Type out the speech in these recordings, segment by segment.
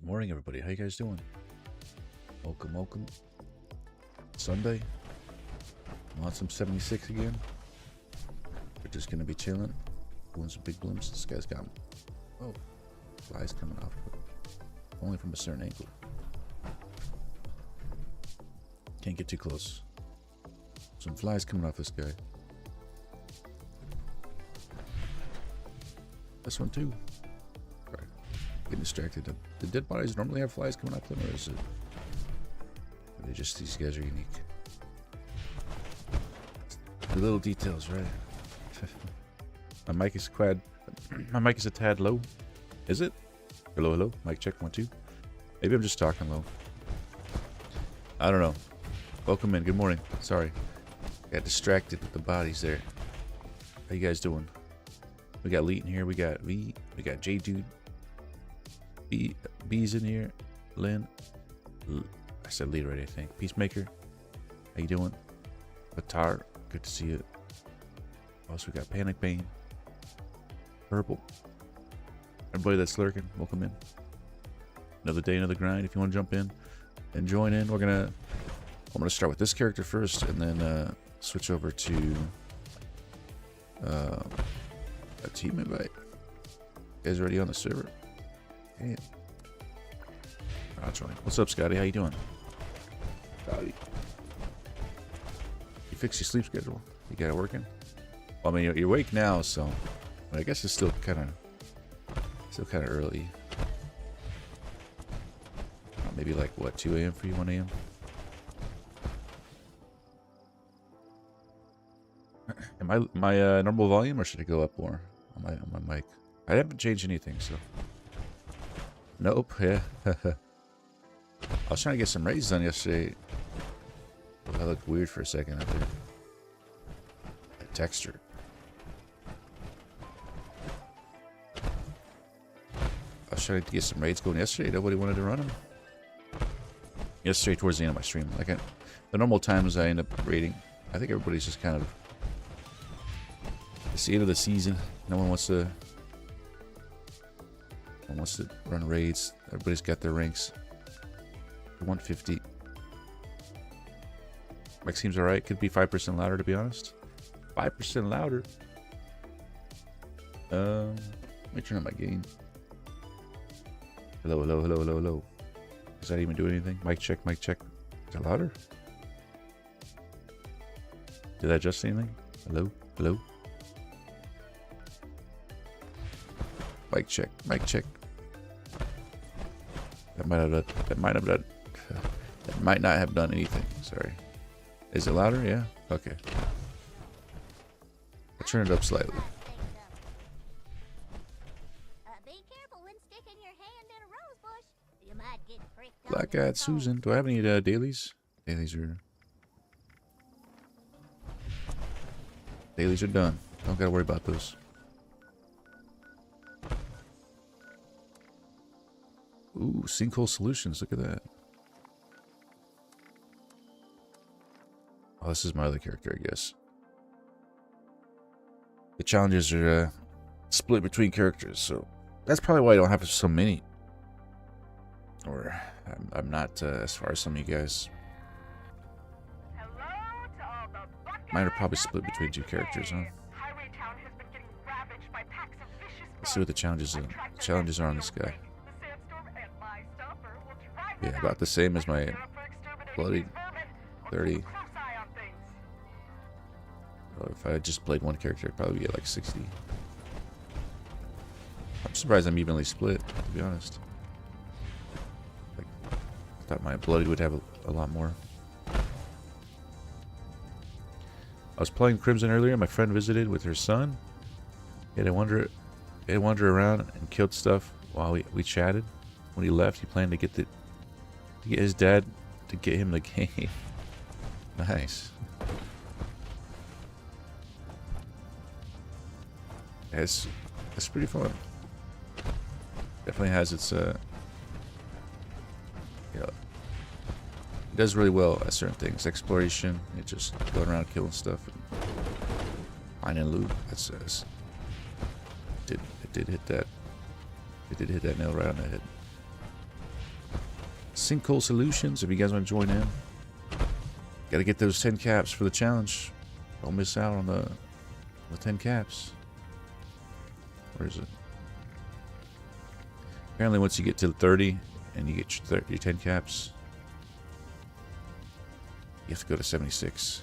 Good morning, everybody. How you guys doing? Welcome, welcome. Sunday. I'm on some 76 again. We're just gonna be chilling, doing some big blooms. This guy's got, oh, flies coming off, only from a certain angle. Can't get too close. Some flies coming off this guy. This one too. Right. Getting distracted. The dead bodies normally have flies coming off them, or is it? Or they just, these guys are unique. The little details, right? My mic is my mic is a tad low. Is it? Hello, hello. Mic check 1 2. Maybe I'm just talking low. I don't know. Welcome in. Good morning. Sorry, got distracted with the bodies there. How you guys doing? We got Leet in here. We got V. We got J Dude. B's in here. Lynn. I said Leet already, I think. Peacemaker. How you doing? Batar. Good to see you. Also, we got Panic Bane. Purple. Everybody that's lurking, welcome in. Another day, another grind. If you want to jump in and join in, I'm gonna start with this character first, and then switch over to a team invite. You guys already on the server? Hey. I'll join. What's up, Scotty? How you doing? Scotty. You fix your sleep schedule? You got it working? Well, I mean, you're awake now, so I guess it's still kind of early. Maybe like what, 2 a.m. for you, 1 a.m. Am my normal volume, or should I go up more on my mic? I haven't changed anything, so nope. Yeah. I was trying to get some raises on yesterday. That looked weird for a second out there. That texture. I was trying to get some raids going yesterday. Nobody wanted to run them. Yesterday towards the end of my stream. Like the normal times I end up raiding. I think everybody's just kind of... It's the end of the season. No one wants to run raids. Everybody's got their ranks. 150. Mic seems alright. Could be 5% louder, to be honest. 5% louder. Let me turn on my gain. Hello, hello, hello, hello, hello. Does that even do anything? Mic check, mic check. Is it louder? Did that adjust anything? Hello, hello. Mic check, mic check. That might not have done anything. Sorry. Is it louder? Yeah. Okay. I'll turn it up slightly. Black-eyed Susan. Do I have any dailies? Dailies are done. Don't gotta worry about those. Ooh, sinkhole solutions. Look at that. Oh, this is my other character, I guess. The challenges are split between characters, so that's probably why I don't have so many. Or I'm not as far as some of you guys. Mine are probably split between 2 characters, huh? Let's see what the challenges are on this guy. Yeah, about the same as my bloody 30. Or if I just played one character, I'd probably be at like 60. I'm surprised I'm evenly split, to be honest. Like, I thought my bloody would have a lot more. I was playing Crimson earlier. My friend visited with her son. He had to wander around and killed stuff while we chatted. When he left, he planned to get his dad to get him the game. Nice. Yeah, it's pretty fun. Definitely has its it does really well at certain things. Exploration, it just going around killing stuff and finding loot. That's it did hit that nail right on the head. Sinkhole Solutions, if you guys want to join in. Gotta get those 10 caps for the challenge. Don't miss out on the 10 caps. Where is it? Apparently once you get to 30 and you get your 10 caps, you have to go to 76.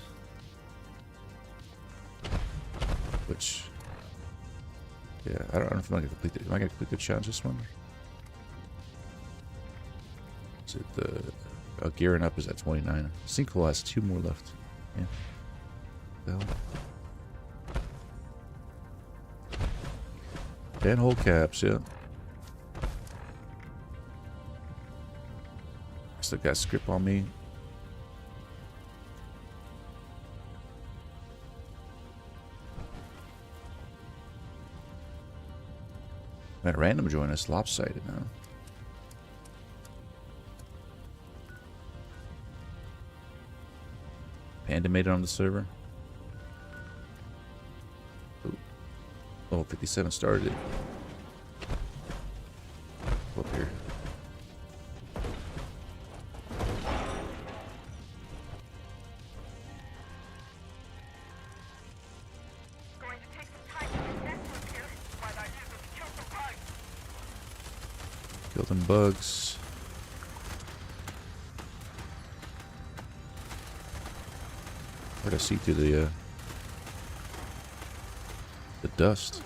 Which, yeah, I don't know if I'm going to complete it. Am I going to complete the challenge this one? Is it the gearing up is at 29. Sinkhole has 2 more left. Yeah. The hell? 10 whole caps, yeah. Still got script on me. At random join us, lopsided now. Panda made it on the server. Ooh. Level 57 started it. Go up here. Kill them bugs. Hard to see through the dust.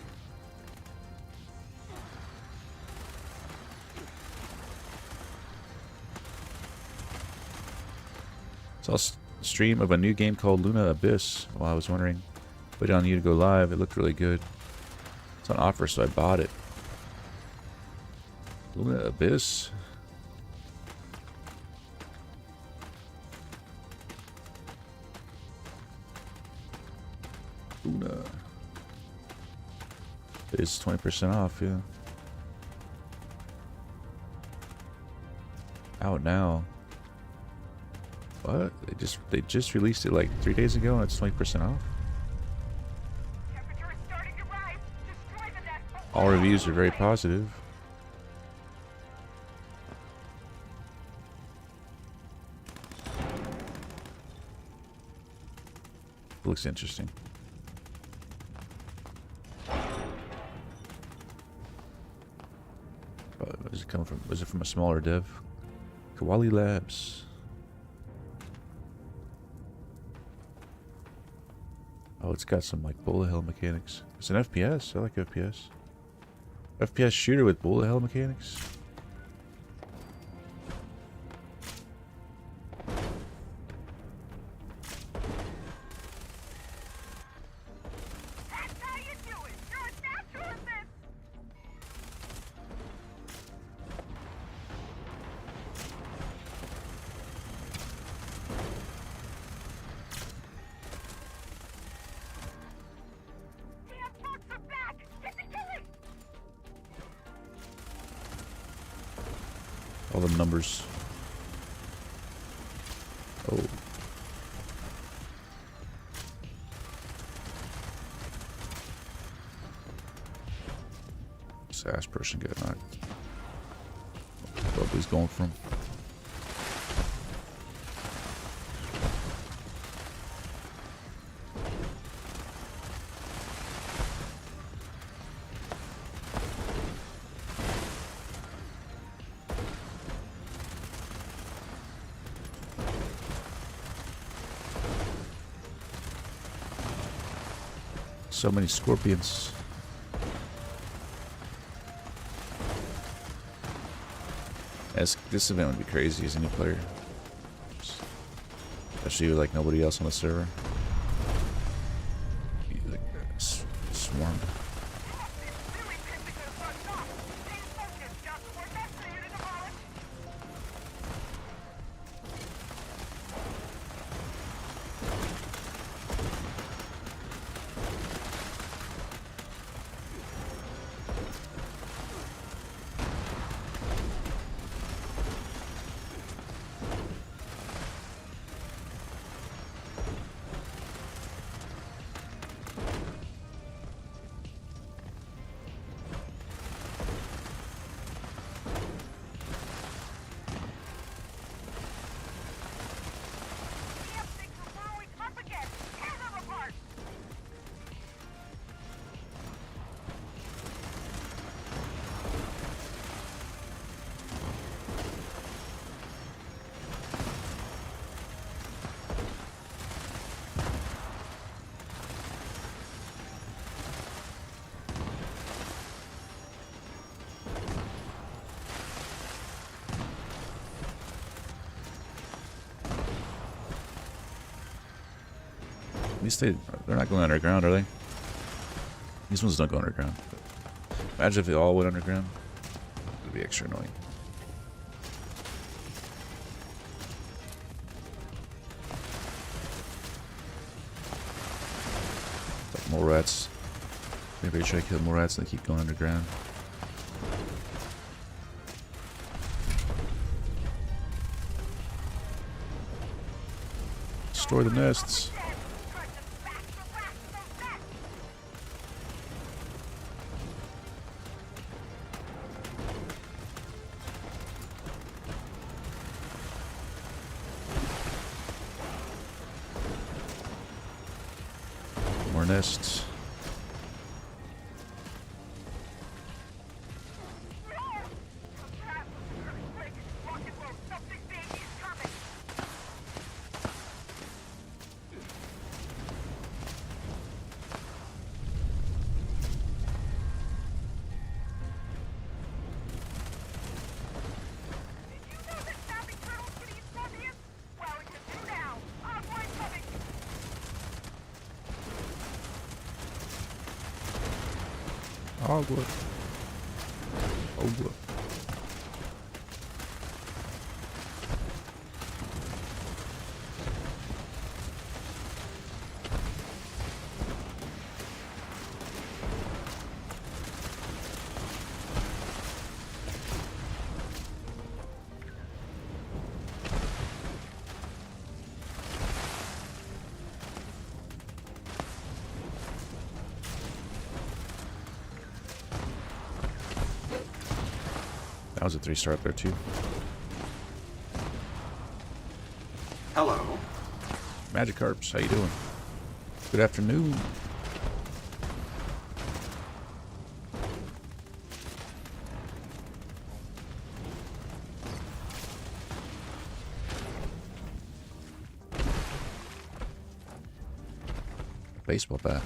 Saw a stream of a new game called Luna Abyss. While I was wondering, waiting on you to go live. It looked really good. It's on offer, so I bought it. Luna Abyss. Luna. It's 20% off, yeah. Out now. What? They just released it like 3 days ago and it's 20% off? All reviews are very positive. Looks interesting. Is it coming from? Was it from a smaller dev? Kawali Labs. Oh, it's got some like bullet hell mechanics. It's an FPS. I like FPS. FPS shooter with bullet hell mechanics. All the numbers. Oh. This ass person got knocked. What he's going from. So many scorpions. This event would be crazy as a new player. Especially with like nobody else on the server. Like swarmed. At least they're not going underground, are they? These ones don't go underground. Imagine if they all went underground. It would be extra annoying. Like more rats. Maybe I try to kill more rats and they keep going underground. Destroy the nests. More nests. Agua. Agua. That was a 3-star up there too. Hello. Magikarps, how you doing? Good afternoon. Baseball bat.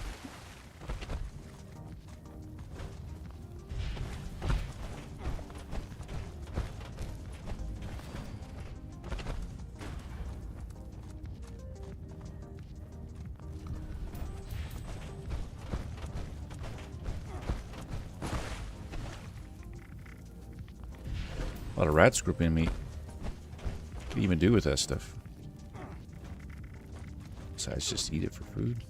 A lot of rats grouping meat. What do you even do with that stuff? Besides just eat it for food.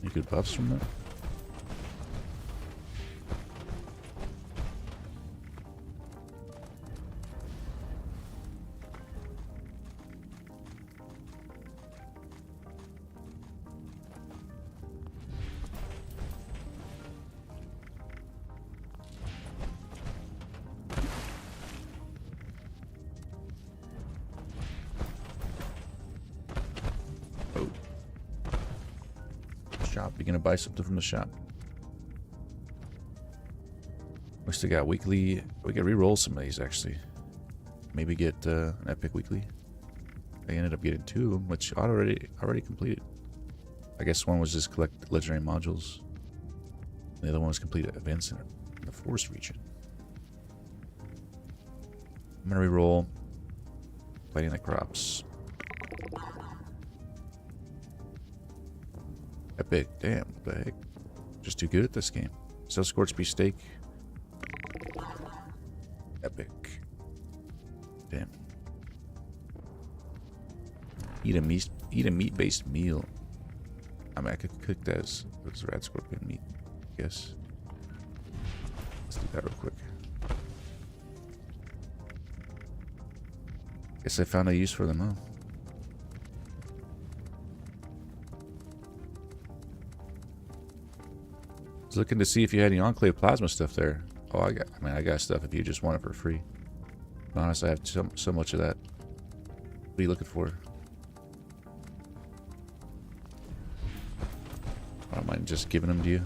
Any good buffs from that? Shop. You're gonna buy something from the shop. We still got weekly. We can re-roll some of these actually. Maybe get an epic weekly. I ended up getting 2 of them, which already completed. I guess one was just collect legendary modules. The other one was complete events in the forest region. I'm gonna re-roll planting the crops. Epic. Damn, what the heck? Just too good at this game. Sell scorched beef steak. Epic. Damn. Eat a meat-based meal. I mean, I could cook that as rat scorpion meat, I guess. Let's do that real quick. Guess I found a use for them, huh? I was looking to see if you had any Enclave plasma stuff there. Oh, I got stuff if you just want it for free. But honestly, I have so much of that. What are you looking for? I don't mind just giving them to you.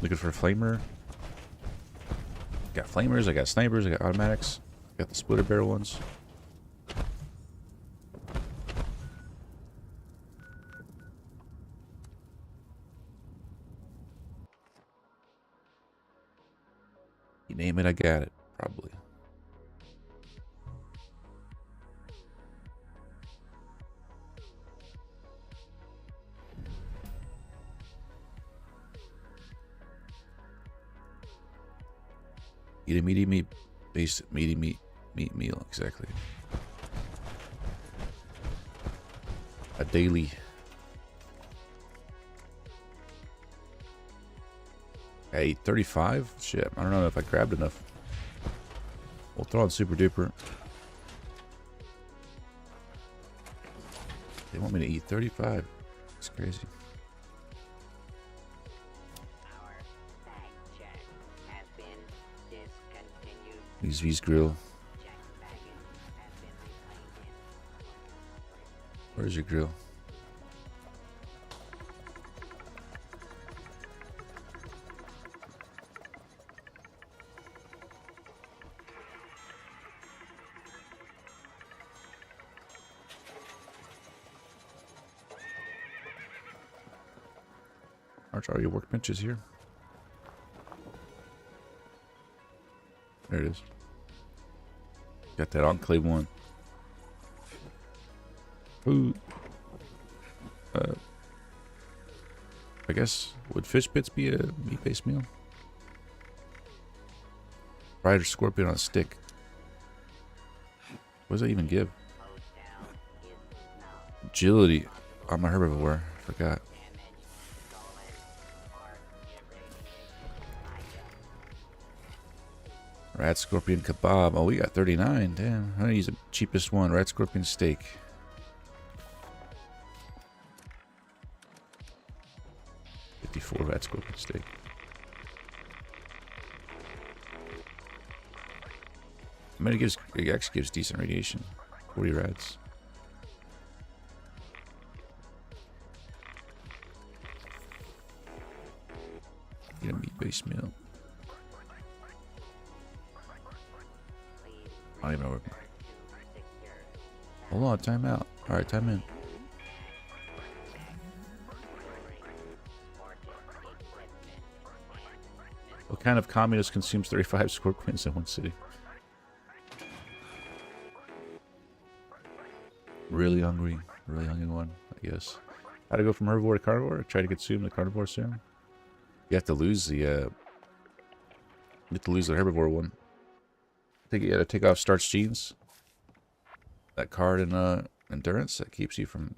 Looking for a flamer. Got flamers, I got snipers, I got automatics. Got the splitter barrel ones. You name it, I got it. Probably. Eat a meaty meat. Base meaty meat meal. Exactly. A daily. I ate 35? Shit, I don't know if I grabbed enough. We'll throw on Super Duper. They want me to eat 35. It's crazy. V's grill. Where's your grill? Aren't all your workbenches here? There it is. Got that Enclave one. Ooh. I guess, would fish bits be a meat-based meal? Fried or scorpion on a stick. What does that even give? Agility on my herbivore. Forgot. Rat scorpion kebab. Oh, we got 39. Damn. I'm gonna use the cheapest one. Rat scorpion steak. $54 rat scorpion steak. I mean, it actually gives decent radiation. 40 rats. Get a meat-based meal. I don't even know where. Hold on, time out. Alright, time in. What kind of communist consumes 35 scorpions in one city? Really hungry one, I guess. How to go from herbivore to carnivore? Try to consume the carnivore serum. You have to lose the herbivore one. I think you gotta take off starch genes. That card in endurance that keeps you from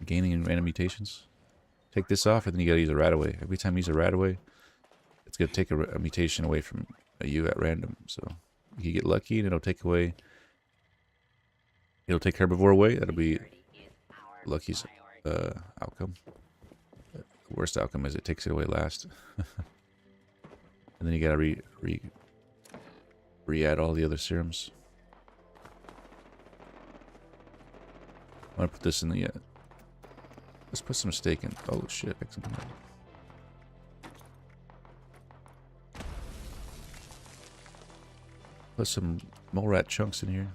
gaining random mutations. Take this off, and then you gotta use a rat away. Every time you use a rat away, it's gonna take a mutation away from you at random. So you get lucky, and it'll take away. It'll take herbivore away. That'll be lucky's outcome. The worst outcome is it takes it away last. And then you gotta re-add all the other serums. I'm gonna put this in the. Let's put some steak in. Oh shit! Put some mole rat chunks in here.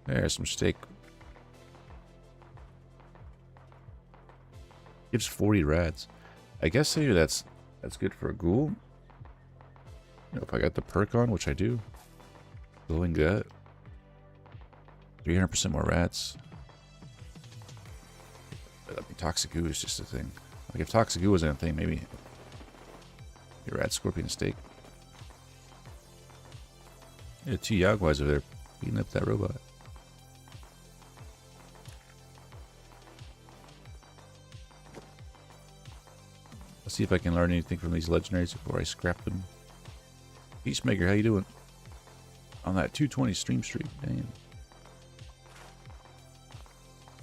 There's some steak. Gives 40 rats. I guess maybe that's good for a ghoul. You know, if I got the perk on, which I do. Glowing gut. 300% more rats. I mean, toxic goo is just a thing. Like if toxic goo wasn't a thing, maybe your rat scorpion steak. Yeah, 2 Yagwais over there beating up that robot. Let's see if I can learn anything from these legendaries before I scrap them. Peacemaker, how you doing? On that 220 stream streak, damn.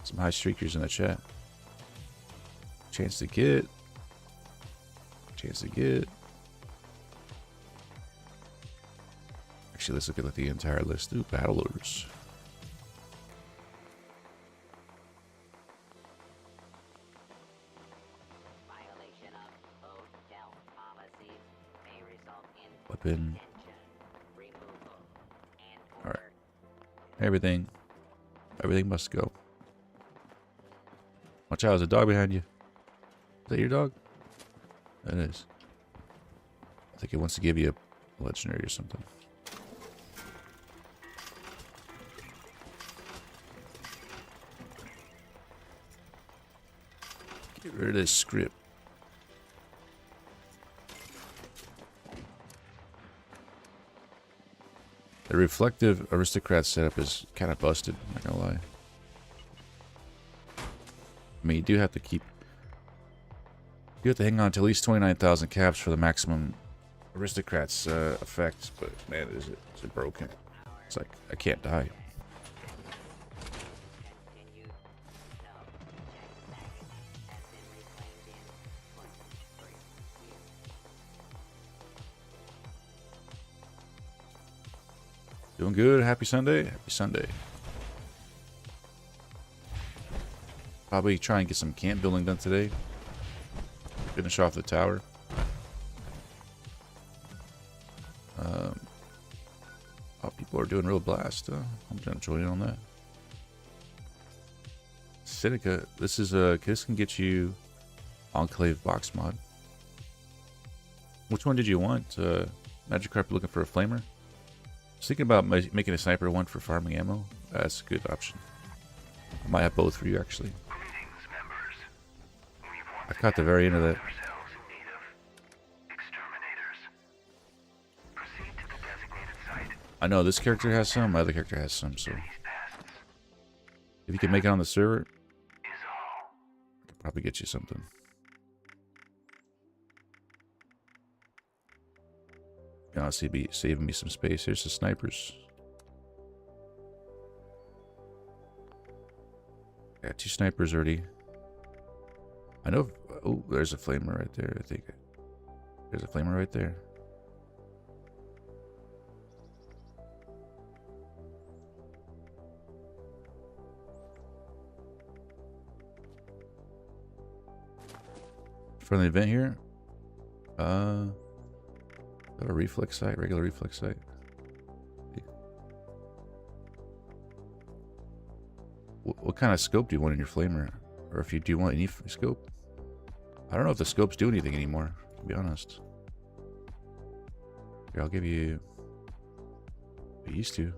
Some high streakers in the chat. Chance to get. Actually, let's look at the entire list. Ooh, battle orders. Weapon. Alright. Everything must go. Watch out, there's a dog behind you. Is that your dog? That is. I think it wants to give you a legendary or something. Get rid of this script. The reflective aristocrat setup is kind of busted, I'm not gonna lie. I mean, you do have to keep... You have to hang on to at least 29,000 caps for the maximum aristocrats effect, but man, is it broken. It's like, I can't die. Doing good. Happy Sunday. Happy Sunday. Probably try and get some camp building done today. Finish off the tower. Oh, people are doing real blast. I'm gonna join in on that. Seneca, this can get you Enclave box mod. Which one did you want? Magikarp looking for a flamer? I was thinking about making a sniper one for farming ammo. That's a good option. I might have both for you actually. I caught the very end of that. I know this character has some, my other character has some, so if you can make it on the server, I could probably get you something. You honestly be saving me some space. Here's the snipers. Got 2 snipers already. I know. Oh, there's a flamer right there. I think there's a flamer right there. For the event here, got a reflex sight, regular reflex sight. What kind of scope do you want in your flamer? Or if you do want any scope? I don't know if the scopes do anything anymore, to be honest. Here, I'll give you... It used to.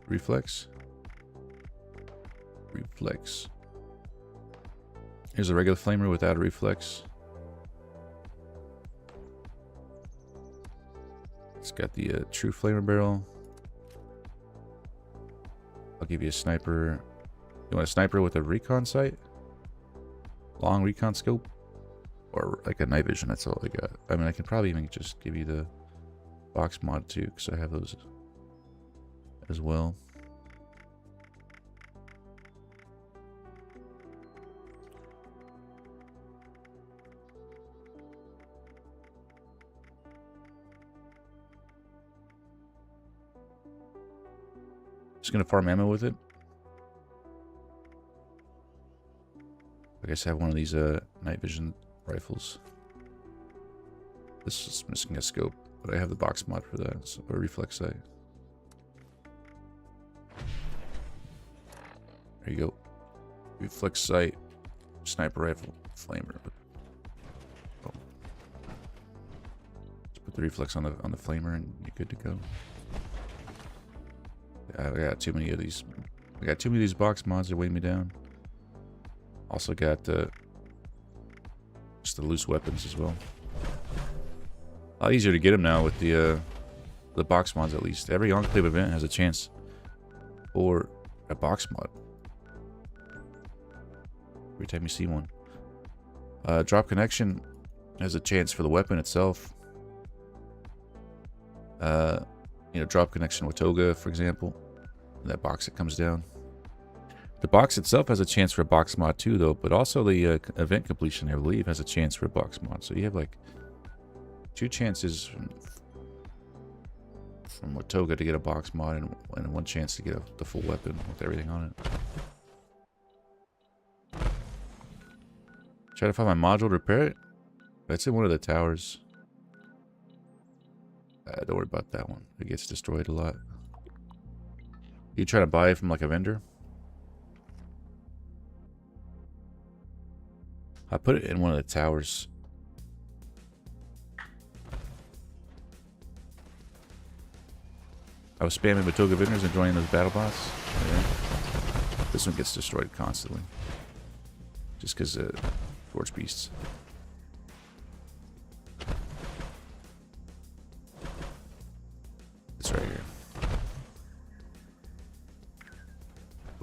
Reflex. Reflex. Here's a regular flamer without a reflex. It's got the true flamer barrel. I'll give you a sniper. You want a sniper with a recon sight? Long recon scope? Or like a night vision, that's all I got. I mean, I can probably even just give you the box mod too, because I have those as well. Just gonna farm ammo with it. I guess I have one of these night vision rifles. This is missing a scope, but I have the box mod for that, so a reflex sight. There you go. Reflex sight, sniper rifle, flamer. Oh. Just put the reflex on the flamer and you're good to go. I got too many of these. I got too many of these box mods that weigh me down. Also got just the loose weapons as well. A lot easier to get them now with the box mods at least. Every Enclave event has a chance for a box mod. Every time you see one. Drop connection has a chance for the weapon itself. You know, drop connection with Toga, for example. That box that comes down. The box itself has a chance for a box mod too, though. But also the event completion, I believe, has a chance for a box mod. So you have like 2 chances from Toga to get a box mod, and 1 chance to get the full weapon with everything on it. Try to find my module to repair it. That's in one of the towers. Don't worry about that one. It gets destroyed a lot. You try to buy it from like a vendor? I put it in one of the towers. I was spamming Batoga vendors and joining those battle bots. Yeah. This one gets destroyed constantly. Just because torch beasts. It's right here.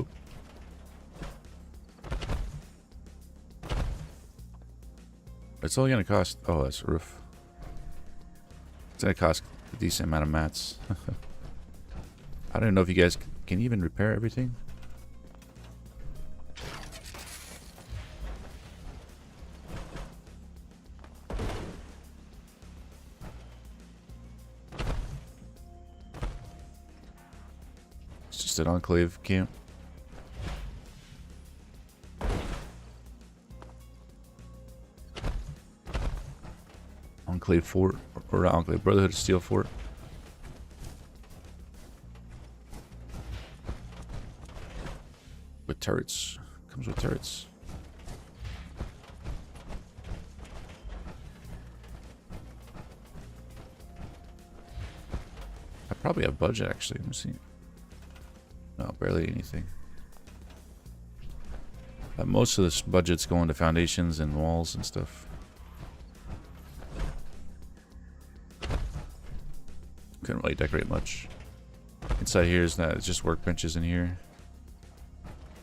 Oop. It's only gonna cost. Oh, that's the roof. It's gonna cost a decent amount of mats. I don't know if you guys can even repair everything. It's just an enclave camp. Enclave Fort, or Enclave Brotherhood of Steel Fort. With turrets. Comes with turrets. I probably have budget actually. Let me see. No, barely anything. Most of this budget's going to foundations and walls and stuff. Couldn't really decorate much. Inside here is that it's just workbenches in here.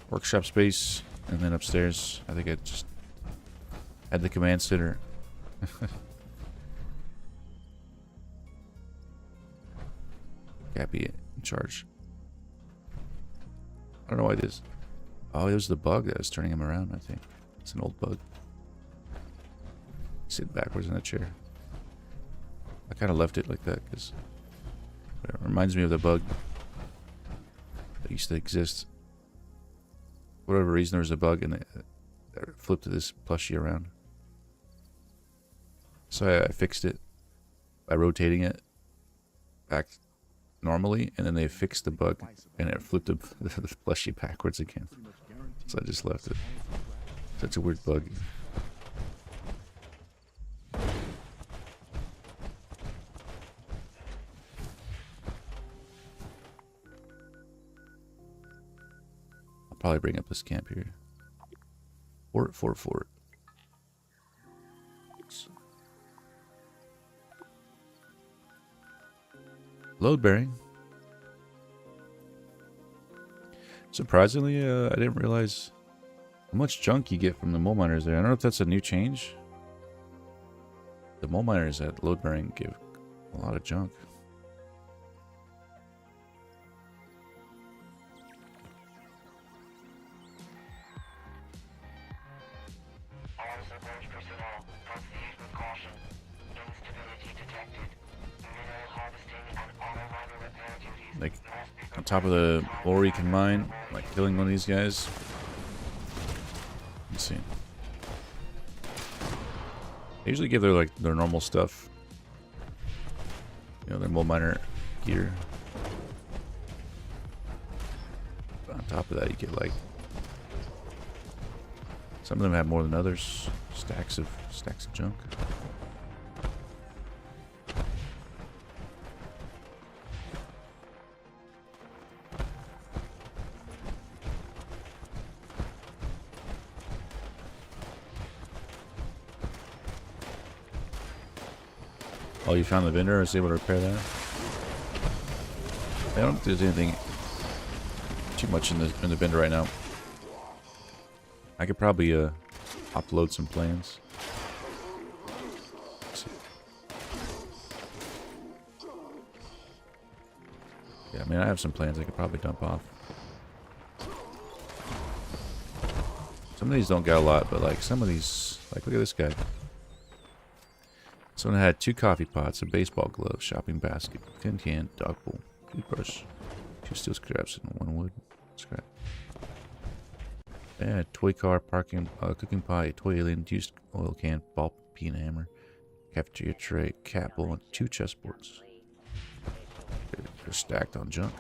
Workshop space, and then upstairs I think I just had the command center. Gappy in charge. I don't know why it is. Oh, it was the bug that was turning him around, I think. It's an old bug. Sitting backwards in the chair. I kind of left it like that because it reminds me of the bug that used to exist. For whatever reason, there was a bug and it flipped this plushie around. So I fixed it by rotating it back normally, and then they fixed the bug and it flipped the plushie backwards again. So I just left it. Such a weird bug. I'll probably bring up this camp here. Fort. Load bearing. Surprisingly, I didn't realize how much junk you get from the mole miners there. I don't know if that's a new change. The mole miners at load bearing give a lot of junk. Like on top of the ore you can mine, like killing one of these guys. Let's see. They usually give their normal stuff. You know, their mole miner gear. But on top of that, you get like some of them have more than others. Stacks of junk. Oh, you found the vendor? I was able to repair that. I don't think there's anything too much in the vendor right now. I could probably upload some plans. Yeah, I mean, I have some plans I could probably dump off. Some of these don't get a lot, but like some of these, like look at this guy. Someone had 2 coffee pots, a baseball glove, shopping basket, tin can, dog bowl, toothbrush, 2 steel scraps, and 1 wood scrap. Yeah, toy car, parking, cooking pot, a toy alien, used oil can, ball peen hammer, cafeteria tray, cat bowl, and 2 chessboards. They're stacked on junk.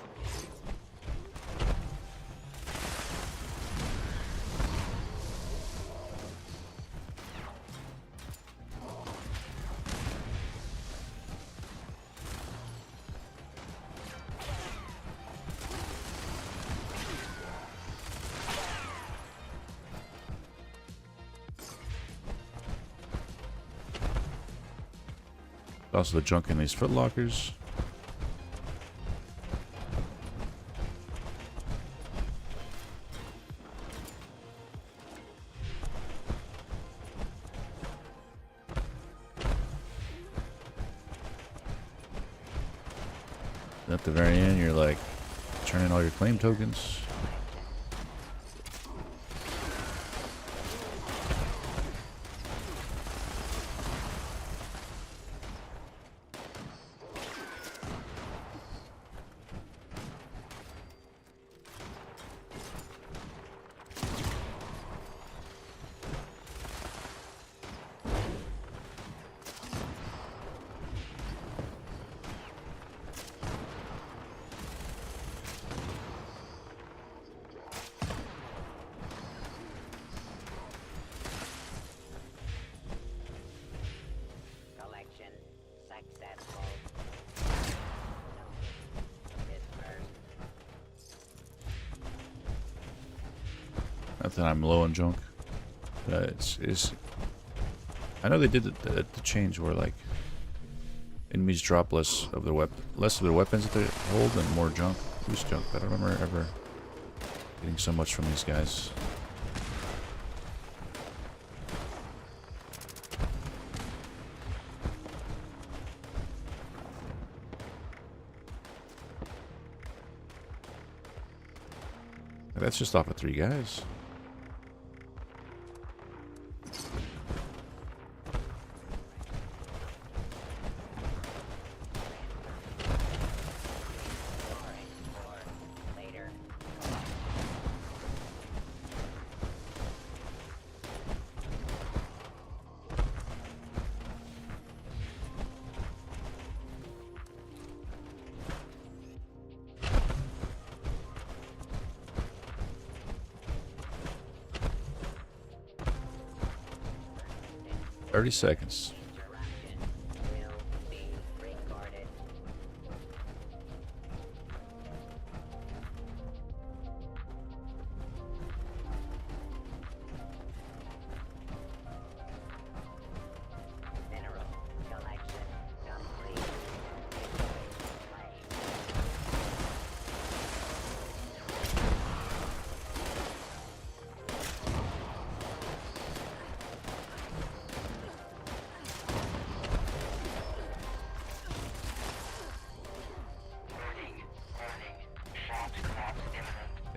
Also the junk in these foot lockers. At the very end, you're like turning all your claim tokens. Not that I'm low on junk. It's I know they did the change where like enemies drop less of their weapons that they hold and more junk, loose junk. I don't remember ever getting so much from these guys. That's just off of 3 guys. Thirty seconds.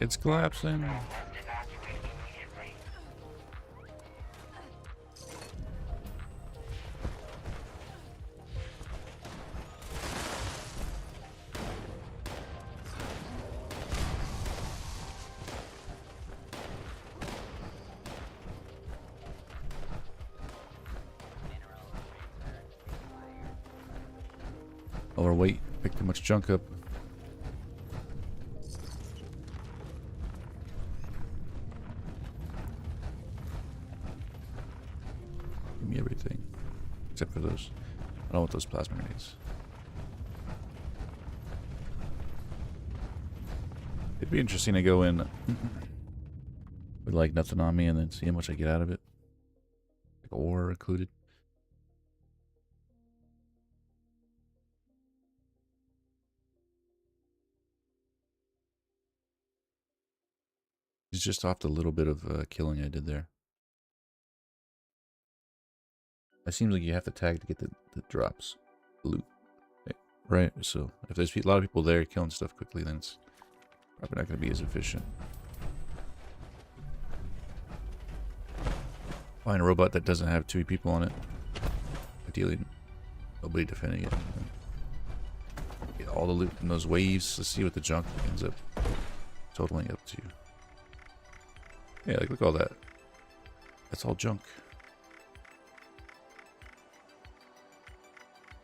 It's collapsing. Overweight, picked too much junk up. Give me everything. Except for those. I don't want those plasma grenades. It'd be interesting to go in with like nothing on me and then see how much I get out of it. Like ore included. It's just off the little bit of killing I did there. It seems like you have to tag to get the drops. Loot. Right? So if there's a lot of people there killing stuff quickly, then it's probably not going to be as efficient. Find a robot that doesn't have 2 people on it. Ideally, nobody defending it. Get all the loot in those waves. Let's see what the junk ends up totaling up to. Yeah, like look at all that. That's all junk.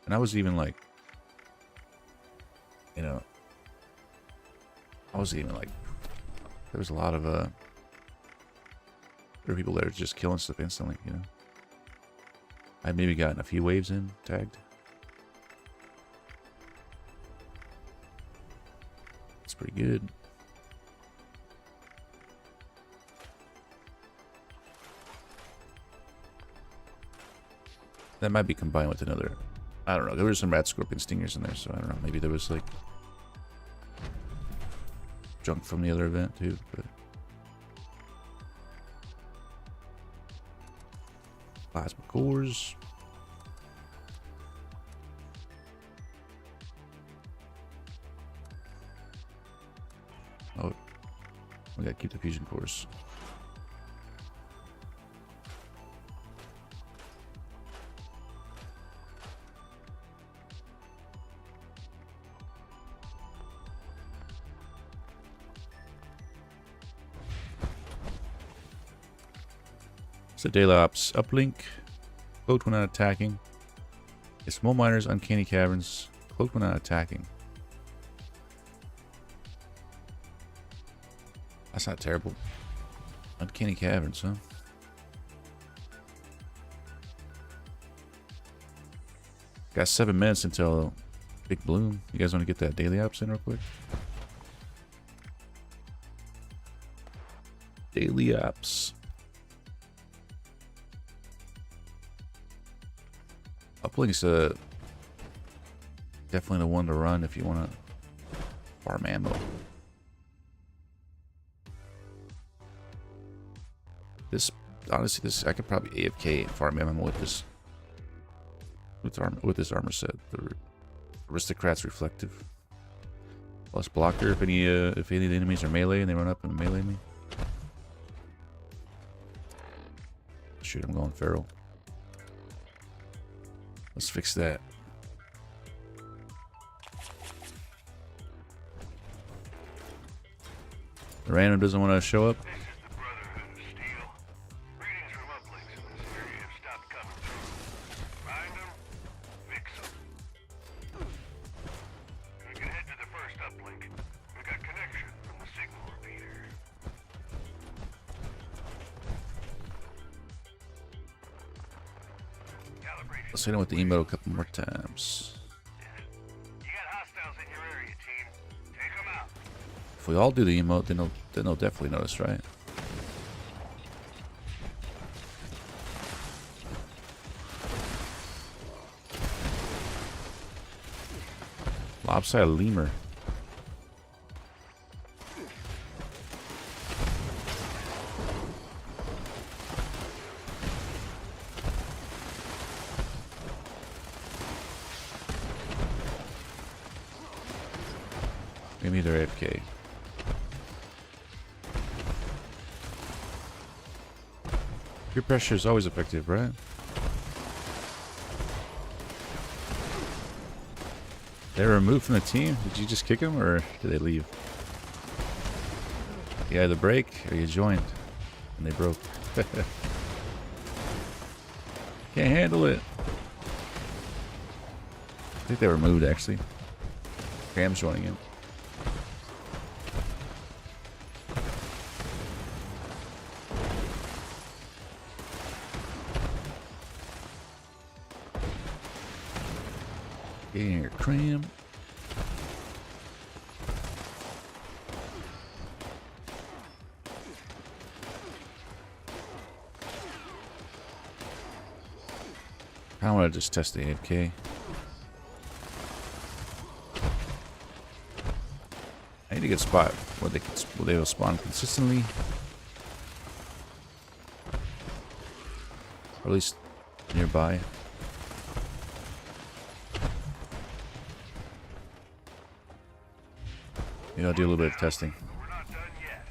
And I was even like, you know, I was even like, there was a lot of, there were people there just killing stuff instantly, you know. I maybe gotten a few waves in, tagged. It's pretty good. That might be combined with another I don't know. There were some rat scorpion stingers in there, so I don't know. Maybe there was like junk from the other event too. But plasma cores. Oh, we gotta keep the fusion cores. So daily ops uplink, cloaked when not attacking. It's small miners, uncanny caverns, cloaked when not attacking. That's not terrible. Uncanny caverns, huh? Got 7 minutes until Big Bloom. You guys want to get that daily ops in real quick? Daily ops. Uplink's definitely the one to run if you want to farm ammo. This, honestly, this I could probably AFK and farm ammo with this. With this armor set, the Aristocrat's Reflective. Plus blocker if any of the enemies are melee and they run up and melee me. Shoot, I'm going feral. Let's fix that. The random doesn't want to show up. Let's hit him with the emote a couple more times. You got hostiles in your area, team. Take them out. If we all do the emote, then they'll definitely notice, right? Lopsided lemur. Maybe they're AFK. Peer pressure is always effective, right? They're removed from the team? Did you just kick them or did they leave? You either break or you joined. And they broke. Can't handle it. I think they were moved actually. Cam's joining in. Get in here, Cram. I want to just test the AFK. I need to get a spot where they will spawn consistently, or at least nearby. Maybe I'll do a little bit of testing. We're not done yet.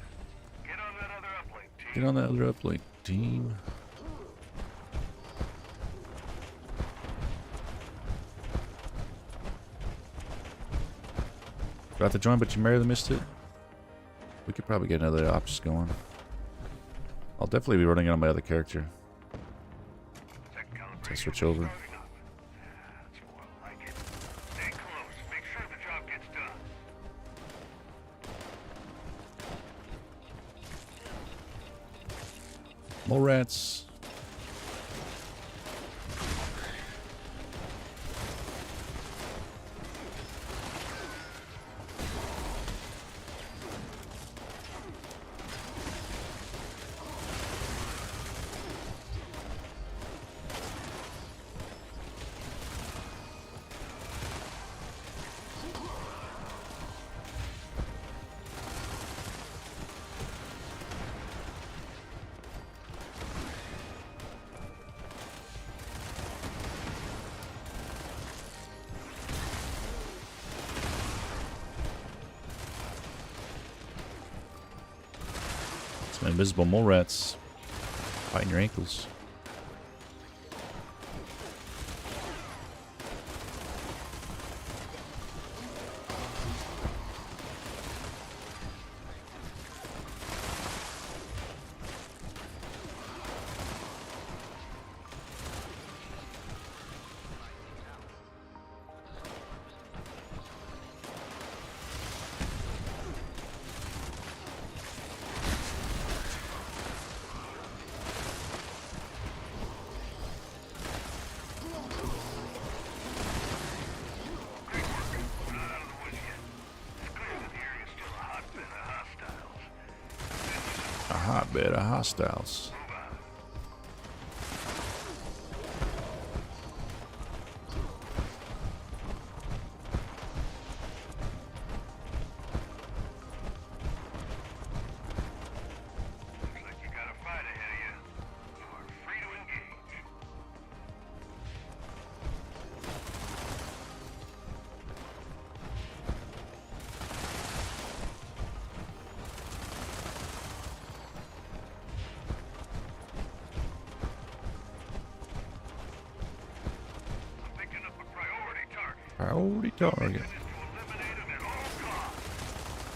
Get on that other uplink, team. Get on that other uplink, team. Forgot to join, but you barely missed it. We could probably get another ops going. I'll definitely be running it on my other character. To switch over. That's more like it. Stay close. Make sure the job gets done. More rats. Some invisible mole rats biting your ankles. A hotbed of hostiles. Looks like you got a fight ahead of you. You are free to engage. I'm picking up a priority target. Priority target. Mission is to eliminate him at all costs.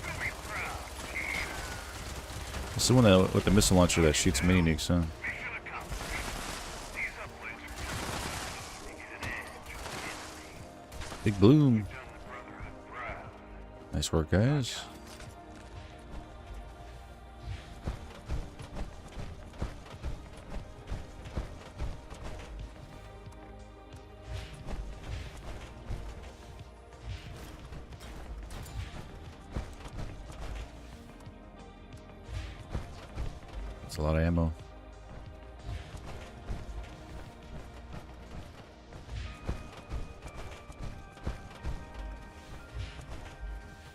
Do me proud, team. It's the one that, with the missile launcher that shoots mini nukes, huh? Mission accomplished. These uplinks are just to get an edge. Big bloom. Done the Brotherhood proud. Nice work, guys. That's a lot of ammo.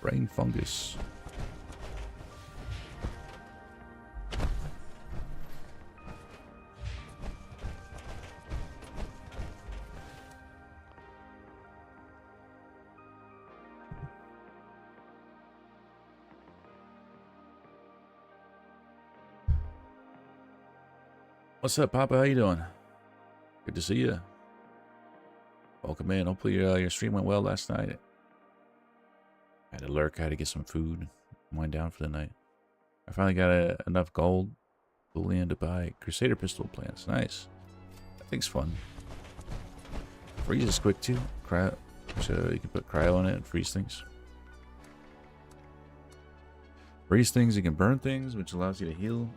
Brain fungus. What's up, Papa? How you doing? Good to see you. Welcome in. Hopefully your stream went well last night. I had to lurk. I had to get some food. Wind down for the night. I finally got enough gold bullion to buy Crusader pistol plants. Nice. That thing's fun. Freeze is quick too. Cryo, so you can put cryo on it and freeze things. Freeze things. You can burn things, which allows you to heal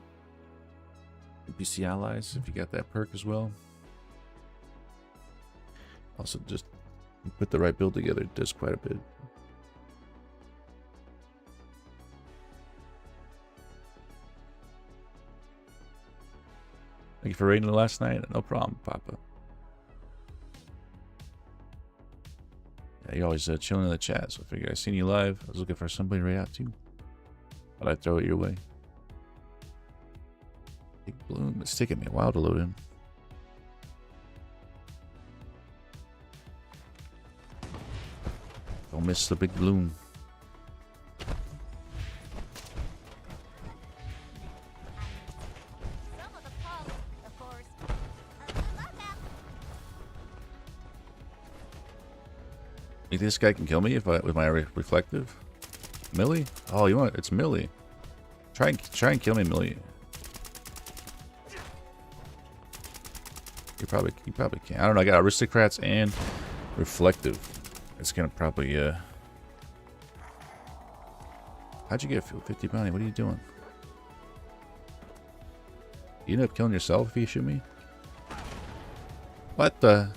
NPC allies if you got that perk as well. Also, just put the right build together. It does quite a bit. Thank you for raiding last night. No problem, Papa. Yeah, you're always chilling in the chat, so I figured I seen you live. I was looking for somebody to raid out too. But I'd throw it your way. Big bloom. It's taking me a while to load in. Don't miss the big bloom. You think this guy can kill me if I with my reflective? Millie? Oh, you want it's Millie. Try and kill me, Millie. You probably can't. I don't know. I got aristocrats and reflective. It's gonna probably How'd you get 50 bounty? What are you doing? You end up killing yourself if you shoot me? What the?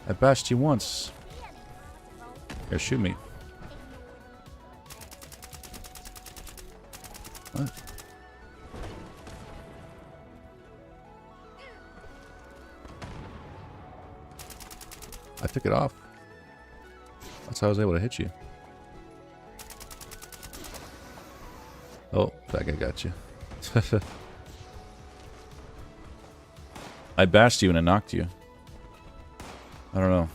I bashed you once. Here, shoot me. What? I took it off. That's how I was able to hit you. Oh, that guy got you. I bashed you and I knocked you. I don't know.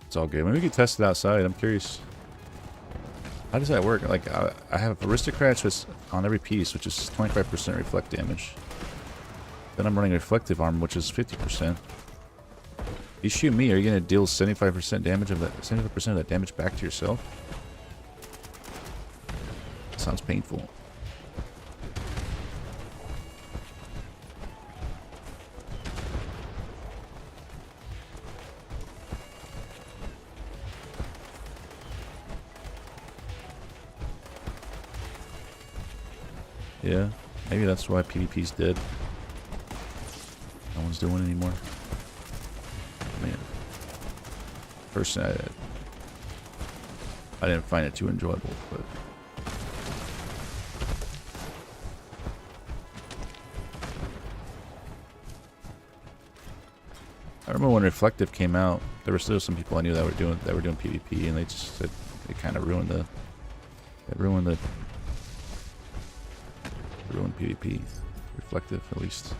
It's all good. Maybe we can test it outside. I'm curious. How does that work? Like, I have aristocrats on every piece, which is 25% reflect damage. Then I'm running reflective armor, which is 50%. You shoot me, are you gonna deal 75% damage of that? 75% of that damage back to yourself? Sounds painful. Yeah, maybe that's why PvP's dead. No one's doing it anymore. Man, personally, I didn't find it too enjoyable, but I remember when Reflective came out, there were still some people I knew that were doing PvP, and they just said it kind of ruined ruined PvP. Reflective, at least.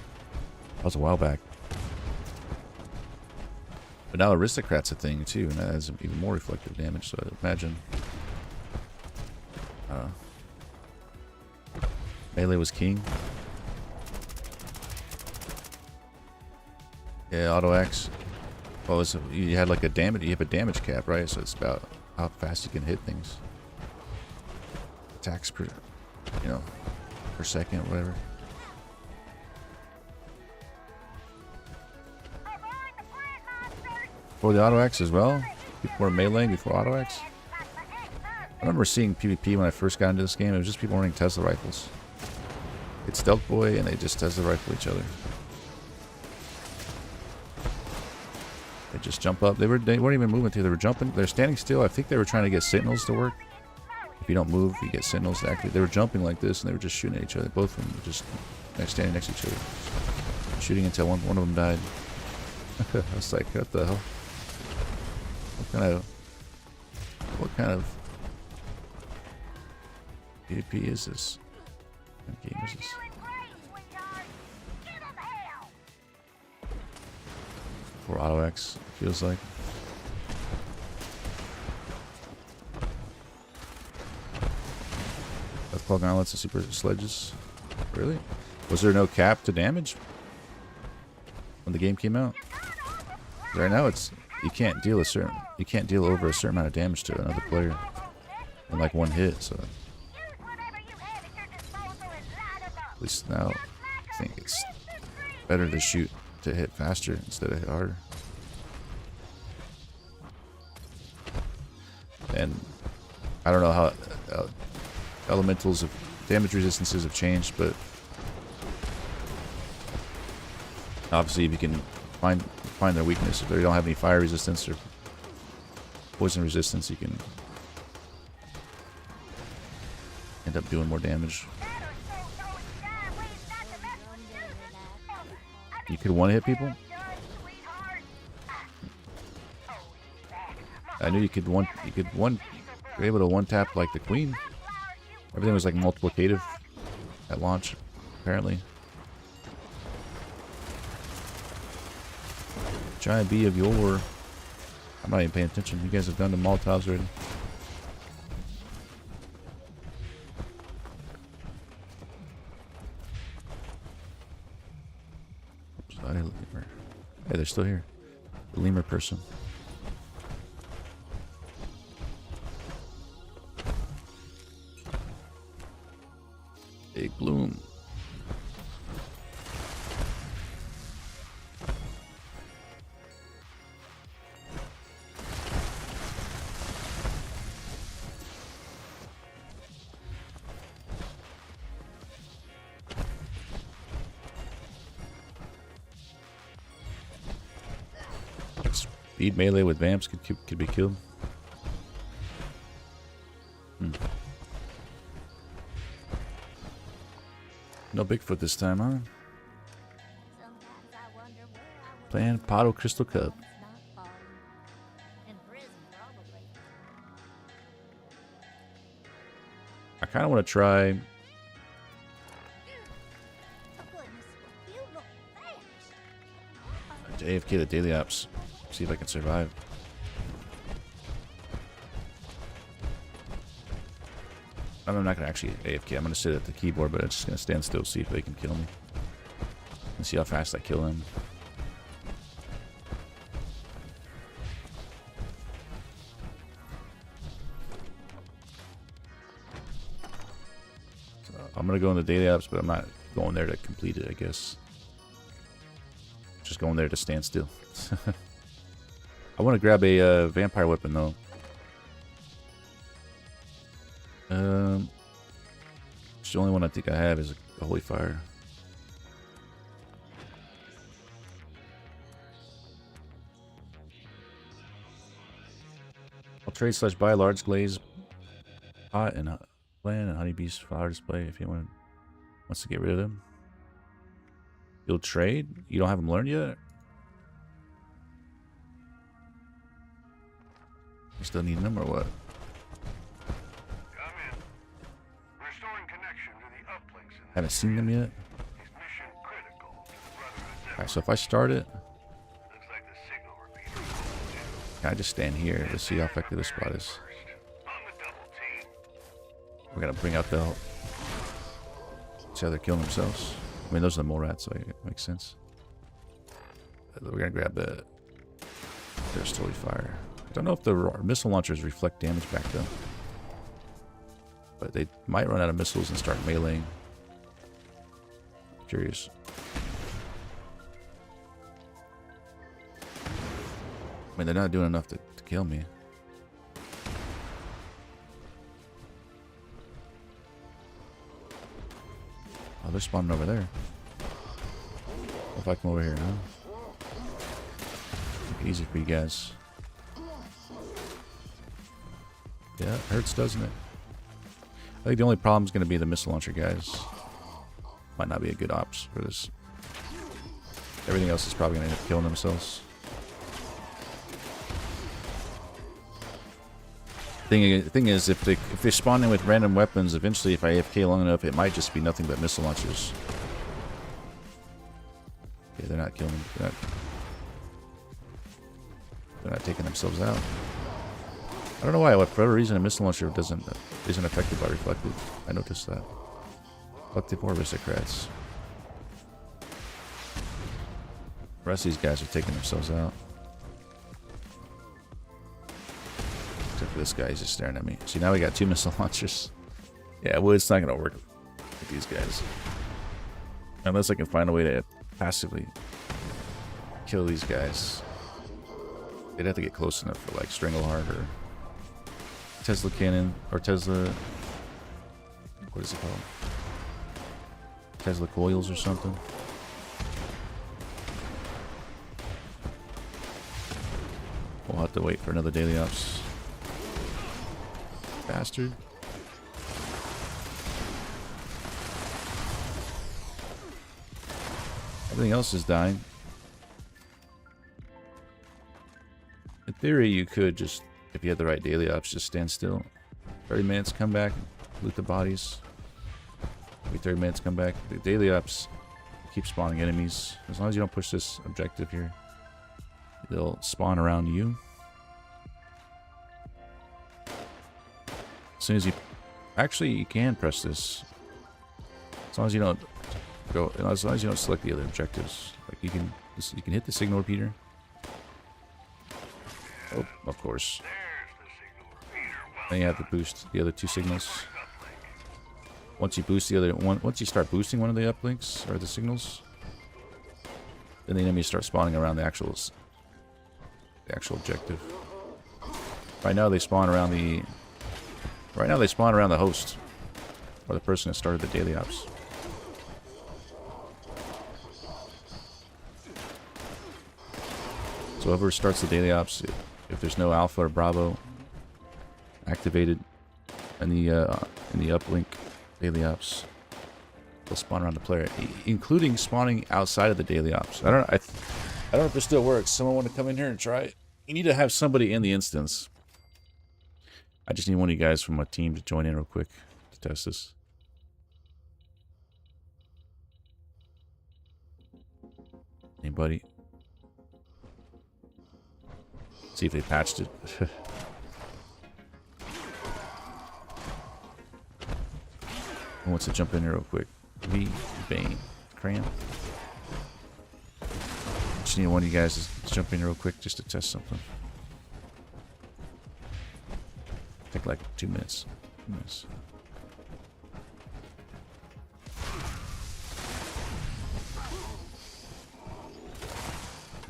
That was a while back. But now Aristocrat's a thing too, and that has even more reflective damage, so I'd imagine melee was king. Yeah, auto axe. Well, you had like you have a damage cap, right? So it's about how fast you can hit things. Attacks per, per second, whatever. For the auto axe as well? People were meleeing before auto axe? I remember seeing PvP when I first got into this game. It was just people running Tesla rifles. It's Stealth Boy and they just Tesla rifle each other. They just jump up. They weren't even moving through. They were jumping. They're standing still. I think they were trying to get sentinels to work. If you don't move, you get sentinels to activate. They were jumping like this and they were just shooting at each other. Both of them were just standing next to each other. Shooting until one of them died. I was like, what the hell? What kind of PvP is this? What game is this? For auto X, feels like. Death Claw Gauntlets and Super Sledges. Really? Was there no cap to damage when the game came out? Right now you can't deal over a certain amount of damage to another player in like one hit, so at least now I think it's better to hit faster instead of hit harder. And I don't know how elementals of damage resistances have changed, but obviously if you can find their weakness, if they don't have any fire resistance or poison resistance, you can end up doing more damage. You could one-hit people? I knew you're able to one-tap like the queen. Everything was like multiplicative at launch, apparently. Giant bee of yore. I'm not even paying attention. You guys have done the Molotovs already. Oops, I didn't lemur. Hey, they're still here. The lemur person. Big bloom. Speed melee with vamps could be killed. No Bigfoot this time, huh? Playing Potto Crystal Cup. I kind of want to try AFK the daily ops. See if I can survive. I'm not gonna actually AFK. I'm gonna sit at the keyboard, but I'm just gonna stand still, see if they can kill me, and see how fast I kill them. So I'm gonna go into daily ops, but I'm not going there to complete it. I guess just going there to stand still. I want to grab a vampire weapon though. The only one I think I have is a holy fire. I'll trade / buy a large glaze pot and plant and honeybee's flower display if anyone wants to get rid of them. You'll trade? You don't have them learned yet? You still need them or what? Come in. Restoring connection to the uplinks in Haven't seen them yet. is mission critical to the Brotherhood's Alright, so if I start it, Looks like the signal repeater is can I just stand here to see how effective this spot is? first. On the double team. We're gonna bring out the. See how they're killing themselves. I mean, those are the mole rats, so it makes sense. We're gonna grab the. There's holy fire. I don't know if the missile launchers reflect damage back though, but they might run out of missiles and start meleeing. Curious. I mean, they're not doing enough to kill me. Oh, they're spawning over there. If I come over here, huh? Make it easy for you guys. Yeah, it hurts, doesn't it? I think the only problem is going to be the missile launcher guys. Might not be a good ops for this. Everything else is probably going to end up killing themselves. Thing is, if they spawn in with random weapons, eventually, if I AFK long enough, it might just be nothing but missile launchers. Okay, they're not killing. They're not taking themselves out. I don't know why. For whatever reason, a missile launcher isn't affected by reflected. I noticed that. Reflective or aristocrats. The rest of these guys are taking themselves out. Except for this guy, he's just staring at me. See, now we got 2 missile launchers. Yeah, well, it's not going to work with these guys. Unless I can find a way to passively kill these guys. They'd have to get close enough for, like, Strangleheart or Tesla Cannon, or Tesla... What is it called? Tesla Coils or something. We'll have to wait for another daily ops. Bastard. Everything else is dying. In theory, you could just, if you had the right daily ops, just stand still. 30 minutes, come back, loot the bodies. Every 30 minutes, come back. The daily ops keep spawning enemies. As long as you don't push this objective here, they'll spawn around you. As soon as you... Actually, you can press this. As long as you don't go... As long as you don't select the other objectives. Like, you can hit the signal repeater. Oh, of course. Then you have to boost the other 2 signals. Once you boost the other one... Once you start boosting one of the uplinks, or the signals, then the enemies start spawning around the actual objective. Right now, they spawn around the... Right now they spawn around the host, or the person that started the daily ops. So whoever starts the daily ops, if there's no alpha or bravo activated in the uplink daily ops, they'll spawn around the player, including spawning outside of the daily ops. I don't know if it still works. Someone want to come in here and try it? You need to have somebody in the instance. I just need one of you guys from my team to join in real quick to test this. Anybody? See if they patched it. Who wants to jump in here real quick? Me, Bane, Cram. Just need one of you guys to jump in real quick just to test something. Take like 2 minutes. 2 minutes.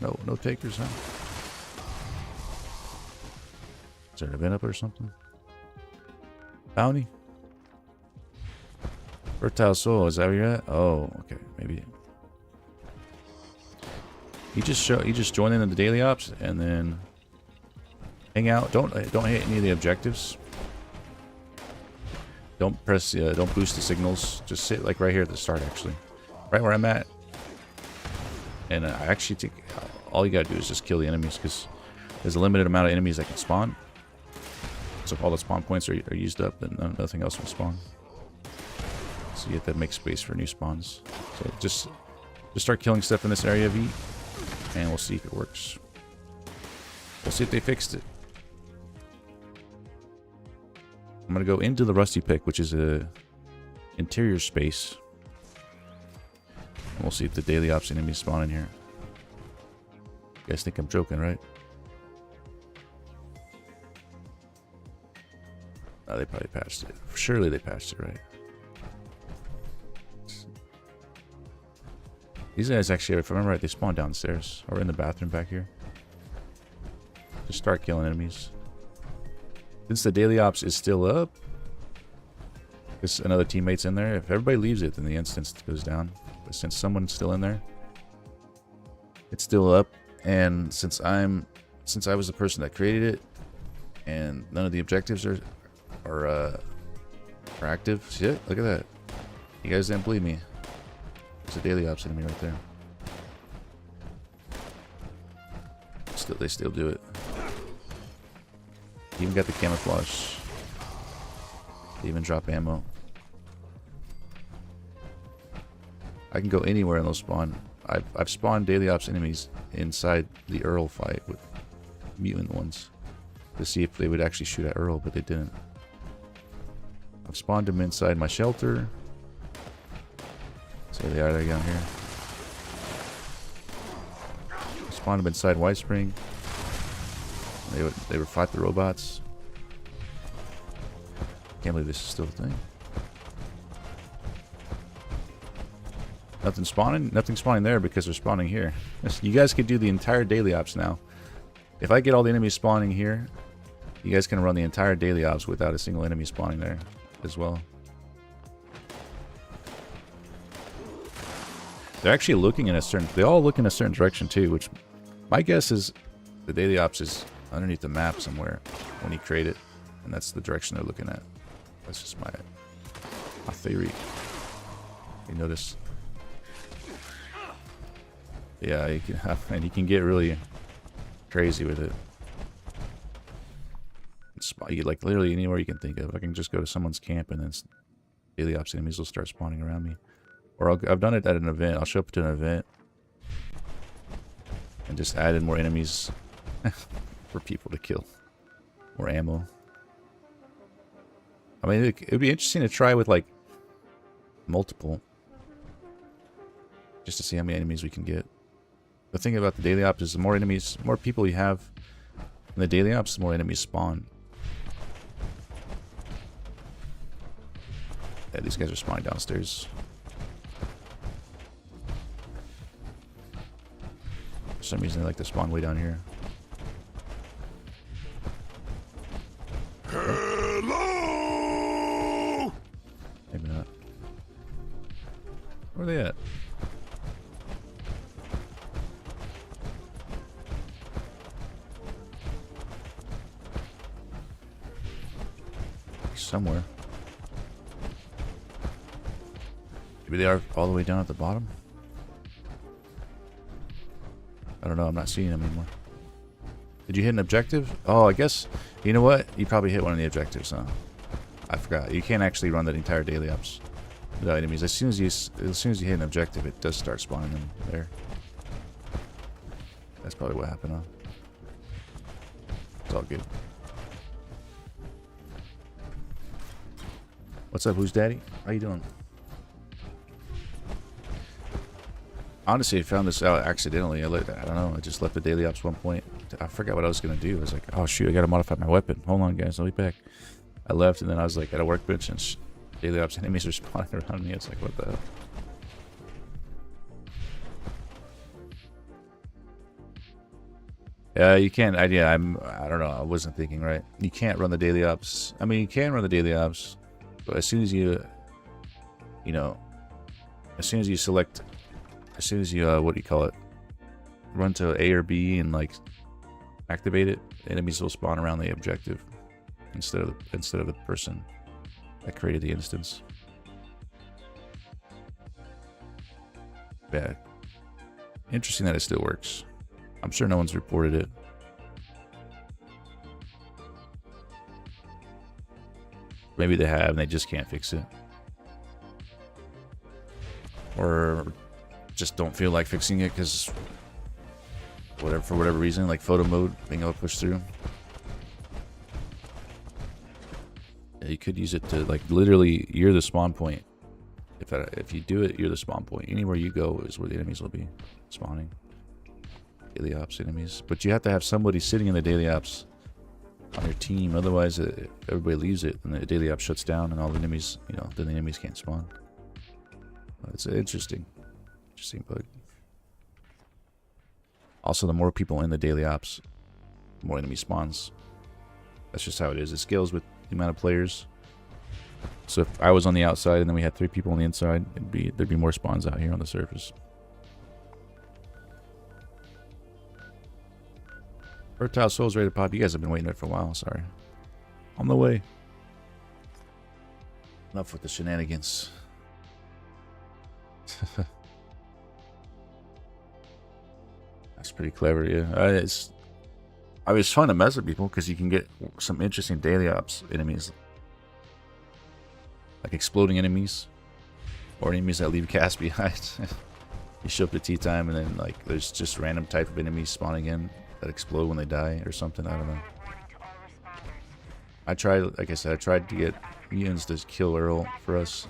No takers, huh? Is there an event up or something? Bounty? Fertile Soul, is that where you're at? Oh, okay, maybe. You just join in the daily ops and then hang out. Don't hit any of the objectives. Don't press don't boost the signals. Just sit like right here at the start, actually, right where I'm at. And I actually take all you gotta do is just kill the enemies because there's a limited amount of enemies that can spawn. So if all the spawn points are used up, then nothing else will spawn. So you have to make space for new spawns. So just start killing stuff in this area, V, and we'll see if it works. We'll see if they fixed it. I'm gonna go into the Rusty Pick, which is a interior space, and we'll see if the daily ops enemies spawn in here. You guys think I'm joking, right? Oh, they probably patched it. Surely they patched it, right? These guys actually, if I remember right, they spawn downstairs or in the bathroom back here. Just start killing enemies. Since the daily ops is still up, because another teammate's in there. If everybody leaves it, then the instance goes down. But since someone's still in there, it's still up. And since I was the person that created it, and none of the objectives are active. Shit, look at that. You guys didn't believe me. There's a daily ops enemy right there. They still do it. Even got the camouflage. They even drop ammo. I can go anywhere and they'll spawn. I've spawned daily ops enemies inside the Earl fight with mutant ones to see if they would actually shoot at Earl, but they didn't. I've spawned them inside my shelter. So they are down here. I spawned them inside White Spring. They would fight the robots. Can't believe this is still a thing. Nothing spawning there because they're spawning here. You guys could do the entire daily ops now. If I get all the enemies spawning here, you guys can run the entire daily ops without a single enemy spawning there as well. They're actually looking in a certain... They all look in a certain direction too, which my guess is the daily ops is underneath the map somewhere when you create it, and that's the direction they're looking at. That's just my theory. You notice? Yeah, you can have, and you can get really crazy with it. You get like literally anywhere you can think of. I can just go to someone's camp and then daily ops enemies will start spawning around me. Or I've done it at an event. I'll show up to an event and just add in more enemies for people to kill. More ammo. I mean, it'd be interesting to try with like multiple, just to see how many enemies we can get. The thing about the daily ops is the more enemies, more people you have in the daily ops, the more enemies spawn. Yeah, these guys are spawning downstairs. For some reason, they like to spawn way down here. Hello! Maybe not. Where are they at? Somewhere. Maybe they are all the way down at the bottom. I don't know. I'm not seeing them anymore. Did you hit an objective? Oh, I guess. You know what? You probably hit one of the objectives, huh? I forgot. You can't actually run that entire daily ops without enemies. As soon as you hit an objective, it does start spawning them there. That's probably what happened, huh? It's all good. What's up, who's daddy? How you doing? Honestly, I found this out accidentally. I don't know. I just left the daily ops one point. I forgot what I was gonna do. I was like, oh shoot, I gotta modify my weapon. Hold on, guys, I'll be back. I left, and then I was like at a workbench, and daily ops enemies are spawning around me. It's like, what the hell? Yeah, you can't. I don't know. I wasn't thinking right. You can't run the daily ops. I mean, you can run the daily ops, but as soon as you select, as soon as you what do you call it? Run to A or B and like activate it, enemies will spawn around the objective instead of the person that created the instance. Bad. Interesting that it still works. I'm sure no one's reported it. Maybe they have and they just can't fix it. Or just don't feel like fixing it because for whatever reason, like photo mode being able to push through. Yeah, you could use it to like literally you're the spawn point. If you do it, you're the spawn point. Anywhere you go is where the enemies will be spawning. Daily ops enemies, but you have to have somebody sitting in the daily ops on your team. Otherwise, everybody leaves it, and the daily ops shuts down, and all the enemies, then the enemies can't spawn. It's an interesting bug. Also, the more people in the daily ops, the more enemy spawns. That's just how it is. It scales with the amount of players. So if I was on the outside and then we had 3 people on the inside, there'd be more spawns out here on the surface. Fertile Souls ready to pop. You guys have been waiting there for a while. Sorry. On the way. Enough with the shenanigans. That's pretty clever, yeah. I was fun to mess with people because you can get some interesting daily ops enemies. Like exploding enemies. Or enemies that leave gas behind. You show up to tea time and then like there's just random type of enemies spawning in that explode when they die or something. I don't know. I tried, like I said, I tried to get mutants to kill Earl for us.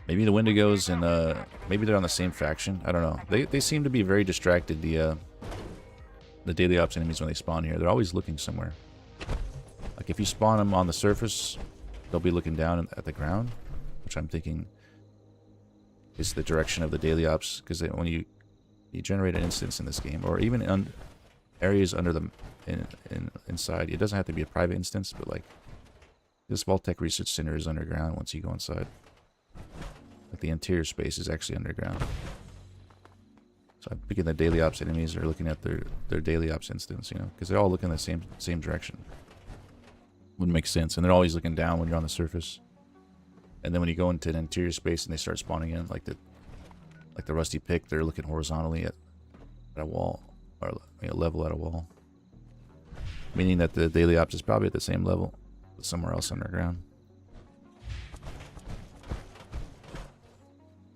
Maybe the Wendigos and maybe they're on the same faction. I don't know. They seem to be very distracted. The daily ops enemies when they spawn here, they're always looking somewhere. Like if you spawn them on the surface, they'll be looking down at the ground, which I'm thinking is the direction of the daily ops. Because when you generate an instance in this game, or even in areas under the inside, it doesn't have to be a private instance, but like this Vault-Tec Research Center is underground once you go inside. Like the interior space is actually underground. So I'm thinking the daily ops enemies are looking at their daily ops instance, because they're all looking the same direction. Wouldn't make sense, and they're always looking down when you're on the surface. And then when you go into an interior space and they start spawning in, like the rusty pick, they're looking horizontally at a wall, or level at a wall. Meaning that the daily ops is probably at the same level, but somewhere else underground.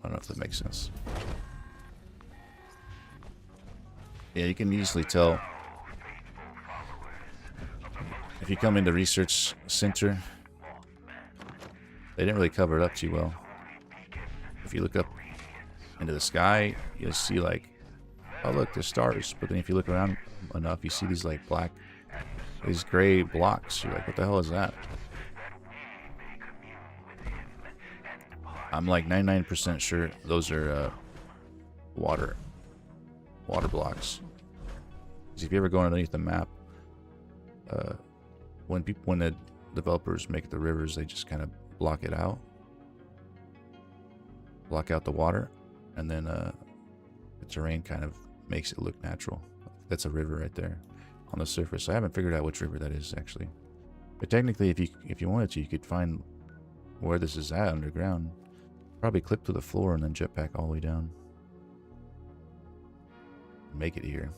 I don't know if that makes sense. Yeah, you can easily tell. If you come into Research Center, they didn't really cover it up too well. If you look up into the sky, you'll see like, oh look, there's stars. But then if you look around enough, you see these like these gray blocks. You're like, what the hell is that? I'm like 99% sure those are water blocks. Because if you ever go underneath the map, when the developers make the rivers, they just kind of block it out, block out the water, and then the terrain kind of makes it look natural. That's a river right there on the surface. I haven't figured out which river that is actually, but technically, if you wanted to, you could find where this is at underground. Probably clip to the floor and then jetpack all the way down. Make it here.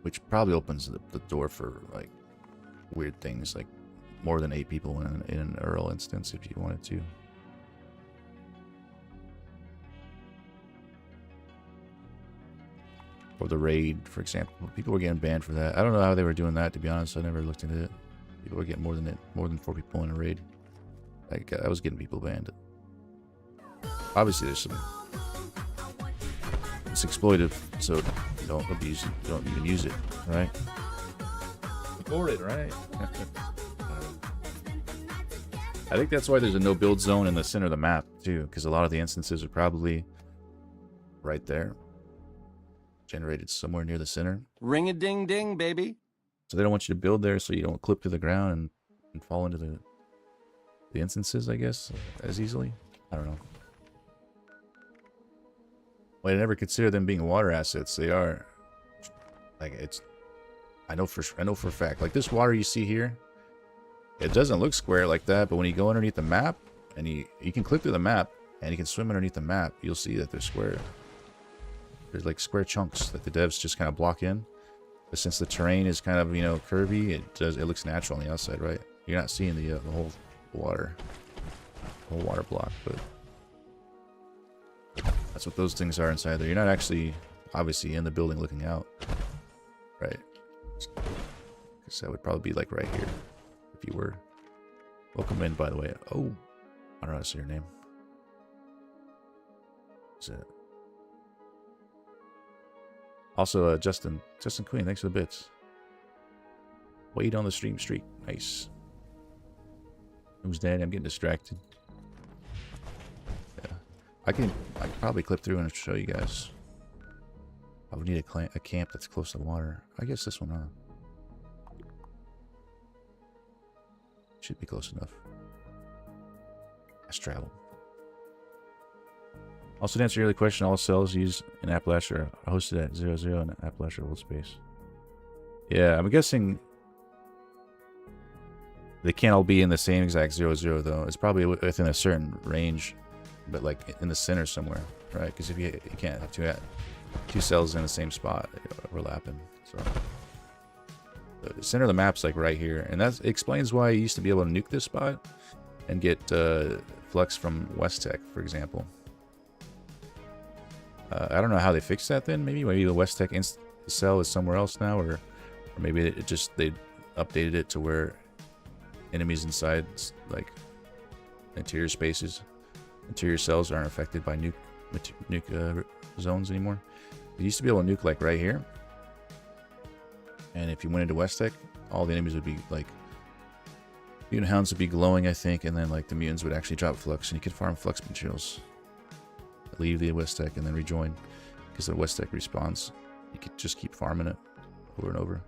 Which probably opens the door for like weird things, like more than 8 people in an Earl instance if you wanted to. Or the raid, for example. People were getting banned for that. I don't know how they were doing that, to be honest. I never looked into it. People were getting more than 4 people in a raid. Like, I was getting people banned. Obviously, there's some... It's exploitive, so don't abuse it. Don't even use it, right? Support it, right? I think that's why there's a no-build zone in the center of the map, too. Because a lot of the instances are probably right there. Generated somewhere near the center. Ring-a-ding-ding, baby. So they don't want you to build there so you don't clip to the ground and fall into the instances, I guess, as easily. I don't know. Well, I never consider them being water assets. They are. Like, it's... I know for a fact. Like, this water you see here, it doesn't look square like that, but when you go underneath the map, and you can clip through the map, and you can swim underneath the map, you'll see that they're square. There's like square chunks that the devs just kind of block in. But since the terrain is kind of, you know, curvy, it looks natural on the outside, right? You're not seeing the whole water block, but that's what those things are inside there. You're not actually, obviously, in the building looking out, right? Because that would probably be like right here, if you were. Welcome in, by the way. Oh, I don't know how to say your name. Is it? Also, Justin Queen, thanks for the bits. Wait on the stream streak. Nice. Who's dead? I'm getting distracted. Yeah. I can probably clip through and show you guys. I would need a camp that's close to the water. I guess this one, huh? Should be close enough. Let's travel. Also, to answer your earlier question, all cells used in Appalachia are hosted at 00 in Appalachia world space. Yeah, I'm guessing they can't all be in the same exact 00 though. It's probably within a certain range, but like in the center somewhere, right? Because if you can't have two cells in the same spot overlapping. So the center of the map's like right here, and that explains why you used to be able to nuke this spot and get flux from West Tech, for example. I don't know how they fixed that then. Maybe the West Tech cell is somewhere else now, or maybe they updated it to where enemies inside like interior cells aren't affected by nuke zones anymore. You used to be able to nuke like right here, and if you went into West Tech, all the enemies would be like mutant hounds would be glowing, I think, and then like the mutants would actually drop flux, and you could farm flux materials. Leave the West Tech and then rejoin, because the West Tech respawns. You could just keep farming it over and over.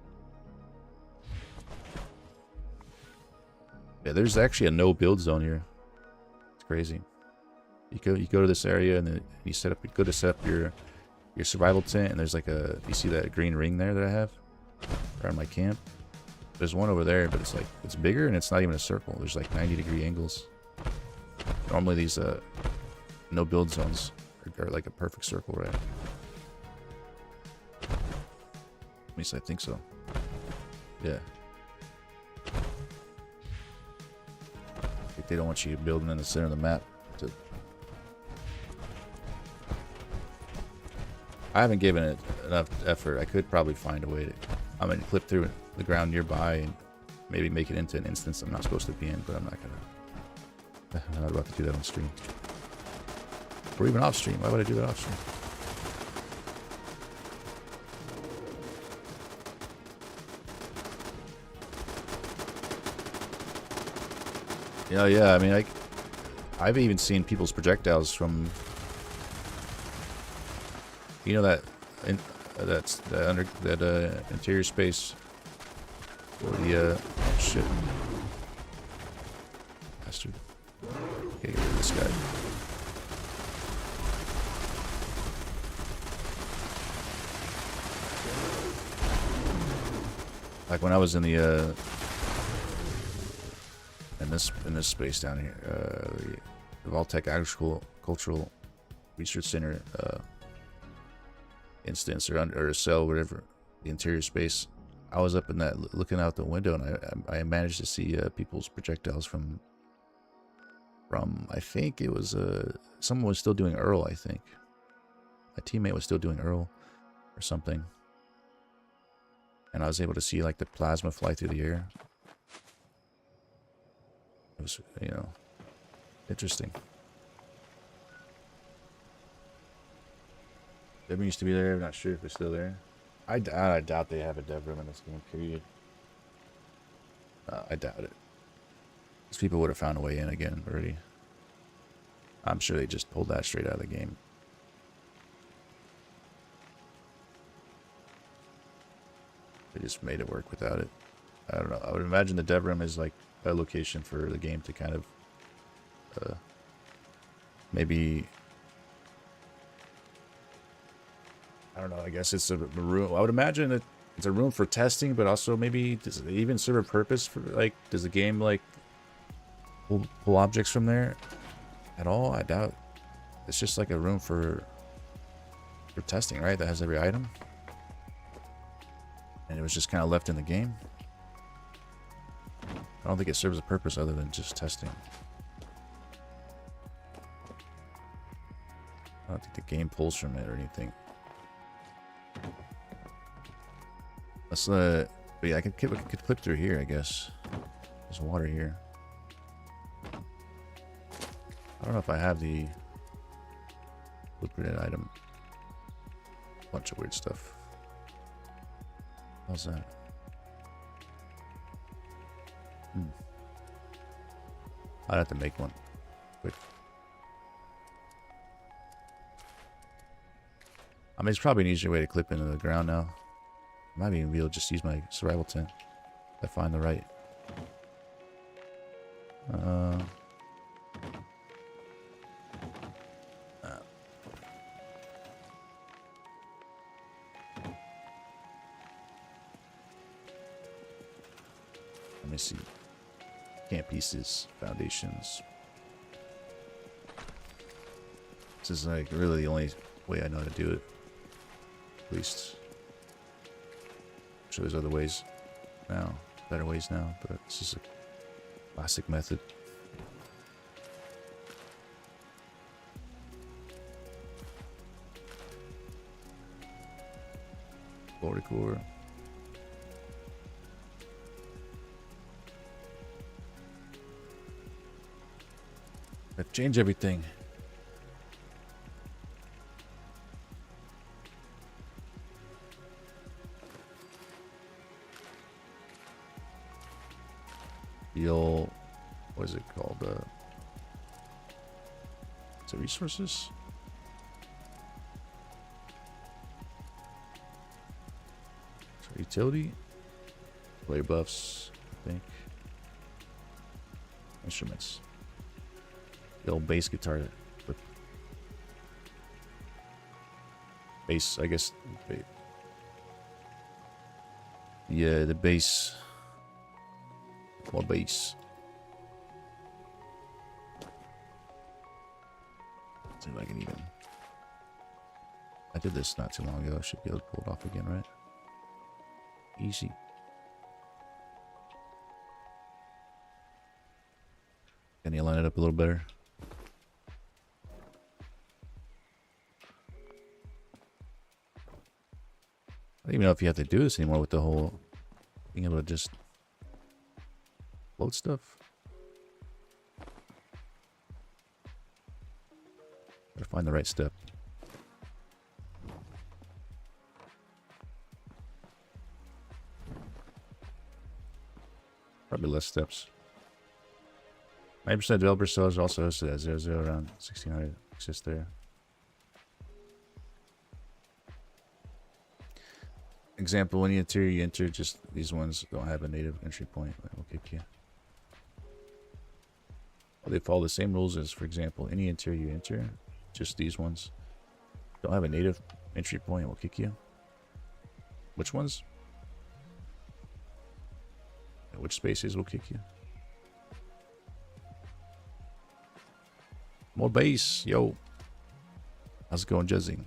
Yeah, there's actually a no build zone here. It's crazy. You go to this area and then you go to set up your survival tent, and there's like you see that green ring there that I have around my camp. There's one over there, but it's bigger and it's not even a circle. There's like 90-degree angles. Normally these no build zones are like a perfect circle, right? At least I think so. Yeah. I think they don't want you building in the center of the map. I haven't given it enough effort. I could probably find a way to... I'm going to clip through the ground nearby and maybe make it into an instance I'm not supposed to be in, but I'm not going to... I'm not about to do that on stream. Or even off stream. Why would I do that off stream? Yeah. I mean, I've even seen people's projectiles from, you know, that interior space, or the shit. Bastard. Okay, get rid of this guy. Like when I was in the in this space down here, the Voltech Agricultural Research Center instance, or a cell, whatever, the interior space. I was up in that, looking out the window, and I managed to see people's projectiles from I think it was someone was still doing Earl. I think my teammate was still doing Earl, or something. And I was able to see like the plasma fly through the air. It was, you know, interesting. Dev room used to be there. I'm not sure if it's still there. I doubt they have a dev room in this game, period. I doubt it. Because people would have found a way in again already. I'm sure they just pulled that straight out of the game. They just made it work without it. I don't know. I would imagine the dev room is like a location for the game to kind of maybe, I don't know, I guess it's a room. I would imagine that it's a room for testing, but also maybe does it even serve a purpose for, like, does the game like pull objects from there at all? I doubt. It's just like a room for testing, right? That has every item. And it was just kind of left in the game. I don't think it serves a purpose other than just testing. I don't think the game pulls from it or anything. Let's but yeah, I could clip through here, I guess. There's water here. I don't know if I have the blueprinted item. Bunch of weird stuff. How's that? I'd have to make one quick. I mean, it's probably an easier way to clip into the ground now. I might even be able to just use my survival tent if I find the right. Let me see. Camp pieces, foundations. This is like really the only way I know how to do it. At least. I'm sure there's other ways now, better ways now, but this is a classic method. Glory core. Let's change everything. What is it called? Is it resources? So utility, player buffs, I think. Instruments. The old bass guitar. Bass, I guess. Yeah, the bass. More bass. See if I can even. I did this not too long ago. I should be able to pull it off again, right? Easy. Can you line it up a little better? I don't even know if you have to do this anymore with the whole being able to just load stuff. Gotta find the right step. Probably less steps. 90% developer sellers also hosted at 00 around 1600 exists there. Example, any interior you enter, just these ones don't have a native entry point. We'll kick you. Well, they follow the same rules as, for example, any interior you enter, just these ones don't have a native entry point. We'll kick you. Which ones? Which spaces will kick you? More bass, yo. How's it going, Juzzing?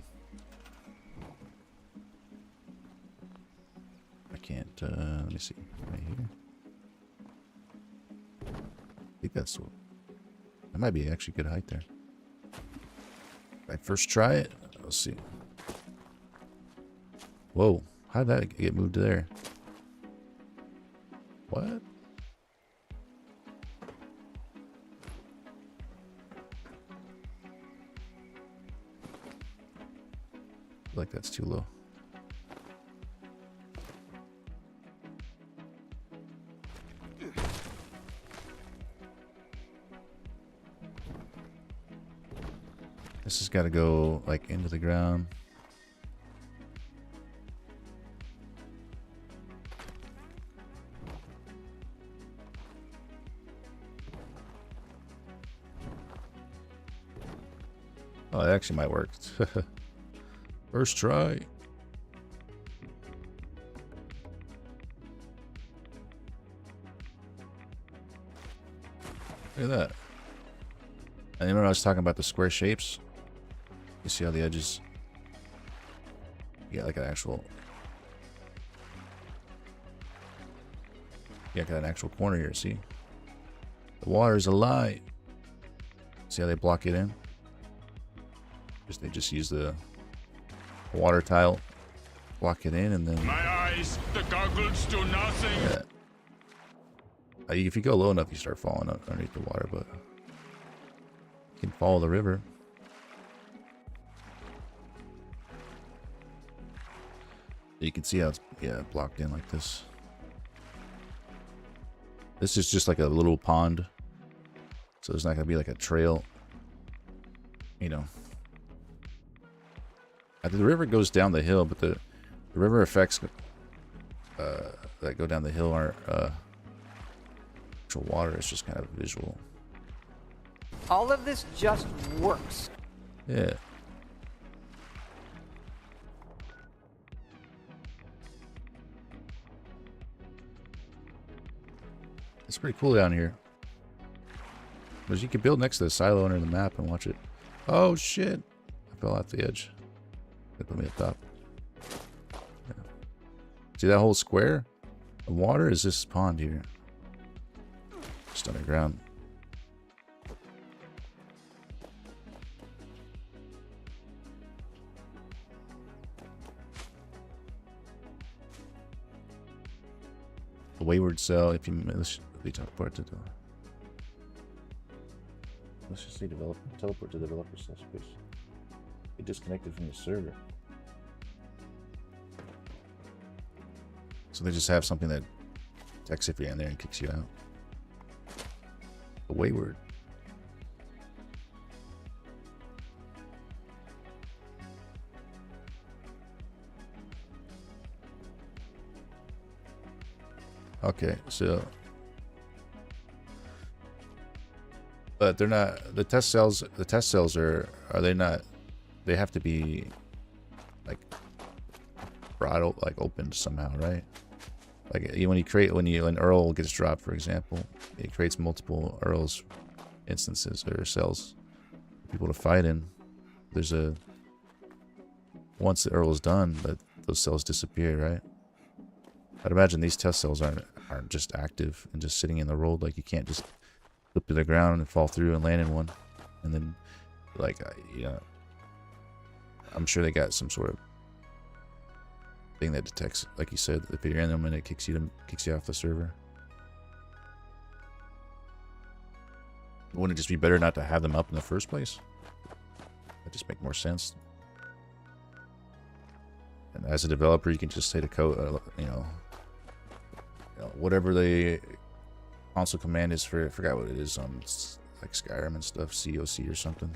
I can't, let me see. Right here. I think that's what. That might be actually good height there. If I first try it, let's see. Whoa, how did that get moved to there? What? Like that's too low. This has got to go like into the ground. Oh, it actually might work. First try. Look at that. And you know what I was talking about, the square shapes? You see how the edges... You got like an actual... You got an actual corner here, see? The water is a lie. See how they block it in? They just use the water tile, block it in, and then... My eyes, the goggles do nothing. Yeah. If you go low enough, you start falling underneath the water, but... You can follow the river. You can see how it's, yeah, blocked in like this. This is just like a little pond. So there's not going to be like a trail. You know. I think the river goes down the hill, but the river effects that go down the hill aren't actual water. It's just kind of visual. All of this just works. Yeah. It's pretty cool down here. Because you can build next to the silo under the map and watch it. Oh shit! I fell off the edge. They put me up top. Yeah. See that whole square? The water is this pond here. Just underground. The wayward cell, if you let's teleport to the let's just say teleport to the developer cell space. Get disconnected from the server. So they just have something that detects if you're in there and kicks you out. The wayward. Okay, so but they're not the test cells. The test cells are they not? They have to be like brought like opened somehow, right? Like when Earl gets dropped, for example, it creates multiple Earl's instances or cells for people to fight in. There's a once the Earl is done, but those cells disappear, right? I'd imagine these test cells aren't just active and just sitting in the road. Like you can't just flip to the ground and fall through and land in one, and then like yeah, I'm sure they got some sort of thing that detects, like you said, if you're in them and it kicks you off the server. Wouldn't it just be better not to have them up in the first place? That just make more sense. And as a developer, you can just say to code, you know, whatever the console command is for, I forgot what it is on like Skyrim and stuff, COC or something.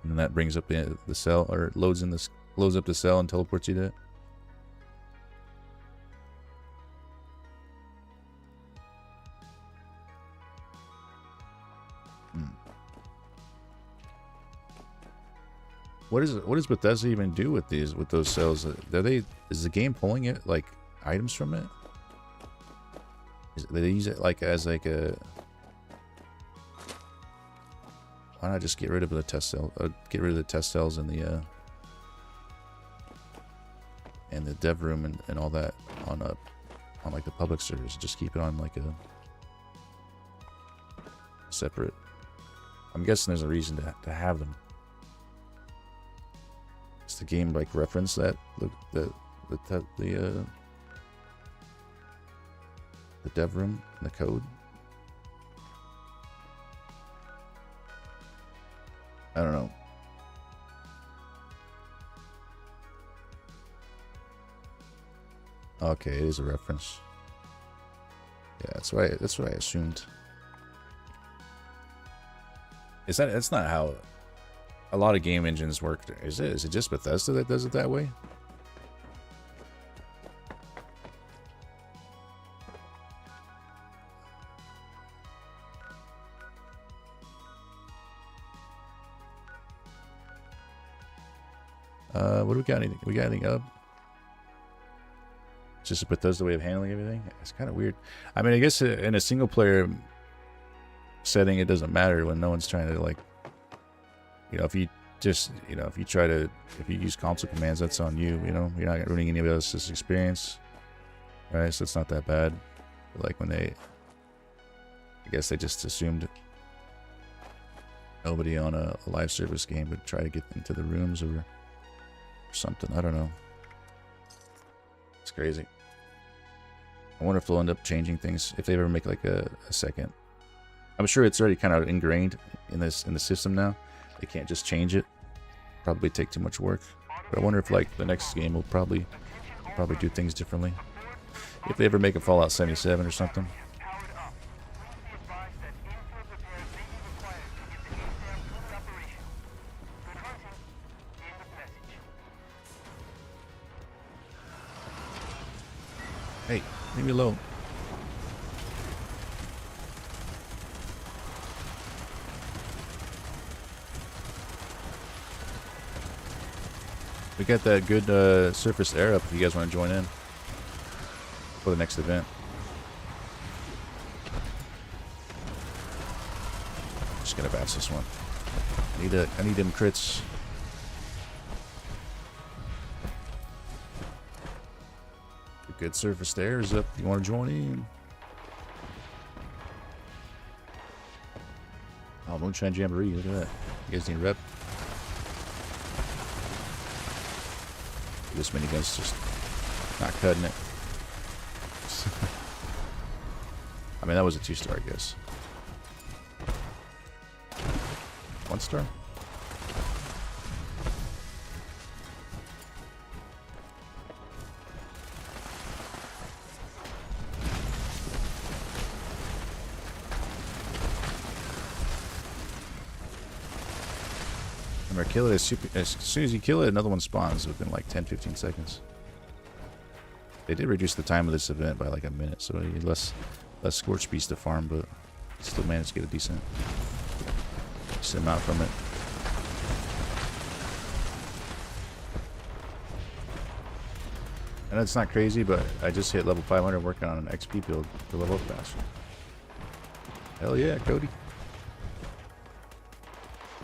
And then that brings up the cell, or loads up the cell and teleports you to it. What does Bethesda even do with those cells? Is the game pulling it like items from it? They use it like as like a... Why not just get rid of the test cell? Get rid of the test cells in the dev room and all that on like the public servers. Just keep it on like a separate. I'm guessing there's a reason to have them. Does the game like reference that the dev room and the code? I don't know. Okay, it is a reference. Yeah, that's what I assumed. That's not how a lot of game engines work. Is it? Is it just Bethesda that does it that way? What do we got? We got anything up? It's just a Bethesda way of handling everything. It's kind of weird. I mean, I guess in a single player setting, it doesn't matter when no one's trying to like, you know, if you just, you know, if you use console commands, that's on you. You know, you're not ruining anybody else's experience, right? So it's not that bad. But like when I guess they just assumed nobody on a live service game would try to get into the rooms or something. I don't know. It's crazy. I wonder if they'll end up changing things if they ever make like a second. I'm sure it's already kind of ingrained in the system now. They can't just change it. Probably take too much work. But I wonder if like the next game will probably do things differently. If they ever make a Fallout 77 or something. Hey, leave me alone. We got that good surface air up if you guys want to join in for the next event. Just gonna bounce this one. I need them crits. The good surface air is up. You want to join in? Oh, Moonshine Jamboree. Look at that. You guys need a rep? This minigun's just not cutting it. I mean, that was a 2-star, I guess. 1-star? Remember, kill it as soon as you kill it, another one spawns within like 10-15 seconds. They did reduce the time of this event by like a minute, so you need less scorch beast to farm, but still managed to get a decent amount from it. And that's not crazy, but I just hit level 500 working on an XP build to level up faster. Hell yeah, Cody.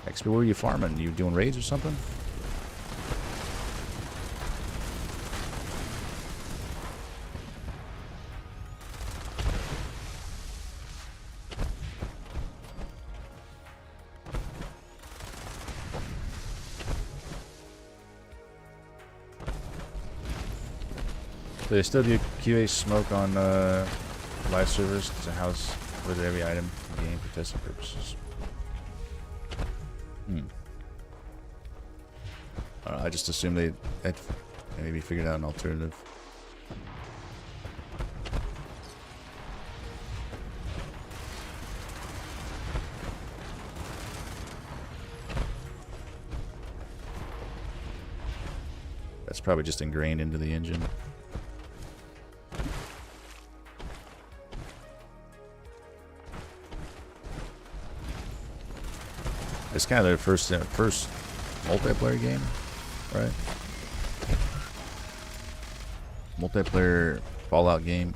XP, what were you farming? You doing raids or something? So they still do QA smoke on live servers to house with every item in the game for testing purposes. I just assumed they had maybe figured out an alternative. That's probably just ingrained into the engine. It's kind of their first multiplayer game, right? Multiplayer Fallout game.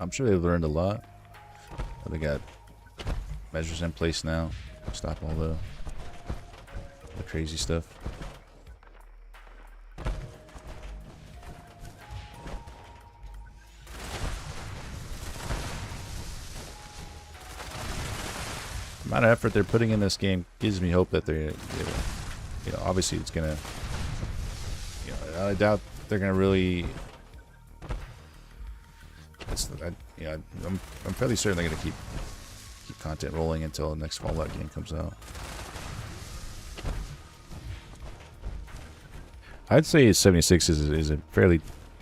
I'm sure they've learned a lot. They got measures in place now to stop all the crazy stuff. amount of effort they're putting in this game gives me hope that they're, you know, obviously it's gonna, you know, I doubt they're gonna really. You know, I'm fairly certain they're gonna keep content rolling until the next Fallout game comes out. I'd say 76 is a fairly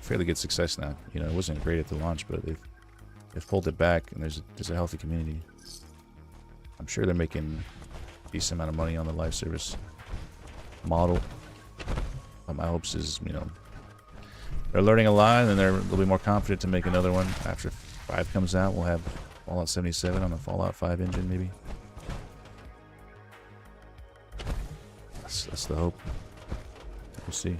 good success now. You know, it wasn't great at the launch, but they've pulled it back, and there's a healthy community. I'm sure they're making a decent amount of money on the live service model. My hopes is, you know, they're learning a lot, and they'll be more confident to make another one after 5 comes out. We'll have Fallout 77 on the Fallout 5 engine, maybe. That's the hope. We'll see.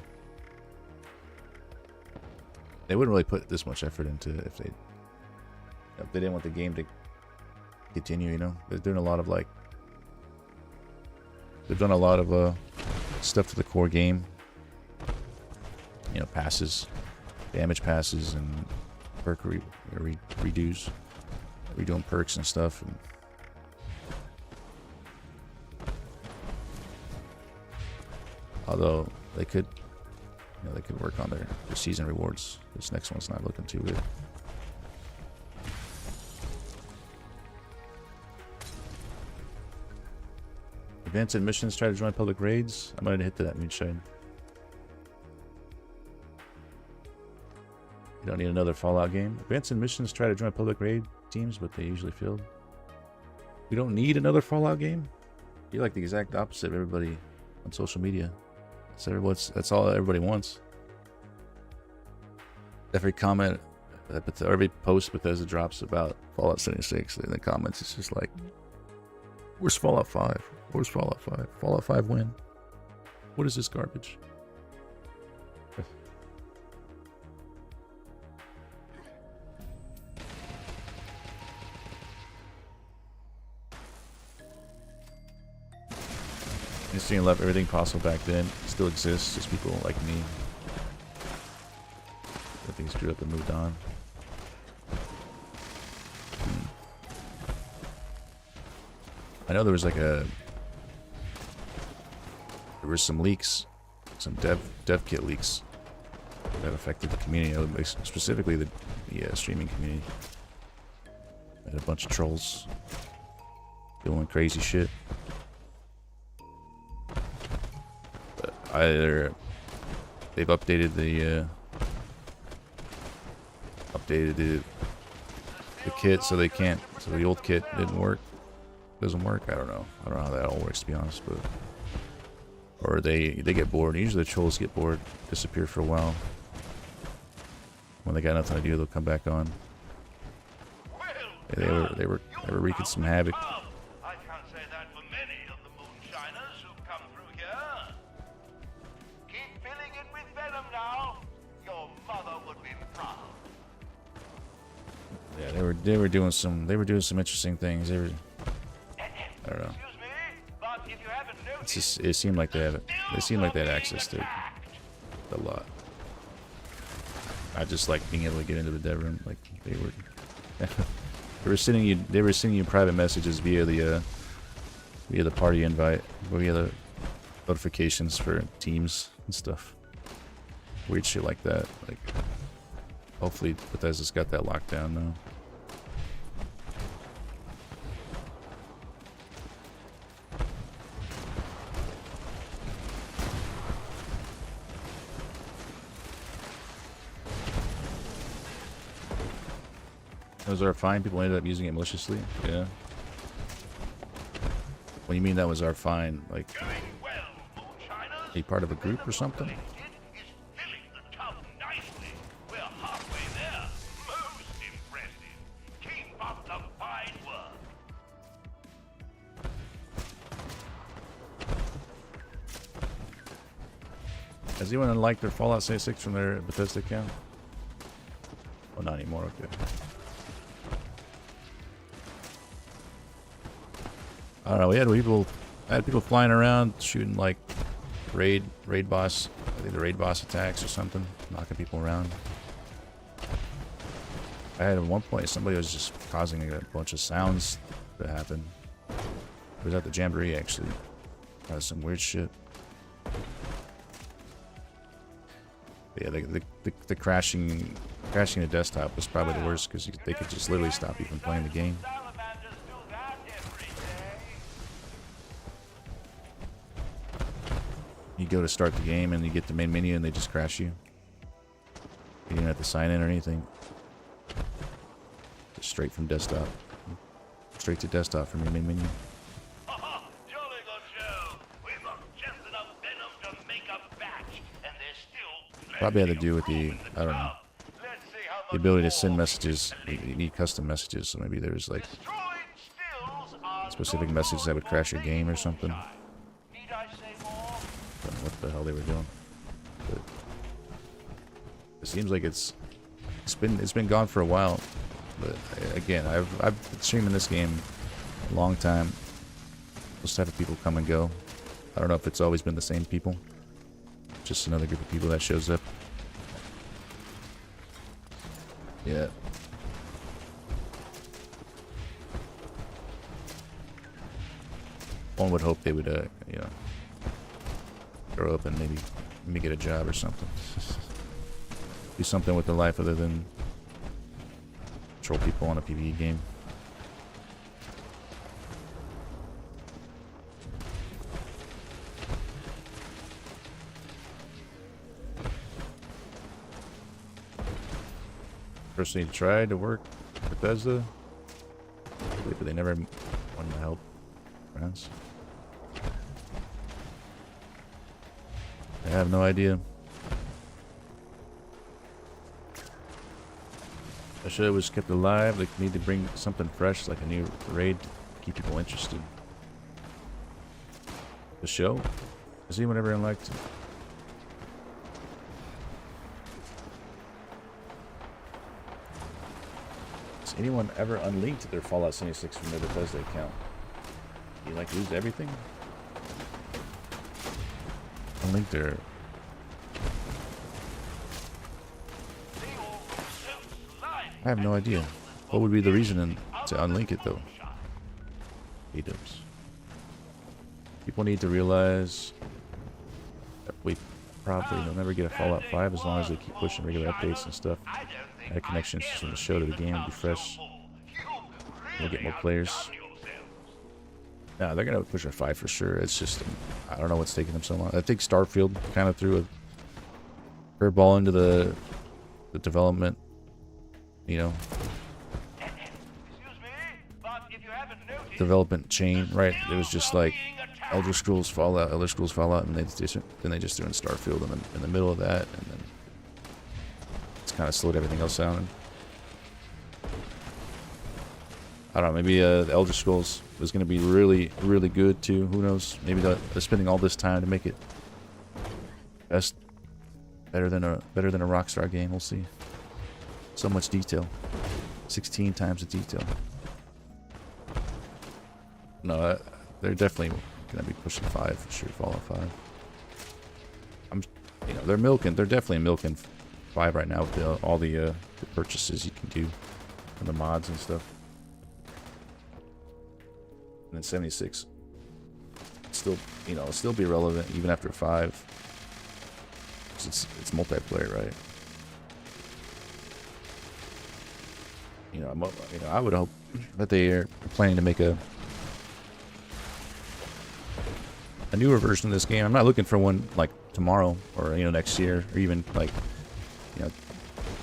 They wouldn't really put this much effort into it if they didn't want the game to continue. You know, they're doing a lot of they've done a lot of stuff to the core game. You know, passes, damage passes, and perk redos, redoing perks and stuff. And although they could, you know, they could work on their season rewards. This next one's not looking too good. Advanced missions, try to join public raids. I'm gonna hit that moonshine. You don't need another Fallout game. Advanced missions, try to join public raid teams, but they usually failed. We don't need another Fallout game. You're like the exact opposite of everybody on social media. That's all everybody wants. Every comment, every post Bethesda drops about Fallout 76 in the comments, it's just like, where's Fallout 5? Where's Fallout 5? Fallout 5 when? What is this garbage? History and love, everything possible back then still exists, just people like me. Everything screwed up and moved on. I know there was there were some leaks, some dev kit leaks that affected the community, specifically the streaming community. Had a bunch of trolls doing crazy shit. But either they've updated the kit so they can't, so the old kit doesn't work. I don't know how that all works, to be honest, but or they get bored. Usually the trolls get bored, disappear for a while. When they got nothing to do, they'll come back on. Yeah, they were wreaking some havoc. I can't say that for many of the moonshiners who've come through here. Keep filling it with venom now. Your mother would be proud. Yeah, they were doing some interesting things. I don't know. Excuse me, but if you haven't noticed, It seemed like they had access to a lot. I just like being able to get into the dev room. Like they were sending you private messages via the party invite, via the notifications for teams and stuff. Weird shit like that. Like, hopefully Bethesda's got that locked down now. Those are fine. People ended up using it maliciously. Yeah. What do you mean that was our fine? Like, going well, moonshiners. are you part of a group or something? It is filling the tub nicely. We're halfway there. Most impressive. Keep up the fine work. Has anyone unliked their Fallout 76 from their Bethesda account? Oh, not anymore. Okay. I don't know. I had people flying around shooting like raid boss. I think the raid boss attacks or something, knocking people around. I had at one point somebody was just causing a bunch of sounds to happen. It was at the Jamboree, actually. Some weird shit. But yeah, the crashing the desktop was probably the worst because they could just literally stop you from playing the game. Salamanders do that every day. You go to start the game and you get the main menu and they just crash you. You didn't have to sign in or anything. Just straight from desktop. Straight to desktop from your main menu. Jolly good show. We've got just enough venom to make a batch, and there's still Probably had to do with the, I don't know, Let's see how the ability to send messages. You need custom messages, so maybe there's like destroyed stills are specific no messages that would crash your game or something. Need I say more? Don't know what the hell they were doing. But it seems like it's been gone for a while. But again, I've been streaming this game a long time. Those type of people come and go. I don't know if it's always been the same people. Just another group of people that shows up. Yeah. One would hope they would, you know, grow up and maybe get a job or something. Do something with their life other than troll people on a PvE game. Personally tried to work at Bethesda, but they never wanted to help friends. I have no idea. I should have was kept alive. Like, need to bring something fresh, like a new raid, to keep people interested. The show? Has anyone ever unlocked it? Has anyone ever unlinked their Fallout 76 from their Bethesda account? Do you like lose everything? Unlink their... I have no idea. What would be the reason to unlink it, though? A-dubs. People need to realize that we probably will never get a Fallout 5 as long as they keep pushing regular updates and stuff. Add connections from the show to the game will be fresh. We'll get more players. Nah, they're gonna push a 5 for sure. It's just, I don't know what's taking them so long. I think Starfield kind of threw a curveball into the development. You know, development chain, right? It was just like Elder Scrolls Fallout, and then they just threw in Starfield in the middle of that, and then it's kind of slowed everything else down. And I don't know, maybe the Elder Scrolls was going to be really, really good too. Who knows? Maybe they're spending all this time to make it better than a Rockstar game. We'll see. So much detail. 16 times the detail. No, they're definitely gonna be pushing 5 for sure. Fallout 5. They're definitely milking 5 right now with all the purchases you can do and the mods and stuff. And then 76, still, it'll still be relevant even after 5. It's multiplayer, right? I would hope that they are planning to make a newer version of this game. I'm not looking for one like tomorrow or next year or even like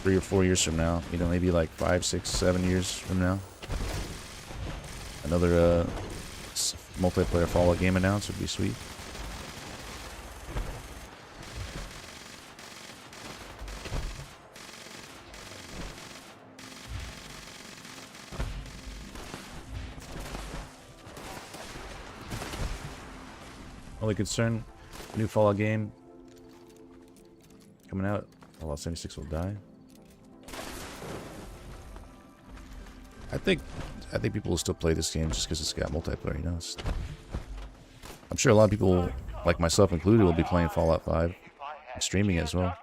3 or 4 years from now. Maybe like 5, 6, 7 years from now. Another multiplayer Fallout game announced would be sweet. Only concern, new Fallout game coming out. Fallout 76 will die. I think people will still play this game just because it's got multiplayer. I'm sure a lot of people, like myself included, will be playing Fallout 5 and streaming it as well.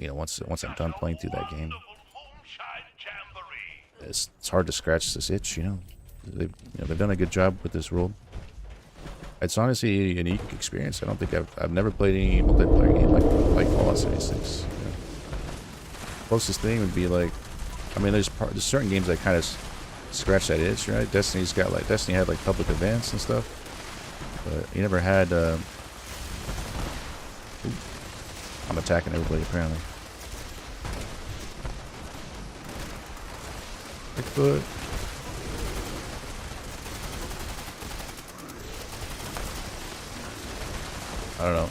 Once I'm done playing through that game, it's hard to scratch this itch. they've done a good job with this world. It's honestly a unique experience. I don't think I've never played any multiplayer game like Fallout 76. You know. Closest thing would be like, I mean, there's certain games that kind of scratch that itch, right? Destiny had like public events and stuff, but you never had. I'm attacking everybody apparently. Bigfoot. I don't know.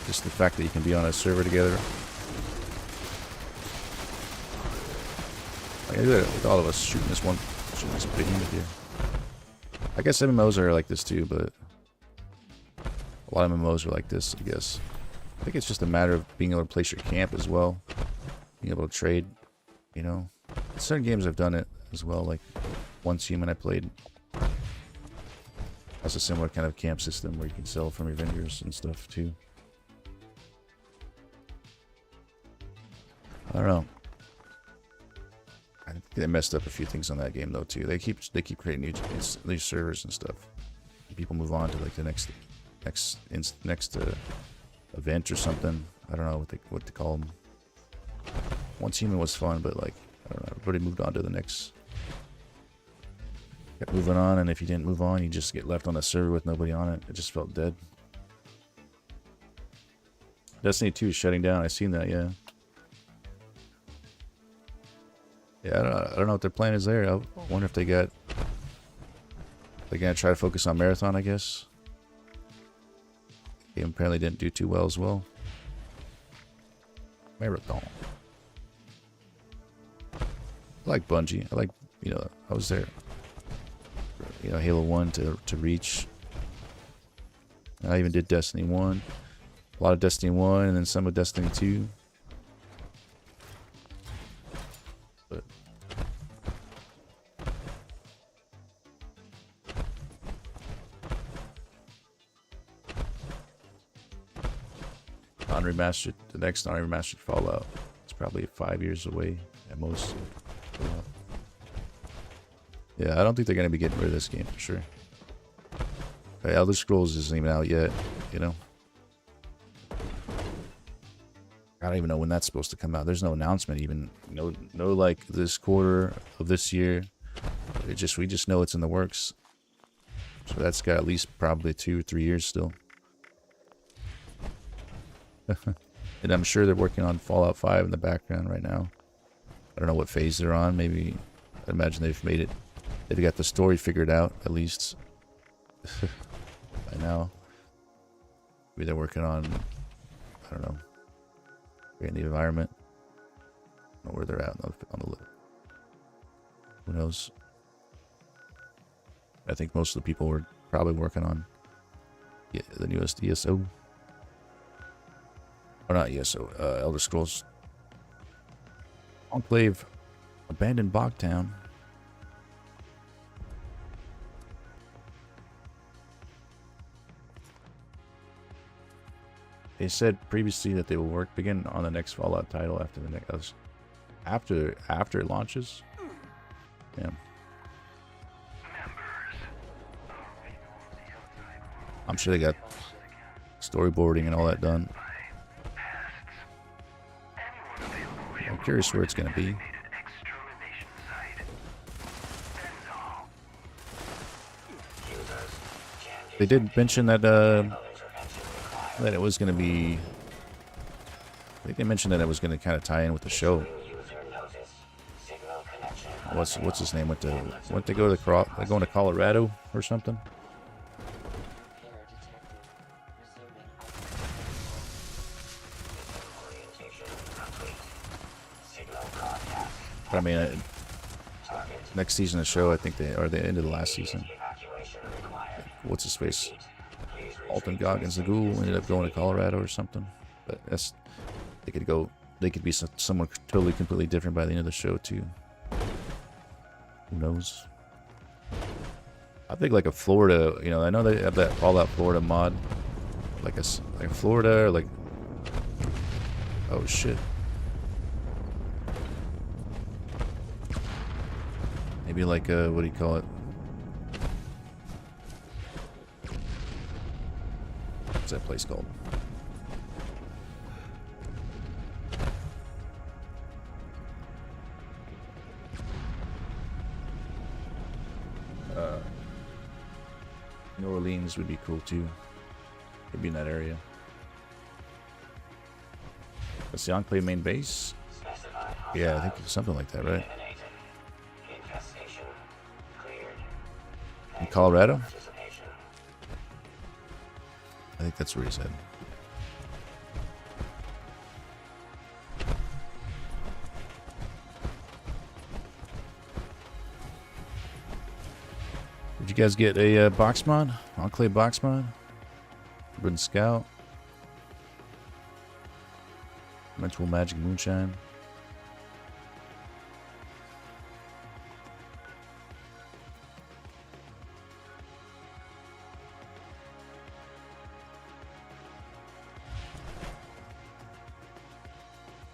Just the fact that you can be on a server together. Like, I do it with all of us shooting this behemoth here. I guess MMOs are like this too, but a lot of MMOs are like this, I guess. I think it's just a matter of being able to place your camp as well. Being able to trade, you know. Certain games have done it as well, like Once Human I played. That's a similar kind of camp system where you can sell from your vendors and stuff too. I don't know. I think they messed up a few things on that game though too. They keep creating new servers and stuff. People move on to like the next event or something. I don't know what to call them. Once Human was fun, but like I don't know. Everybody moved on to the next. Kept moving on, and if you didn't move on, you just get left on a server with nobody on it. It just felt dead. Destiny 2 is shutting down. I've seen that, yeah. Yeah, I don't know what their plan is there. I wonder if they're gonna try to focus on Marathon, I guess. Game apparently didn't do too well as well. Marathon. I like Bungie. I like, you know, I was there. You know, Halo 1 to Reach. And I even did Destiny 1. A lot of Destiny 1 and then some of Destiny 2. But non-remastered, the next non-remastered Fallout. It's probably 5 years away at most. Yeah, I don't think they're going to be getting rid of this game for sure. Elder Scrolls isn't even out yet, you know. I don't even know when that's supposed to come out. There's no announcement even. No like this quarter of this year. We just know it's in the works. So that's got at least probably 2 or 3 years still. And I'm sure they're working on Fallout 5 in the background right now. I don't know what phase they're on. Maybe, I imagine they've made it. They've got the story figured out, at least. By now. Maybe they're working on, I don't know, creating the environment. I don't know where they're at on the list. Who knows? I think most of the people were probably working on the newest ESO. Or not ESO, Elder Scrolls. Enclave, Abandoned Bogtown. They said previously that they will begin on the next Fallout title after the next after it launches. Yeah. I'm sure they got storyboarding and all that done. I'm curious where it's going to be. They did mention that it was going to be. I think they mentioned that it was going to kind of tie in with the show. What's his name? Went to go to going to Colorado or something. But I mean, next season of the show, I think they end of the last season. What's his face? Alton Goggins, the ghoul, ended up going to Colorado or something. But they could be someone totally, completely different by the end of the show too. Who knows? I think like a Florida, you know, I know they have that Fallout Florida mod, like Florida, or like, oh shit. Maybe like what do you call it? What's that place called? New Orleans would be cool too. Maybe in that area. That's the Enclave main base? Yeah, I think it's something like that, right? In Colorado? I think that's where he said. Did you guys get a box mod? Enclave box mod? Forbidden Scout? Mental Magic Moonshine?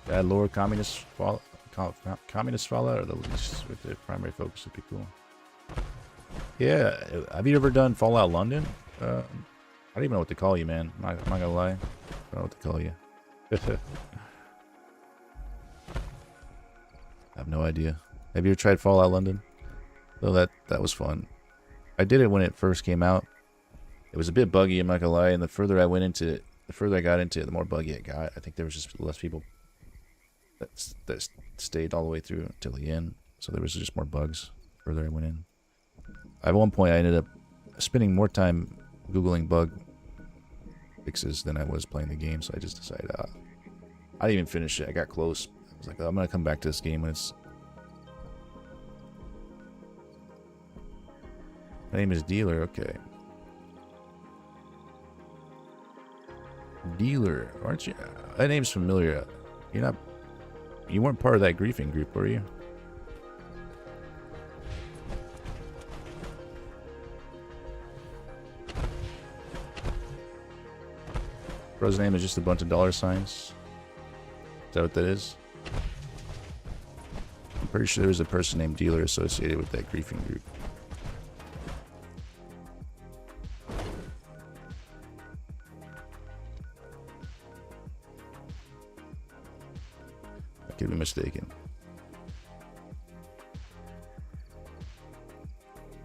Add lower communist fallout, or the least with the primary focus would be cool. Yeah, have you ever done Fallout London? I don't even know what to call you, man. I'm not gonna lie. I don't know what to call you. I have no idea. Have you ever tried Fallout London? Though that was fun. I did it when it first came out. It was a bit buggy, I'm not gonna lie, and the further I went into it, the further I got into it, the more buggy it got. I think there was just less people that stayed all the way through until the end. So there was just more bugs the further I went in. At one point, I ended up spending more time Googling bug fixes than I was playing the game, so I just decided, I didn't even finish it. I got close. I was like, oh, I'm going to come back to this game when it's... My name is Dealer, okay. Dealer, aren't you? That name's familiar. You weren't part of that griefing group, were you? Bro's name is just a bunch of $signs. Is that what that is? I'm pretty sure there was a person named Dealer associated with that griefing group. I could be mistaken.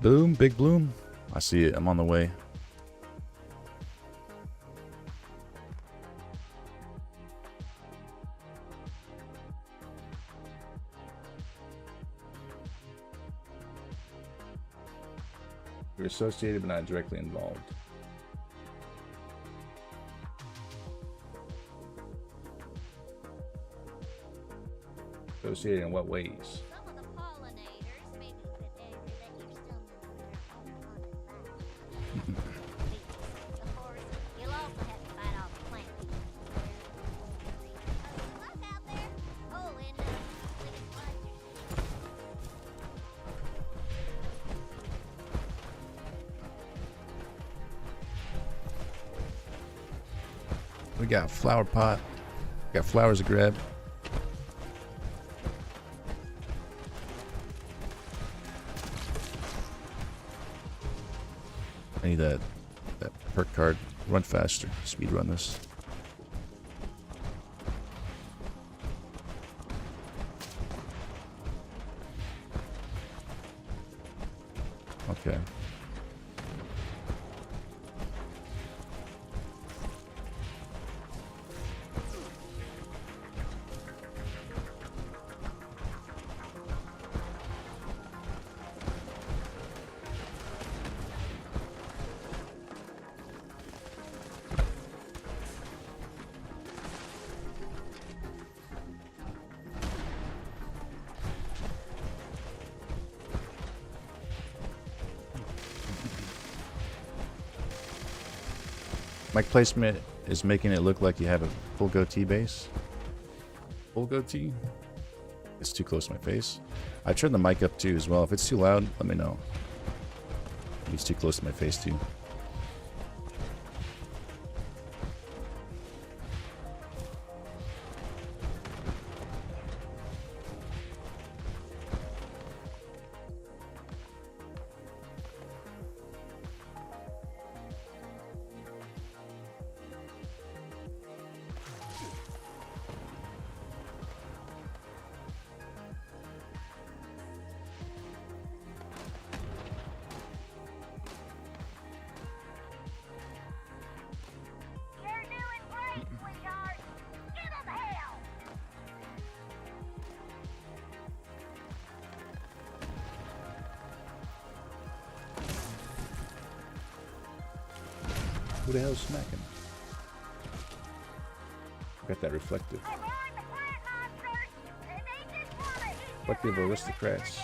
Boom, big bloom. I see it. I'm on the way. You're associated but not directly involved. Associated in what ways? Some of the pollinators may be a bit angry that you're still moving their own Of course, you'll also have to fight off the plant. Look out there! Oh, and living monsters. We got a flower pot. Got flowers to grab. I need that perk card. Run faster. Speed run this. Okay. Mic placement is making it look like you have a full goatee base. Full goatee? It's too close to my face. I turned the mic up too as well. If it's too loud, let me know. It's too close to my face too. Who the hell's smacking? Got that reflective. Reflective aristocrats.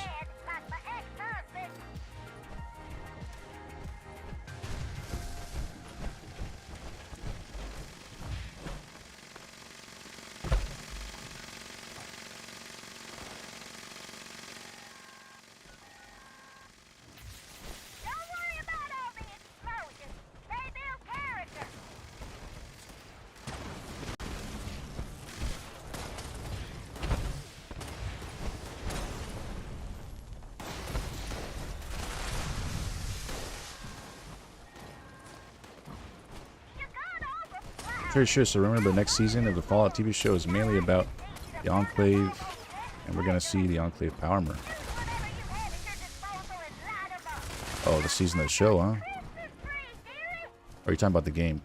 Pretty sure. So remember, the next season of the Fallout TV show is mainly about the Enclave, and we're gonna see the Enclave Powermer. Oh, the season of the show, huh? Or are you talking about the game?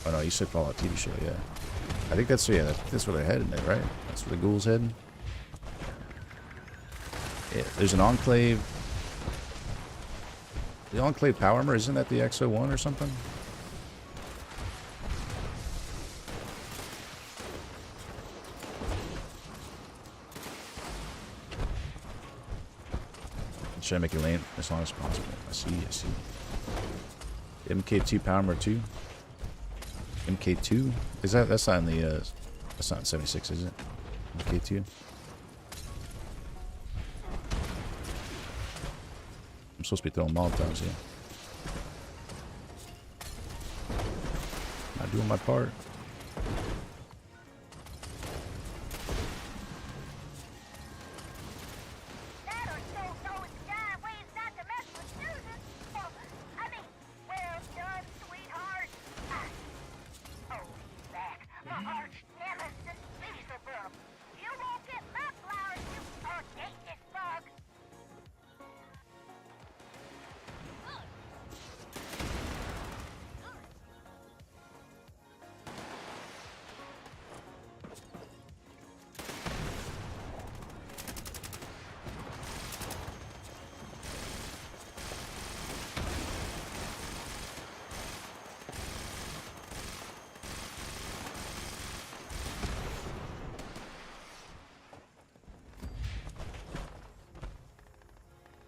Oh no, you said Fallout TV show, yeah. I think that's that's where they're heading, right? That's where the ghoul's heading. Yeah, there's an Enclave. The Enclave Power Armor, isn't that the XO1 or something? Should I make it lane as long as possible? I see. MK2 Power Armor 2. MK2? Is that's not in the that's not in 76, is it? MK2. I'm supposed to be throwing Molotovs here. Not doing my part.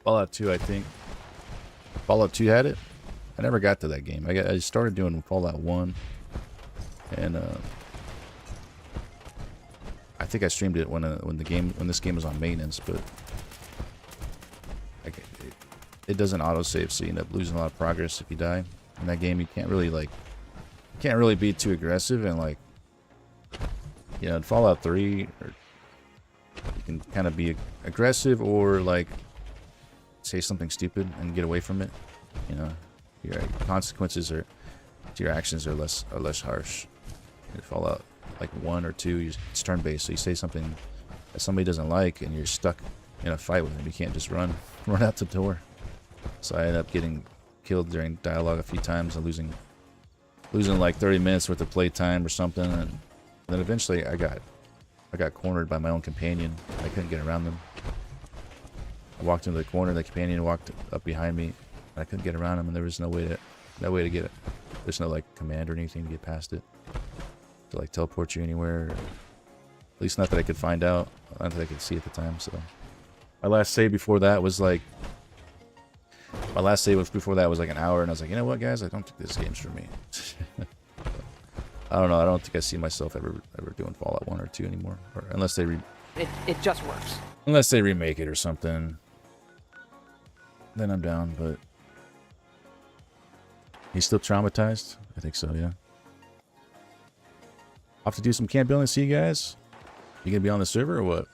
Fallout 2, I think. Fallout 2 had it. I never got to that game. I started doing Fallout 1, and I think I streamed it when this game was on maintenance, but it doesn't autosave, so you end up losing a lot of progress if you die. In that game, you can't really be too aggressive, and like, you know, in Fallout 3, you can kind of be aggressive or like say something stupid and get away from it. You know, your consequences to your actions are less harsh. In Fallout like 1 or 2, it's turn-based, so you say something that somebody doesn't like, and you're stuck in a fight with them. You can't just run out the door. So I ended up getting killed during dialogue a few times and losing like 30 minutes worth of playtime or something, and then eventually I got cornered by my own companion. I couldn't get around them. I walked into the corner, the companion walked up behind me, and I couldn't get around him, and there was no way to get it. There's no like command or anything to get past it, to like teleport you anywhere. At least not that I could find out, not that I could see at the time. So my last save before that was like an hour, and I was like, you know what, guys, I don't think this game's for me. I don't know. I don't think I see myself ever doing Fallout 1 or 2 anymore, or unless they it just works. Unless they remake it or something, then I'm down. But he's still traumatized. I think so. Yeah. I'll have to do some camp building. See you guys. You gonna be on the server or what?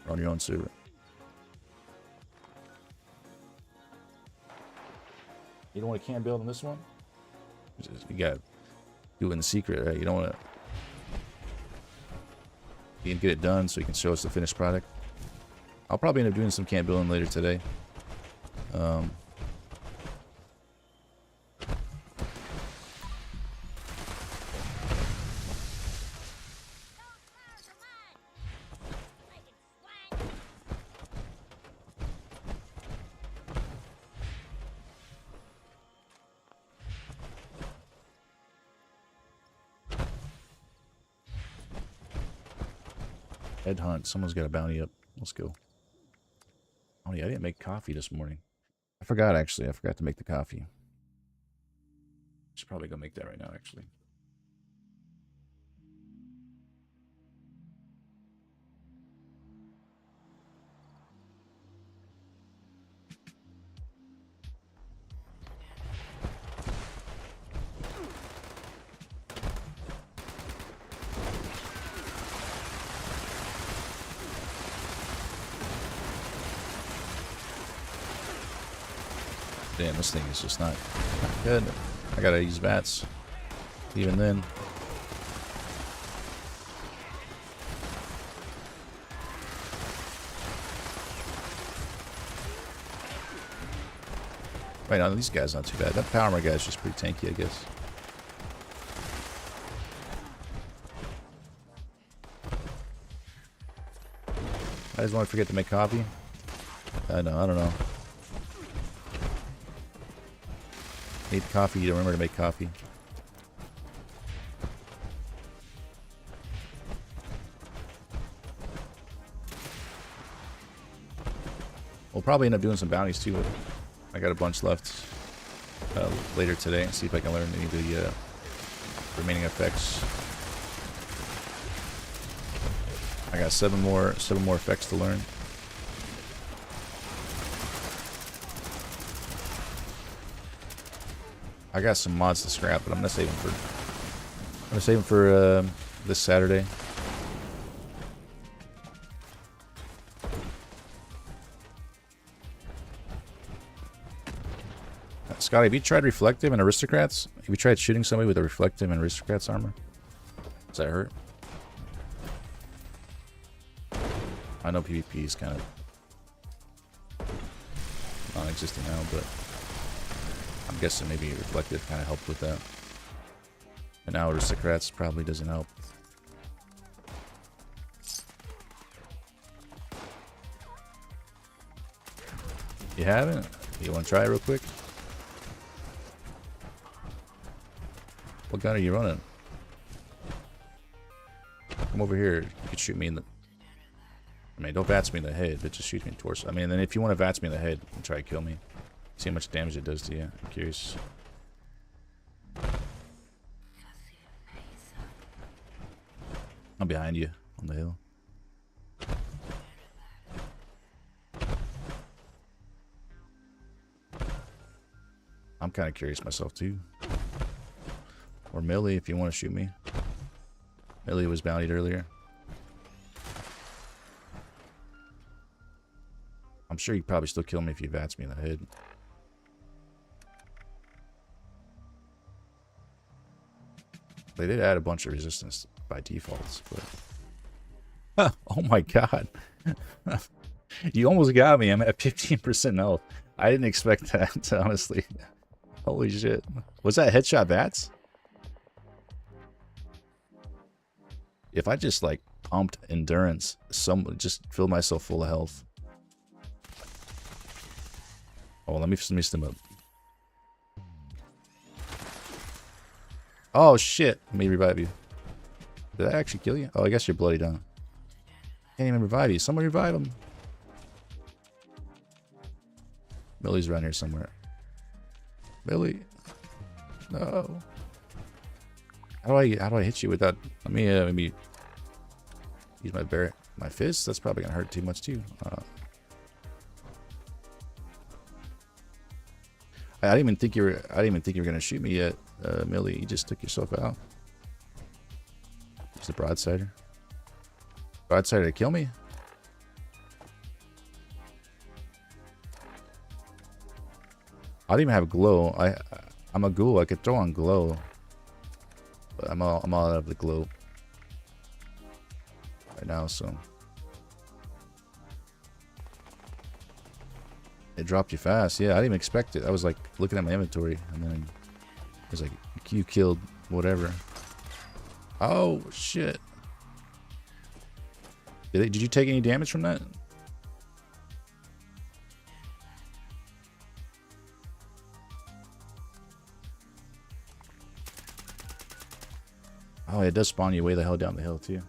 Or on your own server? You don't want to camp build on this one? You got to do it in secret, right? You don't want to. You can get it done so you can show us the finished product. I'll probably end up doing some camp building later today. Headhunt. Someone's got a bounty up. Let's go. Oh yeah, I didn't make coffee this morning. I forgot actually. I forgot to make the coffee. Should probably go make that right now actually. Damn, this thing is just not good. I gotta use VATS. Even then. Right now, these guys not too bad. That power armor guy's just pretty tanky, I guess. I just want to forget to make coffee. I don't know. Need coffee, you don't remember to make coffee. We'll probably end up doing some bounties too. I got a bunch left later today. See if I can learn any of the remaining effects. I got seven more effects to learn. I got some mods to scrap, but I'm gonna save them for this Saturday. Scotty, have you tried Reflective and Aristocrats? Have you tried shooting somebody with a Reflective and Aristocrats armor? Does that hurt? I know PvP is kind of non-existent now, but I'm guessing maybe Reflective kind of helped with that. And now Aristocrats probably doesn't help. You haven't? You want to try it real quick? What gun are you running? Come over here. You can shoot me in the... I mean, don't VATS me in the head, but just shoot me in the torso. I mean, then if you want to VATS me in the head and try to kill me, see how much damage it does to you. I'm curious. I'm behind you on the hill. I'm kind of curious myself too. Or Millie, if you want to shoot me. Millie was bountied earlier. I'm sure you'd probably still kill me if you VATS me in the head. They did add a bunch of resistance by defaults, but... Oh my god. You almost got me. I'm at 15% health. I didn't expect that, honestly. Holy shit. Was that headshot VATS? If I just like pumped endurance, just fill myself full of health. Oh, let me stim up. Oh shit! Let me revive you. Did I actually kill you? Oh, I guess you're bloody down. Can't even revive you. Someone revive him. Millie's around here somewhere. Millie, no. How do I hit you without? Let me maybe use my fist. That's probably gonna hurt too much too. I didn't even think you were gonna shoot me yet, Millie. You just took yourself out. Use the broadsider. Broadsider to kill me. I don't even have glow. I'm a ghoul. I could throw on glow. But I'm all out of the glow right now, so it dropped you fast. Yeah, I didn't even expect it. I was like looking at my inventory, and then it was like you killed whatever. Oh shit! Did you take any damage from that? Oh, it does spawn you way the hell down the hill, too.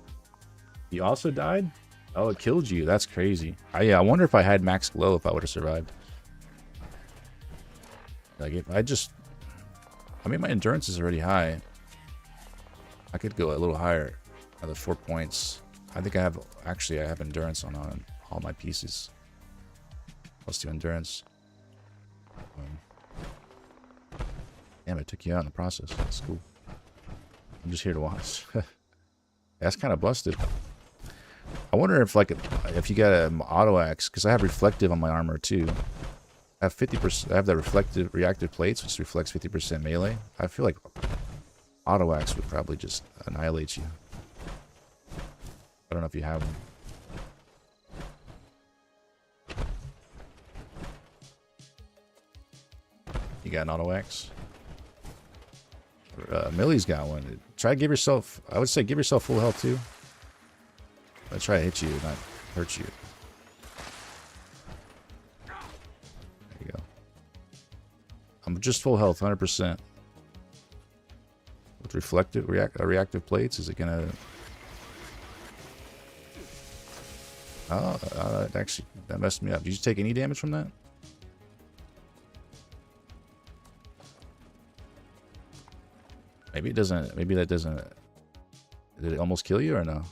You also died? Oh, it killed you. That's crazy. Yeah, I wonder if I had max glow if I would have survived. Like if I mean my endurance is already high. I could go a little higher. Another 4 points. I think I have endurance on all my pieces. Let's do endurance. Damn, I took you out in the process. That's cool. I'm just here to watch. That's kind of busted. I wonder if if you got an auto axe, because I have reflective on my armor too. I have 50%. I have the reflective reactive plates, which reflects 50% melee. I feel like auto axe would probably just annihilate you. I don't know if you have one. You got an auto axe? Millie's got one. Try to give yourself, I would say give yourself full health too. I try to hit you, not hurt you. There you go. I'm just full health, 100%. With reflective, reactive plates, is it gonna... Oh, actually, that messed me up. Did you take any damage from that? Maybe it doesn't, maybe that doesn't... Did it almost kill you or no?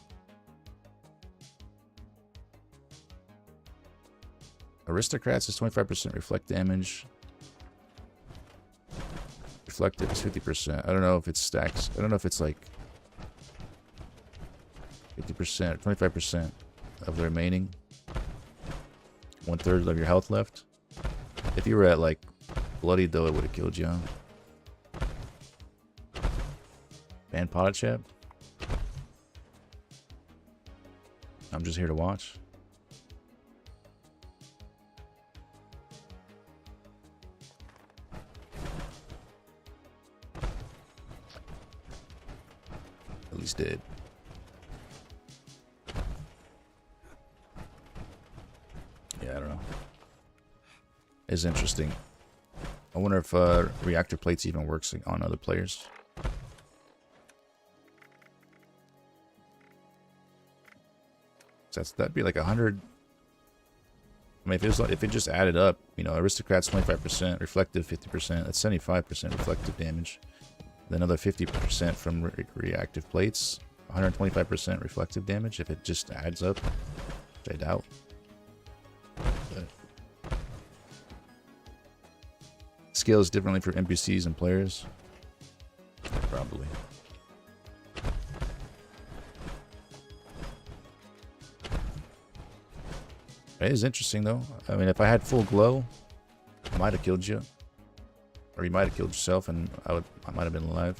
Aristocrats is 25% reflect damage. Reflective is 50%. I don't know if it stacks. I don't know if it's like 50%, 25% of the remaining. 1/3 of your health left. If you were at like bloody though, it would have killed you. Huh? Man, potted chap. I'm just here to watch. At least did. Yeah, I don't know. It's interesting. I wonder if reactor plates even works on other players. That'd be like 100. I mean, if it just added up, you know, aristocrats 25%, reflective 50%. That's 75% reflective damage. Then another 50% from reactive plates, 125% reflective damage. If it just adds up, which I doubt. But scales differently for NPCs and players, probably. It is interesting though. I mean, if I had full glow, I might have killed you, or you might have killed yourself, and I might have been alive.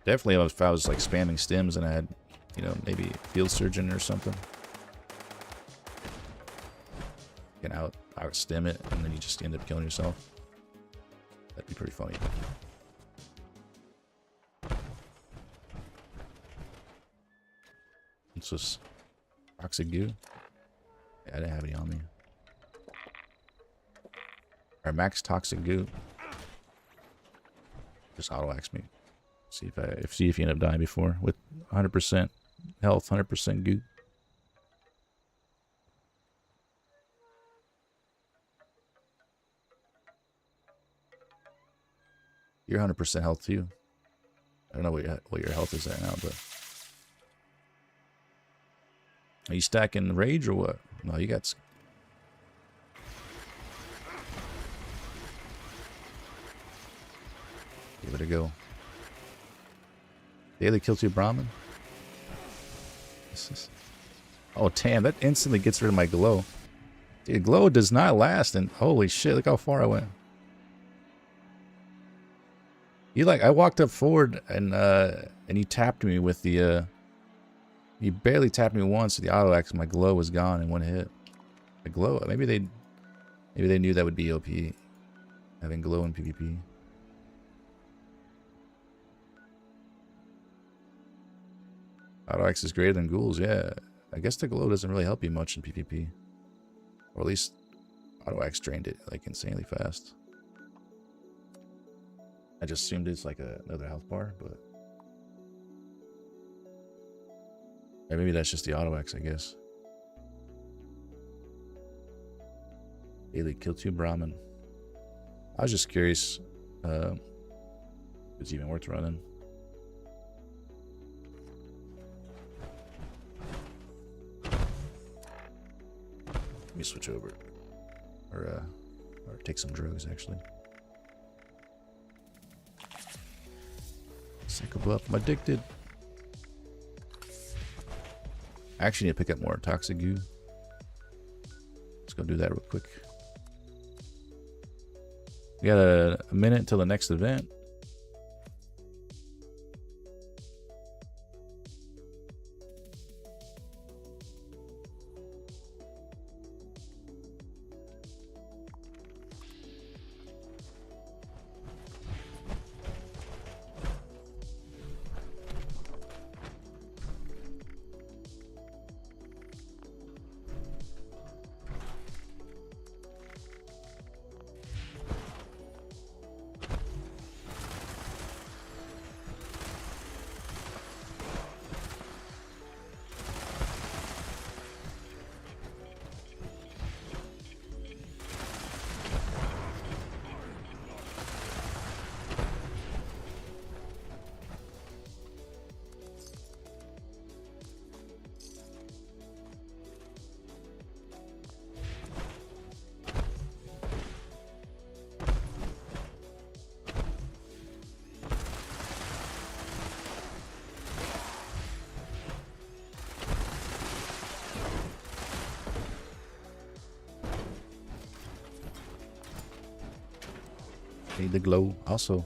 Definitely, if I was like spamming stims and I had, you know, maybe field surgeon or something, you can out stim it, and then you just end up killing yourself. That'd be pretty funny. It's just toxic goo. Yeah, I didn't have any on me. Our max toxic goo. Just auto axe me. See if you end up dying before with 100% health, 100% goo. You're 100% health too. I don't know what your health is at now, but are you stacking rage or what? No, you got. Give it a go. Daily kill 2 Brahmin. Oh damn! That instantly gets rid of my glow. Dude, glow does not last, and holy shit! Look how far I went. I walked up forward and you tapped me with the you barely tapped me once with the auto axe. My glow was gone in one hit. The glow, maybe they knew that would be OP, having glow in PvP. Auto axe is greater than ghouls, yeah. I guess the glow doesn't really help you much in PvP, or at least auto axe drained it like insanely fast. I just assumed it's like another health bar, but Or maybe that's just the auto axe, I guess. Daily kill 2 Brahmin. I was just curious if it's even worth running. Let me switch over. Or take some drugs, actually. Cycle buff. I'm addicted. I actually need to pick up more toxic goo. Let's go do that real quick. We got a minute until the next event. Need the glow also.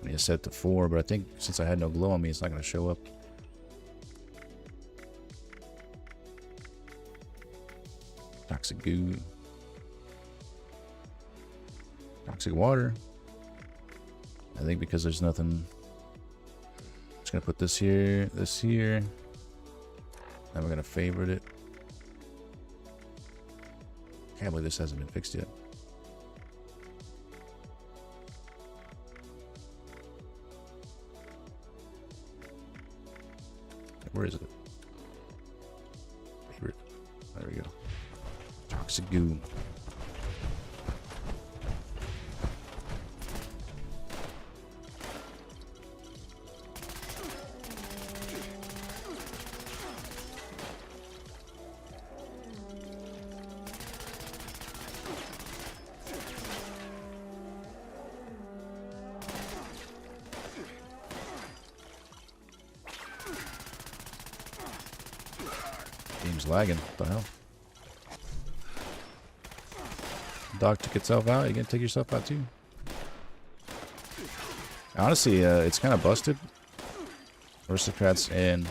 I need to set it to 4, but I think since I had no glow on me, it's not going to show up. Toxic goo. Toxic water. I think because there's nothing. I'm just going to put this here, this here. Then we're going to favorite it. Can't believe this hasn't been fixed yet. Where is it? Favorite. There we go. Toxic goo. Game's lagging. What the hell? Dog took itself out. You gonna take yourself out too? Honestly, it's kind of busted. Aristocrats and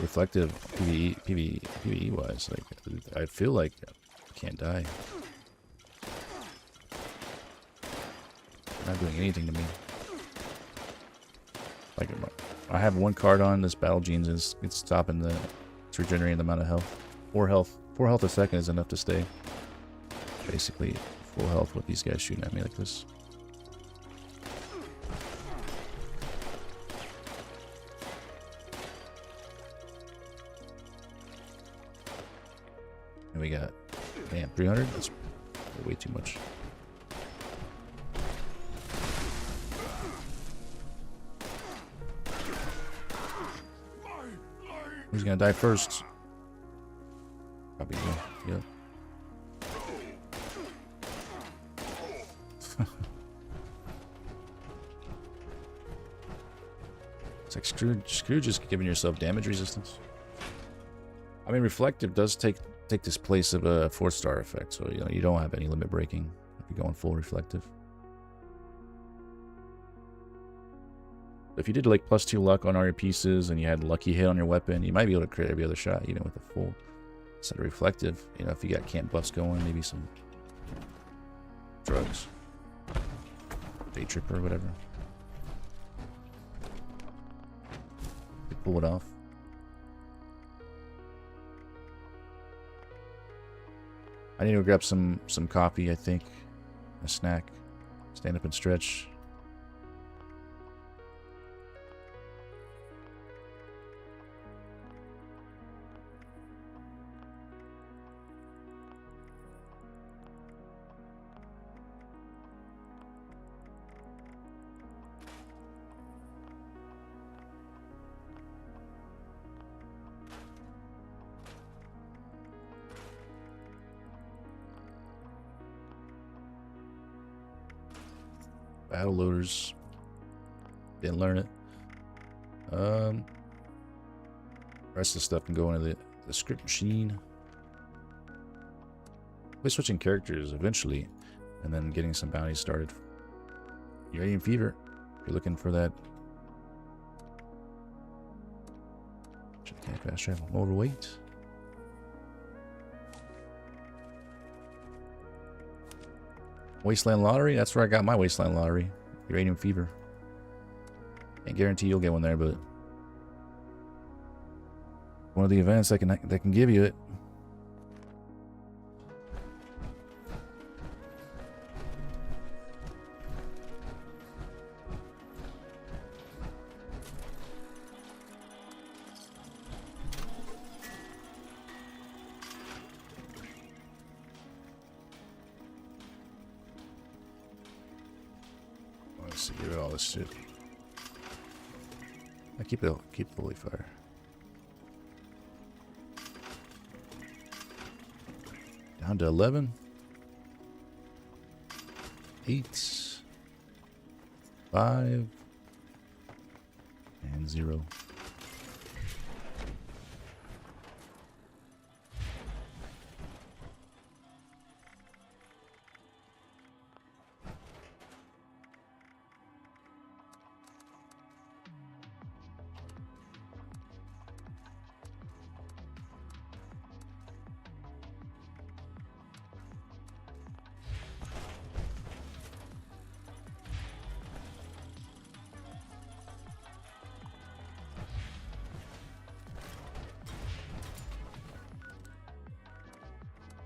reflective PvE wise. Like, I feel like I can't die. Not doing anything to me. Like, I have one card on this battle genes, and it's stopping the. It's regenerating the amount of health. 4 health. 4 health a second is enough to stay. Basically, full health with these guys shooting at me like this. And we got, damn, 300? That's way too much. Who's gonna die first? Probably you. Yep. It's like Scrooge just giving yourself damage resistance. I mean, reflective does take this place of a 4-star effect, so you know you don't have any limit breaking if you're going full reflective. If you did like +2 luck on all your pieces and you had lucky hit on your weapon, you might be able to crit every other shot, even with a full set of reflective. You know, if you got camp buffs going, maybe some drugs, day tripper or whatever. You pull it off. I need to grab some coffee, I think, a snack, stand up and stretch. Battle loaders. Didn't learn it. Rest of the stuff can go into the script machine. We're switching characters eventually, and then getting some bounties started. Uranium fever. If you're looking for that. Can't fast travel. I'm overweight. Wasteland lottery. That's where I got my wasteland lottery. Uranium fever. Can't guarantee you'll get one there, but one of the events that can give you it. Let's see, get rid of all this shit. I keep the holy fire. Down to 11. 8. 5. And 0.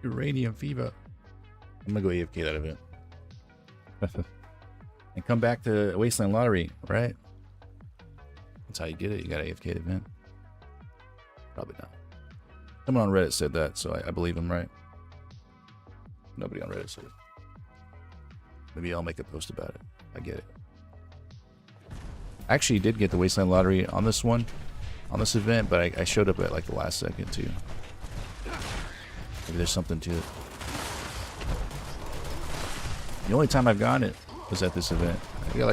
Uranium fever. I'm gonna go AFK that event. And come back to Wasteland Lottery, right? That's how you get it. You got AFK the event. Probably not. Someone on Reddit said that, so I believe him, right? Nobody on Reddit said it. Maybe I'll make a post about it. I get it. I actually did get the Wasteland Lottery on this one, on this event, but I showed up at like the last second too. Maybe there's something to it. The only time I've gotten it was at this event. I got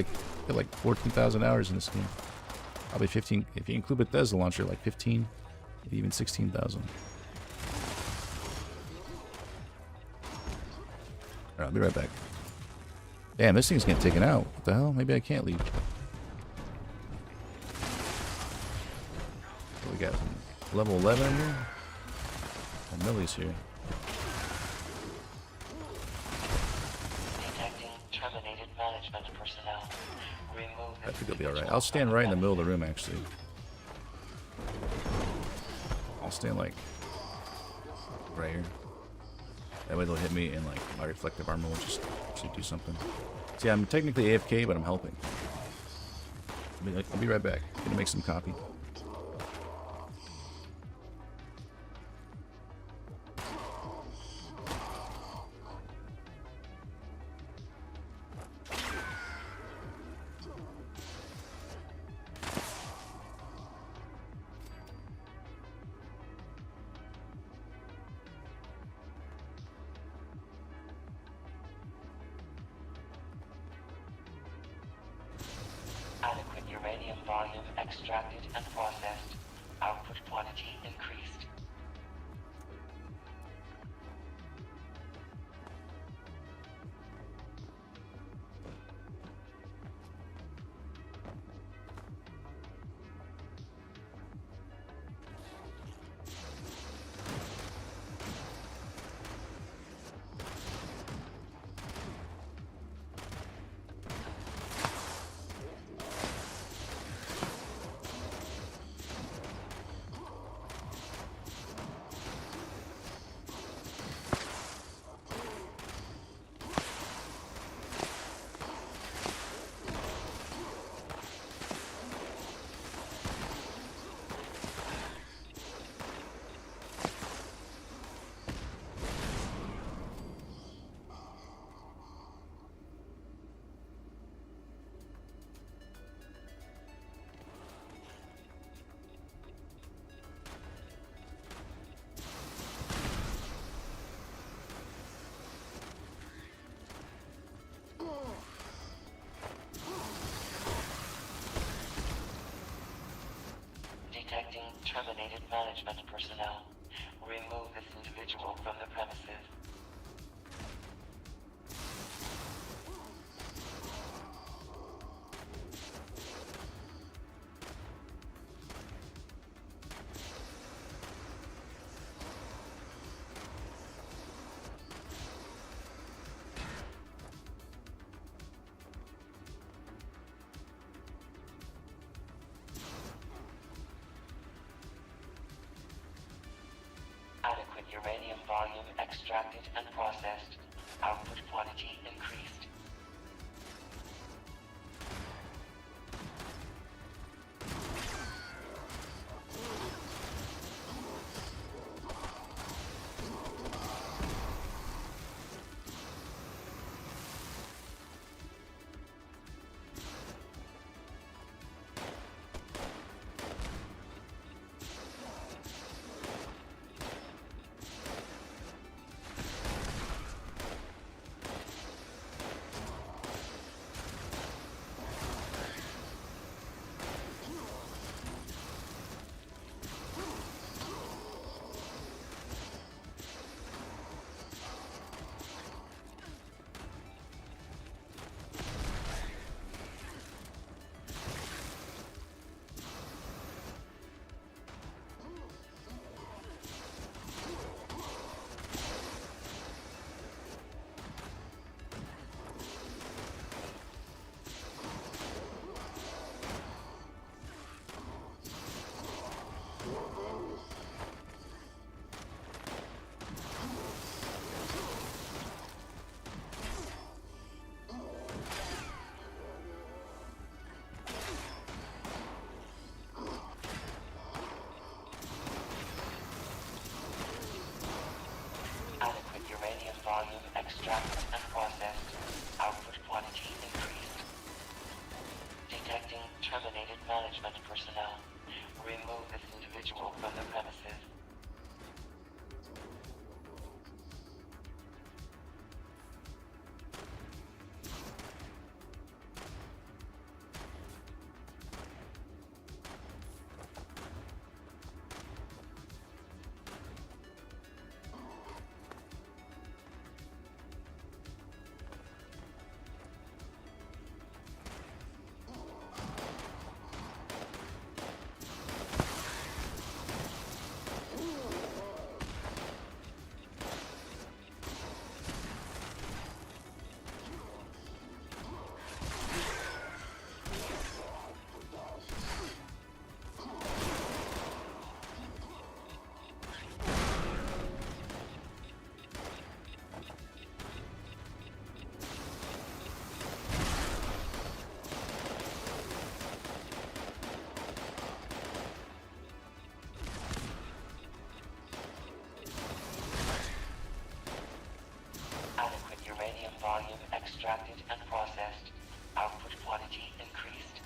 like 14,000 hours in this game. Probably 15 if you include Bethesda launcher, like 15, maybe even 16,000. Alright, I'll be right back. Damn, this thing's getting taken out. What the hell? Maybe I can't leave. What we got? Level 11 in here? And Millie's here. Detecting terminated management personnel. Remove. I think it'll be alright. I'll stand right in the middle of the room, actually. I'll stand like right here. That way they'll hit me and like my reflective armor will just actually do something. See, I'm technically AFK, but I'm helping. I'll be right back. Gonna make some coffee. Adequate uranium volume extracted and processed. Output quantity increased. terminated management personnel. Remove this individual from the premises. Adequate uranium volume extracted and processed. Output quantity increased. Adequate uranium volume extracted and processed. Output quantity increased. Detecting terminated management personnel. Remove this individual from the premises. Adequate uranium volume extracted and processed. Output quantity increased.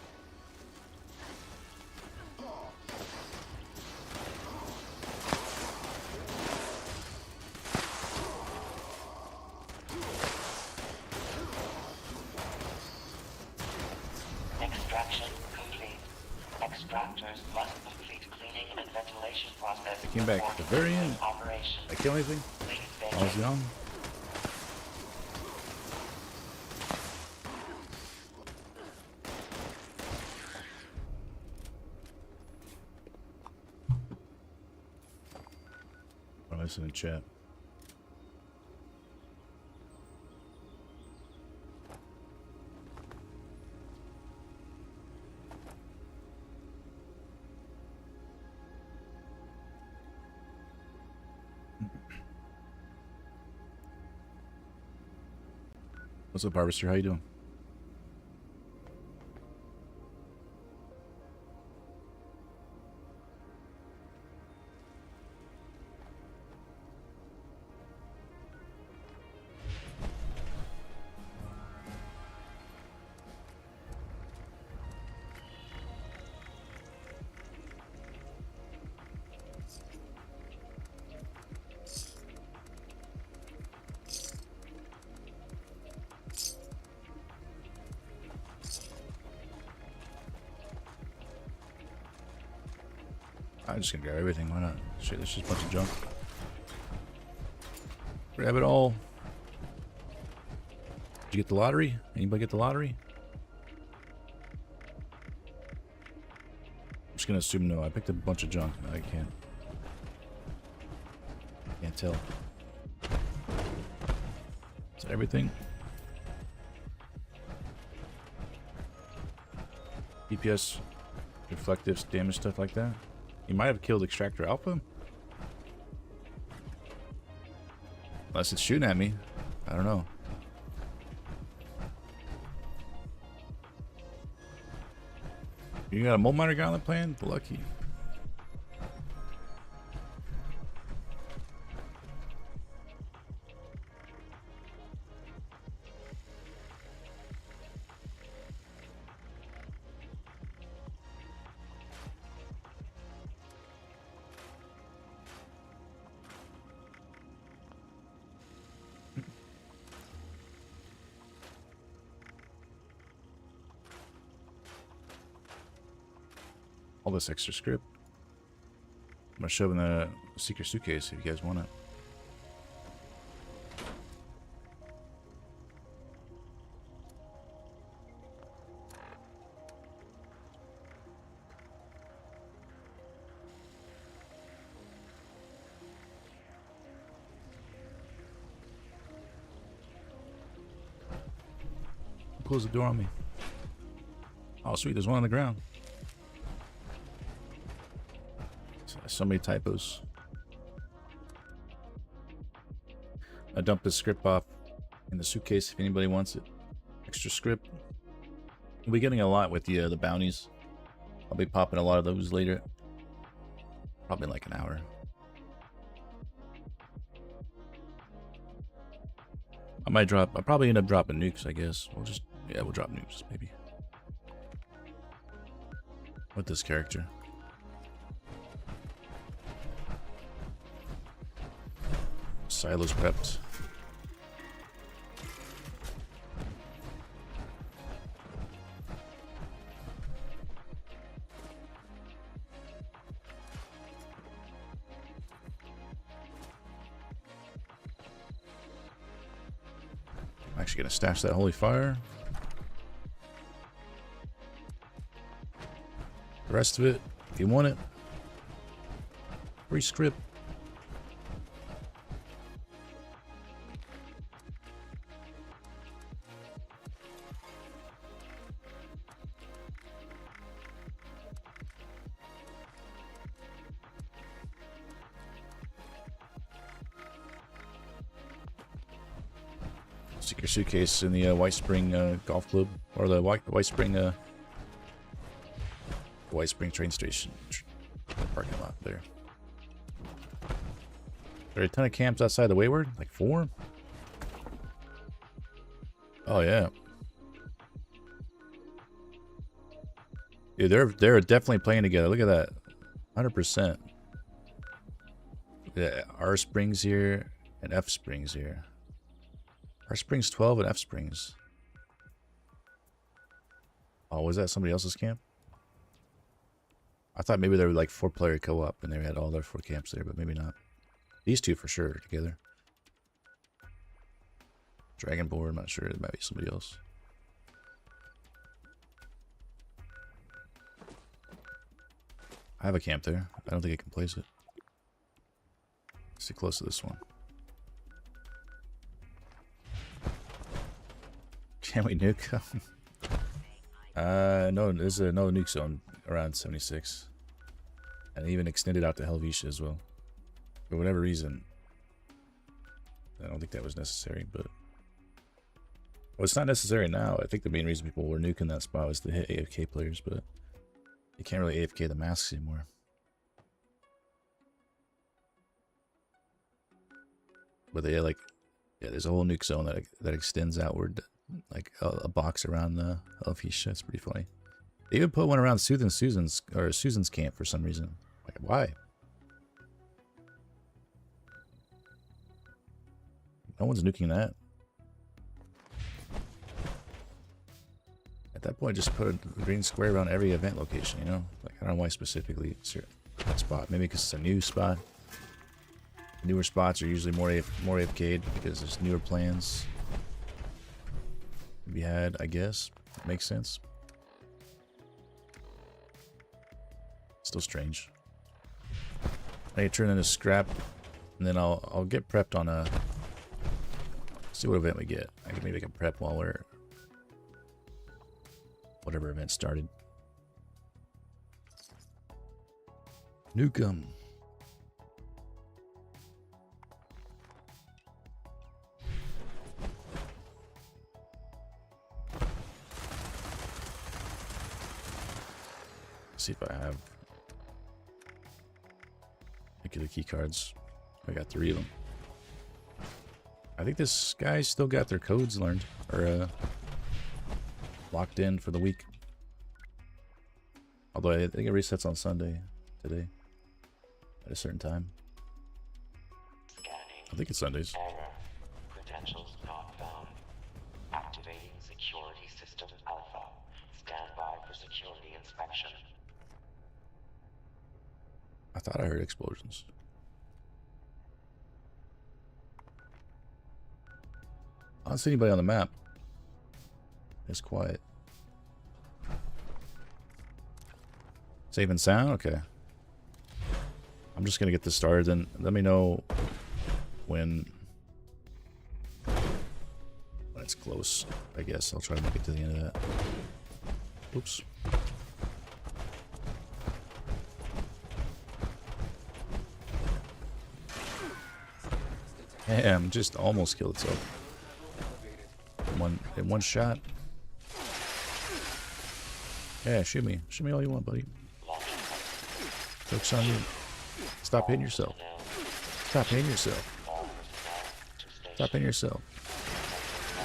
Extraction complete. Extractors must complete cleaning and ventilation process. I came back at the very end. Operation. I kill anything? Please I was young. Oh, listen in chat. What's up, Harvester? How you doing? I'm just gonna grab everything. Why not? Shit, there's just a bunch of junk. Grab it all. Did you get the lottery? Anybody get the lottery? I'm just gonna assume no. I picked up a bunch of junk. I can't tell. Is that everything? DPS, reflective damage, stuff like that. He might have killed Extractor Alpha. Unless it's shooting at me. I don't know. You got a Mold Miner Gauntlet plan? Lucky. All this extra script. I'm gonna shove in the secret suitcase if you guys want it. Close the door on me. Oh, sweet. There's one on the ground. So many typos. I dumped the script off in the suitcase if anybody wants it. Extra script. We'll be getting a lot with the bounties. I'll be popping a lot of those later. Probably in like an hour. I'll probably end up dropping nukes, I guess. We'll drop nukes, maybe. With this character. Silos prepped. I'm actually gonna stash that holy fire. The rest of it, if you want it, free script. Secret suitcase in the White Spring Golf Club, or the White Spring train station parking lot there. There are a ton of camps outside the Wayward, like 4. Oh yeah, dude, they're definitely playing together. Look at that, 100%. Yeah, R Springs here and F Springs here. R Springs 12 and F Springs. Oh, was that somebody else's camp? I thought maybe they were like 4-player co-op and they had all their 4 camps there, but maybe not. These 2 for sure together. Dragonborn, I'm not sure. It might be somebody else. I have a camp there. I don't think I can place it. Let's get close to this one. Can we nuke them? No, there's no nuke zone around 76. And even extended out to Helvetia as well. For whatever reason. I don't think that was necessary, but... Well, it's not necessary now. I think the main reason people were nuking that spot was to hit AFK players, but... You can't really AFK the masks anymore. But they like... Yeah, there's a whole nuke zone that extends outward. Like a box around the Helvetia. It's pretty funny. They even put one around Susan's camp for some reason. Like, why? No one's nuking that. At that point, just put a green square around every event location, you know? Like, I don't know why specifically. It's here. that spot. Maybe because it's a new spot. Newer spots are usually more AFK'd because there's newer plans to be had, I guess. Makes sense. Still strange. I need to turn into scrap, and then I'll get prepped on a. See what event we get. Maybe I can prep while we're whatever event started. Nuke 'em. See if I have the key cards. I got 3 of them. I think this guy's still got their codes learned or locked in for the week. Although I think it resets on Sunday today at a certain time. Scanning. I think it's Sundays. Error. Credentials not found. Activating security system alpha. Stand by for security inspection. I thought I heard explosions. I don't see anybody on the map. It's quiet. Safe and sound? Okay. I'm just gonna get this started, and let me know when it's close. I guess I'll try to make it to the end of that. Oops. Damn, just almost killed itself. In one shot. Yeah, shoot me. Shoot me all you want, buddy. Joke's on you. Stop hitting yourself. Stop hitting yourself. Stop hitting yourself.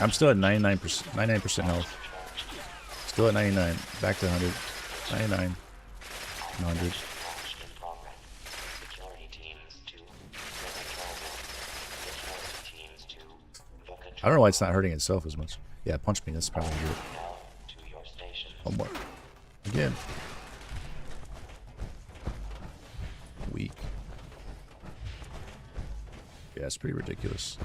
I'm still at 99% health. Still at 99. Back to 100. 99. 100. I don't know why it's not hurting itself as much. Yeah, punch me. That's probably good. One more. Again. Weak. Yeah, it's pretty ridiculous.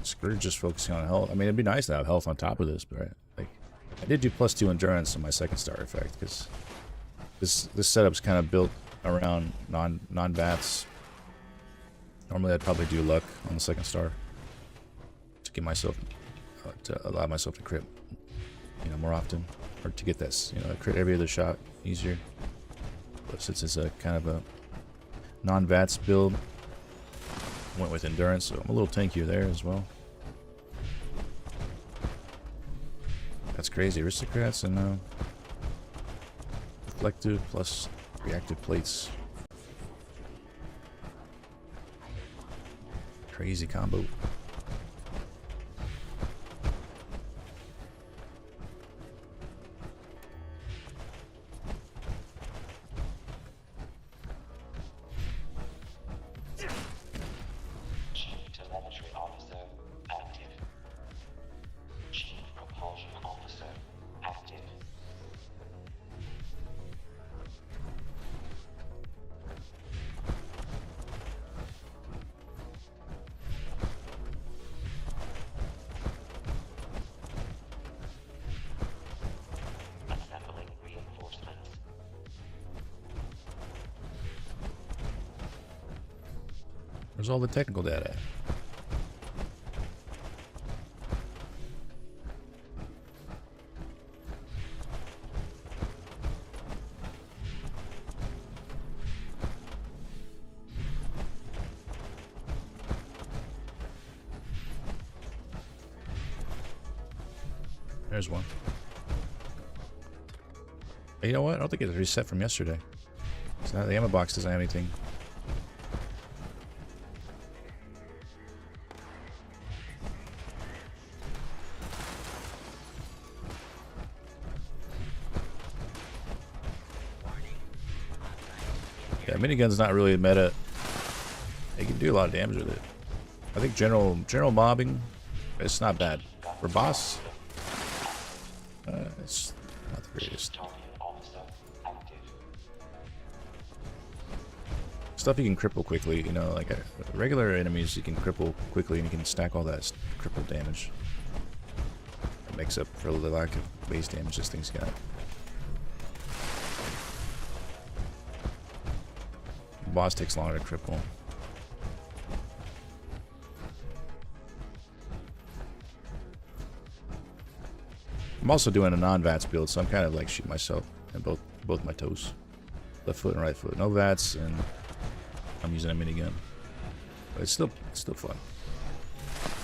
Screwed just focusing on health. I mean, it'd be nice to have health on top of this, but I did do +2 endurance on my second star effect because this setup's kind of built around non-bats. Normally, I'd probably do luck on the second star to get myself to allow myself to crit, more often, or to get this, crit every other shot easier. But since it's a kind of a non-VATS build, went with endurance, so I'm a little tankier there as well. That's crazy. Aristocrats and reflective plus reactive plates. Crazy combo. Where's all the technical data at? There's one. Hey, you know what? I don't think it's reset from yesterday. So the ammo box doesn't have anything. Yeah, minigun's not really a meta. You can do a lot of damage with it. I think general mobbing, it's not bad. For boss, it's not the greatest. Stuff you can cripple quickly, you know, like regular enemies you can cripple quickly and you can stack all that cripple damage. It makes up for the lack of base damage this thing's got. Boss takes longer to cripple. I'm also doing a non-VATS build, so I'm kind of like shooting myself in both my toes. Left foot and right foot. No VATS, and I'm using a minigun. But it's still fun.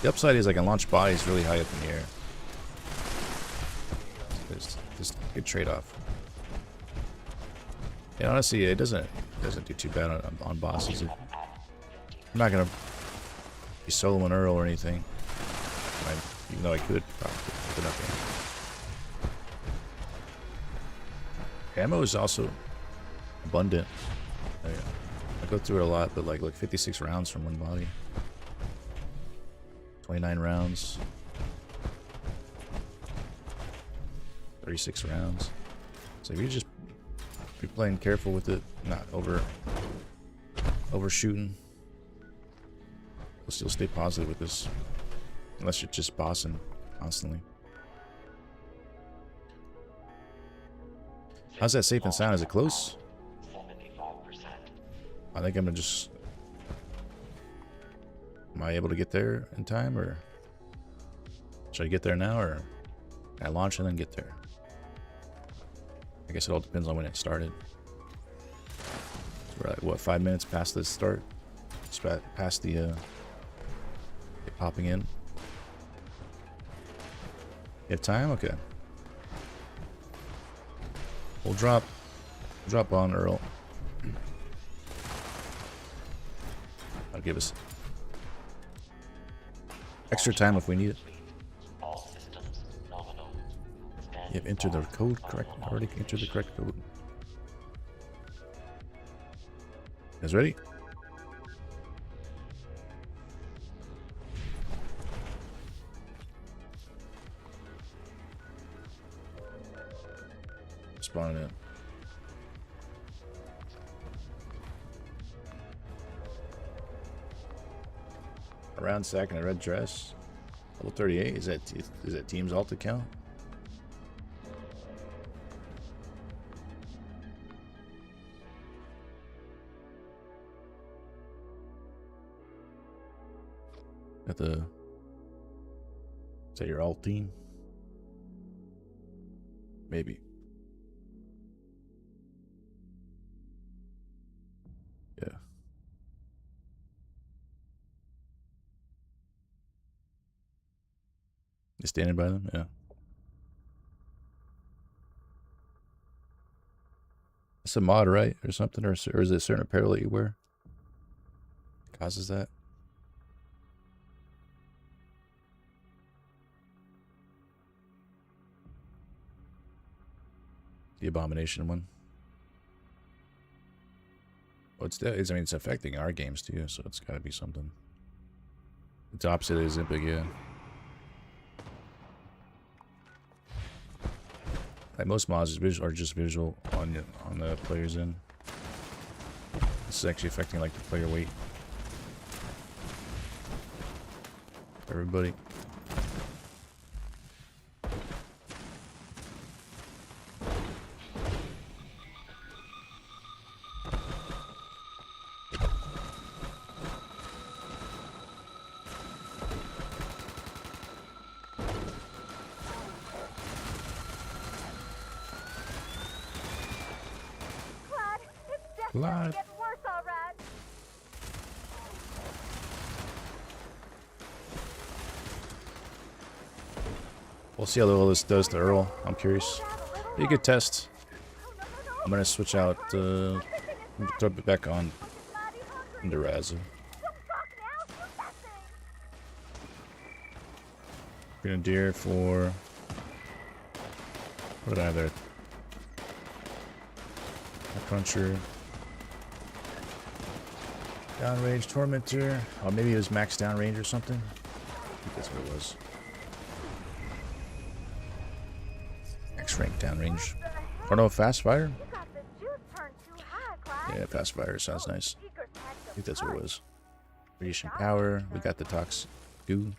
The upside is I can launch bodies really high up in the air. It's just a good trade-off. Yeah, honestly, it doesn't do too bad on bosses. I'm not gonna be soloing Earl or anything. Even though I could probably with enough ammo. Ammo is also abundant. I go through it a lot, but like 56 rounds from one body. 29 rounds. 36 rounds. So if you just be playing careful with it, not overshooting, you'll still stay positive with this. Unless you're just bossing constantly. How's that safe and sound? Is it close? 75%. I think I'm gonna just... Am I able to get there in time, or... Should I get there now, or... Can I launch and then get there? I guess it all depends on when it started. We're like, what, 5 minutes past the start? Just past the, it popping in. You have time? Okay. We'll drop on Earl. I'll give us extra time if we need it. All systems nominal. You have entered the code correct. Already entered the correct code. You guys ready? Spawning in. A round sack and a red dress. Level 38. Is that team's alt account? Got the... Is that your alt team? Maybe. Yeah. You standing by them? Yeah. It's a mod, right? Or something? Or is it a certain apparel that you wear? Causes that? The Abomination one. Well, I mean, it's affecting our games too, so it's got to be something. It's opposite of Zimpic, yeah. Like most mods are just visual on the player's end. This is actually affecting like the player weight. Everybody. Live. Getting worse, all right. We'll see how well this does to Earl. I'm curious. Be a good test. I'm gonna switch out, throw it back on into Raza. Grenadier for... What did I have there? A Cruncher. Downrange Tormentor. Oh, maybe it was max downrange or something. I think that's what it was. Max rank downrange. Or no, fast fire? Yeah, fast fire sounds nice. I think that's what it was. Radiation power. We got the tox goo.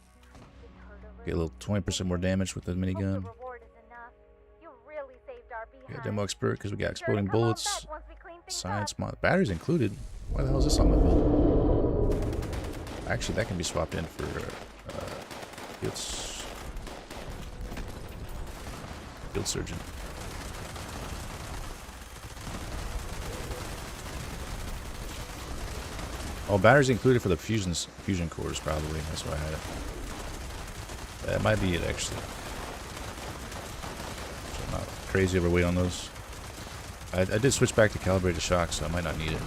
Get a little 20% more damage with the minigun. We got demo expert because we got exploding bullets. Science mod. Batteries included. Why the hell is this on my build? Actually, that can be swapped in for field surgeon. Oh, batteries included for the fusion cores, probably. That's why I had it. That might be it, actually. So I'm not crazy overweight on those. I did switch back to calibrated shock, so I might not need it.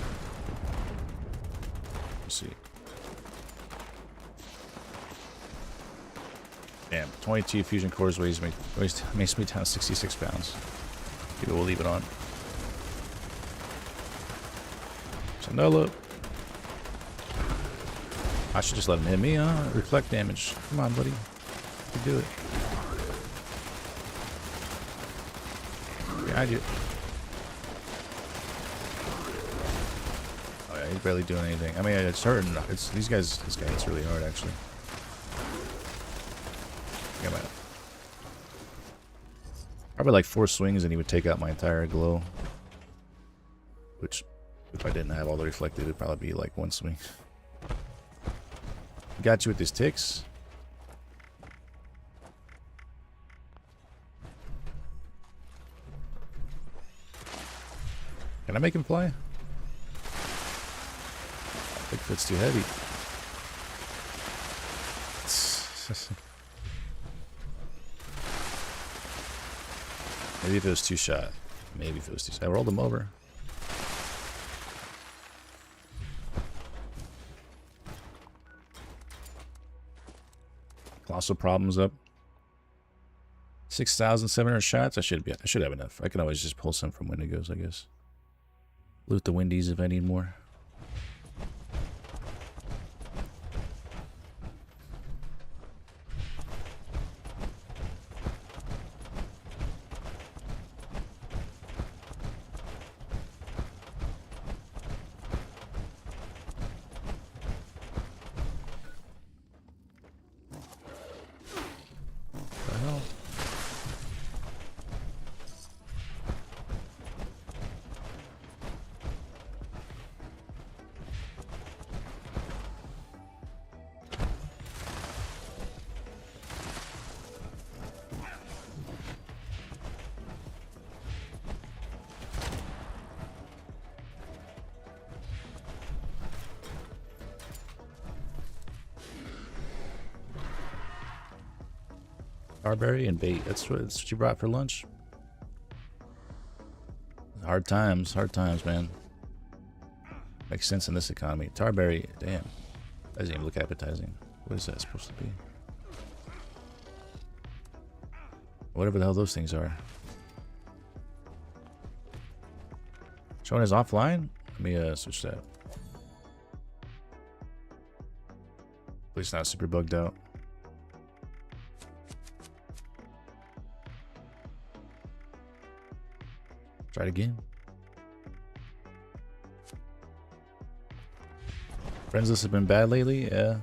Let's see. Damn, 22 fusion cores makes me down 66 pounds. Maybe we'll leave it on. Sonella. I should just let him hit me, huh? Reflect damage. Come on, buddy. You can do it. Behind you. Oh yeah, he's barely doing anything. I mean, it's hurting. It's these guys. This guy hits really hard, actually. Come on. Probably like 4 swings, and he would take out my entire glow. Which, if I didn't have all the reflected, it'd probably be like 1 swing. Got you with these ticks. Can I make him fly? Bigfoot's too heavy. Maybe if it was 2-shot. Maybe if it was 2-shot. I rolled him over. Colossal problems up. 6,700 shots. I should have enough. I can always just pull some from Wendigos, I guess. Loot the Wendies if I need more. Starberry and bait. That's what you brought for lunch. Hard times, man. Makes sense in this economy. Tarberry, damn. Doesn't even look appetizing. What is that supposed to be? Whatever the hell those things are. Showing is offline? Let me switch that. At least not super bugged out. Try it again. Friends list has been bad lately, yeah.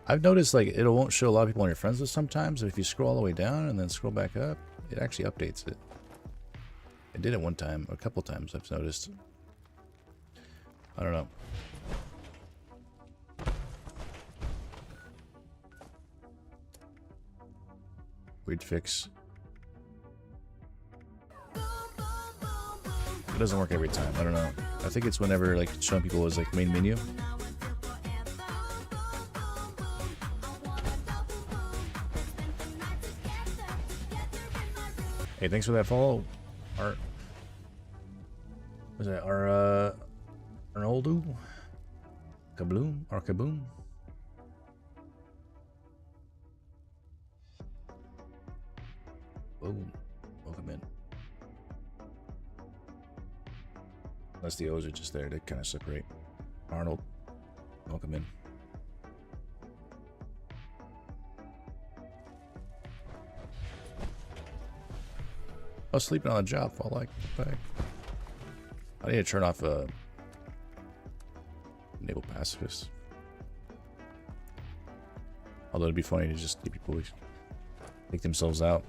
I've noticed like it won't show a lot of people on your friends list sometimes. If you scroll all the way down and then scroll back up, it actually updates it. I did it one time, a couple times I've noticed. I don't know. Weird fix. It doesn't work every time. I don't know. I think it's whenever like showing people as like main menu. Hey, thanks for that follow. Our was that Arnoldo? Kabloom or Kaboom? Boom. Welcome in. Unless the O's are just there, they kind of separate. Arnold, welcome in. I was sleeping on the job, fall like back. I need to turn off pacifist. Although it'd be funny to just see people take themselves out.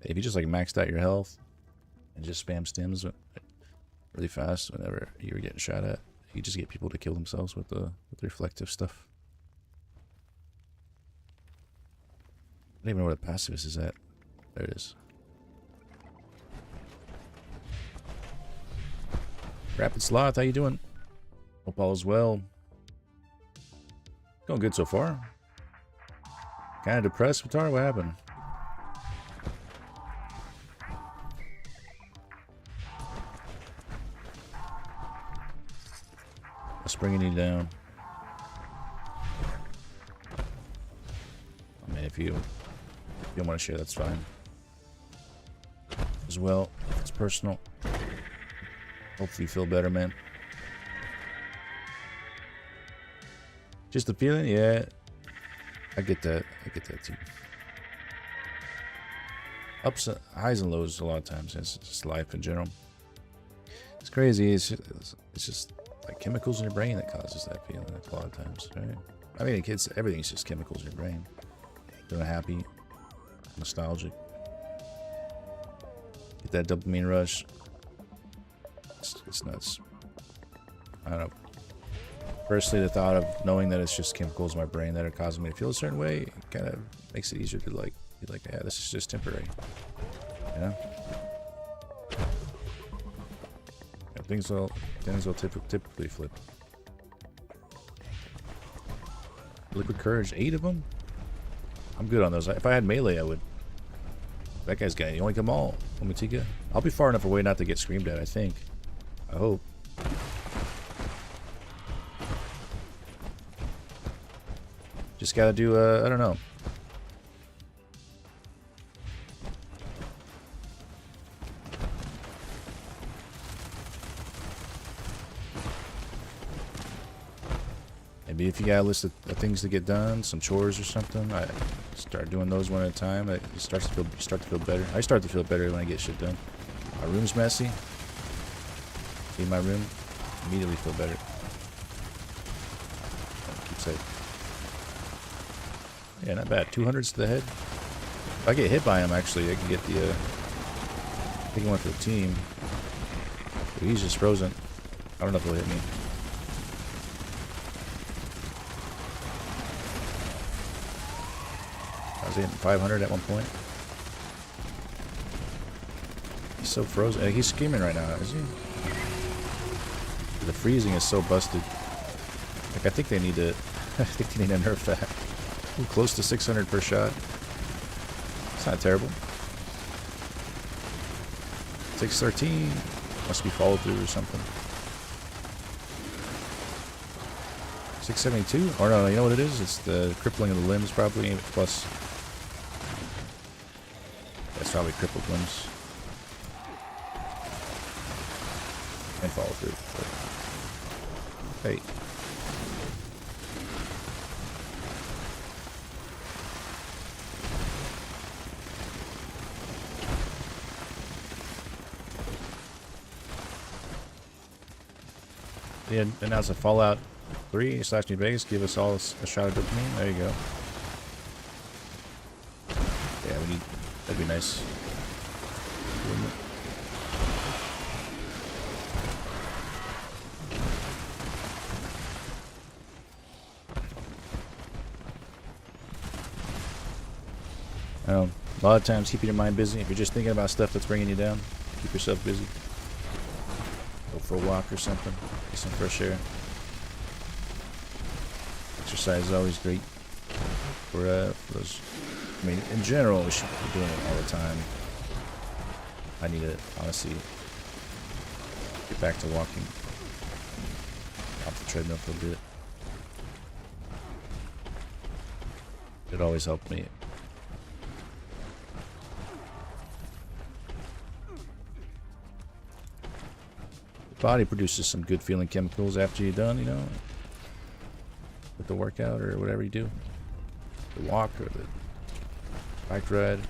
If you just like maxed out your health and just spam stims really fast whenever you were getting shot at, you just get people to kill themselves with the reflective stuff. I don't even know where the pacifist is at. There it is. Rapid Sloth, how you doing? Hope all is well. Going good so far. Kind of depressed, Vitar? What happened? What's bringing you down? I mean, if you don't want to share, that's fine. As well, if it's personal. Hopefully you feel better, man. Just the feeling? Yeah. I get that. I get that too. Ups, highs and lows a lot of times. It's just life in general. It's crazy. It's just like chemicals in your brain that causes that feeling a lot of times, right? I mean, everything's just chemicals in your brain. Feeling happy, nostalgic. Get that dopamine rush. It's nuts. I don't know. Personally, the thought of knowing that it's just chemicals in my brain that are causing me to feel a certain way kind of makes it easier to be like, yeah, this is just temporary. You know? Yeah, things will typically flip. Liquid Courage, 8 of them? I'm good on those. If I had melee, I would. That guy's got you only come all. Omatika. I'll be far enough away not to get screamed at, I think. I hope. Just gotta do, I don't know. Maybe if you got a list of things to get done, some chores or something, I start doing those one at a time. It starts to feel better. I start to feel better when I get shit done. My room's messy. Clean my room, immediately feel better. Keep safe. Yeah, not bad. 200s to the head. If I get hit by him, actually, I can get the. I think he went for the team. But he's just frozen. I don't know if he'll hit me. I was hitting 500 at one point. He's so frozen. He's screaming right now, is he? The freezing is so busted. Like, I think they need to. I think they need to nerf that. Ooh, close to 600 per shot. It's not terrible. 613. Must be follow through or something. 672? Or no, you know what it is? It's the crippling of the limbs, probably. Plus. That's probably crippled limbs. And follow through. But, hey. They announced a Fallout 3/New Vegas. Give us all a shot of dopamine. There you go. Yeah, we need. That'd be nice. Wouldn't it? A lot of times, keeping your mind busy. If you're just thinking about stuff that's bringing you down, keep yourself busy. Go for a walk or something. Get some fresh air. Exercise is always great for those. I mean, in general, we should be doing it all the time. I need to honestly get back to walking off the treadmill for a bit. It always helped me. Body produces some good feeling chemicals after you're done, you know, with the workout or whatever you do. the walk or the bike ride.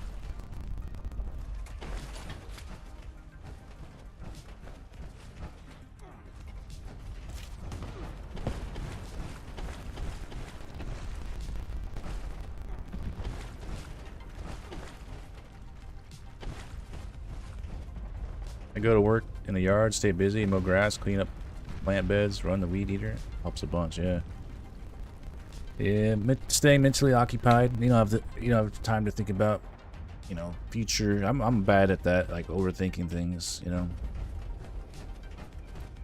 I go to work in the yard, stay busy, mow grass, clean up plant beds, run the weed eater. Helps a bunch, yeah. Yeah, staying mentally occupied. You don't have time to think about, future. I'm bad at that, like overthinking things.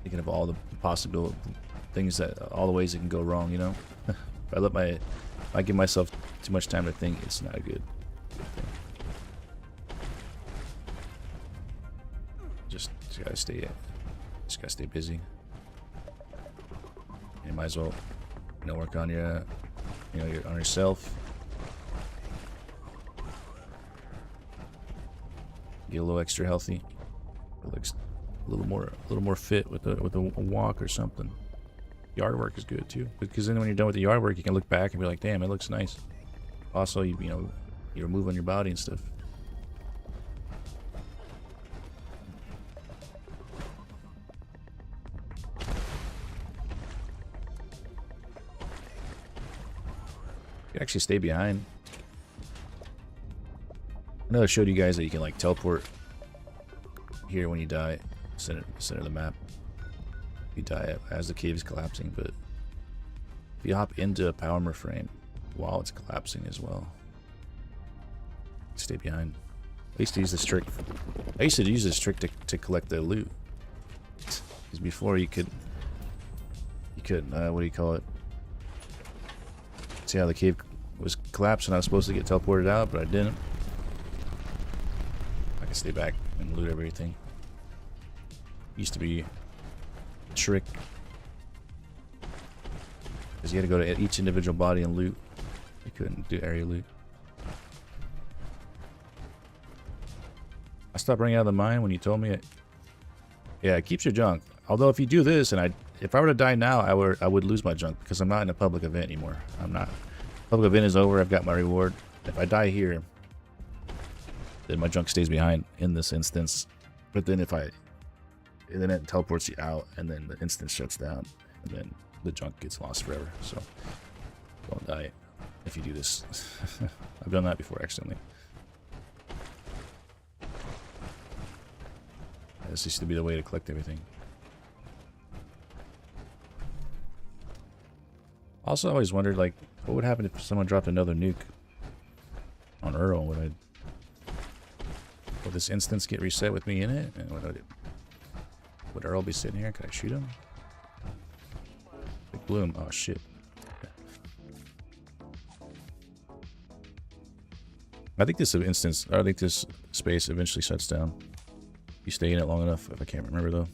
Thinking of all the possible things all the ways it can go wrong. If I give myself too much time to think, it's not a good thing. Just gotta stay busy. You might as well, work on on yourself. Get a little extra healthy. Looks a little more fit with a walk or something. Yard work is good too, because then when you're done with the yard work, you can look back and be like, damn, it looks nice. Also, you're moving your body and stuff. You can actually stay behind. I know I showed you guys that you can like teleport here when you die, center of the map. You die as the cave is collapsing, but if you hop into a polymer frame while it's collapsing as well, stay behind. I used to use this trick. To collect the loot. Because before you could what do you call it? See how the cave was collapsing? I was supposed to get teleported out, but I didn't. I can stay back and loot everything. Used to be a trick, because you had to go to each individual body and loot. You couldn't do area loot. I stopped running out of the mine when you told me it. Yeah, it keeps your junk. Although if you do this, and if I were to die now, I would lose my junk, because I'm not in a public event anymore. I'm not. Public event is over. I've got my reward. If I die here, then my junk stays behind in this instance. But then then it teleports you out, and then the instance shuts down, and then the junk gets lost forever. So don't die if you do this. I've done that before accidentally. This used to be the way to collect everything. Also, I always wondered, like, what would happen if someone dropped another nuke on Earl? Would this instance get reset with me in it? And would Earl be sitting here? Could I shoot him? Big Bloom. Oh shit. I think this space eventually shuts down. You stay in it long enough. If I can't remember though.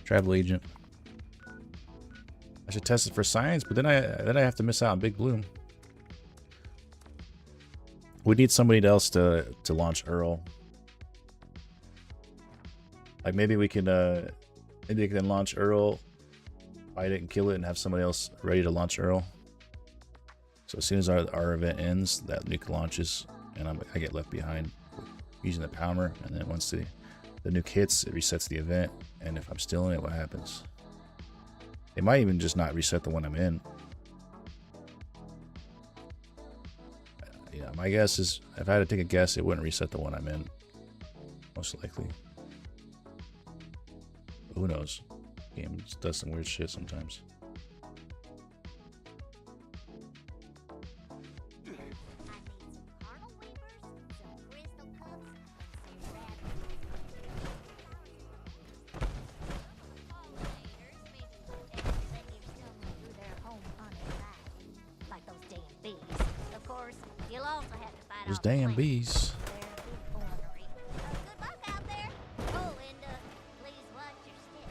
Travel agent. I should test it for science, but then I have to miss out on Big Bloom. We need somebody else to launch Earl. Like maybe we can launch Earl, fight it and kill it, and have somebody else ready to launch Earl. So as soon as our event ends, that nuke launches, and I get left behind using the Palmer, and then once the nuke hits, it resets the event, and if I'm still in it, what happens? It might even just not reset the one I'm in. Yeah, my guess is, if I had to take a guess, it wouldn't reset the one I'm in. Most likely. But who knows? The game just does some weird shit sometimes. Those damn bees. Good luck out there. Oh, and please watch your step.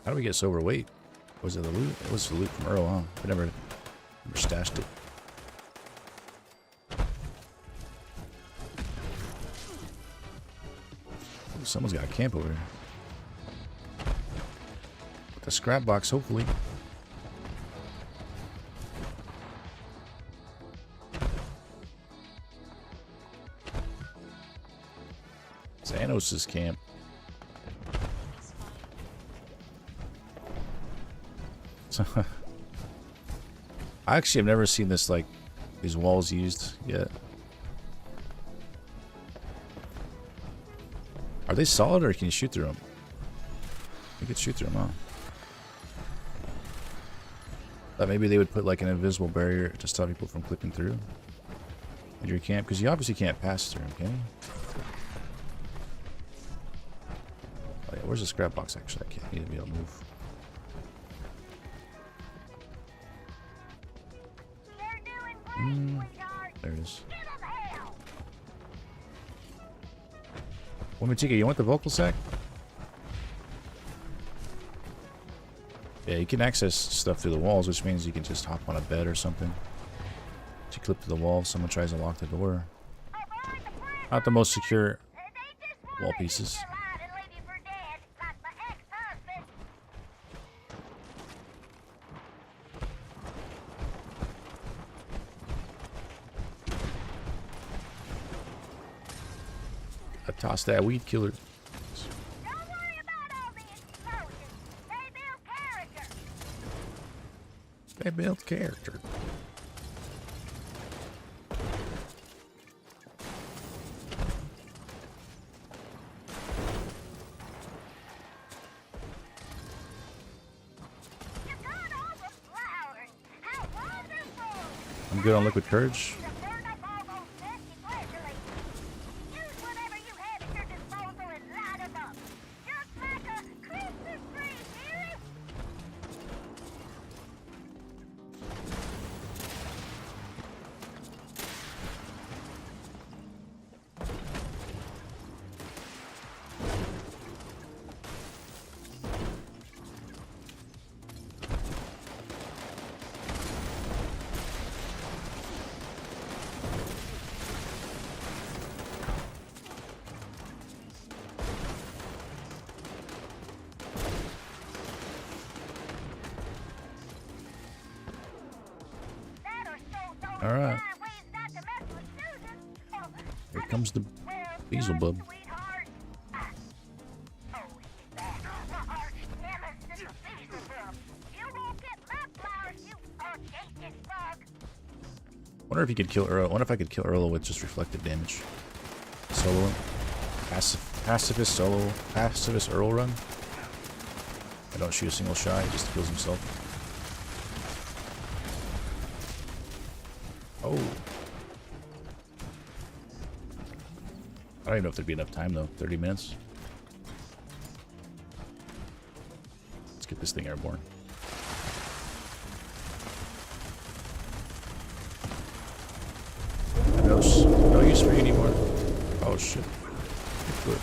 How do we get so overweight? Was it the loot? It was the loot from Earl, huh? I never Or stashed it. Ooh, someone's got a camp over here. The scrap box, hopefully. Thanos' camp. I actually have never seen this, like, these walls used yet. Are they solid or can you shoot through them? You could shoot through them, huh? Thought maybe they would put like an invisible barrier to stop people from clipping through at your camp, because you obviously can't pass through them, can you? Oh yeah, where's the scrap box actually? I can't need to be able to move. There it is. Woman Chica, you want the vocal sack? Yeah, you can access stuff through the walls, which means you can just hop on a bed or something. To clip to the wall if someone tries to lock the door. Not the most secure wall pieces. I tossed that weed killer. Don't worry about all the explosions. They build character. They built character. You got all the flowers. How wonderful. I'm good on liquid courage. To burn up all those pesky pleasures. Use whatever you have at your disposal and light 'em up. Just like a Christmas tree, dearie. That or so All right. ways not to mess with Susan. Oh, Here comes the well, Beelzebub. sweetheart. Oh, he's back. My arch nemesis, Beelzebub. You won't get my flowers, you audacious bug. Wonder if you could kill Earl. Wonder if I could kill Earl with just reflective damage. Solo. Pacifist solo. Pacifist Earl run. I don't shoot a single shot. He just kills himself. Oh. I don't even know if there'd be enough time though. 30 minutes. Let's get this thing airborne. No use for you anymore. Oh shit. Good.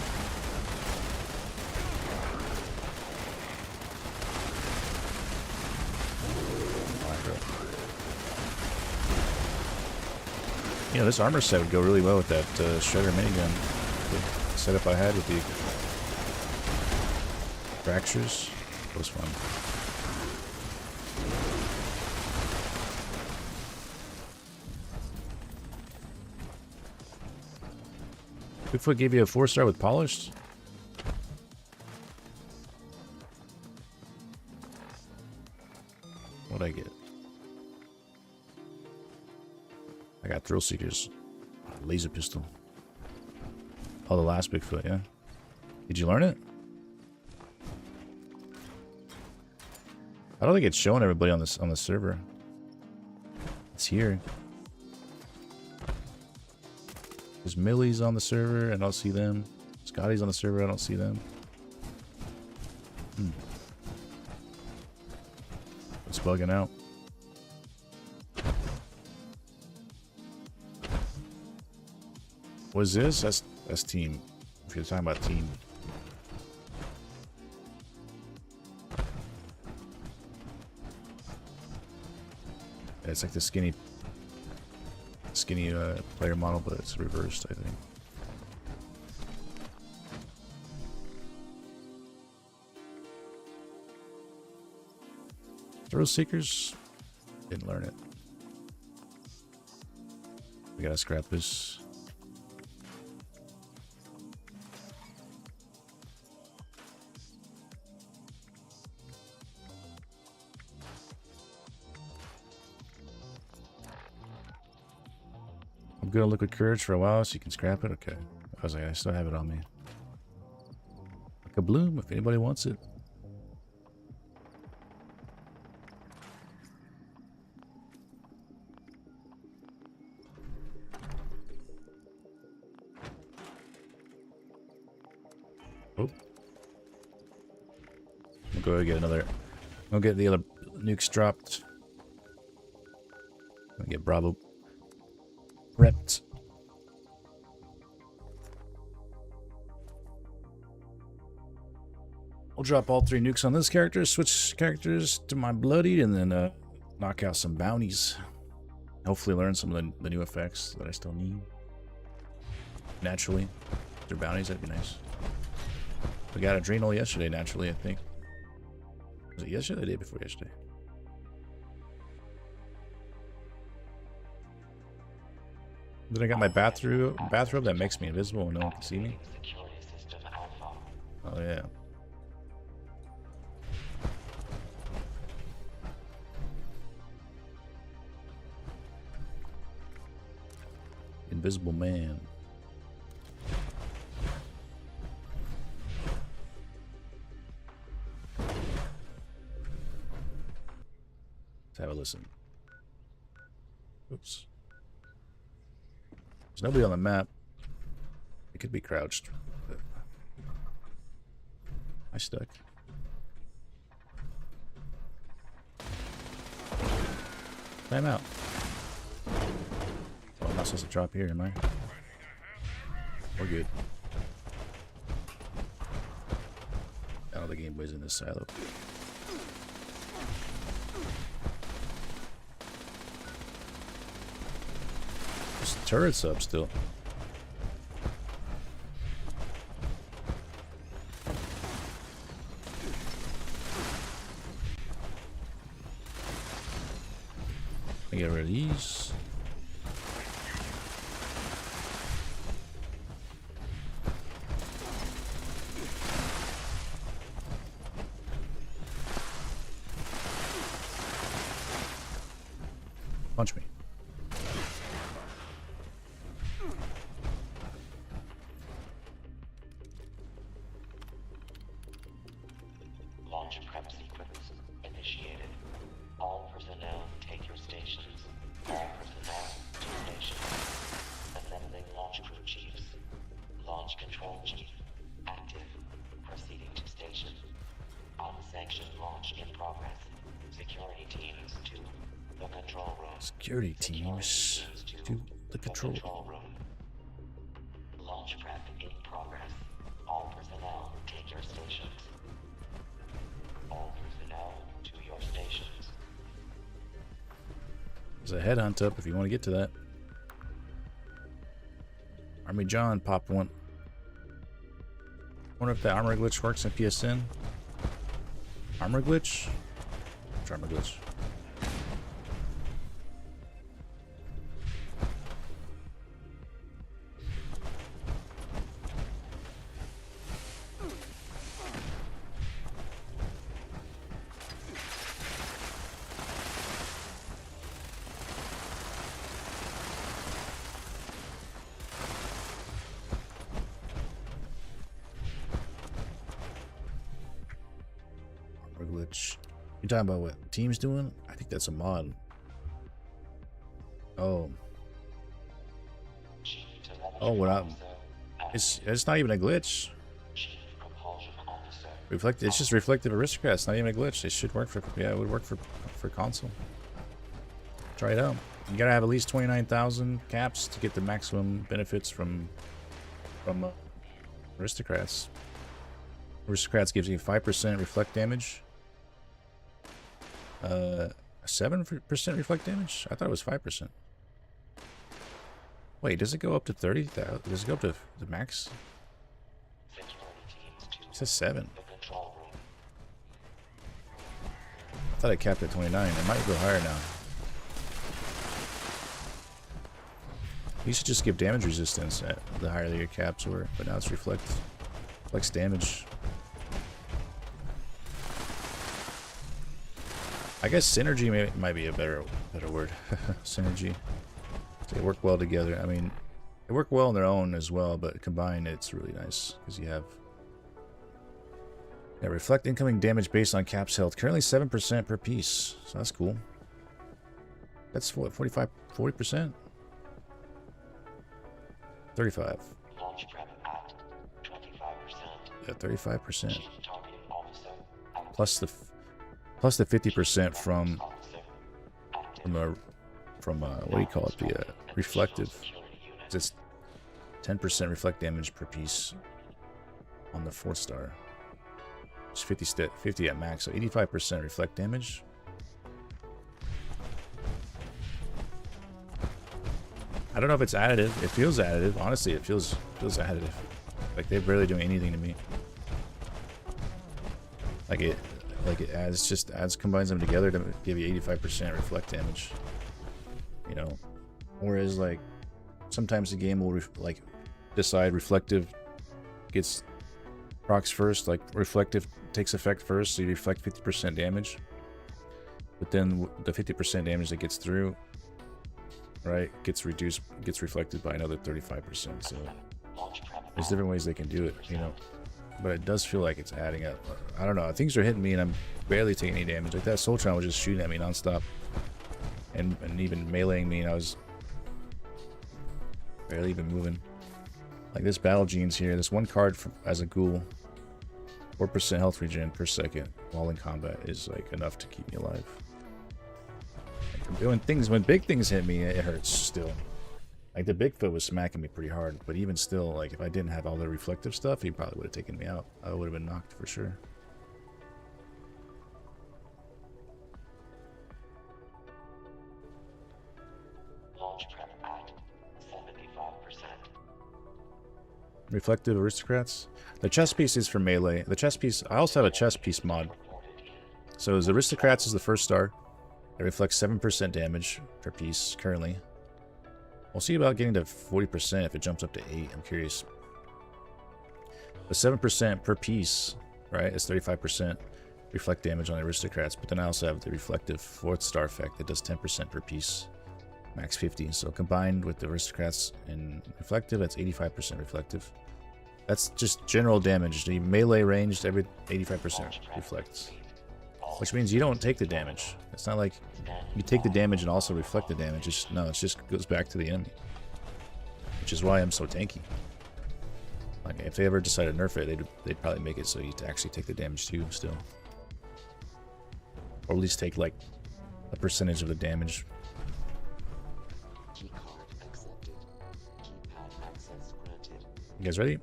Alright, bro. You know, this armor set would go really well with that shredder minigun. The setup I had with the fractures. That was fun. Bigfoot gave you a 4-star with polished? What'd I get? I got Thrill Seekers. Laser pistol. Oh, the last Bigfoot, yeah. Did you learn it? I don't think it's showing everybody on the server. It's here. There's Millie's on the server, and I don't see them. Scotty's on the server, I don't see them. It's bugging out. What is this? That's team. If you're talking about team. It's like the skinny player model, but it's reversed, I think. Thrill Seekers? Didn't learn it. We gotta scrap this. I'm good on liquid courage for a while, so you can scrap it. Okay. I was like, I still have it on me. Like a bloom, if anybody wants it. Oh. I'll go get another. I'll get the other nukes dropped. I'll get Bravo prepped. We'll drop all 3 nukes on this character, switch characters to my bloodied, and then knock out some bounties. Hopefully learn some of the new effects that I still need. Naturally. If they're bounties, that'd be nice. We got Adrenal yesterday, naturally, I think. Was it yesterday or the day before yesterday? Then I got my bathrobe that makes me invisible and no one can see me. Oh yeah. Invisible man. Let's have a listen. Oops. There's nobody on the map. It could be crouched. But I stuck. Time out. Oh, I'm not supposed to drop here, am I? We're good. Oh, the Game Boy's in this silo. There's turrets up still. I get rid of these. Punch me. Launch prep sequence initiated. All personnel take your stations. All personnel to stations. Assembling launch crew chiefs. Launch control chief. Active. Proceeding to station. Unsanctioned launch in progress. Security teams to the control room. Security teams to the control room. Launch prep in progress. All personnel take your stations. All personnel to your stations. There's a headhunt up if you want to get to that. Army John popped one. Wonder if the armor glitch works in PSN. Armor glitch? What's armor glitch? Glitch. You're talking about what Team's doing? I think that's a mod. Oh. Oh, what up? It's not even a glitch. Reflect. It's just reflective aristocrat. It's not even a glitch. It should work for. Yeah, it would work for console. Try it out. You gotta have at least 29,000 caps to get the maximum benefits from aristocrats. Aristocrats gives you 5% reflect damage. A 7% reflect damage? I thought it was 5%. Wait, does it go up to 30? Does it go up to the max? It says 7. I thought I capped at 29. It might go higher now. You should just give damage resistance at the higher your caps were, but now it's reflects damage. I guess synergy might be a better word. Synergy. They work well together. I mean, they work well on their own as well, but combined it's really nice because you have reflect incoming damage based on caps health. Currently 7% per piece, so that's cool. That's what, 40%? 35. Launch prep at 25%. Yeah, 35%. Plus the 50% from what do you call it? The reflective. It's 10% reflect damage per piece on the 4th star. It's 50 at max, so 85% reflect damage. I don't know if it's additive. It feels additive. Honestly, it feels additive. Like they're barely doing anything to me. Like it adds combines them together to give you 85% reflect damage. You know, whereas like sometimes the game will decide reflective gets procs first, like reflective takes effect first, so you reflect 50% damage. But then the 50% damage that gets through, right, gets reflected by another 35%. So there's different ways they can do it, you know. But it does feel like it's adding up. I don't know. Things are hitting me and I'm barely taking any damage. Like that Soltron was just shooting at me nonstop. And even meleeing me, and I was barely even moving. Like this Battle Genes here, this one card as a ghoul, 4% health regen per second while in combat is like enough to keep me alive. Like when big things hit me, it hurts still. Like the Bigfoot was smacking me pretty hard, but even still, like if I didn't have all the reflective stuff, he probably would have taken me out. I would have been knocked for sure. Launch prep at 75%. Reflective aristocrats. The chest piece is for melee. The chest piece, I also have a chest piece mod. So as aristocrats is the 1st star. It reflects 7% damage per piece currently. We'll see about getting to 40% if it jumps up to 8. I'm curious. The 7% per piece, right, is 35% reflect damage on the aristocrats. But then I also have the reflective 4th star effect that does 10% per piece. Max 50. So combined with the aristocrats and reflective, that's 85% reflective. That's just general damage. The melee ranged, every 85% reflects. Which means you don't take the damage. It's not like you take the damage and also reflect the damage. It just goes back to the enemy. Which is why I'm so tanky. Like if they ever decide to nerf it, they'd probably make it so you actually take the damage too still. Or at least take like a percentage of the damage. You guys ready?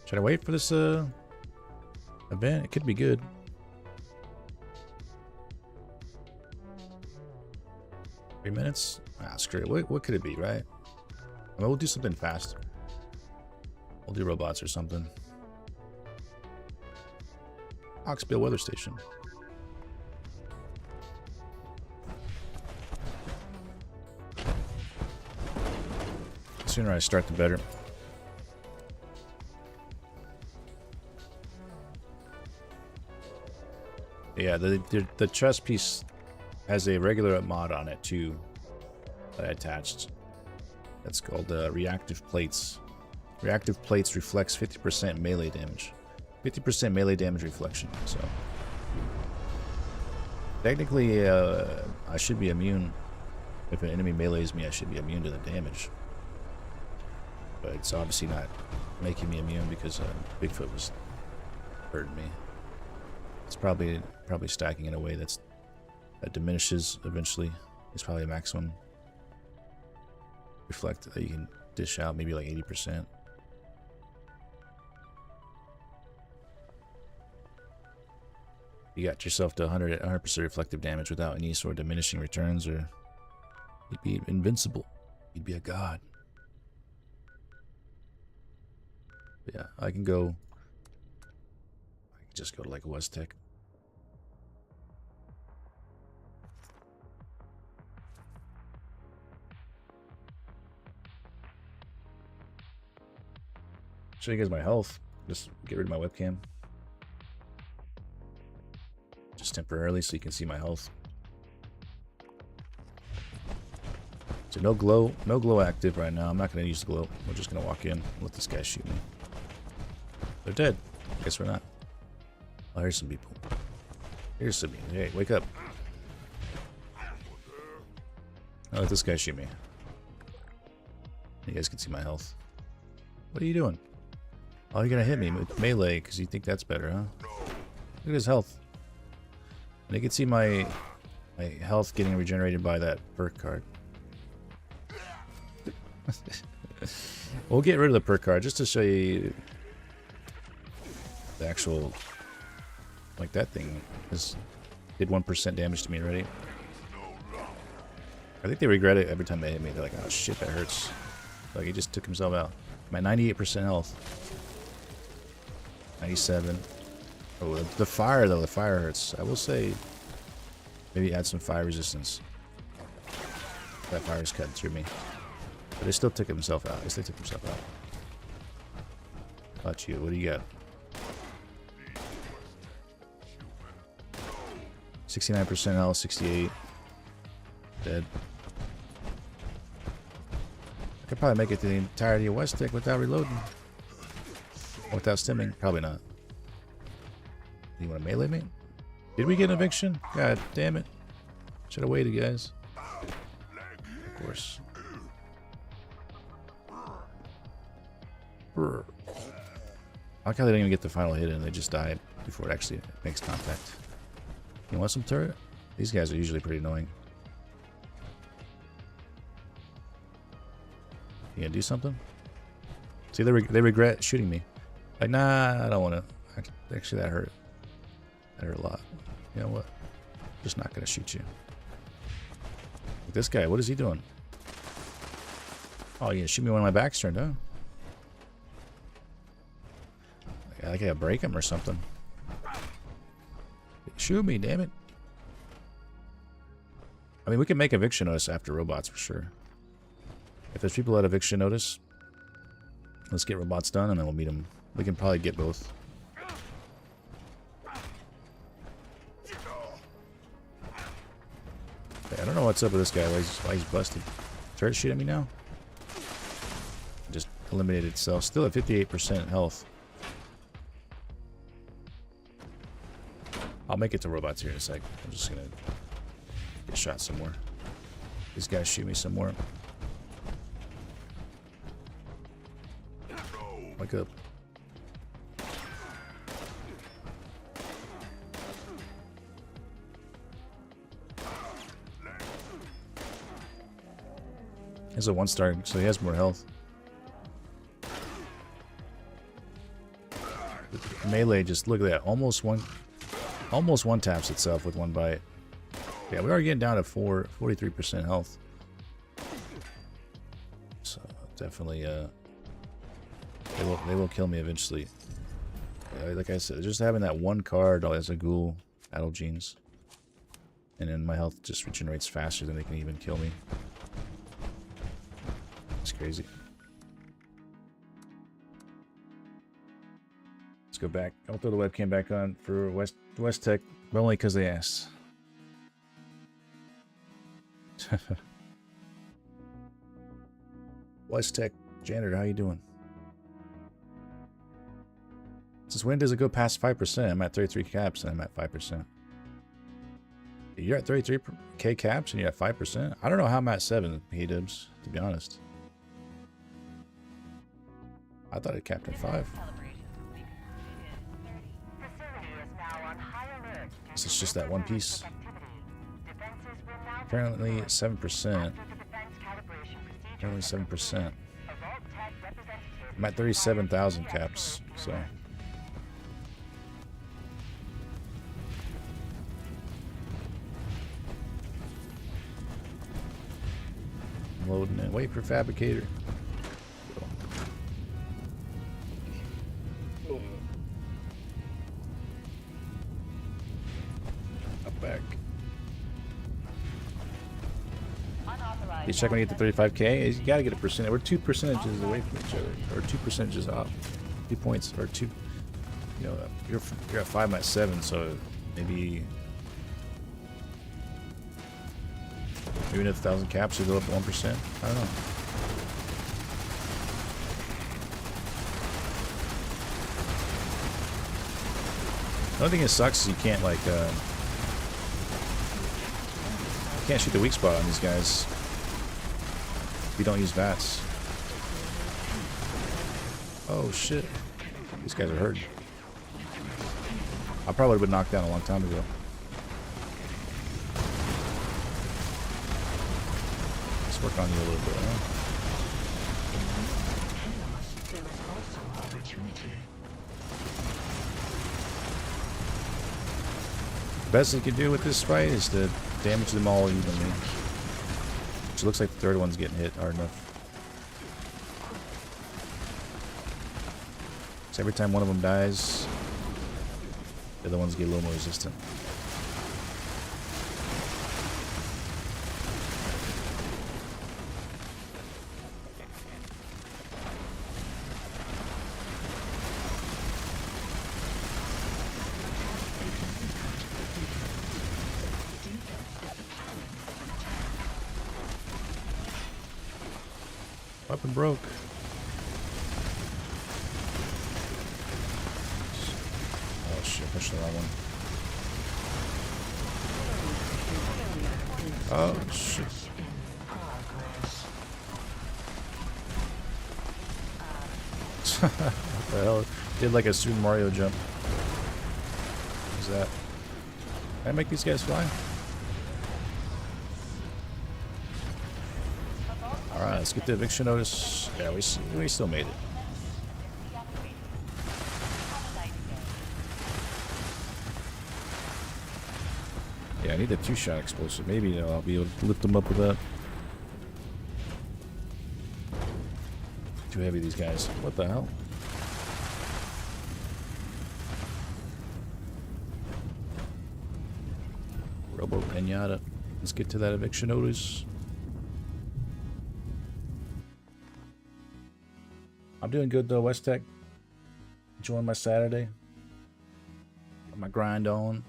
Should I wait for this event? It could be good. 3 minutes? Ah, screw it. What could it be, right? I mean, we'll do something fast. We'll do robots or something. Oxbill Weather Station. The sooner I start, the better. Yeah, the chest piece has a regular mod on it too that I attached. That's called Reactive Plates. Reactive Plates reflects 50% melee damage. 50% melee damage reflection, so... Technically, I should be immune. If an enemy melees me, I should be immune to the damage. But it's obviously not making me immune because Bigfoot was hurting me. It's probably stacking in a way that diminishes eventually. It's probably a maximum reflect that you can dish out, maybe like 80%. You got yourself to 100% reflective damage without any sort of diminishing returns, or you'd be invincible. You'd be a god. But yeah, I can just go to like West Tech. Show you guys my health. Just get rid of my webcam. Just temporarily so you can see my health. So no glow active right now. I'm not going to use the glow. We're just going to walk in and let this guy shoot me. They're dead. Guess we're not. Oh, here's some people. Here's some people. Hey, wake up. I'll let this guy shoot me. You guys can see my health. What are you doing? Oh, you're going to hit me with melee because you think that's better, huh? Look at his health. And you can see my health getting regenerated by that perk card. We'll get rid of the perk card just to show you the actual, like that thing did 1% damage to me already. I think they regret it every time they hit me. They're like, oh shit, that hurts. Like he just took himself out. I'm at 98% health. 97. Oh, the fire though, the fire hurts. I will say, maybe add some fire resistance. That fire is cutting through me. But they still took himself out. I guess they took himself out. How about you? What do you got? 69% health, 68. Dead. I could probably make it to the entirety of West Tech without reloading. Without stimming. Probably not. You want to melee me? Did we get an eviction? God damn it. Should have waited, guys. Of course. Brr. I like how they didn't even get the final hit and they just died before it actually makes contact. You want some turret? These guys are usually pretty annoying. You gonna do something? See, they regret shooting me. Like, nah, I don't want to. Actually, that hurt. That hurt a lot. You know what? Just not gonna shoot you. Like this guy, what is he doing? Oh, you gonna shoot me when my back's turned, huh? I gotta break him or something. Shoot me, damn it. I mean, we can make eviction notice after robots for sure. If there's people at eviction notice, let's get robots done and then we'll meet them. We can probably get both. Okay, I don't know what's up with this guy. Why he's busted. Turret shoot at me now? Just eliminated itself. Still at 58% health. I'll make it to robots here in a sec. I'm just gonna get shot some more. These guys shoot me some more. Wake up. He's a 1-star, so he has more health. Melee, just look at that. Almost one taps itself with one bite. Yeah, we are getting down to 43% health. So definitely, they will kill me eventually. Like I said, just having that one card as a ghoul, battle genes, and then my health just regenerates faster than they can even kill me. It's crazy. Let's go back. I'll throw the webcam back on for West Tech, but only because they asked. West Tech janitor, how you doing? Since when does it go past 5%? I'm at 33 caps and I'm at 5%. You're at 33k caps and you're at 5%? I don't know how I'm at 7 P-dubs, to be honest. I thought it capped at 5. This is just that one piece. Apparently 7%. Apparently 7%. I'm at 37,000 caps, so. I'm loading in. Wait for fabricator. Up back. You check when you get to 35k. You gotta get a percentage. We're 2 percentages away from each other, or 2 percentages off. 2 points, or 2. You know, you're at 5, I'm at 7, so maybe another 1,000 caps will go up 1%. I don't know. The only thing that sucks is you can't like you can't shoot the weak spot on these guys if you don't use VATS. Oh shit. These guys are hurt. I probably would have been knocked down a long time ago. Let's work on you a little bit, huh? The best you can do with this fight is to damage them all evenly. Which looks like the third one's getting hit hard enough. So every time one of them dies, the other ones get a little more resistant. Weapon broke. Oh shit, push the wrong one. Oh shit. What the hell? Did like a Super Mario jump. What is that? Can I make these guys fly? Alright, let's get the eviction notice. Yeah, we still made it. Yeah, I need the 2-shot explosive. Maybe I'll be able to lift them up with that. Too heavy, these guys. What the hell? Robo Pinata. Let's get to that eviction notice. I'm doing good though, West Tech. Enjoying my Saturday. Got my grind on.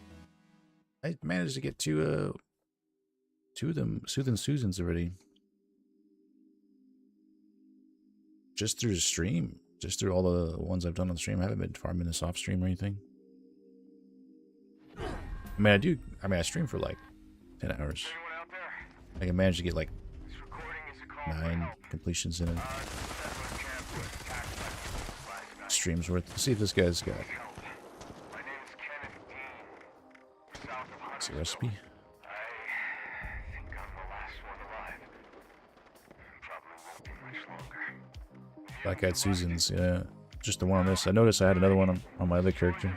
I managed to get two of them Soothing Susans already. Just through the stream. Just through all the ones I've done on the stream. I haven't been farming this off stream or anything. I mean, I stream for like 10 hours. I can manage to get like 9 completions in it. Streams worth. Let's see if this guy's got. It's a recipe. Black Eyed Susans, yeah. Just the one on this. I noticed I had another one on my other character.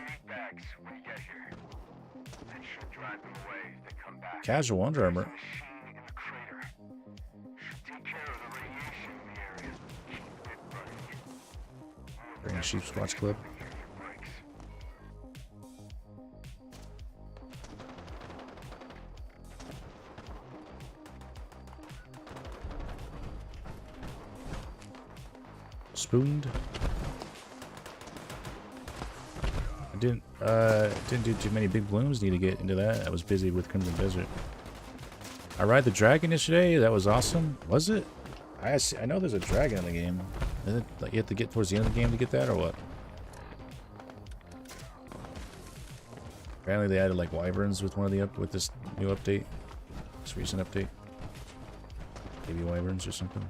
Casual Under Armour. Bring a Sheep Squatch clip. Spooned. I didn't do too many big blooms. Need to get into that. I was busy with Crimson Desert. I ride the dragon yesterday. That was awesome. Was it? I know there's a dragon in the game. Is it like you have to get towards the end of the game to get that, or what? Apparently they added like wyverns with one of the with this new update, this recent update. Maybe wyverns or something.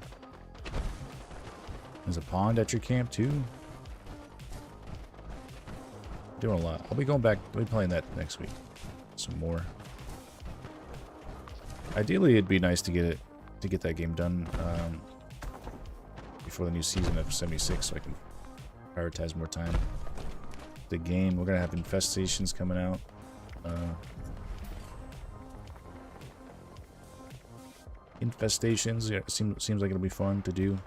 There's a pond at your camp too. Doing a lot. I'll be going back. I'll be playing that next week. Some more. Ideally, it'd be nice to get that game done before the new season of 76, so I can prioritize more time. The game. We're gonna have infestations coming out. infestations. Yeah, seems like it'll be fun to do.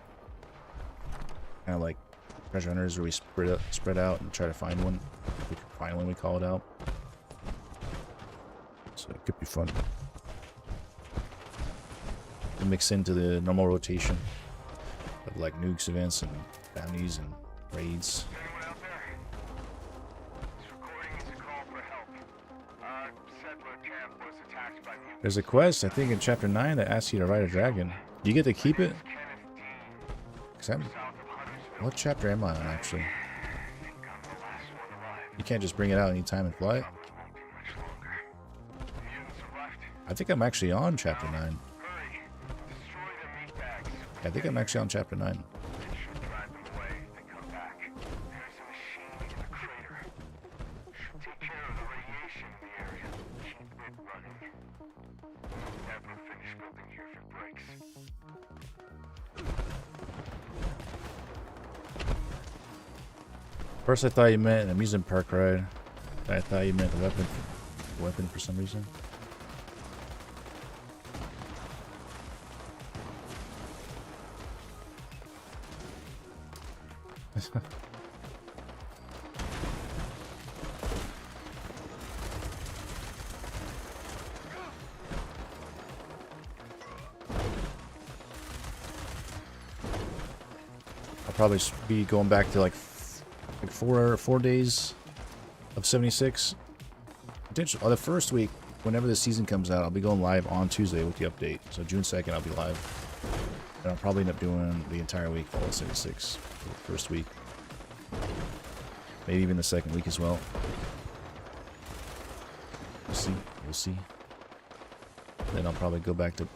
Kind of like treasure hunters where we spread out and try to find one. If we can find one, we call it out. So it could be fun. To mix into the normal rotation of like nukes events and bounties and raids. Anyone out there? This recording is a call for help. Settler camp was attacked by mutants. There's a quest, I think, in Chapter 9 that asks you to ride a dragon. Do you get to keep it? Kenneth Dean, 'Cause I'm, south of Huntersville. what chapter am I on, actually? I think I'm the last one alive. You can't just bring it out anytime and fly it? Probably won't be much longer. The mutants are left. I think I'm actually on Chapter 9. Hurry. Destroy their meat bags. I think I'm actually on Chapter 9. It should drive them away if they come back. There's a machine in the crater. Should take care of the radiation in the area. Keep it running. We'll never finish building here if it breaks. First I thought you meant an amusement park ride. I thought you meant a weapon for some reason. I'll probably be going back to like 4 days of 76. Potential. Oh, the first week, whenever the season comes out, I'll be going live on Tuesday with the update. So June 2nd, I'll be live. And I'll probably end up doing the entire week for all 76 for the first week. Maybe even the second week as well. We'll see. We'll see. Then I'll probably go back to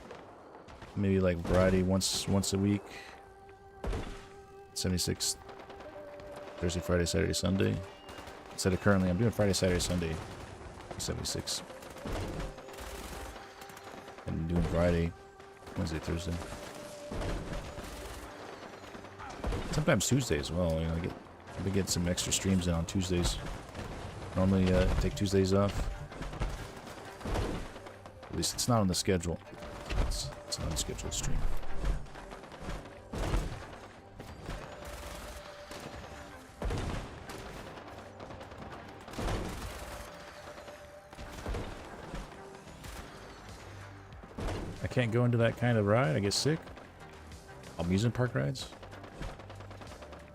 maybe like variety once a week. 76 Thursday, Friday, Saturday, Sunday. Instead of currently, I'm doing Friday, Saturday, Sunday. 76. And doing Friday, Wednesday, Thursday. Sometimes Tuesday as well. You know, I've been getting some extra streams in on Tuesdays. Normally, take Tuesdays off. At least it's not on the schedule. It's an unscheduled stream. I can't go into that kind of ride. I get sick. Amusement park rides.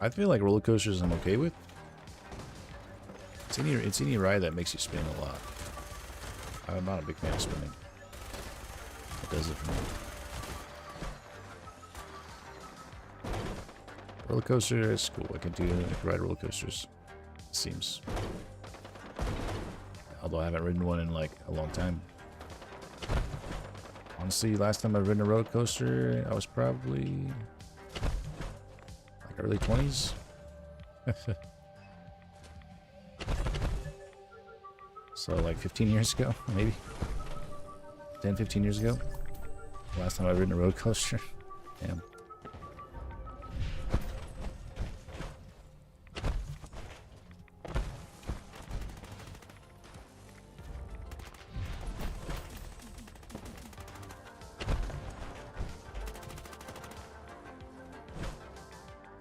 I feel like roller coasters I'm okay with. It's any ride that makes you spin a lot. I'm not a big fan of spinning. It does it for me. Roller coaster is cool. I can ride roller coasters. It seems. Although I haven't ridden one in like a long time. Honestly, last time I've ridden a roller coaster, I was probably like early 20s. So like 15 years ago, maybe 10, 15 years ago. Last time I've ridden a roller coaster. Damn.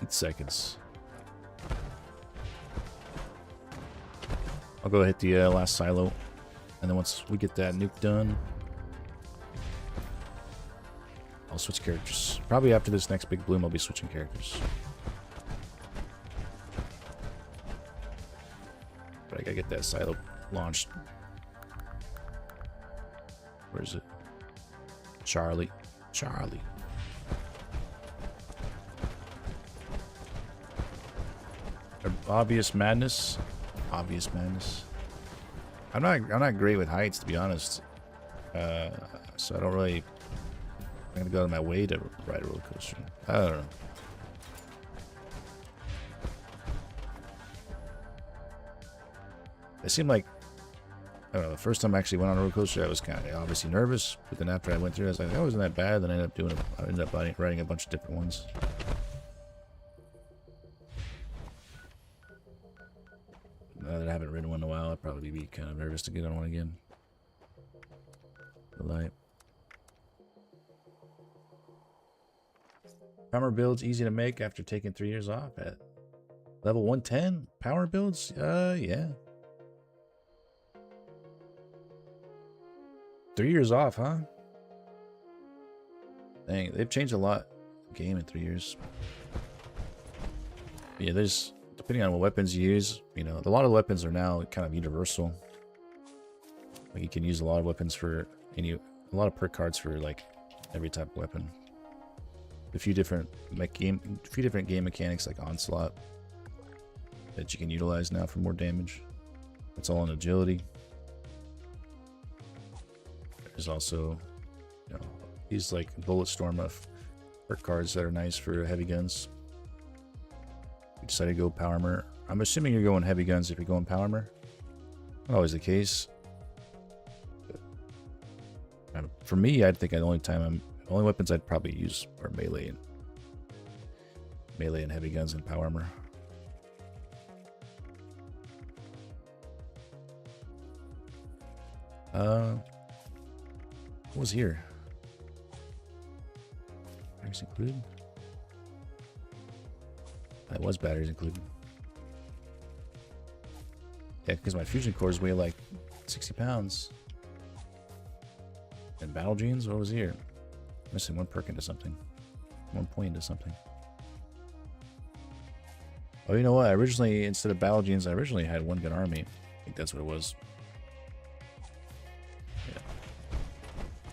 Seconds. I'll go hit the last silo, and then once we get that nuke done, I'll switch characters. Probably after this next big bloom, I'll be switching characters. But I gotta get that silo launched. Where is it? Charlie. Charlie. Obvious madness. Obvious madness. I'm not great with heights, to be honest. So I don't really. I'm gonna go out of my way to ride a roller coaster. I don't know. It seemed like, I don't know, the first time I actually went on a roller coaster, I was kind of obviously nervous. But then after I went through, I was like, oh, it wasn't that bad. Then I ended up riding a bunch of different ones. Now that I haven't ridden one in a while, I'd probably be kind of nervous to get on one again. The light. Power builds easy to make after taking 3 years off at level 110. Power builds? Yeah. 3 years off, huh? Dang, they've changed a lot. Game in 3 years. Yeah, there's, depending on what weapons you use, you know, a lot of weapons are now kind of universal. Like you can use a lot of weapons for a lot of perk cards for like every type of weapon. A few different game mechanics like onslaught that you can utilize now for more damage. It's all in agility. There's also, you know, these like bullet storm of perk cards that are nice for heavy guns. You decided to go power armor. I'm assuming you're going heavy guns if you're going power armor. Not always the case. But, for me, I think the only weapons I'd probably use are melee and heavy guns and power armor. What was here? Batteries included? That was batteries included. Yeah, because my fusion cores weigh like 60 pounds. And battle jeans? What was here? Missing one perk into something. 1 point into something. Oh, you know what? Instead of battle jeans, I originally had one gun army. I think that's what it was. Yeah.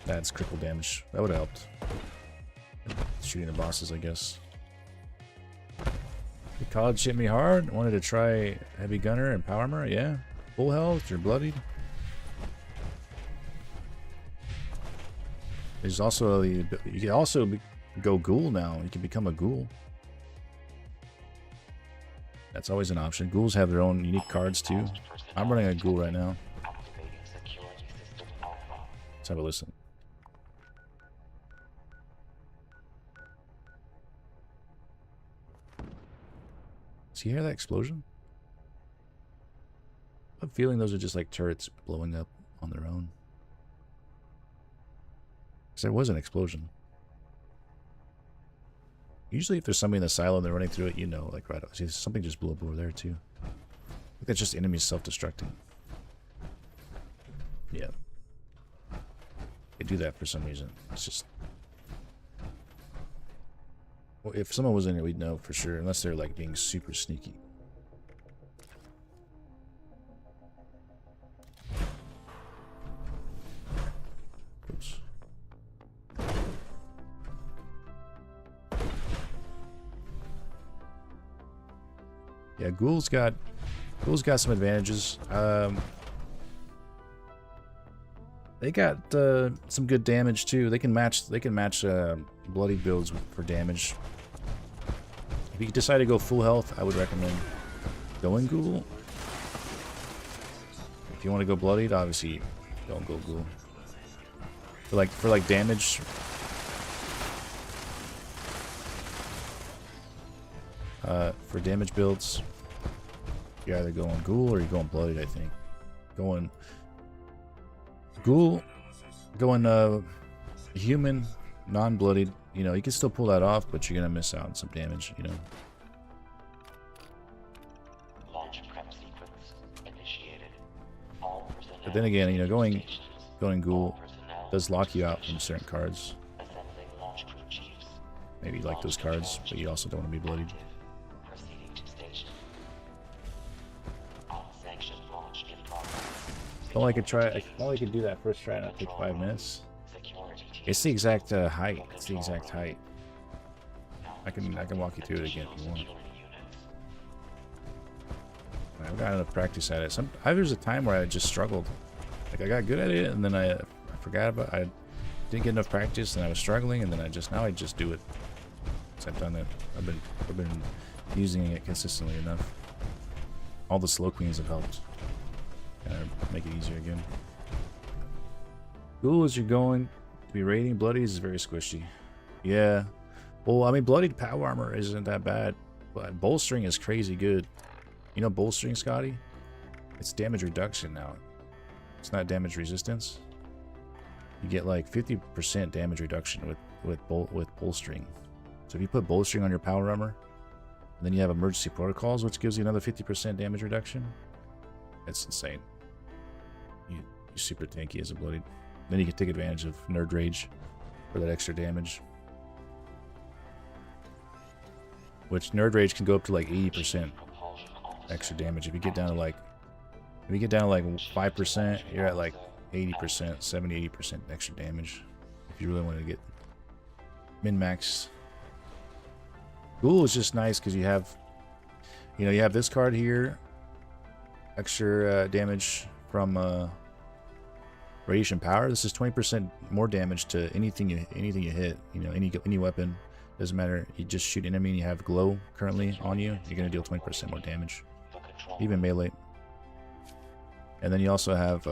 That's critical damage. That would have helped. Shooting the bosses, I guess. The college hit me hard. Wanted to try heavy gunner and power armor. Yeah. Full health. You're bloodied. There's also you can also go ghoul now. You can become a ghoul. That's always an option. Ghouls have their own unique cards too. I'm running a ghoul right now. Let's have a listen. See, hear that explosion? I'm feeling those are just like turrets blowing up on their own. Because there was an explosion. Usually if there's somebody in the silo and they're running through it, you know, like right up. See, something just blew up over there too. I think that's just enemies self-destructing. Yeah. They do that for some reason. It's just... Well, if someone was in it, we'd know for sure. Unless they're like being super sneaky. Oops. Yeah, ghouls got some advantages. They got some good damage too. They can match bloody builds for damage. If you decide to go full health, I would recommend going ghoul. If you want to go bloodied, obviously don't go ghoul. For like damage. For damage builds, you're either going ghoul or you're going bloodied, I think. Going ghoul, going human, non-bloodied, you know, you can still pull that off, but you're gonna miss out on some damage, you know. Launch prep sequence initiated. All personnel But then again, you know, going ghoul personnel does lock you out from certain cards. assembling launch crew chiefs. Maybe you like those cards, but you also don't want to be bloodied. Proceeding to station. Unsanctioned launch in progress. If only I could do that first try and not take 5 minutes. Security team. It's the exact height. It's the exact height. I can walk you through it again if you want. Security units. I've got enough practice at it. There's a time where I just struggled. Like I got good at it, and then I forgot about it. I didn't get enough practice, and I was struggling, and then I just do it. So I've done it. I've been using it consistently enough. All the slow queens have helped. Kind of make it easier again. Ghoul, as you're going to be raiding, bloodies is very squishy. Yeah. Well, I mean, bloodied power armor isn't that bad, but bolstering is crazy good. You know bolstering, Scotty? It's damage reduction now. It's not damage resistance. You get like 50% damage reduction with bolstering. So if you put bolstering on your power armor, and then you have emergency protocols, which gives you another 50% damage reduction, that's insane. You're super tanky as a bloodied. Then you can take advantage of Nerd Rage for that extra damage. Which Nerd Rage can go up to like 80% extra damage. If you get down to like 5%, you're at like 80%, 70, 80% extra damage. If you really want to get min-max. Ghoul is just nice because you have this card here, extra damage from radiation power. This is 20% more damage to anything you hit. You know, any weapon, doesn't matter. You just shoot an enemy and you have glow currently on you, you're gonna deal 20% more damage, even melee. And then you also have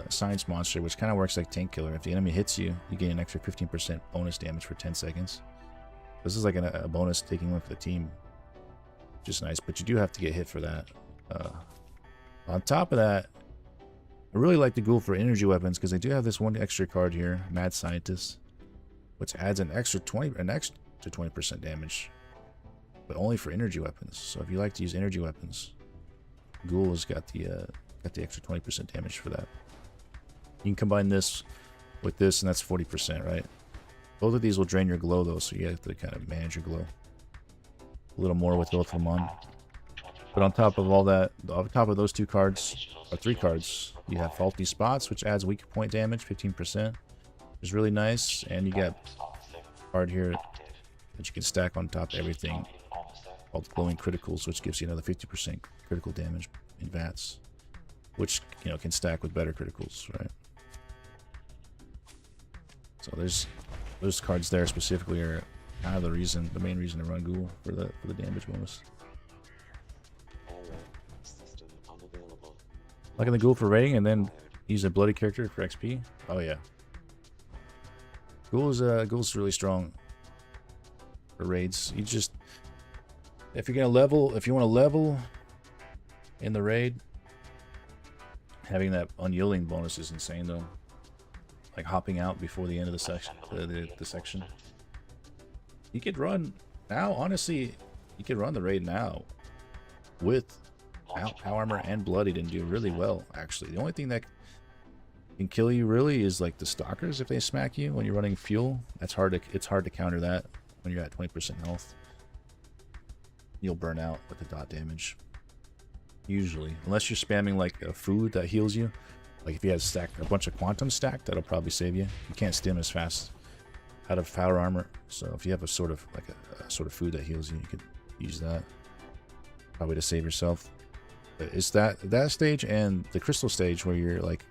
Science Monster, which kind of works like Tank Killer. If the enemy hits you, you gain an extra 15% bonus damage for 10 seconds. This is like a bonus taking one for the team, which is nice, but you do have to get hit for that. On top of that, I really like the Ghoul for energy weapons because they do have this one extra card here, Mad Scientist, which adds an extra 20% damage, but only for energy weapons. So if you like to use energy weapons, Ghoul has got the extra 20% damage for that. You can combine this with this, and that's 40%, right? Both of these will drain your glow though, so you have to kind of manage your glow a little more with both of them on. But on top of all that, on top of those two cards, or three cards, you have Faulty Spots, which adds weak point damage, 15%. Which is really nice, and you get a card here that you can stack on top of everything called Glowing Criticals, which gives you another 50% critical damage in VATS, which can stack with better criticals, right? So there's those cards there specifically are kind of the main reason to run Ghoul for the damage bonus. Like in the Ghoul for raiding, and then use a bloody character for XP. Oh yeah, Ghoul's really strong for raids. You just if you want to level in the raid, having that unyielding bonus is insane though. Like hopping out before the end of the section, the section. You could run now. Honestly, you could run the raid now with power armor and bloodied and do really well. Actually, the only thing that can kill you really is like the stalkers if they smack you when you're running fuel. It's hard to counter that when you're at 20% health. You'll burn out with the dot damage. Usually, unless you're spamming like a food that heals you. Like if you had a bunch of quantum stacked, that'll probably save you. You can't stim as fast out of power armor. So if you have a sort of food that heals you, you could use that probably to save yourself. But it's that stage and the crystal stage where you're like,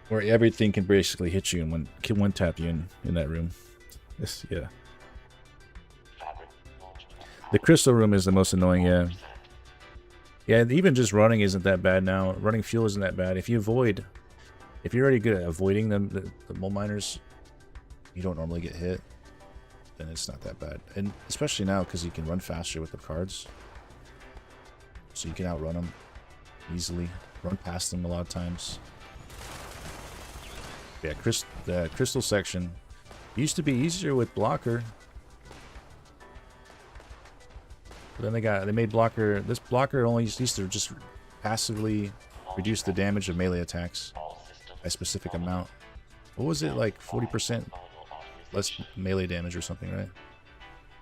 where everything can basically hit you and one tap you in that room. Yeah. The crystal room is the most annoying, yeah. Yeah, even just running isn't that bad now. Running fuel isn't that bad. If you're already good at avoiding the mole miners, you don't normally get hit, then it's not that bad. And especially now because you can run faster with the cards. So you can outrun them easily. Run past them a lot of times. Yeah, the crystal section used to be easier with blocker. But then they made blocker. This blocker only used to just passively reduce the damage of melee attacks by a specific amount. What was it, like 40% less melee damage or something, right?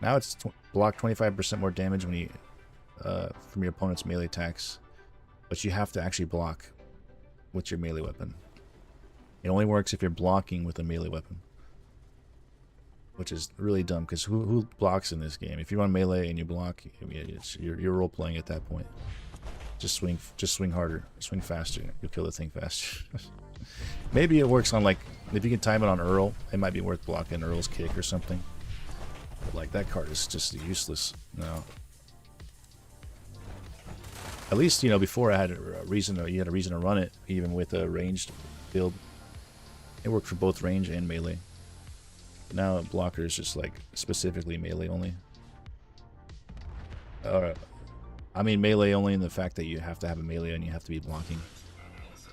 Now it's block 25% more damage when you from your opponent's melee attacks, but you have to actually block with your melee weapon. It only works if you're blocking with a melee weapon, which is really dumb because who blocks in this game? If you run melee and you block, I mean, you're role playing at that point. Just swing harder, swing faster. You'll kill the thing faster. Maybe it works on like if you can time it on Earl, it might be worth blocking Earl's kick or something. But like that card is just useless now. At least before I had a reason, you had a reason to run it, even with a ranged build. It worked for both range and melee. Now blocker is just like specifically melee only. I mean melee only in the fact that you have to have a melee and you have to be blocking.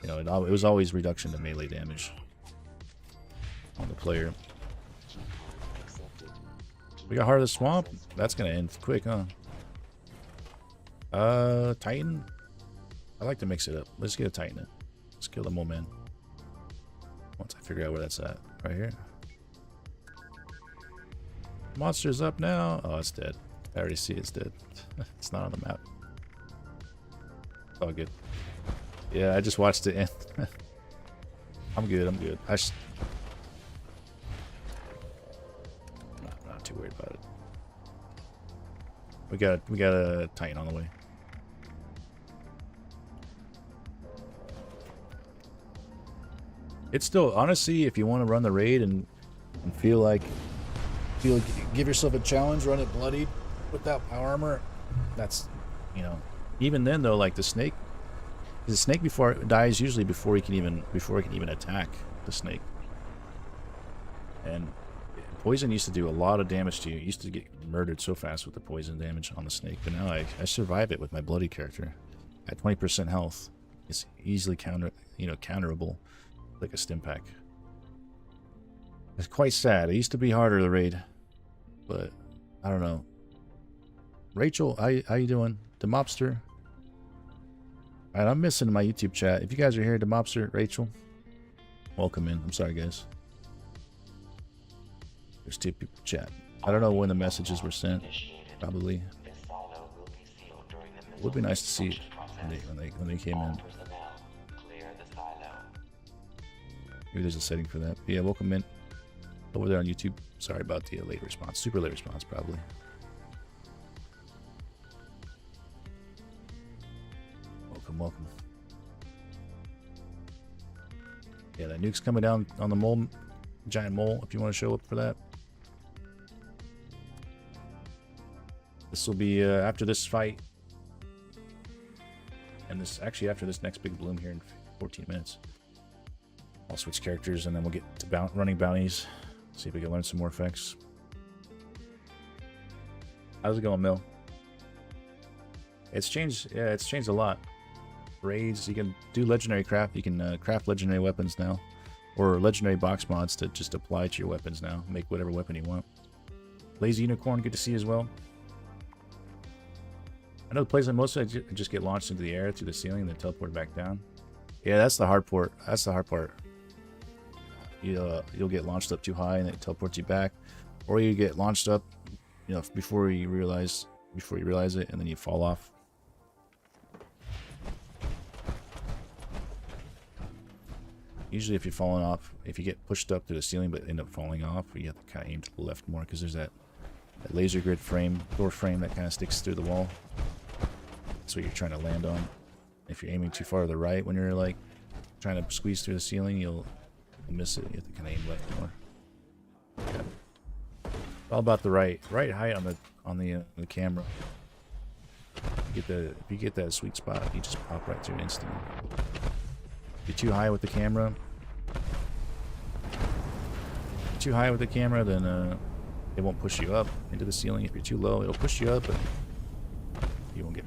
It was always reduction to melee damage on the player. We got Heart of the Swamp. That's gonna end quick, huh? Titan. I like to mix it up. Let's get a Titan in. Let's kill the mole man. Once I figure out where that's at. Right here. Monster's up now. Oh, it's dead. I already see it's dead. It's not on the map. It's all good. Yeah, I just watched it end. I'm good, I'm good. I'm not too worried about it. We got a Titan on the way. It's still, honestly, if you want to run the raid and give yourself a challenge, run it bloodied without power armor. That's, you know, even then though, like the snake before it dies usually before he can even attack the snake. And poison used to do a lot of damage to you. You used to get murdered so fast with the poison damage on the snake, but now I survive it with my bloody character at 20% health. It's easily counterable. Like a stim pack. It's quite sad. It used to be harder to raid, but I don't know. Rachel, how you doing? The mobster. Alright, I'm missing my YouTube chat. If you guys are here, the mobster, Rachel, welcome in. I'm sorry, guys. There's 2 people chat. I don't know when the messages were sent. Probably. It would be nice to see when they came in. Maybe there's a setting for that. But yeah, welcome in over there on YouTube. Sorry about the late response. Super late response, probably. Welcome. Yeah, that nuke's coming down on the mole, giant mole, if you want to show up for that. This will be after this fight. And this, actually after this next big bloom here in 14 minutes. I'll switch characters and then we'll get to running bounties. See if we can learn some more effects. How's it going, Mill? It's changed. Yeah, it's changed a lot. Raids, you can do legendary craft. You can craft legendary weapons now, or legendary box mods to just apply to your weapons now. Make whatever weapon you want. Lazy Unicorn, good to see as well. I know the plays that most of it just get launched into the air through the ceiling and then teleported back down. Yeah, that's the hard part. That's the hard part. You'll get launched up too high and it teleports you back, or you get launched up, you know, before you realize it, and then you fall off. Usually, if you're falling off, if you get pushed up to the ceiling but end up falling off, you have to kind of aim to the left more because there's that laser grid frame, door frame that kind of sticks through the wall. That's what you're trying to land on. If you're aiming too far to the right when you're like trying to squeeze through the ceiling, you'll miss it. You have to kind of aim left more. Yeah. All about the right height on the camera. If you get that sweet spot, you just pop right through instantly. If you're too high with the camera, then it won't push you up into the ceiling. If you're too low, it'll push you up, but you won't get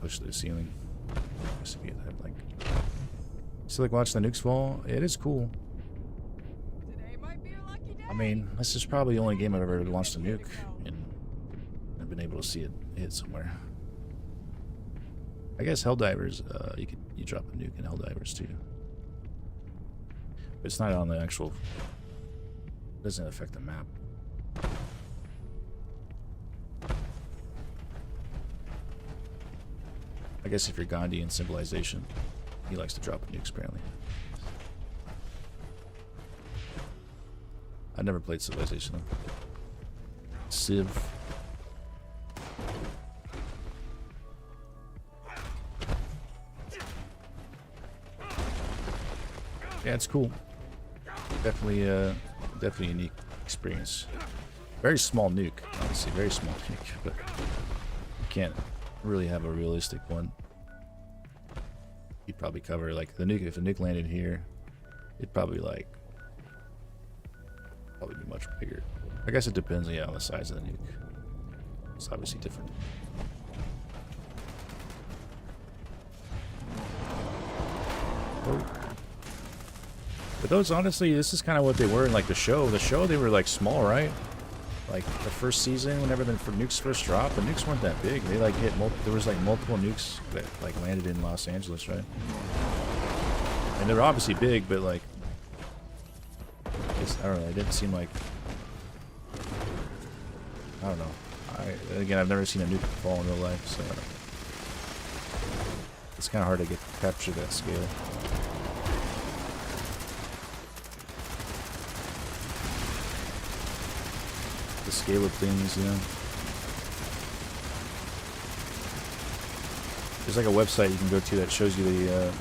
pushed to the ceiling. Just to get that, like, so like watch the nukes fall. It is cool. I mean, this is probably the only game I've ever launched a nuke and I've been able to see it hit somewhere. I guess Helldivers, you drop a nuke in Helldivers too. But it's not on the actual, it doesn't affect the map. I guess if you're Gandhi in Civilization, he likes to drop nukes apparently. I never played Civilization though. Civ. Yeah, it's cool. Definitely a unique experience. Very small nuke, honestly, very small nuke, but you can't really have a realistic one. You'd probably cover like the nuke. If a nuke landed here, it'd probably be much bigger. I guess it depends, yeah, on the size of the nuke. It's obviously different. Oh. But those, honestly, this is kind of what they were in like the show. The show, they were like small, right? Like the first season, whenever the nukes first dropped, the nukes weren't that big. They like hit there was like multiple nukes that like landed in Los Angeles, right? And they were obviously big, but like, I don't know. It didn't seem like, I don't know. Again, I've never seen a nuke fall in real life, so it's kind of hard to capture that scale. The scale of things, you know. There's like a website you can go to that shows you the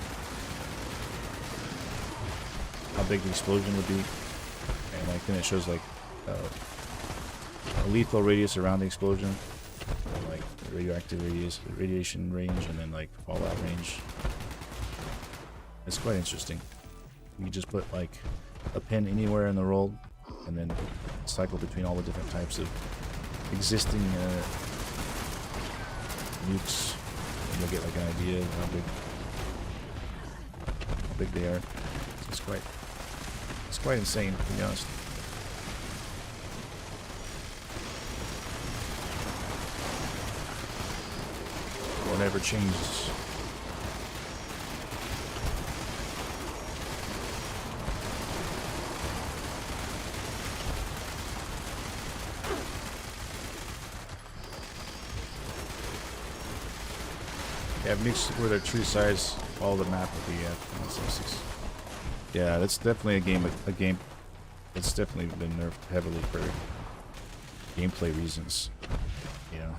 how big the explosion would be, and like then it shows like a lethal radius around the explosion, and like radioactive radiation range, and then like fallout range. It's quite interesting. You just put like a pin anywhere in the world, and then cycle between all the different types of existing nukes, and you'll get like an idea of how big they are. It's quite insane, to be honest. Whatever changes. Yeah, nukes where their true size, all the map would be at. Yeah, that's definitely a game. It's definitely been nerfed heavily for gameplay reasons. You know,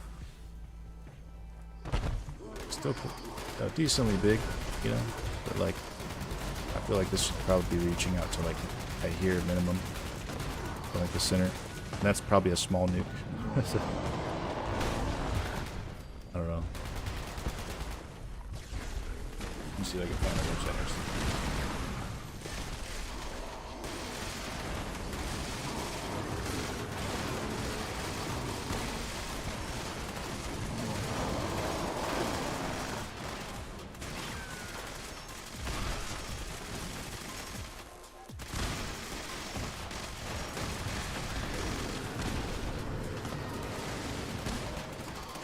still decently big, you know, but like I feel like this should probably be reaching out to like a here minimum, for like the center. And that's probably a small nuke. I don't know. Let me see if I can find a website or something.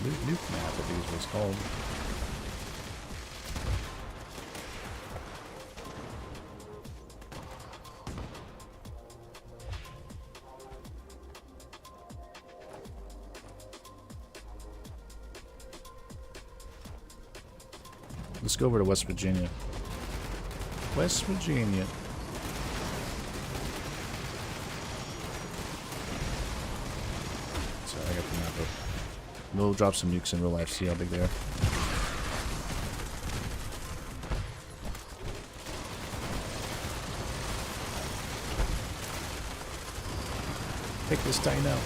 Nuke map, I think is what it's called. Let's go over to West Virginia. West Virginia. Sorry, I got the map up. We'll drop some nukes in real life, see how big they are. Take this time out.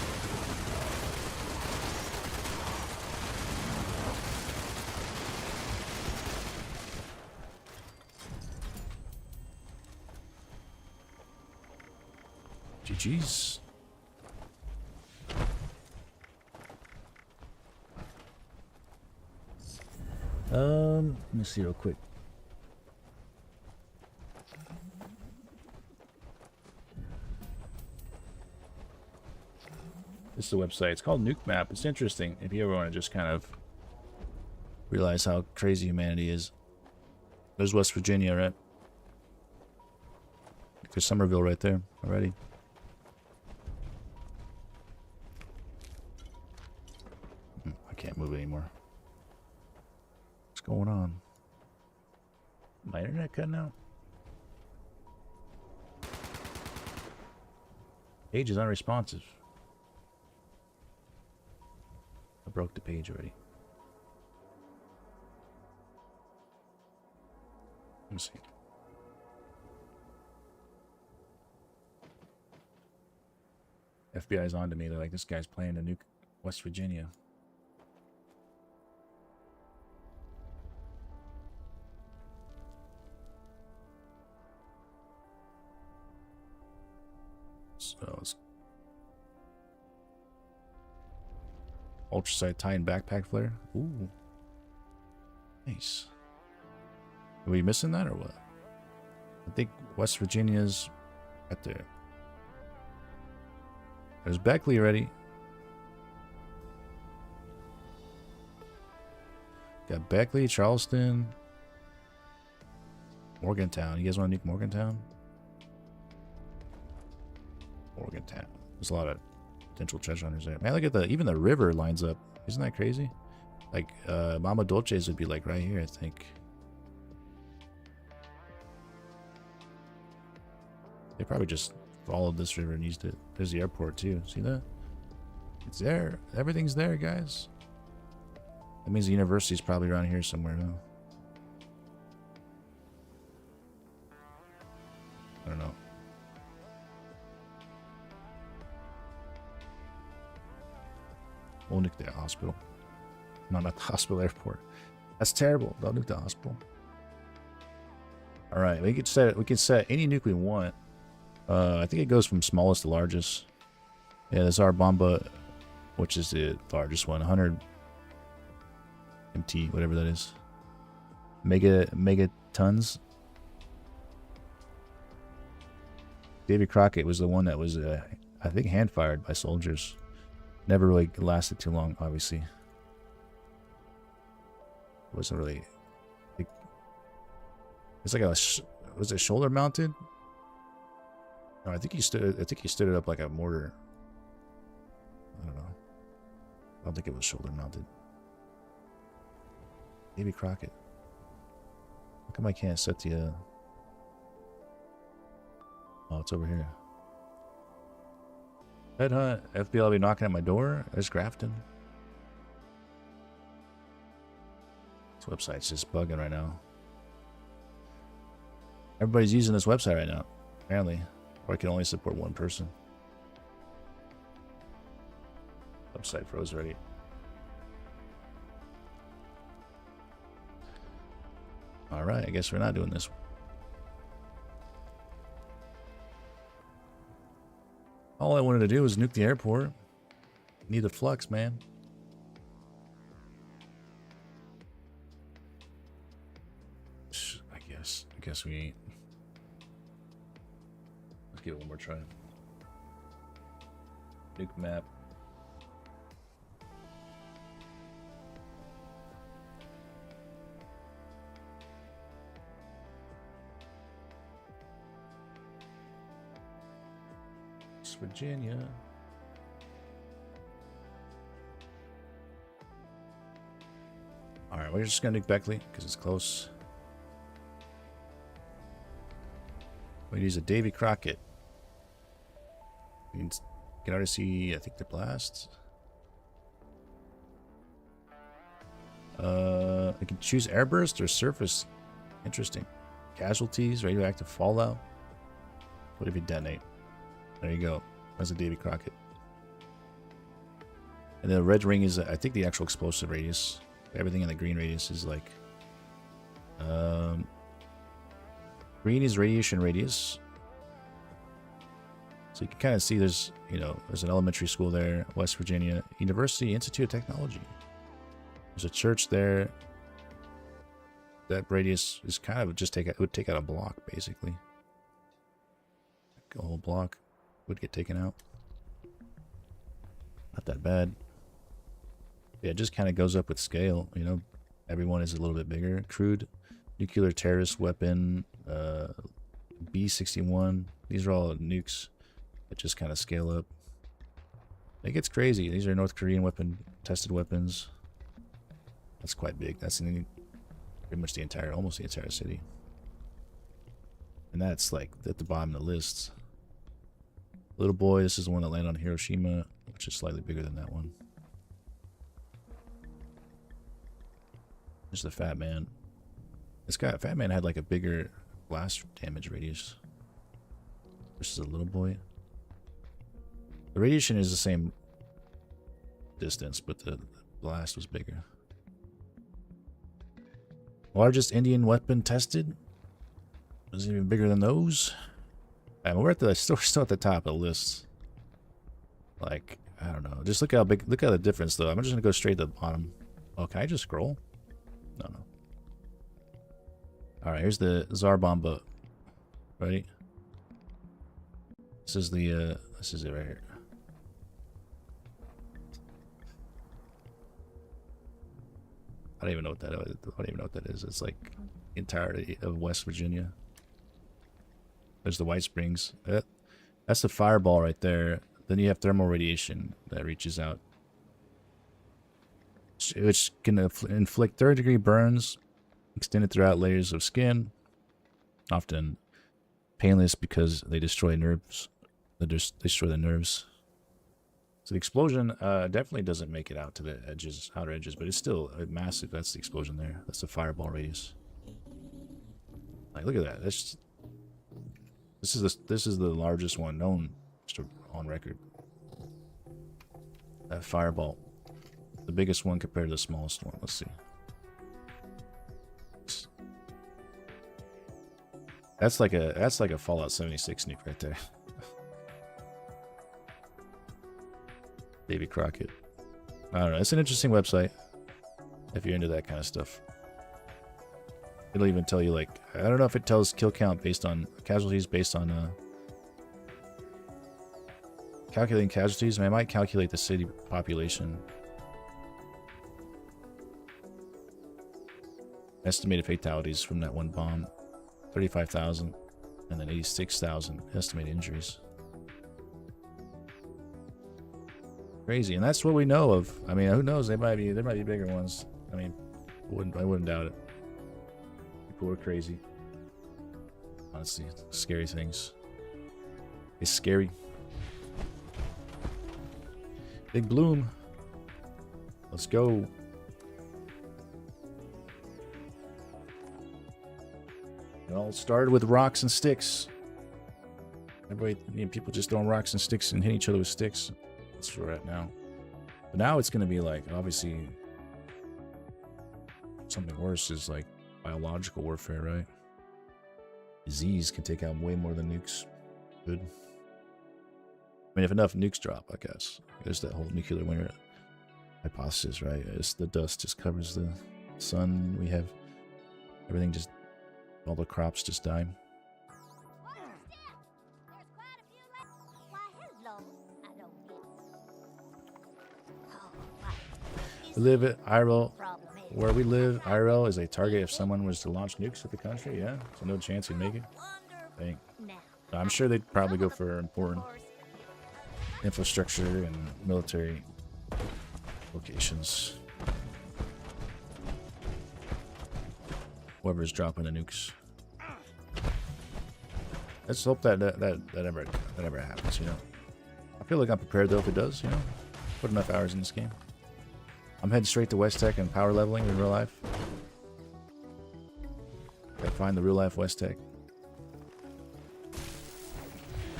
GG's. Let me see real quick. This is the website. It's called Nuke Map. It's interesting if you ever want to just kind of realize how crazy humanity is. There's West Virginia, right? There's Somerville right there already. I can't move anymore. What's going on? My internet cutting out? Page is unresponsive. I broke the page already. Let me see. FBI's on to me. They're like, this guy's playing to nuke West Virginia. So it's ultrasonic Titan backpack flare. Ooh, nice. Are we missing that or what? I think West Virginia's right there. There's Beckley already. Got Beckley, Charleston, Morgantown. You guys want to nuke Morgantown? Morgantown. There's a lot of potential treasure hunters there. Man, look at even the river lines up. Isn't that crazy? Like, Mama Dolce's would be like right here, I think. They probably just followed this river and used it. There's the airport too. See that? It's there. Everything's there, guys. That means the university's probably around here somewhere now. I don't know. We'll nuke the hospital. No, not the hospital, airport. That's terrible. Don't nuke the hospital. All right, we can set any nuke we want. I think it goes from smallest to largest. Yeah, there's our Bomba, which is the largest one, 100 MT, whatever that is. Mega tons. Davy Crockett was the one that was, I think, hand fired by soldiers. Never really lasted too long, obviously. Wasn't really. It's like was it shoulder mounted? No, I think he stood it up like a mortar. I don't know. I don't think it was shoulder mounted. Davy Crockett. How come I can't set the? Oh, it's over here. Headhunt. FBI will be knocking at my door. There's Grafton. This website's just bugging right now. Everybody's using this website right now, apparently. Or I can only support one person. Website froze already. Alright, I guess we're not doing this. All I wanted to do was nuke the airport. Need the flux, man. I guess we ain't. Let's give it one more try. Nuke map. Virginia. Alright, we're just gonna nuke Beckley because it's close. We use a Davy Crockett. You can already see, I think, the blasts. We can choose airburst or surface. Interesting. Casualties, radioactive fallout. What if you detonate? There you go. That's a Davy Crockett. And the red ring is, I think, the actual explosive radius. Everything in the green radius is like... green is radiation radius. So you can kind of see there's, there's an elementary school there, West Virginia. University Institute of Technology. There's a church there. That radius is kind of just would take out a block, basically. A whole block would get taken out. Not that bad. Yeah, it just kind of goes up with scale, Everyone is a little bit bigger. Crude nuclear terrorist weapon, B-61. These are all nukes that just kind of scale up. It gets crazy. These are North Korean tested weapons. That's quite big. That's pretty much almost the entire city. And that's like at the bottom of the list. Little boy, this is the one that landed on Hiroshima, which is slightly bigger than that one. There's the Fat Man. Fat Man had like a bigger blast damage radius. Versus a little boy. The radiation is the same distance, but the blast was bigger. Largest Indian weapon tested. Was even bigger than those. We're still at the top of the list. Like, I don't know. Just look how big. Look at the difference, though. I'm just gonna go straight to the bottom. Oh, can I just scroll? No. All right, here's the Tsar Bomba. Ready? This is the this is it right here. I don't even know what that. I don't even know what that is. It's like entirety of West Virginia. There's the White Springs. That's the fireball right there. Then you have thermal radiation that reaches out, which can inflict third-degree burns extended throughout layers of skin, often painless because they destroy nerves. They just destroy the nerves. So the explosion definitely doesn't make it out to the edges, outer edges, but it's still massive. That's the explosion there. That's the fireball radius. Like, look at that. This is the largest one known on record. That fireball, the biggest one compared to the smallest one. Let's see. That's like a Fallout 76 nuke right there. Davy Crockett. I don't know. It's an interesting website if you're into that kind of stuff. It'll even tell you, like, I don't know if it tells kill count based on casualties, based on calculating casualties. I mean, I might calculate the city population. Estimated fatalities from that one bomb, 35,000, and then 86,000 estimated injuries. Crazy, and that's what we know of. I mean, who knows? There might be bigger ones. I mean, I wouldn't doubt it. People are crazy. Honestly, scary things. It's scary. Big Bloom. Let's go. It all started with rocks and sticks. Everybody, people just throwing rocks and sticks and hitting each other with sticks. That's where we're at now. But now it's going to be like, obviously, something worse is like biological warfare, right? Disease can take out way more than nukes. Good. I mean, if enough nukes drop, I guess. There's that whole nuclear winter hypothesis, right? It's the dust just covers the sun. We have everything just, all the crops just die. We live at IRL. Where we live, IRL is a target if someone was to launch nukes at the country. Yeah, so no chance he'd make it. Dang. I'm sure they'd probably go for important infrastructure and military locations. Whoever's dropping the nukes. Let's hope that never happens. You know, I feel like I'm prepared though if it does. You know, put enough hours in this game. I'm heading straight to West Tech and power leveling in real life. Gotta find the real life West Tech.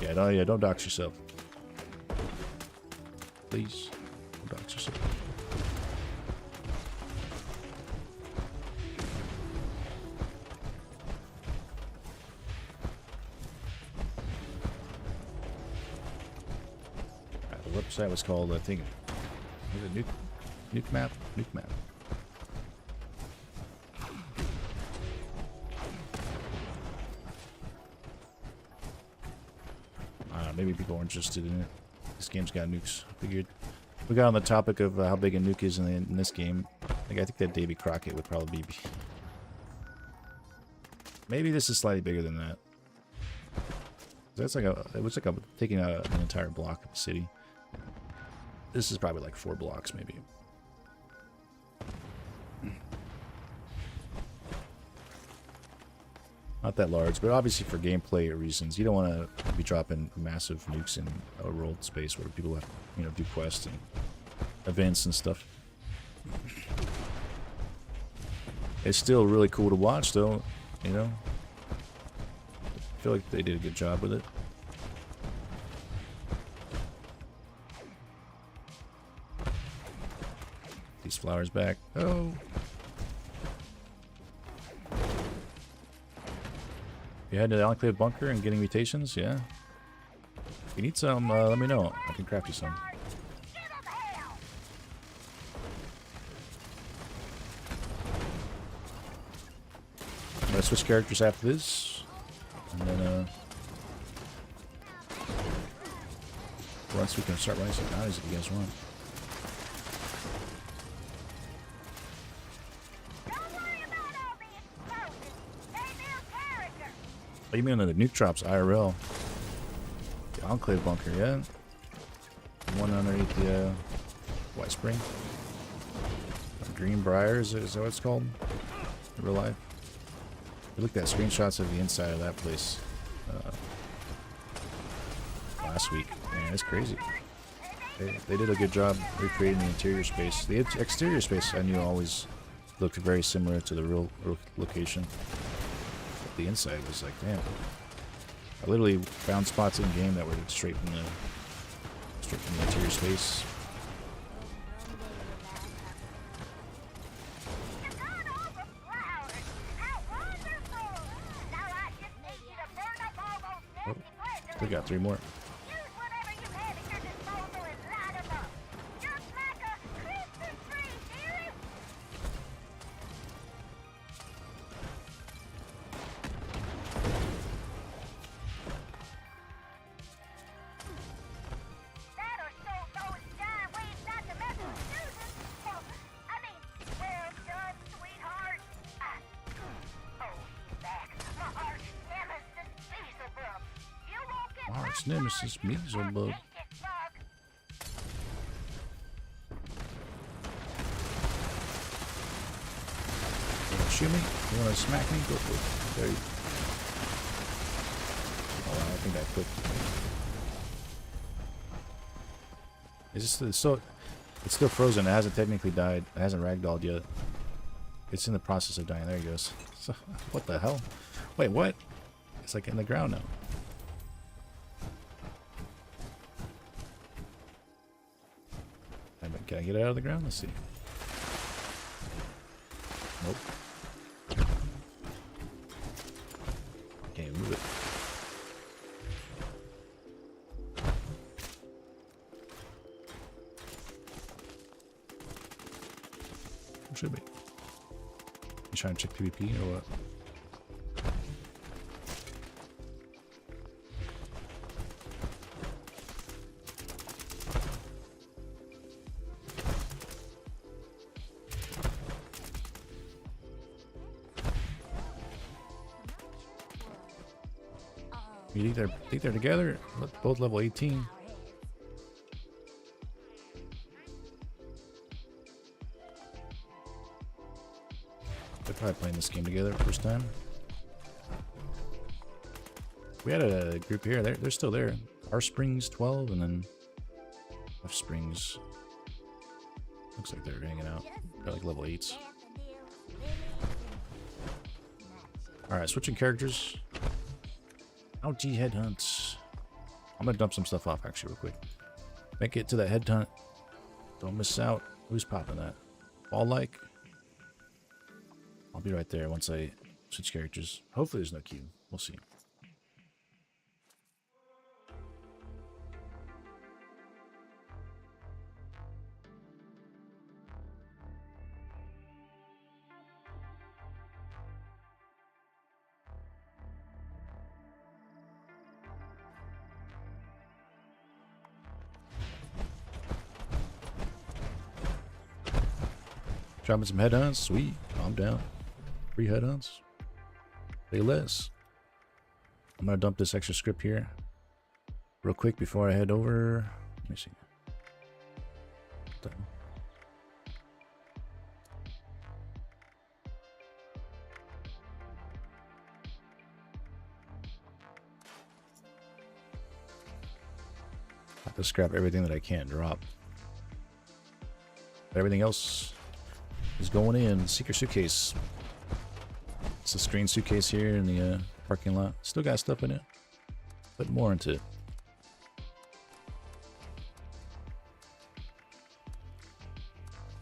Yeah, don't dox yourself. Please, don't dox yourself. The website was called, I think, was it Nuke Map? Nuke Map. Maybe people are interested in it. This game's got nukes. Figured. We got on the topic of how big a nuke is in this game. Like, I think that Davy Crockett would probably be. Maybe this is slightly bigger than that. That's like it looks like I'm taking out an entire block of the city. This is probably like 4 blocks, maybe. Not that large, but obviously for gameplay reasons, you don't want to be dropping massive nukes in a world space where people have, you know, do quests and events and stuff. It's still really cool to watch, though. You know, I feel like they did a good job with it. These flowers back. Oh. You head to the Enclave Bunker and getting mutations? Yeah. If you need some, let me know. I can craft you some. I'm gonna switch characters after this. And then once we can start running some bounties if you guys want. Don't worry about all the explosions. They build character. Oh, you mean on the nuke drops IRL? The Enclave bunker, yeah. The one underneath the White Spring. Greenbrier, is that what it's called? In real life. We looked at screenshots of the inside of that place last week. Man, it's crazy. They did a good job recreating the interior space. The exterior space I knew always looked very similar to the real location. But the inside was like, damn. I literally found spots in game that were straight from the interior space. You've gone over flowers. How wonderful. Now I just need you to burn up all those nasty pleasures. We got 3 more. Use whatever you have at your disposal and light 'em up. Just like a Christmas tree, dearie. That or so those giant waves not to mess with Susan. Well, I mean, well done, sweetheart. Oh, he's back. My arch nemesis, Beelzebub. You won't get Arch much nemesis, more, you Beelzebub. audacious bug. You wanna shoot me? You wanna smack me? Go for it. There you. Oh, wow, I think I clicked. Is this so? It's still frozen. It hasn't technically died. It hasn't ragdolled yet. It's in the process of dying. There he goes. So, what the hell? Wait, what? It's like in the ground now. Can I get it out of the ground? Let's see. Nope. Can't move it. It should be. You trying to check PvP or what? You think they're together? Both level 18. They're probably playing this game together first time. We had a group here. They're still there. Our Springs 12 and then F Springs. Looks like they're hanging out. They're like level 8s. Alright, switching characters. Ouchie headhunts. I'm gonna dump some stuff off actually real quick. Make it to that headhunt. Don't miss out. Who's popping that? All like. I'll be right there once I switch characters. Hopefully there's no queue. We'll see. Dropping some headhunts. Sweet. Calm down. 3 headhunts. Say less. I'm going to dump this extra script here real quick before I head over. Let me see. Done. I have to scrap everything that I can't drop. Everything else is going in. Secret suitcase. It's a screen suitcase here in the parking lot. Still got stuff in it. Put more into it.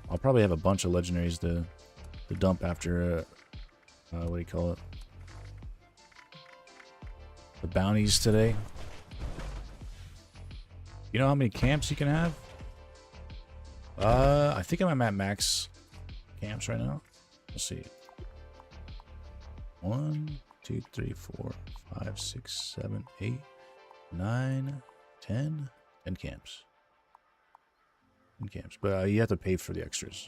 I'll probably have a bunch of legendaries to dump after what do you call it? The bounties today. You know how many camps you can have? I think I'm at max camps right now. Let's see. 1, 2, 3, 4, 5, 6, 7, 8, 9, 10, 10 camps. 10 camps. But you have to pay for the extras.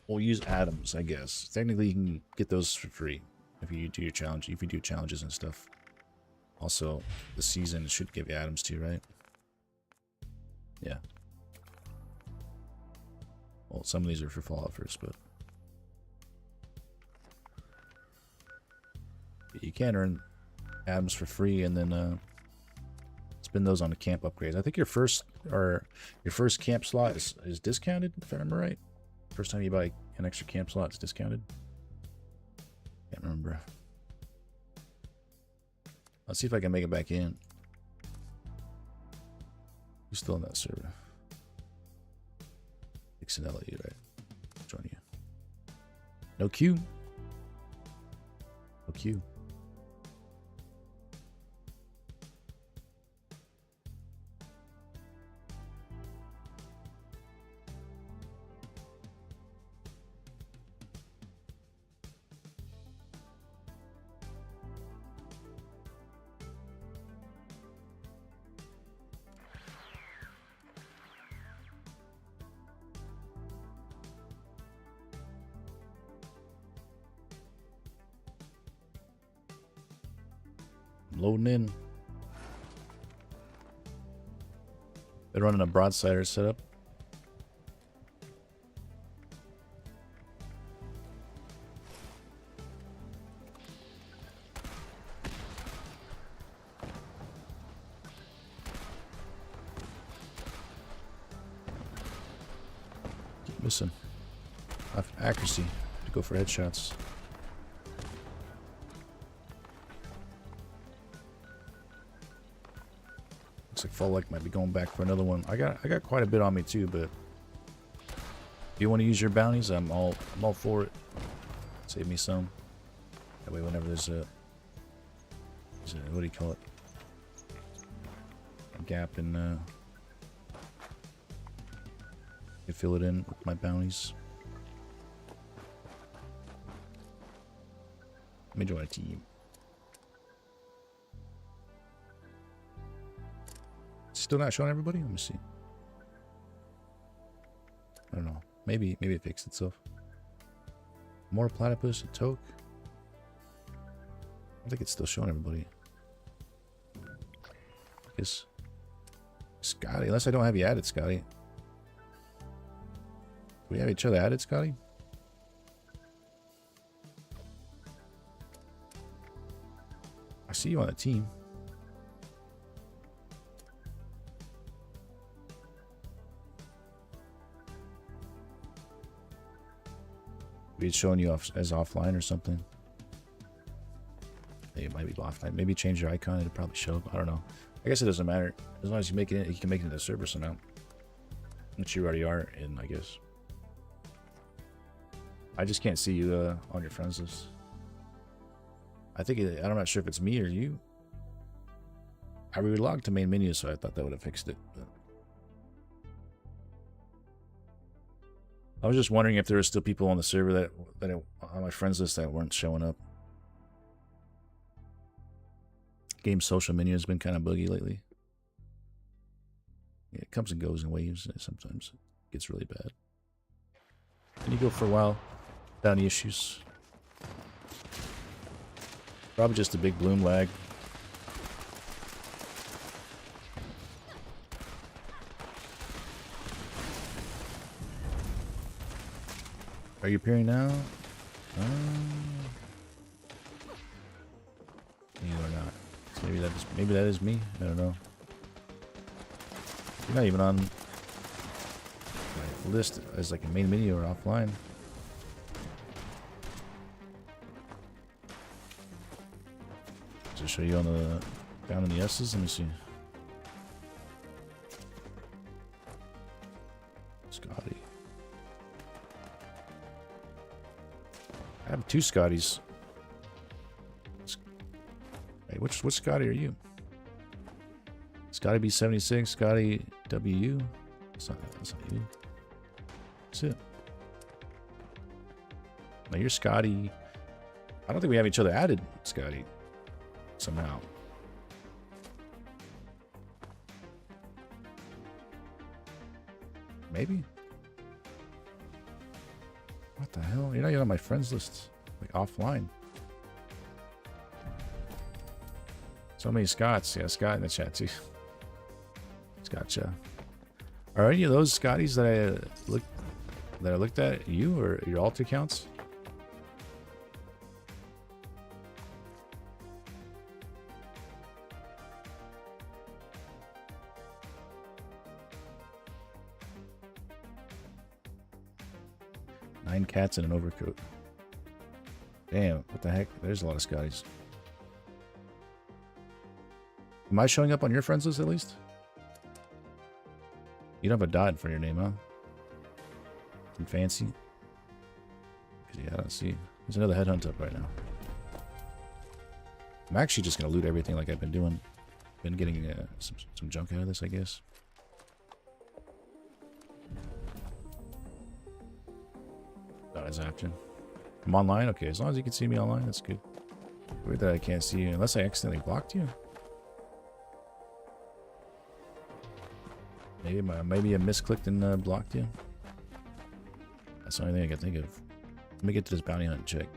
We'll use atoms, I guess. Technically, you can get those for free if you do your challenge. If you do challenges and stuff. Also, the season should give you atoms too, right? Yeah. Well, some of these are for Fallout first, but you can earn atoms for free and then spend those on the camp upgrades. I think your first camp slot is discounted, if I remember right. First time you buy an extra camp slot, it's discounted. Can't remember. Let's see if I can make it back in. Who's still in that server? Dixon LA, right? Join you. No Q. No Q. Loading in. They're running a broadsider setup. Keep missing. Accuracy to go for headshots. Looks like Fall Like might be going back for another one. I got quite a bit on me too, but if you want to use your bounties, I'm all for it. Save me some. That way, whenever there's a what do you call it? A gap in I can fill it in with my bounties. Let me join a team. Still not showing everybody? Let me see. I don't know. Maybe it fixed itself. More platypus, a toke. I think it's still showing everybody. I guess Scotty, unless I don't have you added, Scotty. Do we have each other added, Scotty? I see you on the team. It's showing you off as offline or something. Hey, it might be offline. Maybe change your icon. It'll probably show up. I don't know. I guess it doesn't matter as long as you make it. You can make it into the server somehow, which you already are in, I guess. I just can't see you on your friends list. I'm not sure if it's me or you. I relogged to main menu, so I thought that would have fixed it. But I was just wondering if there were still people on the server that on my friends list that weren't showing up. Game's social menu has been kind of buggy lately. Yeah, it comes and goes in waves. And sometimes it gets really bad. And you go for a while without any issues. Probably just a big bloom lag. Are you appearing now? You are not. So maybe that is me. I don't know. You're not even on my list as like a main menu or offline. Does it show you on the down in the S's? Let me see. Scotty. I have two Scotties. Hey, which Scotty are you? Scotty B76, Scotty WU. That's not you. That's it. Now you're Scotty. I don't think we have each other added, Scotty. Somehow. Maybe. What the hell? You're not even on my friends list. Like offline. So many Scots. Yeah, Scott in the chat too. Gotcha. Are any of those Scotties that I looked at you or your alt accounts? Nine cats in an overcoat. Damn, what the heck? There's a lot of Scotties. Am I showing up on your friends list at least? You don't have a dot in front of your name, huh? Some fancy. Yeah, I don't see. There's another headhunt up right now. I'm actually just gonna loot everything like I've been doing. Been getting some junk out of this, I guess. Not as often. I'm online? Okay, as long as you can see me online, that's good. Weird that I can't see you unless I accidentally blocked you. Maybe I misclicked and blocked you. That's the only thing I can think of. Let me get to this bounty hunt and check.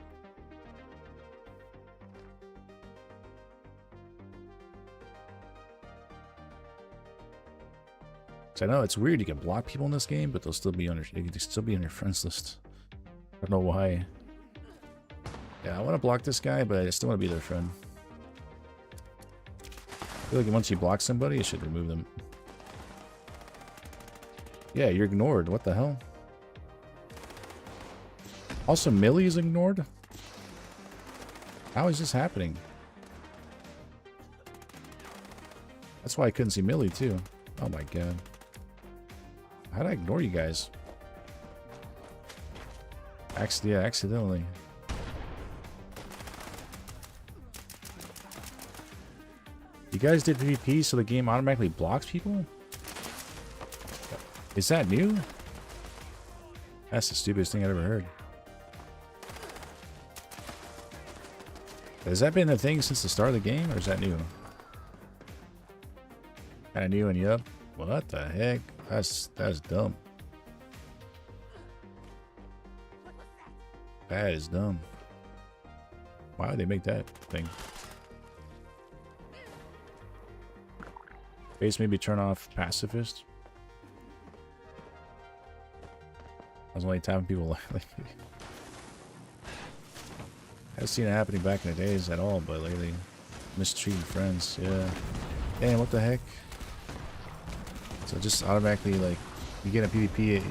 So I know it's weird you can block people in this game, but they'll still be on your friends list. I don't know why. Yeah, I want to block this guy, but I still want to be their friend. I feel like once you block somebody, you should remove them. Yeah, you're ignored. What the hell? Also, Millie is ignored? How is this happening? That's why I couldn't see Millie, too. Oh my god. How did I ignore you guys? Yeah, accidentally. You guys did PvP so the game automatically blocks people? Is that new? That's the stupidest thing I've ever heard. Has that been a thing since the start of the game, or is that new? Kinda new and yup. What the heck? That's dumb. That is dumb. Why would they make that thing? Base maybe turn off pacifist. I was only tapping people like I haven't seen it happening back in the days at all, but lately mistreating friends, yeah. Damn, what the heck? So just automatically like you get a PvP.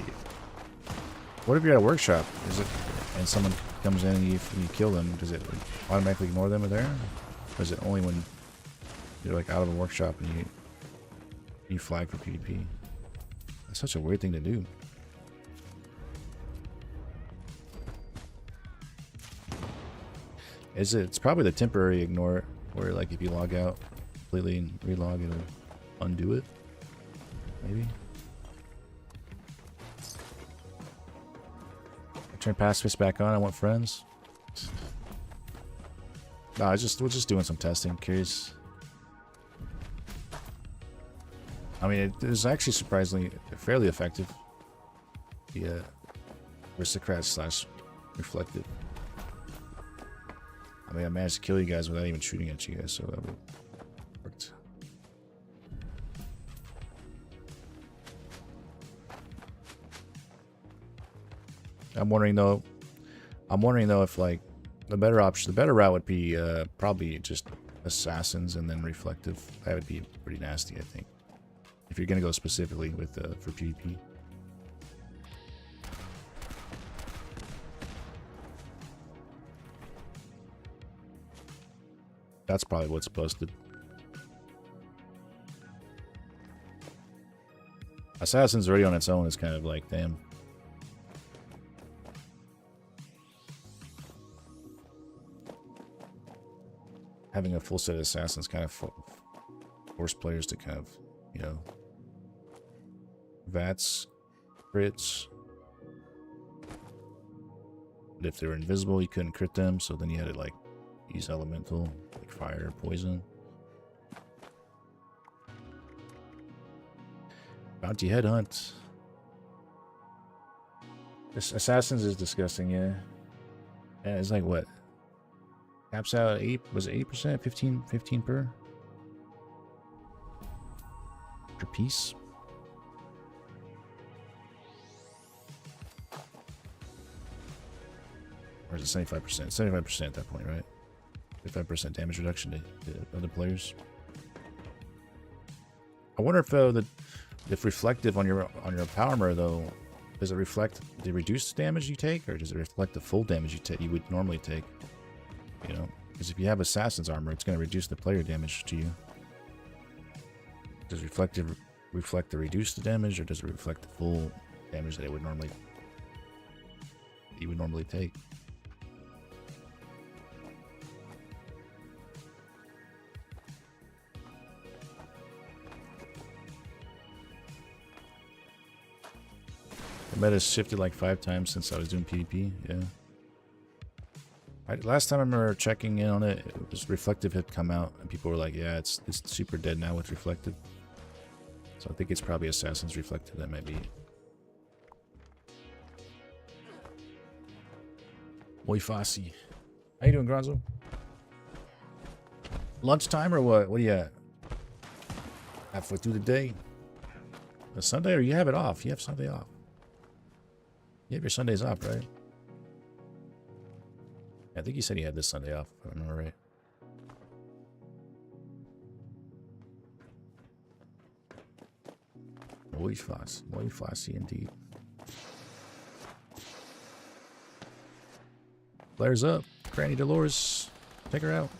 What if you're at a workshop? Is it and someone comes in and you kill them? Does it automatically ignore them there? Or is it only when you're like out of a workshop and you flag for PvP? That's such a weird thing to do. It's probably the temporary ignore it, where like if you log out completely and relog it or undo it. Maybe. I turn pacifist back on, I want friends. No, we're just doing some testing, curious. I mean, it is actually surprisingly fairly effective. The aristocrat / reflective. I mean, I managed to kill you guys without even shooting at you guys, so that worked. I'm wondering though if like the better route would be probably just assassins and then reflective. That would be pretty nasty, I think. If you're gonna go specifically with for PvP. That's probably what's busted. Assassin's already on its own is kind of like, damn. Having a full set of assassins kind of force players to kind of, you know, VATS, crits, But if they were invisible, you couldn't crit them, so then you had to like use elemental, like fire or poison. Bounty headhunt. This Assassins is disgusting, yeah. Yeah, it's like what? Caps out 8, was it 8%? 15 per piece? Or is it 75%? 75% at that point, right? 55% damage reduction to other players. I wonder if reflective on your power armor though, does it reflect the reduced damage you take, or does it reflect the full damage you would normally take? You know, because if you have Assassin's armor, it's going to reduce the player damage to you. Does reflective reflect the reduced damage, or does it reflect the full damage that you would normally take? The meta's shifted like 5 times since I was doing PvP, yeah. Last time I remember checking in on it, it was Reflective had come out, and people were like, yeah, it's super dead now with Reflective. So I think it's probably Assassin's Reflective that might be it. Oi Fossey. How you doing, Gronzo? Lunchtime or what? What are you at? Halfway through the day? A Sunday, or you have it off? You have Sunday off. You have your Sundays off, right? I think you said you had this Sunday off, if I remember right. Muy fácil indeed. Flares up. Granny Dolores. Take her out.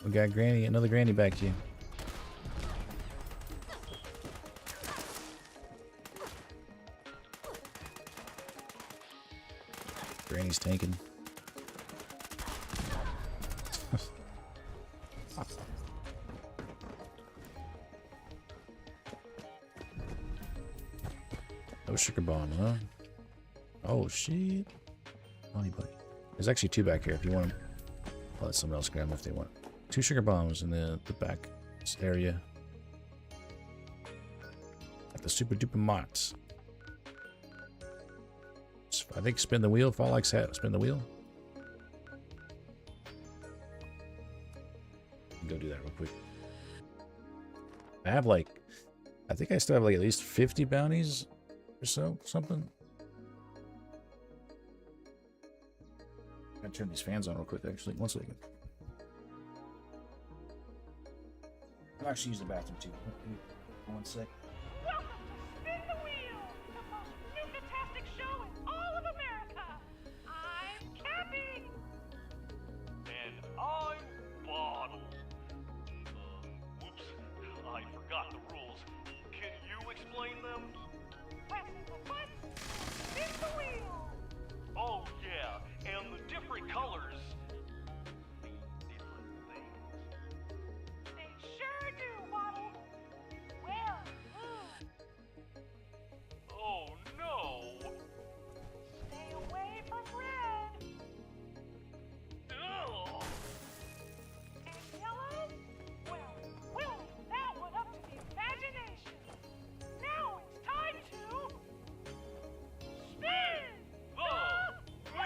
We got Granny, another Granny back to you. Granny's tanking. No sugar bomb, huh? Oh shit. Money buddy. There's actually 2 back here if you want them. I'll let someone else grab them if they want. 2 sugar bombs in the back area. At the super duper mots. I think spin the wheel. Fall like hat. Spin the wheel. Go do that real quick. I have like, I think I still have like at least 50 bounties or so, something. Gotta turn these fans on real quick, actually. 1 second. I'll actually use the bathroom too. 1 sec. Welcome to Spin the Wheel, the most nuke-tastic show in all of America. I'm Cappy. And I'm Bottle. Whoops, I forgot the rules. Can you explain them? Press the button, spin the wheel. Oh yeah, and the different colors mean different things. They sure do, Waddle. Well, Oh no! stay away from red. Ugh. And yellow? Well, we'll leave that one up to the imagination. Now it's time to spin The wheel!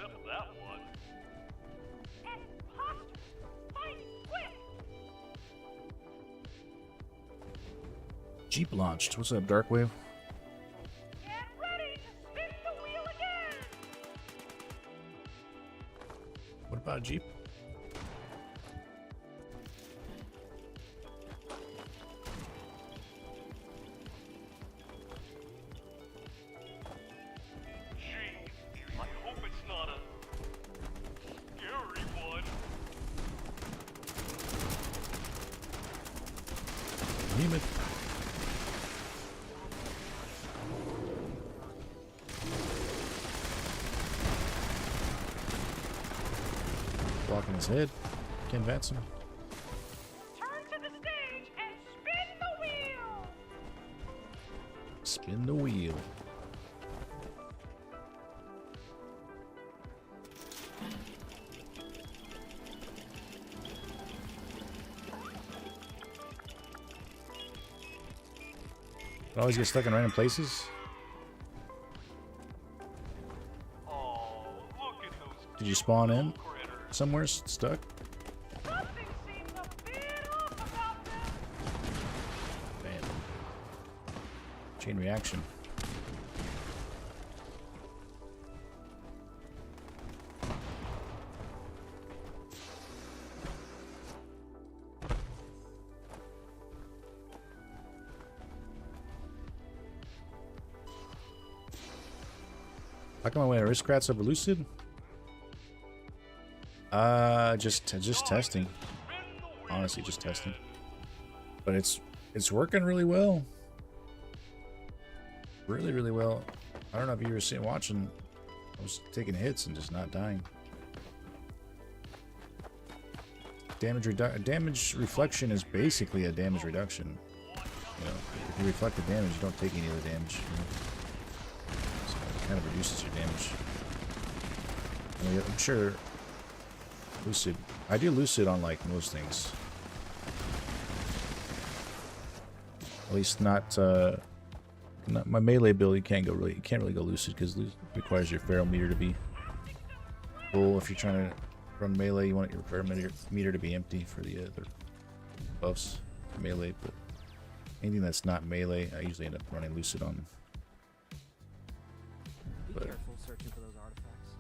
settle that one. Imposter! Fight quick! Jeep launched. What's up, Darkwave? Get ready to spin the wheel again! What about Jeep? Gee, I hope it's not a scary one. Name it. Blocking his head. Can't advance him. Turn to the stage and spin the wheel! Spin the wheel. I always get stuck in random places. Oh, look at those Did you spawn in critters. somewhere stuck? Something seems a bit off about them. Bam. Chain reaction. How come I went aristocrats over lucid? Just testing. Honestly, just testing. But it's working really well. Really well. I don't know if you were sitting watching. I was taking hits and just not dying. Damage reflection is basically a damage reduction. You know, if you reflect the damage, you don't take any of the damage. You know? So it kind of reduces your damage. I mean, I'm sure lucid. I do lucid on like most things. At least not my melee build. You can't really go lucid because it requires your feral meter to be full. If you're trying to run melee, you want your feral meter to be empty for the other buffs for melee. But anything that's not melee, I usually end up running lucid on. Be careful searching for those artifacts.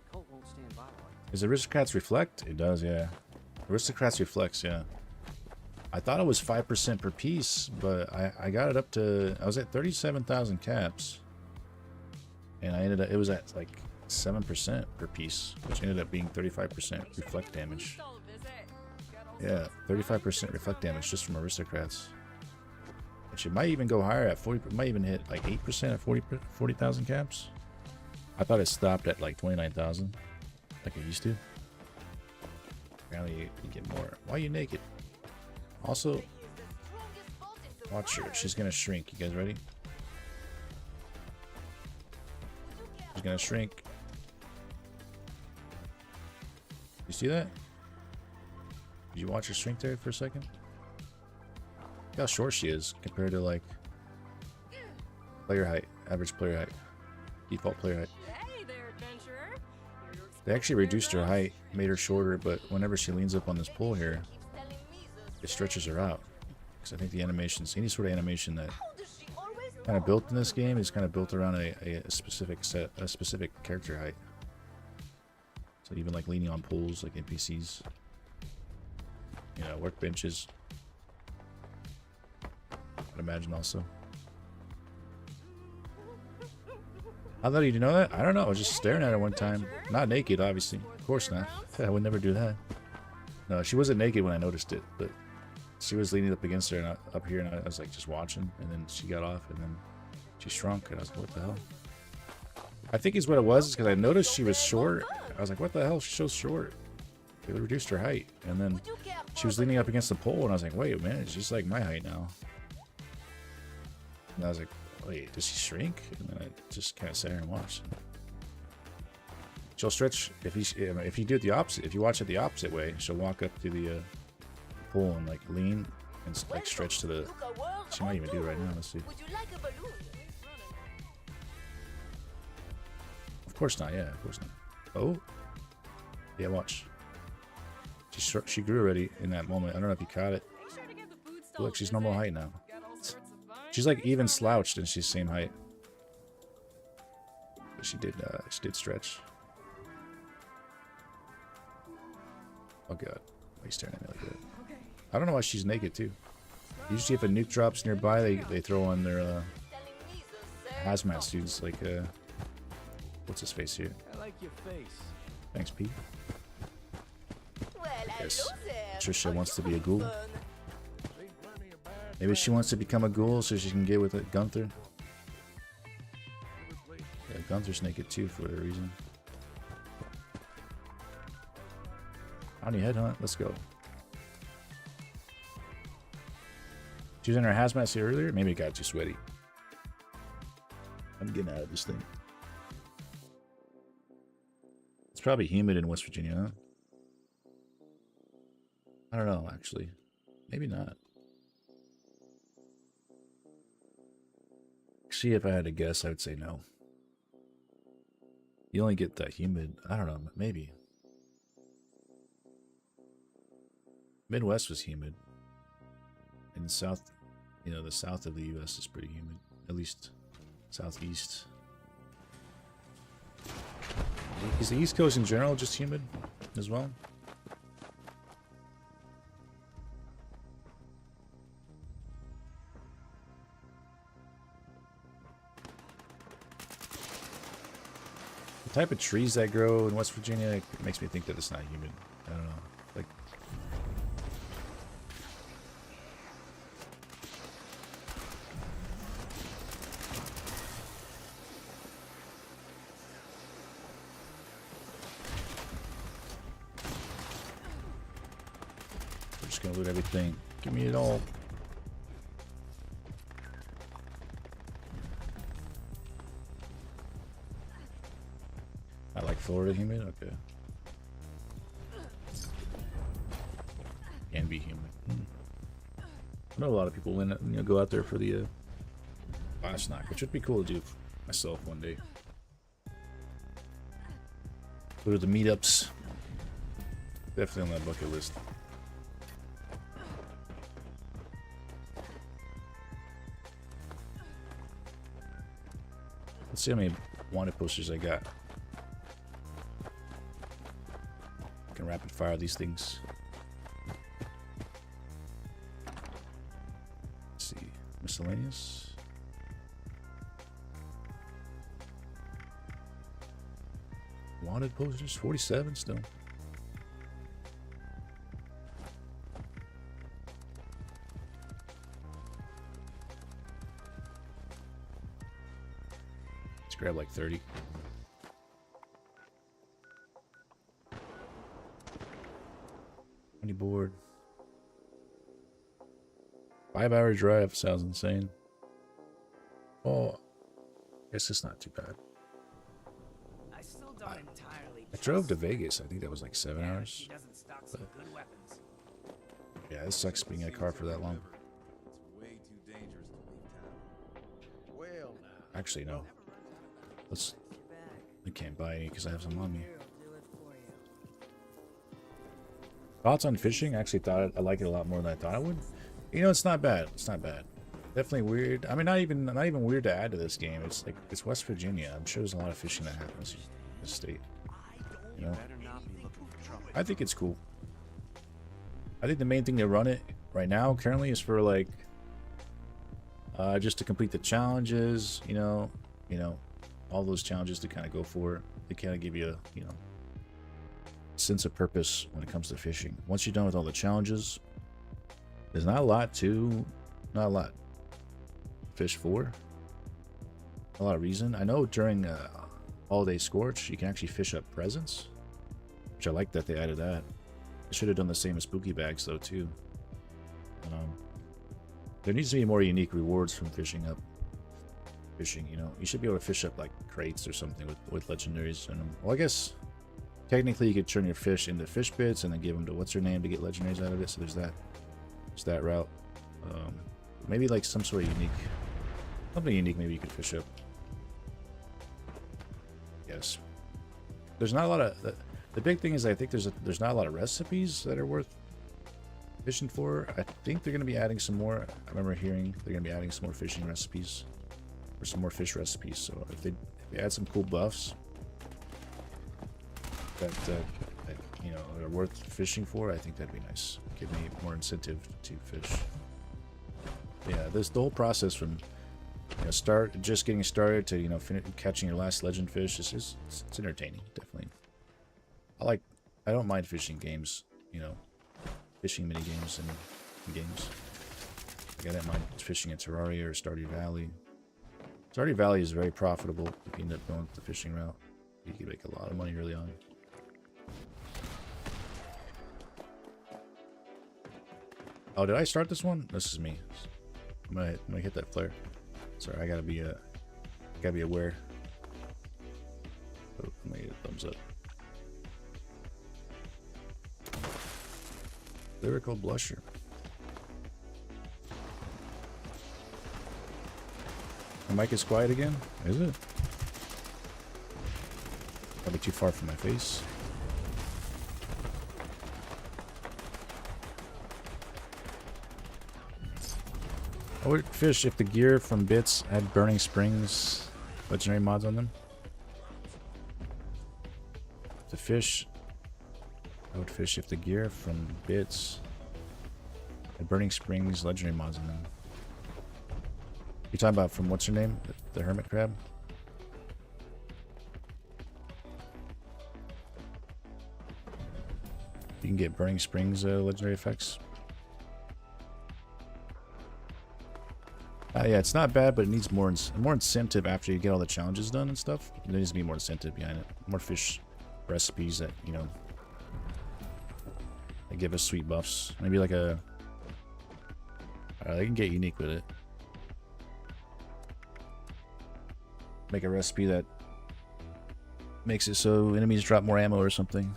The cult won't stand by while you Does Aristocrats reflect? It does, yeah. Aristocrats reflects, yeah. I thought it was 5% per piece, but I got it up to, I was at 37,000 caps. And I ended up, it was at like 7% per piece, which ended up being 35% reflect damage. Yeah, 35% reflect damage just from Aristocrats. Which it might even go higher at 40, it might even hit like 8% at 40,000 caps. I thought it stopped at like 29,000, like it used to. Apparently you get more. Why are you naked? Also, watch her. She's gonna shrink. You guys ready? She's gonna shrink. You see that? Did you watch her shrink there for a second? Look how short she is compared to like player height, average player height, default player height. Hey there, adventurer. They actually reduced her height, made her shorter, but whenever she leans up on this pole here, it stretches her out. Because I think the animations, any sort of animation that kind of built in this game is kind of built around a specific character height. So even like leaning on poles, like NPCs, you know, workbenches. I'd imagine also. I thought you know that? I don't know. I was just staring at her one time. Not naked, obviously. Of course not. I would never do that. No, she wasn't naked when I noticed it, but she was leaning up against her and up here, and I was like just watching, and then she got off, and then she shrunk, and I was like, what the hell? I think is what it was, is because I noticed she was short. I was like, what the hell? She's so short. They reduced her height, and then she was leaning up against the pole, and I was like, wait a minute, she's like my height now. And I was like, wait, does she shrink? And then I just kind of sat here and watched. She'll stretch if you do it the opposite. If you watch it the opposite way, she'll walk up to the pole and like lean and like stretch to the. She might even do it right now. Let's see. Of course not. Yeah, of course not. Oh. Yeah, watch. She grew already in that moment. I don't know if you caught it. Look, she's normal height now. She's like even slouched and she's same height. But she did stretch. Oh god. Why are you staring at me like that? I don't know why she's naked too. Usually if a nuke drops nearby, they throw on their hazmat suits like what's his face here? I like your face. Thanks, Pete. Yes. Trisha wants to be a ghoul. Maybe she wants to become a ghoul so she can get with it, Gunther. Yeah, Gunther's naked too for a reason. On your headhunt, let's go. She was in her hazmat suit earlier. Maybe it got too sweaty. I'm getting out of this thing. It's probably humid in West Virginia, huh? I don't know, actually. Maybe not. See, if I had to guess, I would say no. You only get that humid. I don't know, maybe. Midwest was humid. In the south, you know, the south of the U.S. is pretty humid. At least southeast. Is the East Coast in general just humid as well? The type of trees that grow in West Virginia, it makes me think that it's not humid. I don't know. Like, we're just gonna loot everything. Give me it all. I like Florida humid? Okay. Can be humid. I know a lot of people go out there for the snack, which would be cool to do myself one day. Go to the meetups. Definitely on that bucket list. Let's see how many wanted posters I got. Can rapid fire these things. Let's see. Miscellaneous. Wanted posters, 47 still. Let's grab like 30. Board. 5-hour drive sounds insane. Oh, I guess it's not too bad. I still don't entirely. I drove to Vegas. I think that was like 7 hours. He doesn't stock some good weapons. Yeah, it sucks being in a car for that long. It's way too dangerous to leave town. Well, now. Actually, no. Let's. I can't buy any because I have some on me. Thoughts on fishing? I actually thought I like it a lot more than I thought I would. You know, it's not bad. It's not bad. Definitely weird. I mean, not even weird to add to this game. It's like it's West Virginia. I'm sure there's a lot of fishing that happens in this state. You know, I think it's cool. I think the main thing they run it right now currently is for like just to complete the challenges. You know, all those challenges to kind of go for. They kind of give you a sense of purpose when it comes to fishing. Once you're done with all the challenges, there's not a lot to fish for. A lot of reason. I know during Holiday Scorch you can actually fish up presents, which I like that they added that. They should have done the same as spooky bags though too. There needs to be more unique rewards from fishing. You know, you should be able to fish up like crates or something with legendaries in them. Well, I guess technically you could turn your fish into fish bits and then give them to what's her name to get legendaries out of it. So there's that route. Maybe like some sort of something unique maybe you could fish up. Yes. there's not a lot of the big thing is I think there's not a lot of recipes that are worth fishing for. I think they're gonna be adding some more. I remember hearing they're gonna be adding some more fishing recipes or some more fish recipes. So if they add some cool buffs that you know are worth fishing for, I think that'd be nice. Give me more incentive to fish. Yeah, the whole process from just getting started to catching your last legend fish is it's entertaining, definitely. I don't mind fishing games, fishing mini games and games. Like I don't mind fishing at Terraria or Stardew Valley. Stardew Valley is very profitable if you end up going the fishing route. You can make a lot of money early on. Oh, did I start this one? This is me. I'm gonna hit that flare. Sorry, I gotta be aware. Oh, I'm gonna get a thumbs up. Lyrical blusher. My mic is quiet again? Is it? Probably too far from my face. I would fish if the gear from Bits had Burning Springs legendary mods on them. To fish, I would fish if the gear from Bits had Burning Springs legendary mods on them. You talking about from what's her name? The hermit crab? You can get Burning Springs legendary effects. Yeah, it's not bad, but it needs more incentive after you get all the challenges done and stuff. There needs to be more incentive behind it. More fish recipes that, that give us sweet buffs. Maybe like a... they can get unique with it. Make a recipe that makes it so enemies drop more ammo or something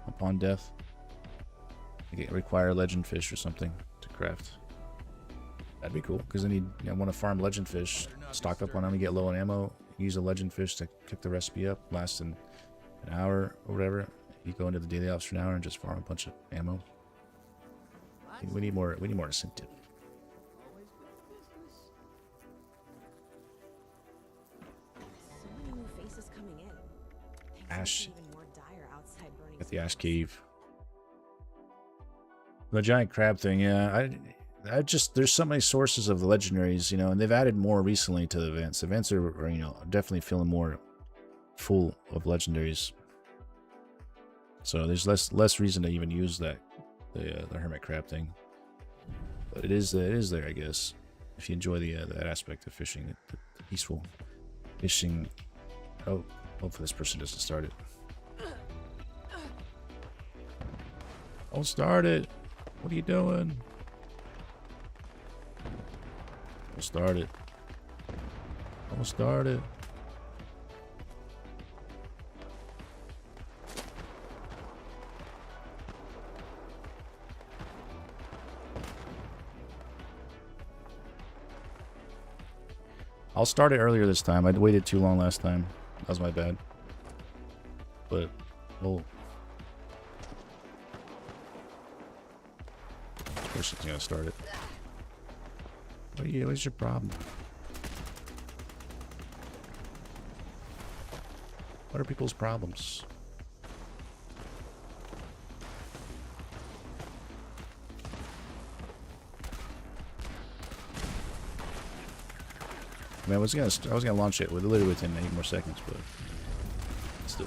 upon death. Like require legend fish or something to craft. That'd be cool, because then you want to farm legend fish, stock up on them, and get low on ammo, use a legend fish to cook the recipe up, last an hour or whatever. You go into the daily ops for an hour and just farm a bunch of ammo. We need more incentive. So many new faces coming in. Ash. Even more dire outside burning. At the Ash Cave. The giant crab thing, yeah. There's so many sources of the legendaries, and they've added more recently to the events. The events are definitely feeling more full of legendaries. So there's less reason to even use the hermit crab thing. But it is there, I guess, if you enjoy that aspect of fishing, the peaceful fishing. Oh, hopefully this person doesn't start it. Don't start it. What are you doing? Don't start it. Don't start it. I'll start it earlier this time. I waited too long last time. That was my bad. But, well... This person's gonna start it. What's your problem? What are people's problems? I mean, I was gonna launch it literally within 8 more seconds, but still.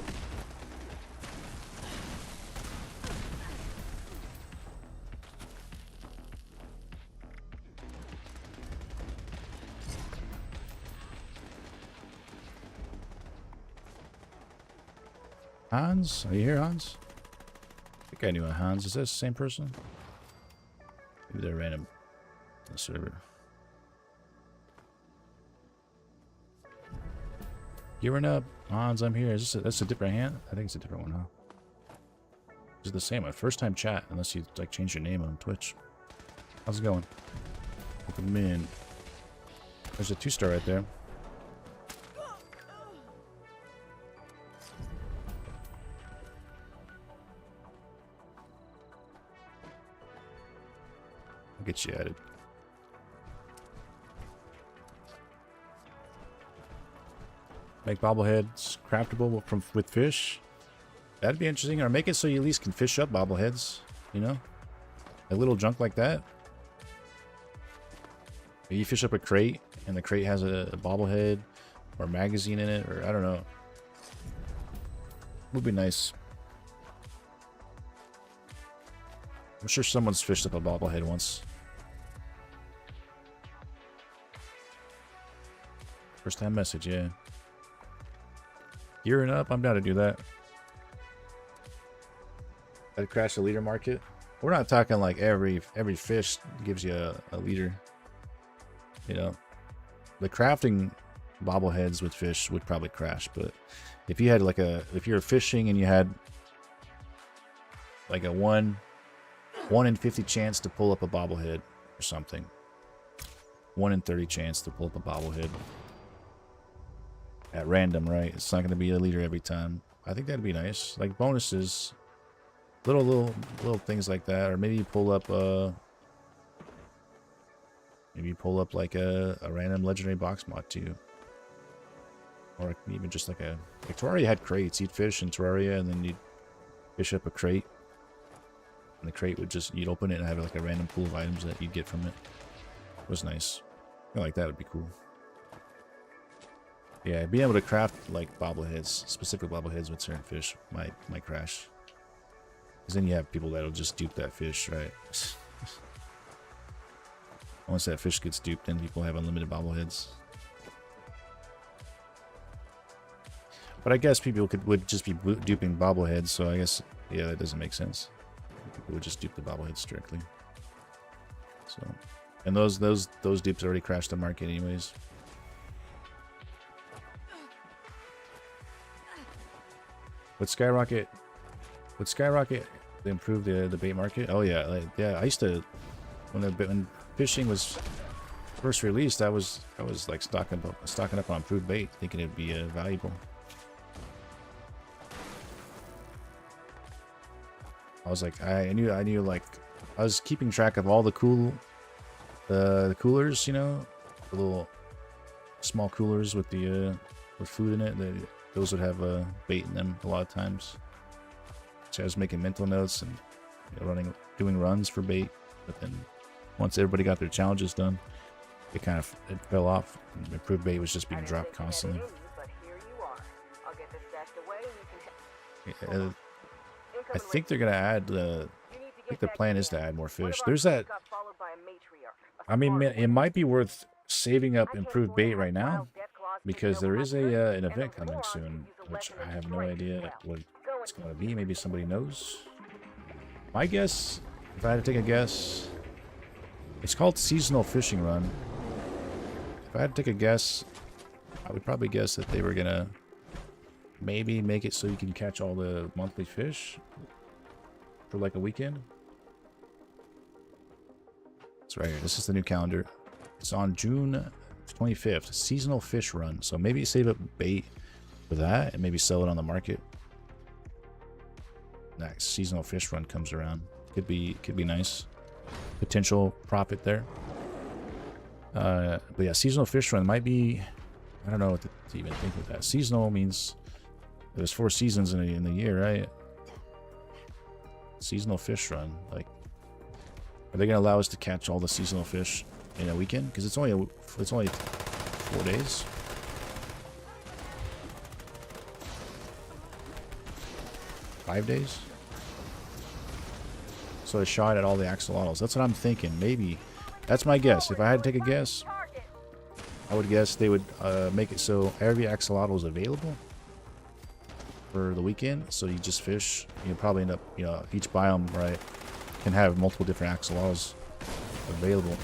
Hans? Are you here, Hans? I think I knew a Hans. Is that the same person? Maybe they're random on the server. Gearing up. Hans, I'm here. That's a different hand? I think it's a different one, huh? It's the same. My first time chat, unless you like change your name on Twitch. How's it going? Welcome in. There's a 2-star right there. I'll get you added. Make bobbleheads craftable with fish. That'd be interesting. Or make it so you at least can fish up bobbleheads. You know? A little junk like that. Maybe you fish up a crate, and the crate has a bobblehead or magazine in it, or I don't know. Would be nice. I'm sure someone's fished up a bobblehead once. First time message, yeah. Gearing up, I'm down to do that. I'd crash the leader market. We're not talking like every fish gives you a leader. You know, the crafting bobbleheads with fish would probably crash, but if you had like if you're fishing and you had like a 1 in 50 chance to pull up a bobblehead or something, 1 in 30 chance to pull up a bobblehead at random, right? It's not going to be a leader every time. I think that'd be nice, like bonuses, little things like that, or maybe you pull up like a random legendary box mod too. Or even just like Terraria had crates. You'd fish in Terraria and then you'd fish up a crate. And the crate would just, you'd open it and have like a random pool of items that you'd get from it. It was nice. I like that would be cool. Yeah, being able to craft like bobbleheads, specific bobbleheads with certain fish might crash. Because then you have people that'll just dupe that fish, right? Once that fish gets duped, then people have unlimited bobbleheads. But I guess people would just be duping bobbleheads, so I guess, yeah, that doesn't make sense. People would just dupe the bobbleheads directly. So, and those dupes already crashed the market anyways. With Skyrocket, they improved the bait market. Oh yeah, yeah. I used to, when fishing was first released, I was like stocking up on improved bait, thinking it'd be valuable. I was like, I knew like, I was keeping track of all the the coolers, you know, the little small coolers with the with food in it. Those would have bait in them a lot of times. So I was making mental notes and, you know, doing runs for bait. But then once everybody got their challenges done, it fell off. And improved bait was just being dropped constantly. I think they're gonna add I think the plan is to add more fish. There's that. I mean, it might be worth saving up improved bait right now, because there is an event coming soon, which I have no idea what it's gonna be. Maybe somebody knows. My guess, if I had to take a guess, it's called Seasonal Fishing Run. If I had to take a guess, I would probably guess that they were gonna maybe make it so you can catch all the monthly fish for like a weekend. It's right here. This is the new calendar. It's on June 25th. Seasonal Fish Run. So maybe save up bait for that and maybe sell it on the market. Next Seasonal Fish Run comes around. Could be nice. Potential profit there. But yeah, Seasonal Fish Run might be, I don't know what to even think with that. Seasonal means there's 4 seasons in the year, right? Seasonal Fish Run. Like, are they gonna allow us to catch all the seasonal fish in a weekend? Because it's only 4 days. Five days. So a shot at all the axolotls. That's what I'm thinking. Maybe. That's my guess. If I had to take a guess, I would guess they would make it so every axolotl is available for the weekend. So you just fish. You probably end up, you know, each biome, right, can have multiple different axolotls available.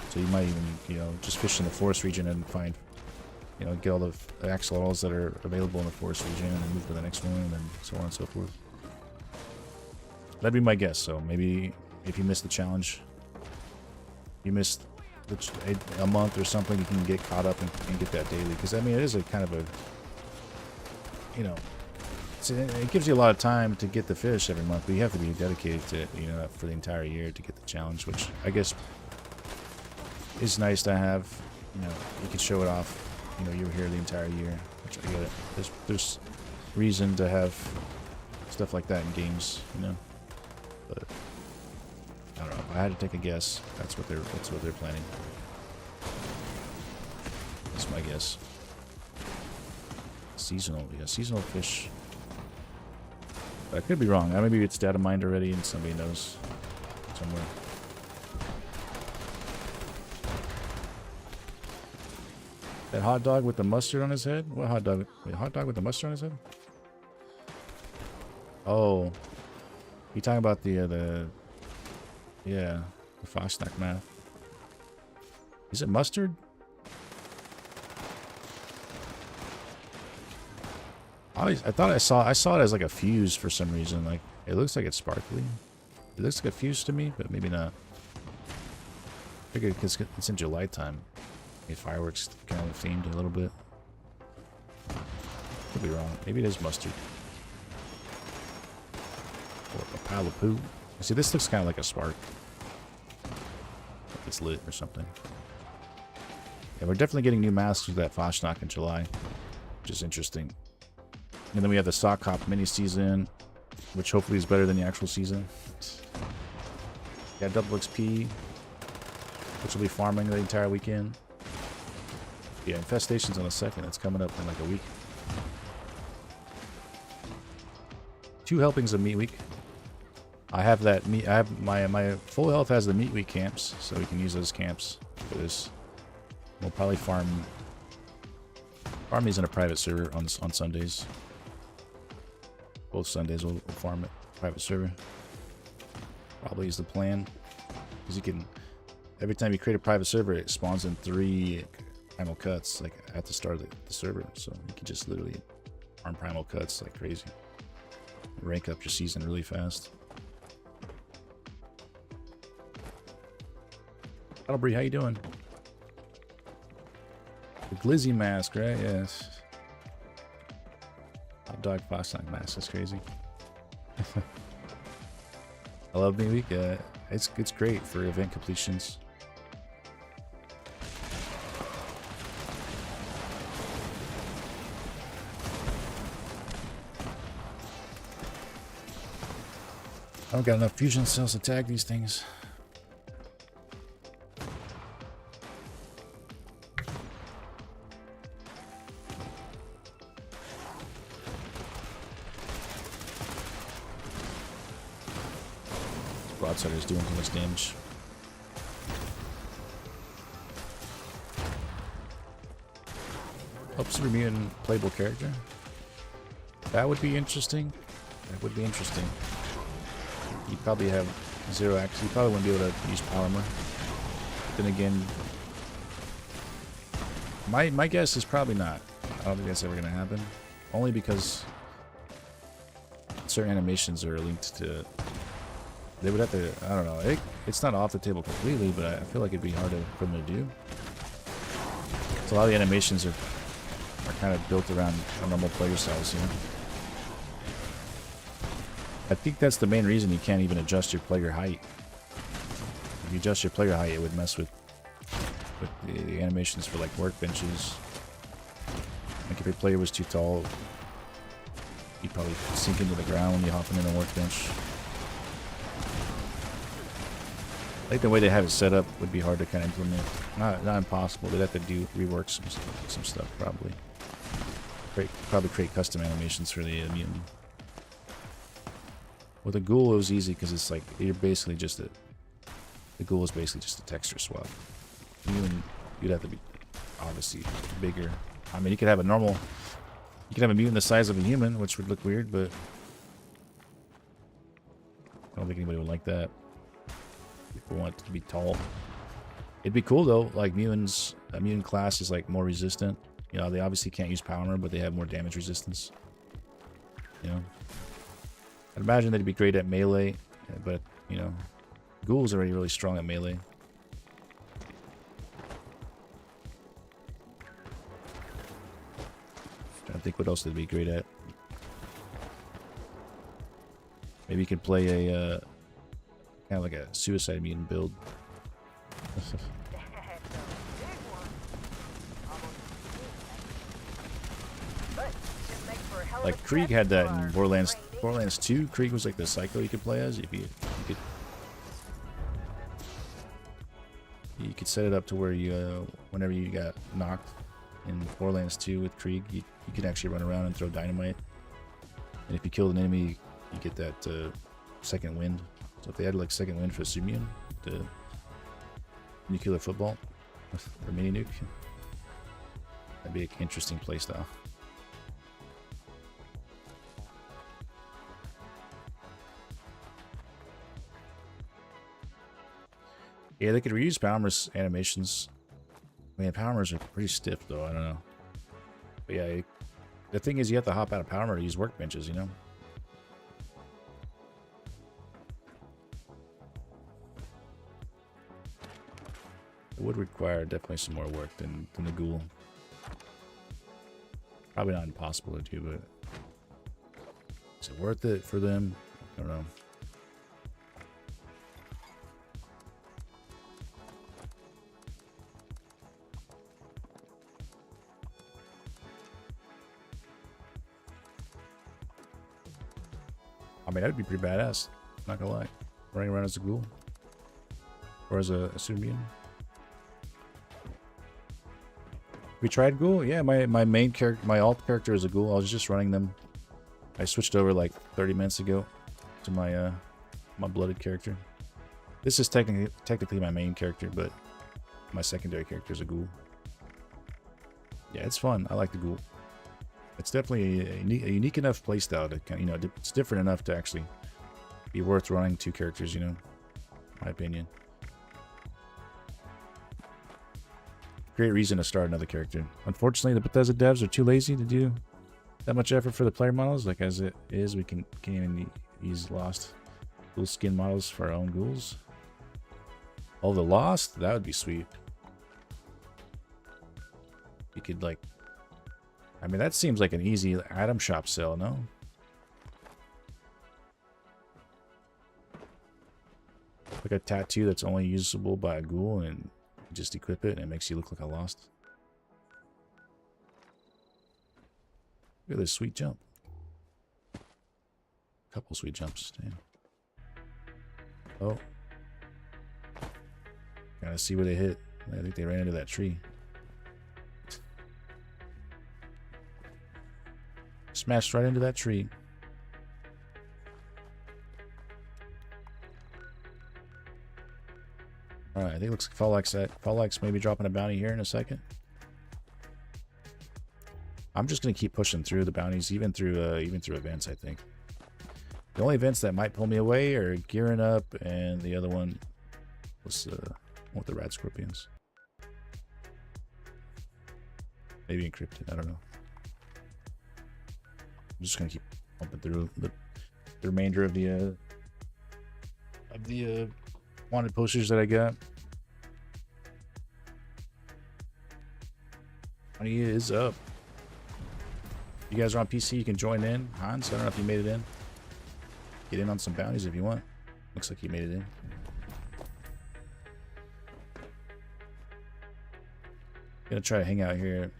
So you might even, you know, just fish in the forest region and find, you know, get all the axolotls that are available in the forest region and then move to the next one and so on and so forth. That'd be my guess. So maybe if you missed the challenge, you missed a month or something, you can get caught up and get that daily. Because I mean, it is a kind of a, you know, it gives you a lot of time to get the fish every month, but you have to be dedicated to it, you know, for the entire year to get the challenge, which I guess is nice to have. You know, you can show it off. You know, you were here the entire year, which I get it. There's reason to have stuff like that in games, you know. But I don't know. If I had to take a guess, that's what they're planning. That's my guess. Seasonal, yeah, seasonal fish. I could be wrong. Maybe it's data mined already and somebody knows somewhere. That hot dog with the mustard on his head? What hot dog? Wait, hot dog with the mustard on his head? Oh. You talking about the Fosnack math. Is it mustard? I thought I saw it as like a fuse for some reason. Like it looks like it's sparkly. It looks like a fuse to me, but maybe not. I figured because it's in July time. Maybe fireworks kind of themed a little bit. Could be wrong. Maybe it is mustard. Or a pile of poo. See, this looks kind of like a spark. Like it's lit or something. Yeah, we're definitely getting new masks with that Fosnack in July, which is interesting. And then we have the Sock Hop mini season, which hopefully is better than the actual season. Got double XP, which will be farming the entire weekend. Yeah, Infestation's on the 2nd. It's coming up in like a week. 2 helpings of meat week. I have that meat. I have my full health has the meat week camps, so we can use those camps for this. We'll probably farm these in a private server on Sundays. Both Sundays we'll farm it private server. Probably is the plan, because you can every time you create a private server, it spawns in 3 primal cuts like at the start of the server, so you can just literally farm primal cuts like crazy. Rank up your season really fast. Battlebree, how you doing? The Glizzy mask, right? Yes. Hot dog Fosnack mask. That's crazy. I love Meat Week. It's great for event completions. I don't got enough fusion cells to tag these things. Broadside is doing too much damage. Hope Super Mutant playable character. That would be interesting. That would be interesting. You'd probably have 0 access. You probably wouldn't be able to use Power Armor. But then again, my guess is probably not. I don't think that's ever going to happen. Only because certain animations are linked to. They would have to. I don't know. It's not off the table completely, but I feel like it'd be hard for them to do. So a lot of the animations are kind of built around a normal player size, you know. I think that's the main reason you can't even adjust your player height. If you adjust your player height, it would mess with the animations for like workbenches. Like if your player was too tall, you'd probably sink into the ground when you hop into a workbench. I think the way they have it set up would be hard to kind of implement. Not impossible. They'd have to rework some stuff probably. Probably create custom animations for the mutant. With a ghoul, it was easy because it's like you're basically just the ghoul is basically just a texture swap. You'd have to be obviously bigger. I mean, you could have a mutant the size of a human, which would look weird, but I don't think anybody would like that. People want it to be tall. It'd be cool though. Like mutants, a mutant class is like more resistant. You know, they obviously can't use power armor, but they have more damage resistance. You know. I'd imagine they'd be great at melee, but, you know, Ghoul's already really strong at melee. Trying to think what else they'd be great at. Maybe you could play a kind of like a suicide mutant build. Like Krieg had that in Borderlands 2. Krieg was like the psycho you could play as. If you could set it up to where you, whenever you got knocked in Borderlands 2 with Krieg, you could actually run around and throw dynamite. And if you killed an enemy, you get that second wind. So if they had like second wind for Sumian, the nuclear football or mini nuke, that'd be an interesting playstyle. Yeah, they could reuse Palmer's animations. I mean, Palmer's are pretty stiff, though. I don't know. But yeah, the thing is, you have to hop out of Palmer to use workbenches, you know? It would require definitely some more work than the Ghoul. Probably not impossible to do, but is it worth it for them? I don't know. I mean, that would be pretty badass. Not gonna lie. Running around as a Ghoul. Or as a Sumian. We tried Ghoul? Yeah, my main character, my alt character is a Ghoul. I was just running them. I switched over like 30 minutes ago to my my blooded character. This is technically my main character, but my secondary character is a Ghoul. Yeah, it's fun. I like the Ghoul. It's definitely a unique enough playstyle to kind of, you know, it's different enough to actually be worth running two characters, you know, in my opinion. Great reason to start another character. Unfortunately, the Bethesda devs are too lazy to do that much effort for the player models. Like as it is, we can't even use Lost Ghoul skin models for our own Ghouls. Oh, the Lost? That would be sweet. You could like, I mean, that seems like an easy item shop sell, no? Like a tattoo that's only usable by a Ghoul, and you just equip it and it makes you look like a Lost. Look at this sweet jump. Couple sweet jumps, damn. Oh. Gotta see where they hit. I think they ran into that tree. Smashed right into that tree. Alright, I think it looks like Fall Like's maybe dropping a bounty here in a second. I'm just gonna keep pushing through the bounties, even through events, I think. The only events that might pull me away are Gearing Up, and the other one was with the Rad Scorpions. Maybe Encrypted, I don't know. I'm just gonna keep pumping through the remainder of the wanted posters that I got. Money is up. You guys are on PC, you can join in. Hans, I don't know if you made it in. Get in on some bounties if you want. Looks like you made it in. Gonna try to hang out here.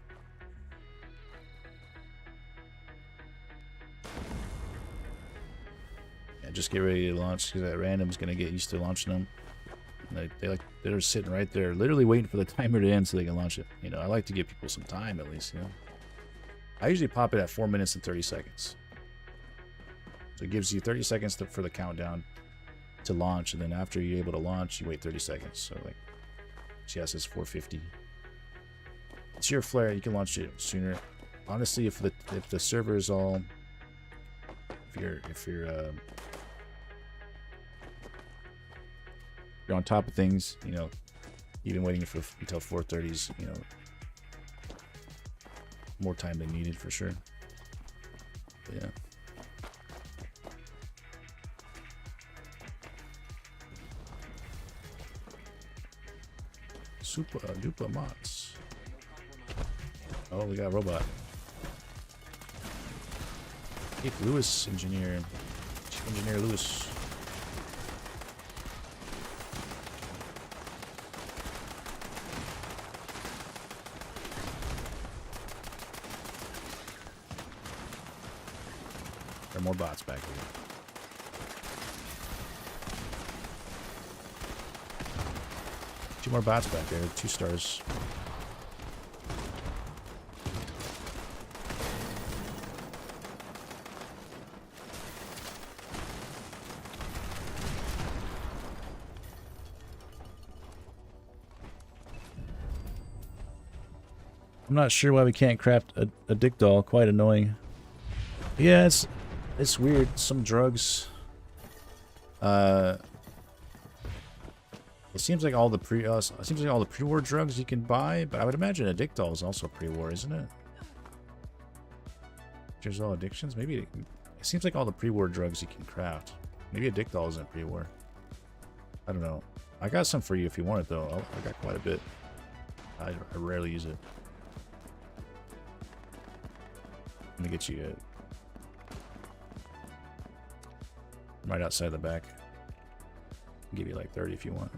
Just get ready to launch because that random's gonna get used to launching them. They're sitting right there, literally waiting for the timer to end so they can launch it. You know, I like to give people some time at least. You know, I usually pop it at 4 minutes and 30 seconds, so it gives you 30 seconds for the countdown to launch, and then after you're able to launch, you wait 30 seconds. So like, yes, it's 4:50. It's your flare. You can launch it sooner. Honestly, if the server is all, if you're on top of things, you know, even waiting until 4:30 is, you know, more time than needed for sure. But yeah. Super duper mods. Oh, we got a robot. Hey, Lewis engineer. Engineer Lewis. There are more bots back here. Two more bots back there. 2 stars. I'm not sure why we can't craft a dick doll. Quite annoying. Yeah, it's weird. Some drugs. It seems like all the pre-war drugs you can buy, but I would imagine a dick doll is also pre-war, isn't it? There's all addictions. Maybe it seems like all the pre-war drugs you can craft. Maybe a dick doll isn't pre-war. I don't know. I got some for you if you want it though. I got quite a bit. I rarely use it. Let me get you right outside the back. I'll give you like 30 if you want.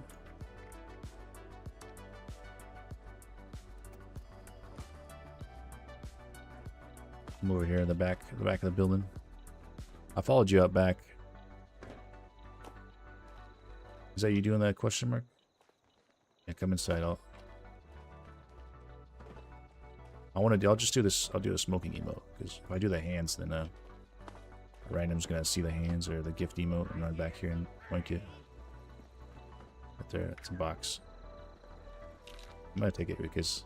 I'm over here in the back of the building. I followed you out back. Is that you doing that question mark? Yeah, come inside. I'll just do this. I'll do a smoking emote because if I do the hands, then random's gonna see the hands or the gift emote and run back here and point it. Right there, it's a box. I'm gonna take it because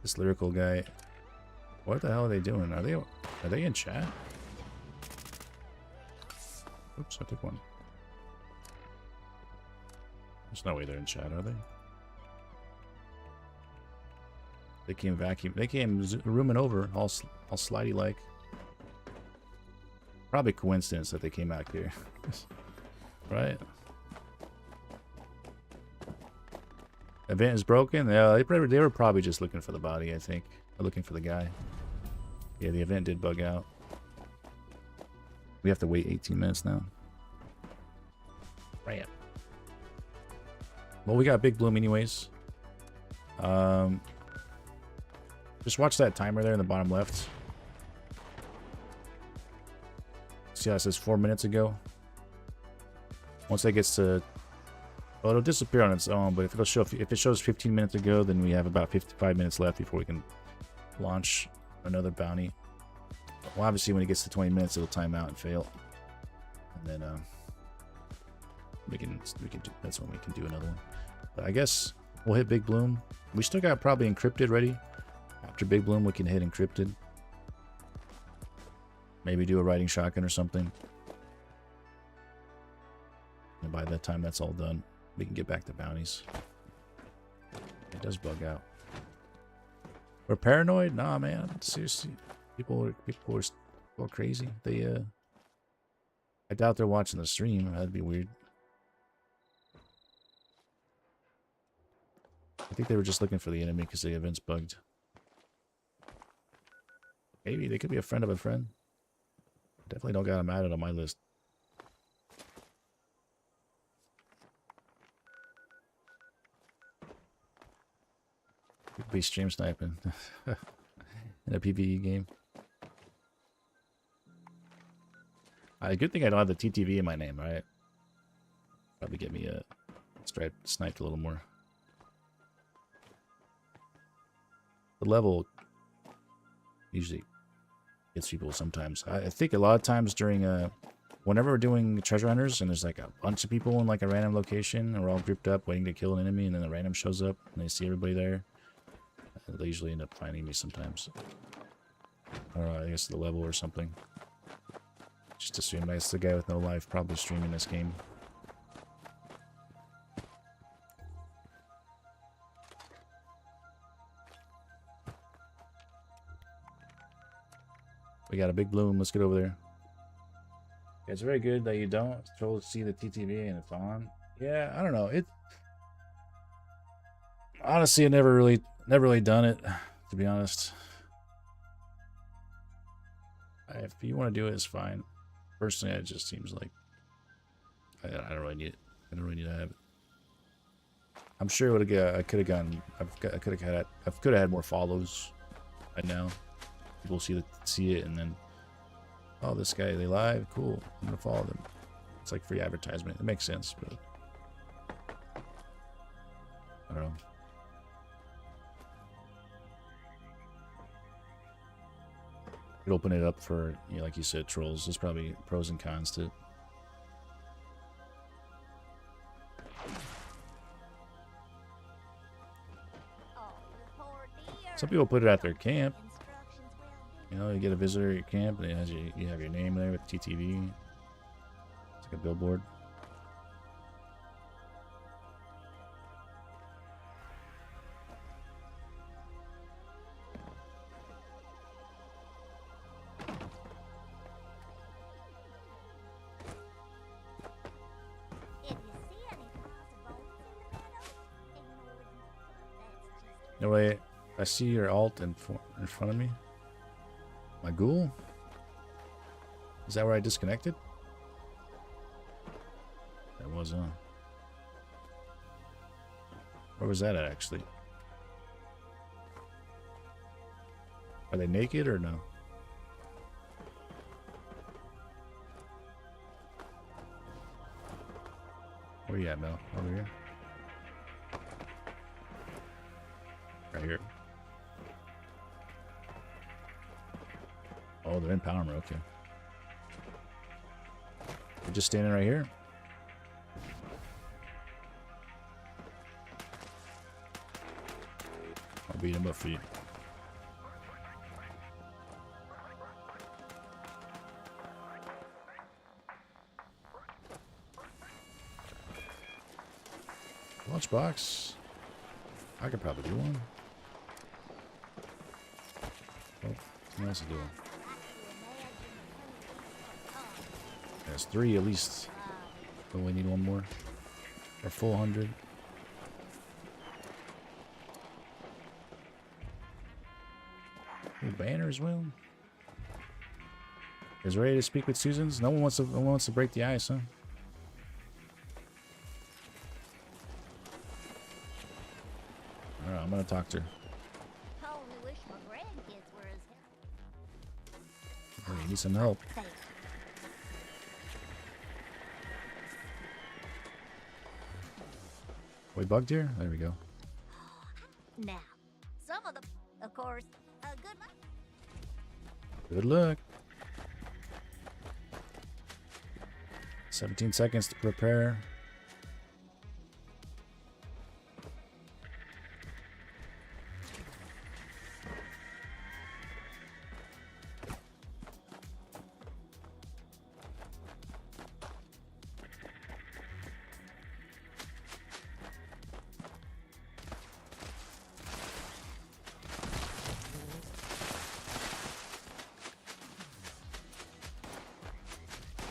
this lyrical guy. What the hell are they doing? Are they in chat? Oops, I took one. There's no way they're in chat, are they? They came rooming over, all slidey like. Probably coincidence that they came out here, right? Event is broken. Yeah, they were probably just looking for the body. I think, or looking for the guy. Yeah, the event did bug out. We have to wait 18 minutes now. Right. Well, we got Big Bloom anyways. Just watch that timer there in the bottom left. See how it says 4 minutes ago? Once that gets to... Well, it'll disappear on its own, but if it shows 15 minutes ago, then we have about 55 minutes left before we can launch another bounty. Well, obviously when it gets to 20 minutes, it'll time out and fail. And then we can do, that's when we can do another one. But I guess we'll hit Big Bloom. We still got probably Encrypted ready. After Big Bloom, we can hit Encrypted. Maybe do a riding shotgun or something. And by the time that's all done, we can get back to bounties. It does bug out. We're paranoid? Nah, man. Seriously. People are still crazy. I doubt they're watching the stream. That'd be weird. I think they were just looking for the enemy because the event's bugged. Maybe they could be a friend of a friend. Definitely don't got them added on my list. Could be stream sniping in a PvE game. Good thing I don't have the TTV in my name, right? Probably get me sniped a little more. The level usually gets people sometimes. I think a lot of times during whenever we're doing treasure hunters and there's like a bunch of people in like a random location and we're all grouped up waiting to kill an enemy, and then the random shows up and they see everybody there, they usually end up finding me sometimes. Or I guess the level or something. Just assume that's the guy with no life probably streaming this game. We got a Big Bloom. Let's get over there. Yeah, it's very good that you don't see the TTV and it's on. Yeah, I don't know. Honestly, I never really done it, to be honest. If you want to do it, it's fine. Personally, it just seems like I don't really need it. I don't really need to have it. I'm sure it would have. I could have gotten. I could have had more follows by now. People see it, and then, oh, this guy, they live, cool. I'm gonna follow them. It's like free advertisement. It makes sense, but I don't know. Could open it up for, you know, like you said, trolls. There's probably pros and cons to it. Some people put it at their camp. You know, you get a visitor at your camp, and it has you have your name there with TTV. It's like a billboard. No way. I see your alt in front of me. My ghoul? Is that where I disconnected? That was on. Where was that at, actually? Are they naked or no? Where you at, Mel? Over here? Right here. Oh, they're in power mode, okay. They're just standing right here. I'll beat them up for you. Lunchbox. I could probably do one. Oh, what else is doing? That's 3 at least. But we need one more. Or full 100. Ooh, banner as well. Is ready to speak with Susans? No one wants to break the ice, huh? Alright, I'm gonna talk to her. Only wish my grandkids were as Oh, you need some help. healthy. We bugged here? There we go. Now, some of them, of course, good luck. Good luck. 17 seconds to prepare.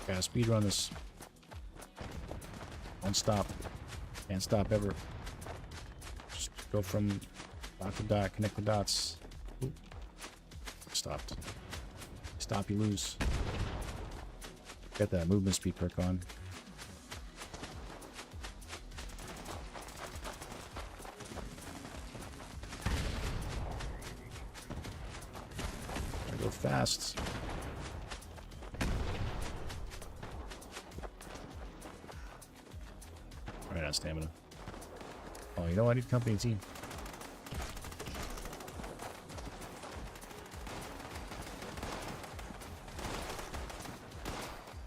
Gotta speed run this. Don't stop. Can't stop ever. Just go from dot to dot, connect the dots. Oop. Stopped. Stop, you lose. Get that movement speed perk on. Gotta go fast. Right on stamina. Oh, you know what? I need company team.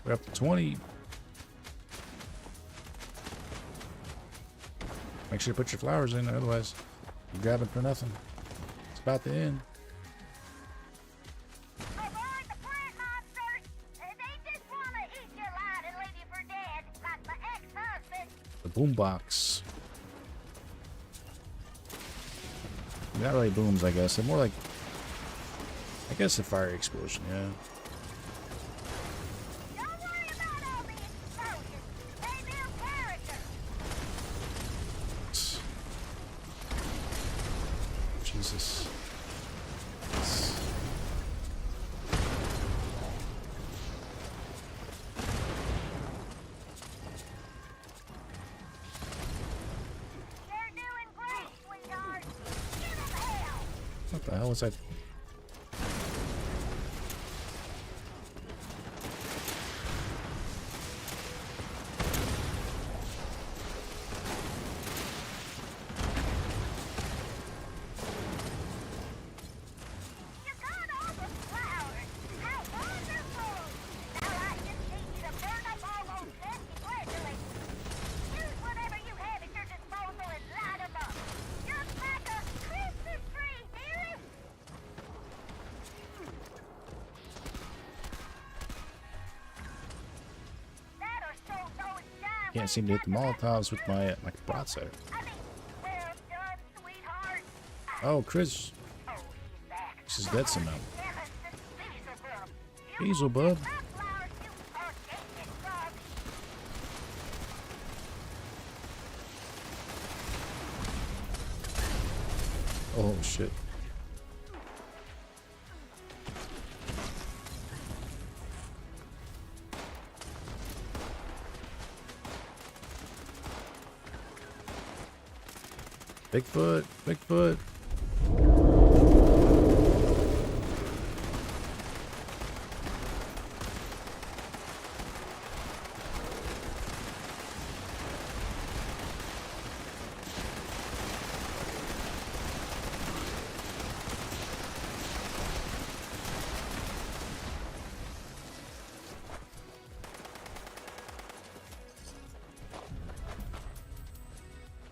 We're up to 20. Make sure to put your flowers in, otherwise you're grabbing for nothing. It's about to end. Avoid the plant monsters! They just want to eat you alive and leave you for dead, like my ex-husband. The boombox. Not really booms, I guess. They're more like, I guess, a fire explosion, yeah. Don't worry about all the explosions. They build character. Jesus. The hell was that? You got all the flowers. How wonderful! Now I just need you to burn up all those nasty fledglings. Use whatever you have at your disposal and light 'em up. Just like a Christmas tree, dearie. That or so those giant Can't seem to hit the Molotovs with my broadside. I mean, well done, sweetheart. Oh, Chris. Oh, he's back. This is dead somehow. Beelzebub. Beelzebub. Sunflowers, you audacious bug. Oh shit. Bigfoot, Bigfoot.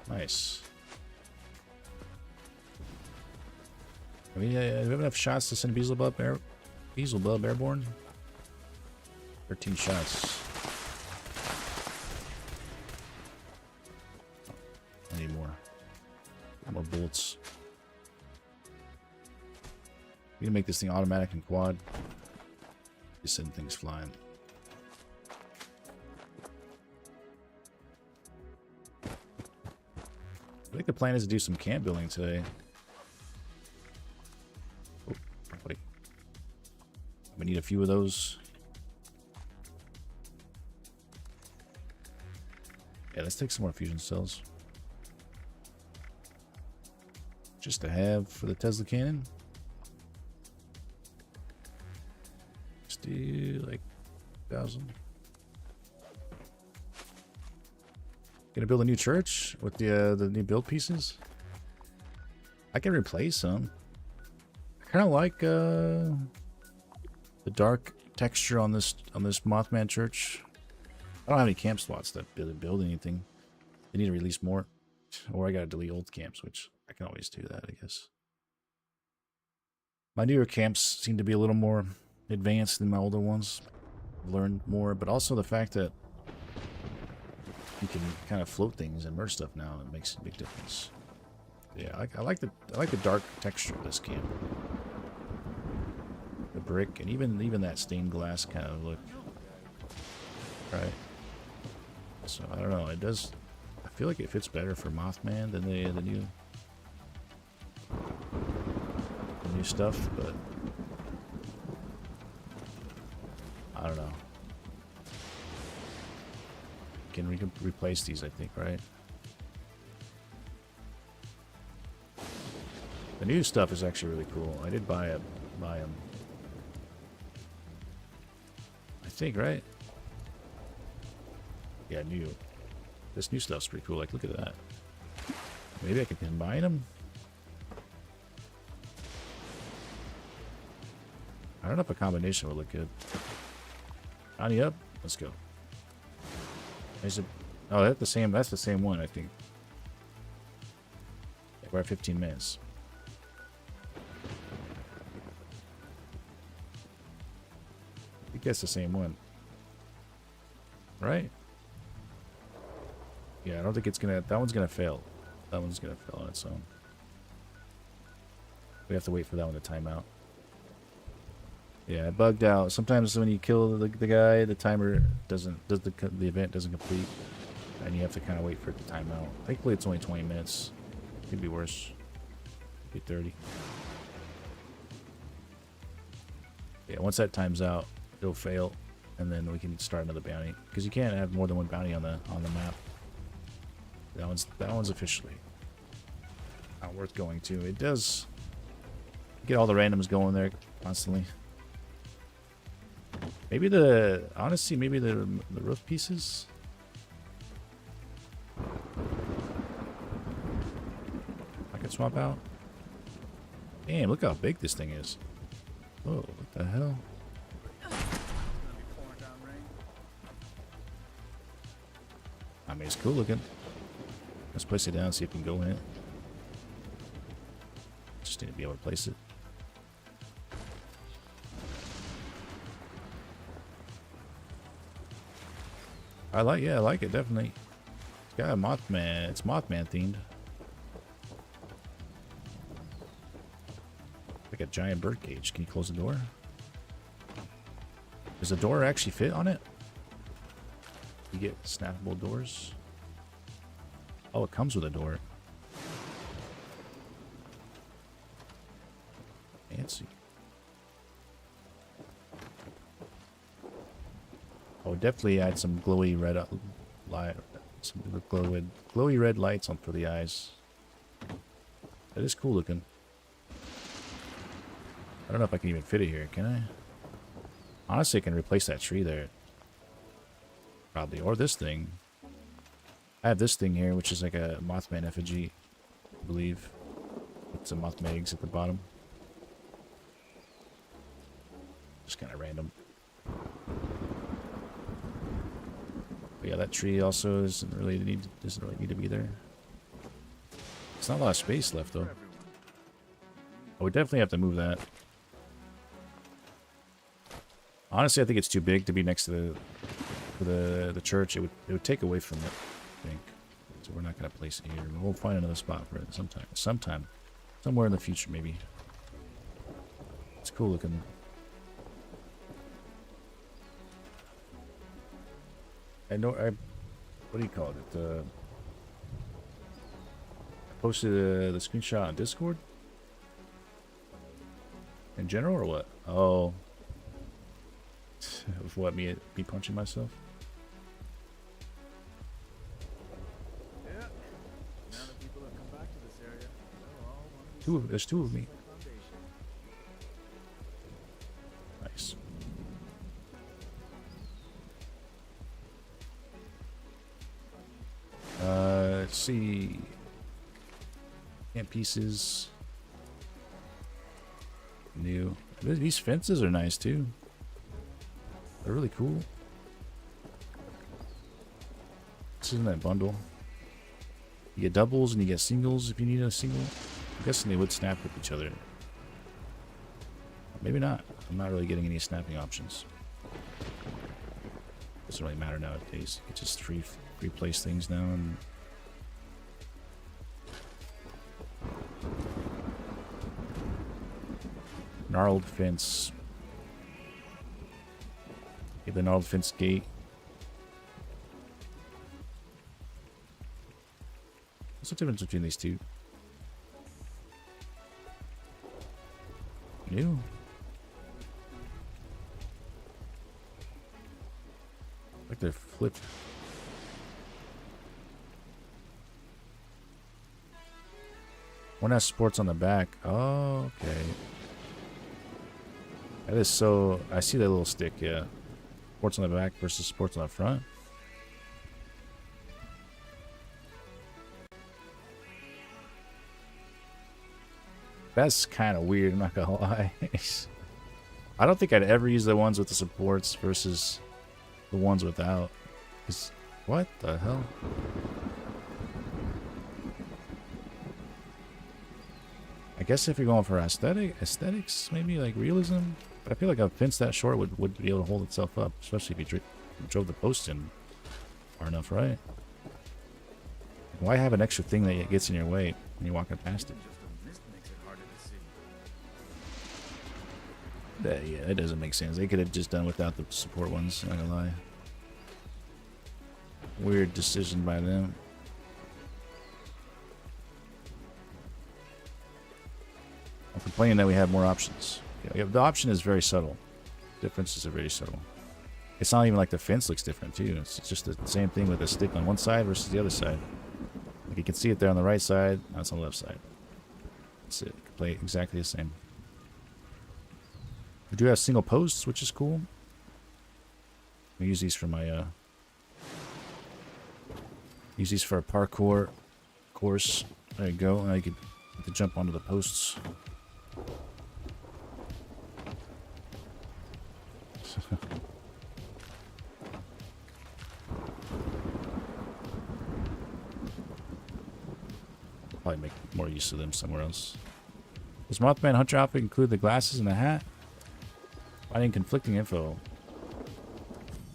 Nice. I mean, do we have enough shots to send Beelzebub airborne? 13 shots. I need more. More bullets. We can make this thing automatic and quad. Just send things flying. I think the plan is to do some camp building today. Oh, wait. We need a few of those. Yeah, let's take some more fusion cells. Just to have for the Tesla cannon. Let's do like 1,000. Gonna build a new church with the new build pieces. I can replace some. I kind of like the dark texture on this Mothman church. I don't have any camp slots that build anything. They need to release more, or I gotta delete old camps, which I can always do that, I guess. My newer camps seem to be a little more advanced than my older ones. I've learned more, but also the fact that you can kind of float things and merge stuff now. It makes a big difference. Yeah, I like the dark texture of this camp. The brick and even that stained glass kind of look. Right. So I don't know. It does. I feel like it fits better for Mothman than the new stuff, but I don't know. We can replace these, I think, right? The new stuff is actually really cool. I did buy them. I think, right? Yeah, this new stuff's pretty cool. Like, look at that. Maybe I can combine them. I don't know if a combination would look good. Bounty up. Let's go. Is it? Oh, that's the same. That's the same one, I think. Yeah, we're at 15 minutes. I think that's the same one, right? Yeah, I don't think it's gonna. That one's gonna fail. That one's gonna fail on its own. We have to wait for that one to time out. Yeah, it bugged out. Sometimes when you kill the guy, the timer the event doesn't complete, and you have to kind of wait for it to time out. Thankfully, it's only 20 minutes. Could be worse. Could be 30. Yeah, once that times out, it'll fail, and then we can start another bounty. Because you can't have more than one bounty on the map. That one's officially not worth going to. It does Get all the randoms going there constantly. Maybe honestly, maybe the roof pieces. I could swap out. Damn, look how big this thing is. Oh, what the hell? I mean, it's cool looking. Let's place it down, see if we can go in it. Just need to be able to place it. I like it, definitely. It's got a Mothman. It's Mothman themed. Like a giant bird cage. Can you close the door? Does the door actually fit on it? You get snappable doors. Oh, it comes with a door. Fancy. Oh, definitely add some glowy red light, some glowy red lights on for the eyes. That is cool looking. I don't know if I can even fit it here. Can I? Honestly, I can replace that tree there. Probably, or this thing. I have this thing here, which is like a Mothman effigy, I believe. With some Mothman eggs at the bottom. Just kind of random. But yeah, that tree also doesn't really need to be there. It's not a lot of space left though. Oh, we definitely have to move that. Honestly, I think it's too big to be next to the church. It would take away from it, I think. So we're not gonna place it here. We'll find another spot for it sometime, somewhere in the future maybe. It's cool looking. I know. What do you call it? I posted the screenshot on Discord. In general, or what? Oh, of what me punching myself? Yeah. Now that people have come back to this area, they'll all want to There's two of me. foundation. Nice. Let's see. Camp pieces. New. These fences are nice too. They're really cool. This is in that bundle. You get doubles and you get singles if you need a single. I'm guessing they would snap with each other. Maybe not. I'm not really getting any snapping options. Doesn't really matter nowadays. You can just free place things now and gnarled fence. Okay, the gnarled fence gate. What's the difference between these two? New. Like they're flipped. One has sports on the back. Oh, okay. That is so... I see that little stick, yeah. Sports on the back versus sports on the front. That's kind of weird, I'm not gonna lie. I don't think I'd ever use the ones with the supports versus the ones without. What the hell? I guess if you're going for aesthetics, maybe like realism. But I feel like a fence that short would be able to hold itself up, especially if you drove the post in far enough, right? Why have an extra thing that gets in your way when you're walking past it? Yeah, that doesn't make sense. They could have just done without the support ones, not gonna lie. Weird decision by them. I'm complaining that we have more options. Yeah, the option is very subtle. Differences are very subtle. It's not even like the fence looks different too. It's just the same thing with a stick on one side versus the other side. Like you can see it there on the right side, now it's on the left side. That's it. You can play exactly the same. We do have single posts, which is cool. I use these for my use these for a parkour course. There you go. Now you can get to jump onto the posts. Probably make more use of them somewhere else. Does Mothman Hunter outfit include the glasses and the hat? Finding conflicting info.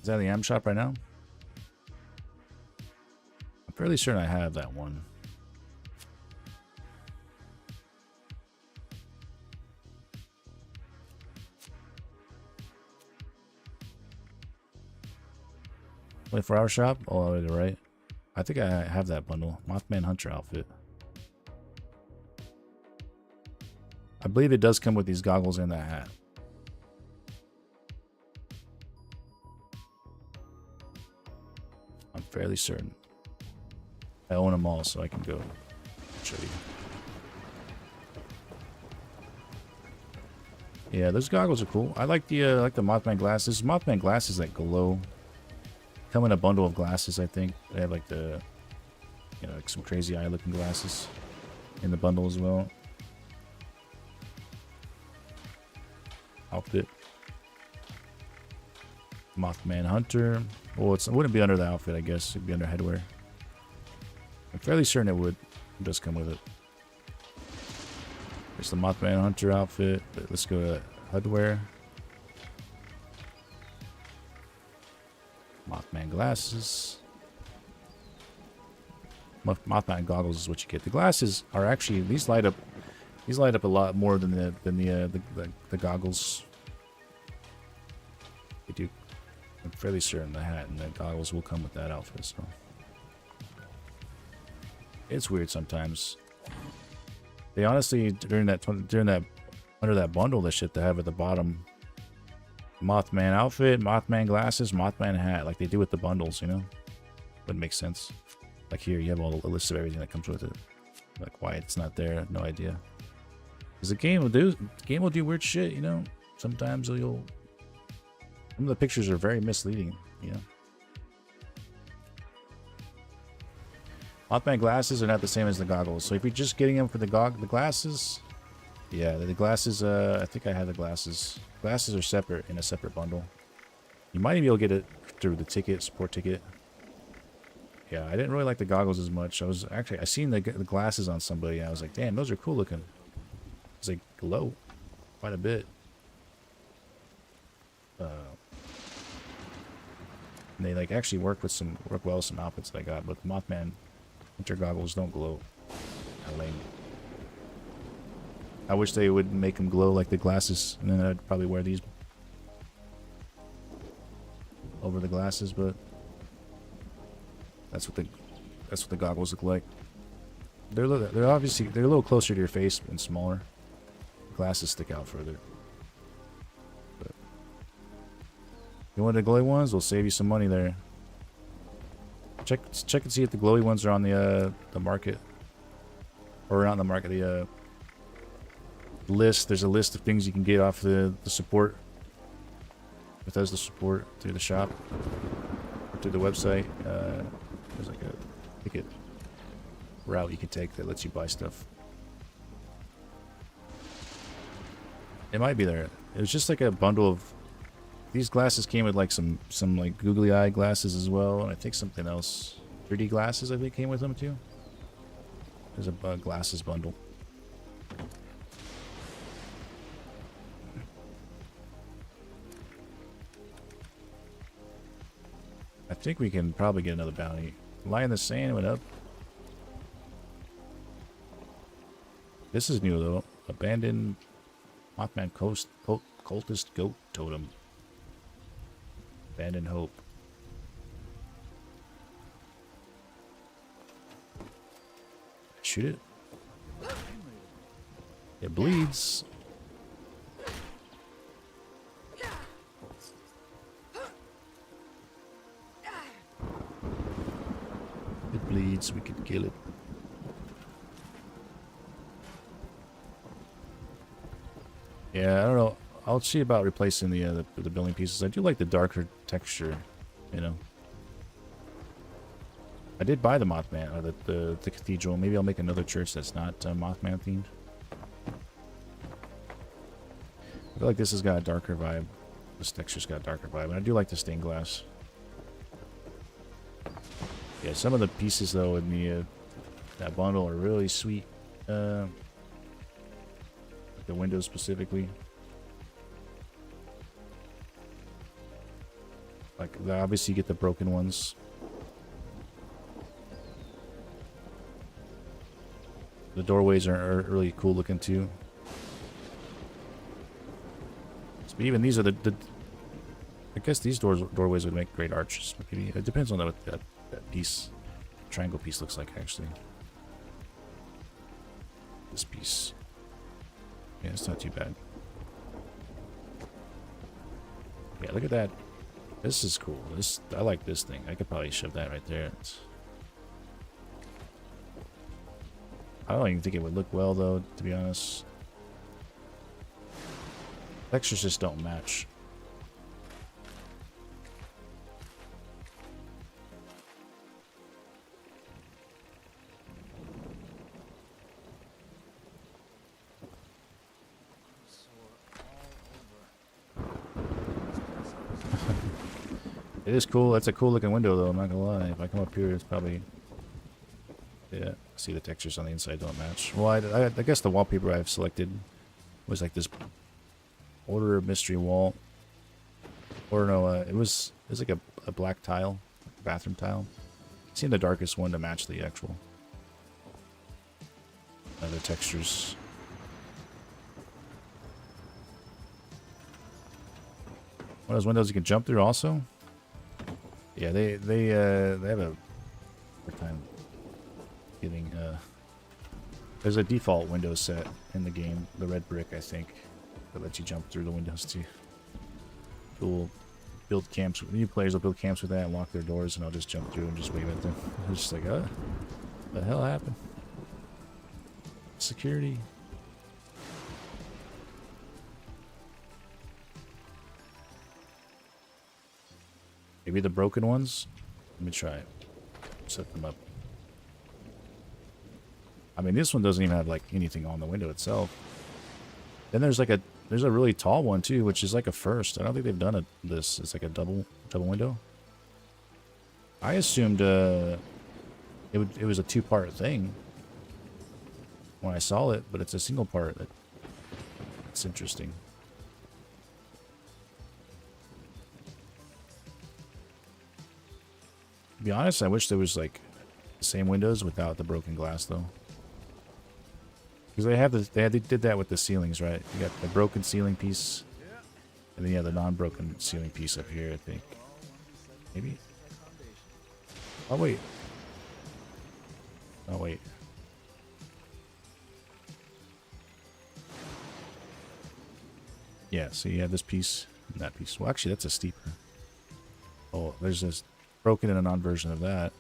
Is that in the item shop right now? I'm fairly certain I have that one. $24-hour shop? Oh, you're right. I think I have that bundle. Mothman Hunter outfit. I believe it does come with these goggles and that hat. I'm fairly certain. I own them all, so I can go show you. Yeah, those goggles are cool. I like the Mothman glasses. Mothman glasses that glow. Come in a bundle of glasses, I think. They have like the, you know, like some crazy eye looking glasses in the bundle as well. Outfit. Mothman Hunter. Well, it wouldn't be under the outfit, I guess. It'd be under headwear. I'm fairly certain it would. It does come with it. There's the Mothman Hunter outfit. But let's go to headwear. Mothman glasses. Mothman goggles is what you get. The glasses are actually, these light up a lot more than the goggles. They do. I'm fairly certain the hat and the goggles will come with that outfit. So it's weird sometimes. They honestly during that under that bundle, the shit they have at the bottom. Mothman outfit, Mothman glasses, Mothman hat, like they do with the bundles, you know? Wouldn't make sense. Like here, you have all the list of everything that comes with it. Like why it's not there, no idea. Because the game will do weird shit, you know? Sometimes some of the pictures are very misleading, you know? Mothman glasses are not the same as the goggles. So if you're just getting them for the glasses, yeah, the glasses, I think I have the glasses. Glasses are separate in a separate bundle. You might even be able to get it through the ticket, support ticket. Yeah, I didn't really like the goggles as much. I seen the glasses on somebody and I was like, damn, those are cool looking. It's like glow quite a bit. And they like actually work well with some outfits that I got, but the Mothman Hunter goggles don't glow. How lame. I wish they would make them glow like the glasses, and then I'd probably wear these over the glasses. But that's what the goggles look like. They're obviously a little closer to your face and smaller. The glasses stick out further. But you want the glowy ones? We'll save you some money there. Check and see if the glowy ones are on the market, or not on the market. The list. There's a list of things you can get off the support. If there's the support through the shop or through the website, there's like a ticket route you can take that lets you buy stuff. It might be there. It was just like a bundle of these glasses came with like some like googly eye glasses as well, and I think something else. 3D glasses I think came with them too. There's a glasses bundle. I think we can probably get another bounty. Lie in the sand went up. This is new though. Abandoned Mothman cultist goat totem. Abandoned hope. Shoot it. It bleeds. It bleeds, we could kill it. Yeah, I don't know. I'll see about replacing the building pieces. I do like the darker texture, you know. I did buy the Mothman, or the cathedral. Maybe I'll make another church that's not Mothman themed. I feel like this has got a darker vibe. This texture's got a darker vibe, and I do like the stained glass. Yeah, some of the pieces though in the that bundle are really sweet. The windows specifically. Like, obviously you get the broken ones. The doorways are really cool looking too. But even these are the I guess these doorways would make great arches. Maybe it depends on what that piece, triangle piece looks like actually. This piece. Yeah, it's not too bad. Yeah, look at that. This is cool. I like this thing. I could probably shove that right there. I don't even think it would look well though, to be honest. Textures just don't match. It is cool. That's a cool looking window though, I'm not gonna lie. If I come up here, it's probably... Yeah, see the textures on the inside don't match. Well, I guess the wallpaper I've selected was like this Order of Mystery wall. Or no, it was like a black tile, like a bathroom tile. Seemed the darkest one to match the actual other textures. One of those windows you can jump through also. Yeah, they have a hard time getting. There's a default window set in the game, the red brick, I think, that lets you jump through the windows too. We'll build camps. New players will build camps with that and lock their doors, and I'll just jump through and just wave at them. I'm just like, what the hell happened? Security. Maybe the broken ones? Let me try it. Set them up. I mean, this one doesn't even have like anything on the window itself. Then there's like a really tall one too, which is like a first. I don't think they've done this. It's like a double window. I assumed it was a two-part thing when I saw it, but it's a single part. That's interesting. To be honest, I wish there was like the same windows without the broken glass though. Because they did that with the ceilings, right? You got the broken ceiling piece, and then you have the non-broken ceiling piece up here, I think. Maybe? Oh, wait. Oh, wait. Yeah, so you have this piece and that piece. Well, actually, that's a steeper. Oh, there's this broken and a non-version of that.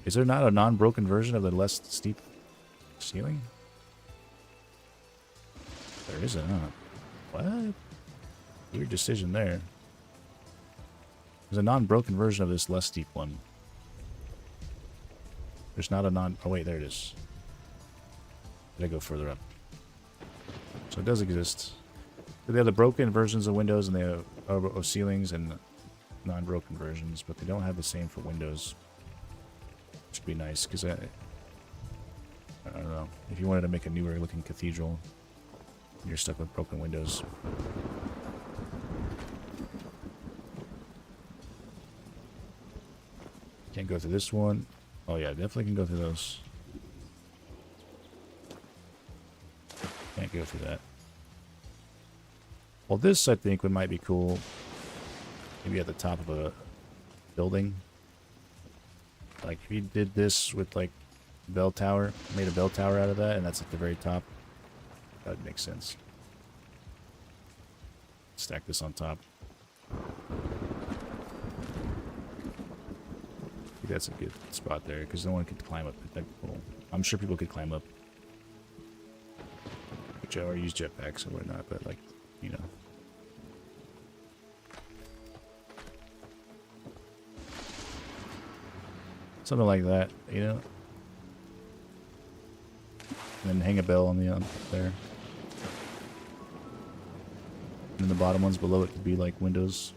Is there not a non-broken version of the less steep ceiling? There isn't, huh? What? Weird decision there. There's a non-broken version of this less steep one. There's not a non... Oh, wait, there it is. Did I go further up? So it does exist. They have the broken versions of windows, and they have of ceilings and non-broken versions, but they don't have the same for windows. Which would be nice, because I don't know. If you wanted to make a newer looking cathedral, you're stuck with broken windows. Can't go through this one. Oh yeah, definitely can go through those. Can't go through that. Well, this I think might be cool. Maybe at the top of a building. Like if you did this with like bell tower, made a bell tower out of that, and that's at the very top. That would make sense. Stack this on top. I think that's a good spot there, because no one could climb up. Well, I'm sure people could climb up. Or use jetpacks and whatnot, but like you know. Something like that, you know. And then hang a bell on the there. And then the bottom ones below it could be like windows.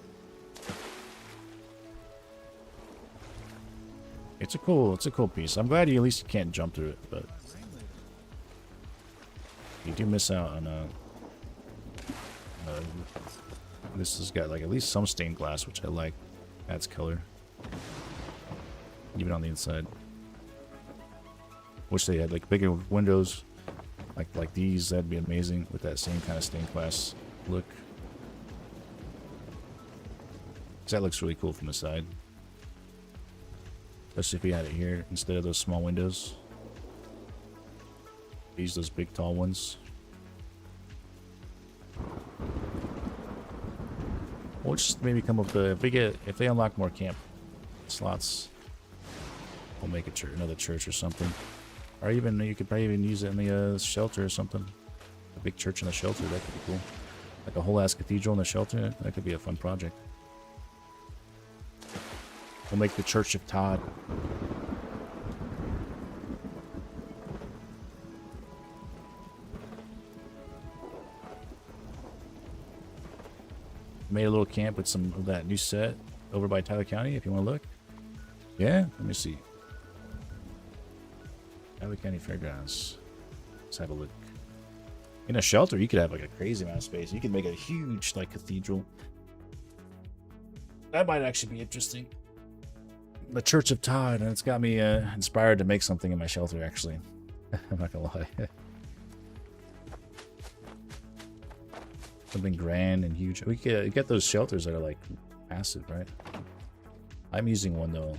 It's a cool piece. I'm glad you at least can't jump through it, but you do miss out on this has got like at least some stained glass, which I like. Adds color. Even on the inside. Wish they had like bigger windows like these. That'd be amazing with that same kind of stained glass look. 'Cause that looks really cool from the side. Especially if we had it here instead of those small windows. Those big tall ones. We'll just maybe come up with if they unlock more camp slots, we'll make a another church or something. Or even you could probably even use it in the shelter or something. A big church in a shelter, that could be cool. Like a whole ass cathedral in the shelter, that could be a fun project. We'll make the Church of Todd. Made a little camp with some of that new set over by Tyler County if you want to look. Yeah, let me see. Tyler County Fairgrounds. Let's have a look. In a shelter, you could have like a crazy amount of space. You could make a huge like cathedral. That might actually be interesting. The Church of Todd, and it's got me inspired to make something in my shelter, actually. I'm not gonna lie. Something grand and huge. We get those shelters that are like massive, right? I'm using one though.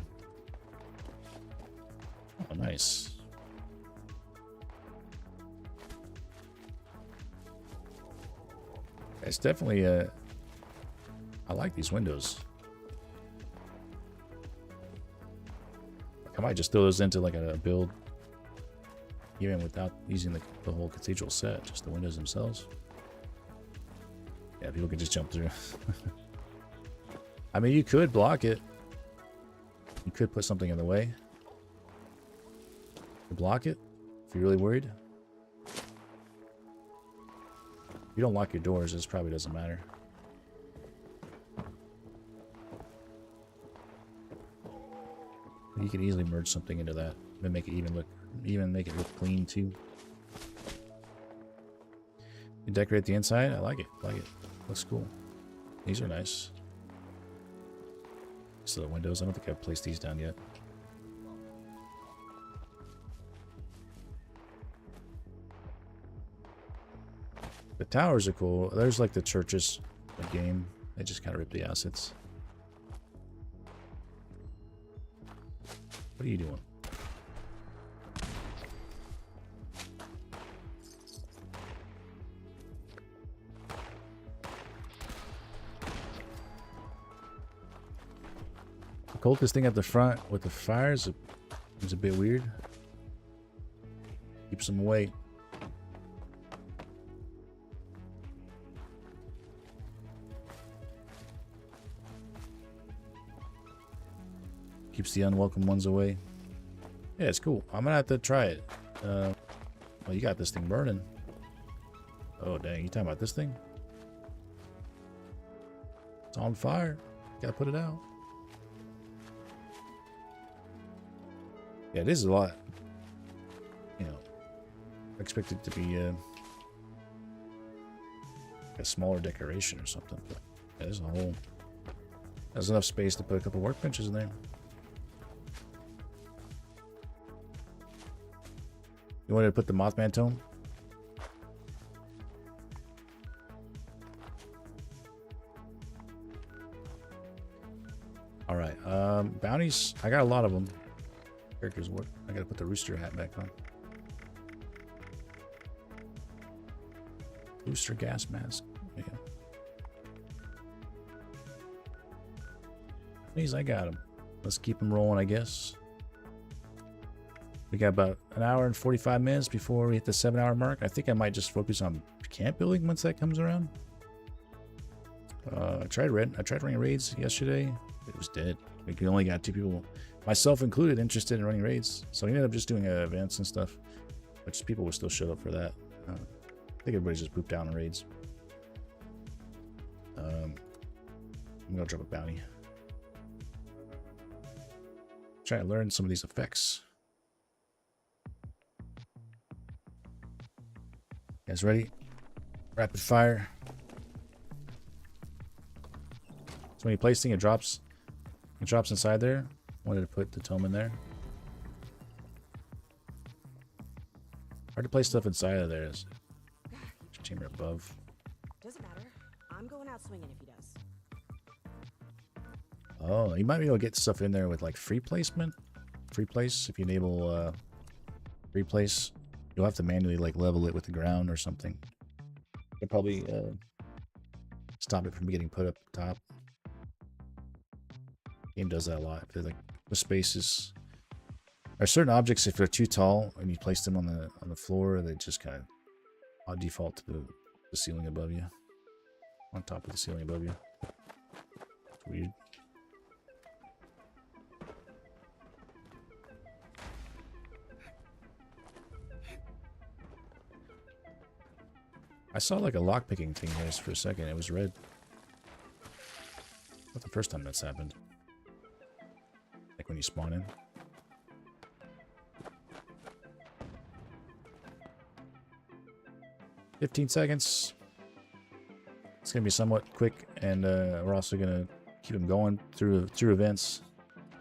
Oh, nice. It's definitely I like these windows. I might just throw those into like a build, even without using the whole cathedral set, just the windows themselves. Yeah, people can just jump through. I mean, you could block it. You could put something in the way to block it if you're really worried. If you don't lock your doors, this probably doesn't matter. You could easily merge something into that and make it even make it look clean too. You decorate the inside. I like it. Looks cool. These are nice. So the windows. I don't think I've placed these down yet. The towers are cool. There's like the churches game. They just kind of rip the assets. What are you doing? The cultist thing at the front with the fires is a bit weird. Keeps them away. Keeps the unwelcome ones away. Yeah, it's cool. I'm gonna have to try it. Well, you got this thing burning. Oh, dang. You talking about this thing? It's on fire. Gotta put it out. Yeah, this is a lot. You know, I expect it to be a smaller decoration or something. But yeah, there's a whole... There's enough space to put a couple workbenches in there. You wanted to put the Mothman tome? Alright, bounties. I got a lot of them. Characters work. I gotta put the rooster hat back on. Rooster gas mask. Yeah. These, I got them. Let's keep them rolling, I guess. We got about an hour and 45 minutes before we hit the 7-hour mark. I think I might just focus on camp building once that comes around. I tried running raids yesterday. It was dead. We only got 2 people, myself included, interested in running raids. So we ended up just doing events and stuff. Which people would still show up for that. I think everybody's just pooped down on raids. I'm gonna drop a bounty. Try to learn some of these effects. You guys ready? Rapid fire. So when you place thing, it drops inside there. Wanted to put the tome in there. Hard to place stuff inside of there. Chamber above. Doesn't matter. I'm going out swinging if he does. Oh, you might be able to get stuff in there with like free placement. Free place. If you enable free place, you'll have to manually like level it with the ground or something. It'll probably stop it from getting put up top. Game does that a lot. If they're like the spaces. There are certain objects, if they're too tall and you place them on the floor, they just kind of default to the ceiling above you. On top of the ceiling above you. It's weird. I saw like a lockpicking thing here for a second. It was red. Not the first time that's happened. Like when you spawn in. $15 seconds. It's gonna be somewhat quick, and we're also gonna keep them going through events.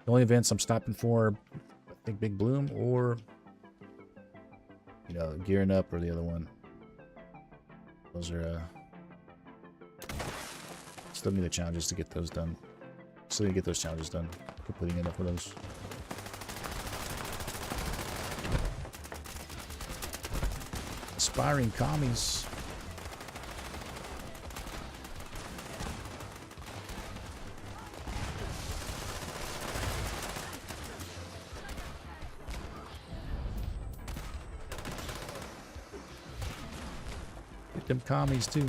The only events I'm stopping for, I think, Big Bloom or Gearing Up, or the other one. Those are still need the challenges to get those done. Still need to get those challenges done. Completing enough of those. Aspiring commies. Get them commies too.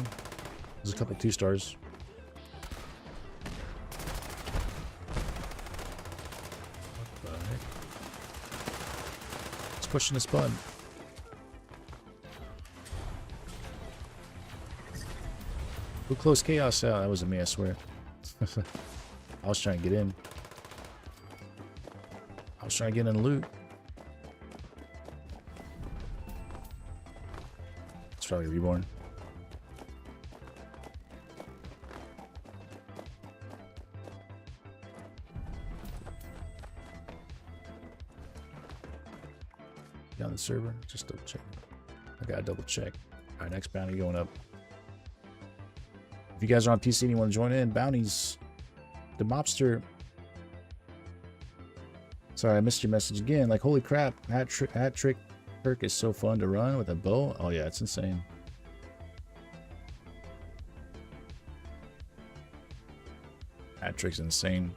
There's a couple 2 stars. What the heck? It's pushing this button. Who closed Chaos out? That wasn't me, I swear. I was trying to get in. I was trying to get in loot. It's probably Reborn. On the server, just double check. I gotta double check. Alright, next bounty going up. If you guys are on PC and you want to join in, Bounties, the mobster. Sorry, I missed your message again. Like, holy crap, hat trick perk is so fun to run with a bow. Oh yeah, it's insane. Hat trick's insane.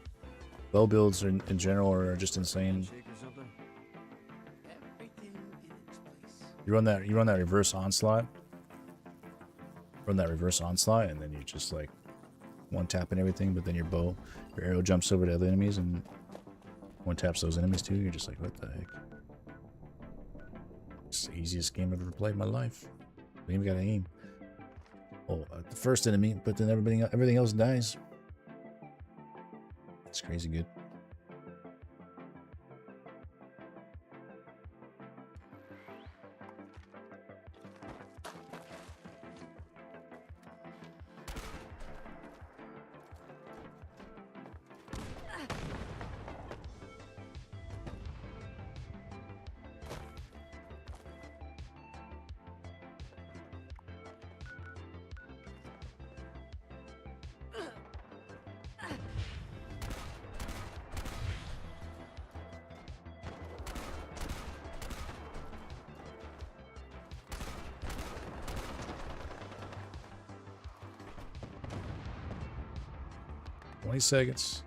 Bow builds in general are just insane. You run that reverse onslaught. Run that reverse onslaught, and then you just like one tap and everything, but then your arrow jumps over to other enemies and one taps those enemies too. You're just like, what the heck? It's the easiest game I've ever played in my life. I even got to aim. Oh, the first enemy, but then everything else dies. It's crazy good. Seconds.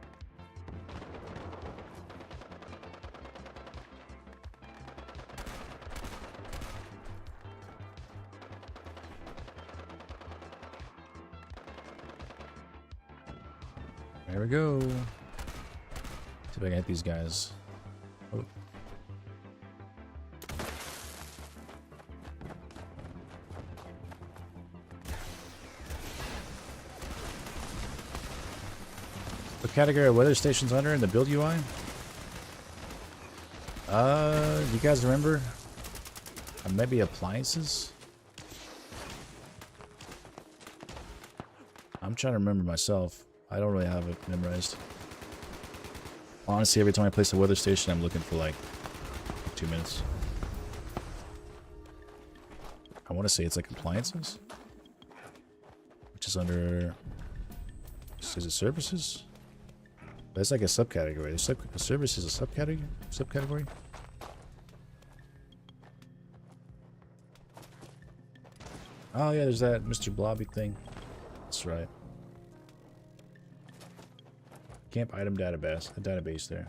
There we go. See if I can hit these guys. Oh. What category of weather stations under in the build UI? You guys remember? Maybe appliances? I'm trying to remember myself. I don't really have it memorized. Honestly, every time I place a weather station, I'm looking for like 2 minutes. I want to say it's like appliances, which is under. Is it services? That's like a subcategory. There's like a service is a subcategory. Subcategory. Oh yeah, there's that Mr. Blobby thing. That's right. Camp item database. A database there.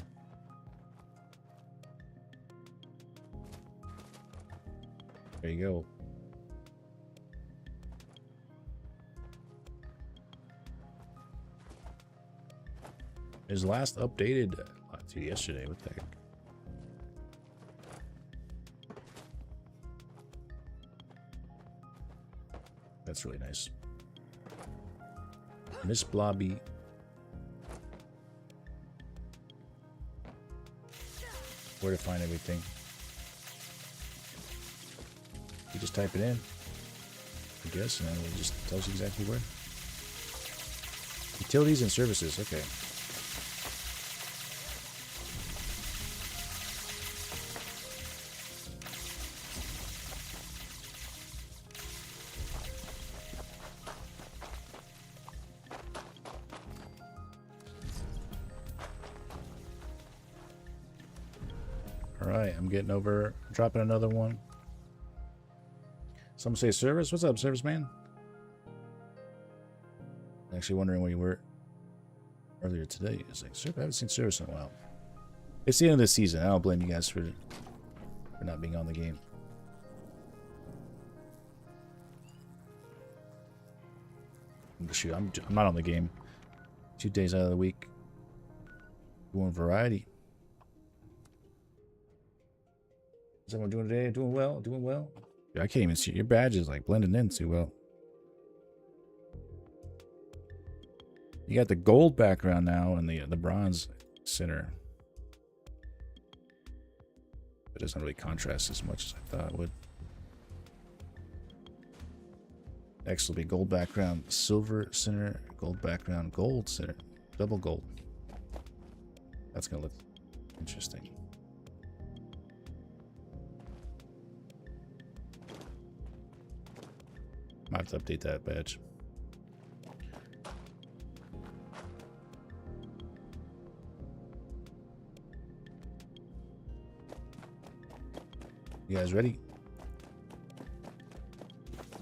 There you go. It was last updated yesterday. What the heck? That's really nice. Miss Blobby. Where to find everything. You just type it in, I guess, and then it just tells you exactly where. Utilities and services, okay. Alright, I'm getting over, dropping another one. Some say service. What's up, service man? Actually wondering where you were earlier today. It's like, I haven't seen service in a while. It's the end of the season. I don't blame you guys for not being on the game. Shoot, I'm not on the game. 2 days out of the week. Doing variety. How's everyone doing today? Doing well? Doing well? I can't even see your badge is like blending in too well. You got the gold background now and the bronze center. It doesn't really contrast as much as I thought it would. Next will be gold background, silver center, gold background, gold center, double gold. That's gonna look interesting. Might have to update that badge. You guys ready?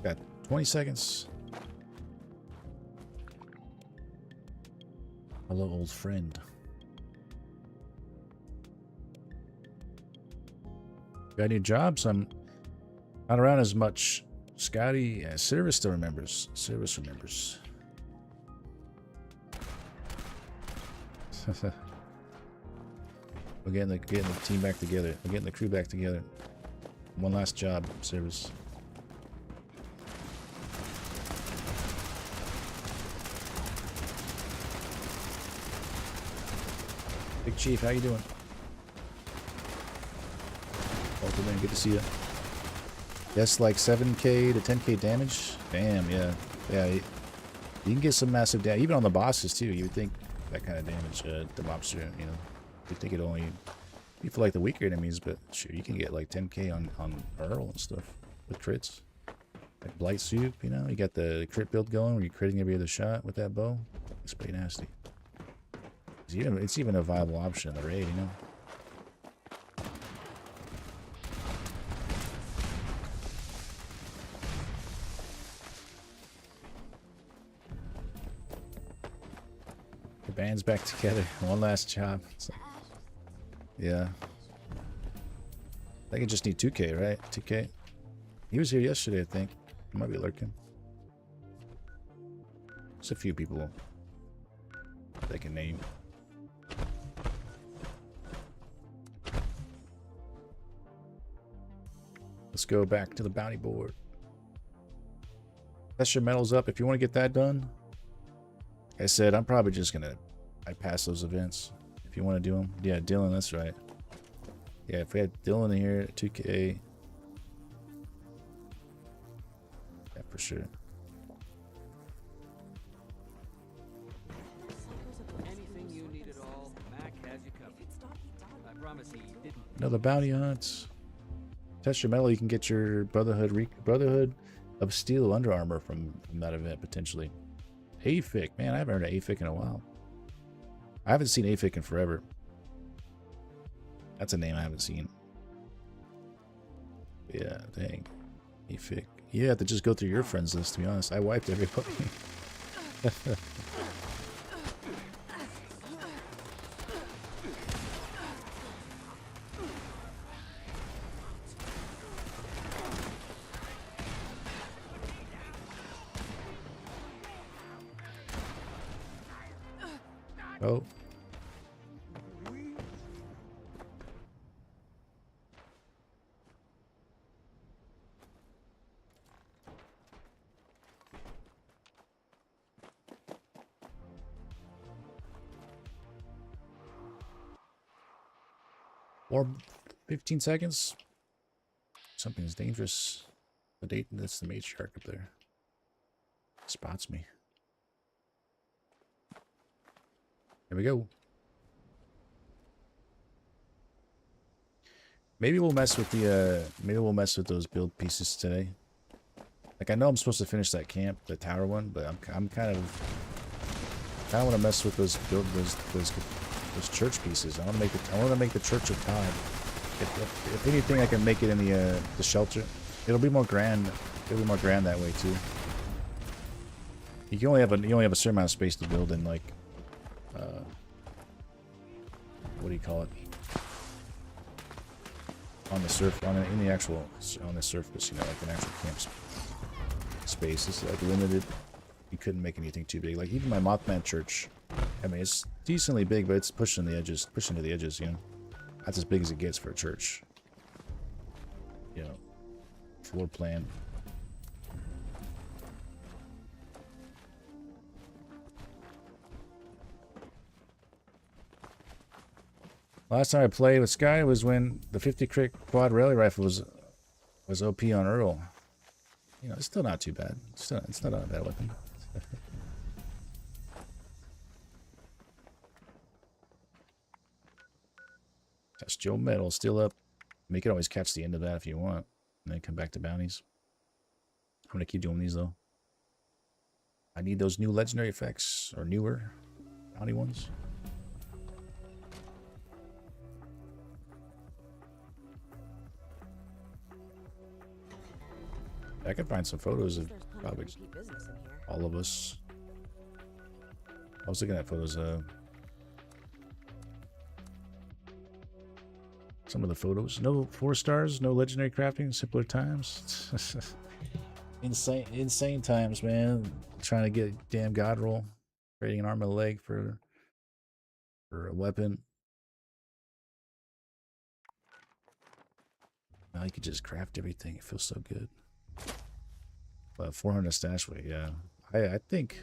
Got 20 seconds. Hello, old friend. Got any jobs? I'm not around as much. Scotty, service still remembers. Service remembers. We're getting the team back together. We're getting the crew back together. One last job, service. Big Chief, how you doing? Welcome in, good to see you. Yes, like 7k to 10k damage. Damn, yeah. Yeah, you can get some massive damage. Even on the bosses, too. You would think that kind of damage, the mobster, you know. You think it only be for like the weaker enemies, but sure, you can get like 10k on Earl and stuff with crits. Like Blight Soup, you know. You got the crit build going where you're critting every other shot with that bow. It's pretty nasty. It's even a viable option in the raid, you know. Band's back together. One last job. So, yeah. I think I just need 2k, right? 2k. He was here yesterday, I think. He might be lurking. There's a few people. Second name. Let's go back to the bounty board. Test your metals up if you want to get that done. Like I said, I'm probably just gonna bypass those events if you want to do them. Yeah, Dylan, that's right. Yeah, if we had Dylan here, 2K. Yeah, for sure. Anything you need at all, Mac has you covered. I promise he didn't. Another bounty hunts. Test your metal, you can get your Brotherhood of Steel Under Armor from that event potentially. AFIC, man, I haven't heard of AFIC in a while. I haven't seen AFIC in forever. That's a name I haven't seen. Yeah, dang. AFIC. You have to just go through your friends list, to be honest. I wiped everybody. Oh. Or 15 seconds. Something's dangerous. That's the matriarch up there. Spots me. There we go. Maybe we'll mess with the maybe we'll mess with those build pieces today. Like I know I'm supposed to finish that camp, the tower one, but I'm kind of want to mess with those church pieces. I want to make the Church of Time. If anything, I can make it in the shelter. It'll be more grand. It'll be more grand that way too. You only have a certain amount of space to build in, like what do you call it? On the on the surface, you know, like an actual camp space. It's like limited. You couldn't make anything too big. Like even my Mothman church, I mean, it's decently big, but it's pushing to the edges, you know. That's as big as it gets for a church. You know, floor plan. Last time I played with Sky was when the 50 crit quad rally rifle was OP on Earl. You know, it's still not too bad. It's not a bad weapon. Test your metal still up. You can always catch the end of that if you want, and then come back to bounties. I'm gonna keep doing these though. I need those new legendary effects or newer bounty ones. I could find some photos of probably all of us. I was looking at photos of some of the photos. No 4 stars, no legendary crafting, simpler times. insane times, man. Trying to get damn god roll, creating an arm and a leg for a weapon. Now you could just craft everything. It feels so good. 400 stash weight, yeah. I think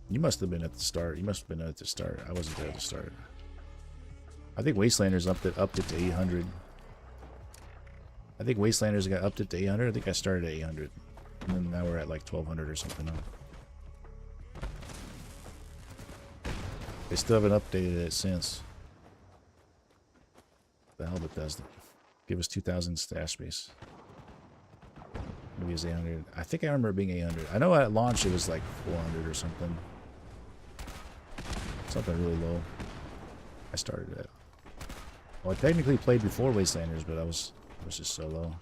you must have been at the start. You must have been at the start. I wasn't there at the start. I think Wastelanders upped it to 800. I think Wastelanders got upped it to 800. I think I started at 800, and then now we're at like 1200 or something now. They still haven't updated it since. The hell it does. Give us 2,000 stash space. Maybe it was 800. I think I remember it being 800. I know at launch it was like 400 or something. Something really low. I started at. Well, I technically played before Wastelanders, but I was just so low.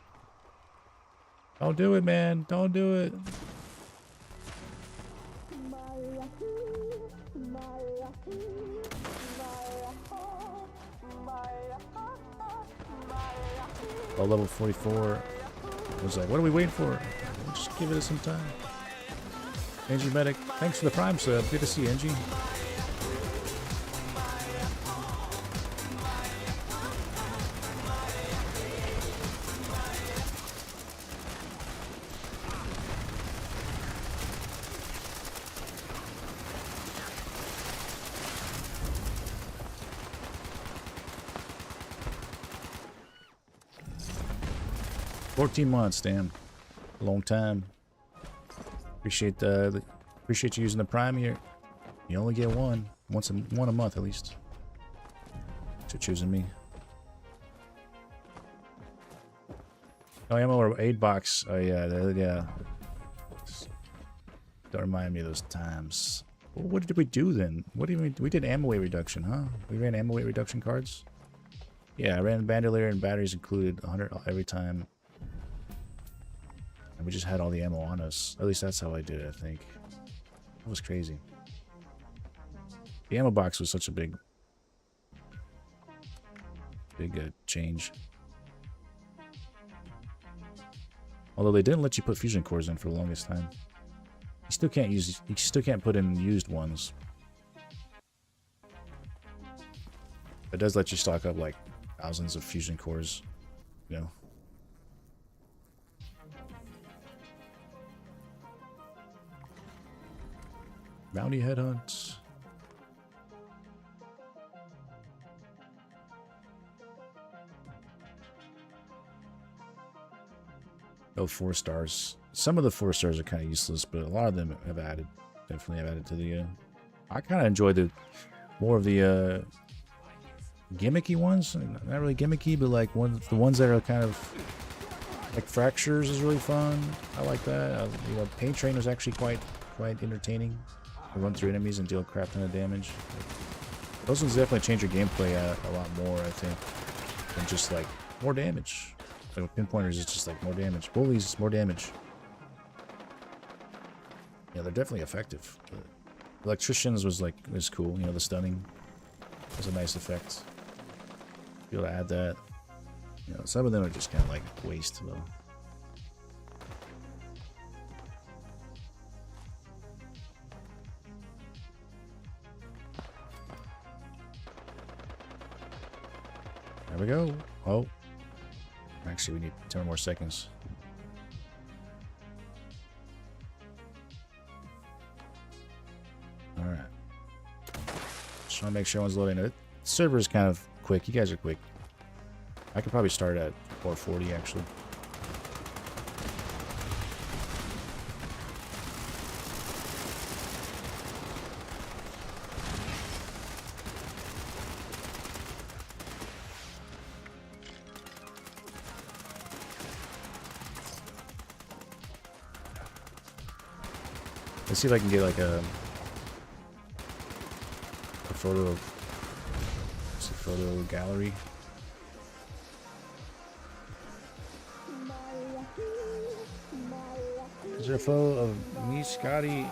Don't do it, man. Don't do it. Oh, level 44. I was like, what are we waiting for? Just give it some time. Angie Medic, thanks for the Prime sub. Good to see you, Angie. $14 months, damn. A long time. Appreciate appreciate you using the Prime here. You only get one a month at least. So choosing me. Oh, ammo or aid box. Oh yeah, yeah. Don't remind me of those times. Well, what did we do then? What do you mean? We did ammo weight reduction, huh? We ran ammo weight reduction cards. Yeah, I ran bandolier and batteries included 100 every time. And we just had all the ammo on us. At least that's how I did it, I think. That was crazy. The ammo box was such a big change. Although they didn't let you put fusion cores in for the longest time. You still can't put in used ones. It does let you stock up like thousands of fusion cores, you know. Bounty headhunt. Oh, 4 stars. Some of the 4 stars are kind of useless, but a lot of them have added. Definitely have added to the. I kind of enjoy the more of the gimmicky ones. Not really gimmicky, but like the ones that are kind of like fractures is really fun. I like that. You know, paint train was actually quite entertaining. Run through enemies and deal a crap ton of damage. Those ones definitely change your gameplay a lot more, I think, than just like more damage. So pinpointers is just like more damage. Bullies, more damage. Yeah, they're definitely effective. But electricians was cool. You know, the stunning was a nice effect. Be able to add that. You know, some of them are just kind of like waste though. There we go. Oh. Actually, we need 10 more seconds. Alright. Just trying to make sure everyone's loading it. The server is kind of quick. You guys are quick. I could probably start at 440 actually. Let's see if I can get like a photo gallery. Is there a photo of me, Scotty?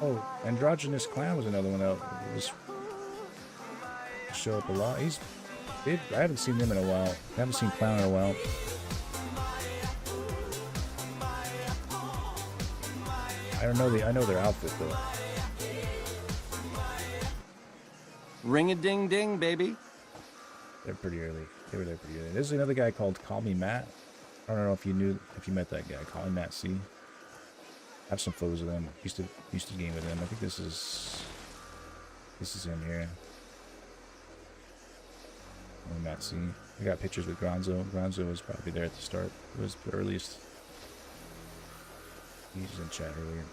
Oh, Androgynous Clown was another one out. Just show up a lot. I haven't seen them in a while. I haven't seen Clown in a while. I know their outfit though. Ring a ding ding, baby. They're pretty early. They were there pretty early. There's another guy called Call Me Matt. I don't know if you met that guy. Call Me Matt C. I have some photos of them. Used to game with them. I think this is him here. Call Me Matt C. I got pictures with Gronzo. Gronzo was probably there at the start. It was the earliest. He was in chat earlier.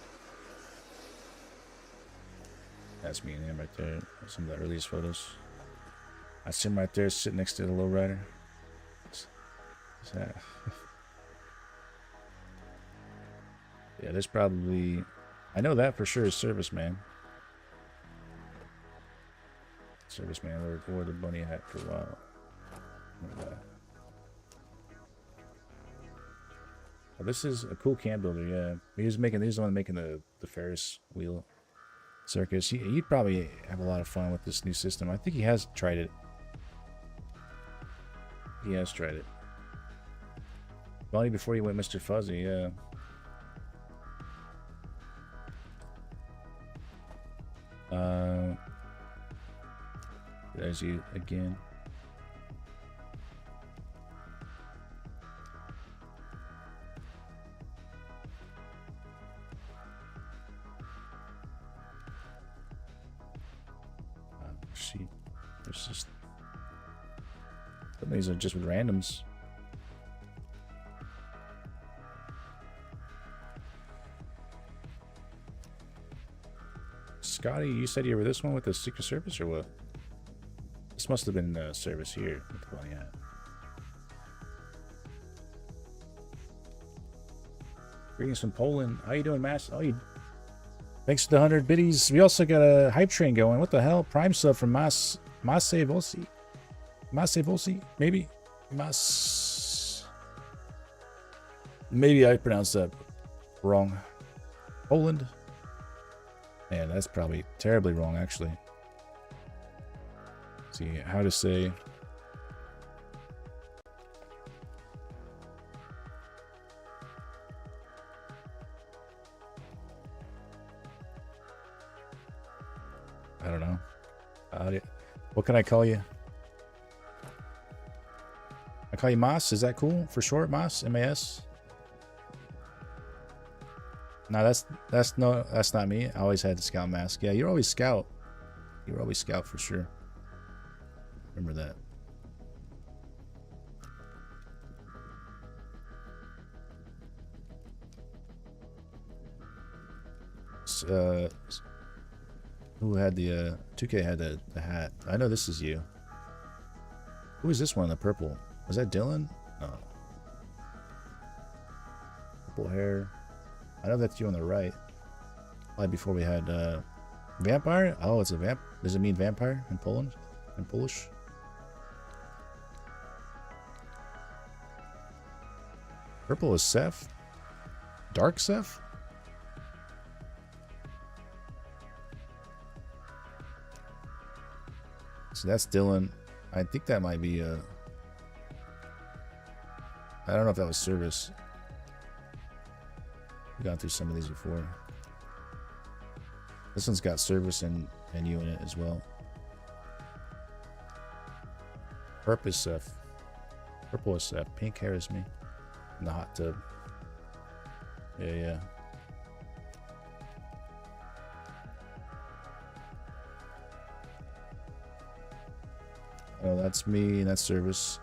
That's me and him right there. Some of the earliest photos. That's him right there sitting next to the lowrider. Yeah, there's probably... I know that for sure is Serviceman. Serviceman wore the bunny hat for a while. Oh, this is a cool camp builder, yeah. He's the one making the Ferris wheel circus. He'd probably have a lot of fun with this new system. I think he has tried it. He has tried it. Bunny before you went Mr. Fuzzy, yeah. There's you again. Sheep. There's just some of these are just with randoms. Scotty, you said you were this one with the Secret Service or what? This must have been service here. What the hell, yeah. Greetings from Poland. How you doing, Mass? Oh, you. Thanks for the 100 biddies. We also got a hype train going. What the hell? Prime sub from Mas Volsi. Maybe. Maybe I pronounced that wrong. Poland. Man, that's probably terribly wrong, actually. Let's see how to say. I don't know. What can I call you? I call you Mas. Is that cool for short? Mas, M-A-S. No, that's not me. I always had the scout mask. Yeah, you're always scout. You were always scout for sure. Remember that. Who had the 2K had the hat? I know this is you. Who is this one in the purple? Was that Dylan? No. Purple hair. I know that's you on the right. Probably before we had vampire. Oh, it's a vamp. Does it mean vampire in Poland? In Polish? Purple is Seth. Dark Seth. So that's Dylan. I think that might be I don't know if that was service. We've gone through some of these before. This one's got service and you in it as well. Purple is Seth. Purple is Seth. Pink hair is me. In the hot tub. Yeah. Oh, that's me, and that's Service.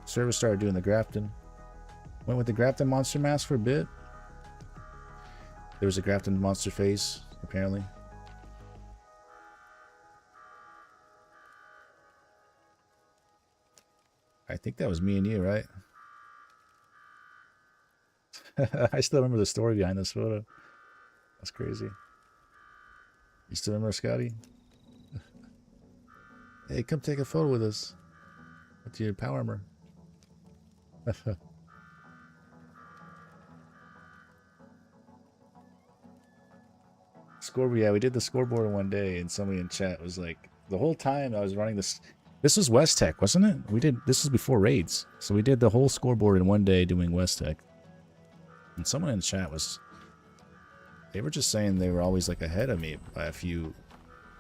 Service started doing the Grafton. Went with the Grafton monster mask for a bit. There was a Grafton monster face, apparently. I think that was me and you, right? I still remember the story behind this photo. That's crazy. You still remember Scotty? Hey, come take a photo with us. With your power armor. Scoreboard, yeah, we did the scoreboard one day, and somebody in chat was like, the whole time I was running this. This was West Tech, wasn't it? We did. This was before raids, so we did the whole scoreboard in one day doing West Tech. And someone in chat was, they were just saying they were always like ahead of me by a few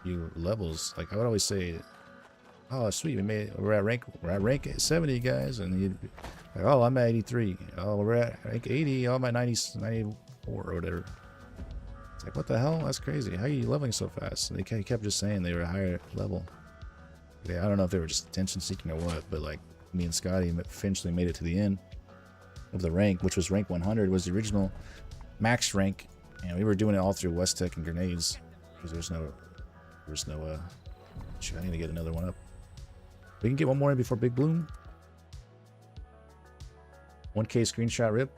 levels. Like I would always say, "Oh, sweet, we're at rank 70, guys," and you'd like, "Oh, I'm at 83. Oh, we're at rank 80. Oh, I'm at 94 or whatever." It's like, what the hell? That's crazy. How are you leveling so fast? And they kept just saying they were a higher level. Yeah, I don't know if they were just attention seeking or what, but like me and Scotty eventually made it to the end of the rank, which was rank 100, was the original max rank, and we were doing it all through West Tech and grenades because there's no shoot, I need to get another one up. We can get one more in before Big Bloom. 1K screenshot rip.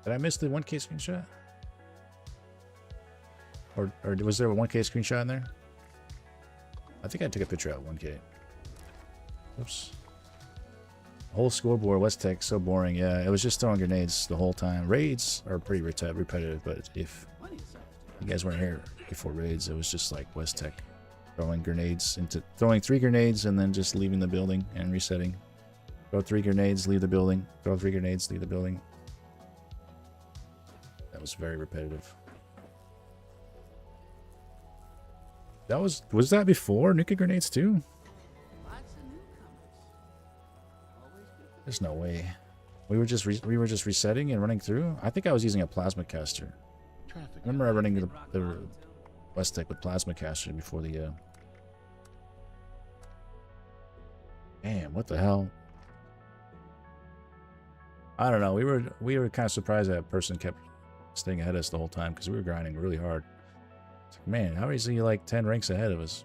Did I miss the 1K screenshot? Or was there a 1K screenshot in there? I think I took a picture at 1K. Oops. Whole scoreboard, West Tech, so boring. Yeah, it was just throwing grenades the whole time. Raids are pretty repetitive, but if you guys weren't here before raids, it was just like West Tech. Throwing 3 grenades and then just leaving the building and resetting. Throw 3 grenades, leave the building. Throw 3 grenades, leave the building. That was very repetitive. That was that before nuke grenades too? Lots of newcomers. Always good for There's no way. We were just resetting and running through. I think I was using a plasma caster. I remember I running the West Tech with plasma caster before the. Damn, what the hell? I don't know. We were kind of surprised that person kept staying ahead of us the whole time because we were grinding really hard. It's like, man, how is he like 10 ranks ahead of us?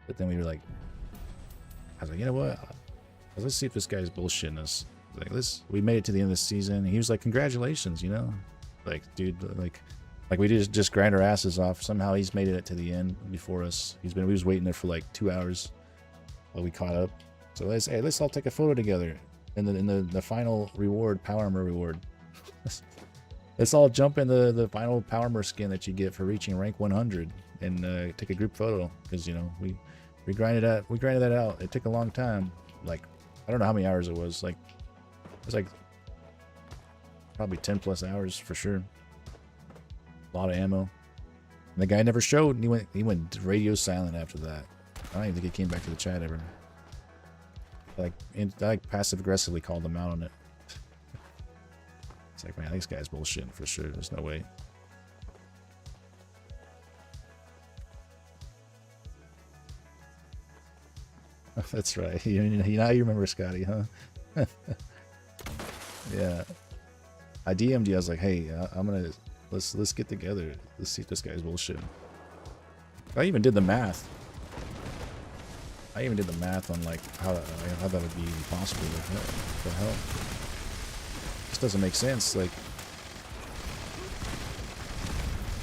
But then we were like, I was like, you know what? Let's see if this guy's bullshitting us. Like, we made it to the end of the season. He was like, congratulations, you know? Like, dude, like we just grind our asses off. Somehow he's made it to the end before us. We was waiting there for like 2 hours while we caught up. So let's all take a photo together. And then in the final reward, power armor reward. Let's all jump in the final power armor skin that you get for reaching rank 100 and take a group photo because you know we grinded that out. It took a long time. Like I don't know how many hours it was. Like it was like probably 10 plus hours for sure. A lot of ammo. And the guy never showed. And he went radio silent after that. I don't even think he came back to the chat ever. I passive aggressively called him out on it. It's like, man, this guy's bullshitting for sure. There's no way. That's right. Now you remember Scotty, huh? Yeah. I DM'd you. I was like, hey, let's get together. Let's see if this guy's bullshitting. I even did the math. On like how that would be possible. What the hell? This doesn't make sense. Like,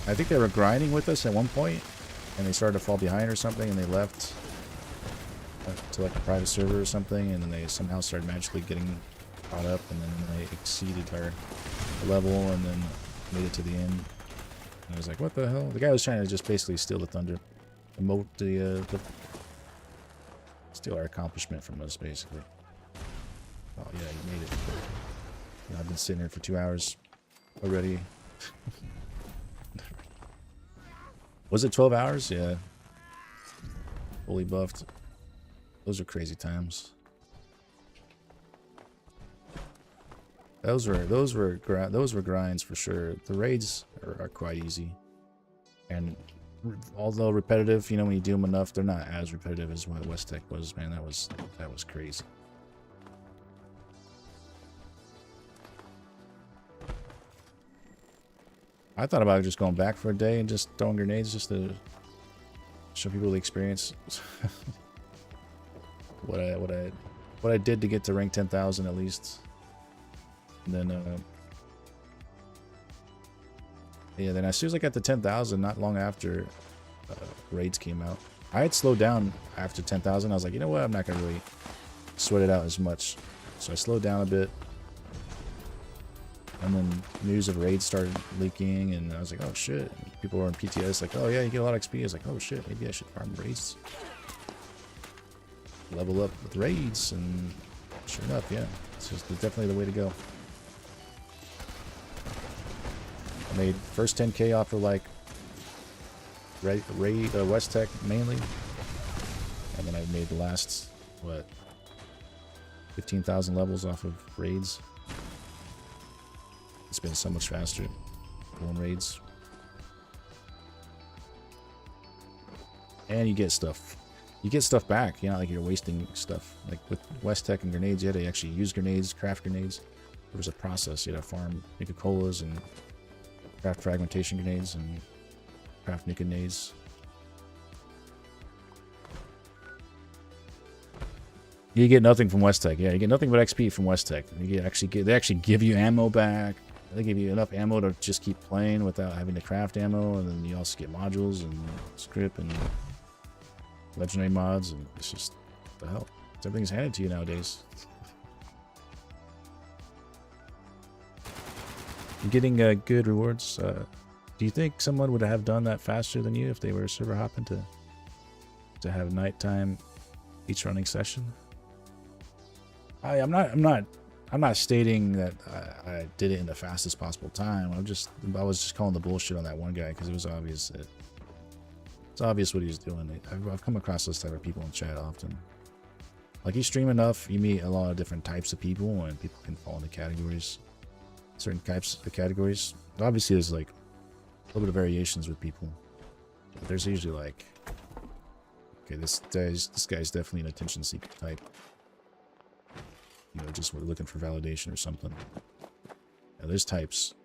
I think they were grinding with us at one point, and they started to fall behind or something, and they left to like a private server or something, and then they somehow started magically getting caught up, and then they exceeded our level, and then made it to the end. And I was like, what the hell? The guy was trying to just basically steal the thunder, emote steal our accomplishment from us, basically. Oh yeah, you made it. You know, I've been sitting here for 2 hours already. Was it 12 hours? Yeah. Fully buffed. Those are crazy times. Those were grinds for sure. The raids are quite easy, and although repetitive, you know, when you do them enough, they're not as repetitive as what West Tech was. Man, that was crazy. I thought about just going back for a day and just throwing grenades just to show people the experience. what I did to get to rank 10,000 at least. And then yeah, then as soon as I got to 10,000, not long after raids came out, I had slowed down after 10,000. I was like, you know what, I'm not gonna really sweat it out as much, so I slowed down a bit. And then news of raids started leaking, and I was like, oh shit. And people were in PTS like, oh yeah, you get a lot of XP. I was like, oh shit, maybe I should farm raids, level up with raids. And sure enough, yeah, it's definitely the way to go. I made first 10k off of like West Tech mainly, and then I made the last, what, 15,000 levels off of raids. It's been so much faster going raids. And you get stuff. You get stuff back, you know, like you're wasting stuff. Like with West Tech and grenades, you had to actually use grenades, craft grenades. There was a process. You had to farm Nuka-Colas and craft fragmentation grenades and craft nuke grenades. You get nothing from West Tech. Yeah, you get nothing but XP from West Tech. They actually give you ammo back. They give you enough ammo to just keep playing without having to craft ammo, and then you also get modules and script and legendary mods, and it's just, what the hell? Everything's handed to you nowadays. You're getting good rewards. Do you think someone would have done that faster than you if they were server hopping to have nighttime each running session? I'm I'm not stating that I did it in the fastest possible time. I was just calling the bullshit on that one guy because it was obvious that it's obvious what he was doing. I've come across those type of people in chat often. Like, you stream enough, you meet a lot of different types of people, and people can fall into categories, certain types of categories. Obviously, there's like a little bit of variations with people. But there's usually like, okay, this guy's definitely an attention seeker type. You know, just looking for validation or something. Now, there's types.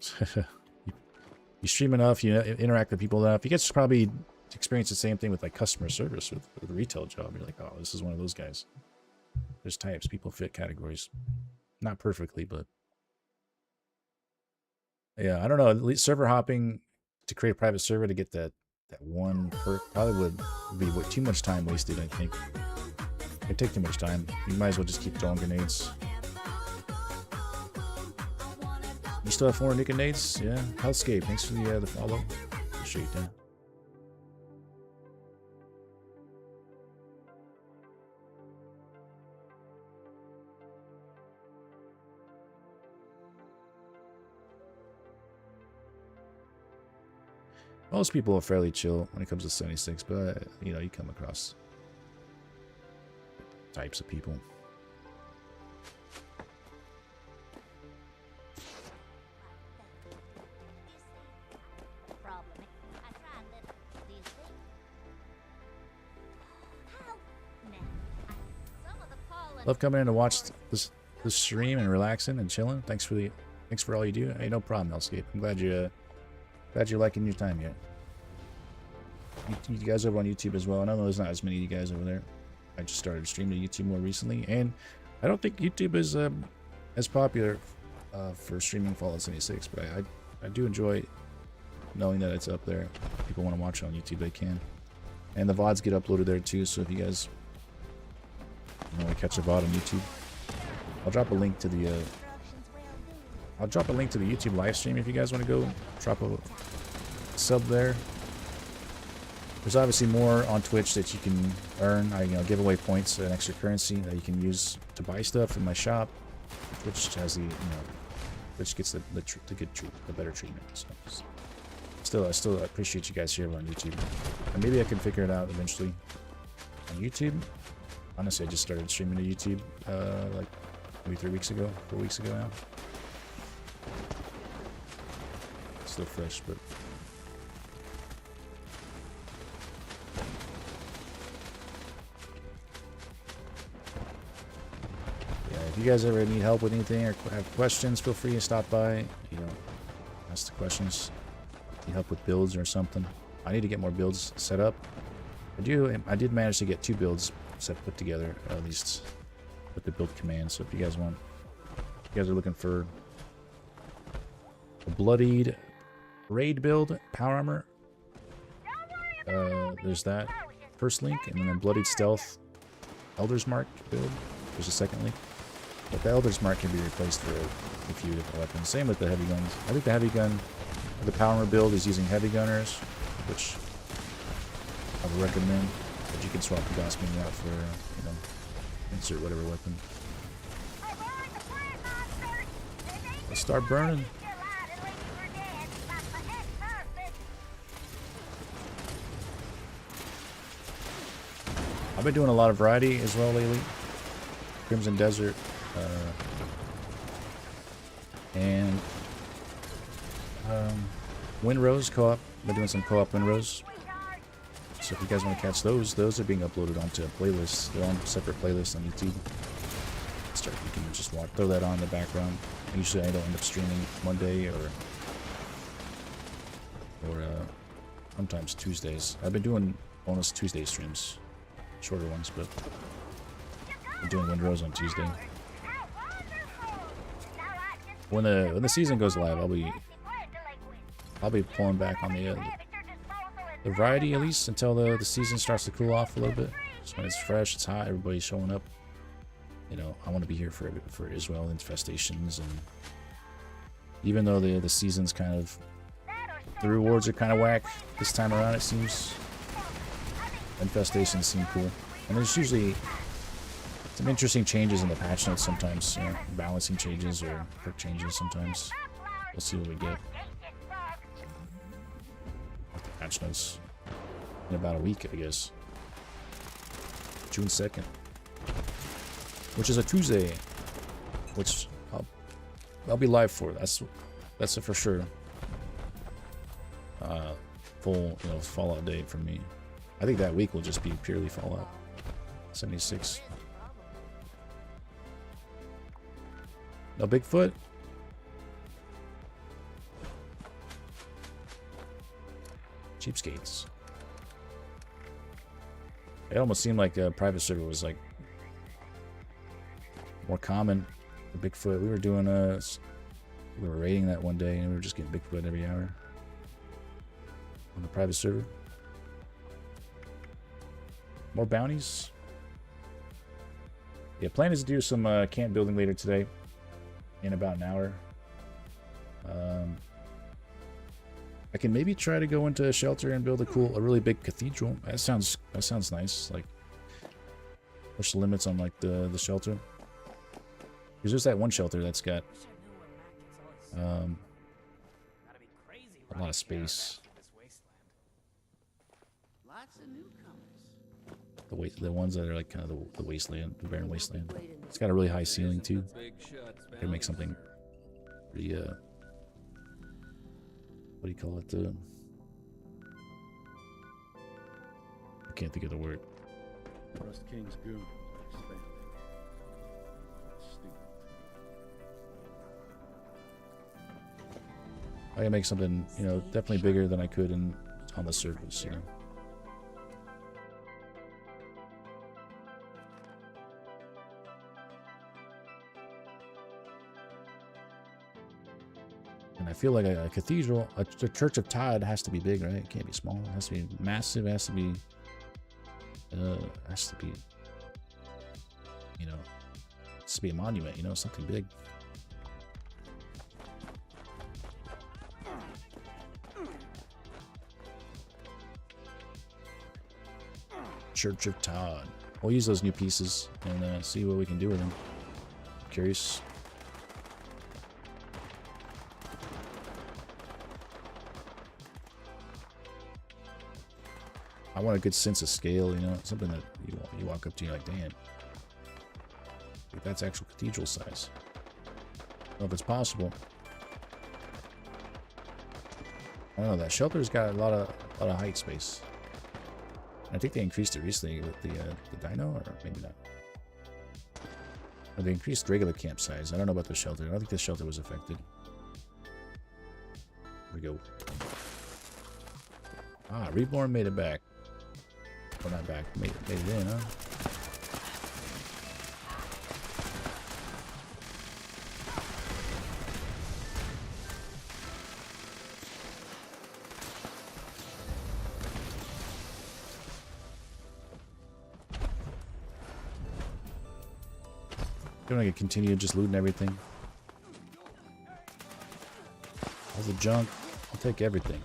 You stream enough, you interact with people enough, you get to probably experience the same thing with like customer service with a retail job. You're like, oh, this is one of those guys. There's types. People fit categories. Not perfectly, but yeah, I don't know. At least server hopping to create a private server to get that one perk probably would be too much time wasted, I think. It'd take too much time. You might as well just keep throwing grenades. You still have 4 nuke nades? Yeah. Hellscape, thanks for the follow. Appreciate that. Most people are fairly chill when it comes to 76, but you know, you come across types of people. Love coming in to watch this stream and relaxing and chilling. Thanks for all you do. Hey, no problem, Hellscape. I'm glad you're liking your time here. You guys over on YouTube as well. I know there's not as many of you guys over there. I just started streaming to YouTube more recently, and I don't think YouTube is as popular for streaming Fallout 76, but I do enjoy knowing that it's up there. If people want to watch it on YouTube, they can. And the VODs get uploaded there too, so if you guys want to catch a VOD on YouTube, I'll drop a link to the YouTube live stream if you guys want to go drop a sub there. There's obviously more on Twitch that you can earn. I give away points and extra currency that you can use to buy stuff in my shop. Twitch has the Twitch gets the better treatment. So I still appreciate you guys here on YouTube. And maybe I can figure it out eventually on YouTube. Honestly, I just started streaming to YouTube like maybe 4 weeks ago now. Still fresh, but yeah, if you guys ever need help with anything or have questions, feel free to stop by. Ask the questions. Need help with builds or something. I need to get more builds set up. I did manage to get 2 builds put together, at least with the build command. So if you guys are looking for a bloodied raid build, power armor, there's that first link, and then a bloodied stealth Elder's Mark build. There's a second link, but the Elder's Mark can be replaced for a few different weapons. Same with the heavy guns. I think the heavy gun, the power armor build is using heavy gunners, which I would recommend. But you can swap the Gosman out for insert whatever weapon. Let's start burning. I've been doing a lot of variety as well lately. Crimson Desert, and Windrose co-op. I've been doing some co-op Windrose. So if you guys want to catch those are being uploaded onto a playlist. They're on separate playlists on YouTube. You can just throw that on in the background. Usually I don't end up streaming Monday or sometimes Tuesdays. I've been doing bonus Tuesday streams. Shorter ones, but I'm doing Windrose on Tuesday. When the season goes live, I'll be pulling back on the variety at least until the season starts to cool off a little bit. Just when it's fresh, it's hot, everybody's showing up. I want to be here for Israel infestations, and even though the season's kind of, the rewards are kind of whack this time around, it seems. Infestations seem cool, and there's usually Some interesting changes in the patch notes sometimes. You know, balancing changes or perk changes sometimes. We'll see what we get. The patch notes in about a week, I guess. June 2nd. Which is a Tuesday. Which I'll be live for. That's it for sure. Full, you know, Fallout day for me. I think that week will just be purely Fallout 76. No Bigfoot? Cheapskates. It almost seemed like a private server was like more common for Bigfoot. We were doing we were raiding that one day and we were just getting Bigfoot every hour on the private server. More bounties. Yeah, plan is to do some camp building later today in about an hour. I can maybe try to go into a shelter and build a really big cathedral. That sounds nice. Like push the limits on like the shelter. Because there's that one shelter that's got a lot of space. The ones that are like kind of the wasteland, the barren wasteland. It's got a really high ceiling too. Could make something pretty what do you call it? I can't think of the word. Trust King's goon. Expand. Stupid. I can make something, you know, definitely bigger than I could on the surface, you know. I feel like a cathedral, the Church of Todd has to be big, right? It can't be small. It has to be massive. It has to be, you know, it has to be a monument, you know, something big. Church of Todd. We'll use those new pieces and see what we can do with them. Curious. I want a good sense of scale, you know, something that you walk up to, you're like, damn, like that's actual cathedral size. I don't know if it's possible. I don't know, that shelter's got a lot of height space. I think they increased it recently with the dino, or maybe not. Or they increased regular camp size. I don't know about the shelter. I don't think the shelter was affected. Here we go. Ah, Reborn made it back. Or not back, made it in, huh? Don't I can continue just looting everything? All the junk, I'll take everything.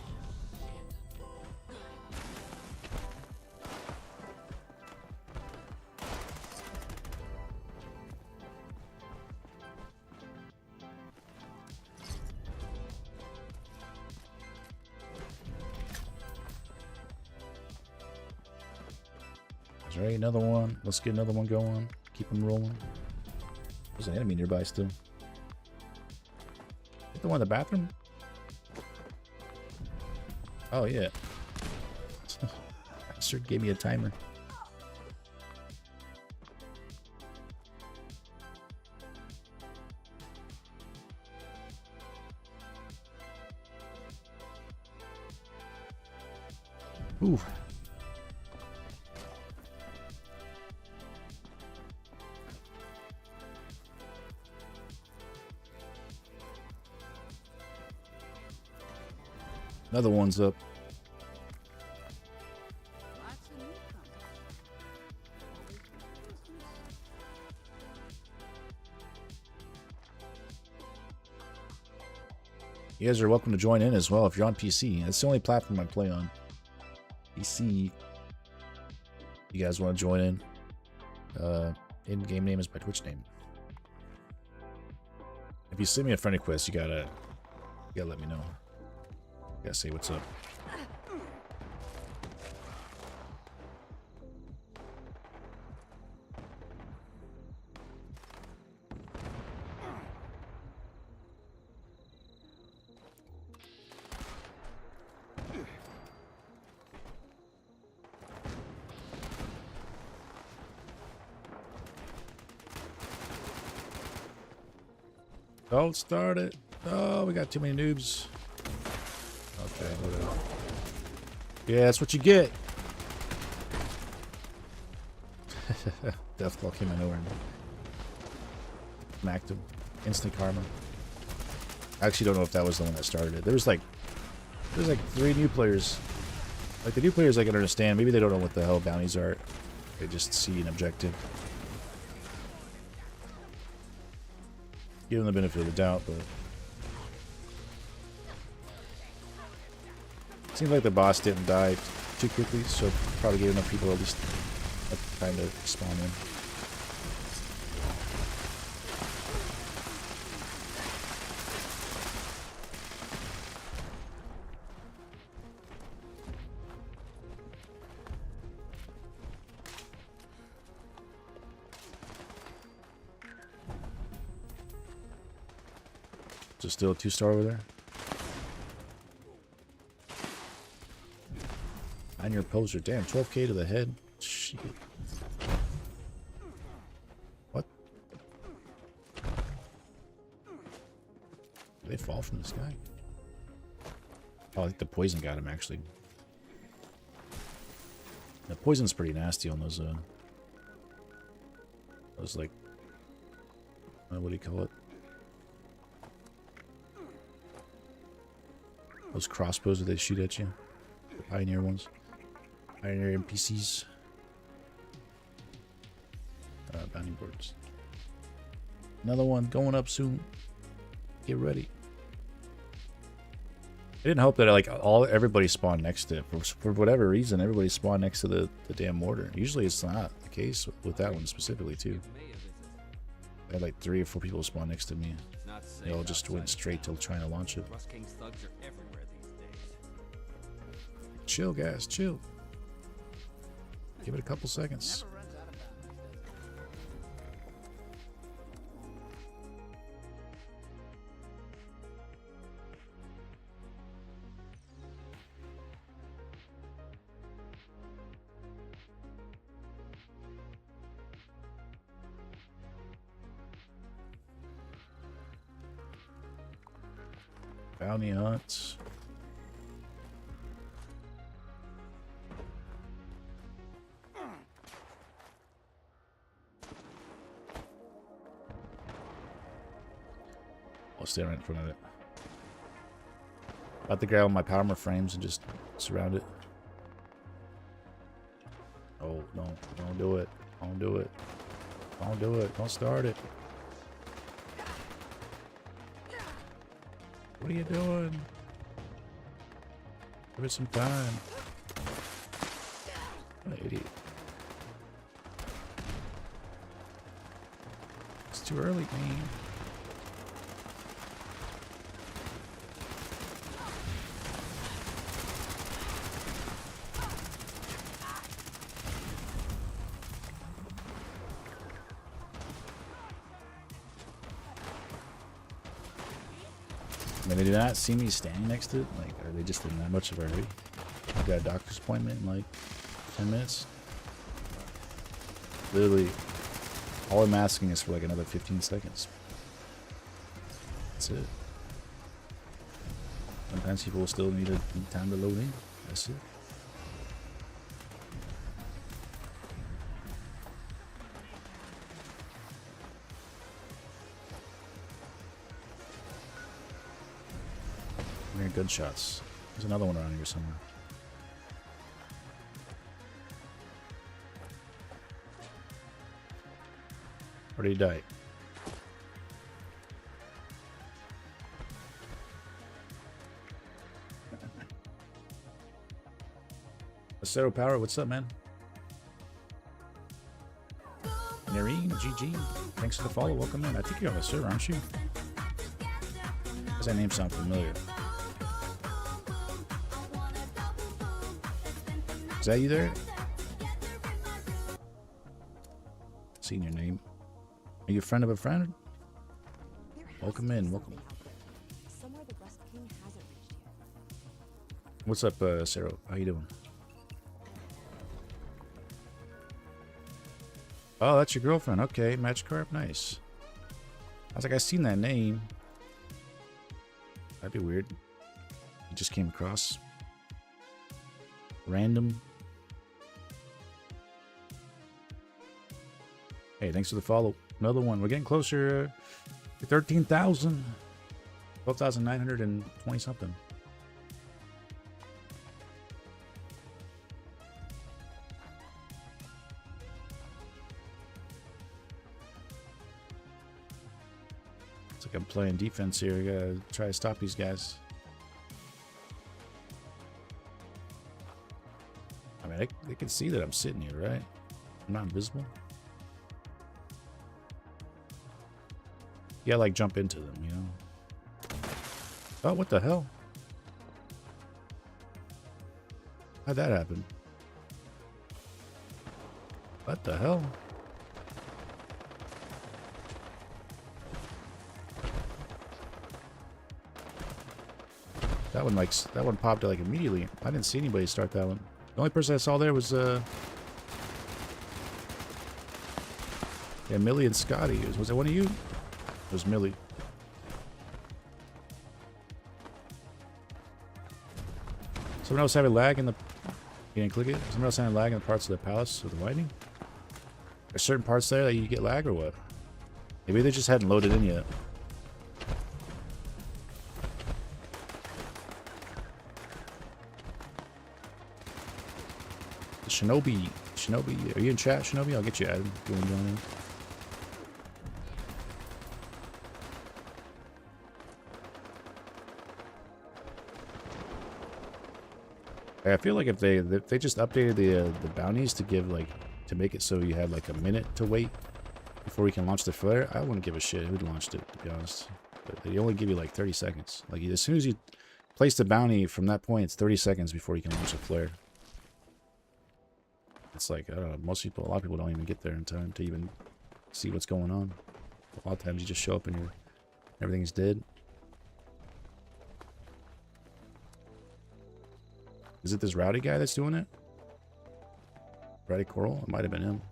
Alright, another one. Let's get another one going. Keep them rolling. There's an enemy nearby still. Is that the one in the bathroom? Oh, yeah. Sir gave me a timer. Ooh. Another one's up. You guys are welcome to join in as well if you're on PC. It's the only platform I play on. PC. You guys want to join in? In-game name is my Twitch name. If you send me a friend request, you gotta let me know. You gotta say what's up. Don't start it. Oh, we got too many noobs. Okay, whatever. Yeah, that's what you get. Deathclaw came in nowhere and smacked him. Instant karma. I actually don't know if that was the one that started it. There's like 3 new players. Like the new players I can understand. Maybe they don't know what the hell bounties are. They just see an objective. Give them the benefit of the doubt, but it seems like the boss didn't die too quickly, so probably gave enough people at least time to spawn in. Is it still a 2-star over there? 9-year poser. Damn, 12k to the head. Shit. What? Did they fall from the sky? Oh, I think the poison got him, actually. The poison's pretty nasty on those like, what do you call it? Those crossbows that they shoot at you. The Pioneer ones. Pioneer NPCs. Bounty boards. Another one going up soon. Get ready. It didn't help that like everybody spawned next to it. For whatever reason, everybody spawned next to the damn mortar. Usually it's not the case with that one specifically too. I had like 3 or 4 people spawn next to me. They all just went straight to trying to launch it. Chill, guys, chill. Give it a couple seconds. Bounty hunts. I'll stay right in front of it. About to grab my polymer frames and just surround it. Oh, no. Don't do it. Don't do it. Don't do it. Don't start it. What are you doing? Give it some time. What an idiot. It's too early, man. I mean, they do not see me standing next to it. Like, are they just in that much of a hurry? I got a doctor's appointment in like 10 minutes. Literally, all I'm asking is for like another 15 seconds. That's it. Sometimes people will still need time to load in. That's it. I'm hearing gunshots. There's another one around here somewhere. Where did he die? Acero Power, what's up, man? Nareen, GG. Thanks for the follow. Welcome in. I think you're on the server, aren't you? Does that name sound familiar? Is that you there? Seen your name. Are you a friend of a friend? Welcome in. Welcome. Somewhere the Rust King hasn't reached yet. What's up, Sarah? How you doing? Oh, that's your girlfriend. Okay, Magikarp. Nice. I was like, I seen that name. That'd be weird. You just came across. Random. Hey, thanks for the follow. Another one. We're getting closer to 13,000. 12,920 something. It's like I'm playing defense here. I gotta try to stop these guys. I mean, they can see that I'm sitting here, right? I'm not invisible. Yeah, like jump into them, you know? Oh, what the hell? How'd that happen? What the hell? That one popped like immediately. I didn't see anybody start that one. The only person I saw there was yeah, Millie and Scotty. Was it one of you? It was Millie. Someone else having lag in the... You didn't click it? Someone else having lag in the parts of the palace with the lightning? There's certain parts there that you get lag or what? Maybe they just hadn't loaded in yet. Shinobi. Shinobi. Are you in chat, Shinobi? I'll get you added if you want to join in. I feel like if they just updated the bounties to give to make it so you had like a minute to wait before you can launch the flare, I wouldn't give a shit who'd launched it, to be honest. But they only give you like 30 seconds. Like as soon as you place the bounty from that point, it's 30 seconds before you can launch a flare. It's like, I don't know, a lot of people don't even get there in time to even see what's going on. A lot of times you just show up and everything's dead. Is it this Rowdy guy that's doing it? Rowdy Coral? It might have been him.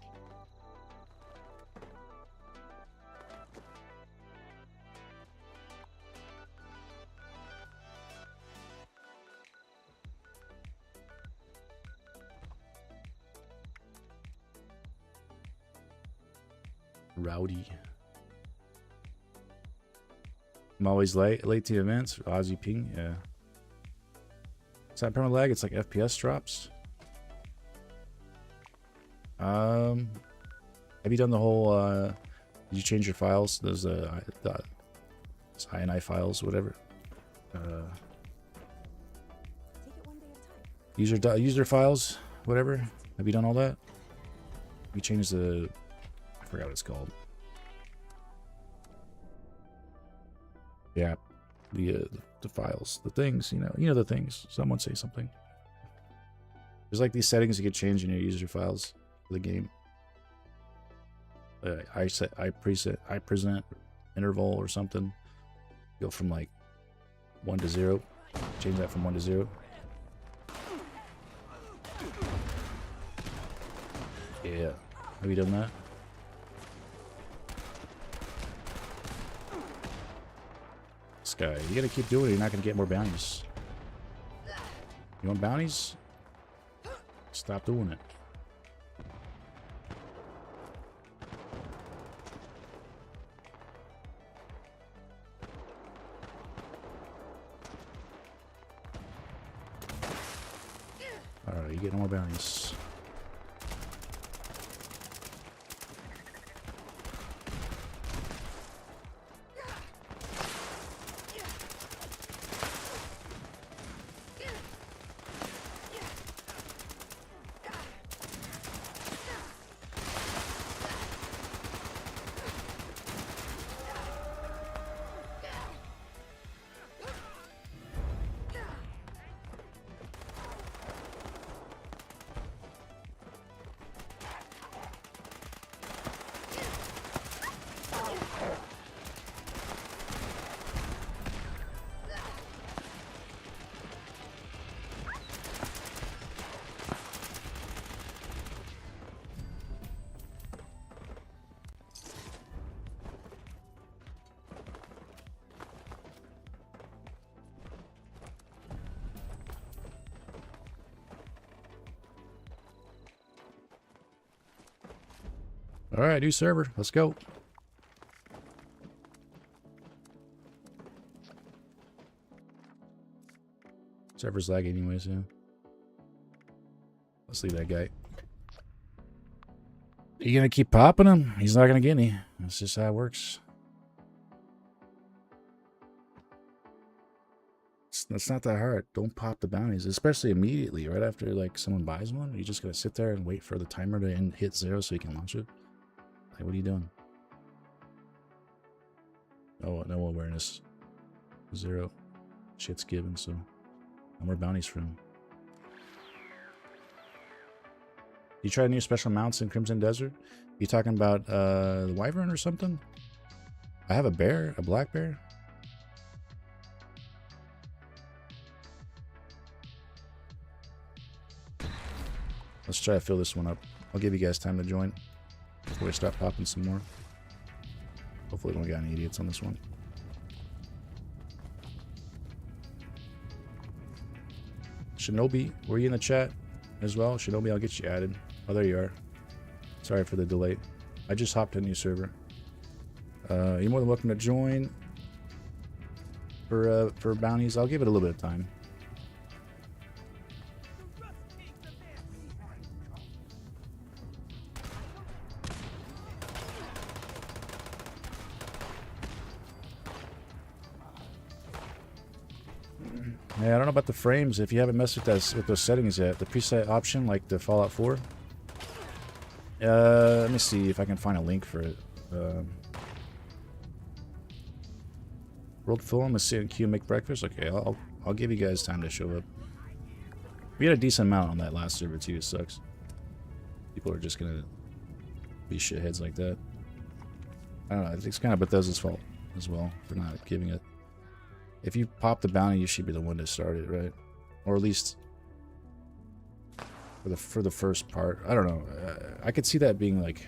Rowdy. I'm always late to events. Aussie ping, yeah. Is that perma lag? It's like FPS drops. Have you done the whole did you change your files? Those INI files, whatever. User files, whatever. Have you done all that? We changed the, I forgot what it's called. Yeah, the files, the things, you know the things. Someone say something. There's like these settings you can change in your user files for the game. I present interval or something. Go from like 1 to 0. Change that from 1 to 0. Yeah. Have you done that? This guy, you gotta keep doing it. You're not gonna get more bounties. You want bounties? Stop doing it. Alright, you get more bounties. All right, new server. Let's go. Server's lagging anyways, yeah. Let's leave that guy. You gonna keep popping him? He's not gonna get any. That's just how it works. It's not that hard. Don't pop the bounties, especially immediately, right after like someone buys one. You just gotta sit there and wait for the timer to hit 0 so you can launch it. Like, what are you doing? Oh, no awareness. 0. Shit's given, so no more bounties for him. You try new special mounts in Crimson Desert? You talking about the Wyvern or something? I have a bear, a black bear. Let's try to fill this one up. I'll give you guys time to join before we start popping some more. Hopefully we don't got any idiots on this one. Shinobi, were you in the chat as well? Shinobi, I'll get you added. Oh, there you are. Sorry for the delay. I just hopped to a new server. You're more than welcome to join for bounties. I'll give it a little bit of time. Yeah, I don't know about the frames. If you haven't messed with those settings yet, the preset option, like the Fallout 4. Let me see if I can find a link for it. World film, let's sit in queue, make breakfast. Okay, I'll give you guys time to show up. We had a decent amount on that last server too. It sucks. People are just gonna be shitheads like that. I don't know. It's kind of Bethesda's fault as well for not giving it. If you pop the bounty, you should be the one to start it, right? Or at least for the first part. I don't know. I could see that being like,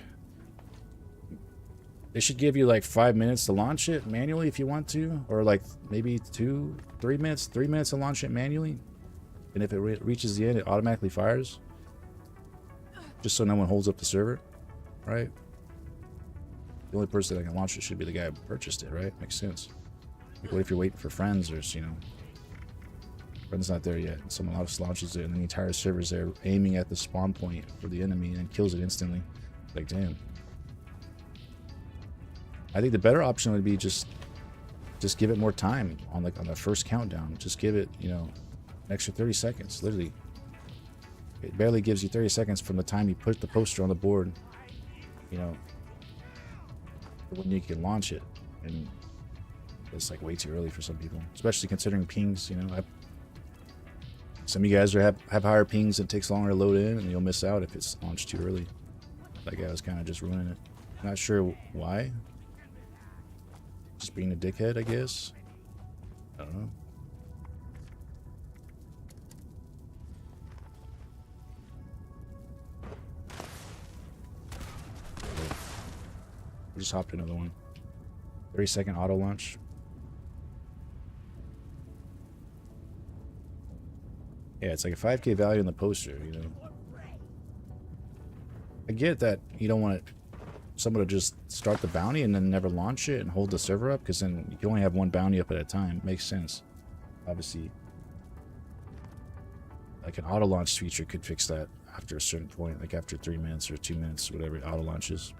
they should give you like 5 minutes to launch it manually if you want to, or like maybe 3 minutes to launch it manually. And if it reaches the end, it automatically fires, just so no one holds up the server, right? The only person that can launch it should be the guy who purchased it, right? Makes sense. Like, what if you're waiting for friends, or, you know, friend's not there yet, and someone else launches it, and the entire server's there aiming at the spawn point for the enemy and kills it instantly? Like, damn. I think the better option would be just give it more time on the first countdown. Just give it, you know, an extra 30 seconds. Literally, it barely gives you 30 seconds from the time you put the poster on the board, you know, when you can launch it. And it's like way too early for some people, especially considering pings. You know, some of you guys have higher pings and it takes longer to load in, and you'll miss out if it's launched too early. That guy was kind of just ruining it. Not sure why. Just being a dickhead, I guess. I don't know. We just hopped another one. 30-second auto launch. Yeah, it's like a 5K value in the poster, you know. I get that you don't want someone to just start the bounty and then never launch it and hold the server up, because then you can only have one bounty up at a time. Makes sense. Obviously, like an auto launch feature could fix that after a certain point, like after 3 minutes or 2 minutes, whatever it auto launches.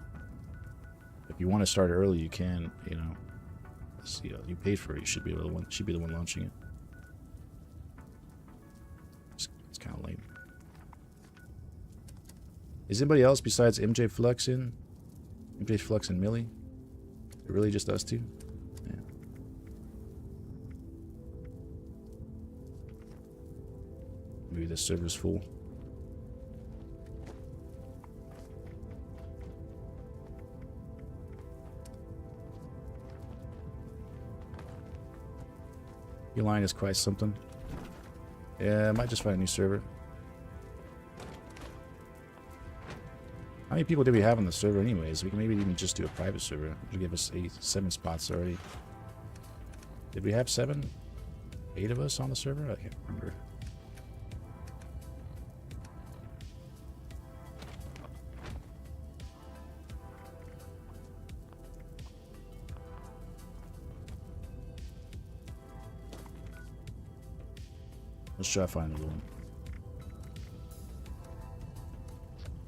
If you want to start early, you can, you know. You paid for it. You should be the one launching it. It's kind of lame. Is anybody else besides MJ Flux in? MJ Flux and Millie? It really just us two? Yeah. Maybe this server's full. Your line is quite something. Yeah, I might just find a new server. How many people do we have on the server anyways? We can maybe even just do a private server. It'll give us 7 spots already. Did we have 7? 8 of us on the server? I can't remember. Let's try to find another one.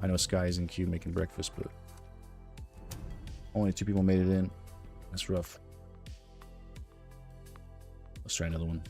I know Sky's in queue making breakfast, but only 2 people made it in. That's rough. Let's try another one.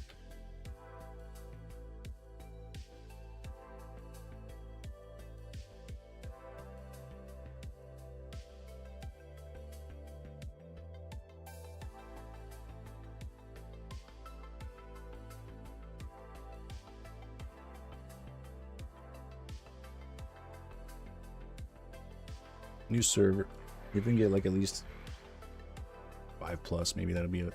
New server. If we can get like at least 5+, maybe that'll be it.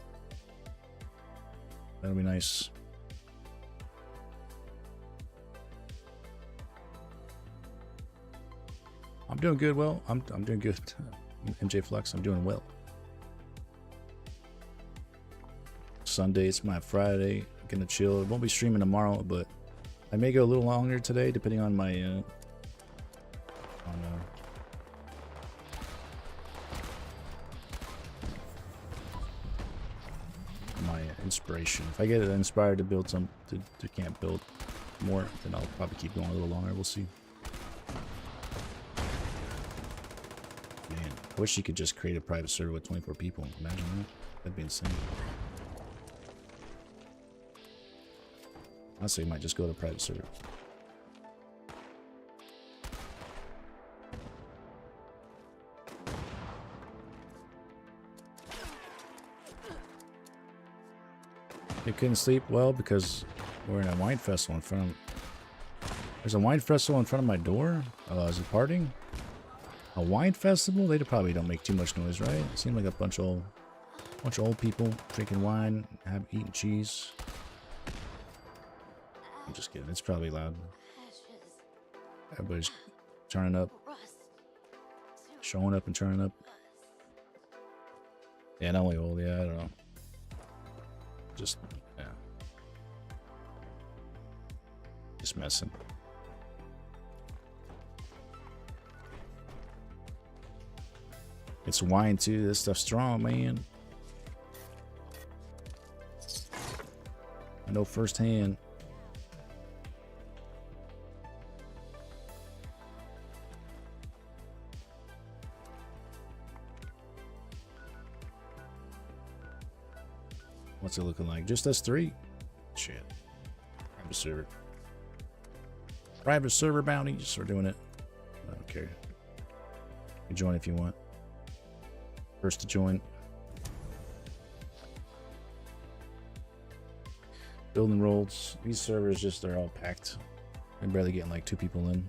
That'll be nice. I'm doing good. Well, I'm doing good. MJ Flux, I'm doing well. Sunday, it's my Friday. I'm gonna chill. I won't be streaming tomorrow, but I may go a little longer today, depending on my inspiration. If I get inspired to build some to camp build more, then I'll probably keep going a little longer. We'll see. Man, I wish you could just create a private server with 24 people. Imagine that. That'd be insane. Honestly, I might just go to a private server. You couldn't sleep? Well, because we're in a wine festival in front of... There's a wine festival in front of my door? Is it partying? A wine festival? They probably don't make too much noise, right? It seemed like a bunch of old people drinking wine, eating cheese. I'm just kidding. It's probably loud. Everybody's turning up. Showing up and turning up. Yeah, not only old. Yeah, I don't know. Just, yeah. Just messing. It's wine too. This stuff's strong, man. I know firsthand. What's it looking like? Just us 3? Shit. Private server. Private server bounties. We're doing it. I don't care. You can join if you want. First to join. Building rolls. These servers just, they're all packed. I'm barely getting like 2 people in.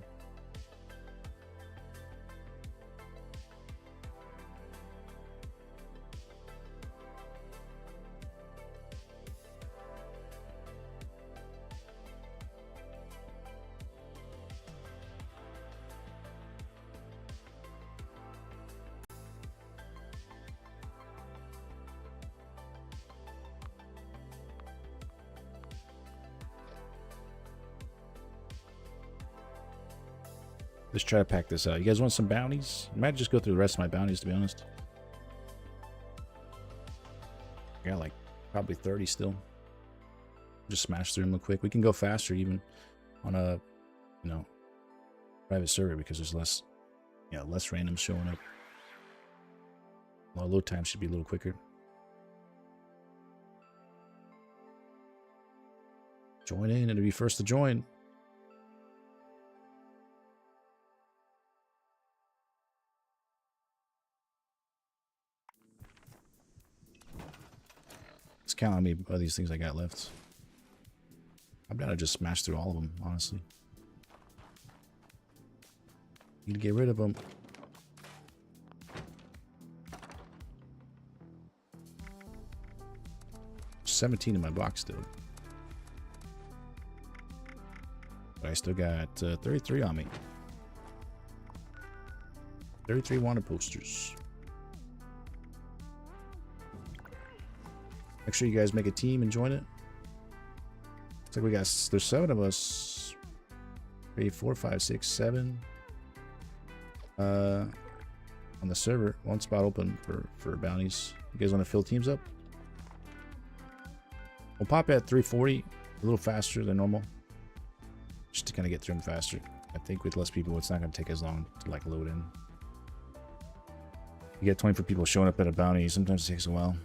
Let's try to pack this out. You guys want some bounties? I might just go through the rest of my bounties, to be honest. I got like probably 30 still. Just smash through them real quick. We can go faster even on a, you know, private server because there's less, less random showing up. Well, load time should be a little quicker. Join in. It'll be first to join. Let's count how many of these things I got left. I'm down to just smash through all of them, honestly. Need to get rid of them. There's 17 in my box still. But I still got 33 on me. 33 wanted posters. Make sure you guys make a team and join it. Looks like we got, there's 7 of us. 3, 4, 5, 6, 7. On the server. 1 spot open for bounties. You guys want to fill teams up? We'll pop at 340. a little faster than normal, just to kind of get through them faster. I think with less people, it's not going to take as long to like load in. You get 24 people showing up at a bounty. Sometimes it takes a while.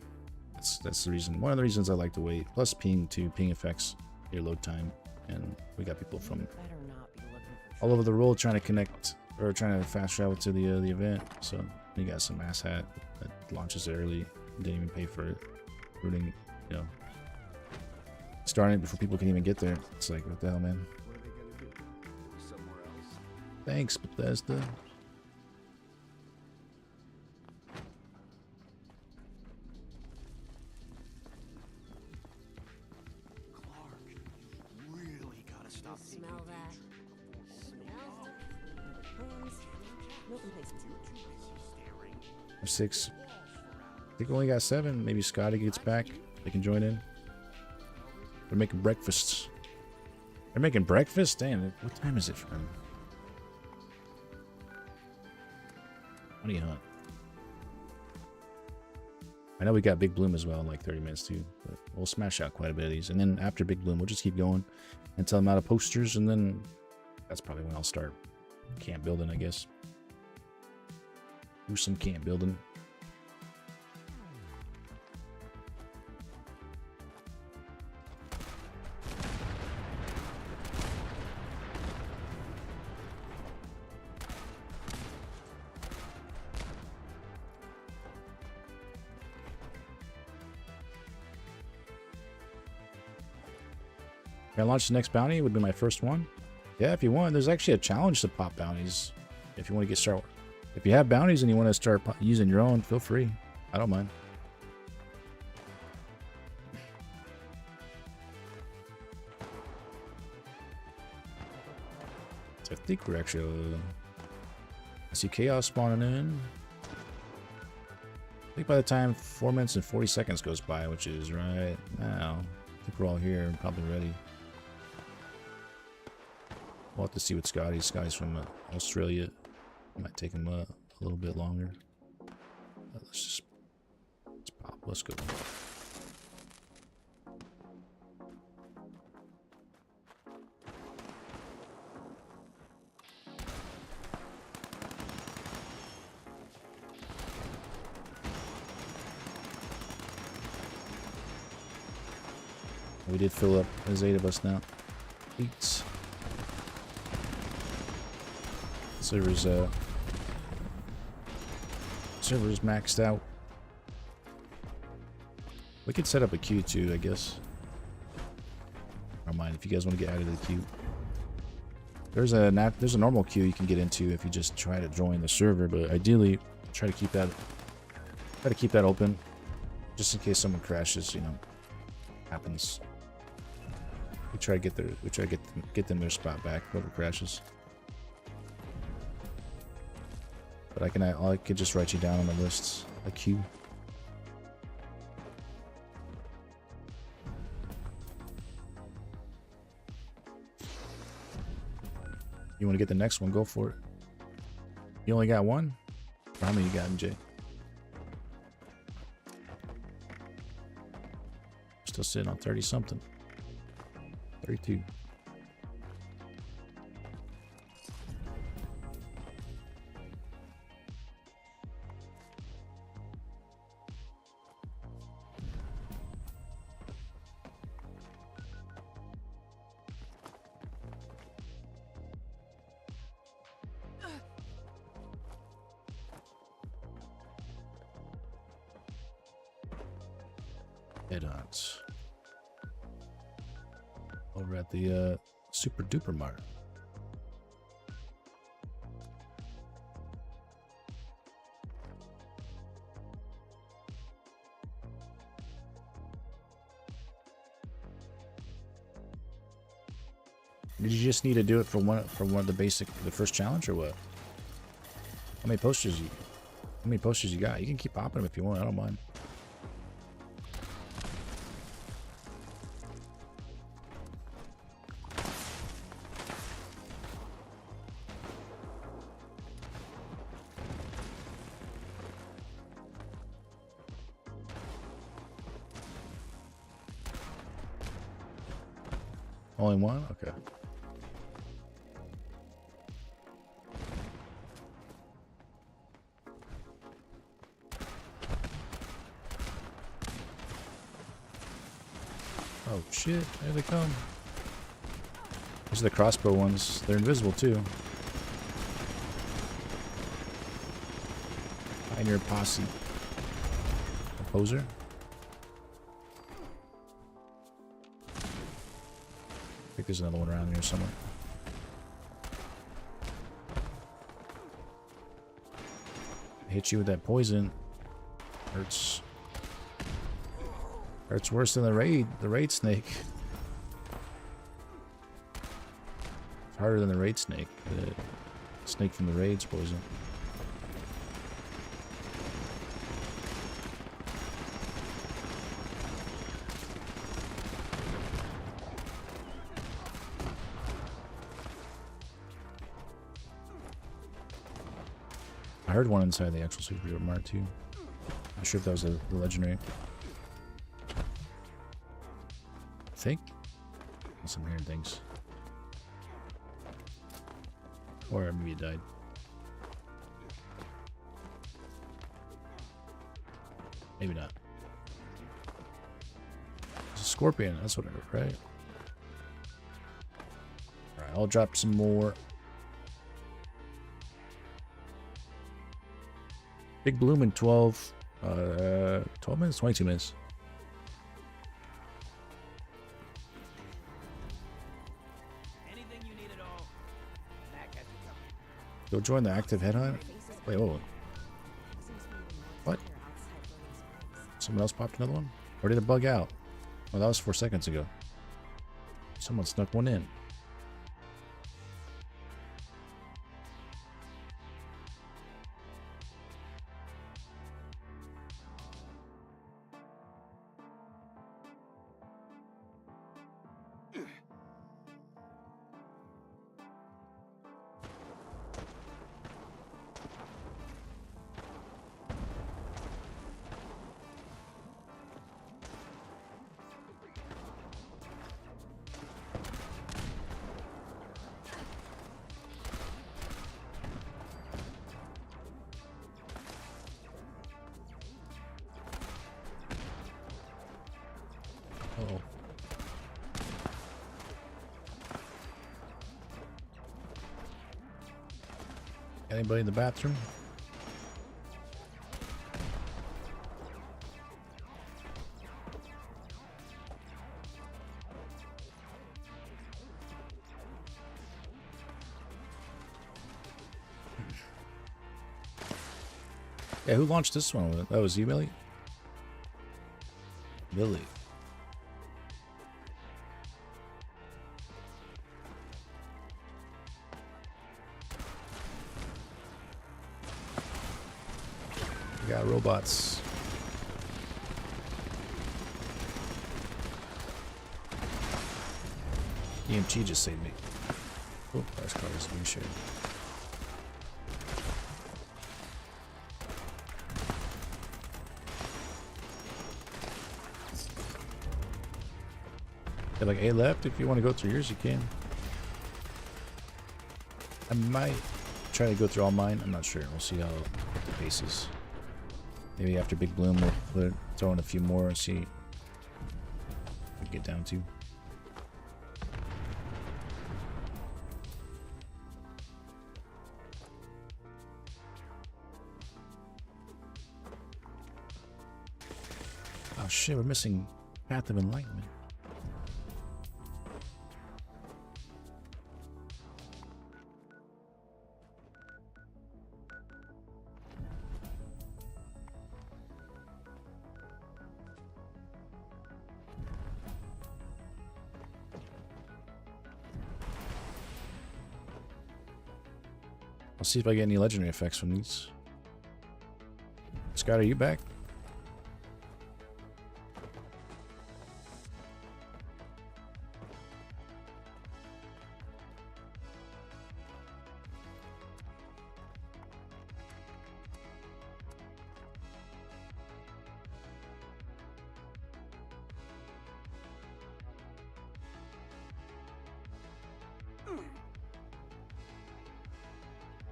That's the reason. One of the reasons I like to wait. Plus ping too. Ping affects your load time, and we got people from Better not be looking for all over the world trying to connect or trying to fast travel to the event. So you got some asshat that launches early, didn't even pay for it, ruining, you know, starting it before people can even get there. It's like, what the hell, man? What are they gonna do? Go somewhere else? Thanks, Bethesda. Clark, you really gotta stop thinking Smell that? Smells hands. Milton Place. There's 6. I think we only got 7. Maybe Scotty gets back. They can join in. They're making breakfasts. They're making breakfast? Damn, what time is it for them? Honey hunt. I know we got Big Bloom as well in like 30 minutes too. But we'll smash out quite a bit of these. And then after Big Bloom, we'll just keep going until I'm out of posters. And then that's probably when I'll start camp building, I guess. Do some camp building. Can I launch the next bounty? Would be my first one. Yeah, if you want. There's actually a challenge to pop bounties. If you want to get started. If you have bounties and you want to start using your own, feel free. I don't mind. So I think we're actually... I see chaos spawning in. I think by the time 4 minutes and 40 seconds goes by, which is right now, I think we're all here and probably ready. We'll have to see what Scotty's from Australia. Might take him a little bit longer. Let's pop. Let's go. We did fill up. There's 8 of us now. 8. Server's maxed out. We could set up a queue too, I guess. I don't mind if you guys want to get out of the queue. There's a normal queue you can get into if you just try to join the server, but ideally try to keep that open, just in case someone crashes. You know, happens. We try to get them their spot back. Whoever crashes. But I could just write you down on the list, a queue. You want to get the next one? Go for it. You only got one? Or how many you got, MJ? Still sitting on 30 something. 32. Head-ons. Over at the Super Duper Mart. Did you just need to do it for one of the first challenge, or what? How many posters you got? You can keep popping them if you want. I don't mind. Only one? Okay. Oh shit, there they come. These are the crossbow ones. They're invisible too. Find your posse. A poser. I think there's another one around here somewhere. Hit you with that poison. Hurts. Hurts worse than the raid snake. It's harder than the raid snake. The snake from the raid's poison. I heard one inside the actual superhero mart too. Not sure if that was the legendary. I think. Unless I'm hearing things. Or maybe it died. Maybe not. It's a scorpion, that's what I heard, right? Alright, I'll drop some more. Big bloom in 12 minutes, 22 minutes. Anything you need at all. Back at the top. Go join the active headhunt. Wait, whoa. What? Someone else popped another one? Or did it bug out? Oh, that was 4 seconds ago. Someone snuck one in. Oh. Anybody in the bathroom? Yeah, who launched this one? That was you, Billy? Billy. We got robots. EMG just saved me. Oh, last car is being shared. Got like 8 left. If you want to go through yours, you can. I might try to go through all mine. I'm not sure. We'll see how the pace is. Maybe after Big Bloom, we'll throw in a few more and see what we get down to. Oh shit, we're missing Path of Enlightenment. I'll see if I get any legendary effects from these. Scott, are you back?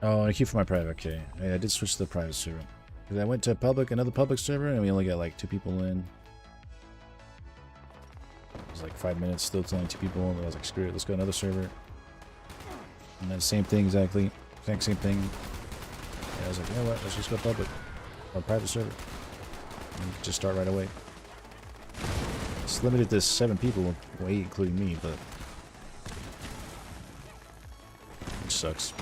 Oh, I keep for my private. Okay, yeah, I did switch to the private server because I went to another public server, and we only got like 2 people in. It was like 5 minutes, still it's only 2 people. And I was like, screw it, let's go to another server. And then same thing exactly, same thing. Yeah, I was like, you know what? Let's just go public or private server. And we can just start right away. It's limited to 7 people, 8 including me, but which sucks.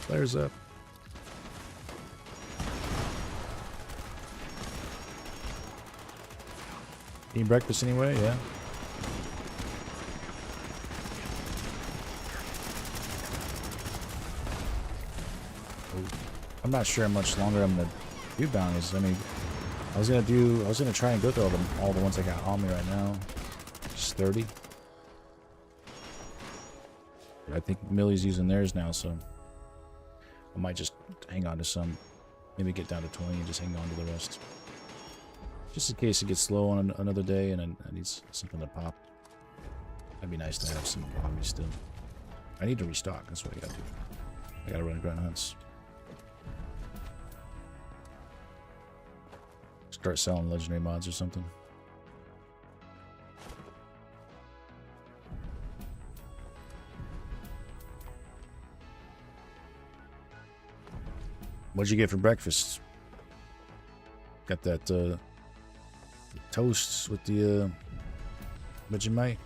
Flares up. Eating breakfast anyway, yeah. I'm not sure how much longer I'm gonna do bounties. I mean, I was gonna try and go through all the ones I got on me right now. Just 30. But I think Millie's using theirs now, so I might just hang on to some. Maybe get down to 20 and just hang on to the rest. Just in case it gets slow on another day and I need something to pop. That'd be nice to have some on me still. I need to restock. That's what I gotta do. I gotta run grunt hunts. Start selling legendary mods or something. What'd you get for breakfast? Got that toast with the Vegemite.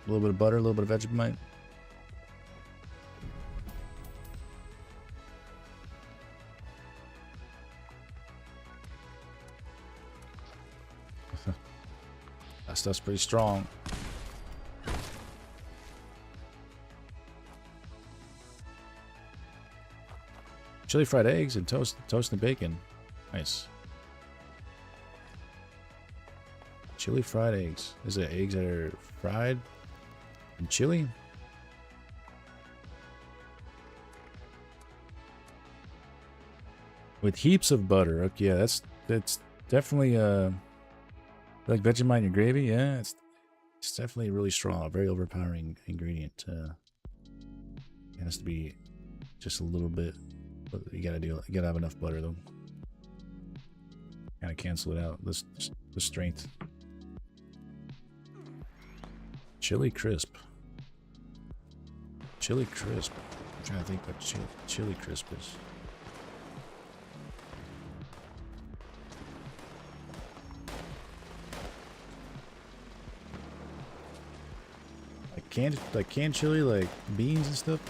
A little bit of butter, a little bit of Vegemite. That stuff's pretty strong. Chili fried eggs and toast and bacon. Nice. Chili fried eggs. Is it eggs that are fried and chili? With heaps of butter. Okay, yeah, that's definitely like Vegemite in your gravy. Yeah, it's definitely really strong, a very overpowering ingredient. It has to be just a little bit. But you gotta have enough butter though. Kind of cancel it out. The strength. Chili crisp. Chili crisp. I'm trying to think what chili crisp is. Like canned chili, like beans and stuff.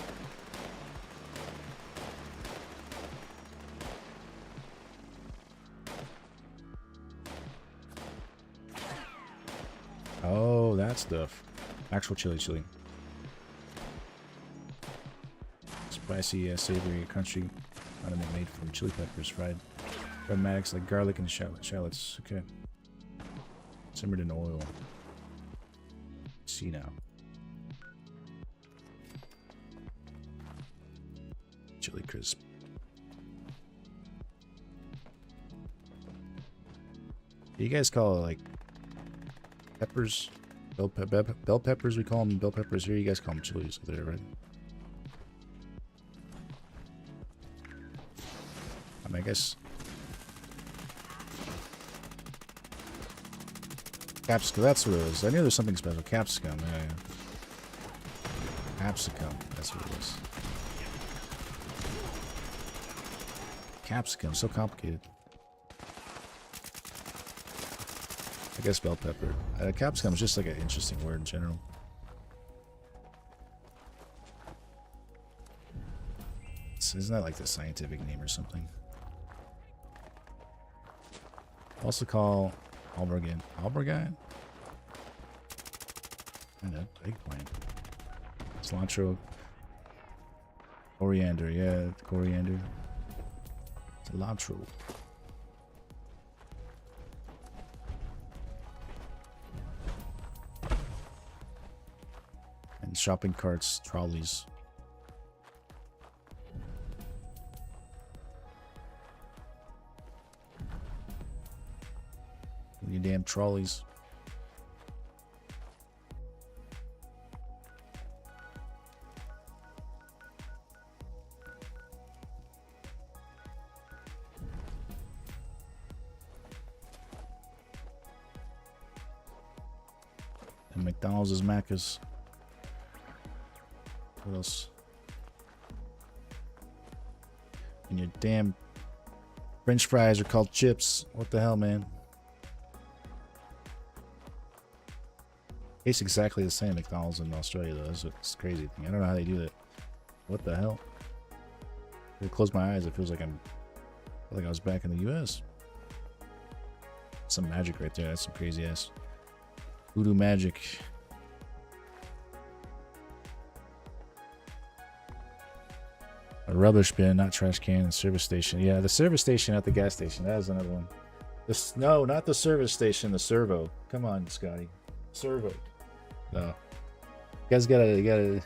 Oh, that stuff. Actual chili. Spicy, savory, crunchy. Condiment made from chili peppers, fried aromatics like garlic and shallots. Okay. Simmered in oil. See now. Chili crisp. You guys call it like peppers? Bell peppers, we call them bell peppers here. You guys call them chilies over there, right? I mean, I guess capsicum, that's what it is. I knew there was something special. Capsicum, yeah. Capsicum, that's what it is. Capsicum, so complicated. I guess bell pepper. Capsicum is just like an interesting word in general. Isn't that like the scientific name or something? Also call Albergine? And an eggplant. Cilantro. Coriander, yeah, coriander. Cilantro. And shopping carts, trolleys. You damn trolleys. And McDonald's is Macca's. What else? And your damn French fries are called chips. What the hell, man? Tastes exactly the same at McDonald's in Australia, though. That's a crazy thing. I don't know how they do that. What the hell? If I close my eyes, it feels like I was back in the U.S. Some magic right there. That's some crazy ass voodoo magic. A rubbish bin, not trash can. Service station. Yeah, the service station at the gas station. That was another one. No, not the service station. The servo. Come on, Scotty. Servo. No. You guys gotta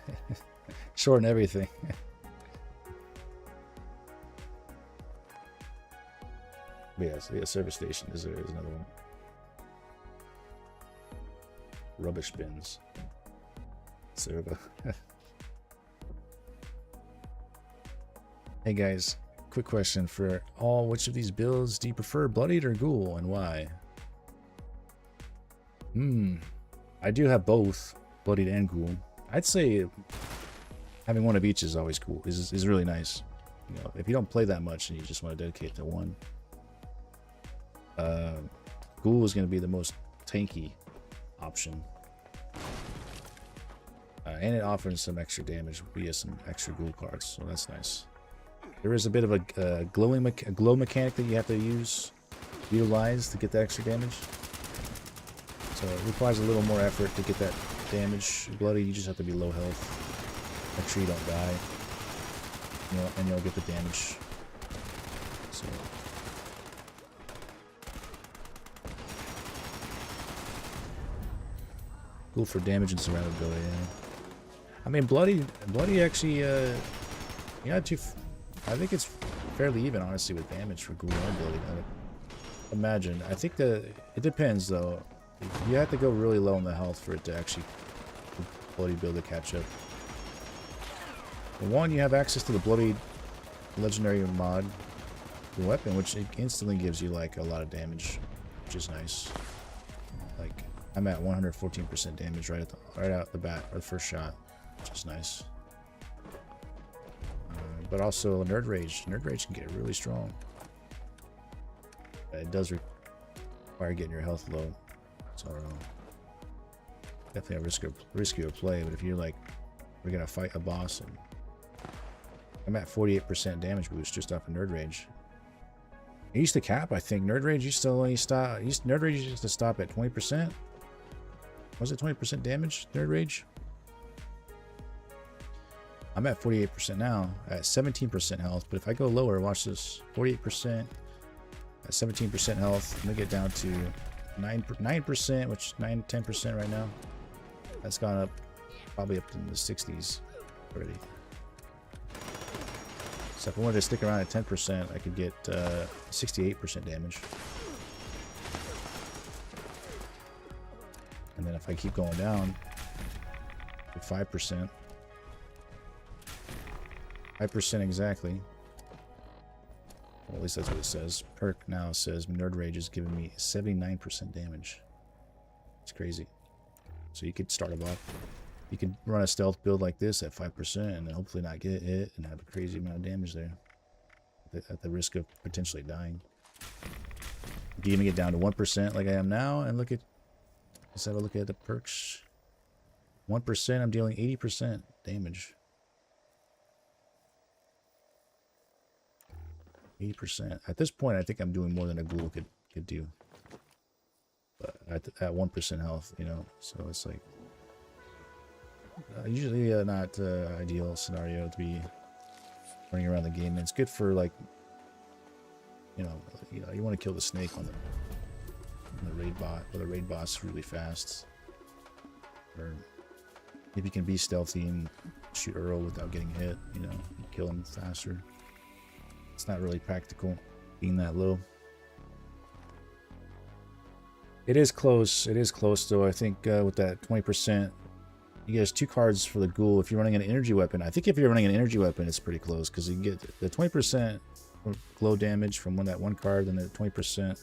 shorten everything. Yes, yeah, service station is another one. Rubbish bins. Servo. Hey guys, quick question for all. Which of these builds do you prefer, bloodied or ghoul, and why? I do have both, bloodied and ghoul. I'd say having one of each is always cool. Is really nice. You know, if you don't play that much and you just want to dedicate to one, ghoul is going to be the most tanky option, and it offers some extra damage via some extra ghoul cards, so that's nice. There is a bit of a glow mechanic that you have to utilize to get that extra damage. So it requires a little more effort to get that damage. Bloody, you just have to be low health. Make sure you don't die. And you'll get the damage. So cool for damage and survivability. Yeah. I mean, bloody actually, I think it's fairly even, honestly, with damage for ghoul and bloody. Imagine. I think it depends though. You have to go really low on the health for it to actually bloody build to catch up. One, you have access to the bloody legendary mod weapon, which instantly gives you like a lot of damage, which is nice. Like I'm at 114% damage right out the bat, or the first shot, which is nice. But also Nerd Rage. Nerd Rage can get really strong. It does require getting your health low. So definitely a riskier play. But if you're like, we're gonna fight a boss, and I'm at 48% damage boost just off of Nerd Rage. It used to cap, I think. Nerd Rage used to only stop. Nerd Rage used to stop at 20%. Was it 20% damage? Nerd Rage. I'm at 48% now, at 17% health. But if I go lower, watch this: 48% at 17% health. I'm gonna get down to 9%, which 10% right now. That's gone up, probably up in the 60s already. So if I wanted to stick around at 10%, I could get 68% damage. And then if I keep going down to 5%, 5% exactly. Well, at least that's what it says. Perk now says Nerd Rage is giving me 79% damage. It's crazy. So you could start them off. You could run a stealth build like this at 5% and then hopefully not get hit and have a crazy amount of damage there. At the risk of potentially dying. You can even get down to 1% like I am now, and look at, let's have a look at the perks. 1%, I'm dealing 80% damage. 80%. At this point, I think I'm doing more than a ghoul could do. But at 1% health, you know, so it's like usually not ideal scenario to be running around the game. And it's good for like you want to kill the snake on the raid bot or the raid boss really fast. Or if you can be stealthy and shoot Earl without getting hit, you kill him faster. It's not really practical being that low. It is close. It is close though. I think with that 20%, you get 2 cards for the ghoul. If you're running an energy weapon, I think if you're running an energy weapon, it's pretty close because you can get the 20% glow damage from that one card, and the 20%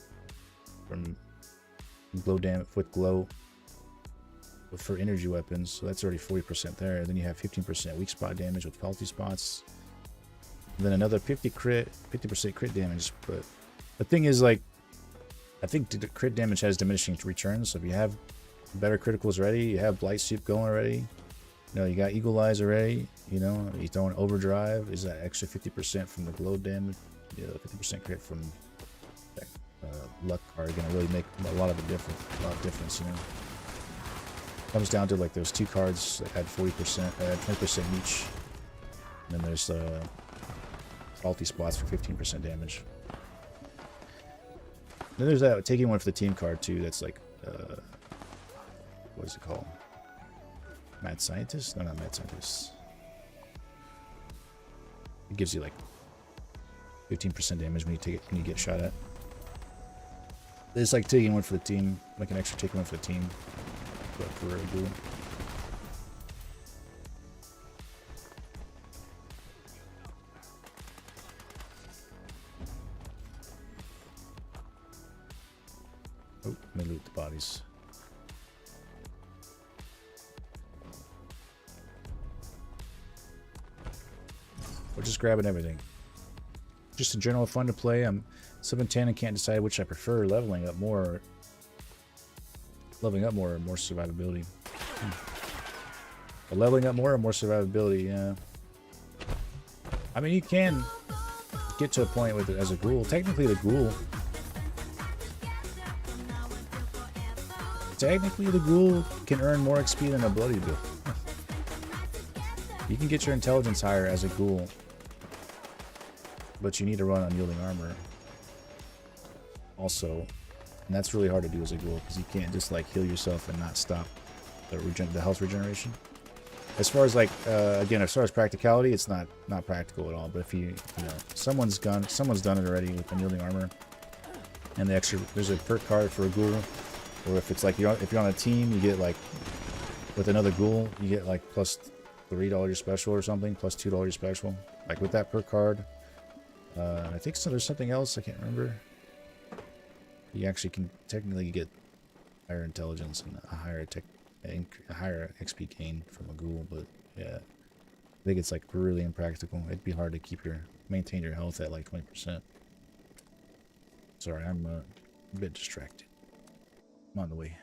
from glow damage with glow for energy weapons. So that's already 40% there. Then you have 15% weak spot damage with faulty spots. And then another 50% crit damage. But the thing is, like, I think the crit damage has diminishing returns. So if you have better criticals ready, you have Blight Sweep going already, you got Eagle Eyes already, you're throwing Overdrive, is that extra 50% from the glow damage, 50% crit from that luck card going to really make a lot of difference, Comes down to like those 2 cards that had 40%, 20% each, and then there's faulty spots for 15% damage. Then there's that taking one for the team card too. That's like, what is it called? Mad Scientist? No, not Mad Scientist. It gives you like 15% damage when you get shot at. It's like taking one for the team, like an extra taking one for the team, but for a ghoul. Oh, let me loot the bodies. We're just grabbing everything. Just in general fun to play. I'm 710 and can't decide which I prefer, leveling up more or more survivability. But leveling up more or more survivability, yeah. I mean, you can get to a point with it as a ghoul. Technically the ghoul can earn more XP than a bloody build. You can get your intelligence higher as a ghoul, but you need to run unyielding armor also, and that's really hard to do as a ghoul because you can't just like heal yourself and not stop the health regeneration. As far as like again, as far as practicality, it's not practical at all. But if someone's done it already with unyielding armor, and there's a perk card for a ghoul, or if it's like if you're on a team, you get like with another ghoul, you get like plus $3 special or something, plus $2 special, like with that perk card. I think so. There's something else I can't remember. You actually can technically get higher intelligence and a higher XP gain from a ghoul, but yeah, I think it's like really impractical. It'd be hard to maintain your health at like 20%. Sorry, I'm a bit distracted. I'm on the way.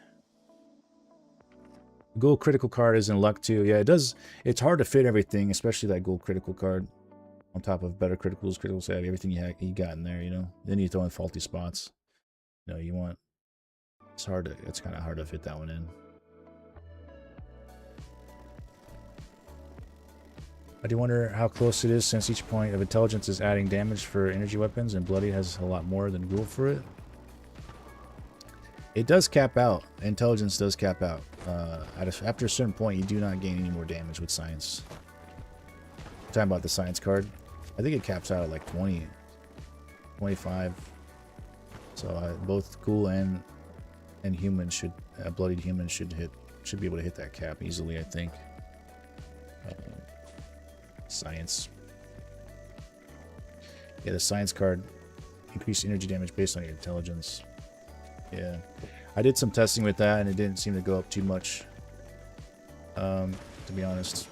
Ghoul critical card is in luck too. Yeah, it does. It's hard to fit everything, especially that ghoul critical card. On top of better criticals, critical save, everything you got in there, Then you throw in faulty spots. It's kind of hard to fit that one in. I do wonder how close it is, since each point of intelligence is adding damage for energy weapons, and Bloody has a lot more than Ghoul for it. It does cap out. Intelligence does cap out. After a certain point, you do not gain any more damage with Science. I'm talking about the Science card. I think it caps out at like 20, 25. So both Ghoul and Human Bloodied Human should be able to hit that cap easily, I think. Science. Yeah, the Science card increased energy damage based on your intelligence. Yeah, I did some testing with that and it didn't seem to go up too much, to be honest.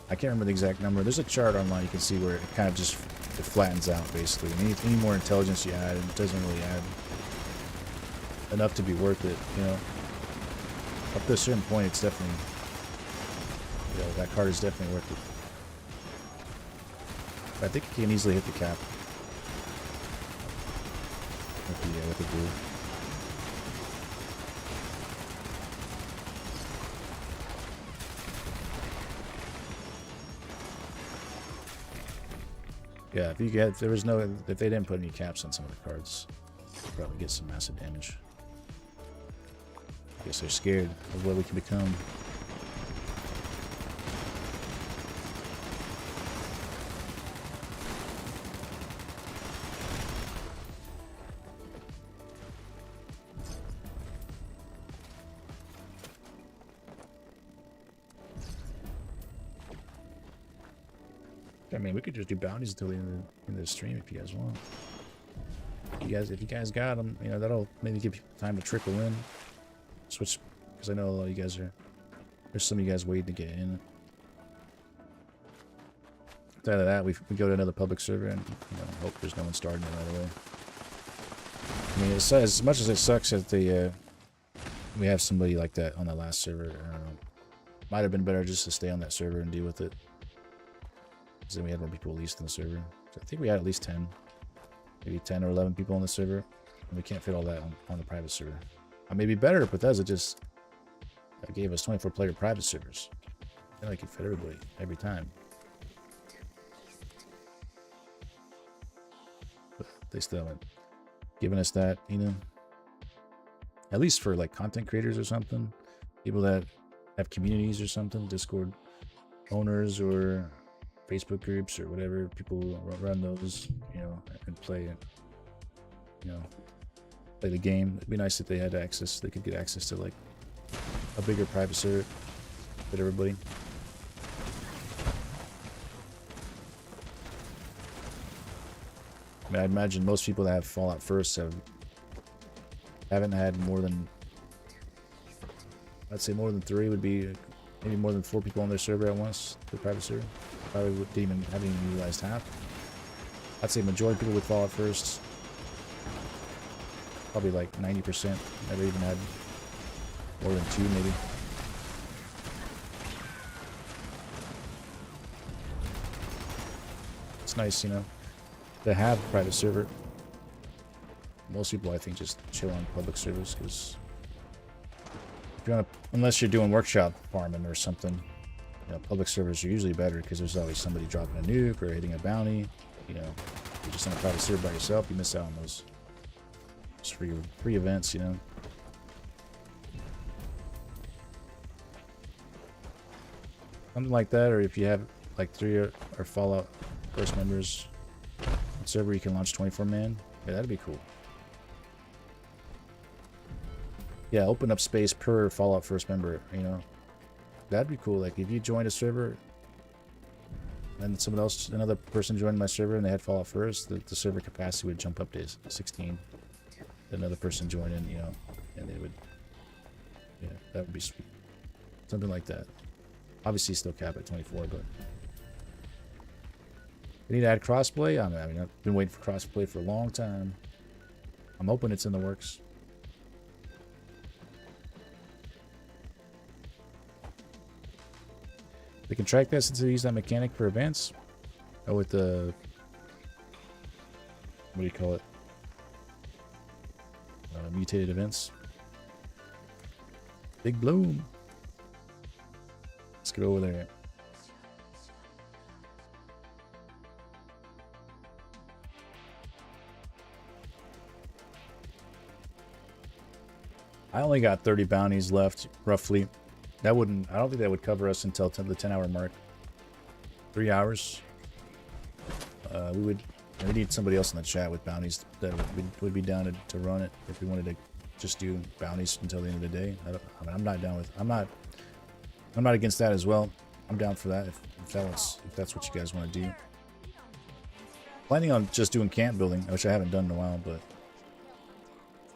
I can't remember the exact number. There's a chart online you can see where it kind of just flattens out basically. Any more intelligence you add, it doesn't really add enough to be worth it, Up to a certain point, it's definitely, that card is definitely worth it. But I think it can easily hit the cap with the Ghoul. Yeah, if they didn't put any caps on some of the cards, you'd probably get some massive damage. I guess they're scared of what we can become. I mean, we could just do bounties until the end of the stream if you guys want. If you guys got them, you know, that'll maybe give you time to trickle in. Switch, because I know a lot of you guys are. There's some of you guys waiting to get in. Instead of that, we go to another public server and hope there's no one starting it right away. I mean, as much as it sucks that we have somebody like that on the last server, I don't know. Might have been better just to stay on that server and deal with it. Because then we had more people at least in the server. So I think we had at least 10. Maybe 10 or 11 people on the server. And we can't fit all that on the private server. I may be better if Bethesda just gave us 24-player private servers. Then I could fit everybody every time. But they still haven't given us that, you know. At least for like content creators or something. People that have communities or something. Discord owners or Facebook groups or whatever. People run those, you know, and play it. You know. Play the game. It'd be nice if they had access. They could get access to like a bigger private server for everybody. I mean, I imagine most people that have Fallout First haven't had more than, I'd say more than 3 would be maybe more than 4 people on their server at once. The private server probably haven't even utilized half. I'd say majority of people with Fallout First. Probably like 90% never even had more than 2 maybe. It's nice, you know, to have a private server. Most people I think just chill on public servers because if you want to, unless you're doing workshop farming or something, you know, public servers are usually better because there's always somebody dropping a nuke or hitting a bounty. You know, if you're just on a private server by yourself, you miss out on those. Just free events, you know. Something like that, or if you have like 3 or Fallout First members on server, you can launch 24-man. Yeah, that'd be cool. Yeah, open up space per Fallout First member, you know. That'd be cool. Like if you joined a server and another person joined my server and they had Fallout First, the server capacity would jump up to 16. Another person join in, you know, and they would, yeah, that would be sweet. Something like that. Obviously still cap at 24, but we need to add crossplay. I mean, I've been waiting for crossplay for a long time. I'm hoping it's in the works. They can track that since they use that mechanic for events. Oh, with the, what do you call it? Mutated events. Big bloom. Let's get over there. I only got 30 bounties left, roughly. I don't think that would cover us until the 10-hour mark. 3 hours. We need somebody else in the chat with bounties that would be down to run it if we wanted to just do bounties until the end of the day. I'm not against that as well. I'm down for that if that's what you guys want to do. Planning on just doing camp building, which I haven't done in a while, but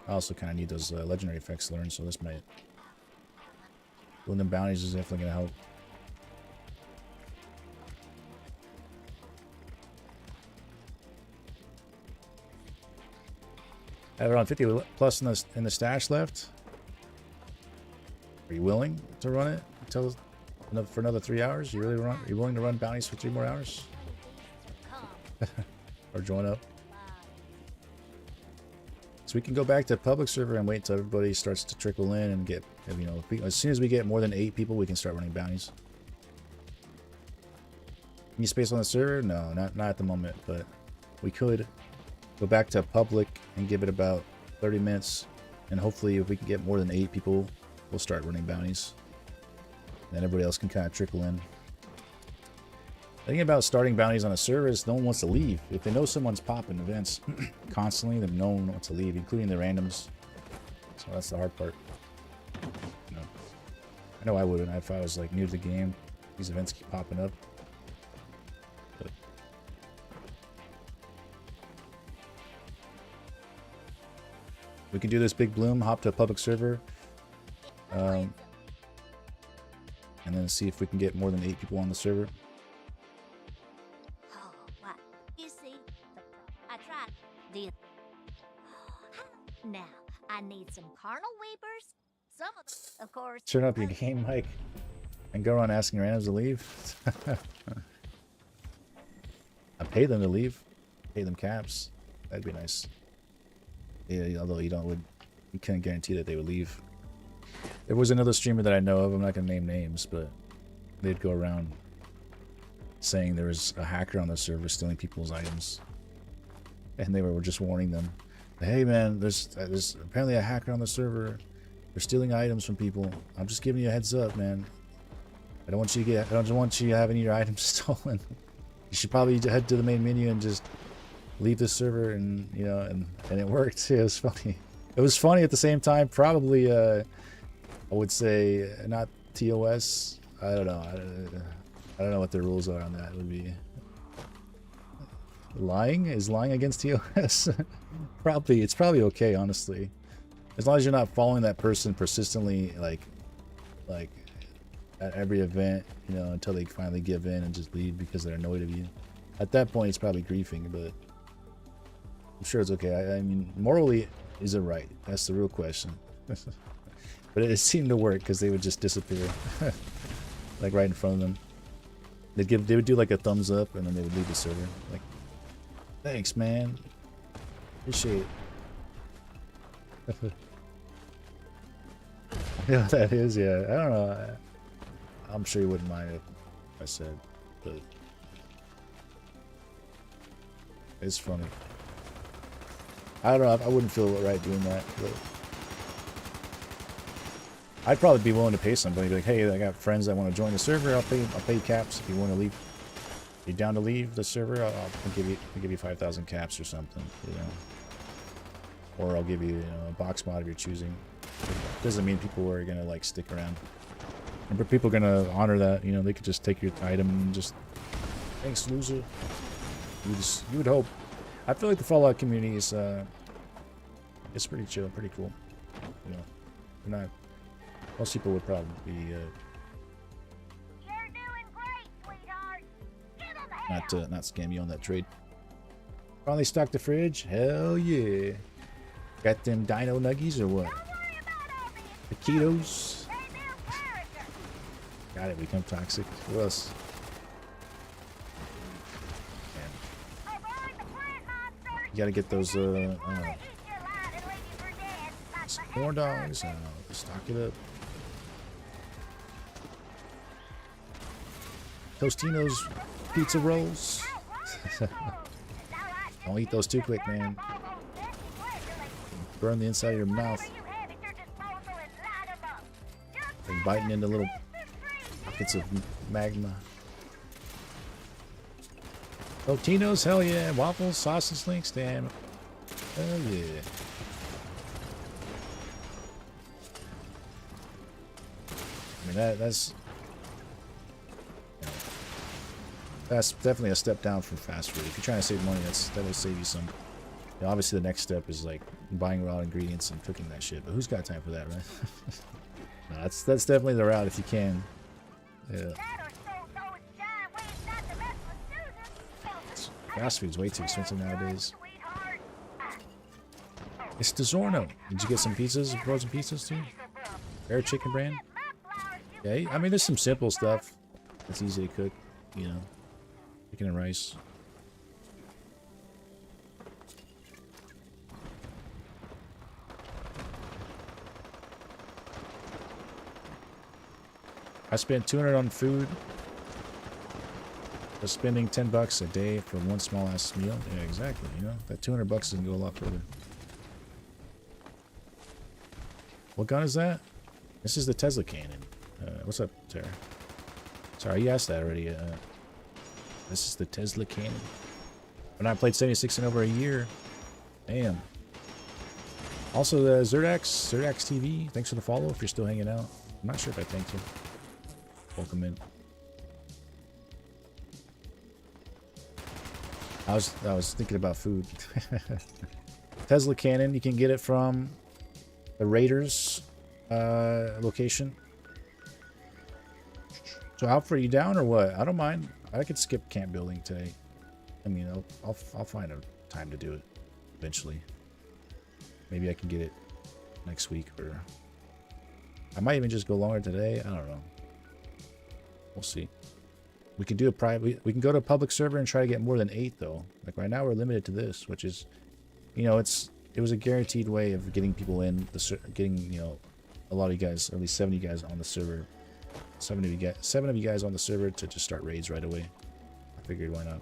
I also kind of need those legendary effects learned, so this might, doing them bounties is definitely going to help. I have around 50 plus in the stash left. Are you willing to run it for another 3 hours? Are you willing to run bounties for 3 more hours? Or join up? So we can go back to public server and wait until everybody starts to trickle in and get, you know, as soon as we get more than 8 people, we can start running bounties. Any space on the server? No, not at the moment, but we could go back to public and give it about 30 minutes. And hopefully if we can get more than 8 people, we'll start running bounties. Then everybody else can kind of trickle in. The thing about starting bounties on a server is no one wants to leave. If they know someone's popping events constantly, then no one wants to leave, including the randoms. So that's the hard part. You know, I know I wouldn't if I was like new to the game. These events keep popping up. But we can do this big bloom, hop to a public server, and then see if we can get more than 8 people on the server. Oh, what? You see, I tried this. Now, I need some carnal weepers. Some of course. Turn up your game mic and go around asking randoms to leave. I pay them to leave. Pay them caps. That'd be nice. Yeah, although you couldn't guarantee that they would leave. There was another streamer that I know of, I'm not gonna name names, but they'd go around saying there was a hacker on the server stealing people's items. And they were just warning them. Hey man, there's apparently a hacker on the server. They're stealing items from people. I'm just giving you a heads up, man. I don't want you having your items stolen. You should probably head to the main menu and just leave the server, and you know, and it worked. It was funny. It was funny at the same time. Probably, I would say not TOS. I don't know. I don't know what the rules are on that. It would be lying. Is lying against TOS? Probably. It's probably okay, honestly, as long as you're not following that person persistently, like at every event, you know, until they finally give in and just leave because they're annoyed of you. At that point, it's probably griefing, but I'm sure it's okay. I mean, morally, is it right? That's the real question. But it seemed to work because they would just disappear, like right in front of them. They would do like a thumbs up, and then they would leave the server. Like, thanks, man. Appreciate it. Yeah, that is. Yeah, I don't know. I'm sure you wouldn't mind if I said, but it's funny. I don't know. I wouldn't feel right doing that, but I'd probably be willing to pay somebody. Be like, hey, I got friends that want to join the server. I'll pay caps if you want to leave. If you're down to leave the server, I'll give you 5,000 caps or something, you know. Or I'll give you, a box mod of your choosing. Doesn't mean people are gonna like stick around. And people are gonna honor that. You know, they could just take your item and just, thanks, loser. You would hope. I feel like the Fallout community is it's pretty chill, pretty cool. You know, they're not. Most people would probably be You're doing great, sweetheart. Give 'em hell. not scam you on that trade. Finally stocked the fridge. Hell yeah. Got them dino nuggies or what? Don't worry about all the Taquitos. They build character. Got it. Become toxic. What else? Man. Avoid the plant monsters. You gotta get those Eat your light and leave you for dead. Like some my corn ex-husband. dogs. Stock it up. Tostinos pizza rolls. Don't eat those too quick, man. Burn the inside of your mouth. Like biting into little pockets of magma. Totinos, hell yeah. Waffles, sausage links, damn. Hell yeah. I mean, that's definitely a step down from fast food. If you're trying to save money, that will save you some. You know, obviously, the next step is like buying raw ingredients and cooking that shit. But who's got time for that, right? No, that's definitely the route if you can. Yeah. Fast food's way too expensive nowadays. It's DiGiorno. Did you get some pizzas, frozen pizzas too? Air chicken brand? Yeah, I mean, there's some simple stuff that's easy to cook, you know. Chicken and rice. I spent $200 on food. Just spending $10 a day for one small ass meal. Yeah, exactly. You know, that $200 can go a lot further. What gun is that? This is the Tesla cannon. What's up, Tara? Sorry, you asked that already. This is the Tesla cannon. When I played 76 and over a year. Damn. Also, the Zerdax TV. Thanks for the follow if you're still hanging out. I'm not sure if I thanked you. Welcome in. I was thinking about food. Tesla cannon. You can get it from the Raiders location. So Alfred, you down or what? I don't mind. I could skip camp building today. I mean, I'll find a time to do it eventually. Maybe I can get it next week, or I might even just go longer today. I don't know. We'll see. We can do a private. We can go to a public server and try to get more than 8 though. Like right now, we're limited to this, which is, you know, it was a guaranteed way of getting people in getting, you know, a lot of you guys, or at least 7 of you guys on the server. 7 of you guys on the server to just start raids right away. I figured why not?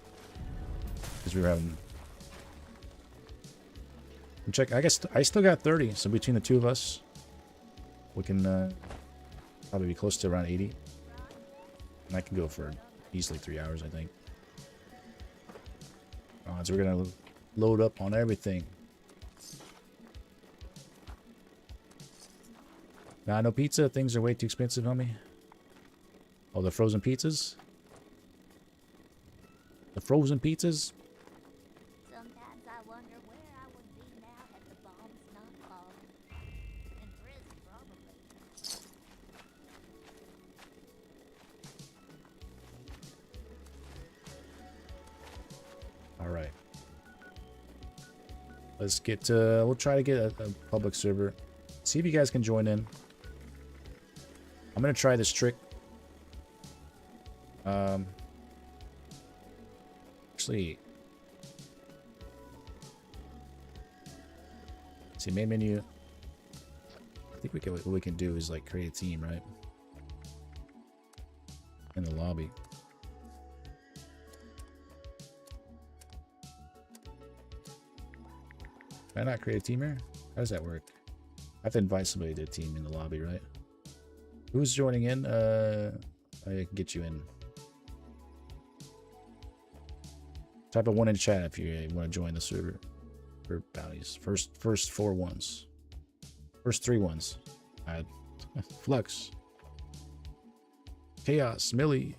Because we were having. Check. I guess I still got 30. So between the two of us, we can probably be close to around 80. And I can go for easily 3 hours, I think. So we're gonna load up on everything. Nah, no pizza. Things are way too expensive, homie. Oh, the frozen pizzas? The frozen pizzas? Sometimes I wonder where I would be now had the bombs not fallen. In prison, probably. All right. Let's get to. We'll try to get a public server. See if you guys can join in. I'm gonna try this trick. Actually, see main menu. I think what we can do is like create a team, right? In the lobby. Can I not create a team here? How does that work? I have to invite somebody to a team in the lobby, right? Who's joining in? I can get you in. Type of 1 in chat if you want to join the server for bounties. First 4 ones. First 3 ones. Flux. Chaos. Millie.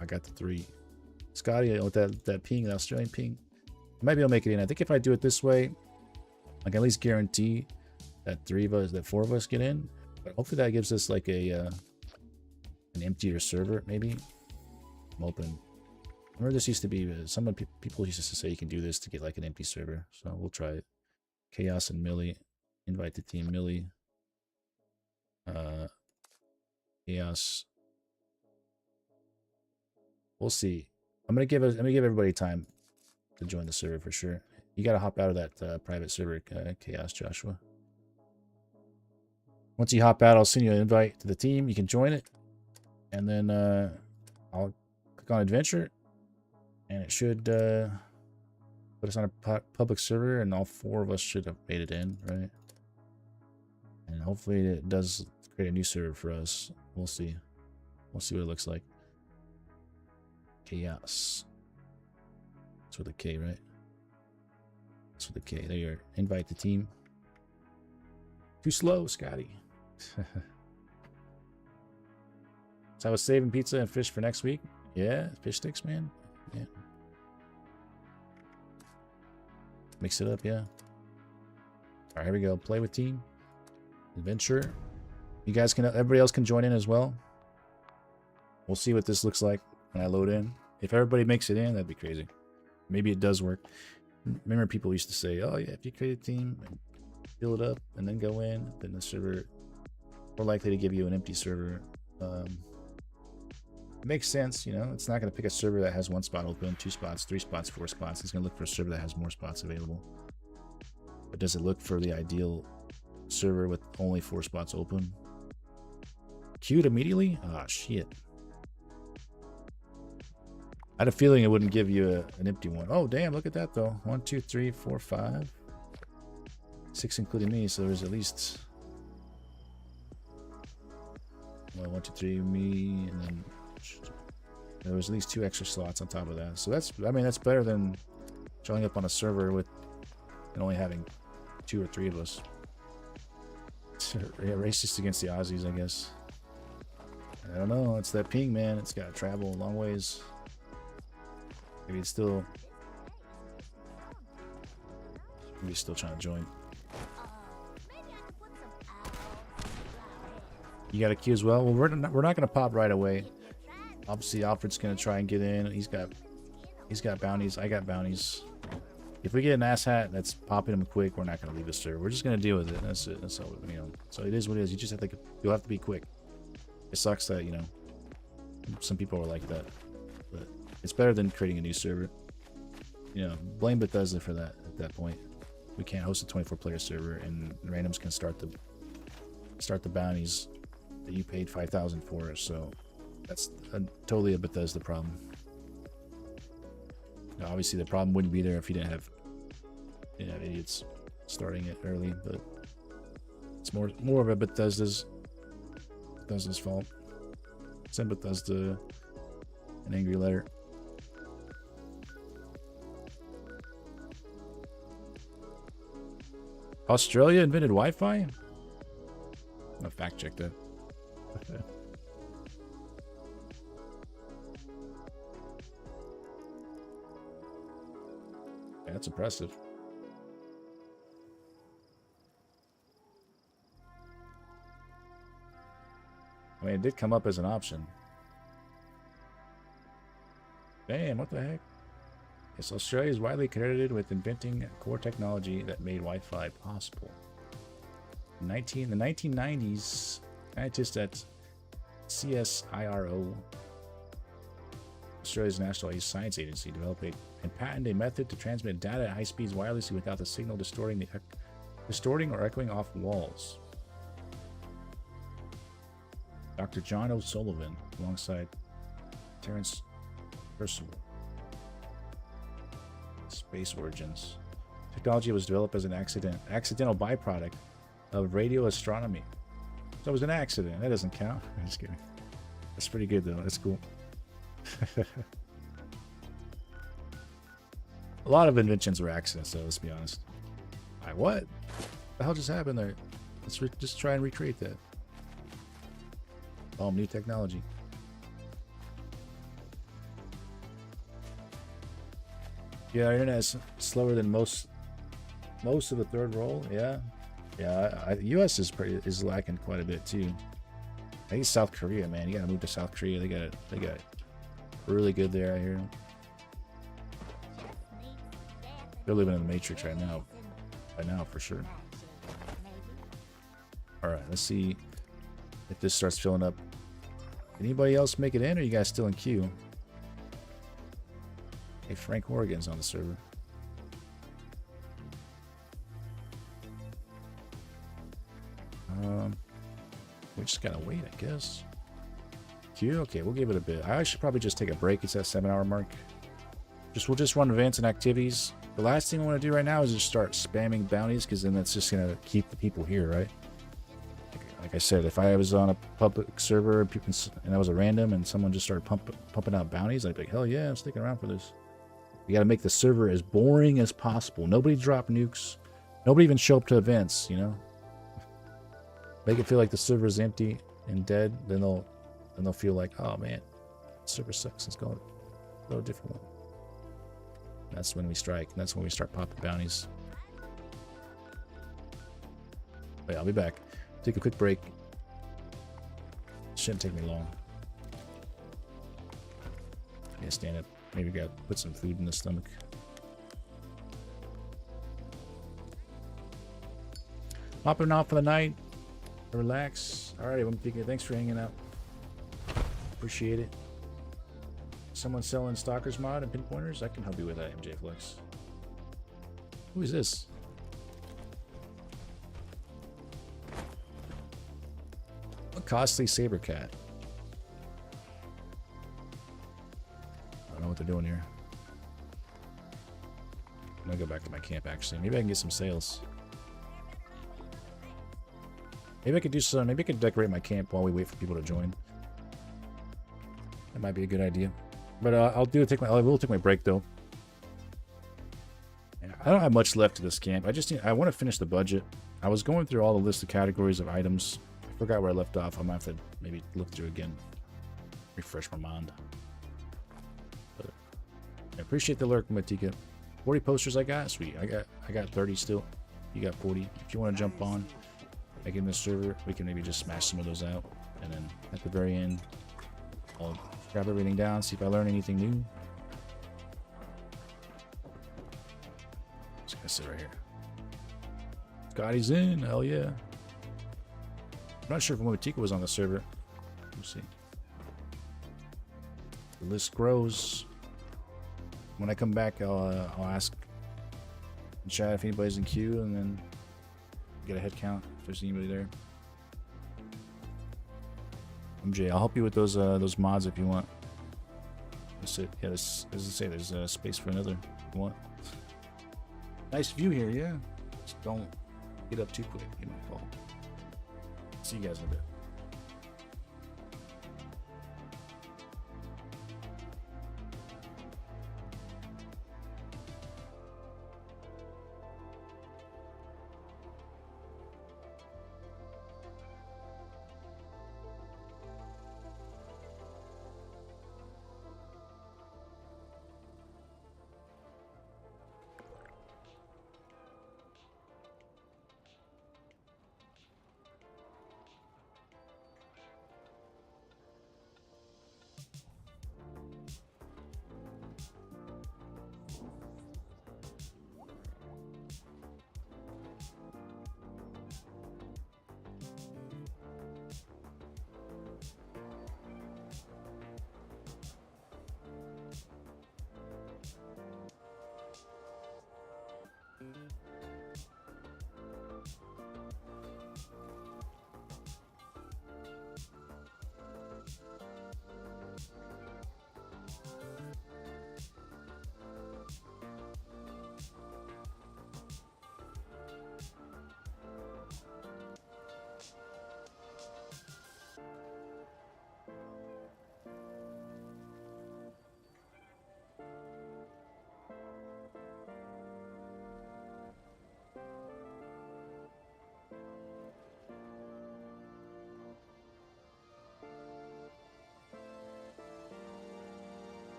I got the 3. Scotty with that ping, the Australian ping. Maybe I'll make it in. I think if I do it this way, I can at least guarantee that 4 of us get in. But hopefully that gives us like an emptier server, maybe. I'm open. I remember this used to be, some people used to say you can do this to get like an empty server. So we'll try it. Chaos and Millie. Invite the team Millie. Chaos. We'll see. I'm gonna give everybody time to join the server for sure. You gotta hop out of that private server, Chaos Joshua. Once you hop out, I'll send you an invite to the team. You can join it. And then I'll click on adventure. And it should put us on a public server, and all 4 of us should have made it in, right? And hopefully it does create a new server for us. We'll see. We'll see what it looks like. Chaos. That's with a K, right? That's with a K. There you are. Invite the team. Too slow, Scotty. So I was saving pizza and fish for next week. Yeah, fish sticks, man. Yeah. Mix it up, yeah. Alright, here we go. Play with team. Adventure. You guys can, everybody else can join in as well. We'll see what this looks like when I load in. If everybody makes it in, that'd be crazy. Maybe it does work. Remember people used to say, oh yeah, if you create a team and fill it up and then go in, then the server more likely to give you an empty server. It makes sense, you know. It's not going to pick a server that has 1 spot open, 2 spots, 3 spots, 4 spots. It's going to look for a server that has more spots available. But does it look for the ideal server with only 4 spots open? Queued immediately? Ah, shit. I had a feeling it wouldn't give you an empty one. Oh, damn, look at that, though. 1, 2, 3, 4, 5. 6 including me, so there's at least... Well, 1, 2, 3, me, and then... There was at least 2 extra slots on top of that. So that's, I mean, that's better than showing up on a server with and only having 2 or 3 of us. Yeah, racist against the Aussies, I guess. I don't know. It's that ping, man. It's got to travel a long ways. Maybe it's still... Maybe he's still trying to join. You got a queue as well? Well, we're not going to pop right away. Obviously, Alfred's going to try and get in. He's got bounties. I got bounties. If we get an ass hat that's popping him quick, we're not going to leave the server. We're just going to deal with it. That's it. That's all, you know. So it is what it is. You just have to, you'll have to be quick. It sucks that, you know, some people are like that. But it's better than creating a new server. You know, blame Bethesda for that at that point. We can't host a 24-player server, and randoms can start the bounties that you paid $5,000 for. So that's totally a Bethesda problem. Now, obviously, the problem wouldn't be there if you didn't have, you know, idiots starting it early. But it's more of a Bethesda's fault. Send Bethesda an angry letter. Australia invented Wi-Fi? I'm gonna fact check that. Yeah, that's impressive. I mean, it did come up as an option. Damn, what the heck? Yes, Australia is widely credited with inventing core technology that made Wi-Fi possible. In the 1990s, scientists at CSIRO, Australia's National Science Agency, developed and patented a method to transmit data at high speeds wirelessly without the signal distorting or echoing off walls. Dr. John O'Sullivan, alongside Terence Percival. Space origins. Technology was developed as an accidental byproduct of radio astronomy. So it was an accident. That doesn't count. I'm just kidding. That's pretty good though. That's cool. A lot of inventions were accidents, though. Let's be honest. What the hell just happened there? Let's just try and recreate that. Oh, new technology. Yeah, our internet is slower than most of the third world. Yeah, U.S. is lacking quite a bit too. I think South Korea, man. You gotta move to South Korea. They got it really good there. I hear. They're living in the Matrix right now. Right now, for sure. All right, let's see if this starts filling up. Anybody else make it in, or are you guys still in queue? Hey, Frank Horrigan's on the server. We just gotta wait, I guess. Queue? Okay, we'll give it a bit. I should probably just take a break. It's that 7-hour mark. We'll just run events and activities. The last thing I want to do right now is just start spamming bounties, because then that's just gonna keep the people here, right? Like I said, if I was on a public server and I was a random and someone just started pumping out bounties, I'd be like, hell yeah, I'm sticking around for this. We got to make the server as boring as possible. Nobody drop nukes. Nobody even show up to events, you know? Make it feel like the server is empty and dead. Then they'll feel like, oh man, the server sucks. Let's go a different one. That's when we strike. And that's when we start popping bounties. But yeah, I'll be back. Take a quick break. Shouldn't take me long. Yeah, stand up. Maybe gotta put some food in the stomach. Popping off for the night. Relax. Alright, I'm thinking. Thanks for hanging out. Appreciate it. Someone selling Stalker's mod and pinpointers? I can help you with that, MJ Flex. Who is this? A costly saber cat. I don't know what they're doing here. I'm gonna go back to my camp actually. Maybe I can get some sales. Maybe I could do some. Maybe I could decorate my camp while we wait for people to join. That might be a good idea. But I will take my break though. Yeah, I don't have much left to this camp. I want to finish the budget. I was going through all the list of categories of items. I forgot where I left off. I might have to maybe look through again. Refresh my mind. But I appreciate the lurk, Matika. 40 posters I got? Sweet. I got 30 still. You got 40. If you want to jump on, back in the server, we can maybe just smash some of those out. And then at the very end, I'll grab everything down, see if I learn anything new. Just gonna sit right here. Scotty's in, hell yeah. I'm not sure if Momotika was on the server. We'll see. The list grows. When I come back, I'll ask in chat if anybody's in queue, and then get a head count if there's anybody there. MJ, I'll help you with those mods if you want. That's it. Yeah, as I say, there's space for another if you want. Nice view here, yeah. Just don't get up too quick. You might fall. See you guys in a bit.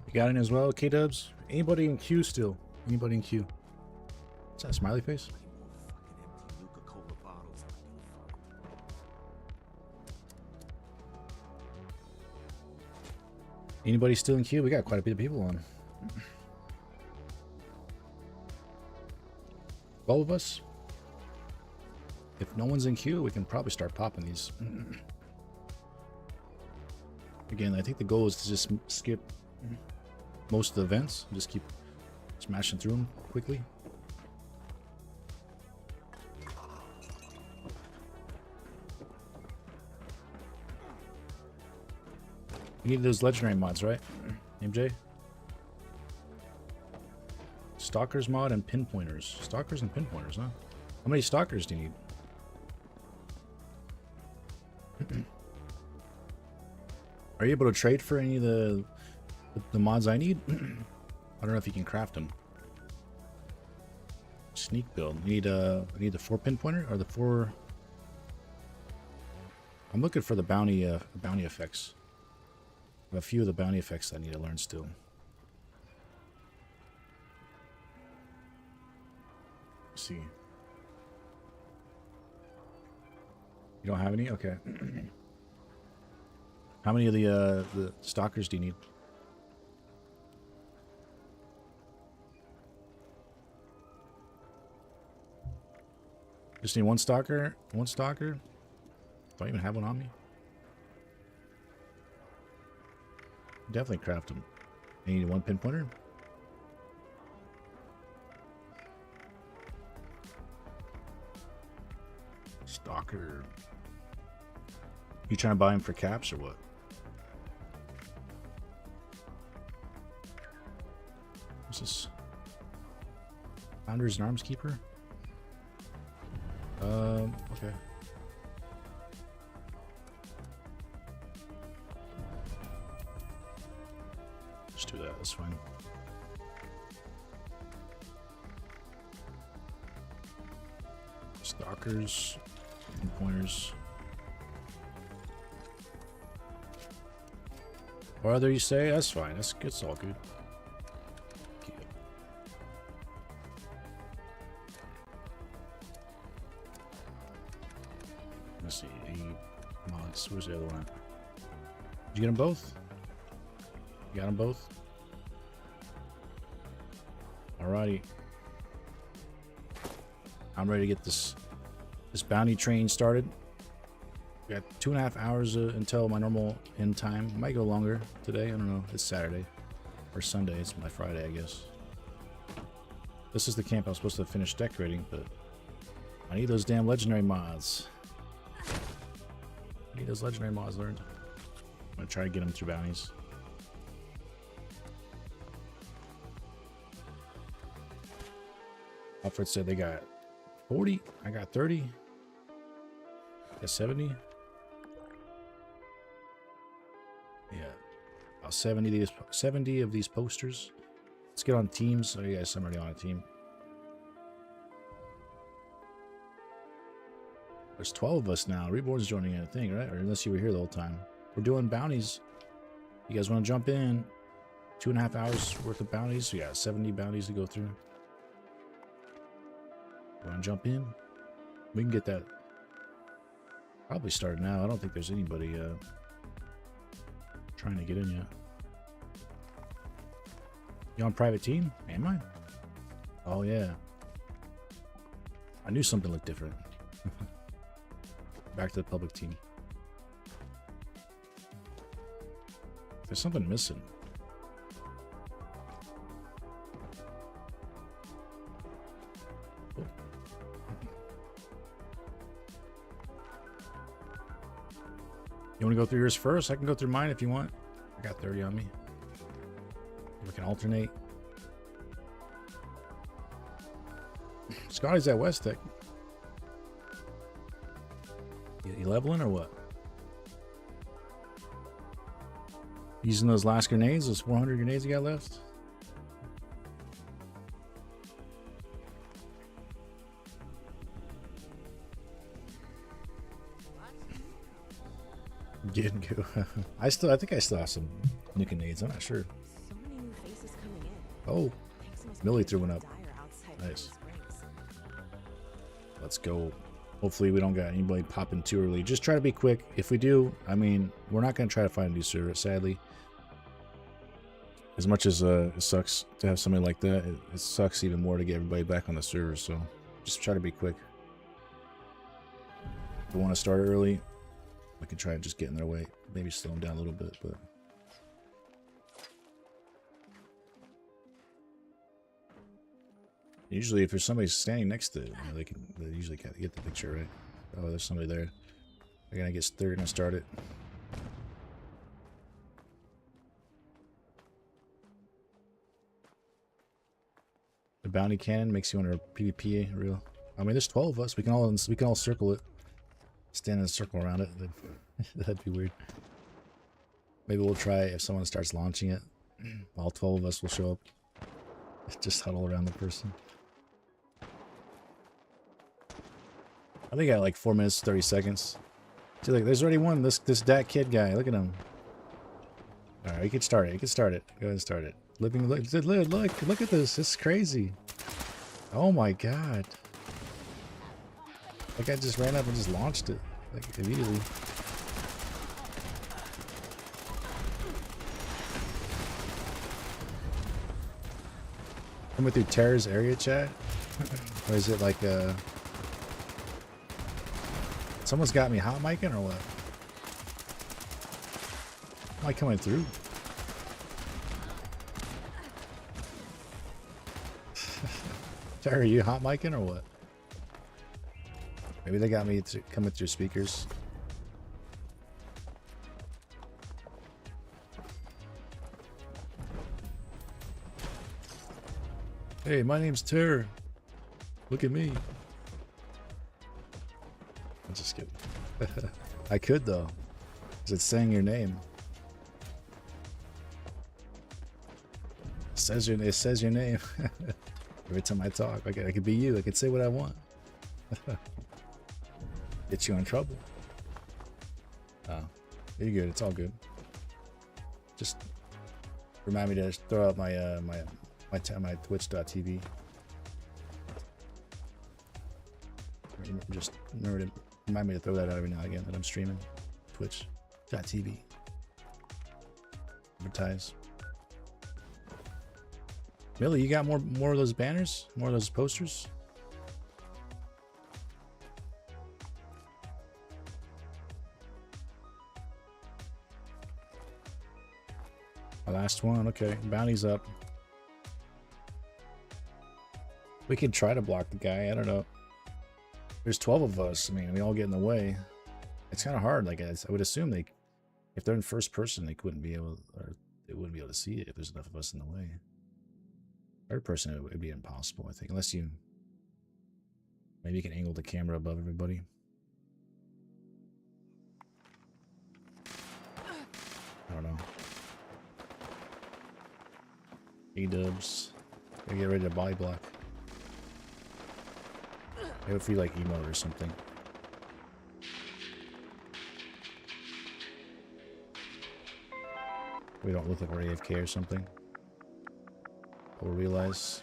You got in as well, K-Dubs? Anybody in queue still? Anybody in queue? Is that a smiley face? Anybody still in queue? We got quite a bit of people on. 12 of us. If no one's in queue, we can probably start popping these. Again, I think the goal is to just skip most of the events. Just keep smashing through them quickly. You need those legendary mods, right? MJ? Stalkers mod and pinpointers. Stalkers and pinpointers, huh? How many stalkers do you need? Are you able to trade for any of the mods I need? I don't know if you can craft them. Sneak build. I need the 4 pinpointer or the 4. I'm looking for the bounty effects. I have a few of the bounty effects I need to learn still. Let's see. You don't have any? Okay. How many of the stalkers do you need? Just need one stalker? One stalker? Do I even have one on me? Definitely craft them. I need one pinpointer. Stalker. You trying to buy him for caps or what? What's this? Founders and Arms Keeper? Okay. Just do that, that's fine. Stalkers, pointers. Or other you say? That's fine, that's good, it's all good. Let's see, mods. Where's the other one? Did you get them both? You got them both? Alrighty. I'm ready to get this bounty train started. We got 2.5 hours until my normal end time. Might go longer today. I don't know. It's Saturday or Sunday. It's my Friday, I guess. This is the camp I was supposed to finish decorating, but I need those damn legendary mods. I need those legendary mods learned. I'm gonna try to get them through bounties. Alfred said they got 40. I got 30. I got 70. Yeah. About 70 of these posters. Let's get on teams. Oh, yes, I'm already on a team. There's 12 of us now. Reborn's joining in, I think, right? Or unless you were here the whole time. We're doing bounties. You guys want to jump in? 2.5 hours worth of bounties. We got 70 bounties to go through. Want to jump in? We can get that probably started now. I don't think there's anybody trying to get in yet. You on private team? Am I? Oh yeah. I knew something looked different. Back to the public team. There's something missing. You want to go through yours first? I can go through mine if you want. I got 30 on me. We can alternate. Scotty's at West Tech. You leveling or what? Using those last grenades, those 400 grenades you got left? Getting go. I think I still have some nuke grenades. I'm not sure. So many Oh, Maximus Millie Page threw one and up. Dyer outside Nice. Vegas rings. Let's go. Hopefully we don't got anybody popping too early. Just try to be quick. If we do, I mean, we're not going to try to find a new server, sadly. As much as it sucks to have somebody like that, it sucks even more to get everybody back on the server, so just try to be quick. If we want to start early, we can try and just get in their way. Maybe slow them down a little bit, but... Usually if there's somebody standing next to it, you know, they usually kind of get the picture, right? Oh, there's somebody there. They're gonna start it. The bounty cannon makes you want to PvP real. I mean, there's 12 of us. We can all circle it. Stand in a circle around it. That'd be weird. Maybe we'll try if someone starts launching it. All 12 of us will show up. Just huddle around the person. I think I got like 4 minutes, 30 seconds. See, look, there's already one. This Dat Kid guy. Look at him. All right, we can start it. You can start it. Go ahead and start it. Look at this. This is crazy. Oh my god. That guy just ran up and just launched it like immediately. Coming through Terra's area chat? Or is it like someone's got me hot micing or what? Am I coming through? Terra, are you hot micing or what? Maybe they got me coming through speakers. Hey, my name's Terra. Look at me. I'm just kidding. I could though, because it's saying your name. It says your name. Every time I talk, I could be you. I could say what I want. Get you in trouble. Oh, you're good. It's all good. Just remind me to throw out my my Twitch.tv. Just remember to remind me to throw that out every now and again that I'm streaming. Twitch.tv. Advertise. Millie, you got more of those banners? More of those posters? The last one, okay. Bounty's up. We could try to block the guy, I don't know. There's 12 of us. I mean, we all get in the way. It's kind of hard. Like I would assume if they're in first person, they wouldn't be able, or they wouldn't be able to see it if there's enough of us in the way. Third person, it would be impossible, I think, unless you maybe you can angle the camera above everybody. I don't know. A-dubs. Gotta get ready to body block. Maybe if we like emote or something. We don't look like we're AFK or something. We'll realize.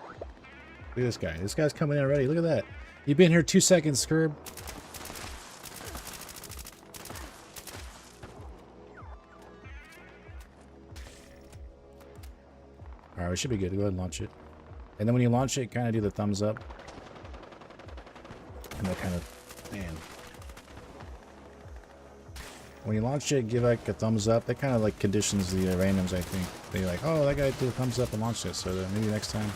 Look at this guy. This guy's coming in already. Look at that. You've been here 2 seconds, Scurb. Alright, we should be good. Go ahead and launch it. And then when you launch it, kind of do the thumbs up. And that kind of... Man. When you launch it, give like a thumbs up. That kind of like conditions the randoms, I think. They're like, oh, that guy did a thumbs up and launched it. So that maybe next time...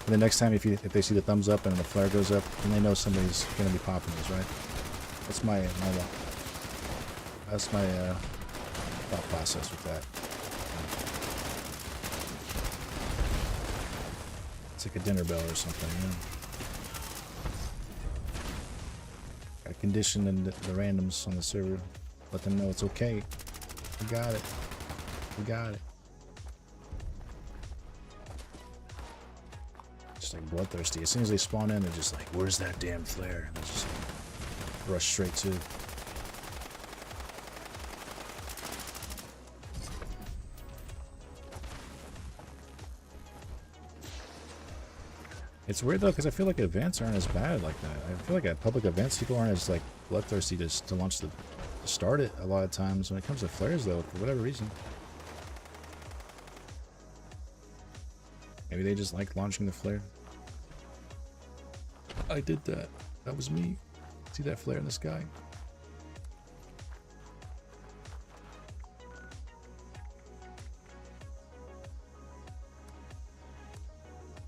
And the next time, if they see the thumbs up and the flare goes up, then they know somebody's going to be popping these, right? That's my thought process with that. It's like a dinner bell or something, you know? Gotta condition the randoms on the server. Let them know it's okay. We got it. We got it. Just like bloodthirsty. As soon as they spawn in, they're just like, where's that damn flare? And they just like, rush straight to it. It's weird though, because I feel like events aren't as bad like that. I feel like at public events, people aren't as like bloodthirsty to launch to start it a lot of times. When it comes to flares though, for whatever reason. Maybe they just like launching the flare. I did that. That was me. See that flare in the sky?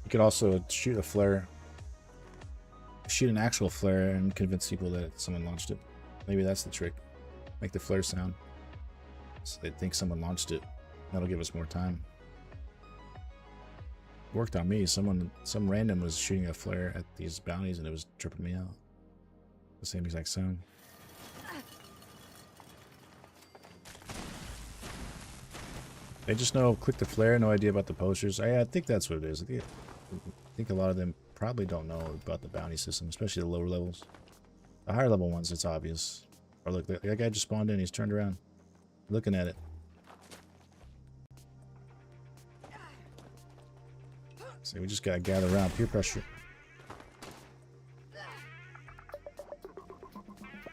You could also shoot a flare, shoot an actual flare and convince people that someone launched it. Maybe that's the trick. Make the flare sound so they think someone launched it. That'll give us more time. Worked on me. Some random was shooting a flare at these bounties and it was tripping me out. The same exact sound. They just know click the flare, no idea about the posters. I think that's what it is. I think a lot of them probably don't know about the bounty system, especially the lower levels. The higher level ones, it's obvious. Or look, that guy just spawned in. He's turned around, looking at it. So we just gotta gather around. Peer pressure.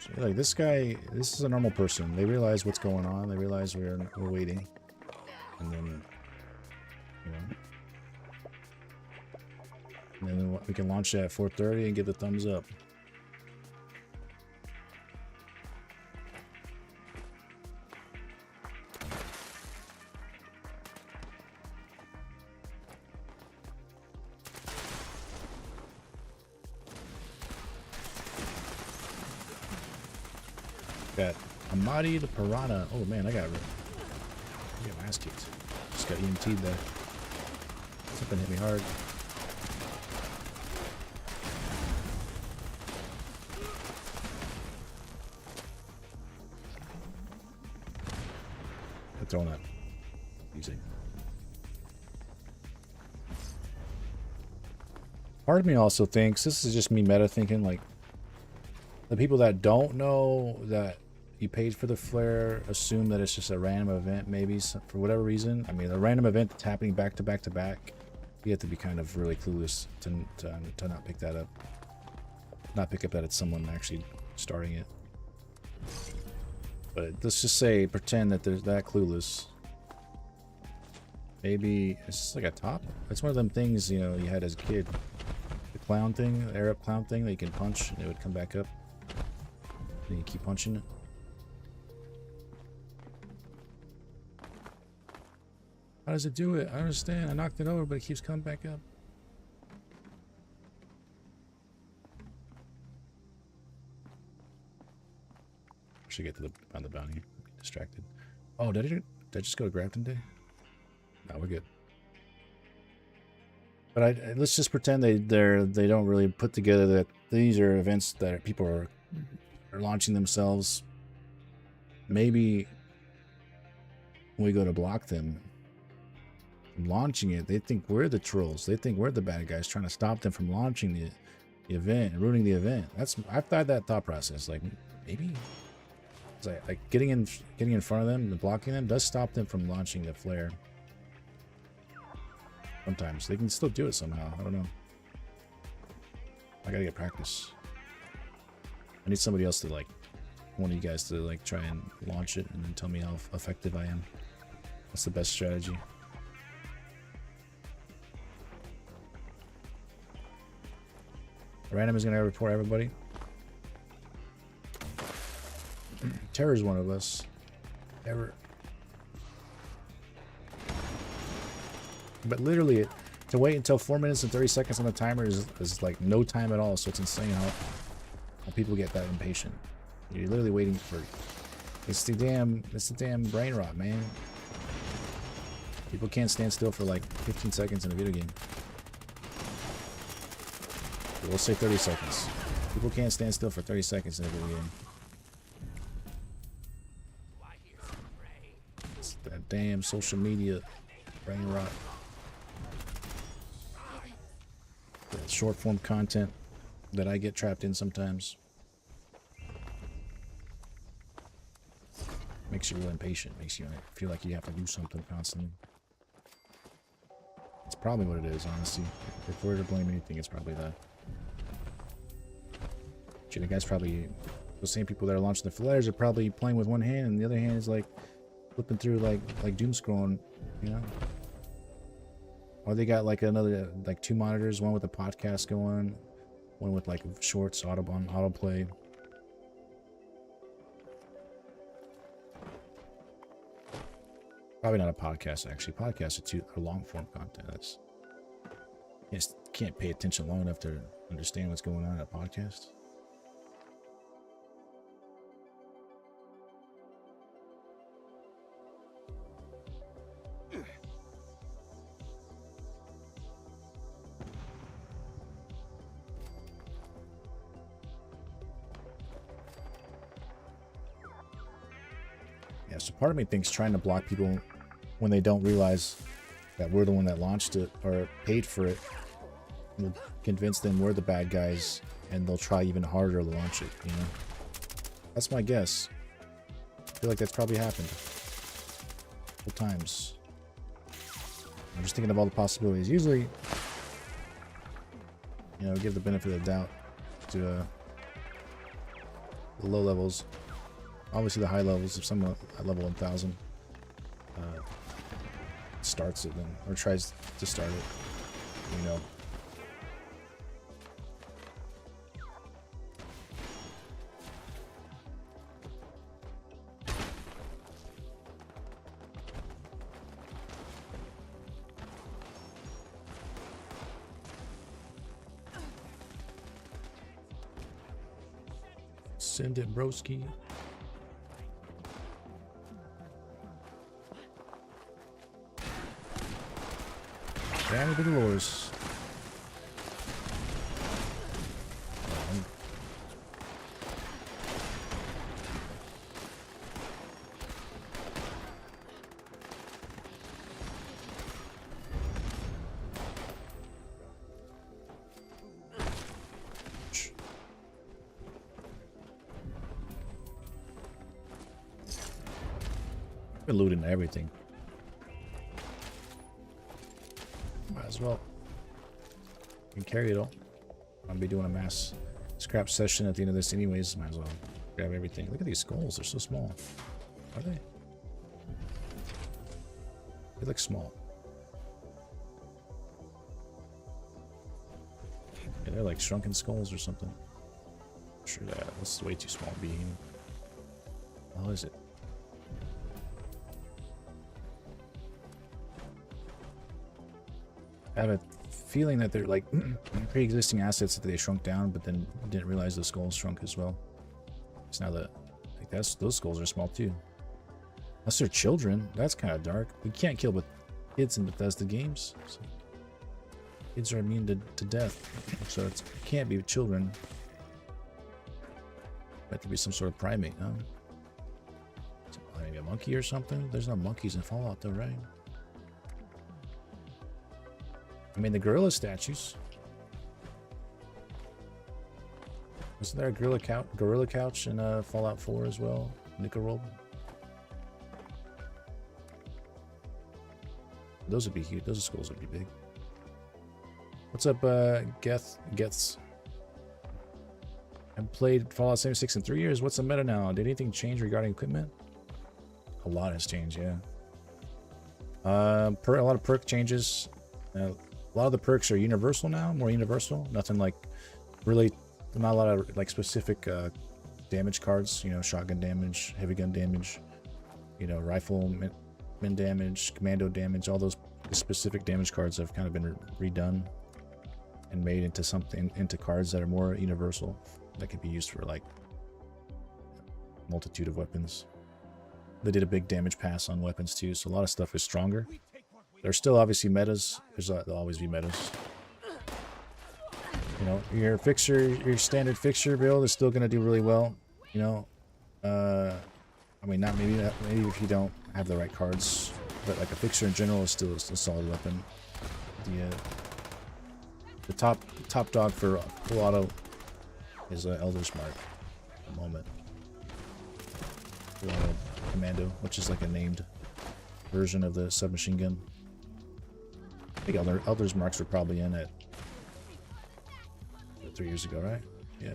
So, like this guy, this is a normal person. They realize what's going on. They realize we're waiting, and then you know. And then we can launch at 4:30 and give the thumbs up. Got Amadi the Piranha. Oh man, I got my ass kicked. Just got EMT'd there. Something hit me hard. Throwing that easy. Part of me also thinks, this is just me meta thinking, like the people that don't know that you paid for the flare assume that it's just a random event, maybe for whatever reason. I mean, a random event that's happening back to back to back, you have to be kind of really clueless to not pick that up. Not pick up that it's someone actually starting it. But let's just say, pretend that there's that clueless. Maybe it's just like a top. It's one of them things, you know, you had as a kid. The clown thing, the air up clown thing that you can punch and it would come back up. Then you keep punching it. How does it do it? I understand. I knocked it over, but it keeps coming back up. Should get to on the bounty. Distracted. Oh, did I just go to Grafton Day? No, we're good. But let's just pretend they don't really put together that these are events that people are launching themselves. Maybe when we go to block them from launching it, they think we're the trolls. They think we're the bad guys trying to stop them from launching the event and ruining the event. I've thought that thought process. Like maybe. Like getting in front of them and blocking them does stop them from launching the flare. Sometimes they can still do it somehow. I don't know. I gotta get practice. I need somebody else to like, one of you guys to like try and launch it and then tell me how effective I am. That's the best strategy. Random is gonna report everybody. Terror's one of us. Ever. But literally, to wait until 4 minutes and 30 seconds on the timer is like no time at all. So it's insane how people get that impatient. You're literally waiting for. It's the damn brain rot, man. People can't stand still for like 15 seconds in a video game. We'll say 30 seconds. People can't stand still for 30 seconds in a video game. It's that damn social media brain rot. That short form content that I get trapped in sometimes. Makes you real impatient. Makes you feel like you have to do something constantly. It's probably what it is, honestly. If we're to blame anything, it's probably that. Gee, the guy's probably... The same people that are launching the flares are probably playing with one hand, and the other hand is like flipping through like doom scrolling, you know? Or they got like another, like 2 monitors, one with a podcast going, one with like shorts, autoplay. Probably not a podcast, actually. Podcasts are long form content. That's, you just can't pay attention long enough to understand what's going on in a podcast. Yeah, so part of me thinks trying to block people when they don't realize that we're the one that launched it or paid for it will convince them we're the bad guys, and they'll try even harder to launch it, you know? That's my guess. I feel like that's probably happened a couple times. I'm just thinking of all the possibilities. Usually, you know, give the benefit of the doubt to the low levels. Obviously the high levels, if someone at level 1000 starts it then, or tries to start it, you know. Send it, broski. Damn it, Dolores. Been looting everything. Might as well. You can carry it all. I'll be doing a mass scrap session at the end of this anyways. Might as well grab everything. Look at these skulls. They're so small. Are they? They look small. Yeah, they're like shrunken skulls or something. I'm sure that's way too small to be. How is it? I have a feeling that they're like pre-existing assets that they shrunk down, but then didn't realize the skulls shrunk as well. So now that like those skulls are small too. Unless they're children, that's kind of dark. We can't kill with kids in Bethesda games. So kids are immune to death, so it can't be children. Might to be some sort of primate, huh? Maybe a monkey or something. There's no monkeys in Fallout though, right? I mean, the gorilla statues. Wasn't there a gorilla couch in Fallout 4 as well? Nicarol. Those would be huge. Those skulls would be big. What's up, Geths? I've played Fallout 76 in 3 years. What's the meta now? Did anything change regarding equipment? A lot has changed, yeah. A lot of perk changes. A lot of the perks are universal now, more universal. Nothing like really, not a lot of like specific damage cards. You know, shotgun damage, heavy gun damage, you know, rifleman damage, commando damage. All those specific damage cards have kind of been redone and made into cards that are more universal that can be used for like a multitude of weapons. They did a big damage pass on weapons too, so a lot of stuff is stronger. There's still obviously metas. There'll always be metas. You know, your standard fixture build is still gonna do really well. You know, I mean, not maybe if you don't have the right cards, but like a fixture in general is still a solid weapon. The top dog for full auto is Elder Smart at the moment. Full auto commando, which is like a named version of the submachine gun. think Elder's Marks were probably in it 3 years ago, right? Yeah.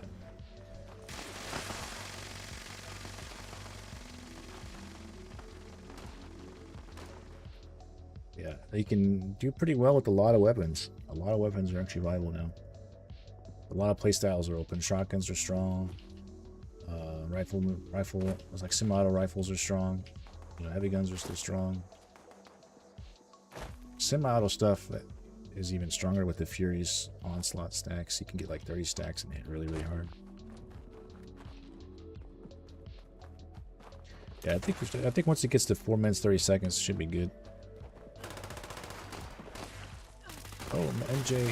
Yeah, you can do pretty well with a lot of weapons. A lot of weapons are actually viable now. A lot of playstyles are open. Shotguns are strong. Rifle, like semi-auto rifles are strong. You know, heavy guns are still strong. Semi-auto stuff is even stronger with the Fury's onslaught stacks. You can get like 30 stacks and hit really, really hard. Yeah, I think once it gets to 4 minutes 30 seconds, it should be good. Oh, MJ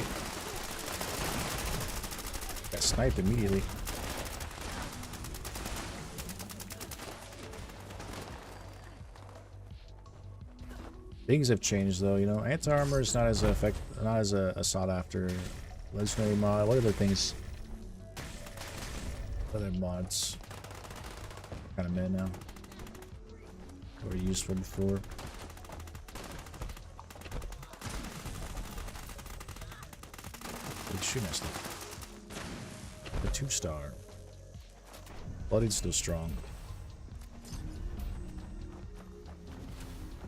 got sniped immediately. Things have changed though, you know. Anti-armor is not as a sought after. Legendary mod. What other things? Other mods kind of mid now. Were useful before. Big shoot nest. The 2-star. Bloodied's still strong.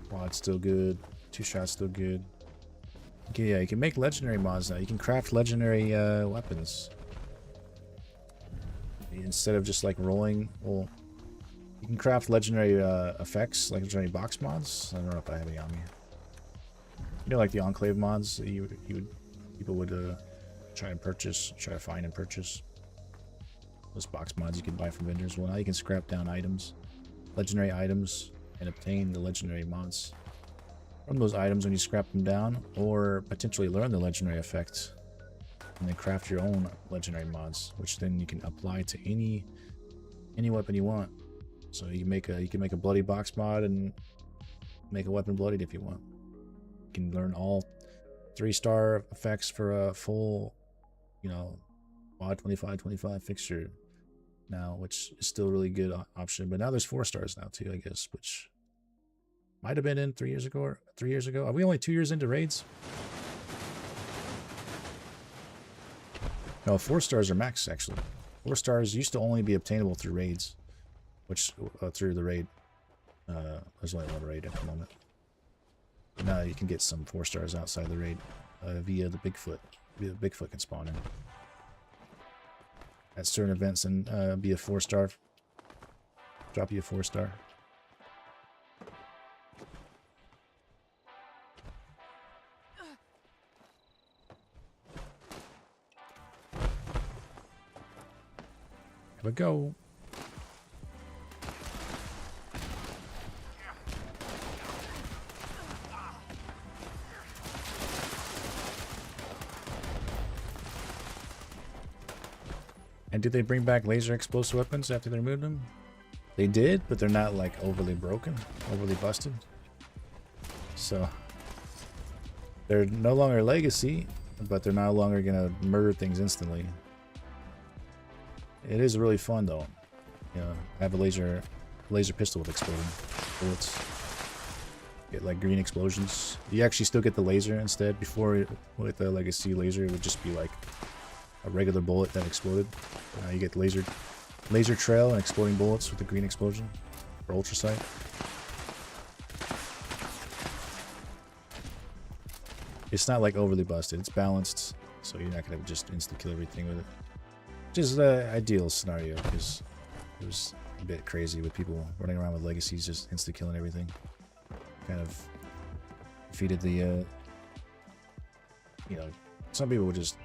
Quad's still good. 2-shot's still good. Okay, yeah, you can make legendary mods now. You can craft legendary weapons. Instead of just like rolling, well, you can craft legendary effects, like legendary box mods. I don't know if I have any on me. You know, like the Enclave mods that people would try to find and purchase. Those box mods you can buy from vendors. Well, now you can scrap down items, legendary items, and obtain the legendary mods from those items when you scrap them down, or potentially learn the legendary effect and then craft your own legendary mods, which then you can apply to any weapon you want. So you can make a bloody box mod and make a weapon bloodied if you want. You can learn all 3-star effects for a full, you know, quad 25 fixture now, which is still a really good option. But now there's 4 stars now too, I guess, which might have been in 3 years ago or 3 years ago. Are we only 2 years into raids? No, 4 stars are max actually. 4 stars used to only be obtainable through raids, which through the raid. There's only 1 raid at the moment. Now you can get some 4 stars outside the raid via the Bigfoot. The Bigfoot can spawn in at certain events and be a 4-star. Drop you a 4-star. Here we go. And did they bring back laser explosive weapons after they removed them? They did, but they're not like overly broken, overly busted. So they're no longer legacy, but they're no longer gonna murder things instantly. It is really fun though. You know, I have a laser pistol with exploding bullets. Get like green explosions. You actually still get the laser instead. Before with the legacy laser, it would just be like a regular bullet that exploded. Now you get laser trail and exploding bullets with the green explosion for ultra sight. It's not like overly busted. It's balanced, so you're not gonna just insta kill everything with it. Which is the ideal scenario, because it was a bit crazy with people running around with legacies just insta killing everything. Kind of defeated the you know, some people would just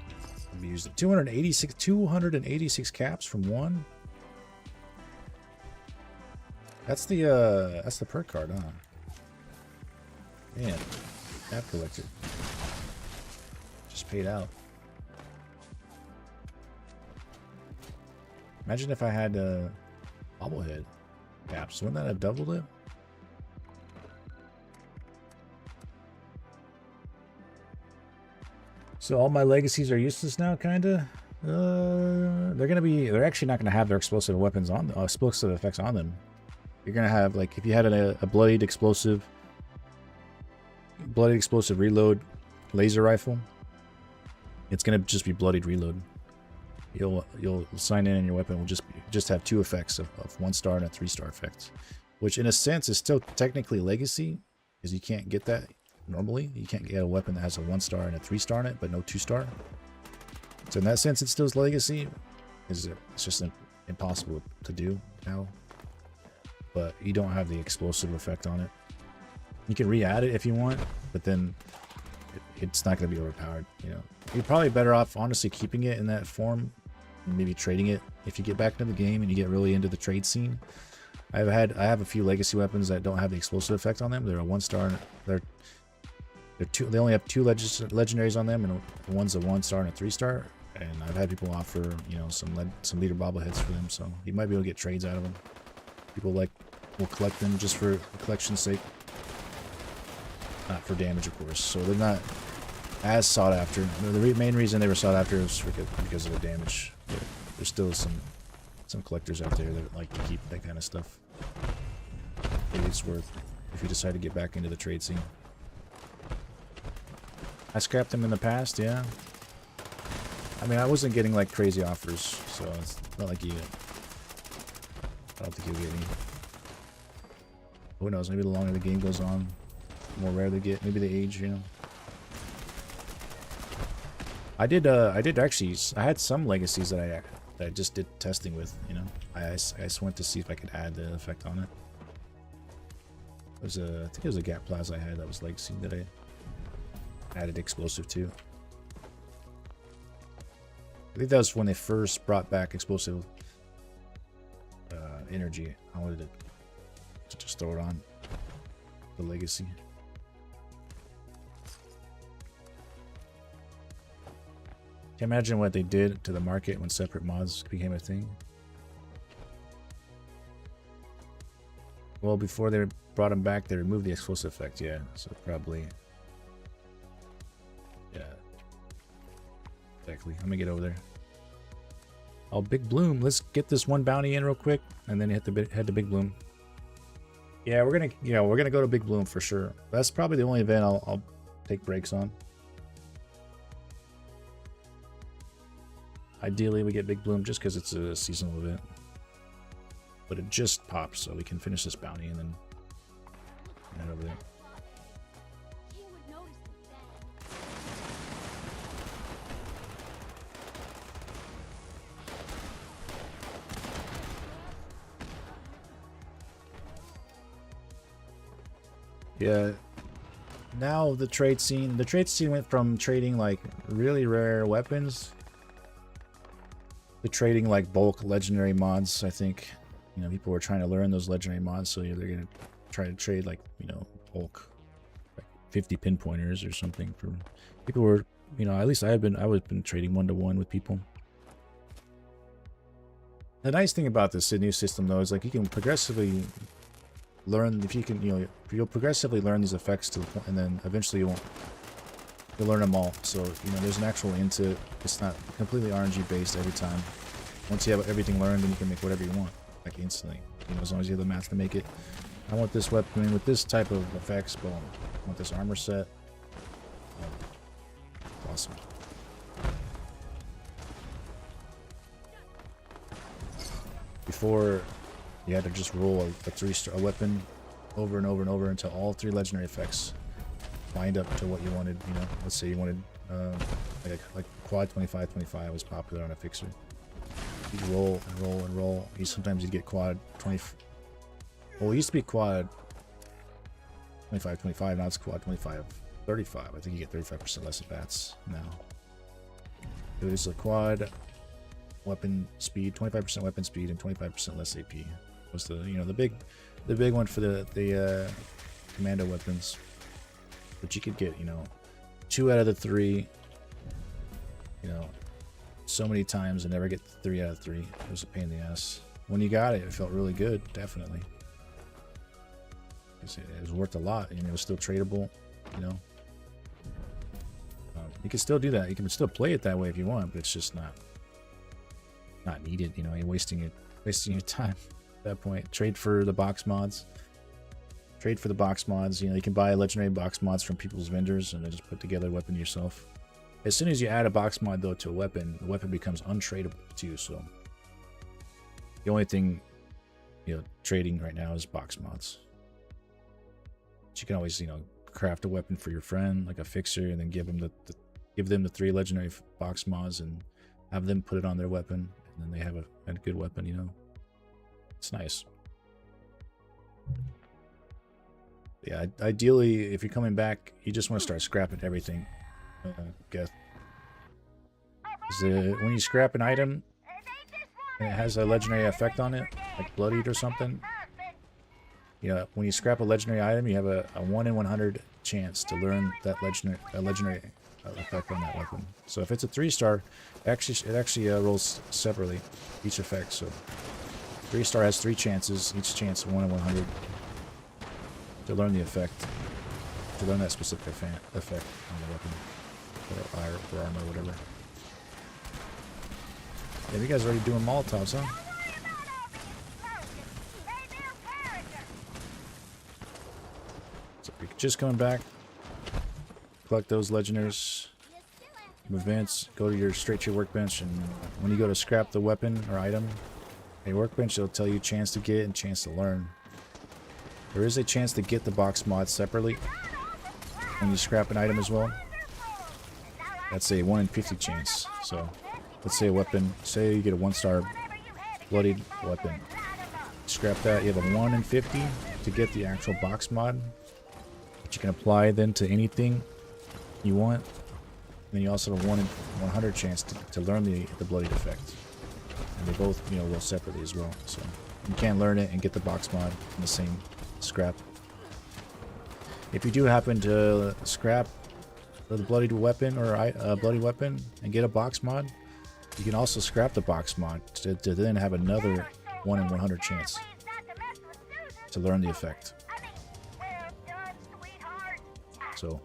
abuse it. 286 caps from 1. That's the perk card, huh? Man, cap collector just paid out. Imagine if I had bobblehead caps. Wouldn't that have doubled it? So all my legacies are useless now, kinda. They're actually not gonna have their explosive weapons on, explosive effects on them. You're gonna have, like, if you had a bloodied explosive reload, laser rifle, it's gonna just be bloodied reload. You'll sign in and your weapon will just have 2 effects of 1-star and a 3-star effect, which in a sense is still technically legacy, because you can't get that normally. You can't get a weapon that has a 1-star and a 3-star in it, but no 2-star. So in that sense, it still is legacy. It's just impossible to do now. But you don't have the explosive effect on it. You can re-add it if you want, but then it's not going to be overpowered. You know, you're probably better off honestly keeping it in that form, and maybe trading it if you get back into the game and you get really into the trade scene. I have a few legacy weapons that don't have the explosive effect on them. They're a 1-star, and they only have 2 legendaries on them, and one's a 1-star and a 3-star. And I've had people offer, you know, some leader bobbleheads for them, so you might be able to get trades out of them. People will collect them just for collection's sake, not for damage, of course. So they're not as sought after. The main reason they were sought after is because of the damage. But there's still some collectors out there that like to keep that kind of stuff. Maybe it's worth if you decide to get back into the trade scene. I scrapped them in the past, yeah. I mean, I wasn't getting like crazy offers, so it's not like you. I don't think you'll get any. Who knows? Maybe the longer the game goes on, the more rare they get. Maybe they age, you know. I did actually. I had some legacies that I just did testing with. You know, I just went to see if I could add the effect on it. I think it was a Gap Plaza I had that was legacy that I added explosive to. I think that was when they first brought back explosive energy. I wanted to just throw it on the legacy. Can you imagine what they did to the market when separate mods became a thing? Well, before they brought them back, they removed the explosive effect, yeah. So probably, yeah. Exactly. I'm gonna get over there. Oh, Big Bloom. Let's get this one bounty in real quick, and then head to Big Bloom. Yeah, we're gonna go to Big Bloom for sure. That's probably the only event I'll take breaks on. Ideally, we get Big Bloom just because it's a seasonal event. But it just popped, so we can finish this bounty and then head over there. Yeah, now the trade scene went from trading like really rare weapons to trading like bulk legendary mods. I think, you know, people were trying to learn those legendary mods, so they're gonna try to trade like, you know, bulk, like 50 pinpointers or something. For people were, you know, at least I was been trading 1-to-1 with people. The nice thing about this new system though is like you can progressively learn, if you can, you know, you'll progressively learn these effects to the point, and then eventually you'll learn them all. So, you know, there's an actual into it. It's not completely RNG based every time. Once you have everything learned, then you can make whatever you want, like instantly. You know, as long as you have the math to make it. I want this weapon with this type of effects. Boom. I want this armor set. Awesome. Before, you had to just roll a 3-star weapon over and over and over until all 3 legendary effects lined up to what you wanted. You know, let's say you wanted like quad 25/25 was popular on a fixer. You'd roll and roll and roll. Sometimes you'd get quad 20. Well, it used to be quad 25/25. Now it's quad 25/35. I think you get 35% less at bats now. It was a quad weapon speed, 25% weapon speed, and 25% less AP. Was the, you know, the big one for the commando weapons. But you could get, you know, 2 out of the 3, you know, so many times and never get 3 out of 3. It was a pain in the ass. When you got it, it felt really good, definitely. It was worth a lot, and it was still tradable, you know. You can still do that. You can still play it that way if you want, but it's just not needed. You know, you're wasting your time at that point. Trade for the box mods. Trade for the box mods. You know, you can buy legendary box mods from people's vendors and then just put together a weapon yourself. As soon as you add a box mod though to a weapon, the weapon becomes untradeable too. So the only thing, you know, trading right now is box mods. But you can always, you know, craft a weapon for your friend, like a fixer, and then give them the 3 legendary box mods and have them put it on their weapon, and then they have a good weapon. You know, it's nice. Yeah, ideally, if you're coming back, you just want to start scrapping everything. Geth. When you scrap an item and it has a legendary effect on it, like bloodied or something, you know, when you scrap a legendary item, you have a 1 in 100 chance to learn that legendary effect on that weapon. So if it's a 3-star, it actually rolls separately, each effect. So 3-star has 3 chances, each chance 1 in 100 to learn the effect, to learn that specific effect on the weapon or armor, or whatever. Yeah, you guys are already doing Molotovs, huh? So you're just coming back, collect those legendaries from events, go to straight to your workbench, and when you go to scrap the weapon or item on your workbench, it'll tell you chance to get and chance to learn. There is a chance to get the box mod separately when you scrap an item as well. That's a 1 in 50 chance. So let's say a weapon, say you get a 1-star bloodied weapon. Scrap that, you have a 1 in 50 to get the actual box mod, which you can apply then to anything you want. And then you also have a 1 in 100 chance to learn the bloodied effect. And they both, you know, roll separately as well. So you can learn it and get the box mod in the same scrap. If you do happen to scrap the bloodied weapon or a bloody weapon and get a box mod, you can also scrap the box mod to then have another 1 in 100 chance to learn the effect. So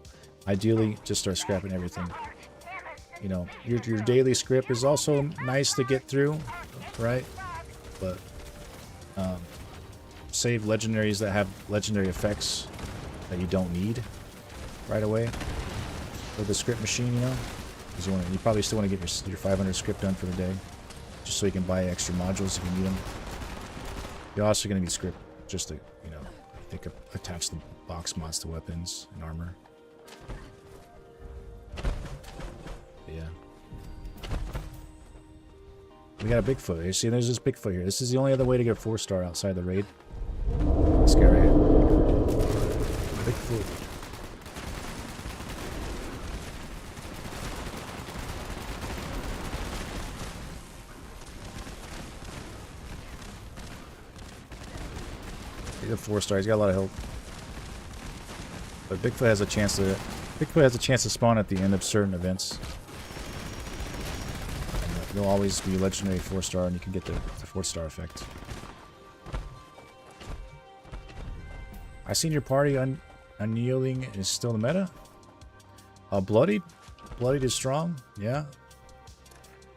ideally, just start scrapping everything. You know, your daily script is also nice to get through, right? But save legendaries that have legendary effects that you don't need right away for the script machine, you know, because you probably still want to get your 500 script done for the day, just so you can buy extra modules if you need them. You're also going to need script just to, you know, I think attach the box mods to weapons and armor. But yeah. We got a Bigfoot. You see, there's this Bigfoot here. This is the only other way to get a 4-star outside the raid. Scary. Bigfoot. He's a 4-star. He's got a lot of health. But Bigfoot has a chance to spawn at the end of certain events. And he'll always be legendary 4-star, and you can get the 4-star effect. I seen your party unyielding is still the meta. Bloodied is strong. Yeah,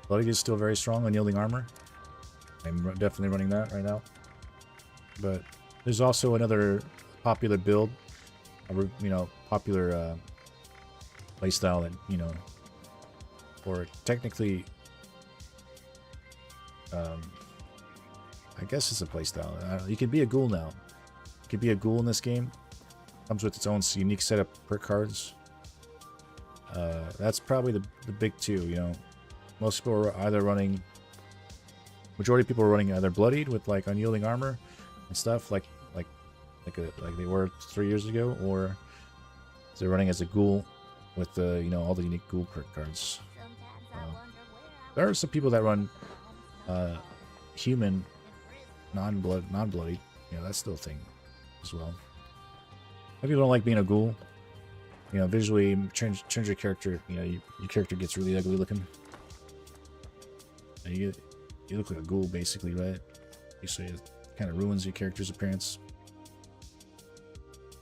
bloodied is still very strong. Unyielding armor. I'm definitely running that right now. But there's also another popular build, you know, popular playstyle that, you know, or technically, I guess it's a playstyle. You can be a ghoul now. You can be a ghoul in this game. Comes with its own unique set of perk cards. That's probably the big two, you know. Most people are either running, majority of people are running either bloodied with like unyielding armor and stuff like they were 3 years ago, or they're running as a ghoul with the, you know, all the unique ghoul perk cards. There are some people that run human, non-bloodied. You know, that's still a thing as well. Some people don't like being a ghoul. You know, visually change your character. You know, your character gets really ugly looking. And you look like a ghoul basically, right? So it kind of ruins your character's appearance.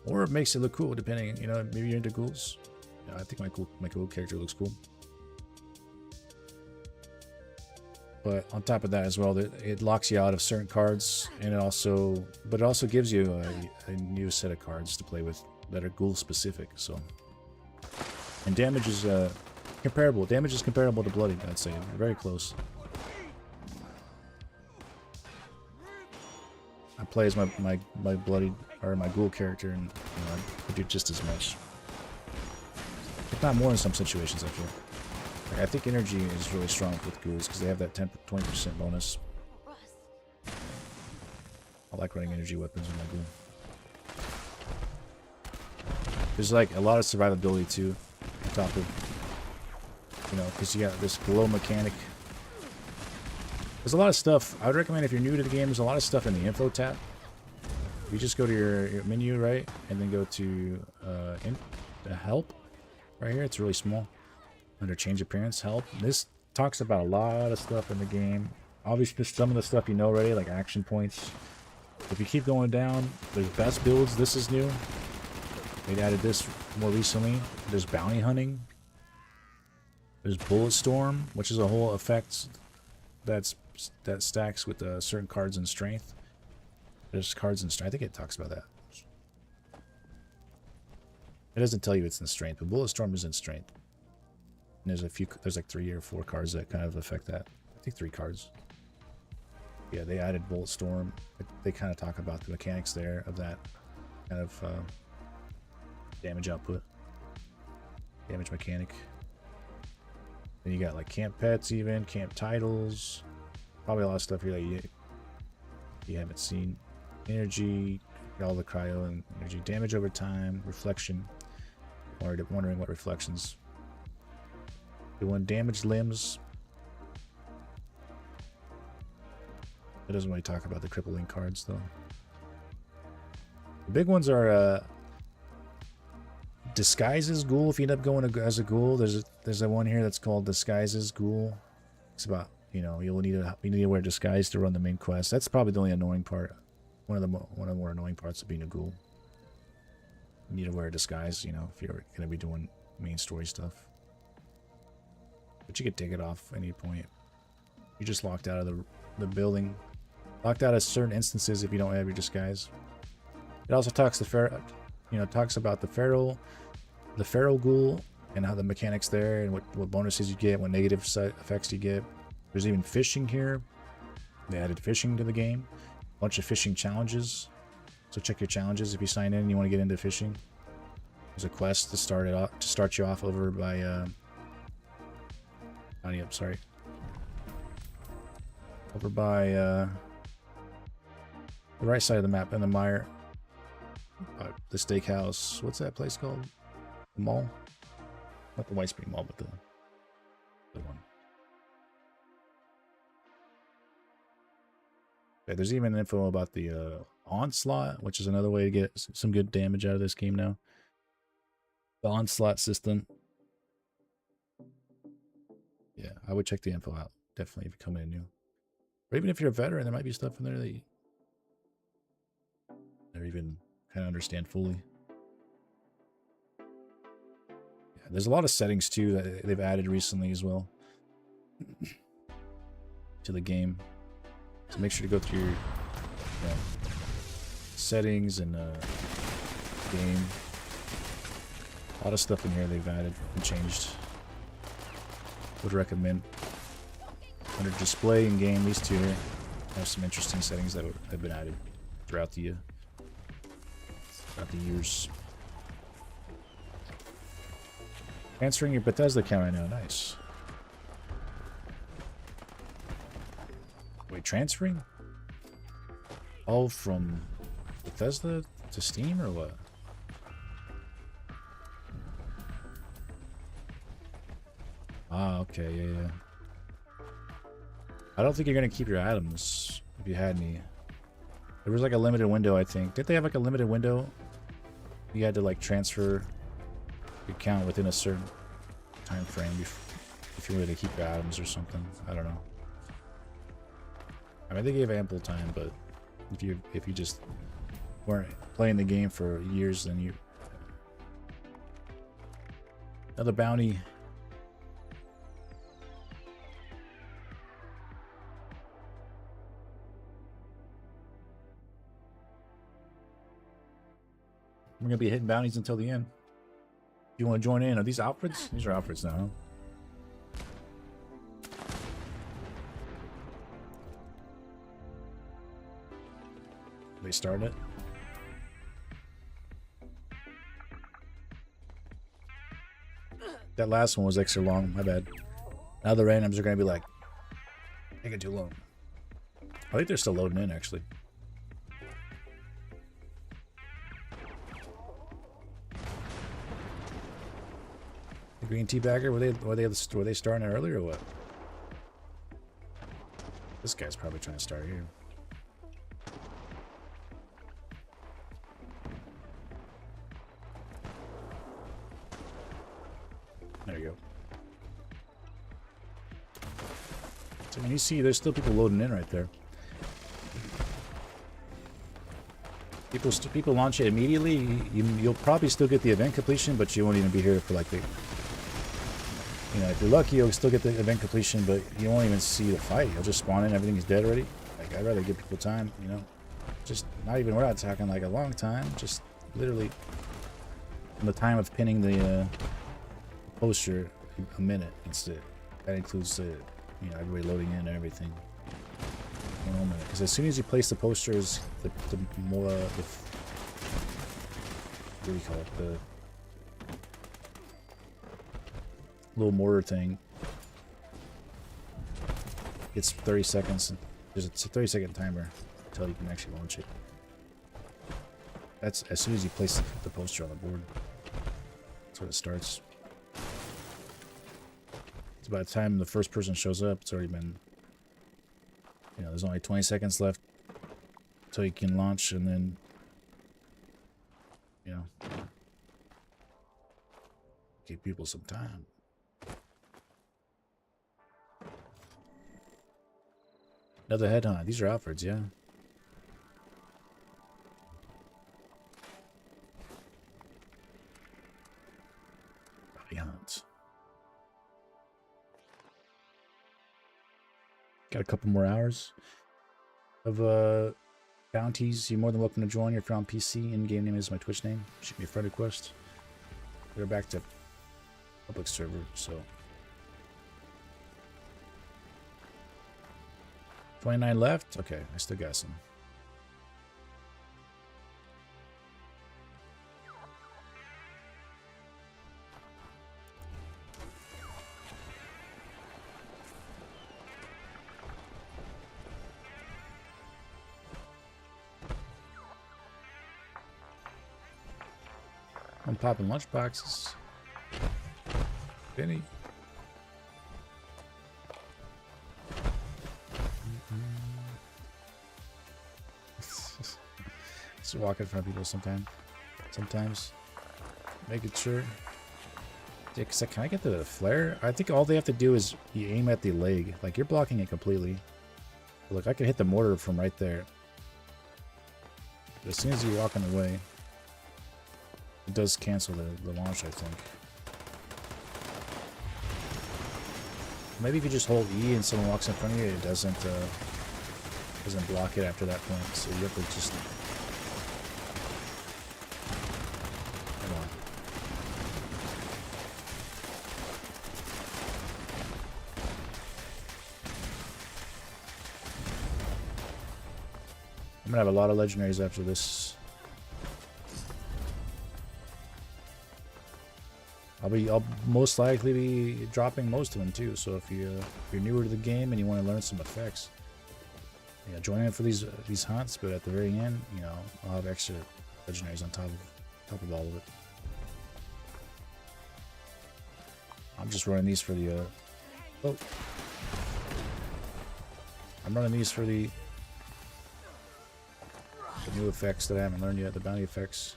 Or it makes it look cool, depending, you know, maybe you're into ghouls. You know, I think my ghoul character looks cool. But on top of that as well, it locks you out of certain cards, and it also gives you a new set of cards to play with that are ghoul specific. So, and damage is comparable. Damage is comparable to bloodied, I'd say. Very close. I play as my bloodied or my ghoul character, and I do just as much, if not more in some situations. I feel. Like, I think energy is really strong with ghouls because they have that 20% bonus. I like running energy weapons in my ghoul. There's like a lot of survivability too, on top of, because you got this glow mechanic. There's a lot of stuff. I would recommend if you're new to the game, there's a lot of stuff in the info tab. You just go to your menu, right? And then go to the help right here. It's really small. Under change appearance, help. This talks about a lot of stuff in the game. Obviously, some of the stuff you know already, like action points. If you keep going down, there's best builds. This is new. They added this more recently. There's bounty hunting. There's bullet storm, which is a whole effect that stacks with certain cards and strength. There's cards and strength. I think it talks about that. It doesn't tell you it's in strength, but bullet storm is in strength. And there's like 3 or 4 cards that kind of affect that. I think 3 cards. Yeah, they added Bullet Storm. They kind of talk about the mechanics there of that kind of damage output. Damage mechanic. Then you got like camp pets even, camp titles. Probably a lot of stuff here that you haven't seen. Energy, all the cryo and energy. Damage over time, reflection. Wondering what reflections. Doing damaged limbs. It doesn't really talk about the crippling cards though. The big ones are disguises ghoul. If you end up going as a ghoul, there's a one here that's called disguises ghoul. It's about you need to wear disguise to run the main quest. That's probably the only annoying part. One of the more annoying parts of being a ghoul. You need to wear a disguise, if you're gonna be doing main story stuff. But you could take it off at any point. You're just locked out of the building. Locked out of certain instances if you don't have your disguise. It also talks talks about the feral ghoul and how the mechanics there and what bonuses you get, what negative side effects you get. There's even fishing here. They added fishing to the game. A bunch of fishing challenges. So check your challenges if you sign in and you want to get into fishing. There's a quest to start you off over by over by the right side of the map in the mire. The steakhouse. What's that place called? The mall? Not the White Spring Mall, but the one. Okay, there's even info about the onslaught, which is another way to get some good damage out of this game now. The onslaught system. Yeah, I would check the info out. Definitely if you're coming in new. Or even if you're a veteran, there might be stuff in there that you never even kind of understand fully. Yeah, there's a lot of settings too that they've added recently as well to the game. So make sure to go through your settings and game. A lot of stuff in here they've added and changed. Would recommend. Under display and game, these two here have some interesting settings that have been added throughout the years. Transferring your Bethesda account right now, nice. Wait, transferring? Oh, from Bethesda to Steam or what? Ah, okay, yeah. I don't think you're gonna keep your items if you had any. There was like a limited window, I think. Did they have like a limited window? You had to like transfer your account within a certain time frame if you wanted to keep your items or something. I don't know. I mean, they gave ample time, but if you just weren't playing the game for years, then you. Another bounty. We're gonna be hitting bounties until the end. You want to join in? Are these outfits? These are outfits now. Huh? They started it. That last one was extra long. My bad. Now the randoms are gonna be like taking too long. I think they're still loading in actually. The green tea bagger, were they starting it early or what? This guy's probably trying to start here. There you go. So when you see, there's still people loading in right there. People launch it immediately. You'll probably still get the event completion, but you won't even be here for like the. You know, if you're lucky, you'll still get the event completion, but you won't even see the fight. You'll just spawn in, everything's dead already. Like, I'd rather give people time, you know. Just not even, we're not talking like a long time. Just literally from the time of pinning the poster, a minute instead. That includes the, you know, everybody loading in and everything. 1 minute. Because as soon as you place the posters, the more, what do you call it? The little mortar thing. It's 30 seconds. It's a 30-second timer until you can actually launch it. That's as soon as you place the poster on the board. That's when it starts. So by the time the first person shows up, it's already been, you know, there's only 20 seconds left until you can launch, and then, you know, give people some time. Another headhunt. These are outfits, yeah. Body hunts. Got a couple more hours of bounties. You're more than welcome to join if you're on PC. In-game name is my Twitch name. Shoot me a friend request. We're back to public server, so 29 left? Okay, I still got some. I'm popping lunch boxes. Benny. Just walk in front of people sometimes. Making sure. Yeah, can I get the flare? I think all they have to do is you aim at the leg. Like, you're blocking it completely. Look, I can hit the mortar from right there. But as soon as you're walking away, it does cancel the launch, I think. Maybe if you just hold E and someone walks in front of you, it doesn't block it after that point. So you have to just... Come on. I'm gonna have a lot of legendaries after this. I'll most likely be dropping most of them too. So if you're newer to the game and you want to learn some effects, yeah, join in for these hunts. But at the very end, you know, I'll have extra legendaries on top of all of it. I'm just running these for the I'm running these for the new effects that I haven't learned yet, the bounty effects.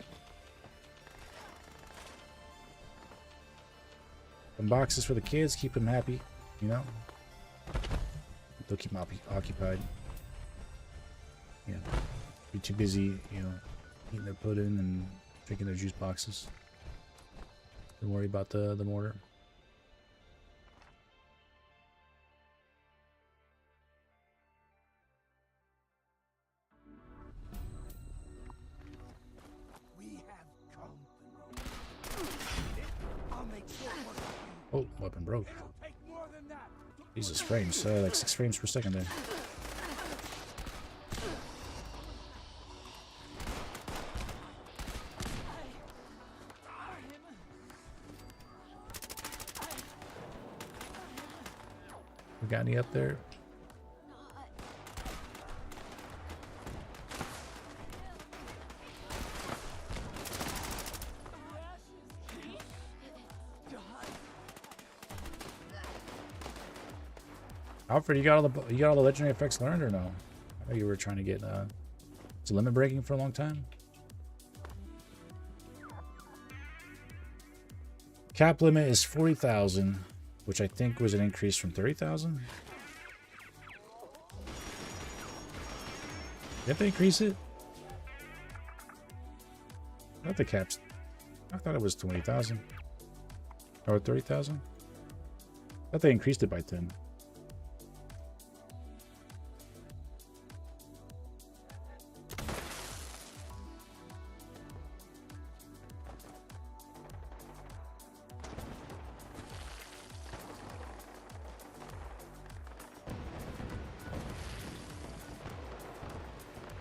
Some boxes for the kids, keep them happy, you know. They'll keep them occupied. Yeah, be too busy, you know, eating their pudding and drinking their juice boxes. Don't worry about the mortar. We have Oh, weapon broke. Jesus, frames. Like 6 frames per second there. We got any up there? Alfred, you got all the legendary effects learned or no? I know you were trying to get is it limit breaking for a long time? Cap limit is 40,000, which I think was an increase from 30,000. Did they increase it? I thought the caps. I thought it was 20,000 or 30,000. I thought they increased it by 10.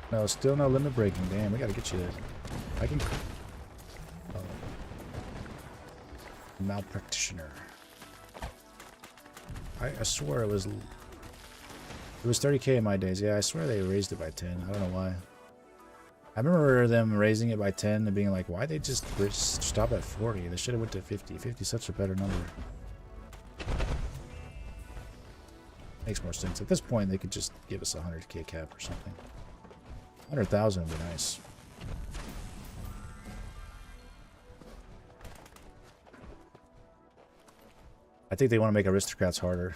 No, still no limit breaking. Damn, we gotta get you there. I can. Oh. Malpractitioner. I swear it was 30k in my days. Yeah, I swear they raised it by 10. I don't know why. I remember them raising it by 10 and being like, why they just stop at 40? They should have went to 50. 50 is such a better number. Makes more sense. At this point, they could just give us a 100k cap or something. 100,000 would be nice. I think they want to make aristocrats harder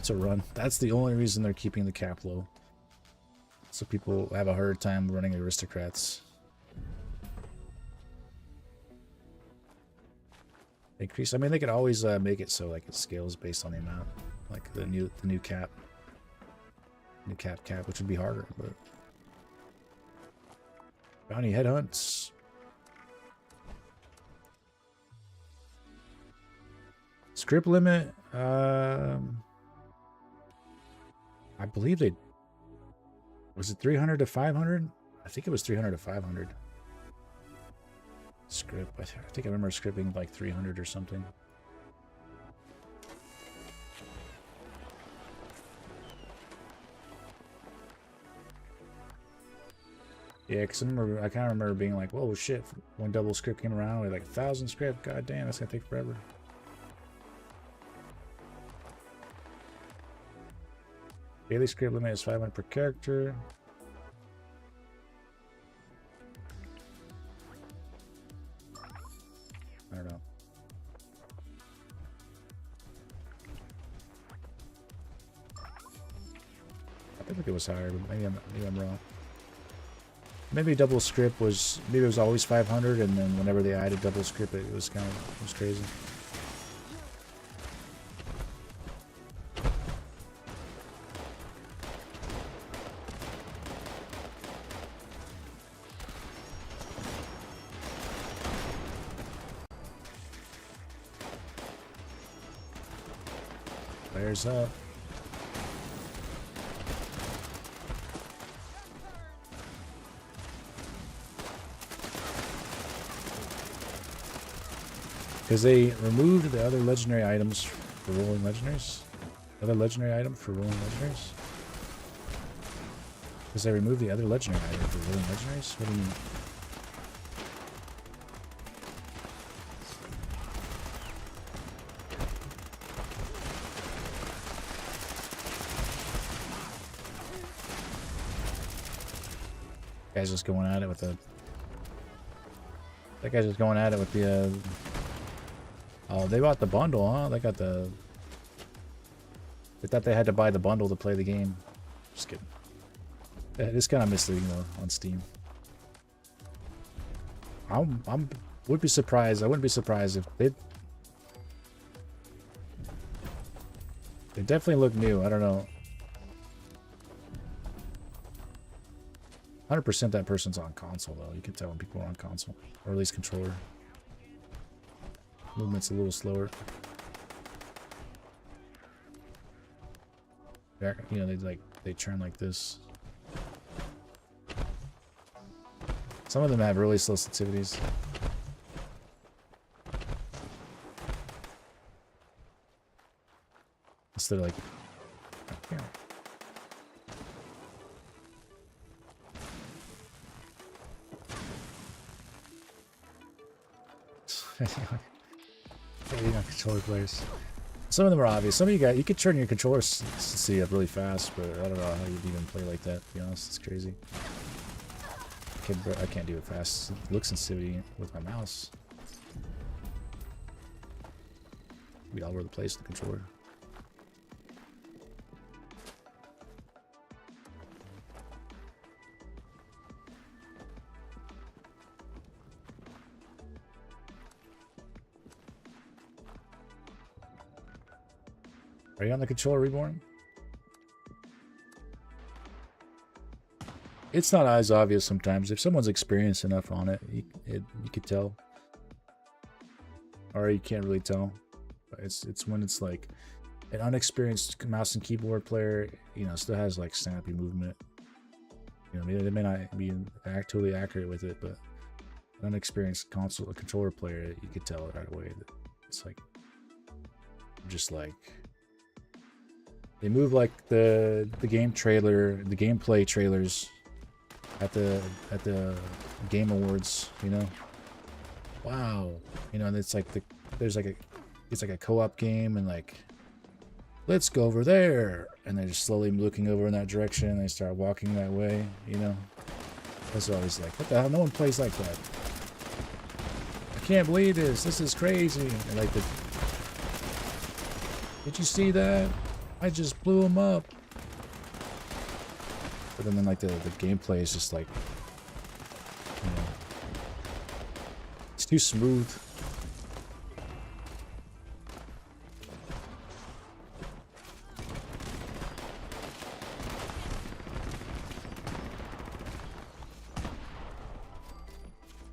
to run. That's the only reason they're keeping the cap low. So people have a harder time running aristocrats. Increase. I mean, they could always make it so like it scales based on the amount, like the new cap, cap, which would be harder, but. Bounty headhunts. Script limit. I believe they. Was it 300 to 500? I think it was 300 to 500. Script. I think I remember scripting like 300 or something. Yeah, because I kind of remember being like, whoa, shit, when double script came around, we had like 1,000 script. God damn, that's going to take forever. Daily script limit is 500 per character. I don't know. I think it was higher, but maybe I'm wrong. Maybe double script was, maybe it was always 500, and then whenever they added double script, it was crazy. Flares up. Because they removed the other legendary items for rolling legendaries. Other legendary item for rolling legendaries? Because they removed the other legendary item for rolling legendaries? What do you mean? Guy's just going at it with the... That guy's just going at it with the... Oh, they bought the bundle, huh? They got the... They thought they had to buy the bundle to play the game. Just kidding. It's kind of misleading, though, on Steam. Would be surprised. I wouldn't be surprised if they... They definitely look new. I don't know. 100% that person's on console, though. You can tell when people are on console. Or at least controller. Movement's a little slower. You know, they turn like this. Some of them have really slow sensitivities. Instead of like, yeah. You know, controller players. Some of them are obvious. Some of you could turn your controller sensitivity up really fast, but I don't know how you'd even play like that. To be honest, it's crazy. I can't do it fast. Look sensitivity with my mouse. Be all over the place with the controller. Are you on the controller, Reborn? It's not as obvious sometimes. If someone's experienced enough on it, you could tell. Or you can't really tell. It's when it's like an unexperienced mouse and keyboard player, you know, still has like snappy movement. You know, they may not be totally accurate with it, but an unexperienced controller player, you could tell right away that it's like just like they move like the gameplay trailers at the Game Awards, you know. Wow, you know, and it's like it's like a co-op game, and like, let's go over there, and they're just slowly looking over in that direction, and they start walking that way, you know. That's always like, what the hell? No one plays like that. I can't believe this. This is crazy. And like did you see that? I just blew him up. But then like the gameplay is just like, you know, it's too smooth.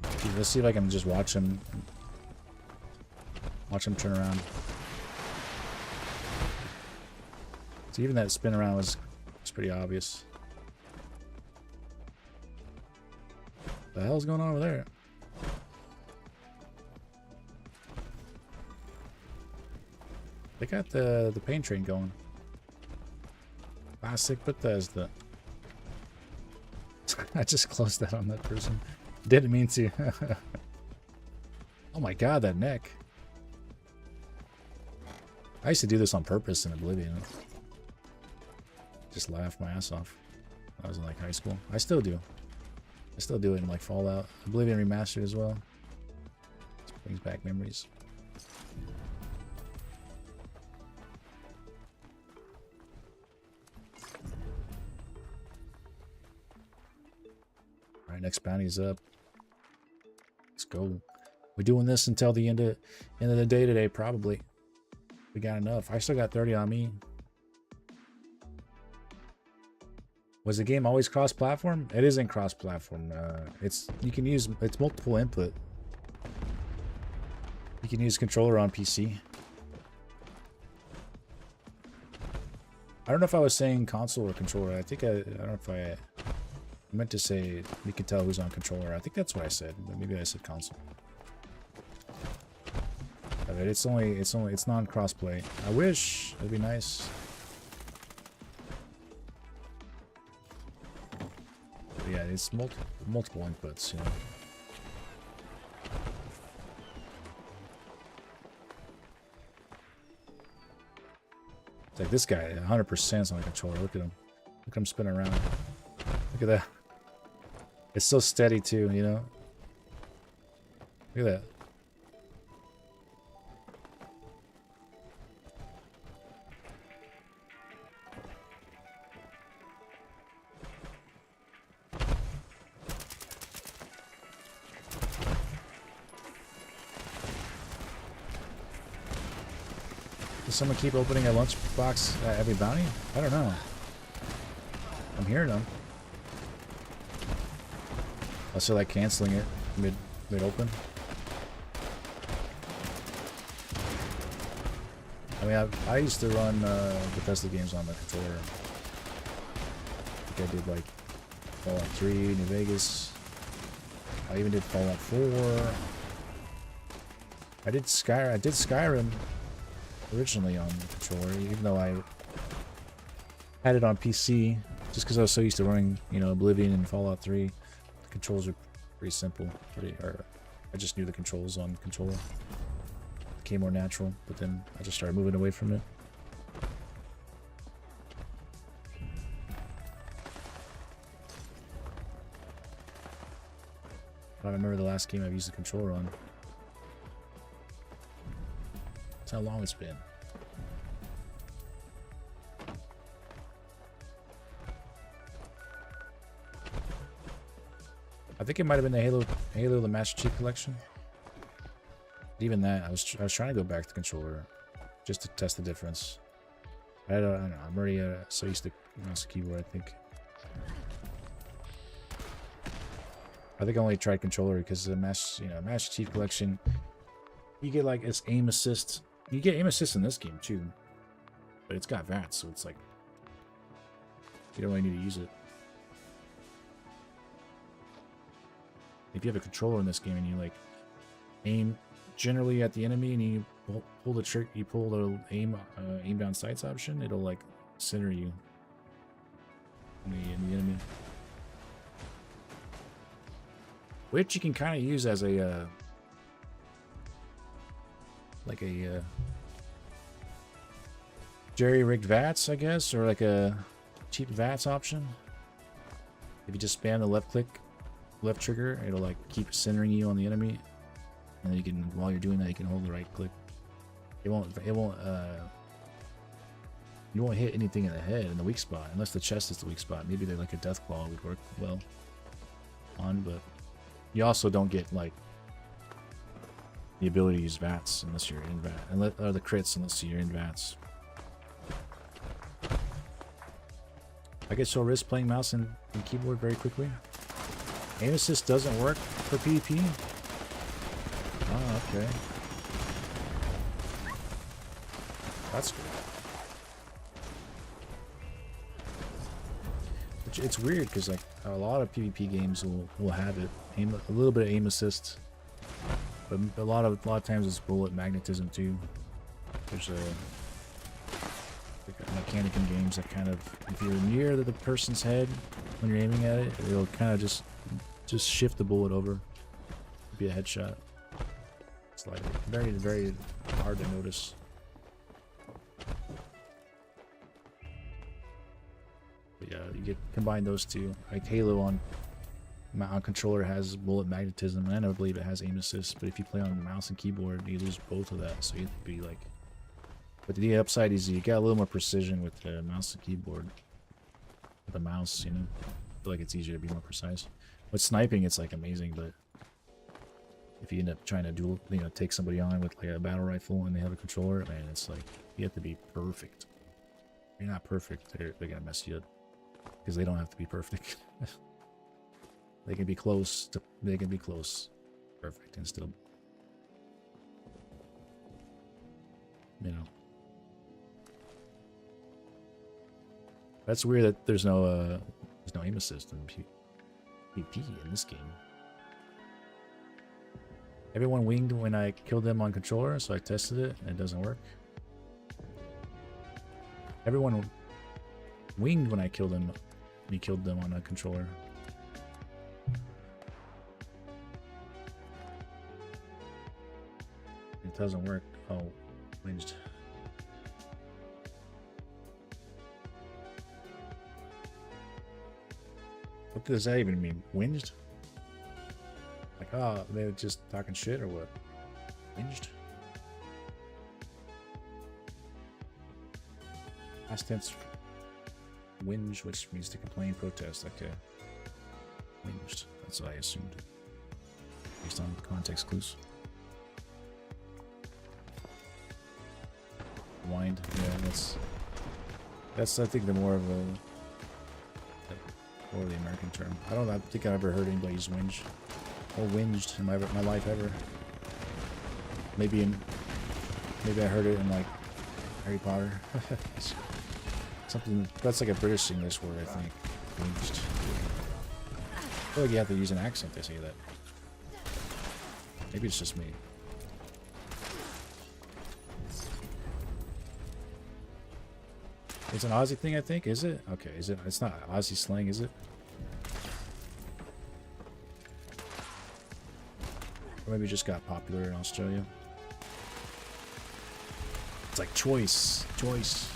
Okay, let's see if I can just watch him turn around. So even that spin around was pretty obvious. What the hell's going on over there? They got the pain train going. Classic Bethesda. I just closed that on that person. Didn't mean to. Oh my god, that neck. I used to do this on purpose in Oblivion. Just laugh my ass off. I was in like high school. I still do. I still do it in like Fallout. Oblivion Remastered as well. This brings back memories. Alright, next bounty's up. Let's go. We're doing this until the end of the day today, probably. We got enough. I still got 30 on me. Was the game always cross-platform? It isn't cross-platform. It's multiple input. You can use controller on PC. I don't know if I was saying console or controller. I think I don't know if I meant to say you can tell who's on controller. I think that's what I said. But maybe I said console. But it's non-crossplay. I wish it'd be nice. Yeah, it's multiple inputs, you know. It's like this guy, 100% is on the controller. Look at him. Look at him spinning around. Look at that. It's so steady too, you know. Look at that. Does someone keep opening a lunchbox at every bounty? I don't know. I'm hearing them. Unless they're like canceling it mid open. I mean, I used to run Bethesda games on the controller. I think I did like Fallout 3, New Vegas. I even did Fallout 4. I did Skyrim originally on the controller, even though I had it on PC, just because I was so used to running, you know, Oblivion and Fallout 3. The controls are pretty simple. I just knew the controls on the controller. It became more natural, but then I just started moving away from it. I remember the last game I've used the controller on. That's how long it's been. I think it might have been the Halo the Master Chief Collection. Even that, I was trying to go back to the controller just to test the difference. I don't know. I'm already so used to mouse and keyboard. I think I only tried controller because the Master Chief Collection, you get like its aim assist. You get aim assist in this game too, but it's got VATS, so it's like you don't really need to use it. If you have a controller in this game and you like aim generally at the enemy and you pull the trick, you pull the aim down sights option, it'll like center you in the enemy, which you can kind of use as a like a jerry-rigged VATS, I guess, or like a cheap VATS option. If you just spam the left trigger, it'll like keep centering you on the enemy, and then you can, while you're doing that, you can hold the right click. You won't hit anything in the head in the weak spot, unless the chest is the weak spot. Maybe they're like a death claw would work well on, but you also don't get like the ability to use VATS unless you're in VATS, or the crits unless you're in VATS. I get so wrist playing mouse and keyboard very quickly. Aim assist doesn't work for PvP? Oh, okay. That's good. It's weird because like a lot of PvP games will have it, a little bit of aim assist, but a lot of times it's bullet magnetism too. There's a mechanic in games that kind of, if you're near the person's head when you're aiming at it, it'll kind of just shift the bullet over. It'll be a headshot. It's like very, very hard to notice. But yeah, you combine those two. Like Halo on controller has bullet magnetism, and I never believe it has aim assist, but if you play on mouse and keyboard, you lose both of that, so you have to be like... But the upside is you got a little more precision with the mouse and keyboard. With the mouse, you know? I feel like it's easier to be more precise. With sniping, it's like amazing, but if you end up trying to take somebody on with like a battle rifle and they have a controller, man, it's like you have to be perfect. If you're not perfect, they're gonna mess you up because they don't have to be perfect. They can be close to, perfect, and still, you know. That's weird that there's no aim assist in PvP in this game. Everyone winged when I killed them on controller, so I tested it and it doesn't work. Everyone winged when I killed them. We killed them on a controller. It doesn't work. Oh, winged. What does that even mean? Winged? Like, oh, they're just talking shit or what? Winged? Past tense. Whinge, which means to complain, protest. Okay. Winged. That's what I assumed. Based on context clues. Wind. Yeah, that's I think the more of a or the American term. I don't think I've ever heard anybody use whinge or whinged in my life ever. Maybe I heard it in like Harry Potter. Something that's like a British English word, I think. Changed. I feel like you have to use an accent to say that. Maybe it's just me. It's an Aussie thing, I think. Is it? Okay, is it? It's not Aussie slang, is it? Or maybe it just got popular in Australia. It's like choice. Choice.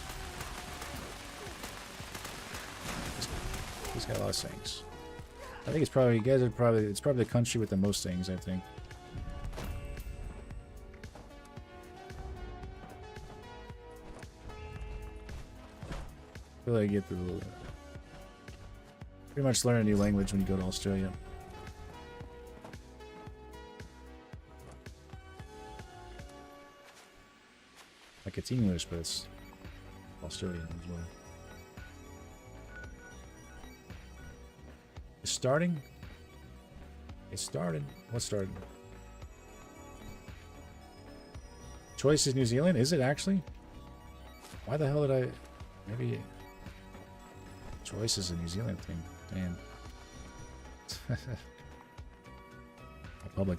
He's got a lot of sayings. I think it's probably, you guys are probably, it's probably the country with the most sayings, I think. I feel like you get to pretty much learn a new language when you go to Australia. Like it's English, but it's Australian as well. It's starting? It started. What started? Choice is New Zealand? Is it actually? Why the hell did I... Maybe... Choice is a New Zealand thing. Damn. A public...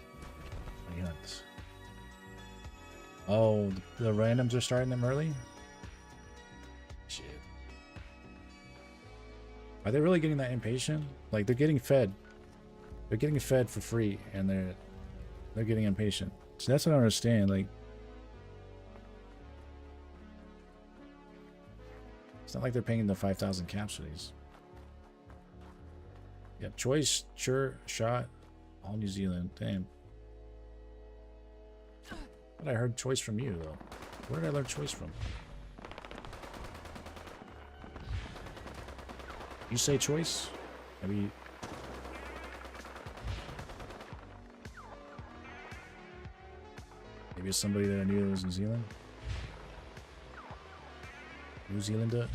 Yes. Oh, the randoms are starting them early? Shit. Are they really getting that impatient? Like, they're getting fed. They're getting fed for free, and they're getting impatient. So that's what I don't understand. Like, it's not like they're paying the 5,000 caps for these. Yeah, choice, sure, shot, all New Zealand. Damn. But I heard choice from you, though. Where did I learn choice from? You say choice? Maybe... Maybe it's somebody that I knew that was New Zealand? New Zealander?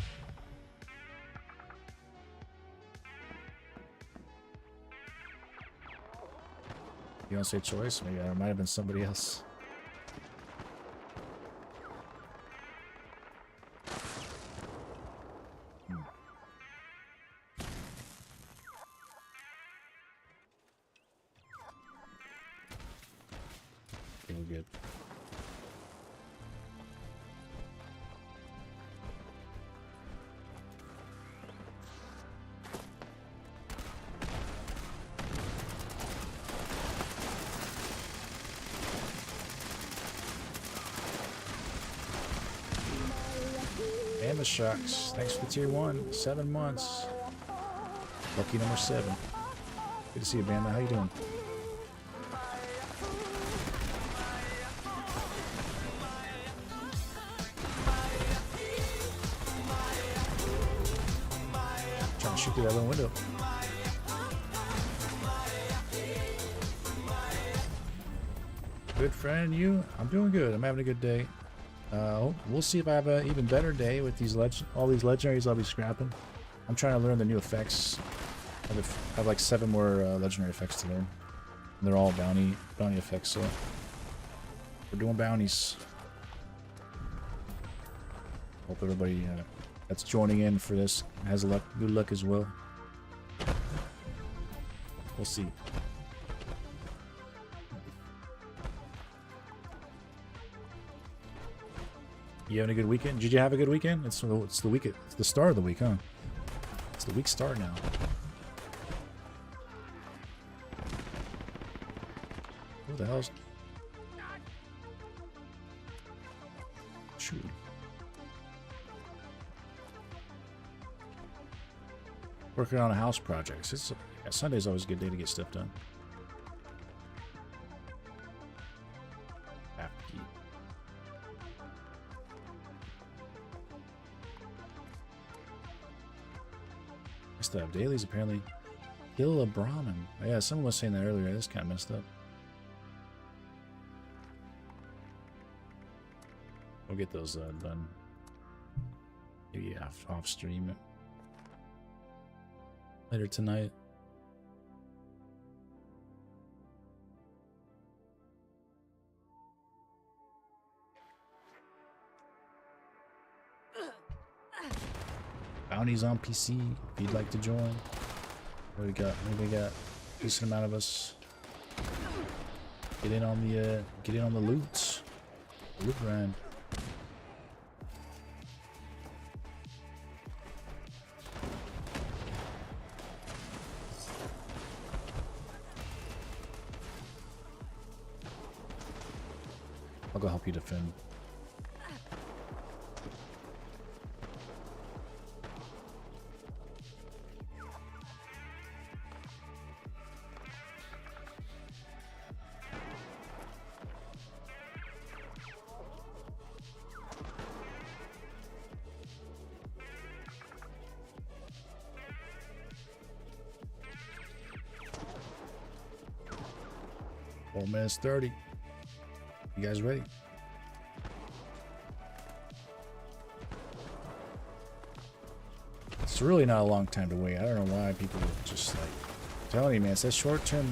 You don't say choice? Maybe it might have been somebody else. Good. And the Sharks. Thanks for the tier 1. 7 months. Lucky number 7. Good to see you, Banda. How you doing? Shoot through that little window. Good friend, you? I'm doing good. I'm having a good day. We'll see if I have an even better day with these all these legendaries I'll be scrapping. I'm trying to learn the new effects. I have like 7 more legendary effects to learn. And they're all bounty effects, so we're doing bounties. Hope everybody that's joining in for this has good luck as well. We'll see. You having a good weekend? Did you have a good weekend? It's the week. It's the start of the week, huh? It's the week start now. Who the hell's... Shoot. Working on a house project. Sunday's always a good day to get stuff done. I still have dailies apparently. Kill a Brahmin. Yeah, someone was saying that earlier. That's kind of messed up. We'll get those done. Maybe off stream later tonight. Bounties on PC if you'd like to join. What we got? Maybe we got a decent amount of us. Get in on the loot. Loot grind. I'll go help you defend. Old man's 30. You guys ready? It's really not a long time to wait. I don't know why people just like telling you, man. It's that short-term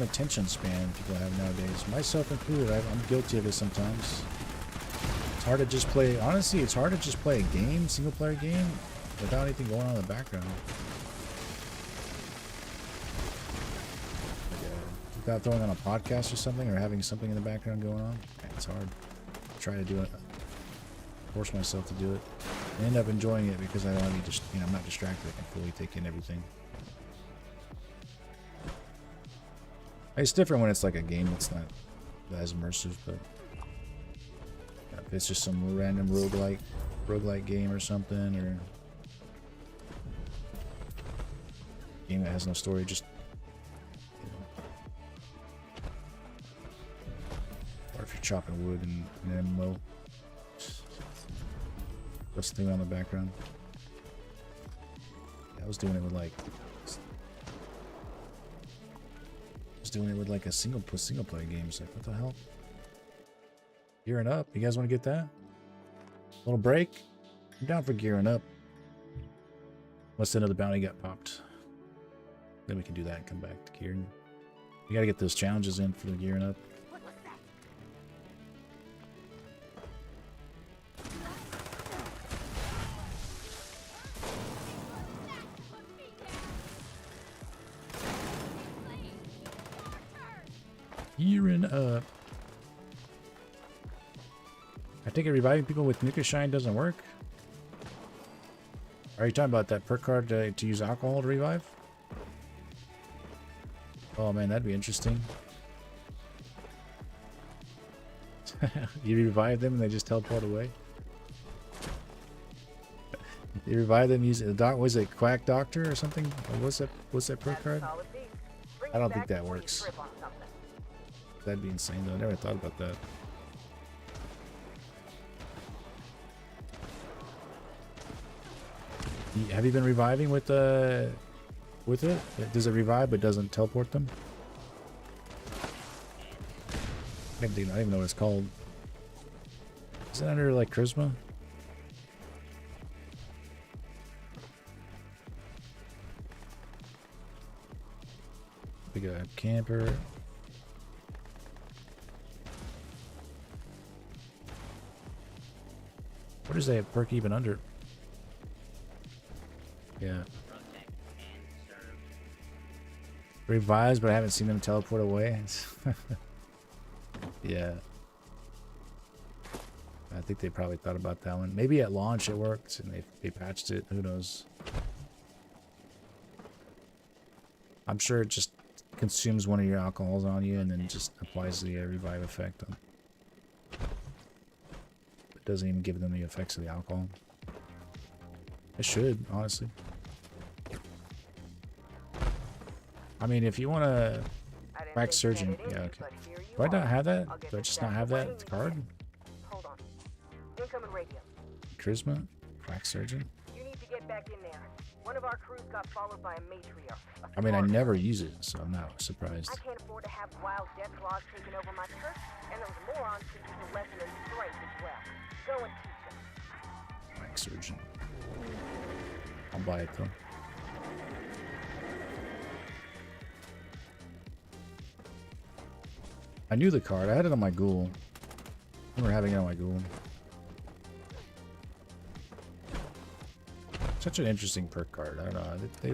attention span people have nowadays. Myself included. I'm guilty of it sometimes. It's hard to just play. Honestly, it's hard to just play a game, single-player game, without anything going on in the background. Without throwing on a podcast or something, or having something in the background going on. It's hard. I try to do it. Force myself to do it. I end up enjoying it because I don't have just, I'm not distracted. I can fully take in everything. It's different when it's like a game that's not as immersive, but if it's just some random roguelike game or something, or a game that has no story, just or if you're chopping wood in an MMO, just thing on the background. Yeah, I was doing it with like a single player game. It's like, what the hell? Gearing up. You guys want to get that? Little break? I'm down for gearing up. Unless another bounty got popped. Then we can do that and come back to gearing. You gotta get those challenges in for the gearing up. Gearing up. I think reviving people with Nukes Shine doesn't work. Are you talking about that perk card to use alcohol to revive? Oh man, that'd be interesting. You revive them and they just teleport away. You revive them using the doc. Was it Quack Doctor or something? Or what's that perk card? I don't think that works. That'd be insane though. I never thought about that. Have you been reviving with it? Does it revive but doesn't teleport them? I don't even know what it's called. Is it under like charisma? We got camper. What is that perk even under? Yeah. Revives, but I haven't seen them teleport away. Yeah. I think they probably thought about that one. Maybe at launch it worked and they patched it. Who knows? I'm sure it just consumes one of your alcohols on you and then just applies the revive effect on. It doesn't even give them the effects of the alcohol. It should, honestly. I mean, if you want to Quack Surgeon, yeah, okay. Do I not have that? Do I just not have that card? Hold on. Incoming radio. Charisma? Quack Surgeon? You need to get back in there. One of our crews got followed by a matriarch. I mean, I never use it, so I'm not surprised. I can't afford to have wild death claws taking over my turf, and those morons can use a lesson in strength as well. Go and teach them. Quack Surgeon. I'll buy it though. I knew the card. I had it on my ghoul. I remember having it on my ghoul. Such an interesting perk card. I don't know. They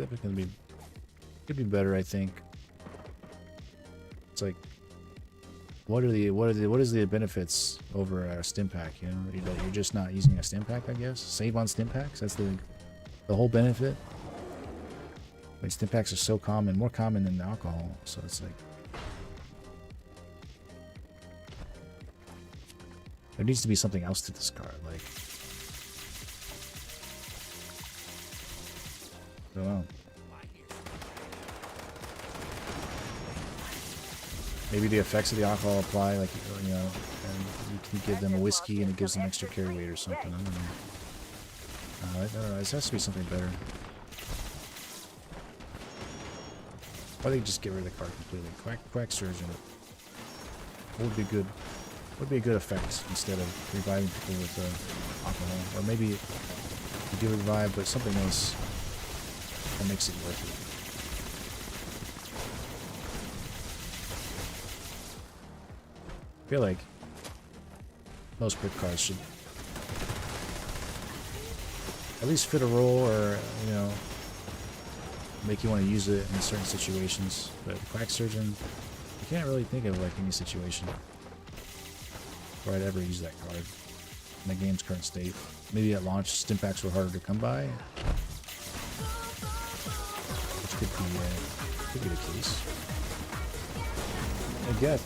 could be better, I think. It's like, what is the benefits over a stim pack? You know, that you're just not using a stim pack. I guess save on stim packs. That's the whole benefit. Like stim packs are so common, more common than alcohol. So it's like there needs to be something else to this card. Like, I don't know. Maybe the effects of the alcohol apply, like, you know, and you can give them a whiskey and it gives them extra carry weight or something. I don't know. I don't know. This has to be something better. Why they just get rid of the card completely? Quack Surgeon would be good. Would be a good effect instead of reviving people with alcohol, or maybe you do revive, but something else that makes it worth it. I feel like most perk cards should at least fit a role, or you know, make you want to use it in certain situations. But Quack Surgeon, you can't really think of like any situation where I'd ever use that card in the game's current state. Maybe at launch, stim packs were harder to come by, which could be the case. Hey Jeff,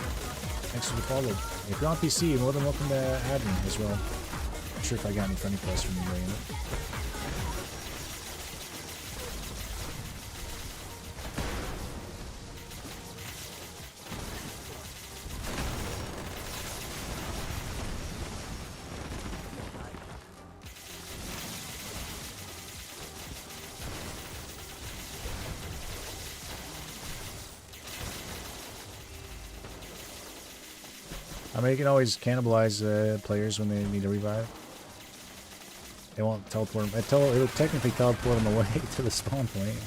thanks for the follow. If you're on PC, you're more than welcome to add me as well. Not sure if I got any friend requests from anybody in it. I mean, you can always cannibalize players when they need a revive. It won't teleport them. It'll technically teleport them away to the spawn point.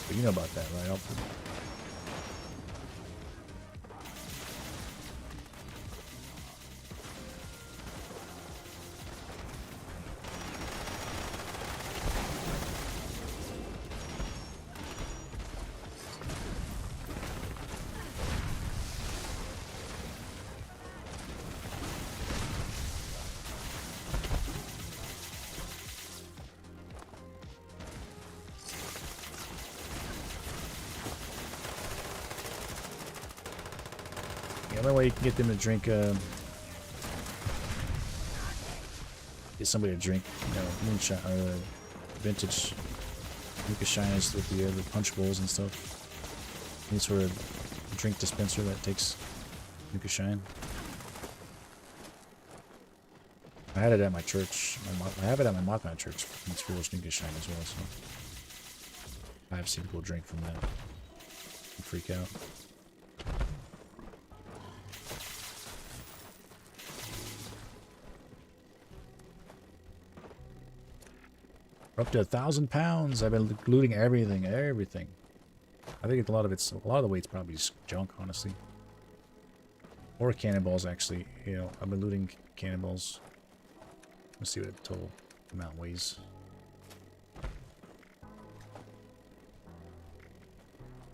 But you know about that, right? The only way you can get them to drink, get somebody to drink, you know, moonshine or vintage Nukes Shines with the punch bowls and stuff. Any sort of drink dispenser that takes Nukes Shine. I had it at my church. I have it at my Mothman church. It's full of Nukes Shine as well, so I have seen people drink from that and freak out. We're up to 1,000 pounds. I've been looting everything. I think a lot of the weight's probably just junk, honestly. Or cannonballs, actually. You know, I've been looting cannonballs. Let's see what the total amount weighs.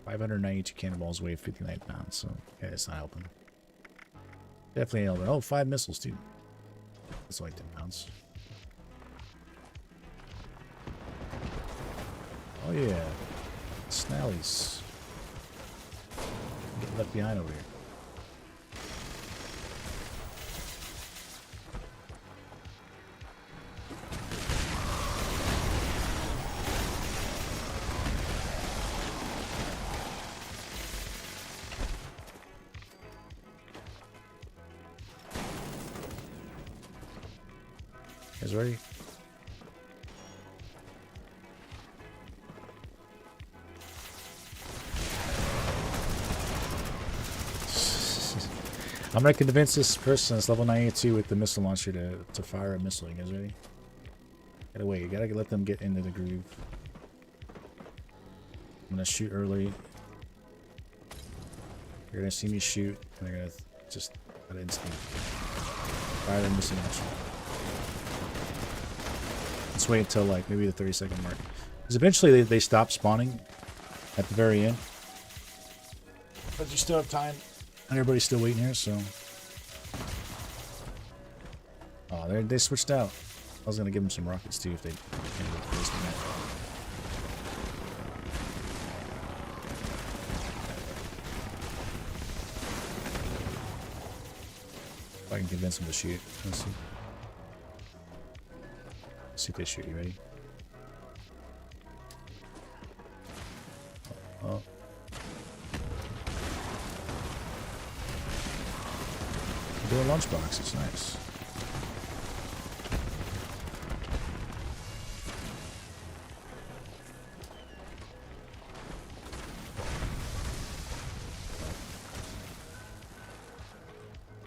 592 cannonballs weigh 59 pounds, so yeah, it's not helping. Definitely helping. Oh, 5 missiles too. That's like 10 pounds. Oh yeah, Snallies. Get left behind over here. You guys ready? I'm gonna convince this person that's level 92 with the missile launcher to fire a missile. You guys ready? Gotta wait. You gotta let them get into the groove. I'm gonna shoot early. You're gonna see me shoot, and they're gonna just let it instinct. Fire and missing action. Let's wait until like maybe the 30-second mark. Because eventually they stop spawning at the very end. But you still have time. And everybody's still waiting here, so. Oh, they switched out. I was going to give them some rockets too if they ended up wasting that. If I can convince them to shoot. Let's see. Let's see if they shoot. You ready? Oh. They're doing lunchbox. It's nice.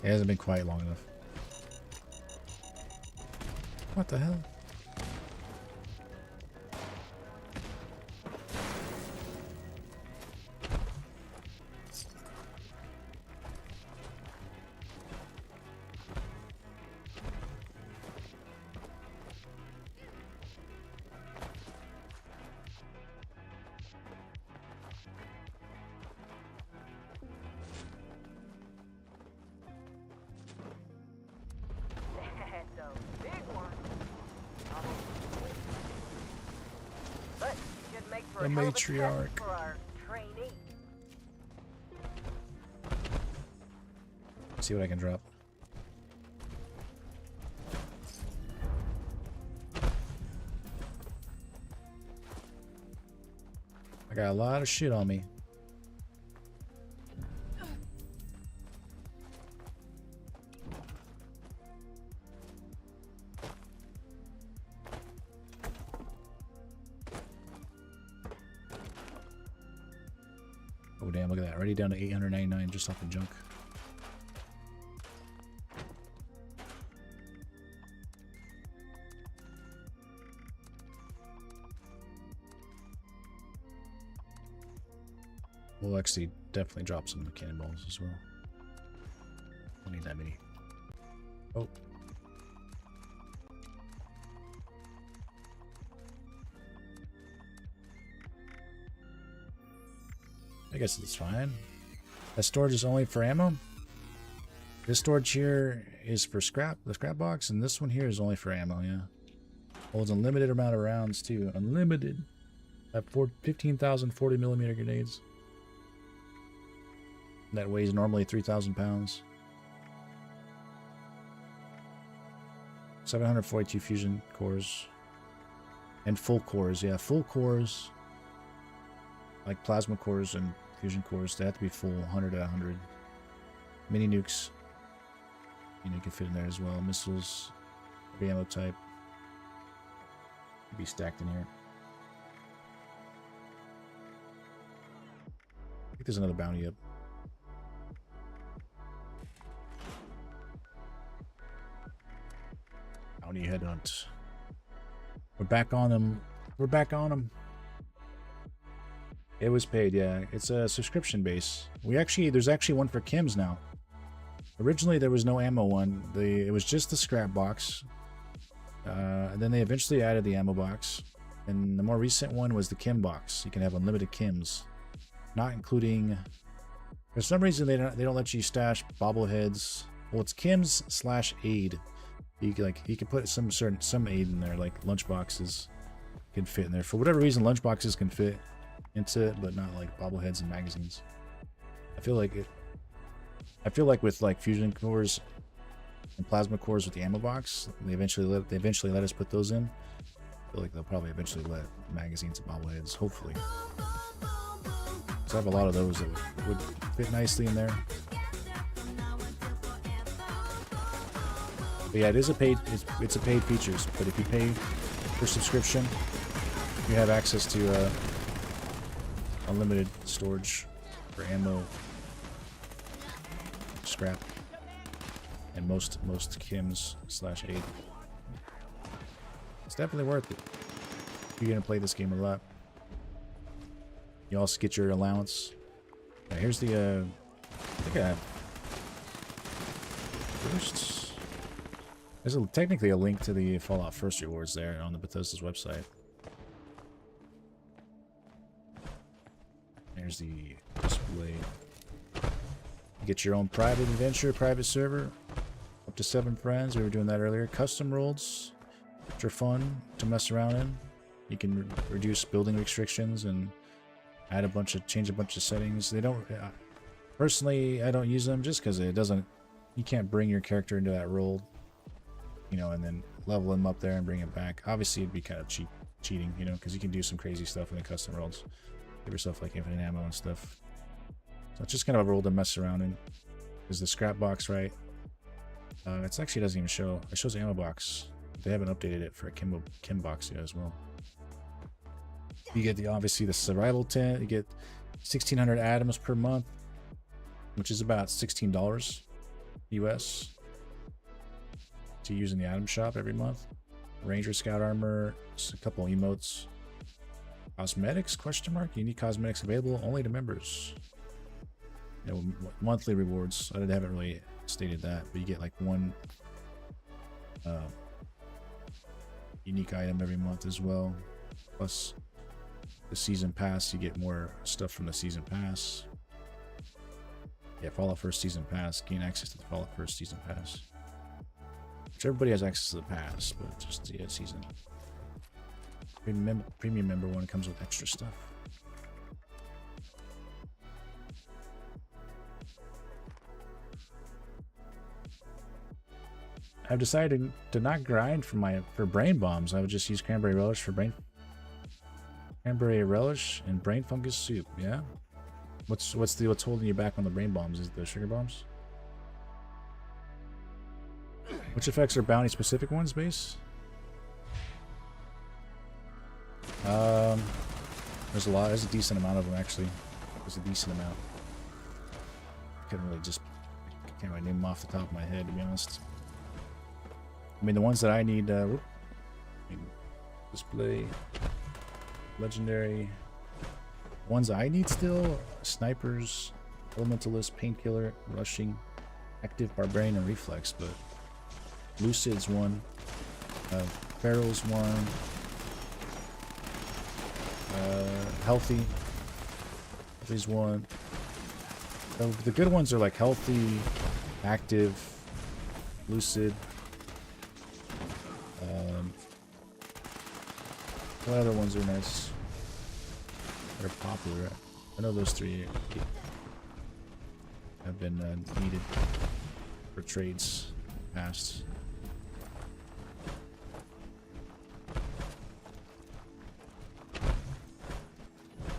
It hasn't been quiet long enough. What the hell? The matriarch. See what I can drop. I got a lot of shit on me. Oh damn, look at that. Already down to 899 just off the junk. We'll actually definitely drop some cannonballs as well. Don't need that many. Oh. I guess it's fine. That storage is only for ammo. This storage here is for scrap, the scrap box, and this one here is only for ammo, yeah. Holds unlimited amount of rounds too. Unlimited. At 15,000 40mm grenades. That weighs normally 3,000 pounds. 742 fusion cores. And full cores, yeah, full cores. Like plasma cores and fusion cores, they have to be full, 100 to 100. Mini nukes. You know, you can fit in there as well. Missiles, every ammo type. Be stacked in here. I think there's another bounty up. Bounty headhunt. We're back on them. We're back on them. It was paid, yeah. It's a subscription base. There's actually one for Kim's now. Originally there was no ammo one. It was just the scrap box. And then they eventually added the ammo box. And the more recent one was the Kim box. You can have unlimited Kims. Not including... For some reason they don't let you stash bobbleheads. Well, it's Kim's / aid. You can put some aid in there, like lunchboxes can fit in there. For whatever reason, lunchboxes can fit into it, but not like bobbleheads and magazines. I feel like with like fusion cores and plasma cores with the ammo box, they eventually let us put those in. I feel like they'll probably eventually let magazines and bobbleheads, hopefully. So I have a lot of those that would fit nicely in there. But yeah, it's a paid features, but if you pay for subscription, you have access to unlimited storage for ammo, scrap, and most Kims / aid. It's definitely worth it. You're gonna play this game a lot. You also get your allowance. Now here's the I think I have first. There's technically a link to the Fallout First rewards there on the Bethesda's website. There's the display. You get your own private adventure, private server, up to 7 friends. We were doing that earlier. Custom worlds, which are fun to mess around in. You can reduce building restrictions and add a bunch of, change a bunch of settings. They don't. Personally, I don't use them just because it doesn't. You can't bring your character into that role, you know, and then level him up there and bring him back. Obviously, it'd be kind of cheating, you know, because you can do some crazy stuff in the custom worlds. Give yourself like infinite ammo and stuff. So it's just kind of a role to mess around in. Is the scrap box right? It actually doesn't even show. It shows ammo box. They haven't updated it for a Kim box yet as well. You get the obviously the survival tent. You get 1,600 atoms per month, which is about $16 US to use in the item shop every month. Ranger Scout armor, just a couple emotes. Cosmetics? Question mark. Unique cosmetics available only to members. You know, monthly rewards. I haven't really stated that, but you get like one unique item every month as well. Plus the season pass, you get more stuff from the season pass. Yeah, Fallout First Season Pass. Gain access to the Fallout First Season Pass. Which everybody has access to the pass, but just the season. Premium member one comes with extra stuff. I've decided to not grind for brain bombs. I would just use cranberry relish for cranberry relish and brain fungus soup. Yeah. What's holding you back on the brain bombs? Is it the sugar bombs? Which effects are bounty specific ones, base? There's a lot. There's a decent amount of them actually. There's a decent amount. Can't really name them off the top of my head, to be honest. I mean, the ones that I need. Display, legendary. Ones I need still: snipers, elementalist, painkiller, rushing, active, barbarian, and reflex. But Lucid's one, Feral's one, healthy's one. The good ones are like healthy, active, lucid. What other ones are nice? They're popular. I know those 3 have been needed for trades past.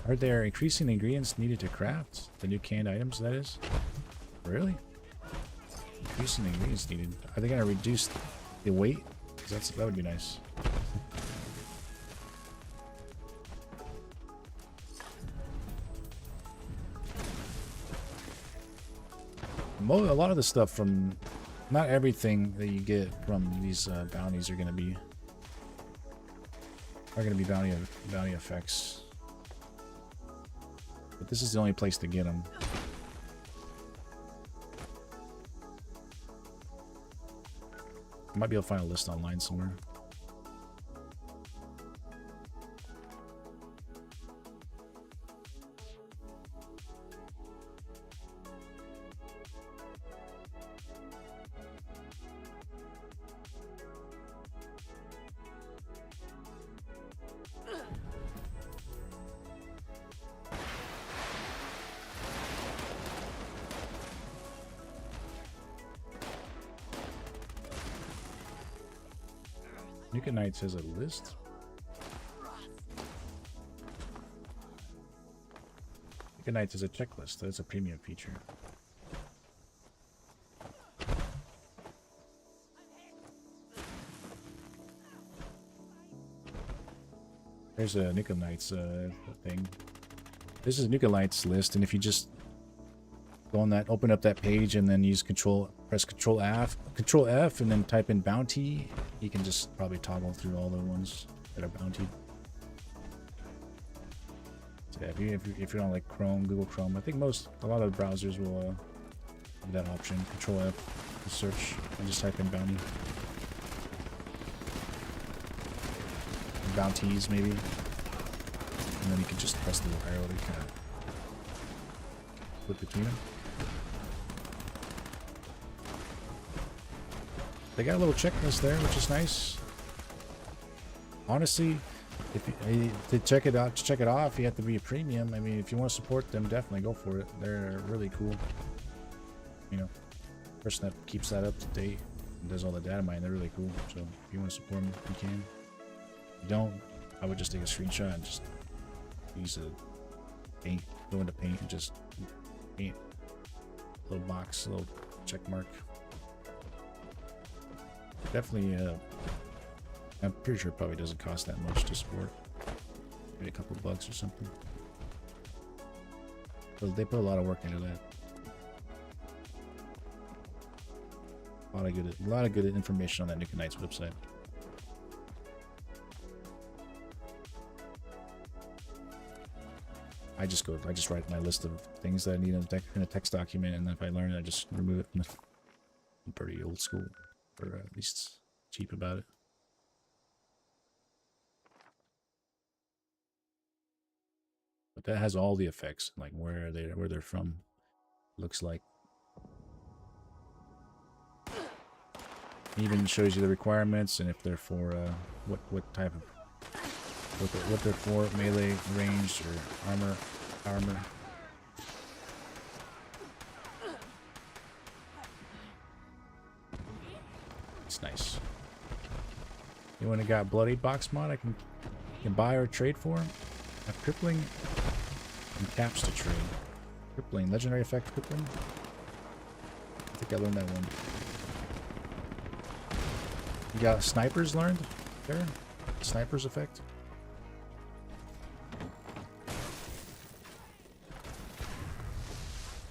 Are there increasing ingredients needed to craft the new canned items? That is, really increasing ingredients needed. Are they going to reduce the weight? Because that would be nice. A lot of the stuff from, not everything that you get from these bounties are going to be bounty effects. But this is the only place to get them. I might be able to find a list online somewhere. Nuke Knights has a list. Nuke Knights is a checklist. That's a premium feature. There's a Nuke Knights thing. This is a Nuke Knights list, and if you just go on that, open up that page, and then use press Control F, and then type in Bounty, you can just probably toggle through all the ones that are bountied. So yeah, if you're on like Chrome, Google Chrome, I think a lot of browsers will have that option. Control F to search and just type in Bounty. bounties maybe. And then you can just press the little arrow to kind of flip between them. They got a little checklist there, which is nice. Honestly, if you, to check it off, you have to be a premium. I mean, if you want to support them, definitely go for it. They're really cool. You know, person that keeps that up to date and does all the data mining, they're really cool. So if you want to support them, you can. If you don't, I would just take a screenshot and just use a paint, go into paint and just paint a little box, a little check mark. Definitely, I'm pretty sure it probably doesn't cost that much to support. Maybe a couple of bucks or something. But they put a lot of work into that. A lot of good information on that Nuke Knights website. I just write my list of things that I need in a text document, and if I learn it, I just remove it. I'm pretty old school, or at least cheap about it. But that has all the effects, like where they're from. Looks like. It even shows you the requirements and if they're for what type of what they're for, melee, ranged, or armor. It's nice. Anyone who got Bloody Box mod, I can buy or trade for. A crippling and caps to trade. Crippling, legendary effect crippling. I think I learned that one. You got snipers learned there? Snipers effect.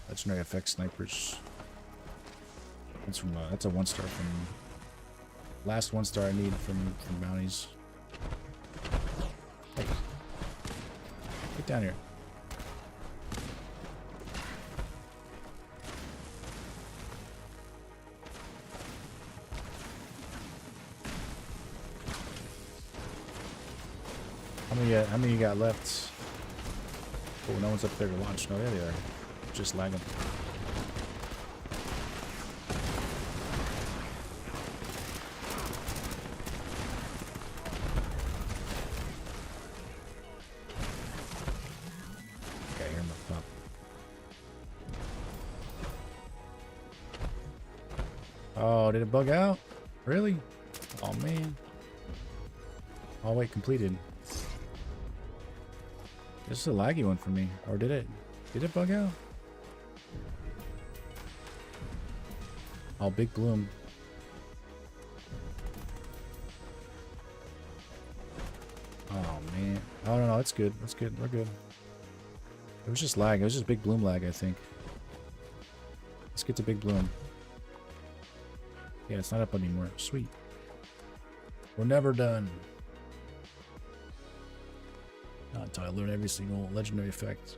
Legendary effect snipers. That's from that's a 1-star from last 1-star I need from Bounties. Hey. Get down here. How many you got left? Oh, no one's up there to watch. No, there they are. Just lagging. Okay, here I'm up top. Oh, did it bug out? Really? Oh man. Oh wait, completed. This is a laggy one for me. Or did it bug out? Oh, big bloom. Oh man. Oh no, it's good. It's good. We're good. It was just lag. It was just big bloom lag, I think. Let's get to big bloom. Yeah, it's not up anymore. Sweet. We're never done. Not until I learn every single legendary effect.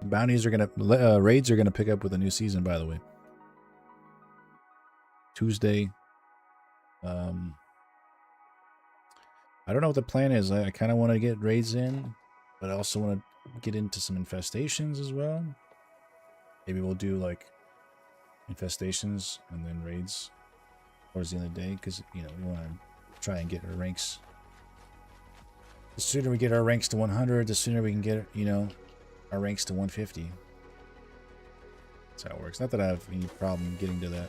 Bounties are gonna raids are gonna pick up with a new season, by the way. Tuesday. I don't know what the plan is. I kind of want to get raids in, but I also want to get into some infestations as well. Maybe we'll do like infestations and then raids towards the end of the day, because you know we want to try and get our ranks. The sooner we get our ranks to 100, the sooner we can get, you know, our ranks to 150. That's how it works. Not that I have any problem getting to that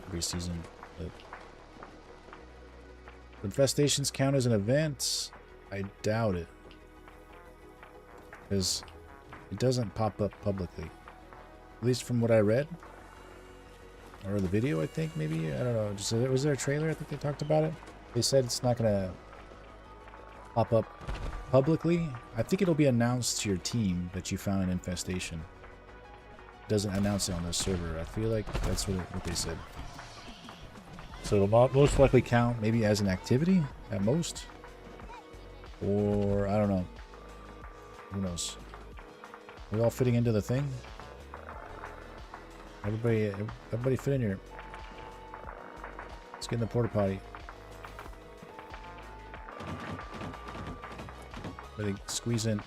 every season, but infestations count as an event? I doubt it, because it doesn't pop up publicly, at least from what I read, or the video. I think maybe, I don't know. Just, was there a trailer? I think they talked about it. They said it's not gonna pop up publicly. I think it'll be announced to your team that you found an infestation. It doesn't announce it on the server. I feel like that's what they said. So it'll most likely count maybe as an activity at most, or I don't know. Who knows? We all fitting into the thing? Everybody fit in here. Let's get in the porta potty. Everybody squeeze in.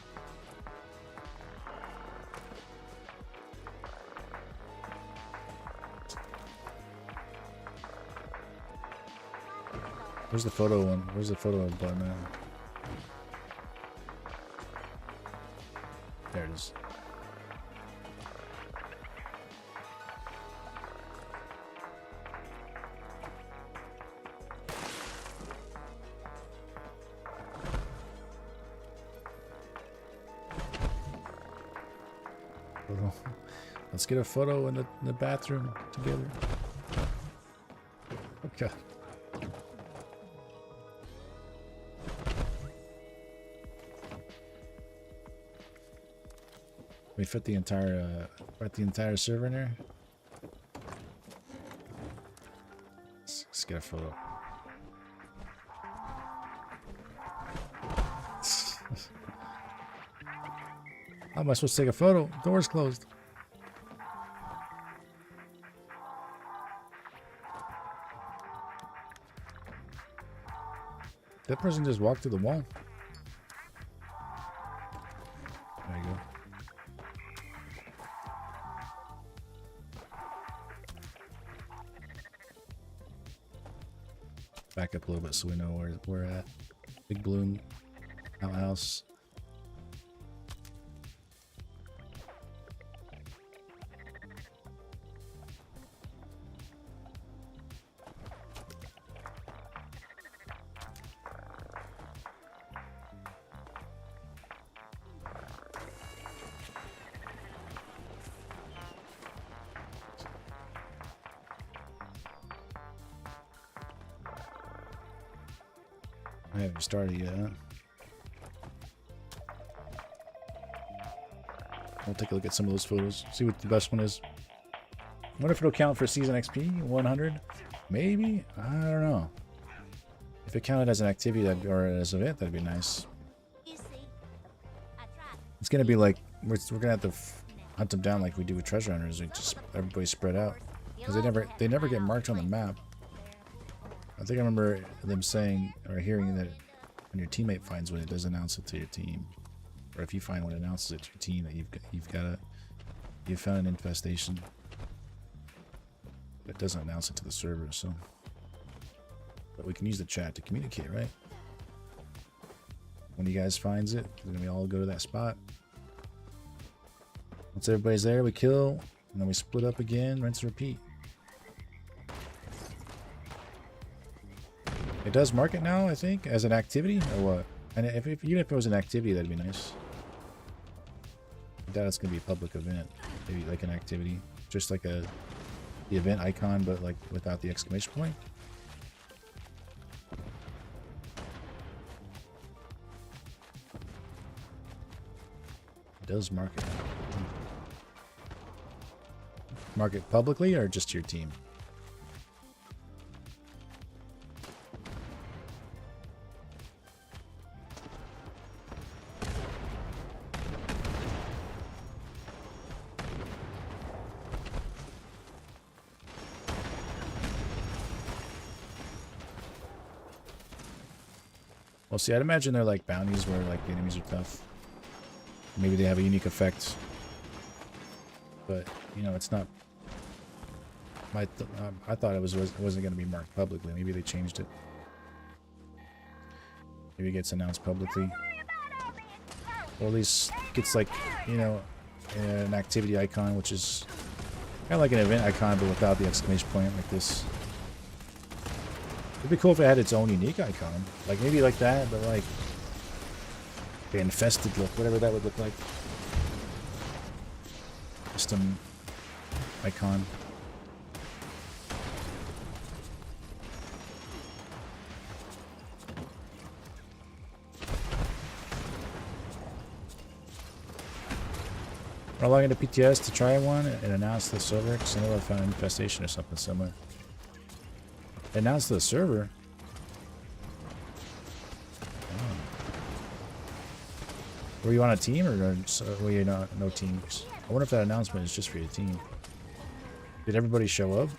Where's the photo one? Where's the photo button at? There it is. Photo. Let's get a photo in the bathroom together. Okay. We fit the entire server in there. Let's get a photo. How am I supposed to take a photo? Door's closed. That person just walked through the wall. There you go. Back up a little bit so we know where we're at. Big balloon outhouse. I haven't started yet, huh? I'll take a look at some of those photos. See what the best one is. I wonder if it'll count for season XP 100? Maybe? I don't know. If it counted as an activity or as an event, that'd be nice. It's gonna be like we're gonna have to hunt them down like we do with treasure hunters. We just everybody spread out because they never get marked on the map. I think I remember them saying or hearing that when your teammate finds one, it does announce it to your team, or if you find one, it announces it to your team that you've found an infestation. It doesn't announce it to the server, so. But we can use the chat to communicate, right? When you guys finds it, then we all go to that spot. Once everybody's there, we kill, and then we split up again, rinse and repeat. It does mark it now, I think, as an activity, or what? And even if it was an activity, that'd be nice. I doubt it's gonna be a public event. Maybe like an activity, just like the event icon, but like without the exclamation point. It does mark it. Mark it publicly or just your team? Well, see, I'd imagine they're like bounties where like the enemies are tough. Maybe they have a unique effect. But, you know, it's not... I thought it wasn't going to be marked publicly. Maybe they changed it. Maybe it gets announced publicly. Or at least gets like, you know, an activity icon, which is kind of like an event icon, but without the exclamation point like this. It'd be cool if it had its own unique icon. Like, maybe like that, but like... the infested look, whatever that would look like. Custom icon. We're logging to PTS to try one and announce the server, because I know I found an infestation or something somewhere. Announce the server? Oh. Were you on a team or were you not no teams? I wonder if that announcement is just for your team. Did everybody show up?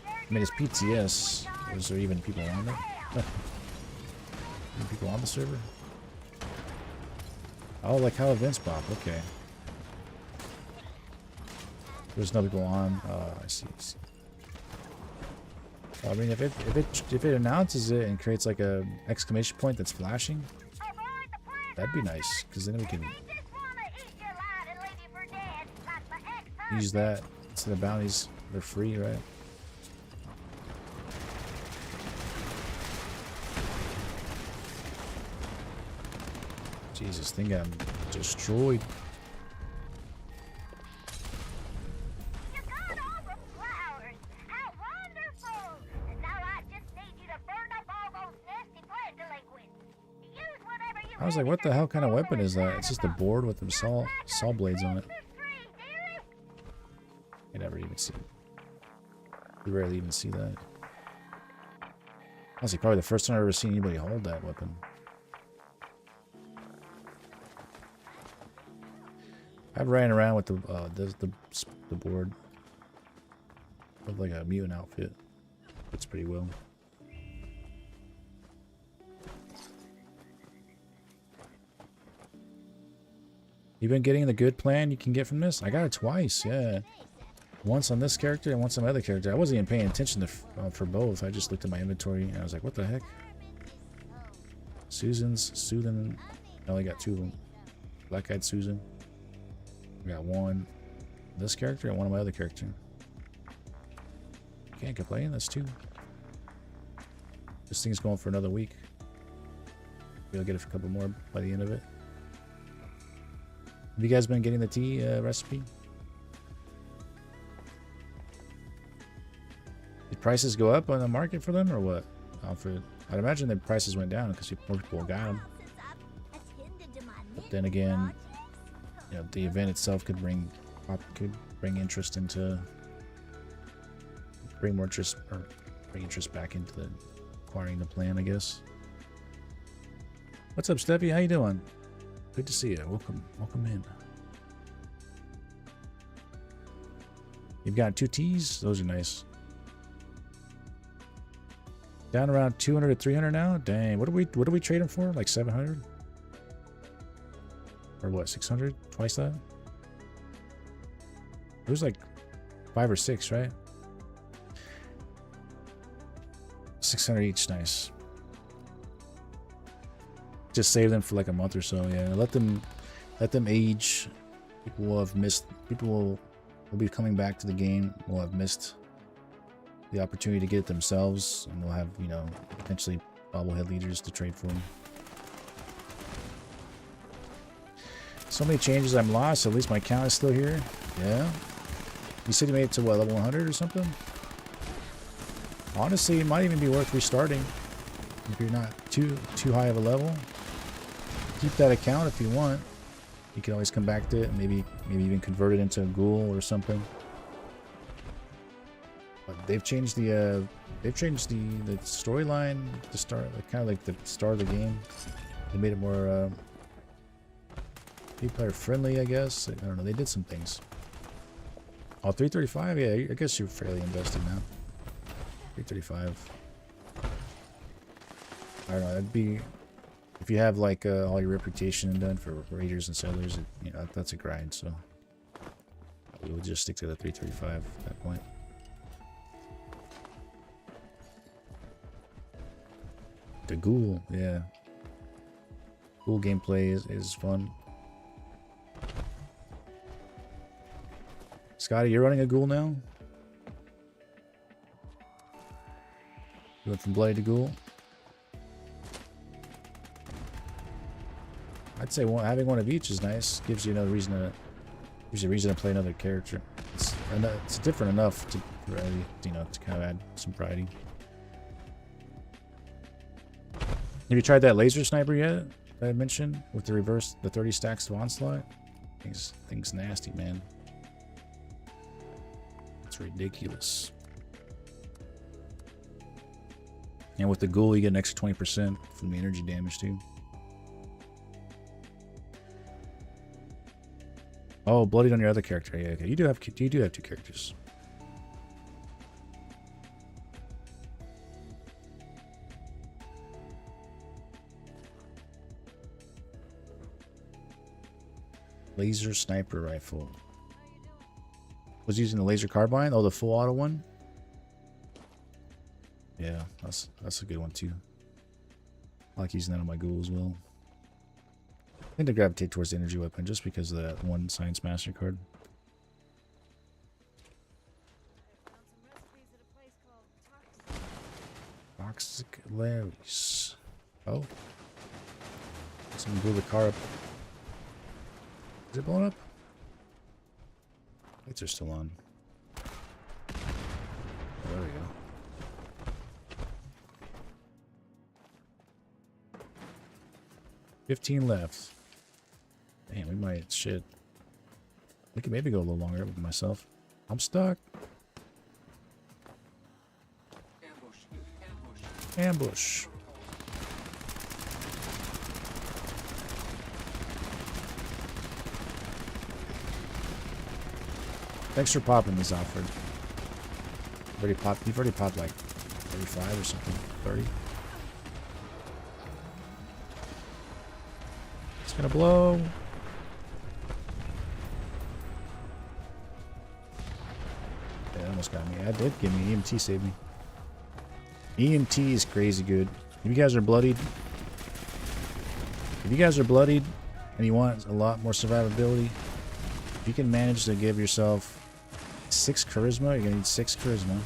I mean, it's PTS. Was there even people on it? Any people on the server? Oh, like how events pop. Okay. There's no people on. Oh, I see. I mean, if it announces it and creates like a exclamation point that's flashing, that'd be nice. Because then we can use that instead of bounties. They're free, right? Jesus, thing got destroyed. You got all the flowers. How wonderful! And now I just need you to burn up all those nasty plant delinquents. Use whatever you I was like, what the hell kind of weapon is that? It's just a board with some saw blades on it. You never even see it. You rarely even see that. Honestly, probably the first time I've ever seen anybody hold that weapon. I've ran around with the board with like a mutant outfit. It's pretty well. You've been getting the good plan you can get from this? I got it twice, yeah. Once on this character and once on my other character. I wasn't even paying attention to for both. I just looked at my inventory and I was like, what the heck? Susan. I only got 2 of them. Black-eyed Susan. I got one this character and one of my other character. Can't complain, that's 2. This thing's going for another week. Maybe I'll get a couple more by the end of it. Have you guys been getting the tea recipe? Did prices go up on the market for them or what? I'd imagine the prices went down because more people got them. But then again, you know, the event itself could bring interest into bring interest back into the acquiring the plan, I guess. What's up, Steffi? How you doing? Good to see you. Welcome in. You've got 2 teas. Those are nice. Down around 200 to 300 now. Dang. What do we trade them for? Like 700? Or what? 600? Twice that? It was like 5 or 6, right? 600 each. Nice. Just save them for like a month or so. Yeah, let them age. People will have missed. People will be coming back to the game. Will have missed the opportunity to get it themselves, and we'll have, you know, potentially bobblehead leaders to trade for them. So many changes, I'm lost. At least my count is still here. Yeah. You said you made it to what, level 100 or something? Honestly, it might even be worth restarting if you're not too high of a level. Keep that account if you want. You can always come back to it and maybe even convert it into a ghoul or something. But they've changed the storyline to start, like, kind of like the start of the game. They made it more player friendly, I guess. I don't know. They did some things. Oh, 335. Yeah, I guess you're fairly invested now. 335. I don't know. That'd be, if you have like all your reputation done for raiders and sellers, you know, that's a grind. So we'll just stick to the 335 at that point. The ghoul, yeah. Ghoul gameplay is fun. Scotty, you're running a ghoul now? You went from Blade to Ghoul? I'd say having one of each is nice. Gives you another reason to play another character. It's different enough to really, you know, to kind of add some variety. Have you tried that laser sniper yet that I mentioned with the 30 stacks of onslaught? Thing's nasty, man. It's ridiculous. And with the ghoul, you get an extra 20% from the energy damage too. Oh, bloodied on your other character. Yeah, okay. You do have 2 characters. Laser sniper rifle. Was using the laser carbine? Oh, the full auto one? Yeah, that's a good one too. I like using that on my ghoul as well. I tend to gravitate towards the energy weapon just because of that one Science Master card. Toxic Larry's. Oh. Someone blew the car up. Is it blowing up? Lights are still on. Oh, there we go. $15 left. Damn, we might shit. We could maybe go a little longer with myself. I'm stuck. Ambush. Thanks for popping this, Alfred. You've already popped like 35 or something. 30. It's gonna blow. Yeah, that almost got me. That did give me EMT saved me. EMT is crazy good. If you guys are bloodied, and you want a lot more survivability, if you can manage to give yourself 6 charisma, you're gonna need 6 charisma.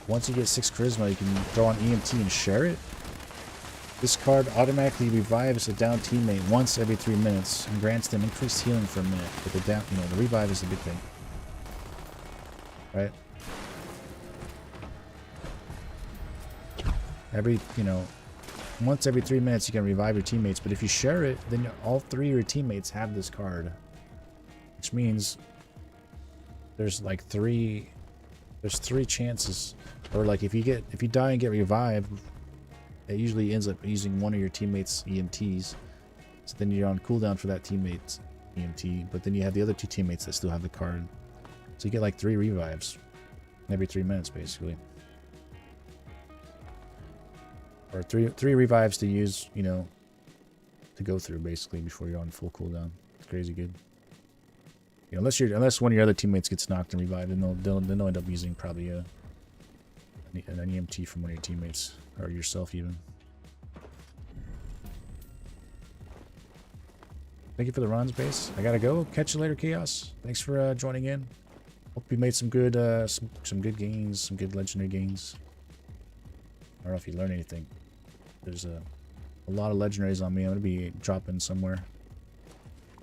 Once you get 6 charisma, you can throw on EMT and share it. This card automatically revives a down teammate once every 3 minutes and grants them increased healing for a minute. But the down, the revive is the big thing, right? Once every 3 minutes you can revive your teammates. But if you share it, then all 3 of your teammates have this card, which means there's like 3 chances, or like if you die and get revived, it usually ends up using one of your teammates' EMTs. So then you're on cooldown for that teammate's EMT, but then you have the other 2 teammates that still have the card. So you get like 3 revives every 3 minutes, basically. Or three revives to use, to go through, basically, before you're on full cooldown. It's crazy good. Unless one of your other teammates gets knocked and revived, then they'll end up using probably an EMT from one of your teammates. Or yourself, even. Thank you for the runs, base. I gotta go. Catch you later, Chaos. Thanks for joining in. Hope you made some good good gains, some good legendary gains. I don't know if you learned anything. There's a lot of legendaries on me. I'm gonna be dropping somewhere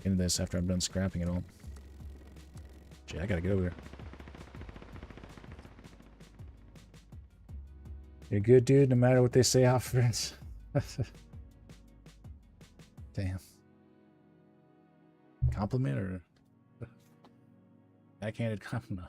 into this after I'm done scrapping it all. Gee, I gotta get over there. You're good, dude, no matter what they say, Alfred. Damn. Compliment or backhanded compliment?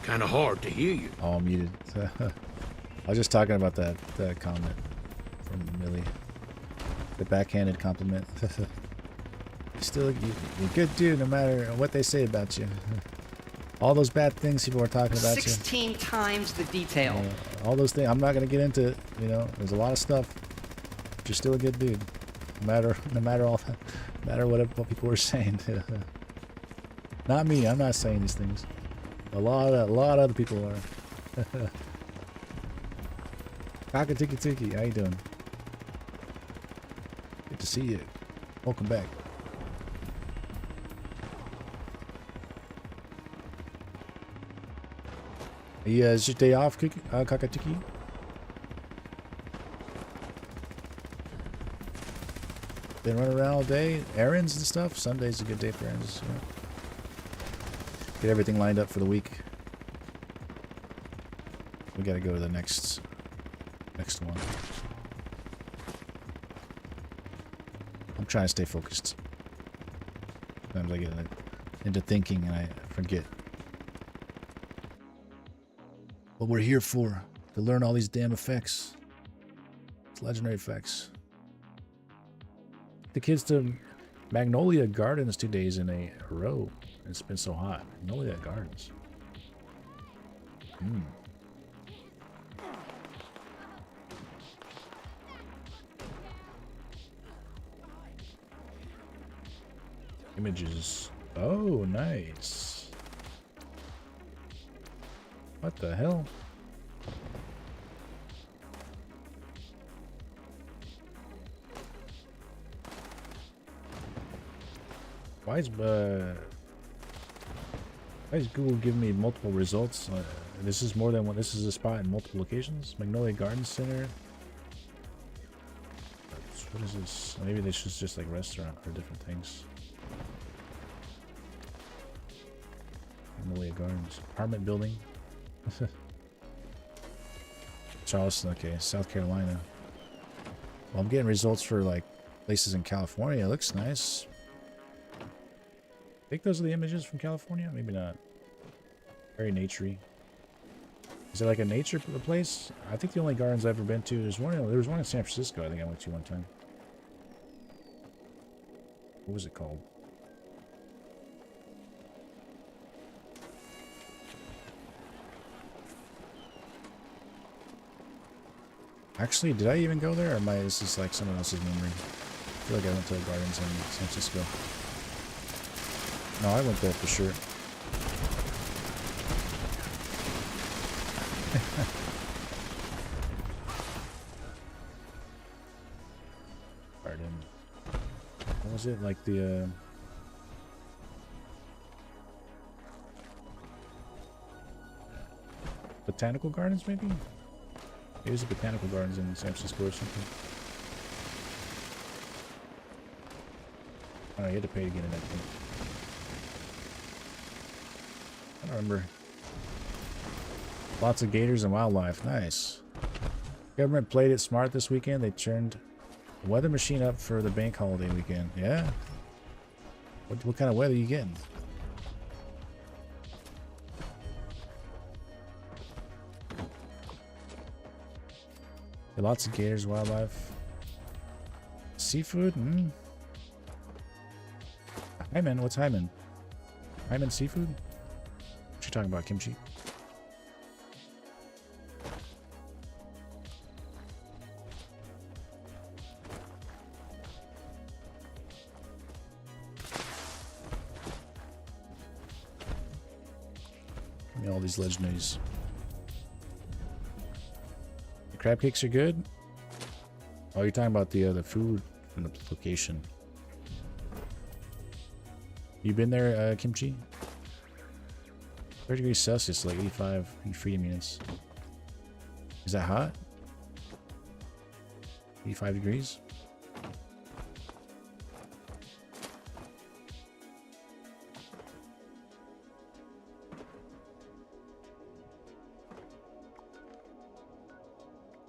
Kind of hard to hear you. Oh, I'm muted. I was just talking about that comment from Millie. The backhanded compliment. You're good, dude, no matter what they say about you. All those bad things people are talking about 16 times the detail. All those things. I'm not gonna get into it. There's a lot of stuff. But you're still a good dude, no matter what people are saying. Not me. I'm not saying these things. A lot of other people are. Cockatiki Tiki, how you doing? Good to see you. Welcome back. Yeah, is your day off, Kakatiki? Been running around all day, errands and stuff. Sunday's a good day for errands. Yeah. Get everything lined up for the week. We gotta go to the next one. I'm trying to stay focused. Sometimes I get into thinking and I forget what we're here for, to learn all these damn effects. It's legendary effects. The kids to Magnolia Gardens 2 days in a row. It's been so hot. Magnolia Gardens. Images. Oh, nice. What the hell? Why is Google giving me multiple results? This is more than one. This is a spot in multiple locations. Magnolia Garden Center. What is this? Maybe this is just like restaurant or different things. Magnolia Gardens. Apartment building. Charleston, okay. South Carolina. Well, I'm getting results for like places in California. It looks nice. I think those are the images from California? Maybe not. Very naturey. Is it like a nature place? I think the only gardens I've ever been to, there was one in San Francisco I think I went to one time. What was it called? Actually, did I even go there? Or this is like someone else's memory? I feel like I went to the gardens in San Francisco. No, I went there for sure. Garden. What was it? Like the Botanical Gardens, maybe? Maybe it's the Botanical Gardens in San Francisco or something. Oh, you had to pay to get in that thing. I don't remember. Lots of gators and wildlife. Nice. Government played it smart this weekend. They turned the weather machine up for the bank holiday weekend. Yeah? What kind of weather are you getting? Lots of gators, wildlife. Seafood? Hyman? What's Hyman? Hyman seafood? What you talking about, kimchi? Give me all these legendaries. The crab cakes are good? Oh, you're talking about the food from the location. You been there, kimchi? 30 degrees Celsius, like 85 freedom units. Is that hot? 85 degrees?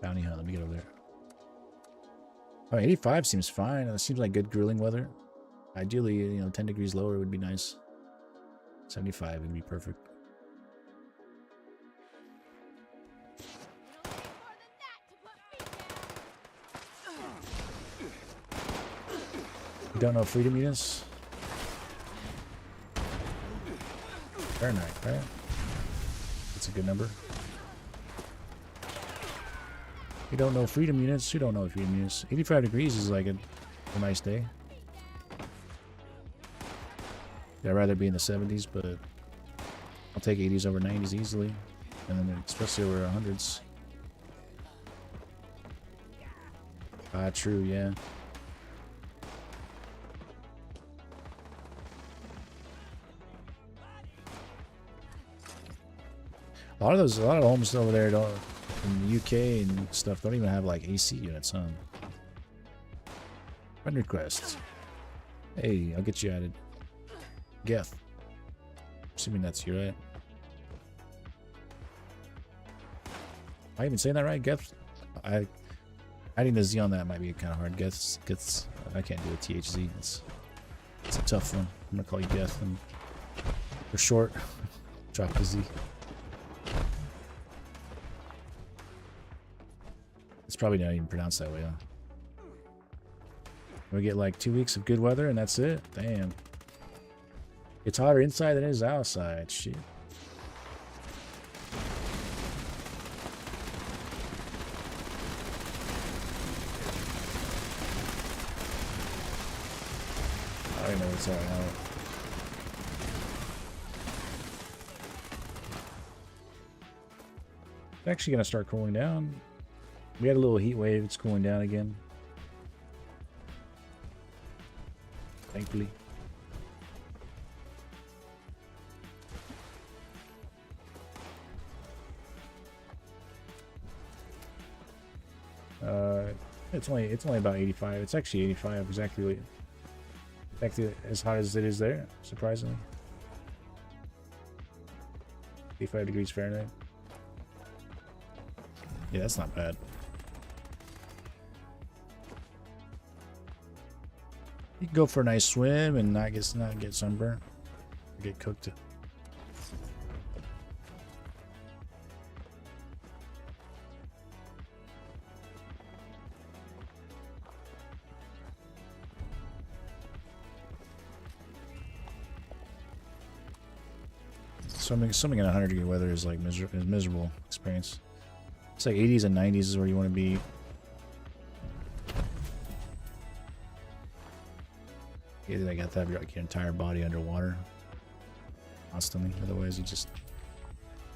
Bounty hunt, let me get over there. Oh, 85 seems fine. It seems like good grilling weather. Ideally, 10 degrees lower would be nice. 75 would be perfect. You don't know freedom units? Fahrenheit, right? That's a good number. You don't know freedom units? You don't know freedom units. 85 degrees is like a nice day. I'd rather be in the 70s, but I'll take 80s over 90s easily. And then especially over 100s. Ah, true, yeah. A lot of the homes over there don't, in the UK and stuff, don't even have like AC units, huh? Friend requests. Hey, I'll get you added. Geth. Assuming that's you, right? Am I even saying that right? Geth? Adding the Z on that might be kind of hard. Geths. I can't do a THZ. It's a tough one. I'm gonna call you Geth, and for short, drop the Z. It's probably not even pronounced that way, huh? We get like 2 weeks of good weather and that's it? Damn. It's hotter inside than it is outside. Shit. I don't know what's all out. It's actually gonna start cooling down. We had a little heat wave. It's cooling down again. Thankfully. It's only about 85. It's actually 85 exactly as hot as it is there, surprisingly. 85 degrees Fahrenheit. Yeah, that's not bad. You can go for a nice swim and not get sunburned or get cooked. Swimming in 100-degree weather is like miserable experience. It's like 80s and 90s is where you want to be. Either they got to have your entire body underwater constantly, otherwise you just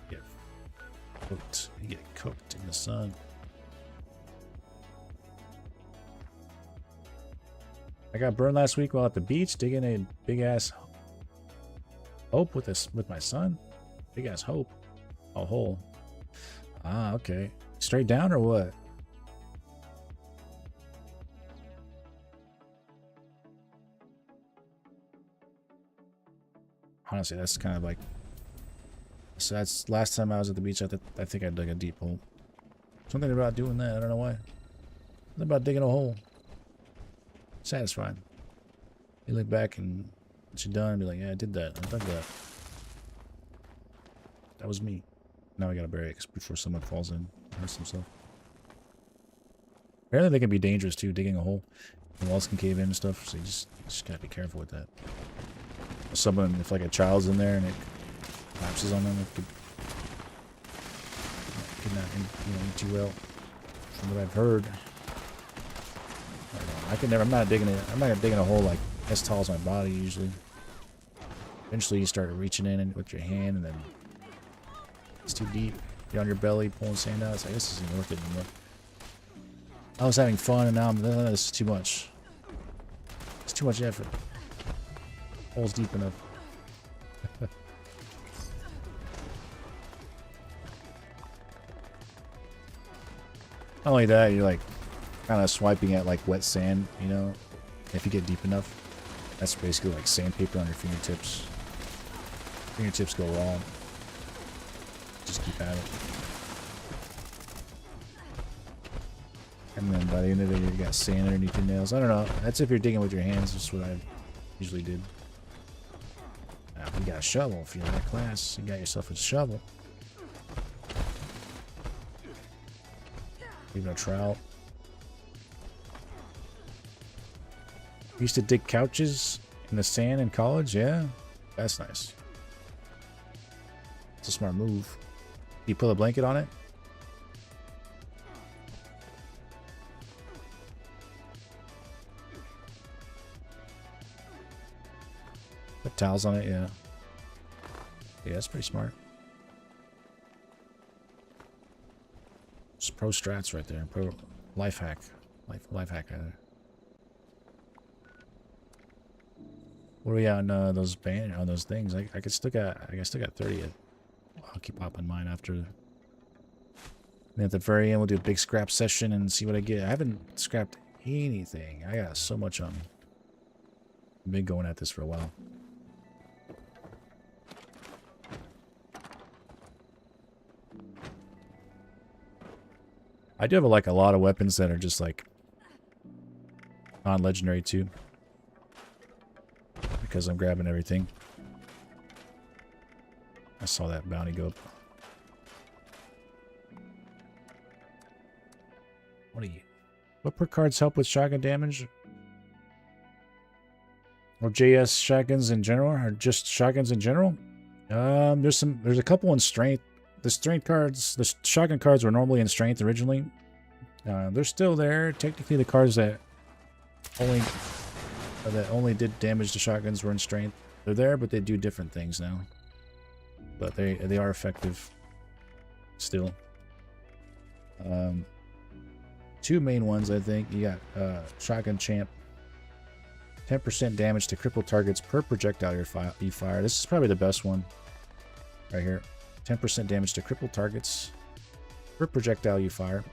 get cooked. You get cooked in the sun. I got burned last week while at the beach digging a big ass hope with my son. Big ass hope. A hole. Ah, okay. Straight down or what? Honestly, that's kind of like. So that's last time I was at the beach. I think I dug a deep hole. Something about doing that. I don't know why. Something about digging a hole. Satisfying. You look back and once you're done, and be like, yeah, I did that. I dug that. That was me. Now I gotta bury it before someone falls in and hurts himself. Apparently they can be dangerous too, digging a hole. The walls can cave in and stuff, so you just gotta be careful with that. Someone, if like a child's in there and it collapses on them, it could not end too well. From what I've heard. I don't know. I could never. I'm not digging a hole like as tall as my body usually. Eventually you start reaching in with your hand and then it's too deep. You're on your belly pulling sand out. It's like, this isn't worth it anymore. I was having fun and now this is too much. It's too much effort. Hole's deep enough. Not only that, you're like kind of swiping at like wet sand, you know, if you get deep enough. That's basically like sandpaper on your fingertips. Fingertips go raw. Just keep at it. And then by the end of it, you got sand underneath your nails. I don't know. That's if you're digging with your hands. That's what I usually did. Now, if you got a shovel, if you're in that class, you got yourself a shovel. Even a trowel. Used to dig couches in the sand in college. Yeah, that's nice. It's a smart move. You put a blanket on it? Put towels on it, yeah. Yeah, that's pretty smart. It's pro strats right there. Pro life hack. Life hack right there. What are we on those things? I still got 30 yet. I'll keep popping mine after. Then at the very end, we'll do a big scrap session and see what I get. I haven't scrapped anything. I got so much on me. I've been going at this for a while. I do have like a lot of weapons that are just like non-legendary too, because I'm grabbing everything. I saw that bounty go up. What are you? What per cards help with shotgun damage? Or JS shotguns in general, or just shotguns in general? There's a couple in strength. The strength cards, the shotgun cards were normally in strength originally. They're still there. Technically, the cards that only did damage to shotguns were in strength. They're there, but they do different things now. But they are effective still. Two main ones, I think. You got Shotgun Champ. 10% damage to crippled targets per projectile you fire. This is probably the best one. Right here. 10% damage to crippled targets per projectile you fire.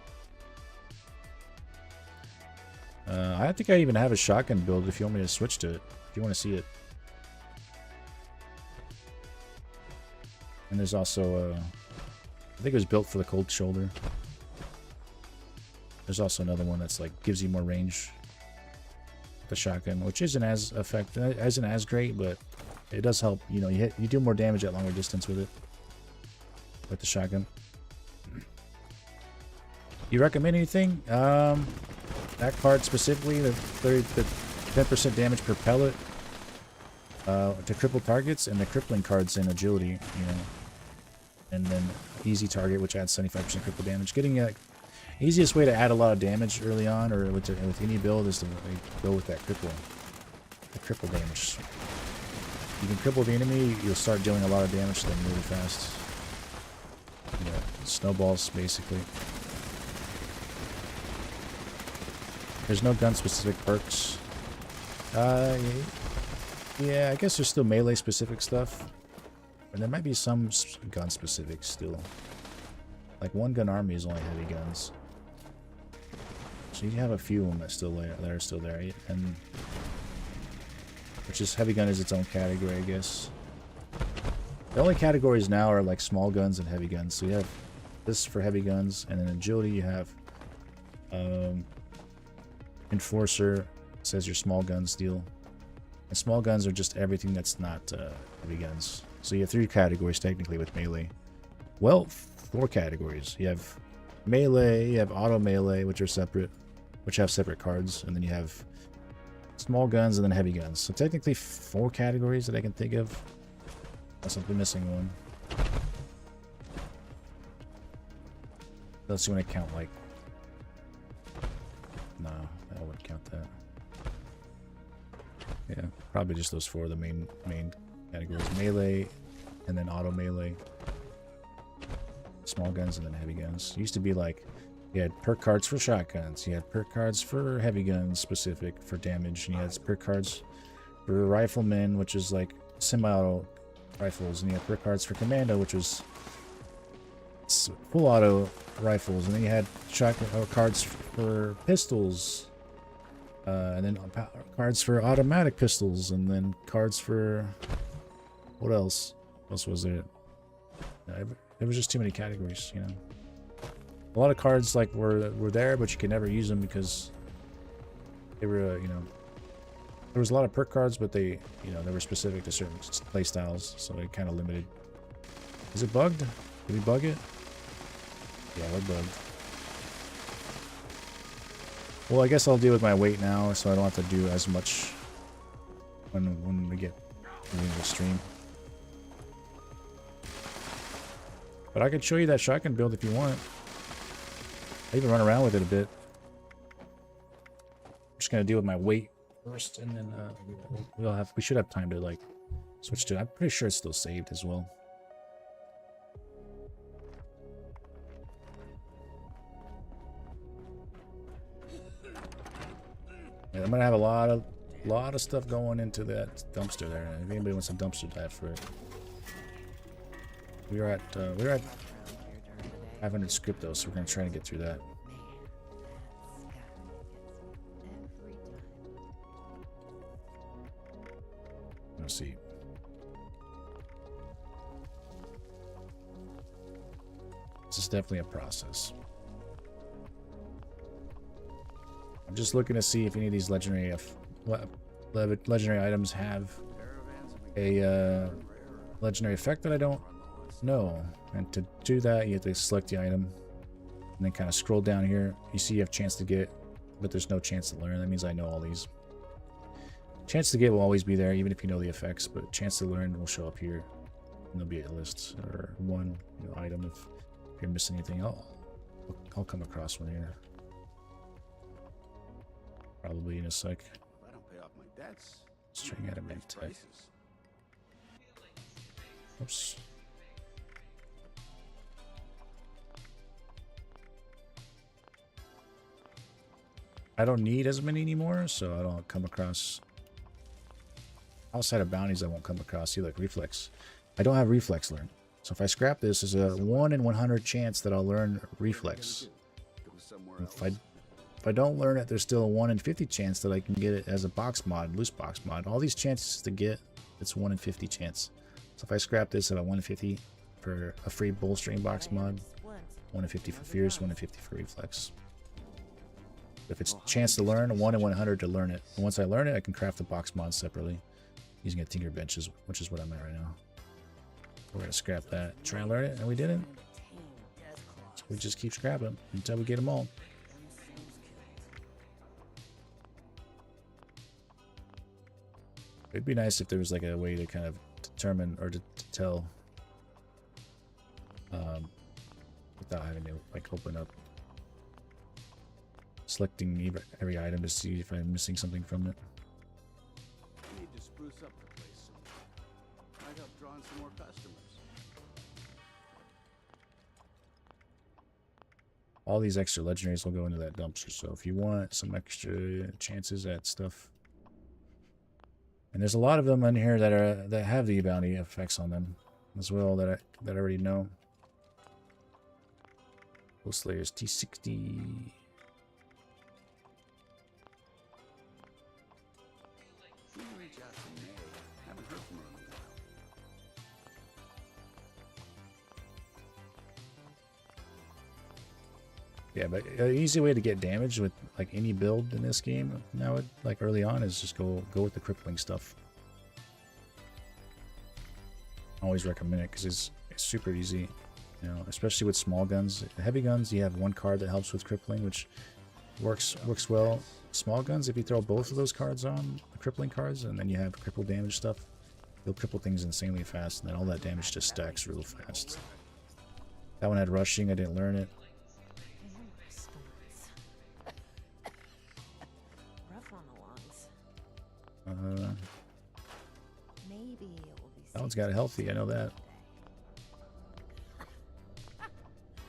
I think I even have a shotgun build if you want me to switch to it. If you want to see it. And there's also, I think it was built for the cold shoulder. There's also another one that's like gives you more range. The shotgun, which isn't as great, but it does help. You know, you do more damage at longer distance with it. With the shotgun. You recommend anything? That card specifically, the 10% damage per pellet to cripple targets, and the crippling cards in agility, you know, and then easy target, which adds 75% cripple damage. Getting easiest way to add a lot of damage early on, or with any build, is to go with that cripple damage. You can cripple the enemy, you'll start dealing a lot of damage to them really fast. Yeah, snowballs basically. There's no gun-specific perks. Yeah, I guess there's still melee-specific stuff. And there might be some gun-specific still. Like one gun army is only heavy guns. So you have a few of them that are still there, and which is heavy gun is its own category, I guess. The only categories now are like small guns and heavy guns. So you have this for heavy guns, and in agility you have Enforcer, says your small guns deal. And small guns are just everything that's not heavy guns. So you have 3 categories technically with melee. Well, 4 categories. You have melee, you have auto melee, which are separate, which have separate cards, and then you have small guns and then heavy guns. So technically 4 categories that I can think of. Unless I'm missing one. Let's see when I count like. No, I wouldn't count that. Yeah, probably just those 4 are the main categories. Melee, and then auto melee. Small guns and then heavy guns. It used to be like you had perk cards for shotguns, you had perk cards for heavy guns specific for damage, and you had perk cards for riflemen, which is like semi-auto rifles, and you had perk cards for commando, which was full auto rifles, and then you had shotgun cards for pistols, and then cards for automatic pistols, and then cards for what else? What else was there? There was just too many categories, you know. A lot of cards like were there, but you could never use them because they were, you know, there was a lot of perk cards, but they, you know, they were specific to certain play styles, so they kind of limited. Is it bugged? Did we bug it? Yeah, we're bugged. Well, I guess I'll deal with my weight now, so I don't have to do as much when we get into the stream. But I could show you that shotgun build if you want. I even run around with it a bit. I'm just gonna deal with my weight first, and then we should have time to like switch to it. I'm pretty sure it's still saved as well. Yeah, I'm gonna have a lot of stuff going into that dumpster there. If anybody wants a dumpster dive for it. we're at 500 script though, so we're gonna try to get through that. Let's see. This is definitely a process. I'm just looking to see if any of these legendary items have a legendary effect that I don't know. And to do that, you have to select the item and then kind of scroll down here. You see you have chance to get, but there's no chance to learn. That means I know all these. Chance to get will always be there, even if you know the effects, but chance to learn will show up here. And there'll be a list or one item if you're missing anything. I'll come across one here. Probably in a sec. If I don't pay off my debts, String item and tech. Oops. I don't need as many anymore, so I don't come across. Outside of bounties, I won't come across. See, like reflex. I don't have reflex learn. So if I scrap this, there's a 1 in 100 chance that I'll learn reflex. If I don't learn it, there's still a 1 in 50 chance that I can get it as a box mod, loose box mod. All these chances to get, it's 1 in 50 chance. So if I scrap this at a 1 in 50 for a free bolstering box mod, 1 in 50 for fierce, 1 in 50 for reflex. If it's a chance to learn, a 1 in 100 to learn it. And once I learn it, I can craft the box mod separately using a Tinker Benches, which is what I'm at right now. We're gonna scrap that. Try and learn it, and we didn't. So we just keep scrapping until we get them all. It'd be nice if there was like a way to kind of determine or to tell without having to like open up selecting every item to see if I'm missing something from it. I need to spruce up the place soon. Might help drawing some more customers. All these extra legendaries will go into that dumpster, so if you want some extra chances at stuff. And there's a lot of them in here that have the bounty effects on them as well that I already know. Ghost Slayers T60. Reach out to May. Haven't heard from her in a while. Yeah, but an easy way to get damage with like any build in this game now, like early on, is just go with the crippling stuff. I always recommend it because it's super easy, you know, especially with small guns. Heavy guns, you have one card that helps with crippling, which works well. Small guns, if you throw both of those cards on, the crippling cards, and then you have cripple damage stuff, you'll cripple things insanely fast, and then all that damage just stacks real fast. That one had rushing, I didn't learn it. That one's got a healthy, I know that.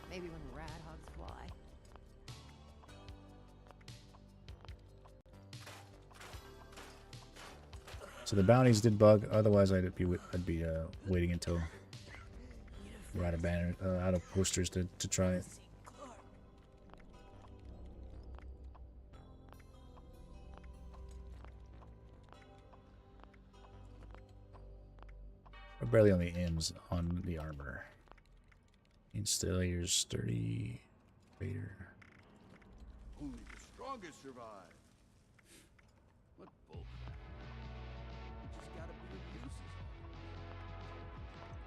Maybe when rad hogs fly. So the bounties did bug, otherwise I'd be waiting until we're out of banner, out of posters to try it. We're barely on the M's on the armor. Installators, sturdy, Vader. Only the strongest survive. What bull? Just gotta be abuses.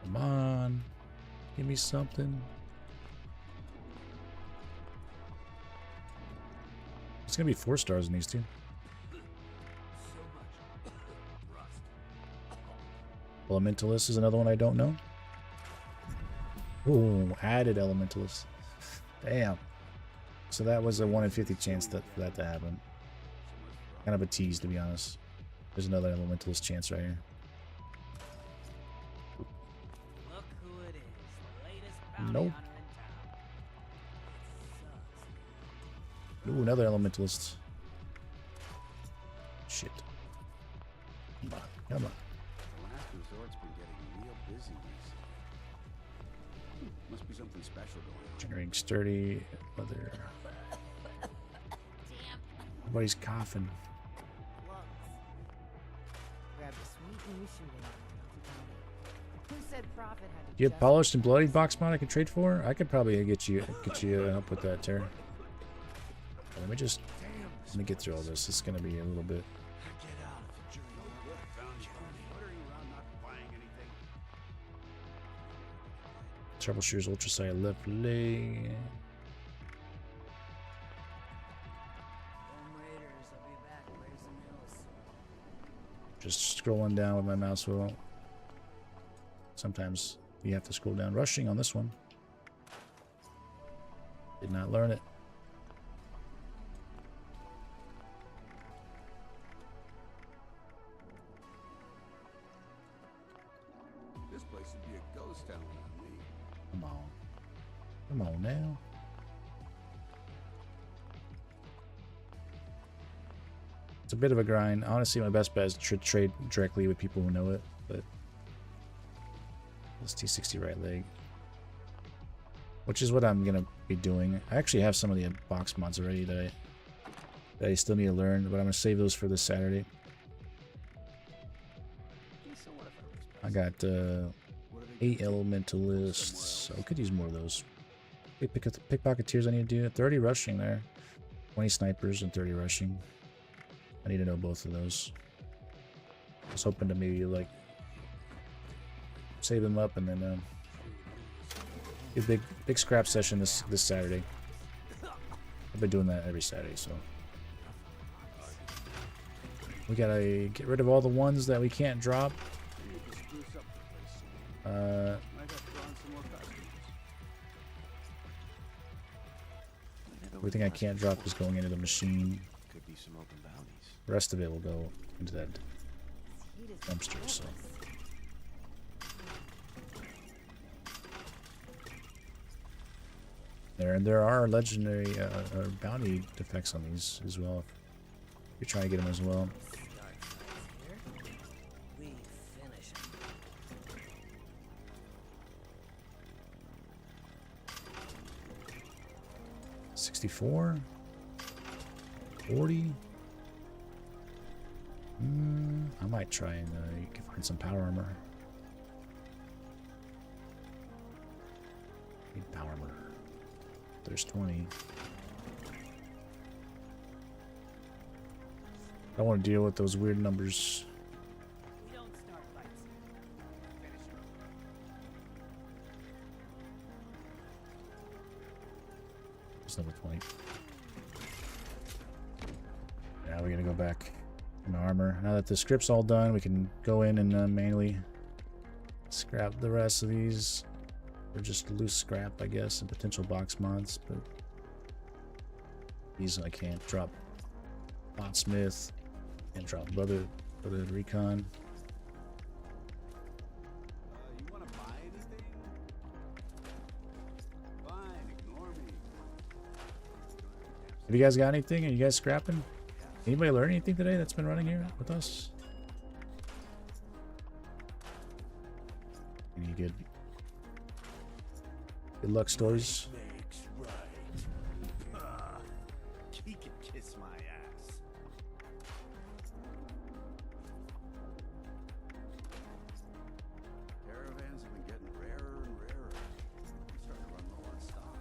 Come on, give me something. It's gonna be 4 stars in these two. Elementalist is another one I don't know. Oh, added Elementalist. Damn. So that was a 1 in 50 chance for that to happen. Kind of a tease, to be honest. There's another Elementalist chance right here. Look who it is, the latest bounty Nope. hunter in town. Ooh, another Elementalist. Shit. Come on, come on. The last resort's been getting real busy recently. Must be something special going on. Generating sturdy leather. Everybody's coughing. Grab a sweet new shooting. Who said profit had to Do you have polished and bloodied box mod I could trade for? I could probably get you help with that, Tara. Let me get through all this. It's gonna be a little bit. Troubleshooters ultra sight left leg. Just scrolling down with my mouse wheel. Sometimes you have to scroll down. Rushing on this one. Did not learn it. This place would be a ghost town without me. Come on. Come on now. It's a bit of a grind. Honestly, my best bet is to trade directly with people who know it, but this T60 right leg, which is what I'm gonna be doing. I actually have some of the box mods already that I still need to learn, but I'm gonna save those for this Saturday. I got 8 elementalists. I could use more of those. Pickpocketeers I need to do. 30 rushing there. 20 snipers and 30 rushing. I need to know both of those. I was hoping to maybe like save them up and then do a big scrap session this Saturday. I've been doing that every Saturday, so we gotta get rid of all the ones that we can't drop. Everything I can't drop is going into the machine. Could be some open bounties. The rest of it will go into that dumpster. So. There are legendary bounty effects on these as well. If you're trying to get them as well. We finish him. 64, 40. I might try and you can find some power armor. Need power armor. There's 20. I don't want to deal with those weird numbers. We don't start fights. Finish him. It's number 20. Now we're gonna go back in armor. Now that the script's all done, we can go in and manually scrap the rest of these. Or just loose scrap, I guess, and potential box mods, but these I can't drop. Botsmith, can't drop Brother Recon. You want to buy anything? Fine, ignore me. Have you guys got anything? Are you guys scrapping? Anybody learn anything today that's been running here with us? Any good luck stories? He can kiss my ass. Caravans have been getting rarer and rarer. I'm starting to run low on stock.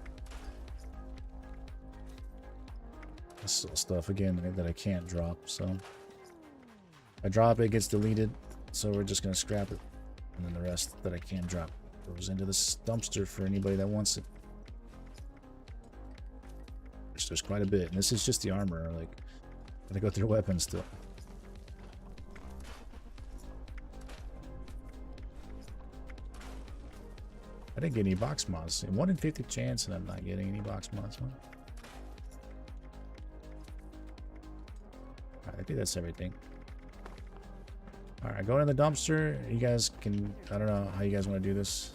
This stuff again that I can't drop, so if I drop it, it gets deleted, so we're just gonna scrap it, and then the rest that I can drop goes into this dumpster for anybody that wants it. Which there's quite a bit, and this is just the armor. Like, gotta go through weapons still. I didn't get any box mods. 1 in 50 chance, and I'm not getting any box mods. Huh? Alright, I think that's everything. Alright, go in the dumpster. You guys can, I don't know how you guys want to do this.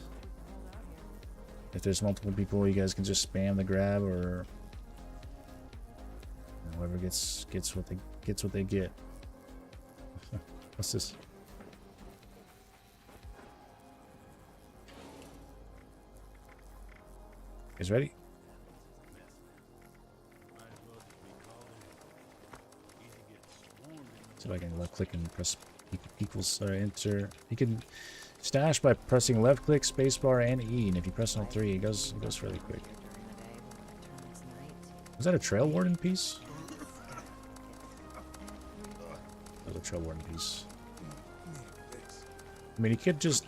If there's multiple people, you guys can just spam the grab, or whoever gets what they get. What's this? guys ready? See if I can left click and press equals or enter. You can stash by pressing left click, spacebar, and E, and if you press all three, it goes really quick. Was that a trail warden piece? That was a trail warden piece. I mean, you could just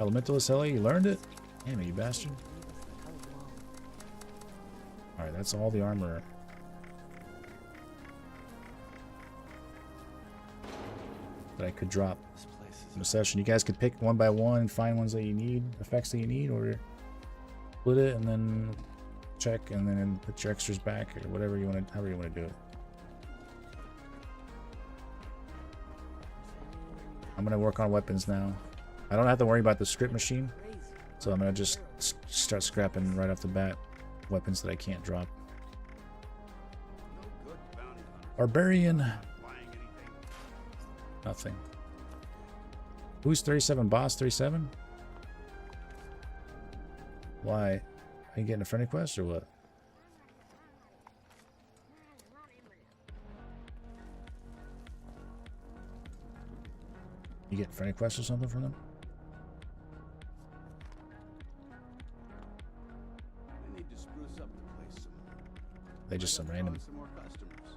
Elementalist LA, you learned it? Damn it, you bastard. Alright, that's all the armor. That I could drop in the session. You guys could pick one by one and find ones that you need, effects that you need, or split it and then check and then put your extras back or whatever you want to, however you want to do it. I'm gonna work on weapons now. I don't have to worry about the script machine, so I'm gonna just start scrapping right off the bat weapons that I can't drop. Barbarian. Nothing. Who's 37 boss? 37? Why? Are you getting a friendly quest or what? You get friendly quest or something from them? I need to spruce up the place some more. They just some random. Some more customers.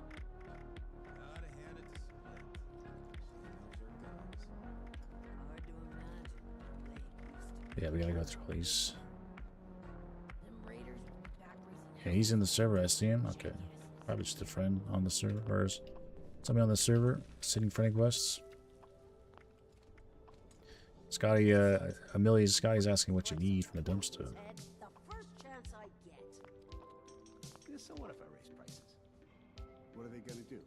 Yeah, we gotta go through all these. Yeah, he's in the server. I see him. Okay. Probably just a friend on the server. Or is somebody on the server sending friendly quests. Scotty, Scotty's asking what you need from the dumpster. Yeah, so what if I raise prices? What are they gonna do?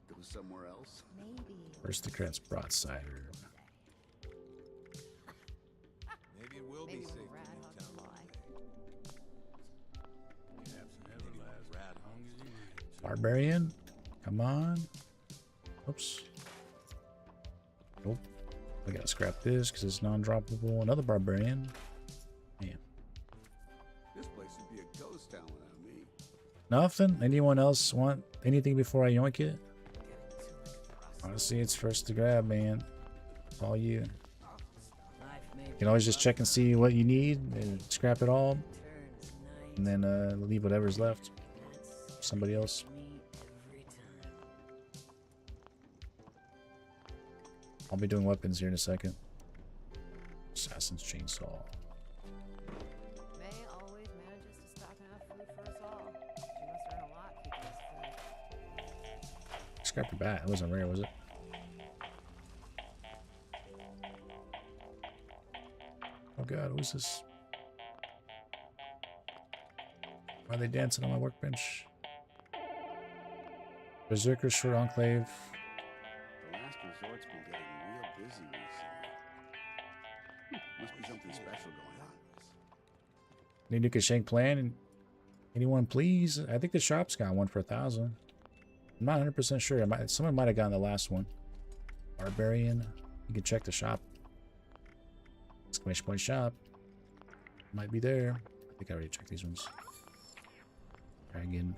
Go somewhere else? Maybe. Aristocrats broadside. Maybe it will be safe to leave town one day. Barbarian? Come on. Oops. Nope. I gotta scrap this because it's non-droppable. Another barbarian. Damn. This place would be a ghost town without me. Nothing? Anyone else want anything before I yoink it? Honestly, it's first to grab, man. It's all you. You can always just check and see what you need and scrap it all. And then leave whatever's left. Somebody else. I'll be doing weapons here in a second. Assassin's Chainsaw. May always manages to stock enough food for us all. She must earn a lot keeping us fed. Scrap your bat. It wasn't rare, was it? Oh god, who's this? Why are they dancing on my workbench? Berserker Short Enclave. The last resort's been getting real busy recently. Must be something special going on. Need to shank plan. Anyone please? I think the shop's got one for 1,000. I'm not 100% sure. Someone might have gotten the last one. Barbarian. You can check the shop. Exclamation point shop. Might be there. I think I already checked these ones. Dragon.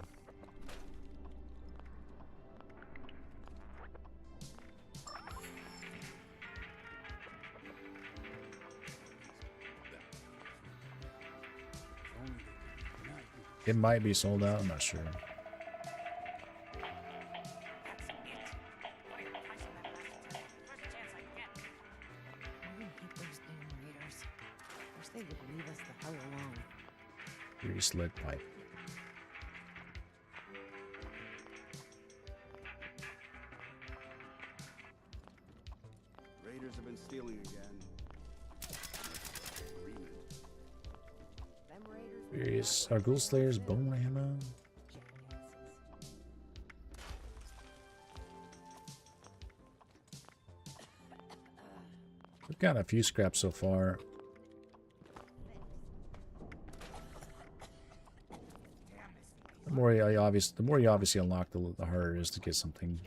It might be sold out. I'm not sure. Wish they would leave us the hell alone. Grease lead pipe. Raiders have been stealing again. Various Ghoul Slayers, Bone Hammer. We've got a few scraps so far. The more you obviously unlock, the harder it is to get something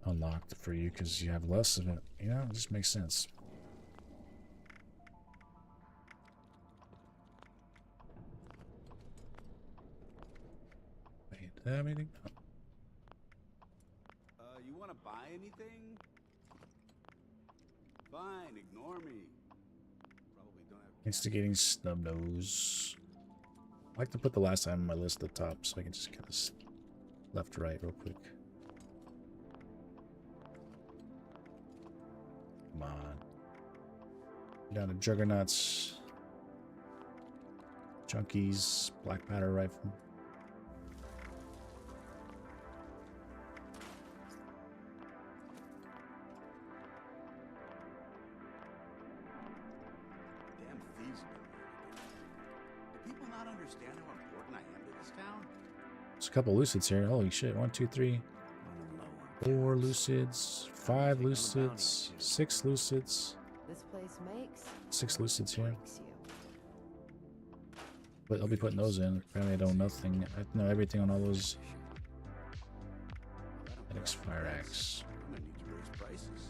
unlocked for you because you have less of it. You know, it just makes sense. Have anything? No. You want to buy anything? Fine, ignore me. Probably don't have. Instigating snub nose. I like to put the last time on my list at the top so I can just get this left to right real quick. Come on. Down to Juggernauts. Junkies. Black powder rifle. Damn thieves have been here. Do people not understand how important I am to this town? There's a couple lucids here. Holy shit. 1, 2, 3. 4 lucids. 5 lucids. 6 lucids. This place makes 6 lucids here. breaks you. But I'll be putting those in. Apparently I don't know nothing. I know everything on all those. Next fire axe. I'm gonna need to raise prices.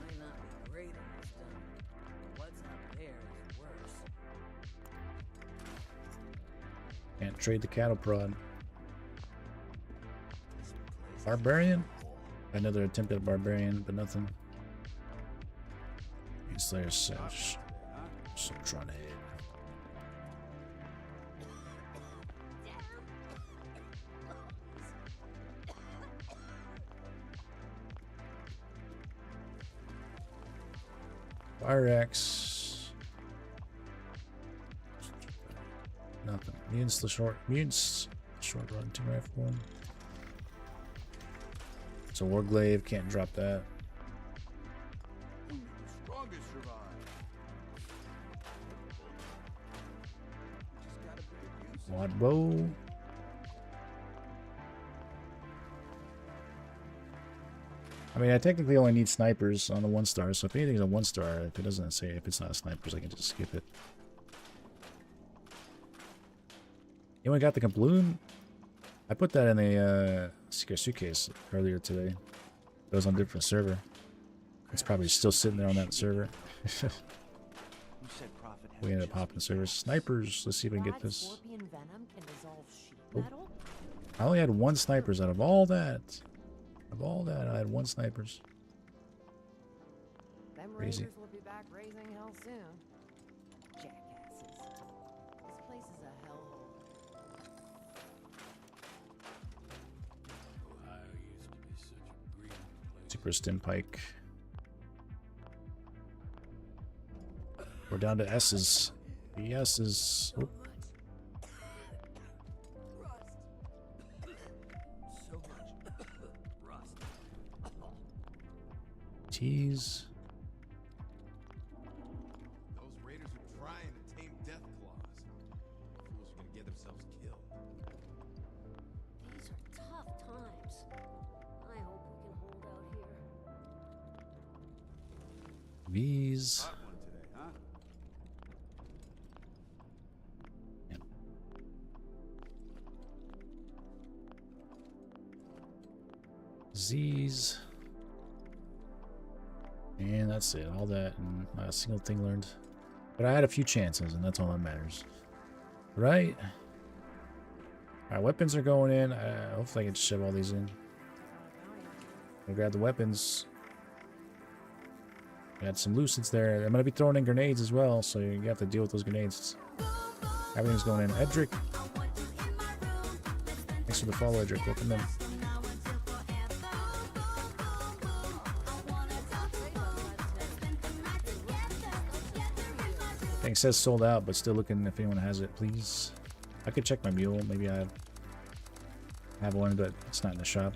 Might not be great in this dump. What's up there is worse. Can't trade the cattle prod. Barbarian? Another attempt at barbarian, but nothing. Slayer Sash. Subtronic. Fire axe. Nothing. Mutants the short. Mutants short run 2 rifle. So Warglaive can't drop that. Strongest survive. Just gotta put it use. Wad bow. I mean, I technically only need snipers on a 1-star, so if anything's a 1-star, if it doesn't say if it's not snipers, I can just skip it. Anyone got the Kabloon? I put that in a secret suitcase earlier today. It was on a different server. It's probably still sitting there on that server. We ended up hopping servers. Snipers. Let's see if we can get this. Scorpion venom can dissolve sheet Oh. metal? I only had 1 snipers out of all that. Of all that, I had 1 snipers. Them Crazy. Raiders will be back raising hell soon. Jackasses. This place is a hellhole. Ohio used to be such a green place. Super stim pike. We're down to S's. The S's. Oh. T's. Those raiders are trying to tame death claws. Fools are gonna get themselves killed. These are tough times. I hope we can hold out here. V's. Hot one today, huh? Z's. And that's it. All that and not a single thing learned. But I had a few chances, and that's all that matters. Right? Alright, weapons are going in. Hopefully I can shove all these in. I'll grab the weapons. Got some lucids there. I'm going to be throwing in grenades as well, so you have to deal with those grenades. Everything's going in. Edric. Thanks for the follow, Edric. Welcome in. It says sold out, but still looking if anyone has it, please. I could check my mule. Maybe I have one, but it's not in the shop.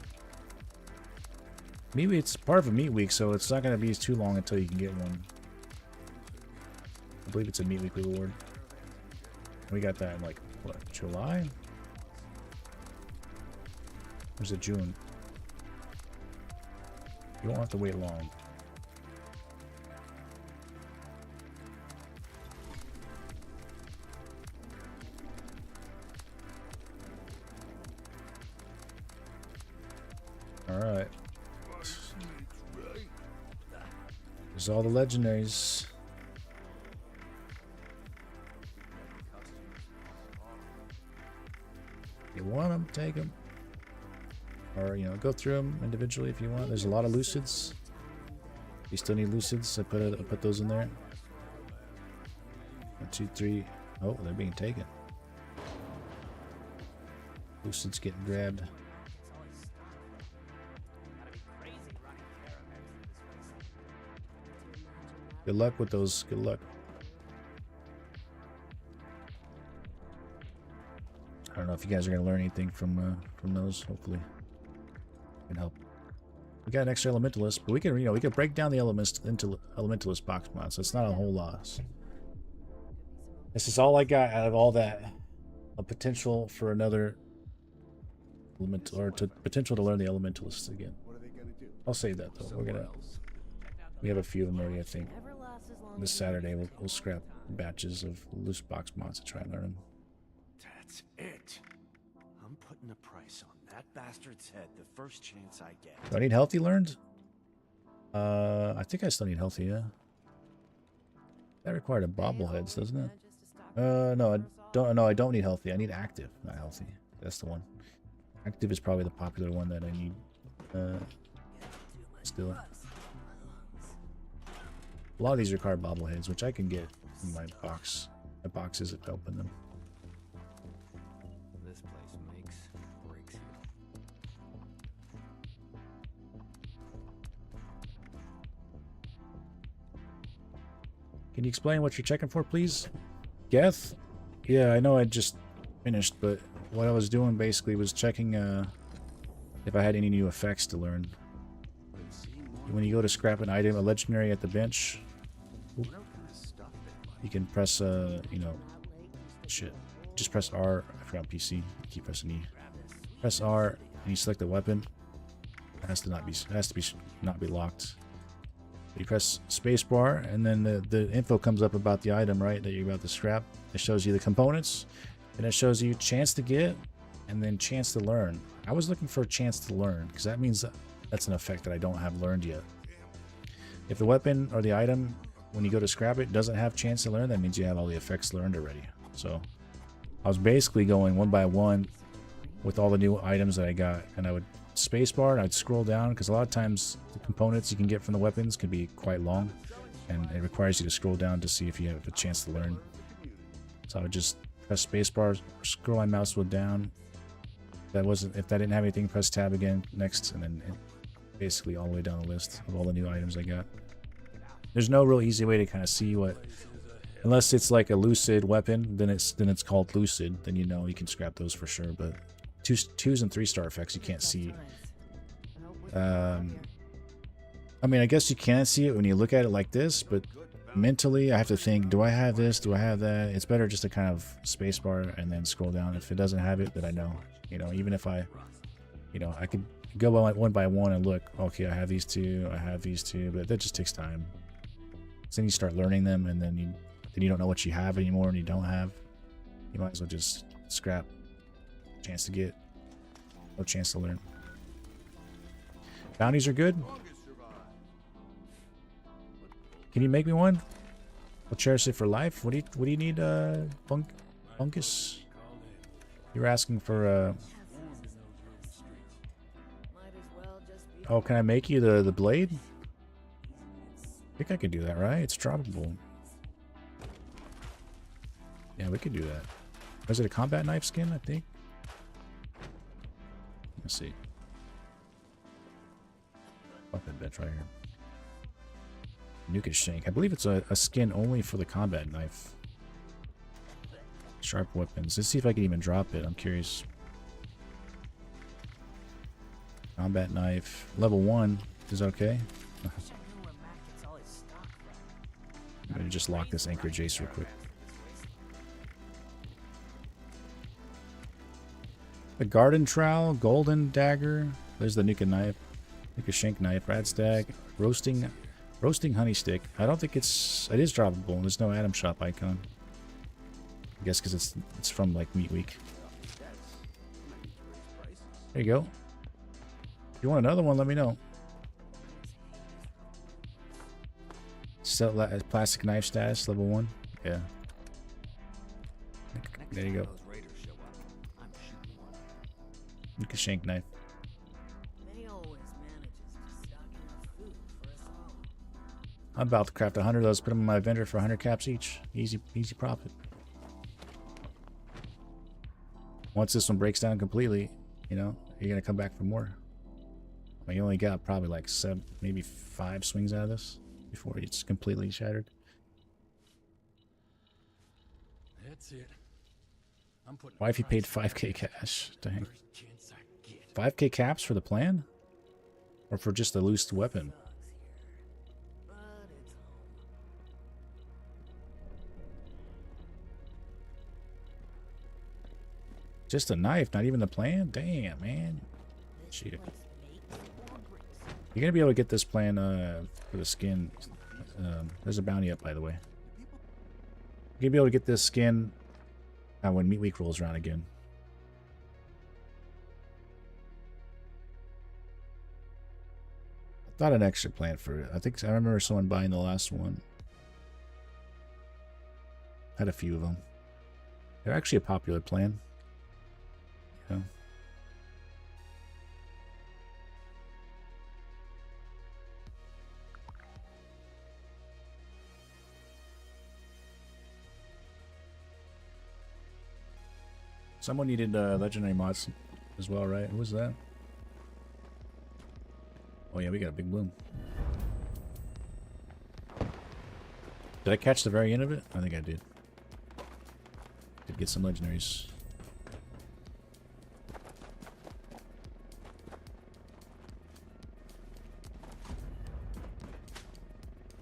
Maybe it's part of a meat week, so it's not going to be too long until you can get one. I believe it's a meat week reward. We got that in like, what, July? Or is it June? You won't have to wait long. Alright. There's all the legendaries. take them. Or, you know, go through them individually if you want. There's a lot of lucids. You still need lucids. I put those in there. 1, 2, 3. Oh, they're being taken. Lucids getting grabbed. Good luck with those. Good luck. I don't know if you guys are gonna learn anything from those. Hopefully, can help. We got an extra elementalist, but we can, you know, we can break down the elements into elementalist box mods. So it's not a whole loss. This is all I got out of all that. A potential for another element, or potential to learn the elementalist again. I'll save that though. We have a few of them already, I think. This Saturday we'll scrap batches of loose box mods to try and learn them. That's it. I'm putting a price on that bastard's head the first chance I get. Do I need healthy learned? I think I still need healthy, yeah. That required a bobbleheads, doesn't it? No, I don't. No, I don't need healthy. I need active, not healthy. That's the one. Active is probably the popular one that I need. Still. A lot of these require bobbleheads, which I can get in my box. My boxes if I open them. This place makes or breaks you. Can you explain what you're checking for, please? Geth? Yeah, I know I just finished, but what I was doing basically was checking if I had any new effects to learn. When you go to scrap an item, a legendary at the bench, you can press, you know, shit. Just press R. I forgot PC. Keep pressing E. Press R, and you select the weapon. It has to not be locked. You press spacebar, and then the info comes up about the item, right, that you're about to scrap. It shows you the components, and it shows you chance to get, and then chance to learn. I was looking for a chance to learn, because that means that's an effect that I don't have learned yet. If the weapon or the item, when you go to scrap it, doesn't have chance to learn, that means you have all the effects learned already. So I was basically going one by one with all the new items that I got, and I would spacebar and I'd scroll down, because a lot of times the components you can get from the weapons can be quite long, and it requires you to scroll down to see if you have a chance to learn. So I would just press spacebar, scroll my mouse wheel down. If that didn't have anything, press tab again, next, and then basically all the way down the list of all the new items I got. There's no real easy way to kind of see what, unless it's like a lucid weapon, then it's called lucid. Then you know you can scrap those for sure. But 2s and 3-star effects you can't see. I mean, I guess you can see it when you look at it like this, but mentally I have to think, do I have this? Do I have that? It's better just to kind of spacebar and then scroll down. If it doesn't have it, then I know. You know, even if I, you know, I could go one by one and look, okay, I have these two, I have these two, but that just takes time. So then you start learning them, and then you don't know what you have anymore, and you don't have. You might as well just scrap. Chance to get, no chance to learn. Bounties are good. Can you make me one? I'll cherish it for life. What do you need, Bunkus? You were asking for oh, can I make you the blade? I think I could do that, right? It's droppable. Yeah, we could do that. Was it a combat knife skin, I think? Let's see. Weapon bench right here. Nukes shank. I believe it's a skin only for the combat knife. Sharp weapons. Let's see if I can even drop it. I'm curious. Combat knife. Level 1 is okay. I'm gonna just lock this anchorage ace real quick. The garden trowel, golden dagger. There's the Nuka knife. Nuka shank knife, radstag, roasting honey stick. I don't think it is droppable. There's no item shop icon. I guess because it's from like Meat Week. There you go. If you want another one, let me know. Sell that as plastic knife status, level 1. Yeah. There you go. You can shank knife. May always manages to stock enough food for us all. I'm about to craft 100 of those, put them in my vendor for 100 caps each. Easy profit. Once this one breaks down completely, you know, you're gonna come back for more. I mean, you only got probably like 7, maybe 5 swings out of this before it's completely shattered. That's it. I'm putting Why if you paid 5k cash? Dang. 5k caps for the plan? Or for just a loose weapon? Just a knife, not even the plan? Damn, man. Shit. You're gonna be able to get this plan for the skin. There's a bounty up, by the way. You're gonna be able to get this skin when Meat Week rolls around again. I thought an extra plan for it. I remember someone buying the last one. Had a few of them. They're actually a popular plan. You know. Someone needed legendary mods as well, right? Who was that? Oh yeah, we got a big bloom. Did I catch the very end of it? I think I did. Did get some legendaries.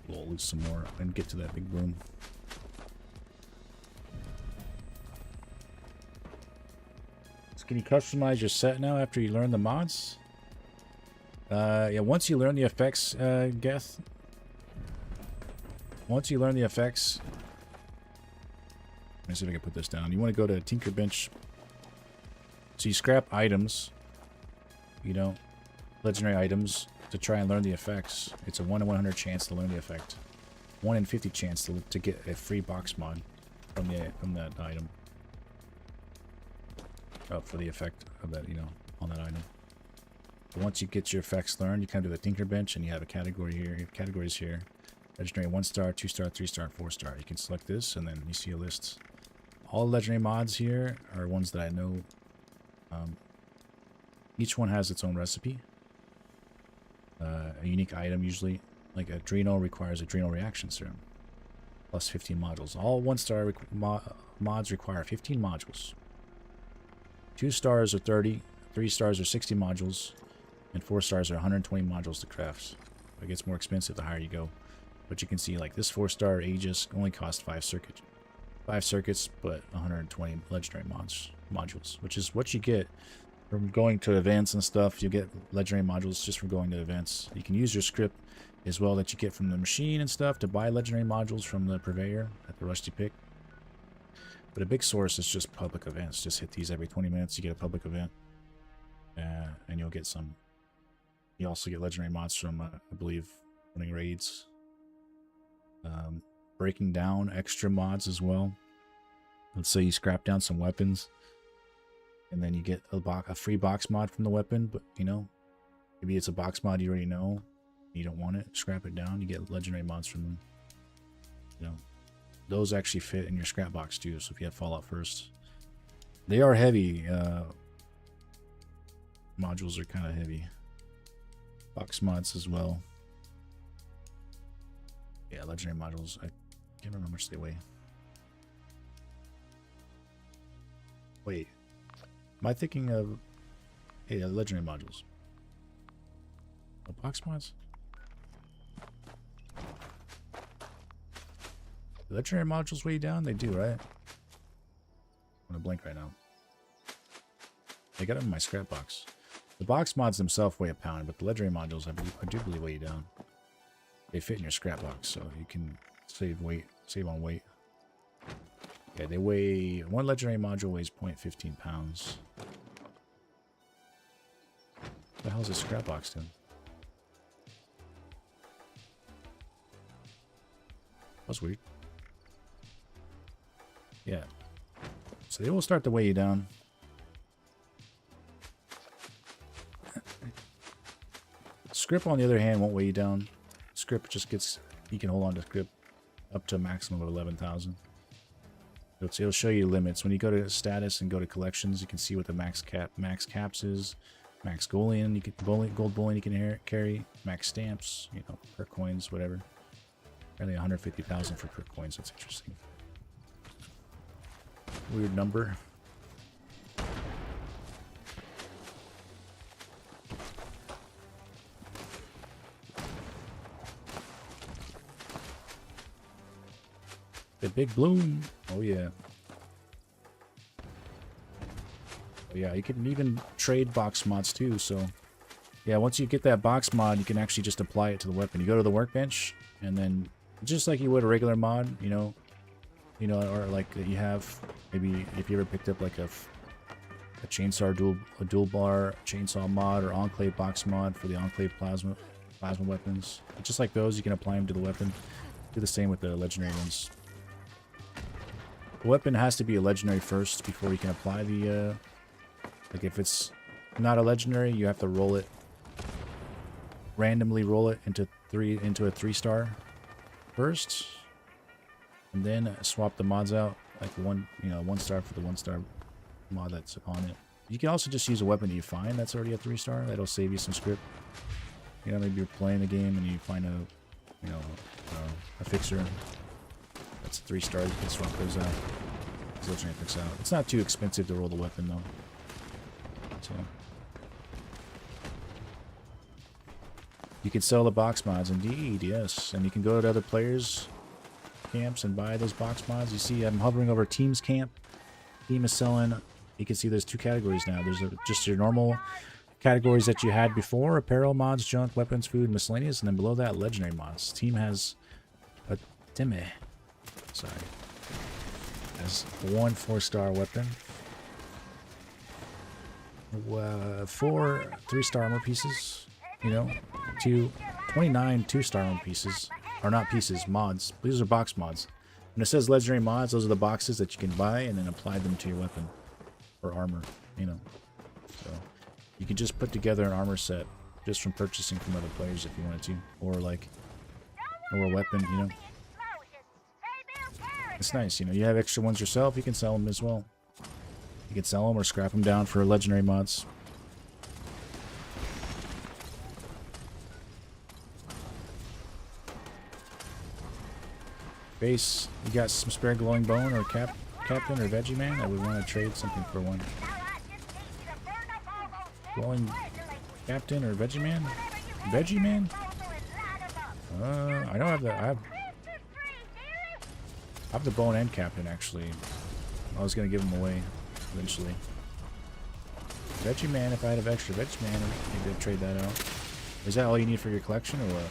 We'll lose some more and get to that big bloom. Can you customize your set now after you learn the mods? Yeah, once you learn the effects, Geth. Once you learn the effects... Let me see if I can put this down. You want to go to Tinker Bench. So you scrap items. You know, legendary items to try and learn the effects. It's a 1 in 100 chance to learn the effect. 1 in 50 chance to get a free box mod from that item. Oh, for the effect of that, you know, on that item. But once you get your effects learned, you come to the Tinker Bench and you have a category here. You have categories here. Legendary 1 star, 2 star, 3 star, and 4 star. You can select this and then you see a list. All legendary mods here are ones that I know. Each one has its own recipe. A unique item usually. Like Adrenal requires Adrenal Reaction Serum. Plus 15 modules. All 1 star mods require 15 modules. 2 stars are 30, 3 stars are 60 modules, and 4 stars are 120 modules to craft. It gets more expensive the higher you go. But you can see like this 4-star Aegis only costs 5 circuits, but 120 legendary modules, which is what you get from going to events and stuff. You get legendary modules just from going to events. You can use your script as well that you get from the machine and stuff to buy legendary modules from the purveyor at the Rusty Pick. But a big source is just public events. Just hit these every 20 minutes. You get a public event. And you'll get some. You also get legendary mods from, I believe, running raids. Breaking down extra mods as well. Let's say you scrap down some weapons. And then you get a free box mod from the weapon. But, you know, maybe it's a box mod you already know. You don't want it. Scrap it down. You get legendary mods from them. You know. Those actually fit in your scrap box too, so if you have Fallout first. They are heavy. Modules are kind of heavy. Box mods as well. Yeah, legendary modules. I can't remember how much they weigh. Wait. Am I thinking of... Hey, legendary modules. Oh, box mods? Do legendary modules weigh down? They do, right? I'm gonna blink right now. I got them in my scrap box. The box mods themselves weigh a pound, but the legendary modules I do believe weigh you down. They fit in your scrap box, so you can save on weight. Yeah, they weigh... One legendary module weighs 0.15 pounds. What the hell is this scrap box doing? That's weird. Yeah. So they will start to weigh you down. Script, on the other hand, won't weigh you down. Script just gets, you can hold on to script up to a maximum of 11,000. It'll show you limits. When you go to status and go to collections, you can see what the max caps is, max bullion, gold bullion you can carry, max stamps, you know, per coins, whatever. Apparently 150,000 for per coins. That's interesting. Weird number. The big bloom. Oh yeah. Oh yeah, you can even trade box mods too, so yeah, once you get that box mod, you can actually just apply it to the weapon. You go to the workbench, and then just like you would a regular mod, you know, or like you have, maybe if you ever picked up like a chainsaw dual bar chainsaw mod or enclave box mod for the enclave plasma weapons. Just like those, you can apply them to the weapon. Do the same with the legendary ones. The weapon has to be a legendary first before you can apply the, like if it's not a legendary, you have to roll it, randomly roll it into a 3-star first, and then swap the mods out, like 1 star for the 1-star mod that's on it. You can also just use a weapon that you find that's already a 3-star. That'll save you some script. You know, maybe you're playing the game and you find a fixer that's a 3-star. You can swap those out. It's not too expensive to roll the weapon though. So you can sell the box mods, indeed, yes. And you can go to other players' camps and buy those box mods. You see, I'm hovering over Team's camp. Team is selling. You can see there's 2 categories now. There's just your normal categories that you had before: apparel mods, junk, weapons, food, miscellaneous, and then below that, legendary mods. Team has a Deme. Sorry. Has 1 4-star weapon. 4 3-star armor pieces. You know, 29 2-star armor pieces. Or not pieces, mods. These are box mods. When it says legendary mods, those are the boxes that you can buy and then apply them to your weapon. Or armor, you know. So you can just put together an armor set just from purchasing from other players if you wanted to. Or like, or a weapon, you know. It's nice, you know. You have extra ones yourself, you can sell them as well. You can sell them or scrap them down for legendary mods. Base, you got some spare glowing bone or captain or veggie man? I would want to trade something for one. Glowing captain or veggie man? Veggie man? I don't have the. I have the bone and captain actually. I was gonna give them away eventually. Veggie man, if I had an extra veggie man, maybe I'd trade that out. Is that all you need for your collection, or what?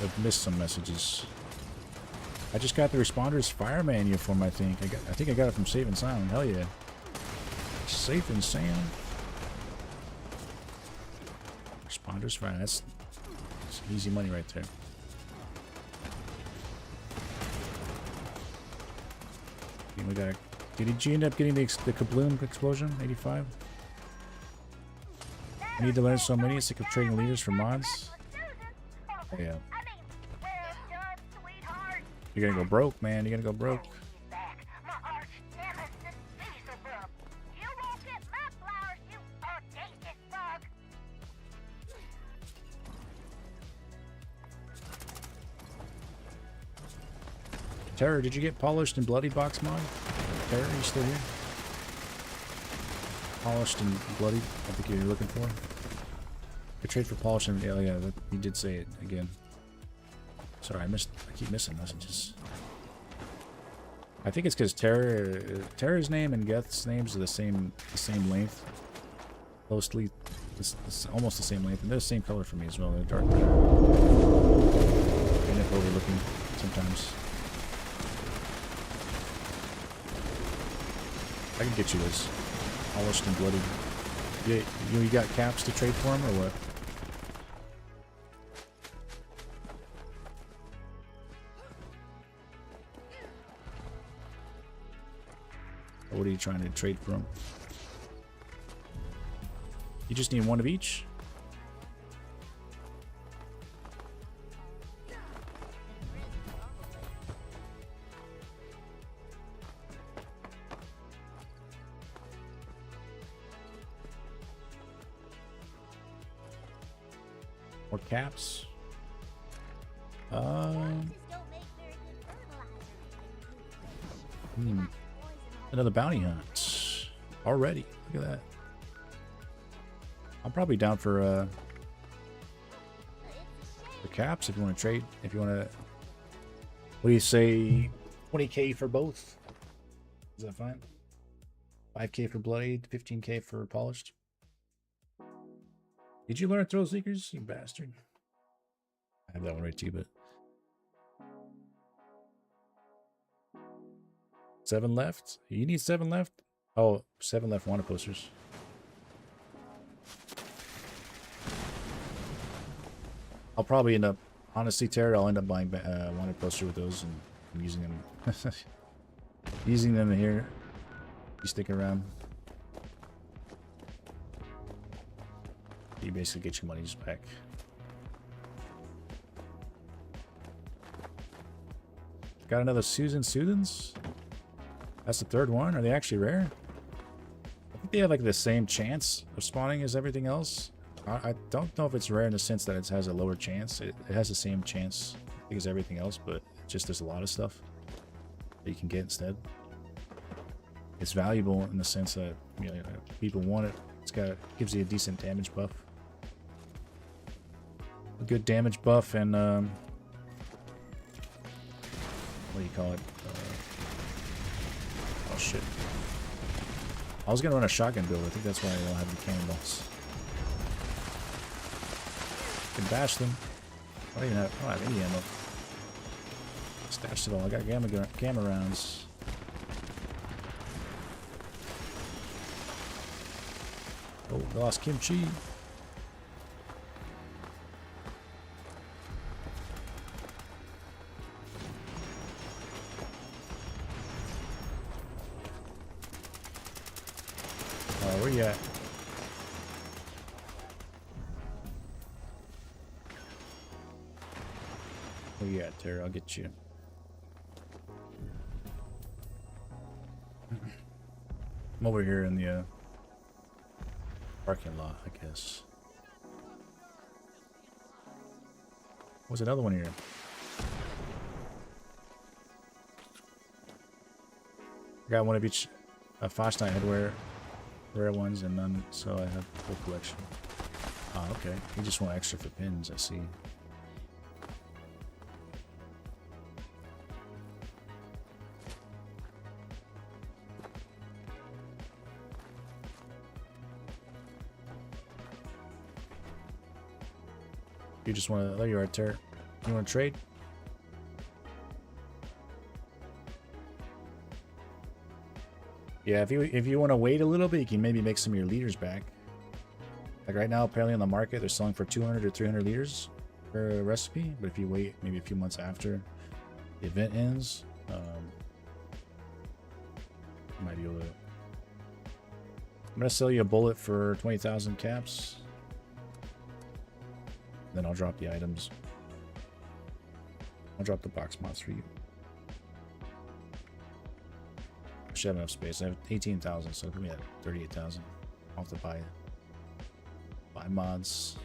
I've missed some messages. I just got the Responders Fireman uniform, I think. I think I got it from Safe and Sound. Hell yeah. Safe and Sound. Responders Fireman. That's easy money right there. We got. Did you end up getting the Kabloom explosion? 85. I need to learn so many. Sick of trading leaders for mods. Oh, yeah. You're gonna go broke, man. You're gonna go broke. Terror, did you get polished and bloody box mod? Terror, are you still here? Polished and bloody, I think you're looking for. I trade for polished and, yeah, you did say it again. Sorry, I keep missing messages. I think it's because Terror's name and Geth's names are the same length. Closely, it's almost the same length, and they're the same color for me as well. They're dark. I end up overlooking sometimes. I can get you this polished and bloody. You got caps to trade for them or what? What are you trying to trade from? You just need one of each? More caps? Another bounty hunt. Already. Look at that. I'm probably down for caps if you want to trade. If you want to... What do you say? 20k for both? Is that fine? 5k for blade, 15k for polished. Did you learn throw seekers, you bastard? I have that one right too, but 7 left. You need 7 left. Oh, 7 left wanted posters. I'll probably end up, honestly, Terry, I'll end up buying wanted poster with those and using them, using them here. You stick around. You basically get your money just back. Got another Susan's? That's the 3rd one? Are they actually rare? I think they have like the same chance of spawning as everything else. I don't know if it's rare in the sense that it has a lower chance. It has the same chance, I think, as everything else, but just there's a lot of stuff that you can get instead. It's valuable in the sense that, you know, people want it. Gives you a decent damage buff. A good damage buff and what do you call it? Oh shit. I was gonna run a shotgun build. I think that's why I don't have the cannonballs. I can bash them. I don't have any ammo. Stashed it all. I got gamma rounds. Oh, I lost kimchi. Where you at? Where you at, Terry? I'll get you. I'm over here in the parking lot, I guess. What's another one here? I got one of each Fosnight headwear, rare ones, and none, so I have full collection. Ah, okay. You just want extra for pins, I see. You just want to... There you are, Terry. You want to trade? Yeah, if you want to wait a little bit, you can maybe make some of your liters back. Like right now, apparently on the market, they're selling for 200 or 300 liters per recipe. But if you wait maybe a few months after the event ends, you might be able to... I'm going to sell you a bullet for 20,000 caps. Then I'll drop the items. I'll drop the box mods for you. I should have enough space. I have 18,000, so give me that 38,000. I'll have to buy mods.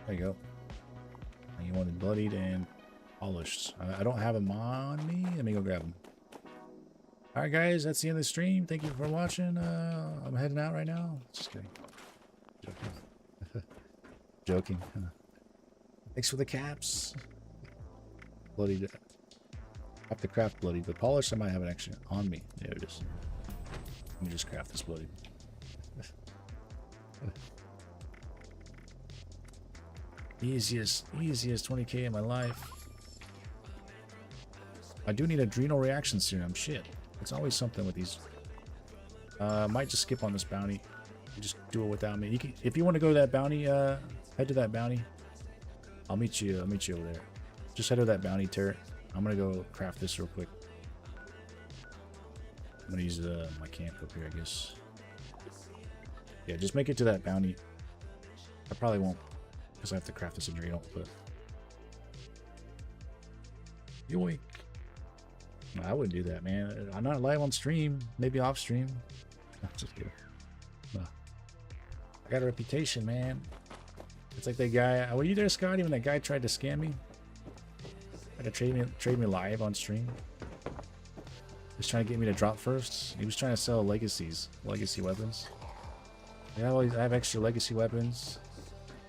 There you go. And you wanted bloodied and polished. I don't have them on me. Let me go grab them. All right, guys, that's the end of the stream. Thank you for watching. I'm heading out right now. Just kidding. Joking. Thanks for the caps. Bloodied. I have to craft bloodied, but polished I might have it actually on me. There it is. Let me just craft this bloodied. Easiest 20k in my life. I do need adrenal reaction serum. Shit. It's always something with these. Might just skip on this bounty. You just do it without me. You can, if you want to go to that bounty, head to that bounty. I'll meet you over there. Just head to that bounty turret. I'm gonna go craft this real quick. I'm gonna use my camp up here, I guess. Yeah, just make it to that bounty. I probably won't, because I have to craft this adrenal, but... Yoink! No, I wouldn't do that, man. I'm not live on stream. Maybe off stream. Just kidding. No. I got a reputation, man. It's like that guy... Were you there, Scotty, when that guy tried to scam me? Tried to trade me live on stream? He was trying to get me to drop first. He was trying to sell legacy weapons. I have extra legacy weapons.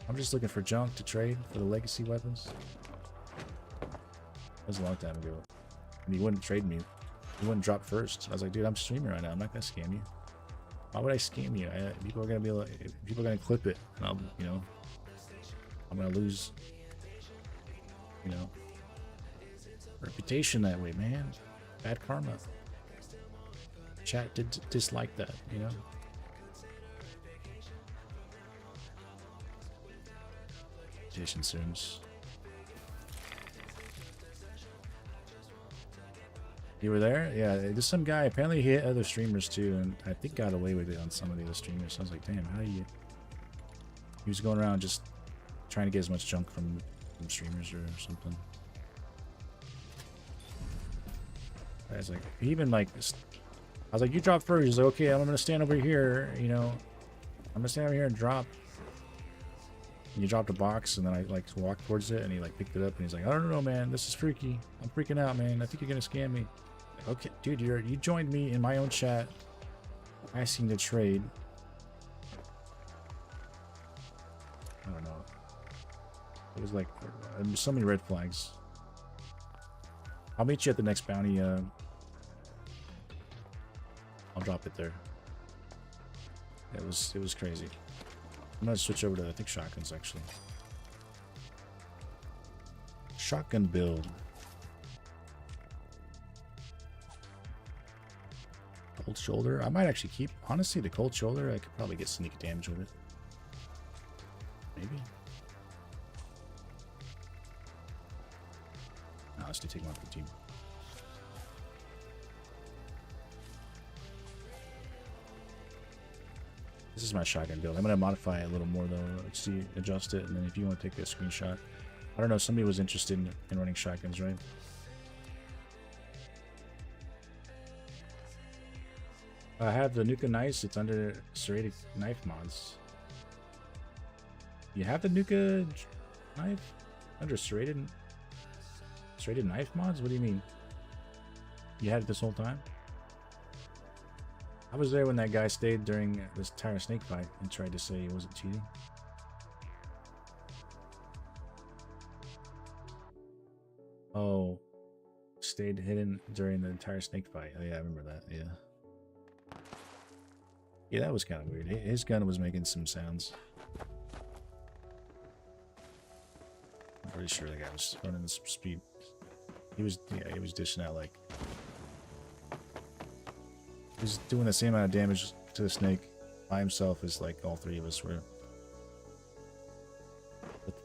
I'm just looking for junk to trade for the legacy weapons. That was a long time ago. And he wouldn't trade me. He wouldn't drop first. I was like, dude, I'm streaming right now. I'm not gonna scam you. Why would I scam you? People are gonna be like, people are gonna clip it, and I'll, you know, I'm gonna lose, you know, reputation that way, man. Bad karma. Chat did dislike that, you know. Jason Sims. You were there? Yeah, there's some guy, apparently he hit other streamers too, and I think got away with it on some of the other streamers. So I was like, damn, how do you... He was going around just trying to get as much junk from streamers or something. I was like, he even like... I was like, you drop first. He's like, okay, I'm gonna stand over here, you know. I'm gonna stand over here and drop. And you dropped a box, and then I like walked towards it, and he like picked it up, and he's like, I don't know, man, this is freaky. I'm freaking out, man. I think you're gonna scam me. Like, okay, dude, you joined me in my own chat, asking to trade. I don't know. It was like so many red flags. I'll meet you at the next bounty. I'll drop it there. It was crazy. I'm gonna switch over to, I think, shotguns actually. Shotgun build. Cold shoulder. I might actually keep, honestly, the cold shoulder. I could probably get sneak damage with it. Maybe. No, let's do take him off the team. This is my shotgun build. I'm going to modify it a little more though. Let's see, adjust it, and then if you want to take a screenshot. I don't know, somebody was interested in running shotguns, right? I have the Nuka Nice. It's under serrated knife mods. You have the Nuka knife under serrated knife mods? What do you mean? You had it this whole time? I was there when that guy stayed during this entire snake fight and tried to say he wasn't cheating. Oh, stayed hidden during the entire snake fight. Oh yeah, I remember that. Yeah. Yeah, that was kind of weird. His gun was making some sounds. I'm pretty sure the guy was running some speed. He was dishing out like... He was doing the same amount of damage to the snake by himself as like all three of us were.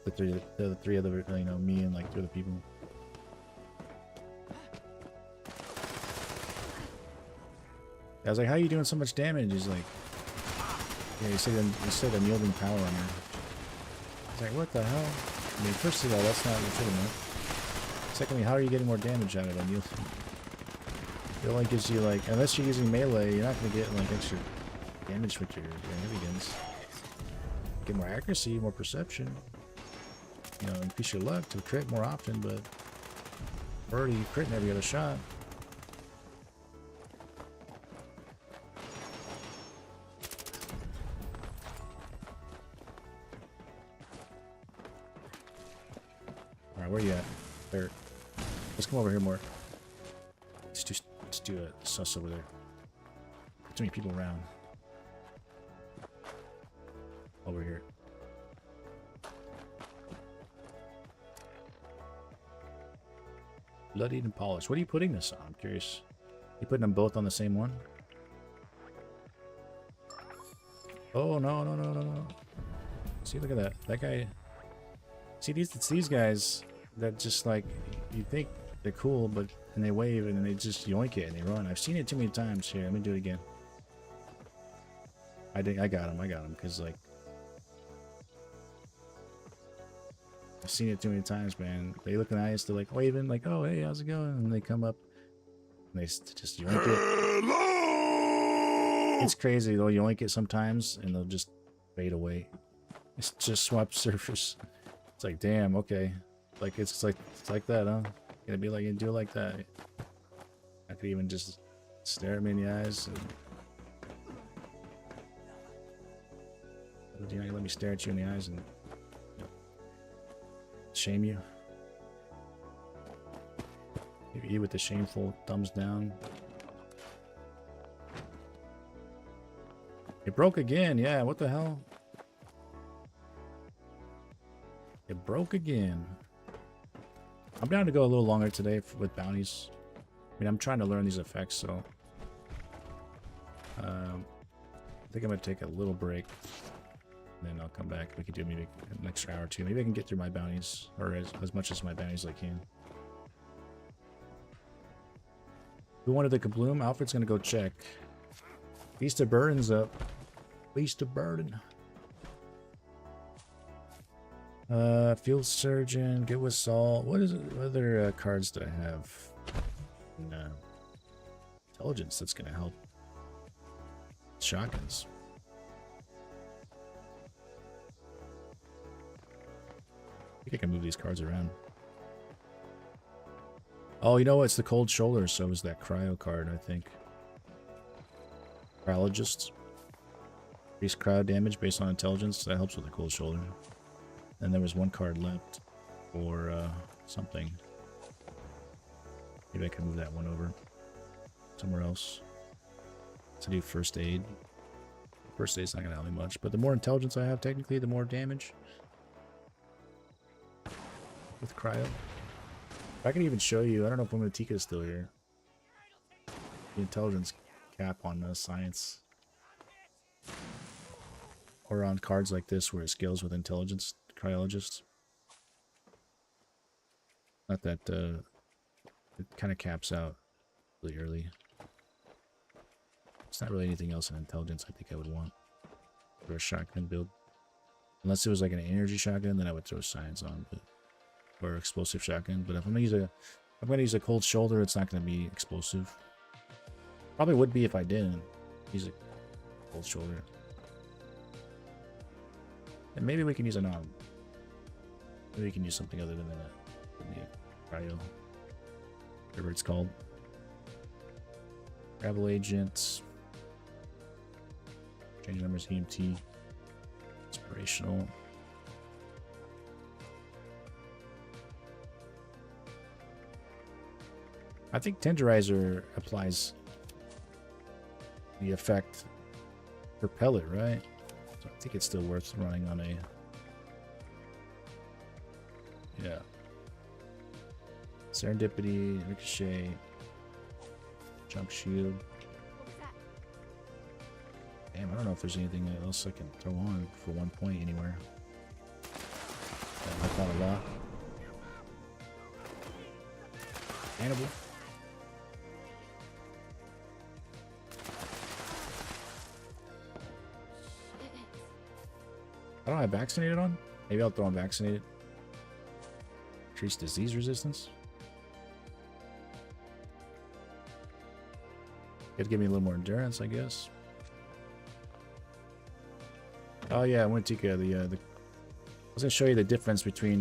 The three other, you know, me and like 2 other people. I was like, how are you doing so much damage? He's like, yeah, he said unyielding power on her. I was like, what the hell? I mean, first of all, that's not legitimate. Secondly, how are you getting more damage out of unyielding? It only gives you like, unless you're using melee, you're not going to get like extra damage with your heavy guns. Get more accuracy, more perception. You know, increase your luck to crit more often, but already critting every other shot. Alright, where you at? There. Let's come over here more. Let's do a sus over there. Too many people around. Over here. Bloodied and polished. What are you putting this on? I'm curious. You putting them both on the same one? Oh no. See, look at that. That guy. See, it's these guys that just like, you think they're cool, but and they wave and then they just yoink it and they run. I've seen it too many times. Here, let me do it again. I got him because like I've seen it too many times, man. They look nice, they're like waving, like, oh hey, how's it going? And they come up and they just yoink it. It's crazy. They'll yoink it sometimes and they'll just fade away. It's just swap surface. It's like, damn, okay. Like it's like that, huh? Gonna be like, you do it like that. I could even just stare at me in the eyes and you're not gonna let me stare at you in the eyes and shame you. Maybe you with the shameful thumbs down. It broke again, yeah, what the hell? It broke again. I'm down to go a little longer today with bounties. I mean, I'm trying to learn these effects, so I think I'm gonna take a little break. And then I'll come back. We could do maybe an extra hour or two. Maybe I can get through my bounties, or as much as my bounties as I can. Who wanted the kabloom? Alfred's gonna go check. Beast of Burden's up. Beast of Burden. Field Surgeon. Get with Saul. What other cards do I have? Intelligence. That's gonna help. Shotguns. I think I can move these cards around. Oh, you know what? It's the cold shoulder, so is that cryo card, I think. Cryologist. Increase cryo damage based on intelligence. That helps with the cold shoulder. And there was one card left for something. Maybe I can move that one over somewhere else to do first aid. First aid's not going to help me much, but the more intelligence I have, technically, the more damage. With cryo. I can even show you. I don't know if Womatika is still here. The intelligence cap on science. Or on cards like this where it scales with intelligence. Cryologist. Not that it kind of caps out really early. It's not really anything else in intelligence I think I would want for a shotgun build. Unless it was like an energy shotgun, then I would throw science on, but or explosive shotgun. But if I'm gonna use a cold shoulder, it's not gonna be explosive. Probably would be if I didn't use a cold shoulder. And maybe we can use a non. Maybe we can use something other than that. Cryo. Whatever it's called. Travel agents. Change numbers, EMT. Inspirational. I think Tenderizer applies the effect per pellet, right? So I think it's still worth running on a... Yeah. Serendipity, Ricochet, Jump Shield. Damn, I don't know if there's anything else I can throw on for 1 point anywhere. I like that a lot. Hannibal. I don't have vaccinated on. Maybe I'll throw on vaccinated. Increase disease resistance. It'd give me a little more endurance, I guess. Oh yeah, Wintika, I was gonna show you the difference between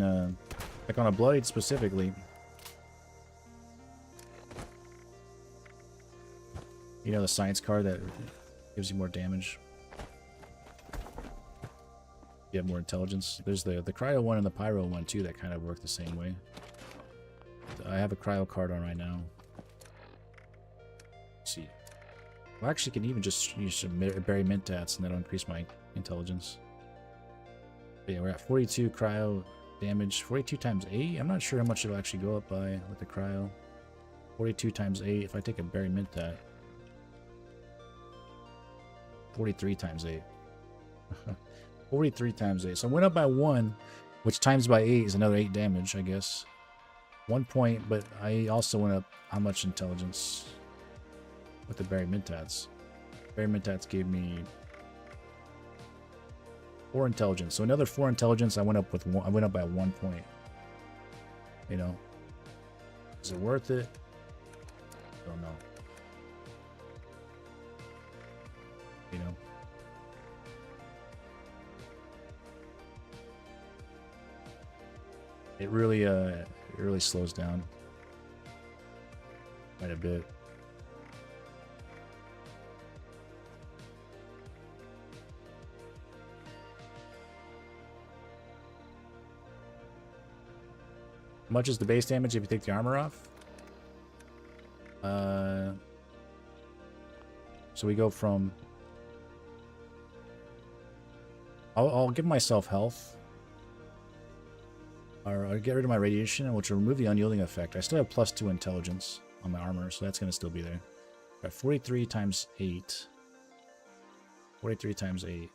like on a bloodied specifically. You know, the science card that gives you more damage. You have more intelligence. There's the cryo one and the pyro one too that kind of work the same way. I have a cryo card on right now. Let's see. Well, actually, can even just use some berry mentats and that'll increase my intelligence. But yeah, we're at 42 cryo damage. 42 times 8. I'm not sure how much it'll actually go up by with the cryo. 42 times 8. If I take a berry mentat. 43 times 8. 43 times 8. So I went up by 1, which times by 8 is another 8 damage, I guess. 1 point, but I also went up how much intelligence with the Barry Mentats. Barry Mentats gave me 4 intelligence. So another 4 intelligence. I went up with I went up by 1 point. You know, is it worth it? Don't know. You know. It really slows down quite a bit. How much is the base damage if you take the armor off? So we go from... I'll give myself health. Or I'll get rid of my radiation, which will remove the unyielding effect. I still have +2 intelligence on my armor, so that's going to still be there. Got 43 times 8. 43 times 8.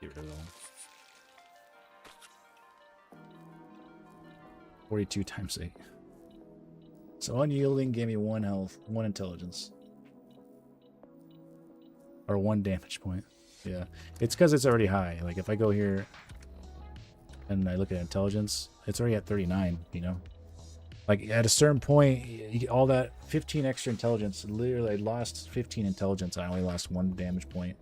Get rid of that. 42 times 8. So unyielding gave me 1 health, 1 intelligence. Or 1 damage point. Yeah. It's because it's already high. Like if I go here and I look at intelligence, it's already at 39, you know? Like at a certain point, you get all that 15 extra intelligence. Literally I lost 15 intelligence. I only lost 1 damage point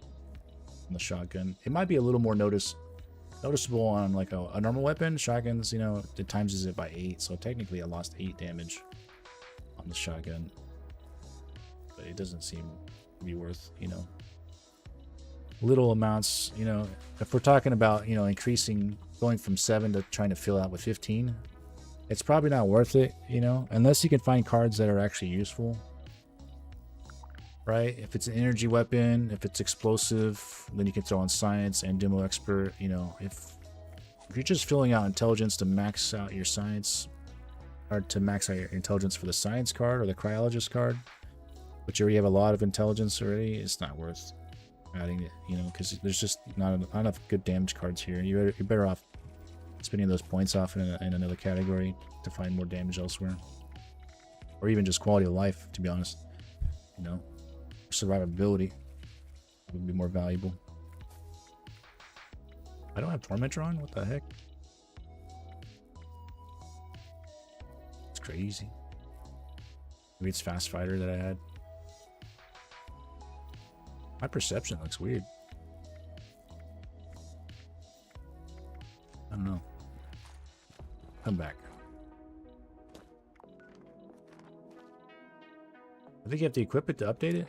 on the shotgun. It might be a little more noticeable on like a normal weapon. Shotguns, you know, it times it by 8. So technically I lost 8 damage on the shotgun. But it doesn't seem to be worth, you know, little amounts, you know. If we're talking about, you know, increasing, going from 7 to trying to fill out with 15, it's probably not worth it, you know, unless you can find cards that are actually useful, right? If it's an energy weapon, if it's explosive, then you can throw in science and demo expert. You know, if you're just filling out intelligence to max out your science, or to max out your intelligence for the science card or the cryologist card, but you already have a lot of intelligence already, it's not worth adding it, you know, because there's just not enough good damage cards here. You're better off spending those points off in another category to find more damage elsewhere, or even just quality of life, to be honest, you know. Survivability would be more valuable. I don't have Tormentor on? What the heck? It's crazy. Maybe it's Fast Fighter that I had. My perception looks weird. I don't know. Come back. I think you have to equip it to update it.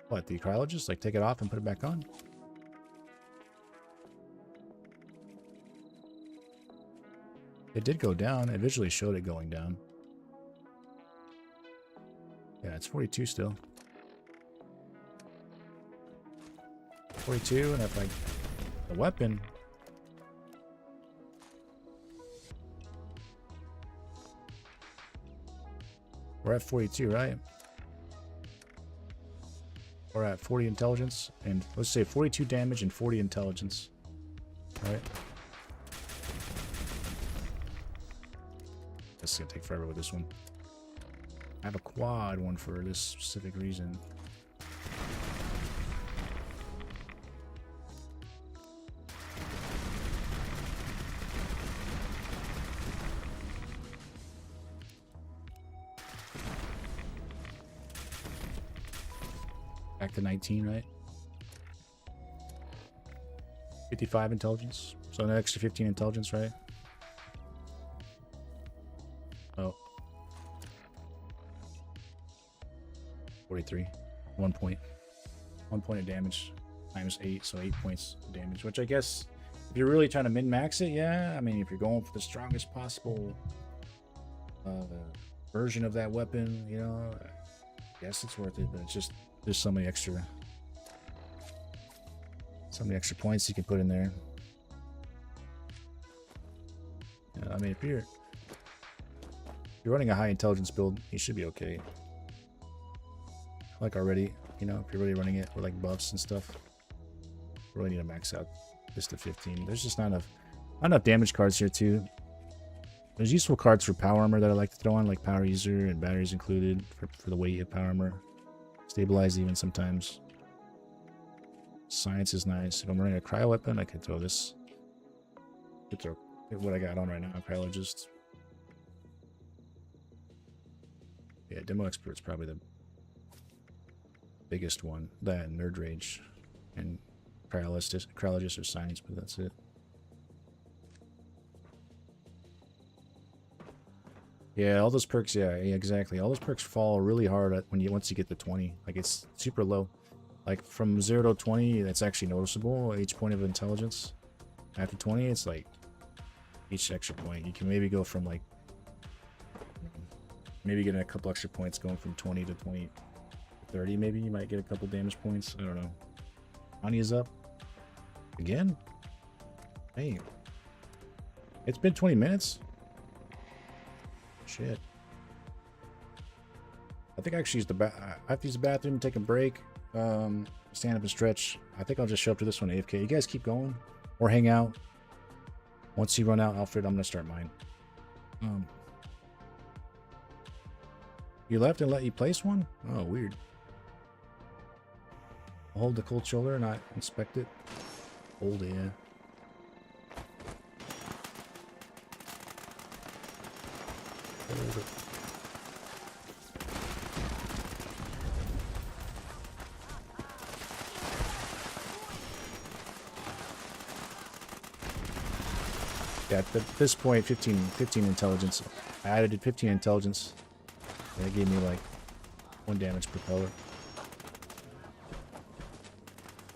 What, the cryologist? Like take it off and put it back on? It did go down. It visually showed it going down. Yeah, it's 42 still. 42, and if I... the weapon... We're at 42, right? We're at 40 intelligence, and let's say 42 damage and 40 intelligence. Right? This is gonna take forever with this one. I have a quad one for this specific reason. Back to 19, right? 55 intelligence. So an extra 15 intelligence, right? Oh. 43. 1 point. 1 point of damage times 8, so 8 points of damage. Which I guess, if you're really trying to min-max it, yeah. I mean, if you're going for the strongest possible version of that weapon, you know, I guess it's worth it. But it's just, there's so many extra points you can put in there. I mean, if you're running a high intelligence build, you should be okay. Like already, You know, if you're really running it with like buffs and stuff. Really need to max out this to 15. There's just not enough damage cards here too. There's useful cards for power armor that I like to throw on, like power user and batteries included for the weight of power armor. Stabilize even sometimes. Science is nice. If I'm running a cryo weapon, I can throw this. I could throw what I got on right now, cryologist. Yeah, demo expert's probably the biggest one. That and nerd rage and cryologist or science, but that's it. Yeah, all those perks, yeah, exactly. All those perks fall really hard once you get to 20. Like, it's super low. Like, from 0 to 20, that's actually noticeable, each point of intelligence. After 20, it's like, each extra point. You can maybe go from, like, maybe getting a couple extra points going from 20 to 20. 30, maybe you might get a couple damage points. I don't know. Money is up. Again? Hey. It's been 20 minutes? Shit. I think I actually use I have to use the bathroom, take a break, stand up and stretch. I think I'll just show up to this one AFK. You guys keep going or hang out. Once you run out, Alfred, I'm gonna start mine. You left and let you place one? Oh, weird. Hold the cold shoulder, not inspect it. Hold it, yeah. Hold it. Yeah, at this point, 15 intelligence. I added 15 intelligence. That gave me like 1 damage per color.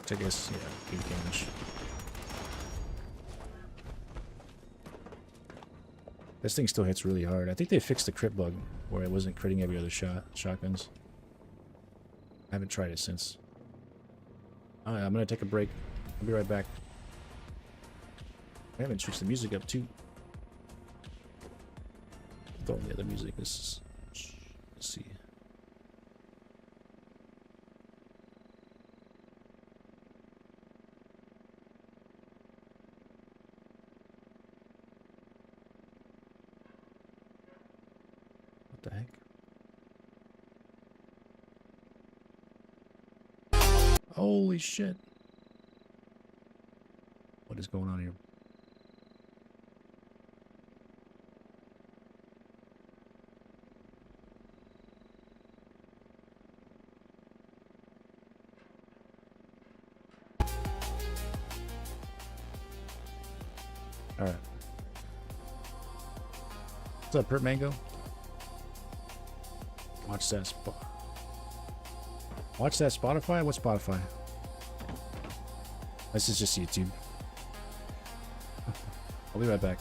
Which I guess, yeah, 8 damage. This thing still hits really hard. I think they fixed the crit bug where it wasn't critting every other shotguns. I haven't tried it since. Alright, I'm gonna take a break. I'll be right back. I haven't switched the music up too. With all the other music, let's see. What the heck? Holy shit. What is going on here? Alright. What's up, Pert Mango? Watch that Watch that Spotify? What's Spotify? This is just YouTube. I'll be right back.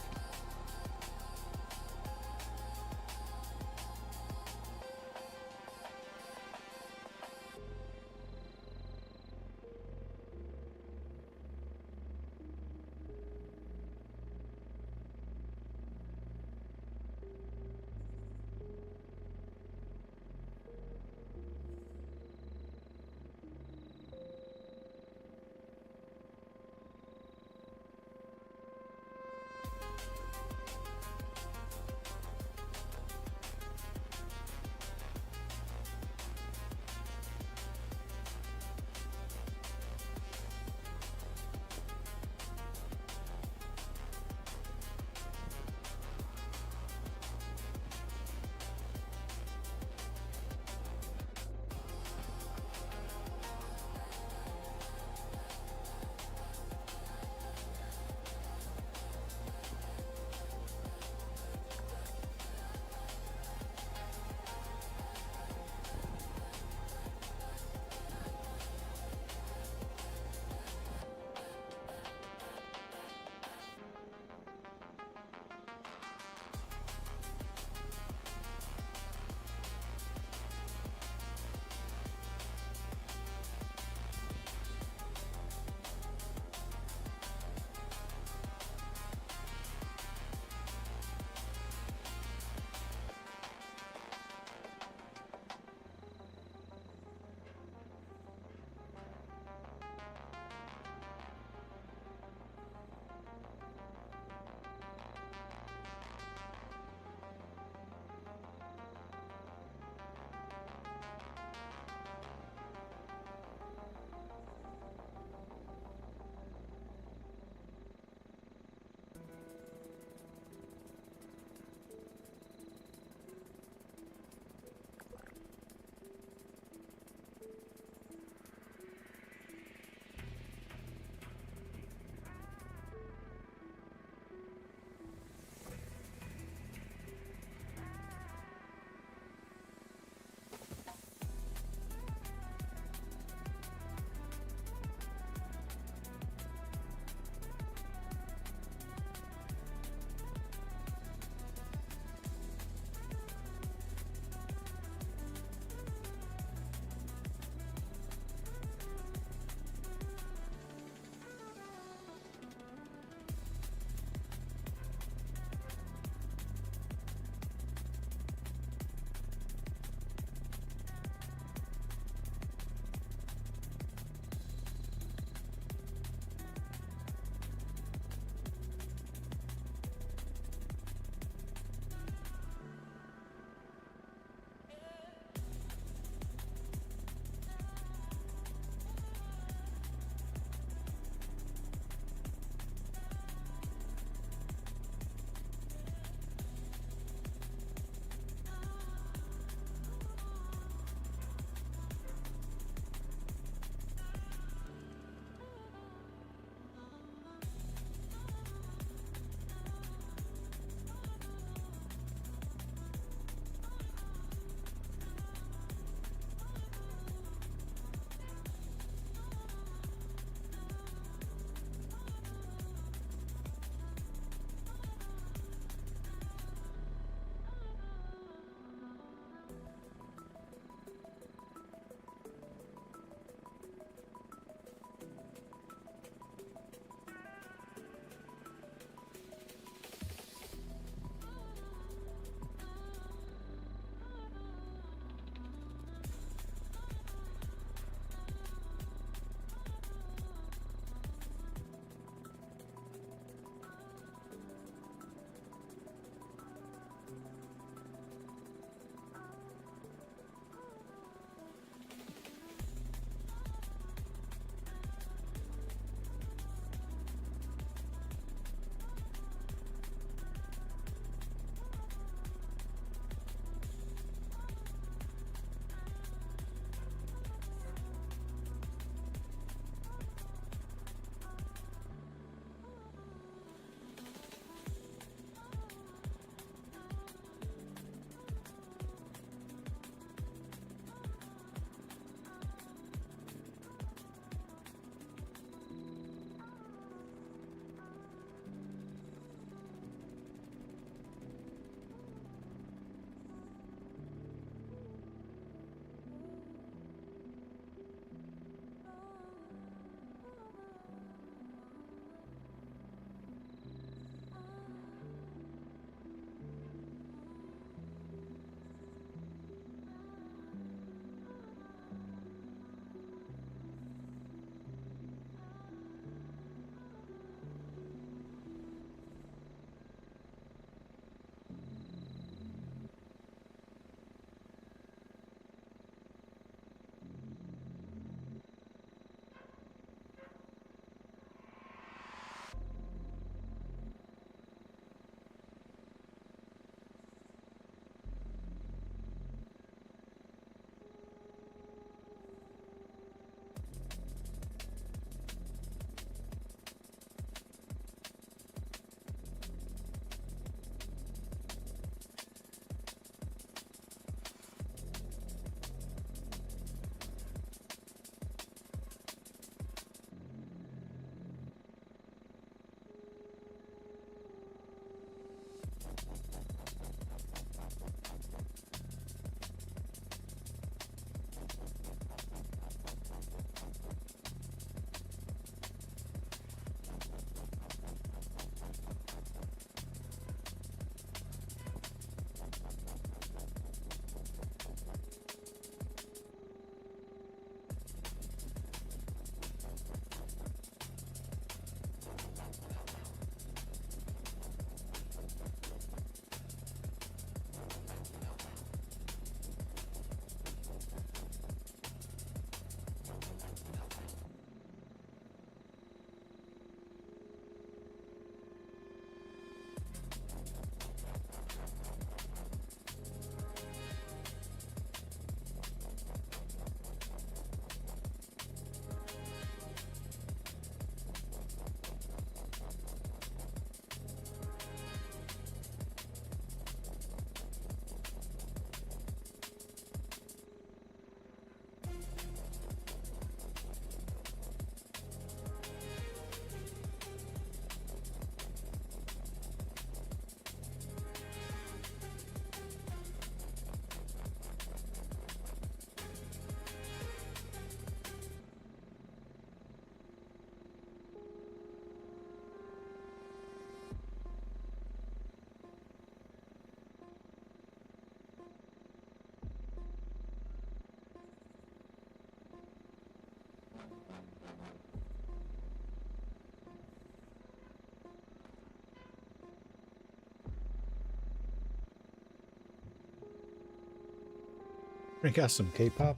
We got some K-pop.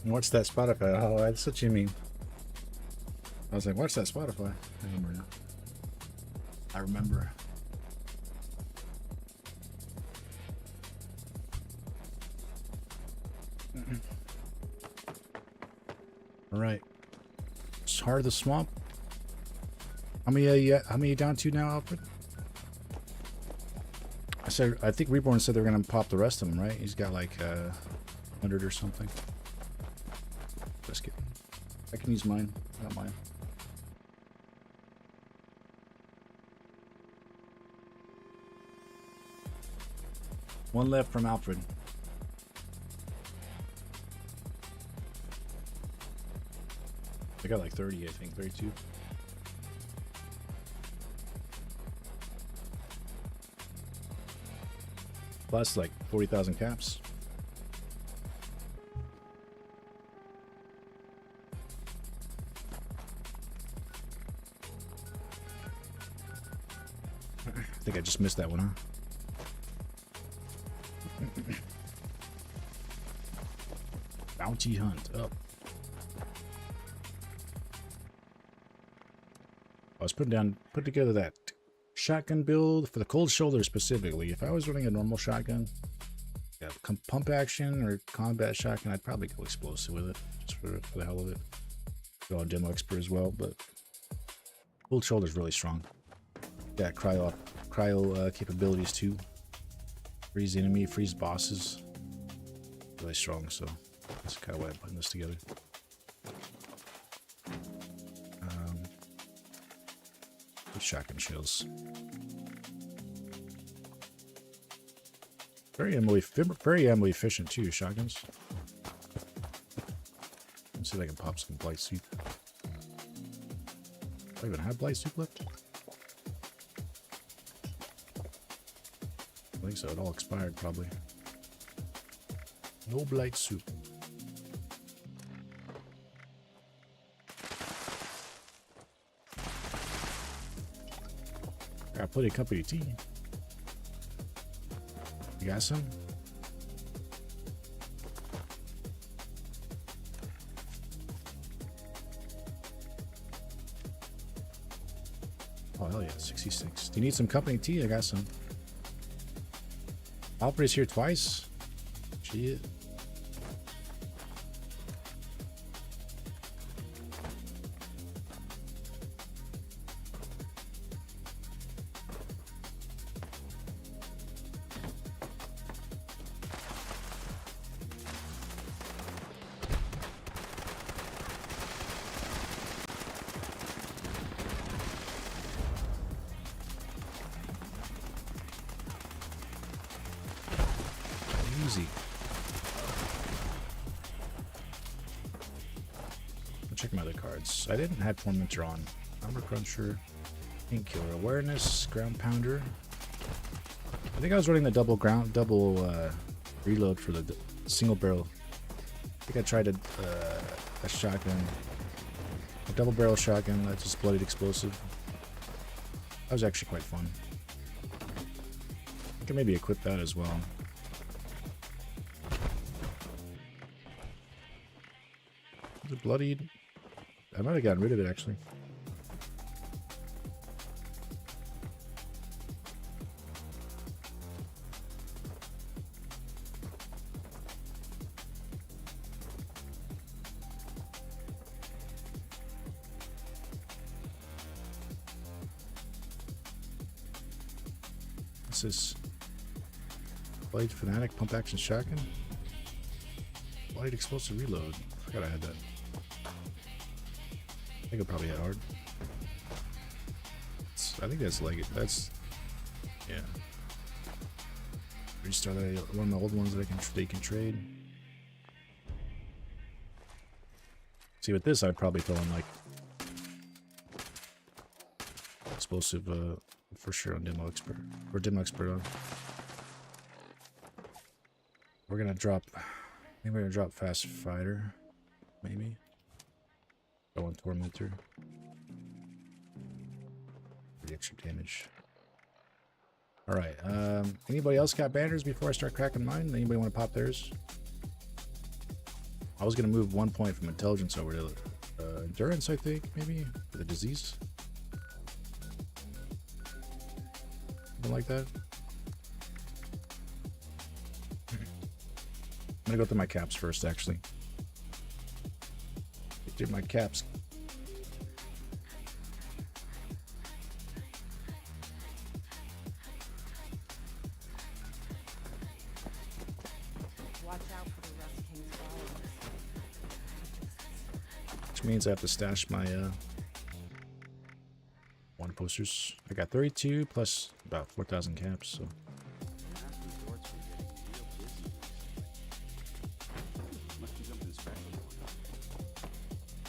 What's that Spotify? Oh, that's what you mean. I was like, what's that Spotify? I remember now. I remember. All right. It's Heart of the Swamp. How many you down to now, Alfred? I think Reborn said they were gonna pop the rest of them, right? He's got like 100 or something. Just kidding. I can use mine. I don't mind. One left from Alfred. I got like 30, I think, 32. Plus like 40,000 caps. I think I just missed that one, huh? Bounty hunt up. I was putting together that shotgun build for the cold shoulder specifically. If I was running a normal shotgun, yeah, pump action or combat shotgun, I'd probably go explosive with it, just for the hell of it. Go on demo expert as well, but cold shoulder is really strong. Got cryo capabilities too. Freeze enemy, freeze bosses. Really strong, so that's kind of why I'm putting this together. Shotgun shells. Very ammo efficient too, shotguns. Let's see if I can pop some blight soup. Do I even have blight soup left? I think so, it all expired probably. No blight soup. Got plenty of company tea. You got some? Oh, hell yeah, 66. Do you need some company tea? I got some. Alfred's here twice. Shit. Easy. I'll check my other cards. I didn't have Tormentor on. Armor Cruncher, Painkiller, Awareness, Ground Pounder. I think I was running the double reload for the single barrel. I think I tried a shotgun, a double barrel shotgun that just bloodied explosive. That was actually quite fun. I could maybe equip that as well. Was it bloodied? I might have gotten rid of it actually. This is Blade Fanatic Pump Action Shotgun. Blade Explosive Reload. I forgot I had that. I think I probably hit hard. I think that's like it. That's yeah. Restart one of the old ones that they can trade. See, with this, I'd probably throw in like explosive for sure on demo expert or demo expert on. We're gonna drop Maybe we're gonna drop fast fighter. Maybe. Go on tormentor. For the extra damage. Alright, anybody else got banners before I start cracking mine? Anybody want to pop theirs? I was gonna move 1 point from intelligence over to endurance, I think, maybe, for the disease. Something like that. I'm gonna go through my caps first, actually. Get through my caps. Watch out for the Rust King's followers. Which means I have to stash my one posters. I got 32 plus about 4,000 caps, so.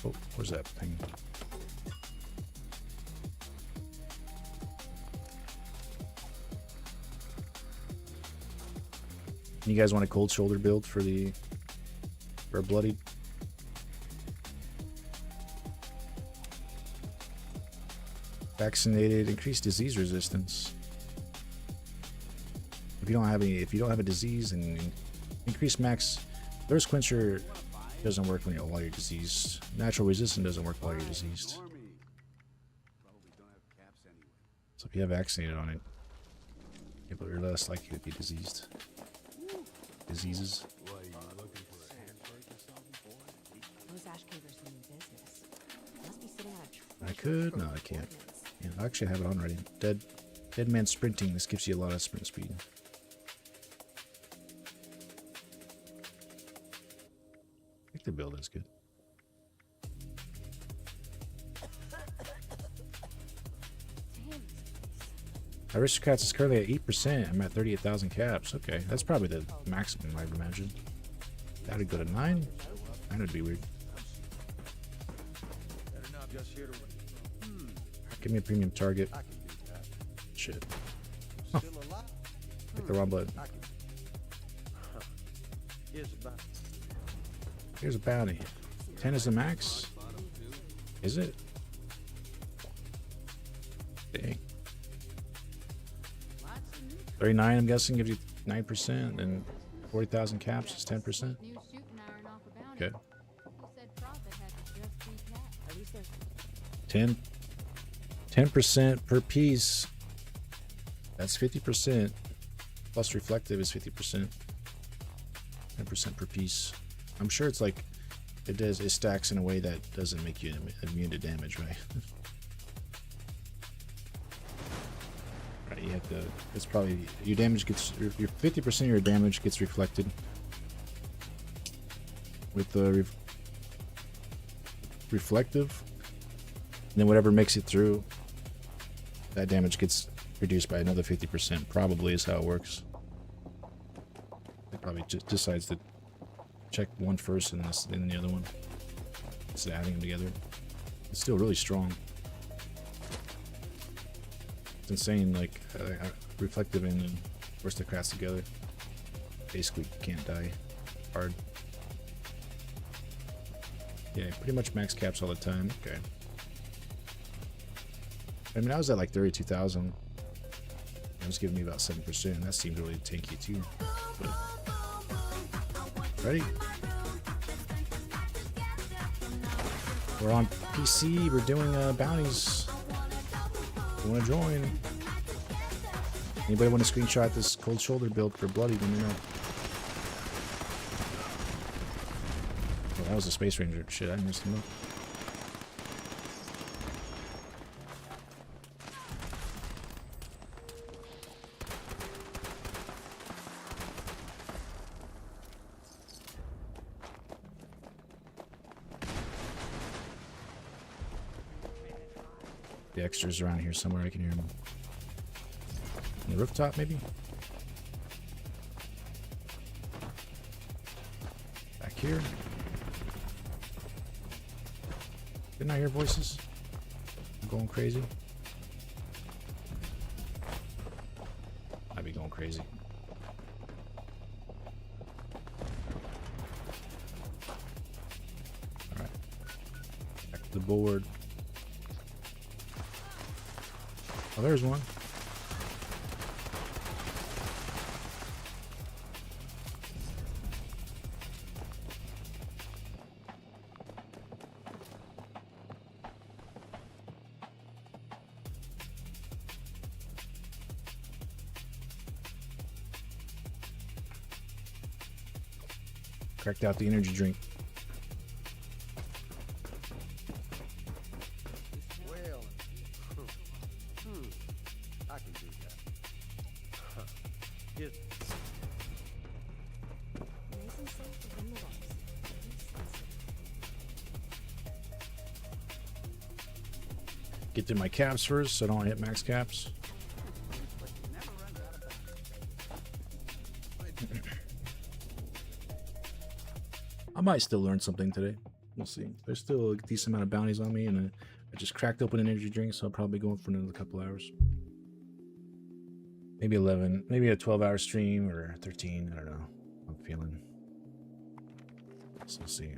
Oh, where's that thing? You guys want a cold shoulder build for a bloody? Vaccinated, increased disease resistance. If you don't have a disease, and increased max thirst quencher doesn't work when while you're diseased. Natural resistance doesn't work while you're diseased. So if you have vaccinated on it, you're less likely to be diseased. Diseases. Those ash cavers mean business. Must be sitting on a I could? No, I can't. Yeah, I actually have it on already. Dead man sprinting. This gives you a lot of sprint speed. I think the build is good. Aristocrats is currently at 8%. I'm at 38,000 caps. Okay, that's probably the maximum, I'd imagine. That'd go to 9? 9 would be weird. Give me a premium target. Shit. Oh. Click the wrong button. Here's a bounty. 10 is the max? Is it? Dang. 39, I'm guessing, gives you 9%, and 40,000 caps is 10%. Okay. 10% per piece. That's 50%. Plus reflective is 50%. 10% per piece. I'm sure it's like it stacks in a way that doesn't make you immune to damage, right? Right, you have to. It's probably your damage gets your 50% of your damage gets reflected with the reflective, and then whatever makes it through, that damage gets reduced by another 50%. Probably is how it works. It probably just decides to check one first and then the other one. It's adding them together. It's still really strong. It's insane, like reflective and aristocrats together. Basically can't die hard. Yeah, pretty much max caps all the time. Okay. I mean, I was at like 32,000. It was giving me about 7%. That seemed really tanky too. But ready? We're on PC. We're doing bounties. If you want to join? Anybody want to screenshot this cold shoulder build for bloody? Let me know. Oh, that was a Space Ranger. Shit, I missed him up. The extras around here somewhere. I can hear them. On the rooftop, maybe? Back here? Didn't I hear voices? I'm going crazy. I'd be going crazy. board. Oh, there's one. Cracked out the energy drink. Well, I can do that. Here's Nice and safe within the walls. Get to my caps first so I don't hit max caps. I might still learn something today. We'll see. There's still a decent amount of bounties on me, and I just cracked open an energy drink, so I'll probably go for another couple hours. Maybe 11, maybe a 12-hour stream or 13. I don't know. I'm feeling. So we'll see.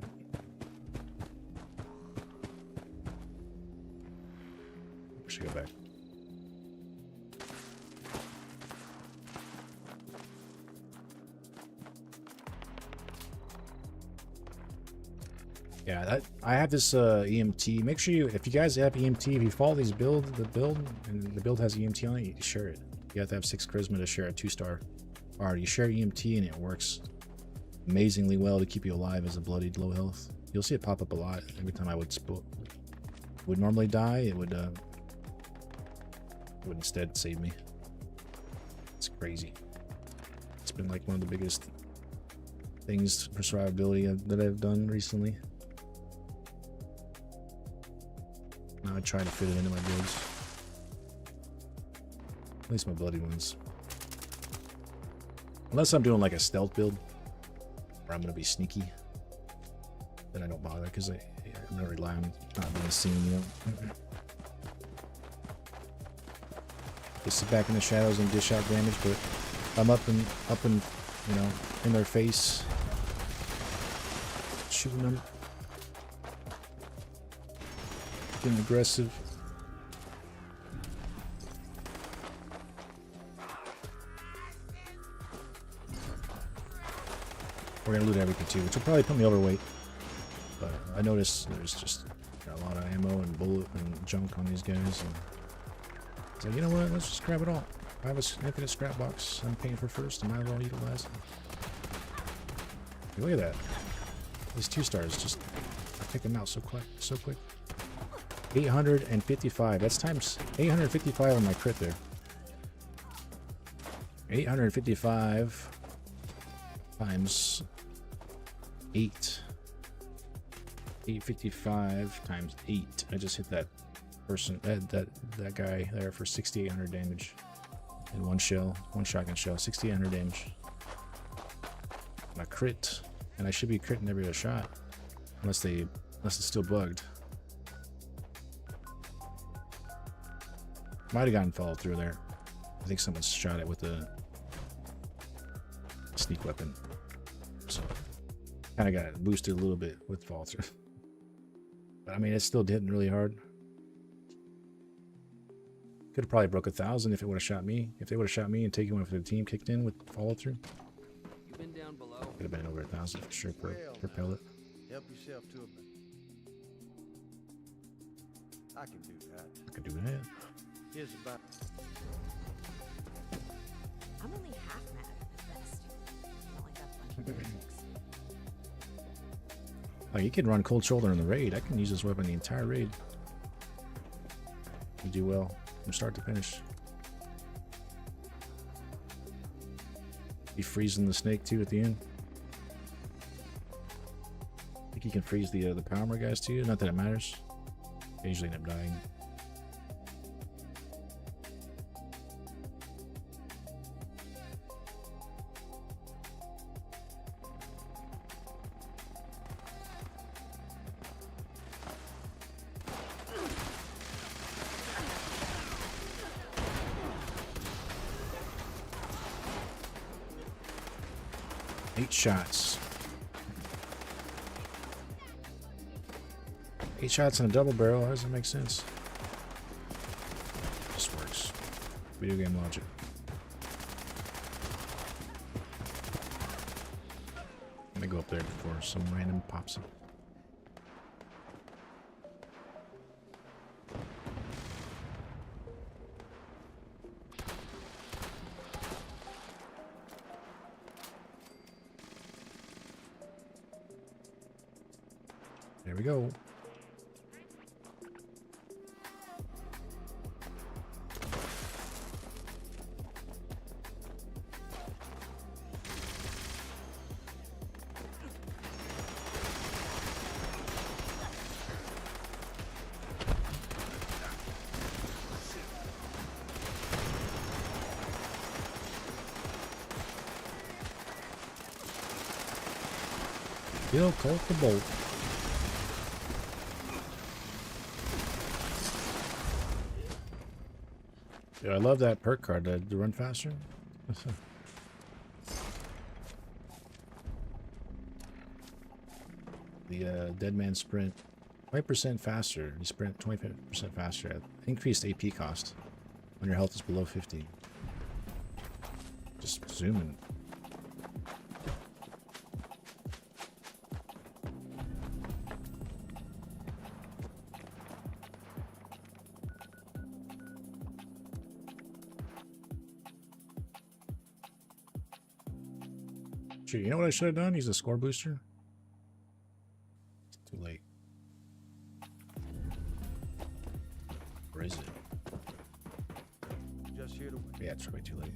I should go back. Yeah, I have this EMT. Make sure you, if you guys have EMT, if you follow these the build, and the build has EMT on it, you share it. You have to have 6 charisma to share a 2-star. Or you share EMT and it works amazingly well to keep you alive as a bloodied low health. You'll see it pop up a lot every time I would normally die. It would instead save me. It's crazy. It's been like one of the biggest things for survivability that I've done recently. Now I try to fit it into my builds. At least my bloody ones. Unless I'm doing like a stealth build, where I'm going to be sneaky, then I don't bother, because I'm going to rely on not being seen, you know. Just sit back in the shadows and dish out damage, but I'm up and you know, in their face, shooting them, getting aggressive. We're gonna loot everything too, which will probably put me overweight. But I noticed there's just a lot of ammo and bullet and junk on these guys. And so you know what? Let's just grab it all. I have an infinite scrap box I'm paying for first. I might as well utilize it. Look at that. These 2-stars just I take them out so quick, so quick. 855. That's times 855 on my crit there. 855 times 8. 855 times 8. I just hit that person, that guy there for 6,800 damage. And one shotgun shell, 6,800 damage. My crit, and I should be critting every other shot, unless it's still bugged. Might have gotten followed through there. I think someone shot it with a sneak weapon, so kind of got it boosted a little bit with fall through. But I mean, it still hitting really hard. Could have probably broke 1,000 if it would have shot me. If they would have shot me and taken one if the team kicked in with follow through. You've been down below. Could have been over 1,000 for sure per pellet. Help yourself to a bit. I can do that. I could do that. Here's about. I'm only half mad at best. Not like that bunch of tricks. Oh, you can run cold shoulder in the raid. I can use this weapon the entire raid. You do well from start to finish. You freezing the snake too at the end. I think you can freeze the power guys too. Not that it matters. I usually end up dying. Shots. 8 shots in a double barrel. How does that make sense? This works. Video game logic. Let me go up there before some random pops up. There we go. Feel comfortable. Dude, I love that perk card to run faster. The dead man sprint 20% faster. You sprint 25% faster at increased AP cost when your health is below 50. Just zooming. Sure, you know what I should have done? Use a score booster. It's too late. Or is it? Just here to. Yeah, it's way too late.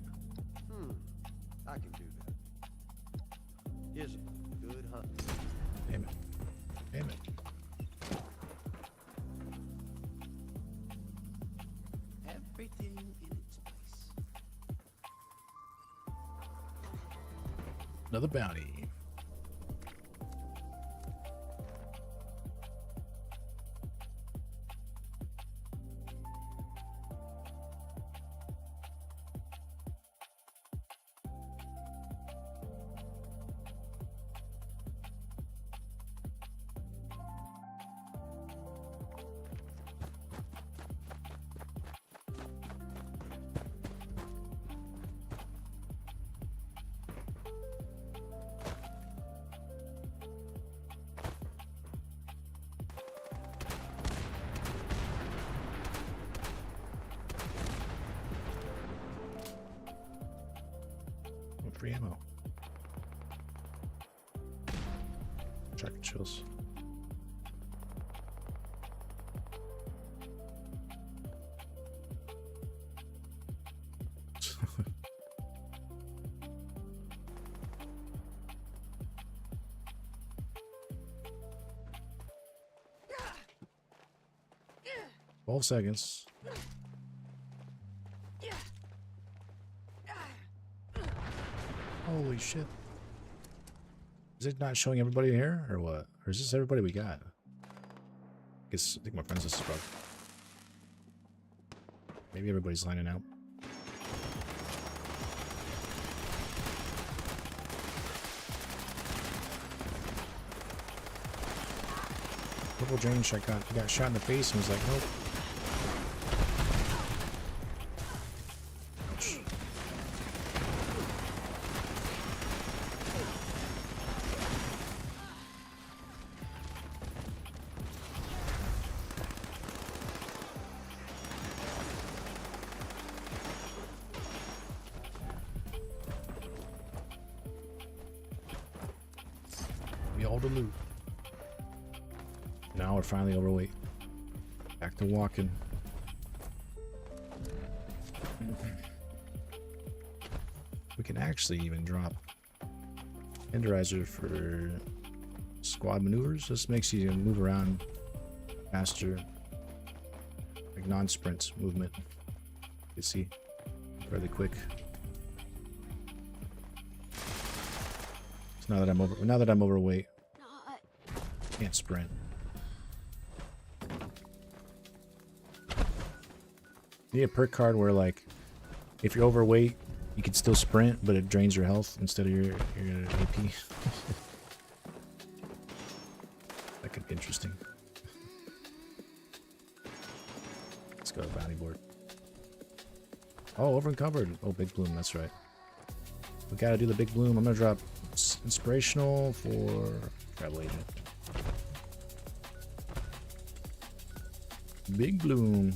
I can do that. Here's a good hunt. Damn it. Damn it. Everything in its place. Another bounty. Free ammo. Check chills. Twelve seconds. Holy shit. Is it not showing everybody here, or what? Or is this everybody we got? I think my friends just struck. Maybe everybody's lining out. Purple drain shot got shot in the face and was like, nope. Ouch. We all the loot. Now we're finally overweight. Back to walking. We can actually even drop Enderizer for squad maneuvers. This makes you move around faster, like non-sprint movement. You can see fairly quick. So now that I'm overweight, can't sprint. You need a perk card where, like, if you're overweight, you can still sprint, but it drains your health instead of your AP. That could be interesting. Let's go to bounty board. Oh, over encumbered. Oh, big bloom. That's right. We gotta do the big bloom. I'm gonna drop inspirational for travel agent. Big bloom.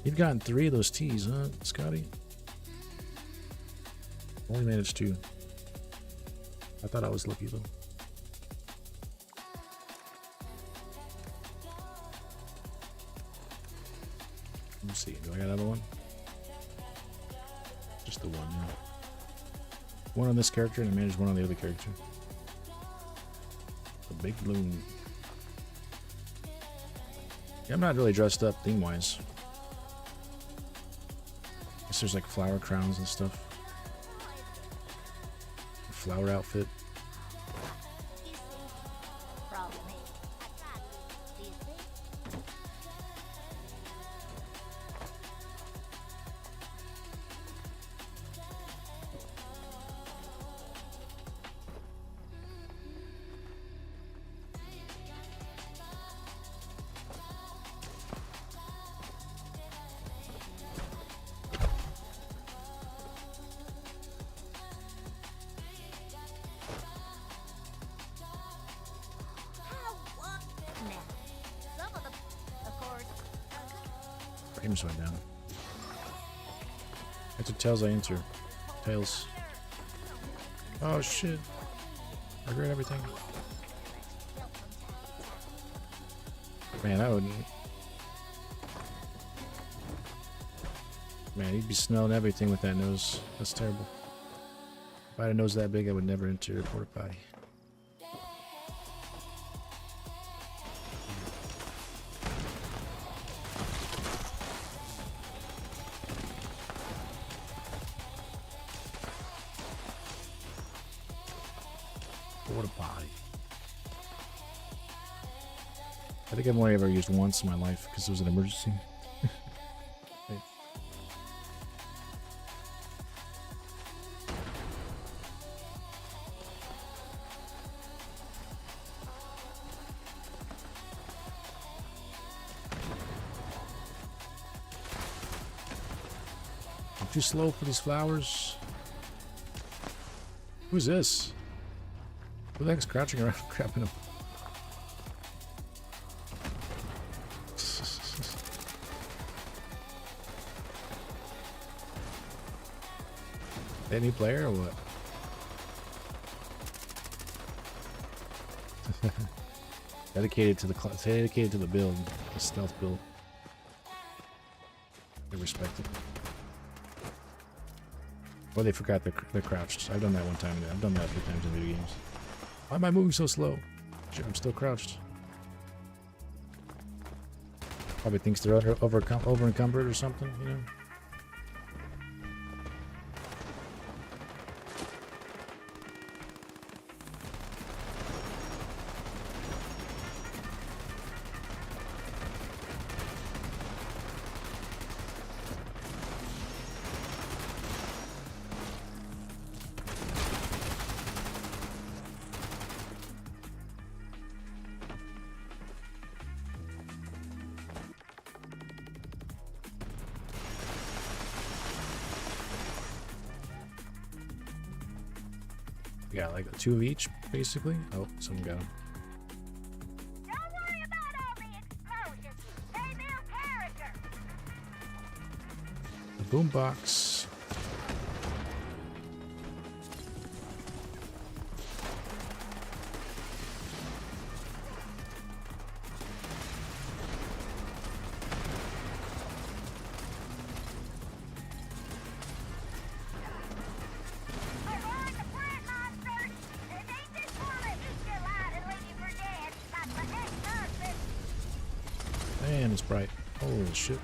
You've gotten 3 of those T's, huh, Scotty? Only managed 2. I thought I was lucky though. Let me see. Do I got another one? Just the one, yeah. One on this character and I managed one on the other character. The big bloom. Yeah, I'm not really dressed up theme-wise. Guess there's like flower crowns and stuff. Flower outfit. Frames went down. That's what tells I enter. Tails. Oh shit. I regret everything. Man, I wouldn't. Man, he'd be smelling everything with that nose. That's terrible. If I had a nose that big, I would never enter a porta potty. Porta potty. I think I've only ever used once in my life because it was an emergency. Right. I'm too slow for these flowers. Who's this? Who the heck's crouching around grabbing him? Any player or what? Dedicated to the build, the stealth build. They respect it. Or they forgot they're crouched. I've done that one time. I've done that a few times in video games. Why am I moving so slow? Shit, I'm still crouched. Probably thinks they're over encumbered or something, you know? Yeah, like 2 of each, basically. Oh, someone got him. Don't worry about all the explosions. They build character. The boombox. Man, it's bright. Holy shit.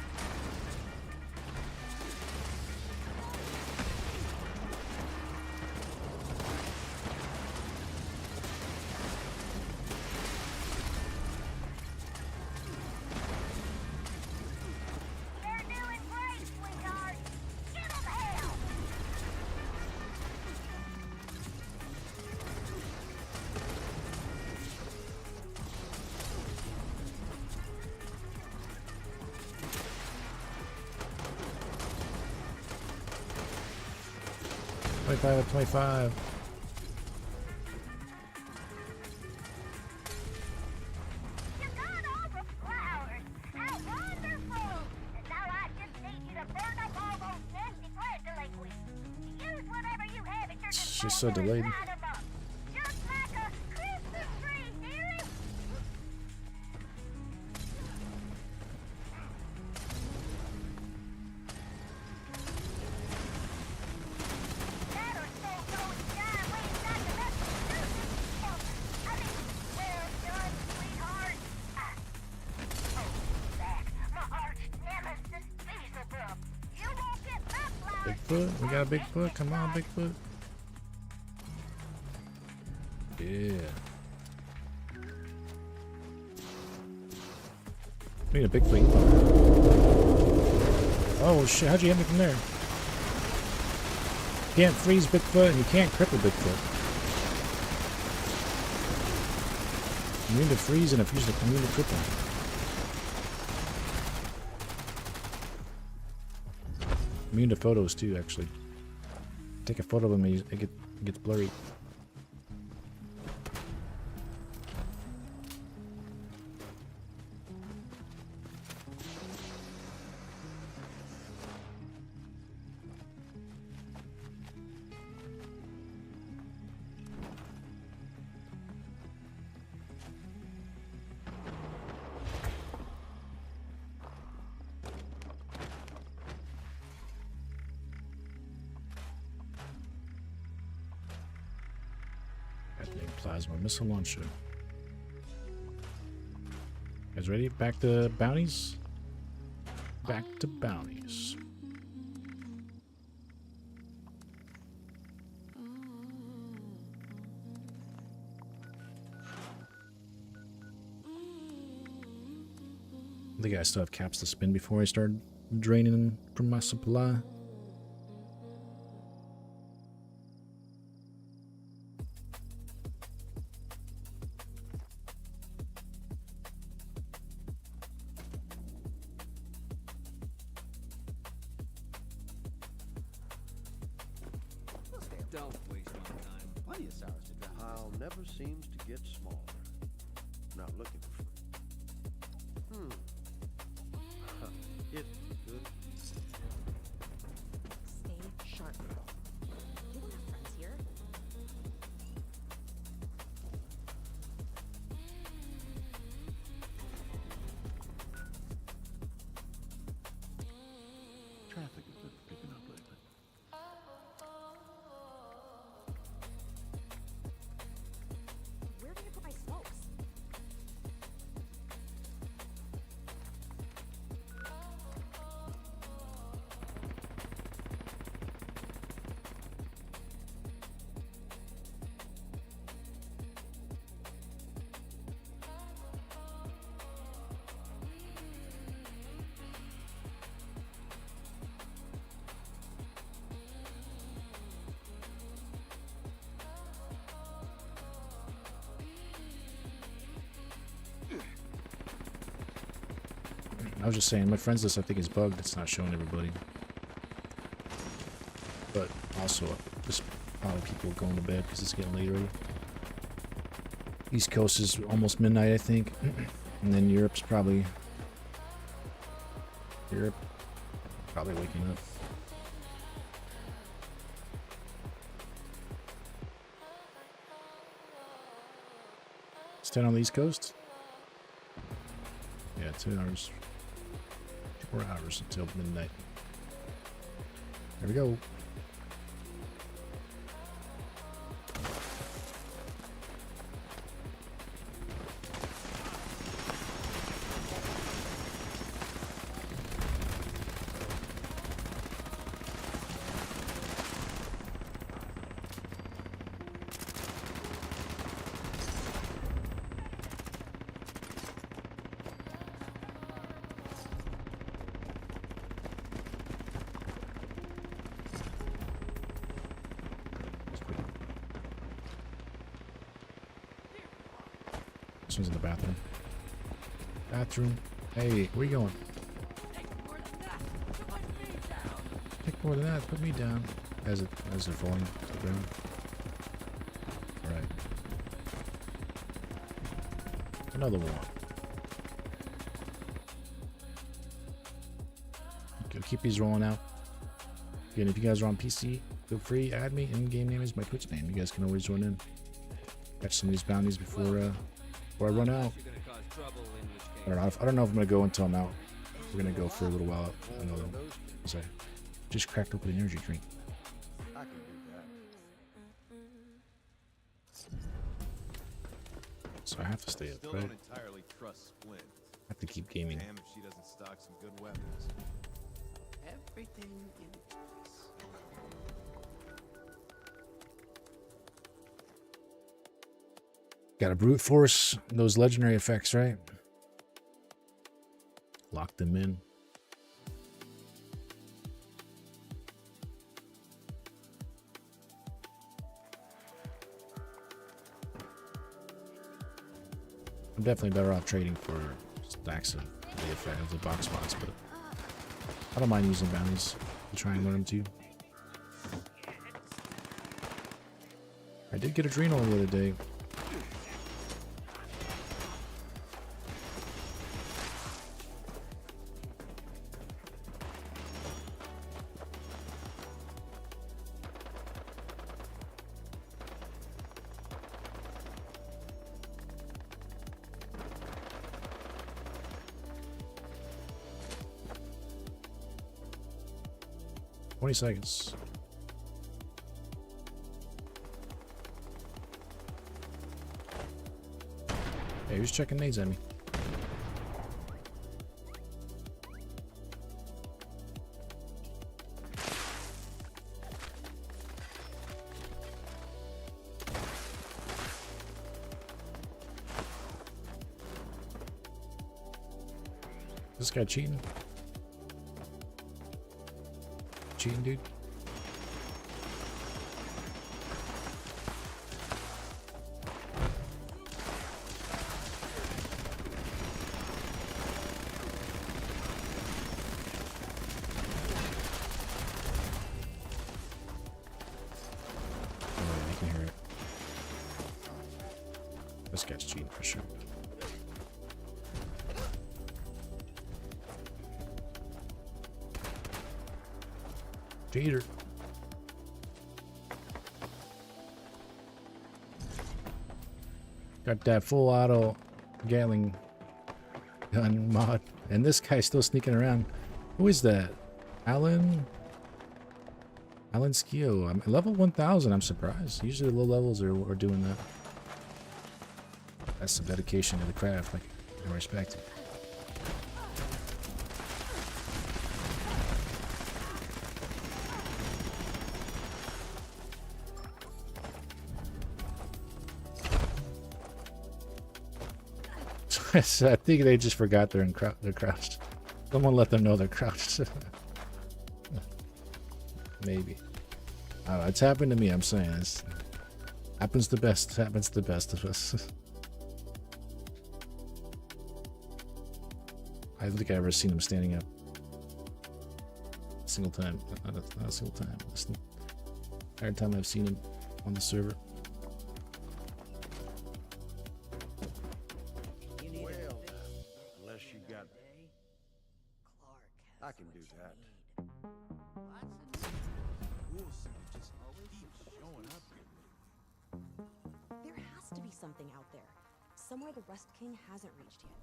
25 of 25. You got all the flowers. How wonderful! And now I just need you to burn up all those nasty plant delinquents. Use whatever you have at your disposal. She's so delayed. And light 'em up. Just like a Christmas tree, dearie. That or so goes down way inside the Massachusetts. I mean, well done, sweetheart. Oh, back. My arch nemesis, Beelzebub. You won't get my flowers. Bigfoot? We got a Bigfoot? Come on, Bigfoot. Yeah. We need a Bigfoot. Oh shit, how'd you hit me from there? You can't freeze Bigfoot and you can't cripple Bigfoot. Immune to freeze and immune to cripple. Immune to photos too, actually. Take a photo of him and it gets blurry. Plasma missile launcher. Guys ready? Back to bounties? Back to bounties. I think I still have caps to spin before I start draining from my supply. Don't waste my time. Plenty of sours to drown. Pile never seems to get smaller. Not looking for fruit. It's good. Stay sharp, girl. You don't have friends here. Traffic is picking up lately. Where did I put my smokes? I was just saying, my friends list I think is bugged. It's not showing everybody. But also, just probably people going to bed because it's getting late already. East Coast is almost midnight, I think. And then Europe's probably... Europe, probably waking up. It's 10 on the East Coast? Yeah, 2 hours. 4 hours until midnight. There we go. This one's in the bathroom. Bathroom. Hey, where you going? Take more than that. Put me down. as they're falling to the ground. All right. Another one. Okay, keep these rolling out. Again, if you guys are on PC, feel free, add me. In-game name is my Twitch name. You guys can always join in. Catch some of these bounties before I run out. I don't know if I'm gonna go until I'm out. We're gonna go for a little while. I know because I just cracked open an energy drink. I can do that. So I have to stay up, Still right? don't entirely trust Splint. I have to keep gaming. Damn if she doesn't stock some good weapons. Everything in place. Got to brute force those legendary effects, right? Lock them in. I'm definitely better off trading for stacks of the effect of the box spots, but I don't mind using bounties to try and learn them too. I did get Adrenal the other day. Seconds. Hey, who's checking nades at me? This guy cheating? Cheating, dude. Oh, you can hear it. This guy's cheating for sure. Cheater. Got that full auto Gatling gun mod. And this guy's still sneaking around. Who is that? Alan Skio. I'm level 1000. I'm surprised. Usually the low levels are doing that. That's some dedication to the craft. Like, I respect it. So I think they just forgot they're crouched. Someone let them know they're crouched. Maybe. I don't know, it's happened to me, I'm saying. It happens to the best of us. I don't think I've ever seen him standing up. A single time. Not a single time. It's the entire time I've seen him on the server. Unless you got... I can do that. There has to be something out there. Somewhere the Rust King hasn't reached yet.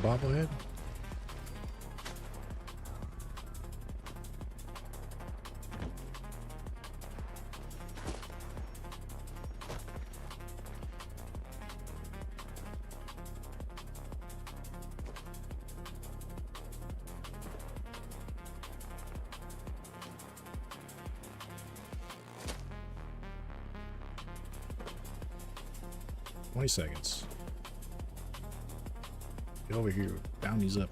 Bobblehead? 20 seconds. Get over here. Bounties up.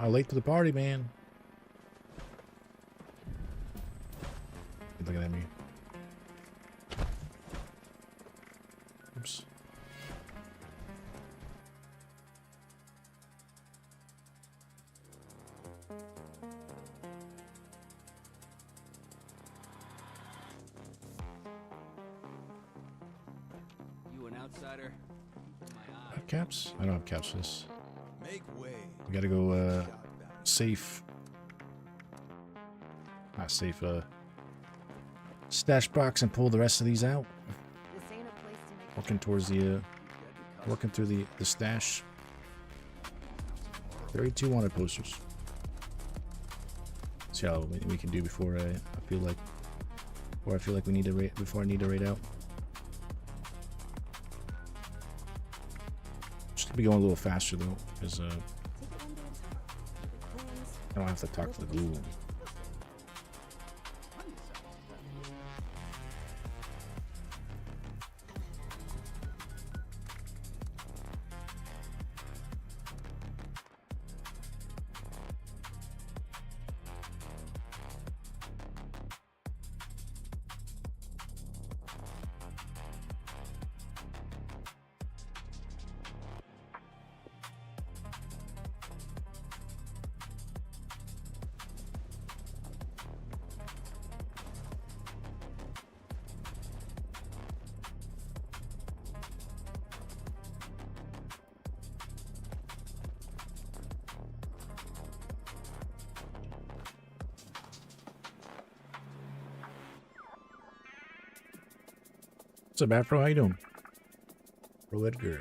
I'm late to the party, man. You're looking at me. Oops. You an outsider? Have caps? I don't have caps for this. Make way. We gotta go, safe. Not safe, stash box and pull the rest of these out. This ain't a place to make Working towards the, working through the stash. 32 wanted posters. See how we can do before I feel like, we need to raid, before I need to raid out. Just gonna be going a little faster though, because I don't have to talk to the glue. What's up, Afro? How you doing? Bro Edgar.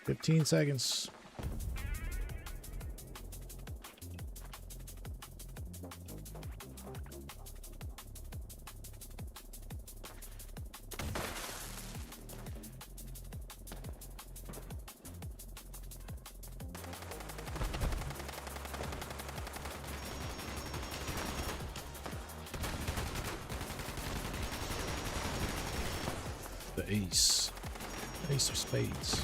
Fifteen seconds. The ace. Ace of spades.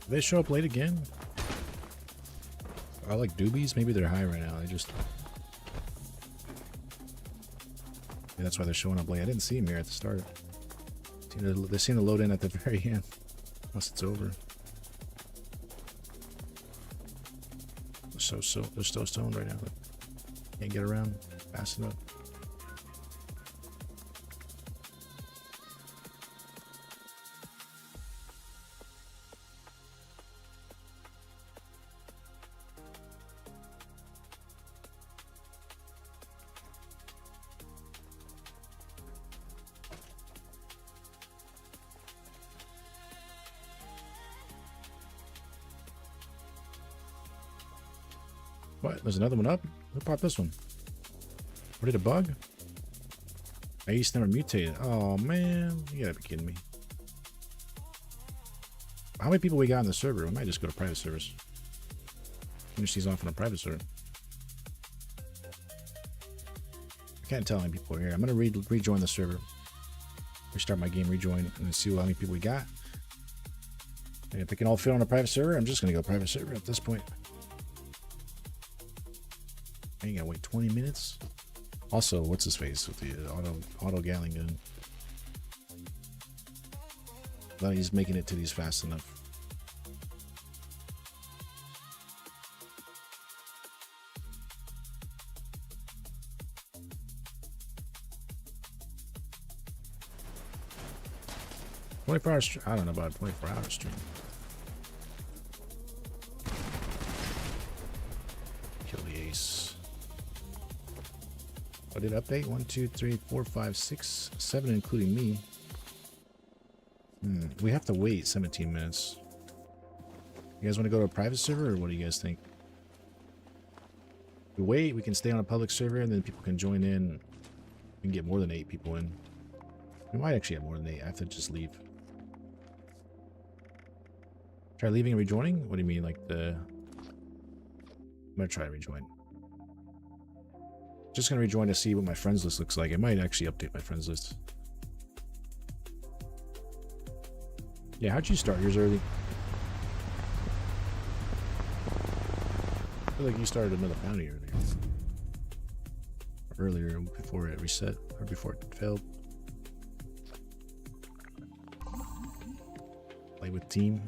They show up late again? I like doobies. Maybe they're high right now. They just... Yeah, that's why they're showing up late. I didn't see them here at the start. They seem to load in at the very end. Once it's over. They're so stoned right now. Can't get around fast enough. What? There's another one up? Who popped this one? What, did a bug? Ace never mutated. Oh man, you gotta be kidding me. How many people we got on the server? We might just go to private servers. Finish these off on a private server. I can't tell how many people are here. I'm gonna rejoin the server. Restart my game, rejoin, and see how many people we got. And if they can all fit on a private server, I'm just gonna go private server at this point. I ain't gotta wait 20 minutes. Also, what's his face with the auto Gatling gun? Glad he's making it to these fast enough. I don't know about a 24-hour stream. Kill the ace. What did update? 1, 2, 3, 4, 5, 6, 7, including me. We have to wait 17 minutes. You guys want to go to a private server, or what do you guys think? If we wait, we can stay on a public server, and then people can join in. We can get more than 8 people in. We might actually have more than 8. I have to just leave. Try leaving and rejoining? What do you mean, like the... I'm gonna try to rejoin. Just gonna rejoin to see what my friends list looks like. It might actually update my friends list. Yeah, how'd you start yours early? I feel like you started another bounty earlier before it reset, or before it failed. Play with team.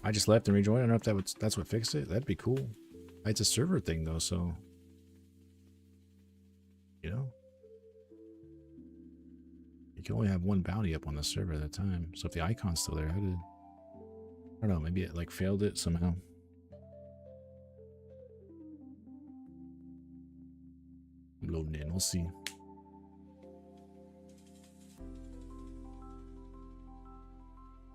I just left and rejoined. I don't know if that's what fixed it. That'd be cool. It's a server thing though, so you know, you can only have one bounty up on the server at a time. So if the icon's still there, I don't know. Maybe it like failed it somehow. I'm loading in. We'll see.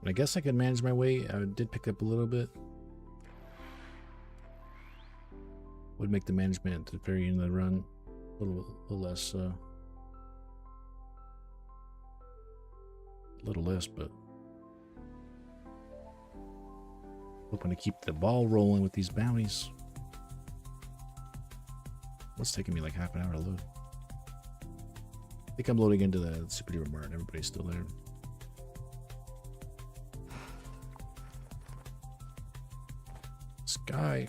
I guess I could manage my weight. I did pick up a little bit. Would make the management at the very end of the run a little less, but hoping to keep the ball rolling with these bounties. What's taking me like half an hour to load? I think I'm loading into the Super Duper Mart. Everybody's still there. Sky.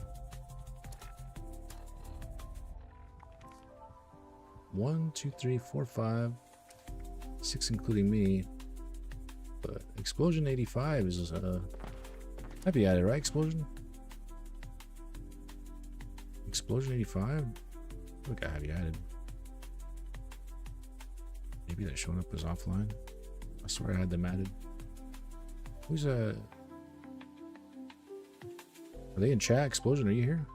1, 2, 3, 4, 5, 6, including me. But Explosion 85 is might be added, right? Explosion 85. Look, I have you added. Maybe they're showing up as offline. I swear I had them added. Who's Are they in chat? Explosion, are you here?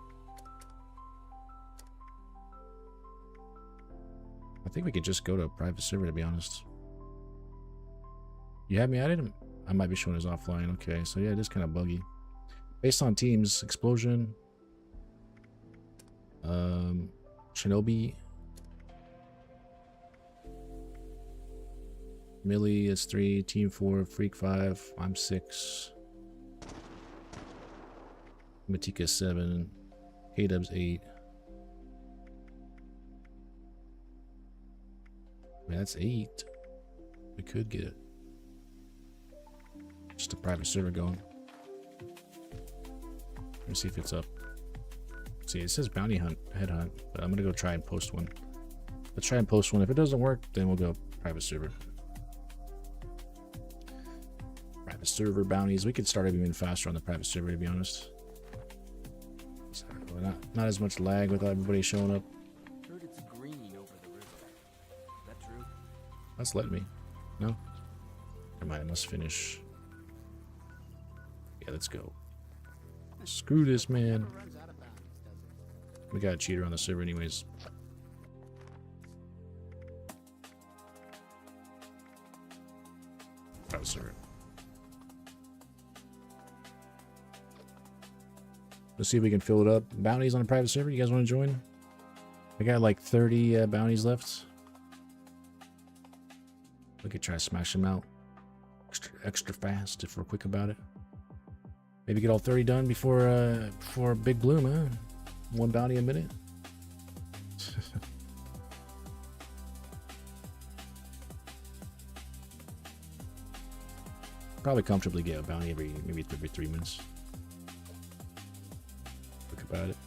I think we could just go to a private server, to be honest. You have me added? I might be showing as offline. Okay, so yeah, it is kind of buggy. Based on teams, Explosion, Shinobi, Millie is 3, Team 4, Freak 5, I'm 6. Matika 7, K-Dub's 8. I mean, that's 8. We could get it. Just a private server going. Let me see if it's up. See, it says bounty hunt, headhunt, but I'm gonna go try and post one. Let's try and post one. If it doesn't work, then we'll go private server. Private server bounties. We could start even faster on the private server, to be honest. So, not as much lag without everybody showing up. Heard it's green over the river. Is that true? That's letting me. No? Never mind, I must finish. Yeah, let's go. Screw this, man. We got a cheater on the server anyways. Private server. Let's see if we can fill it up. Bounties on a private server. You guys want to join? I got like 30 bounties left. We could try to smash them out extra fast if we're quick about it. Maybe get all 30 done before Big Bloom, huh? One bounty a minute. Probably comfortably get a bounty every 3 minutes. Quick about it.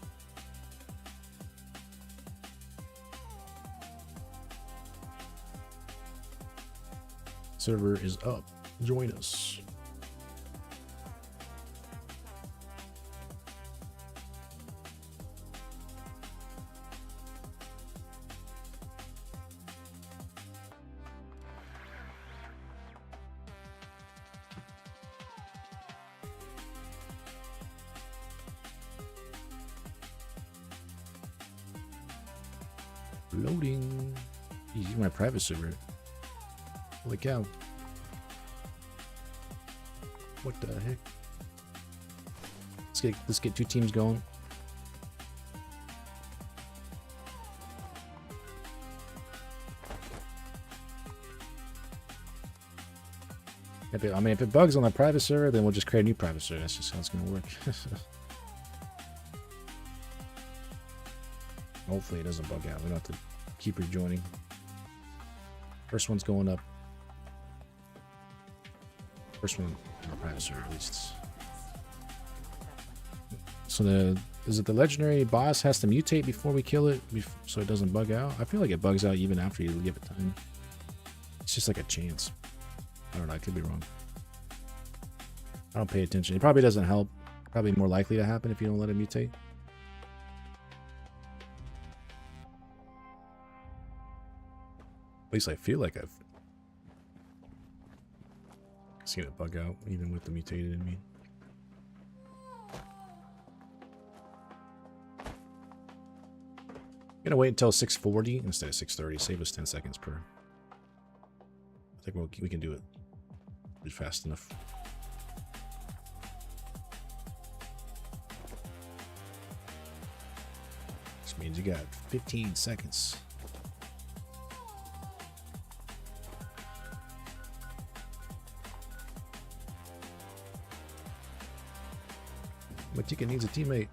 Server is up. Join us. Loading. Easy, my private server. Holy cow. What the heck? Let's get 2 teams going. I mean, if it bugs on the private server, then we'll just create a new private server. That's just how it's gonna work. Hopefully it doesn't bug out. We don't have to keep rejoining. First one's going up. First one on the private server, at least. So is it the legendary boss has to mutate before we kill it, so it doesn't bug out? I feel like it bugs out even after you give it time. It's just like a chance. I don't know. I could be wrong. I don't pay attention. It probably doesn't help. Probably more likely to happen if you don't let it mutate. At least I feel like I've seen it bug out, even with the mutated in me. I'm gonna wait until 6:40 instead of 6:30. Save us 10 seconds per. I think we can do it fast enough. This means you got 15 seconds. My ticket needs a teammate.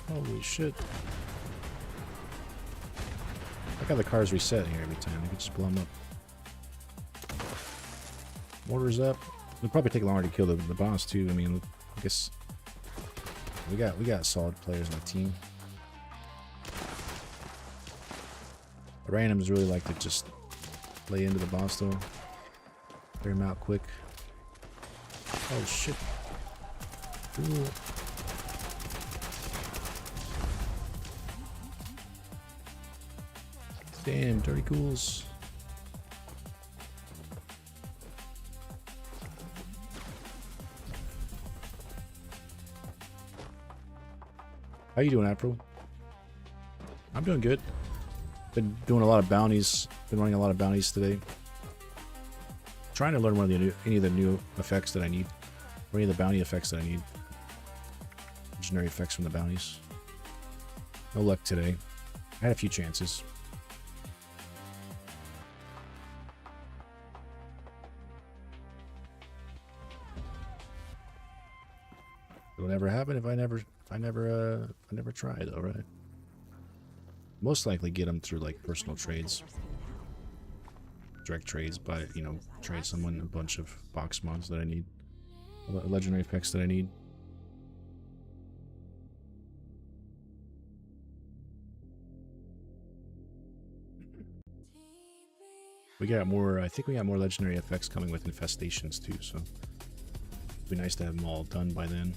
Holy shit. Look how the cars reset here every time. I can just blow them up. Mortar's up. It'll probably take longer to kill the boss too. I mean, I guess we got solid players on the team. The randoms really like to just lay into the boss though. Clear him out quick. Oh shit. Ooh. Damn, dirty ghouls. How you doing, April? I'm doing good. Been doing a lot of bounties. Been running a lot of bounties today. Trying to learn any of the new effects that I need. Or any of the bounty effects that I need. Legendary effects from the bounties. No luck today. I had a few chances. It'll never happen if I never try though, right? Most likely get them through like personal trades. Direct trades by, you know, trade someone a bunch of box mods that I need. Legendary effects that I need. We got more, I think we got more legendary effects coming with infestations too, so it'd be nice to have them all done by then.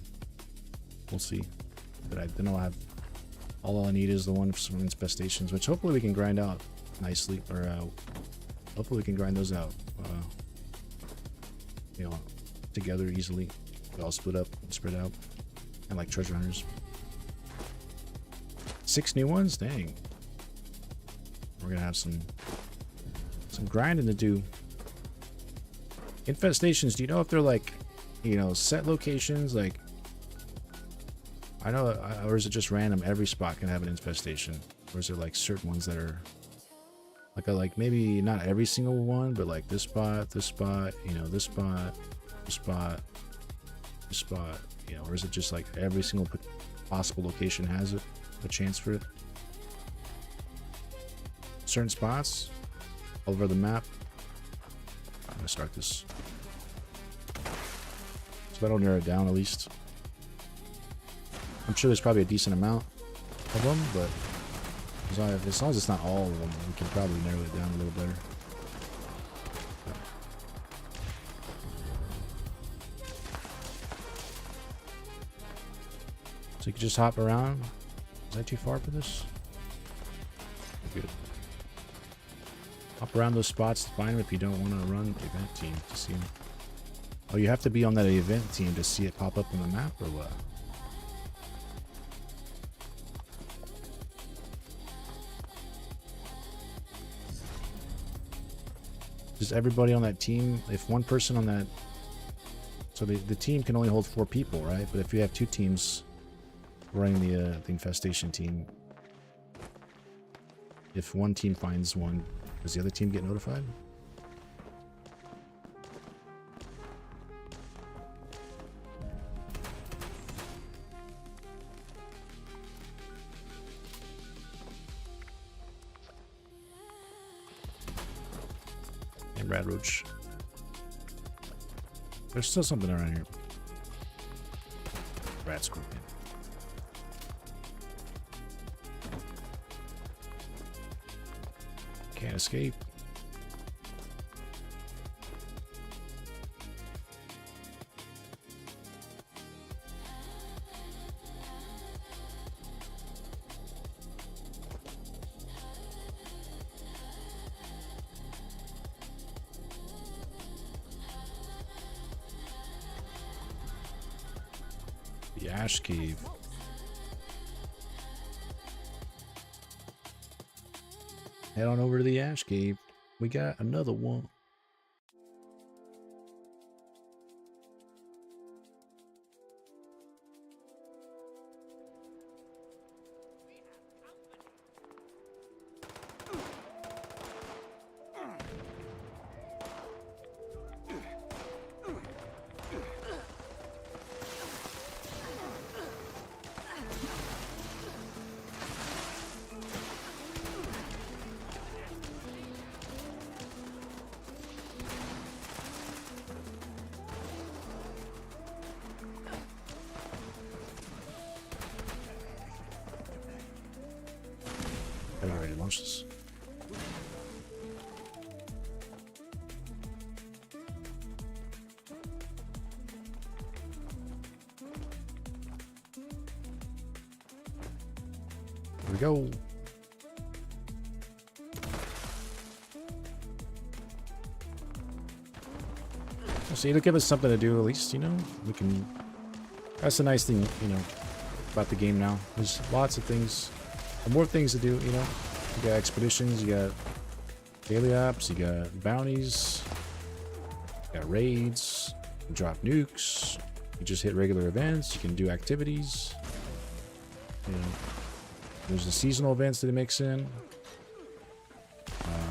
We'll see. But then I'll have, all I need is the one for some infestations, which hopefully we can grind out nicely, or hopefully we can grind those out, you know, together easily. They all split up and spread out. And like treasure hunters. 6 new ones? Dang. We're gonna have some grinding to do. Infestations, do you know if they're like, you know, set locations? Like, I know, or is it just random? Every spot can have an infestation, or is there like certain ones that are like maybe not every single one, but like this spot, you know, this spot, this spot, this spot, you know, or is it just like every single possible location has a chance for it? Certain spots all over the map. I'm gonna start this, so that'll narrow it down at least. I'm sure there's probably a decent amount of them, but as long as it's not all of them, we can probably narrow it down a little better. So you can just hop around. Is that too far for this? Good. Hop around those spots to find them if you don't want to run the event team to see them. Oh, you have to be on that event team to see it pop up on the map, or what? Does everybody on that team, if one person on that, so the team can only hold 4 people, right? But if you have 2 teams running the infestation team, if one team finds one, does the other team get notified? And Brad Roach. There's still something around here. Rat Scorpion. Can't escape. The Ash Cave. Head on over to the Ash Cave. We got another one. I've already launched this. Here we go. So it'll give us something to do at least, you know? We can... That's the nice thing, you know, about the game now. There's lots of things, more things to do, you know? You got expeditions, you got daily ops, you got bounties, you got raids, you can drop nukes, you just hit regular events, you can do activities, you know. There's the seasonal events that it mix in.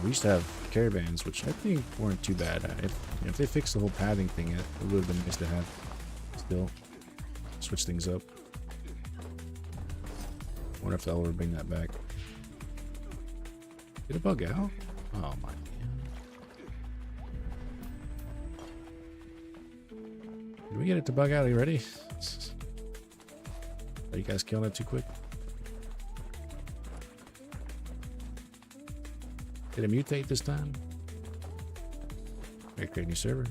We used to have caravans, which I think weren't too bad. If they fixed the whole pathing thing, it would have been nice to have still switch things up. Wonder if they'll ever bring that back. Did it bug out? Oh my god. Did we get it to bug out already? Are you guys killing it too quick? Did it mutate this time? I create a new server.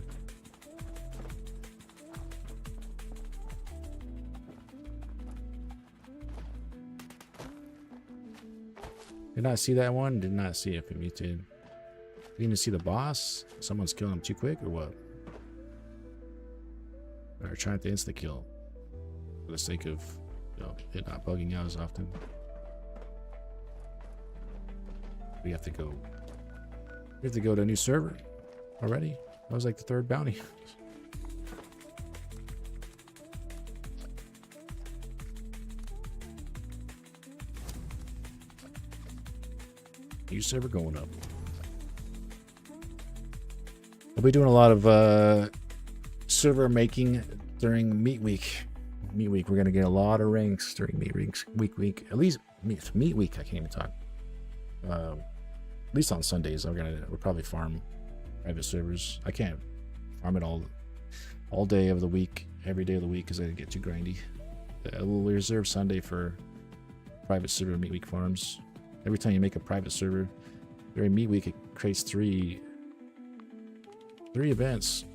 Did not see that one. Did not see if it mutated. Didn't even see the boss. Someone's killing him too quick or what? Or trying to insta kill for the sake of, you know, it not bugging out as often. We have to go. We have to go to a new server already. That was like the third bounty. New server going up. I'll be doing a lot of server making during meat week. Meat week, we're gonna get a lot of ranks during meat week. At least meat week. I can't even talk. At least on Sundays, we'll probably farm private servers. I can't farm it all day of the week, every day of the week, because I get too grindy. We'll reserve Sunday for private server meat week farms. Every time you make a private server during meat week, it creates three events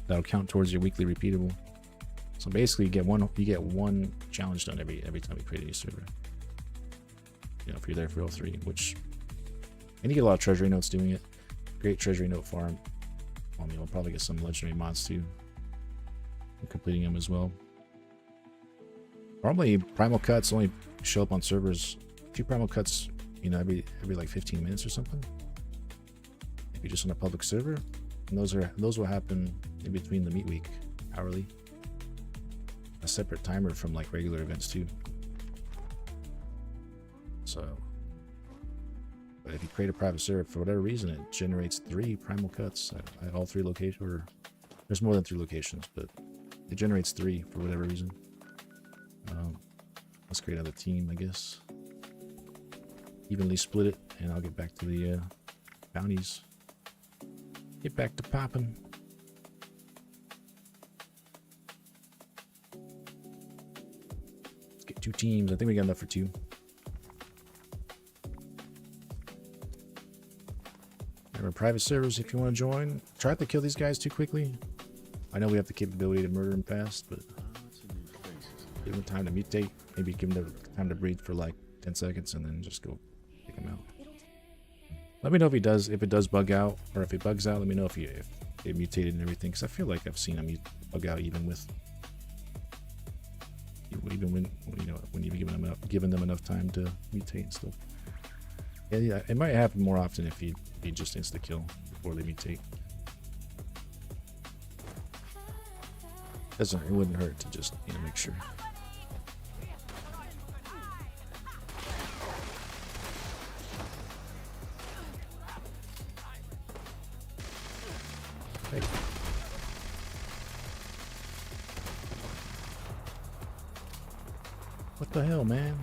that'll count towards your weekly repeatable. So basically, you get one challenge done every time you create a new server. You know, if you're there for all three, and you get a lot of treasury notes doing it. Great treasury note farm. I mean, we'll probably get some legendary mods too. I'm completing them as well. Normally, primal cuts only show up on servers. A few primal cuts, you know, every like 15 minutes or something. If you're just on a public server, and those will happen in between the meat week, hourly. A separate timer from like regular events too. So, but if you create a private server for whatever reason, it generates 3 primal cuts at all 3 locations. Or there's more than 3 locations, but it generates 3 for whatever reason. Let's create another team, I guess. Evenly split it, and I'll get back to the bounties. Get back to popping. Let's get 2 teams. I think we got enough for 2. There are private servers if you want to join. Try to kill these guys too quickly. I know we have the capability to murder them fast, but give them time to mutate. Maybe give them time to breathe for like 10 seconds and then just go take them out. Let me know if it does bug out, or if it bugs out. Let me know if it mutated and everything, because I feel like I've seen them bug out even when you've given them enough time to mutate and stuff. Yeah, it might happen more often if you just insta kill before they mutate. It wouldn't hurt to just make sure. Hey. What the hell, man?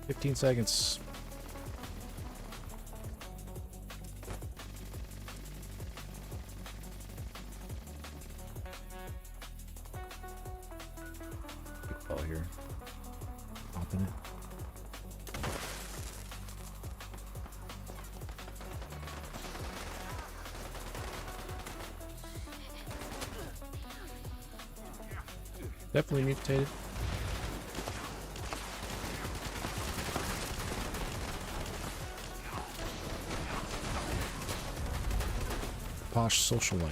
"15 seconds. Big ball here. Popping it. Definitely mutated. Posh socialite.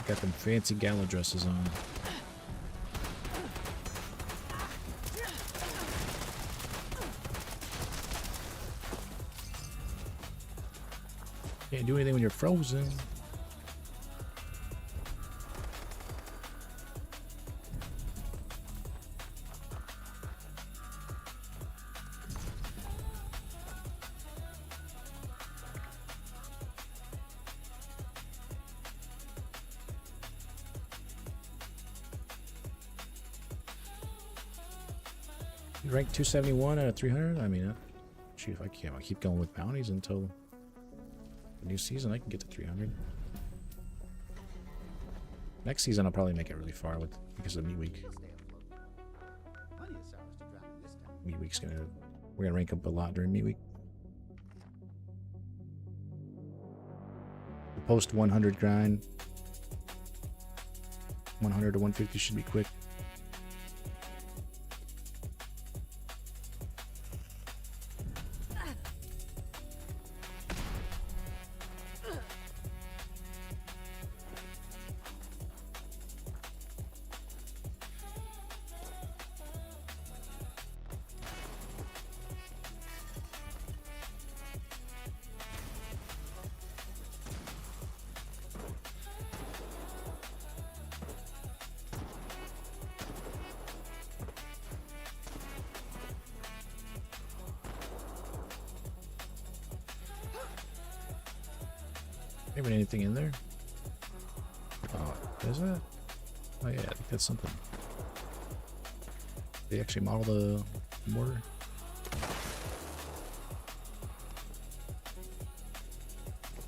Got them fancy gala dresses on. Can't do anything when you're frozen. Rank 271 out of 300. I mean, shoot, if I keep going with bounties until the new season, I can get to 300. Next season, I'll probably make it really far because of meat week. Meat week's we're gonna rank up a lot during meat week. The post 100 grind, 100 to 150 should be quick. Maybe anything in there? Oh, is that? Oh yeah, I think that's something. They actually model the mortar.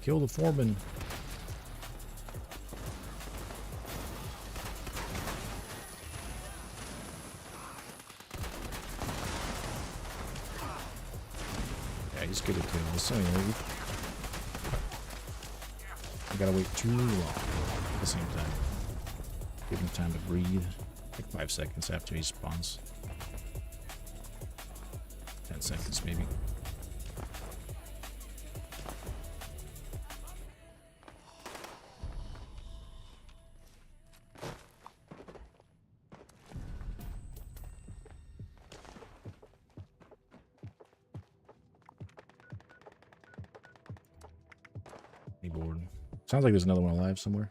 Kill the foreman. Yeah, he's good at doing this. Anyway, I gotta wait too long at the same time. Give him time to breathe. Like 5 seconds after he spawns. 10 seconds maybe. Keyboard. Sounds like there's another one alive somewhere.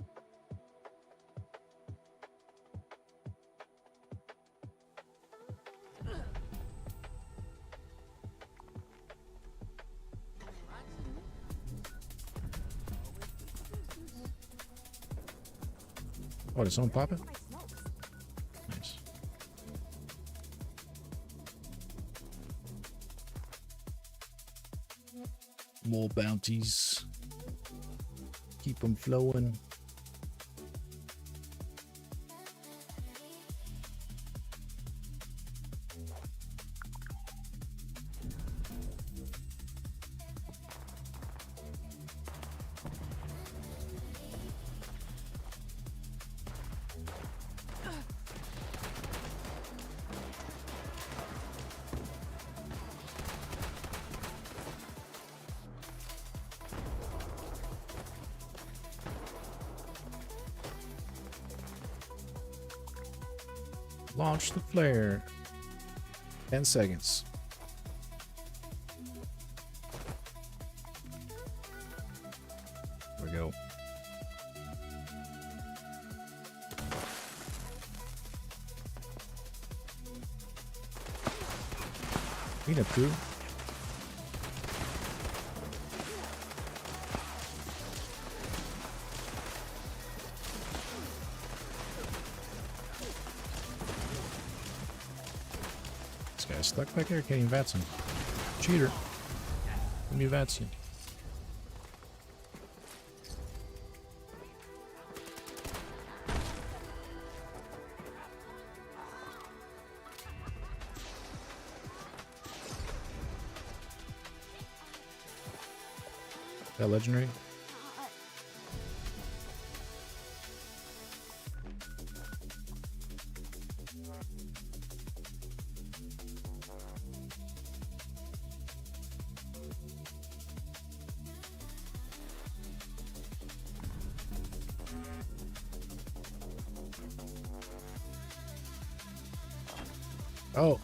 Oh, did someone pop it? Nice. More bounties. Keep them flowing. Launch the flare. 10 seconds. There we go. Cleanup crew. Stuck back there, can't even vats him. Cheater. Let me vats you. Is that legendary? Oh,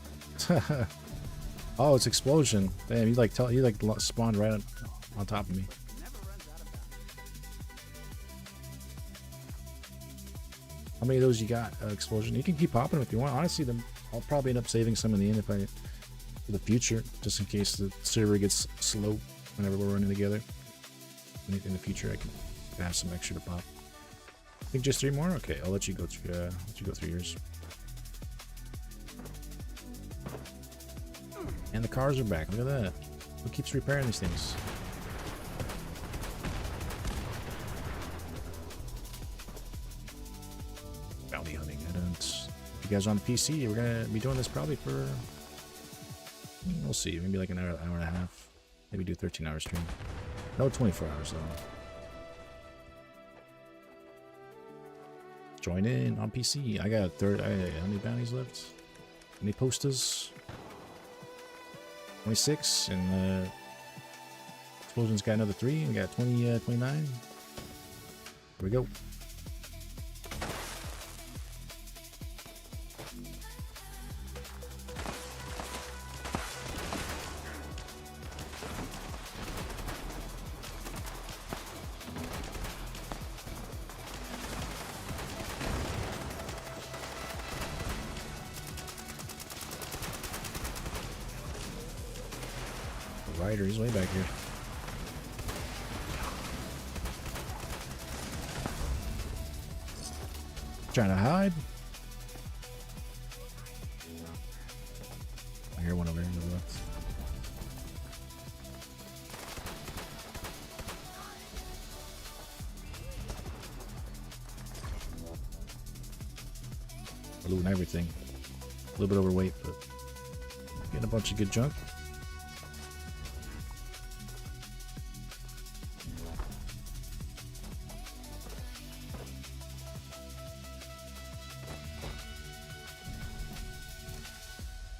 oh, it's explosion. Damn, you like spawned right on top of me. How many of those you got? Explosion. You can keep popping them if you want. Honestly, I'll probably end up saving some in the end for the future, just in case the server gets slow whenever we're running together. In the future, I can have some extra to pop. I think just 3 more. Okay, I'll let you go through yours. And the cars are back. Look at that. Who keeps repairing these things? Bounty hunting. If you guys are on the PC, we're gonna be doing this probably for, we'll see, maybe like an hour and a half. Maybe do 13-hour stream. No, 24 hours though. Join in on PC. I got how many bounties left? How many posters? 26, and Explosion's got another 3, and we got 29. Here we go. Rider, he's way back here. Trying to hide. I hear one over here in the woods. We're looting everything. A little bit overweight, but getting a bunch of good junk.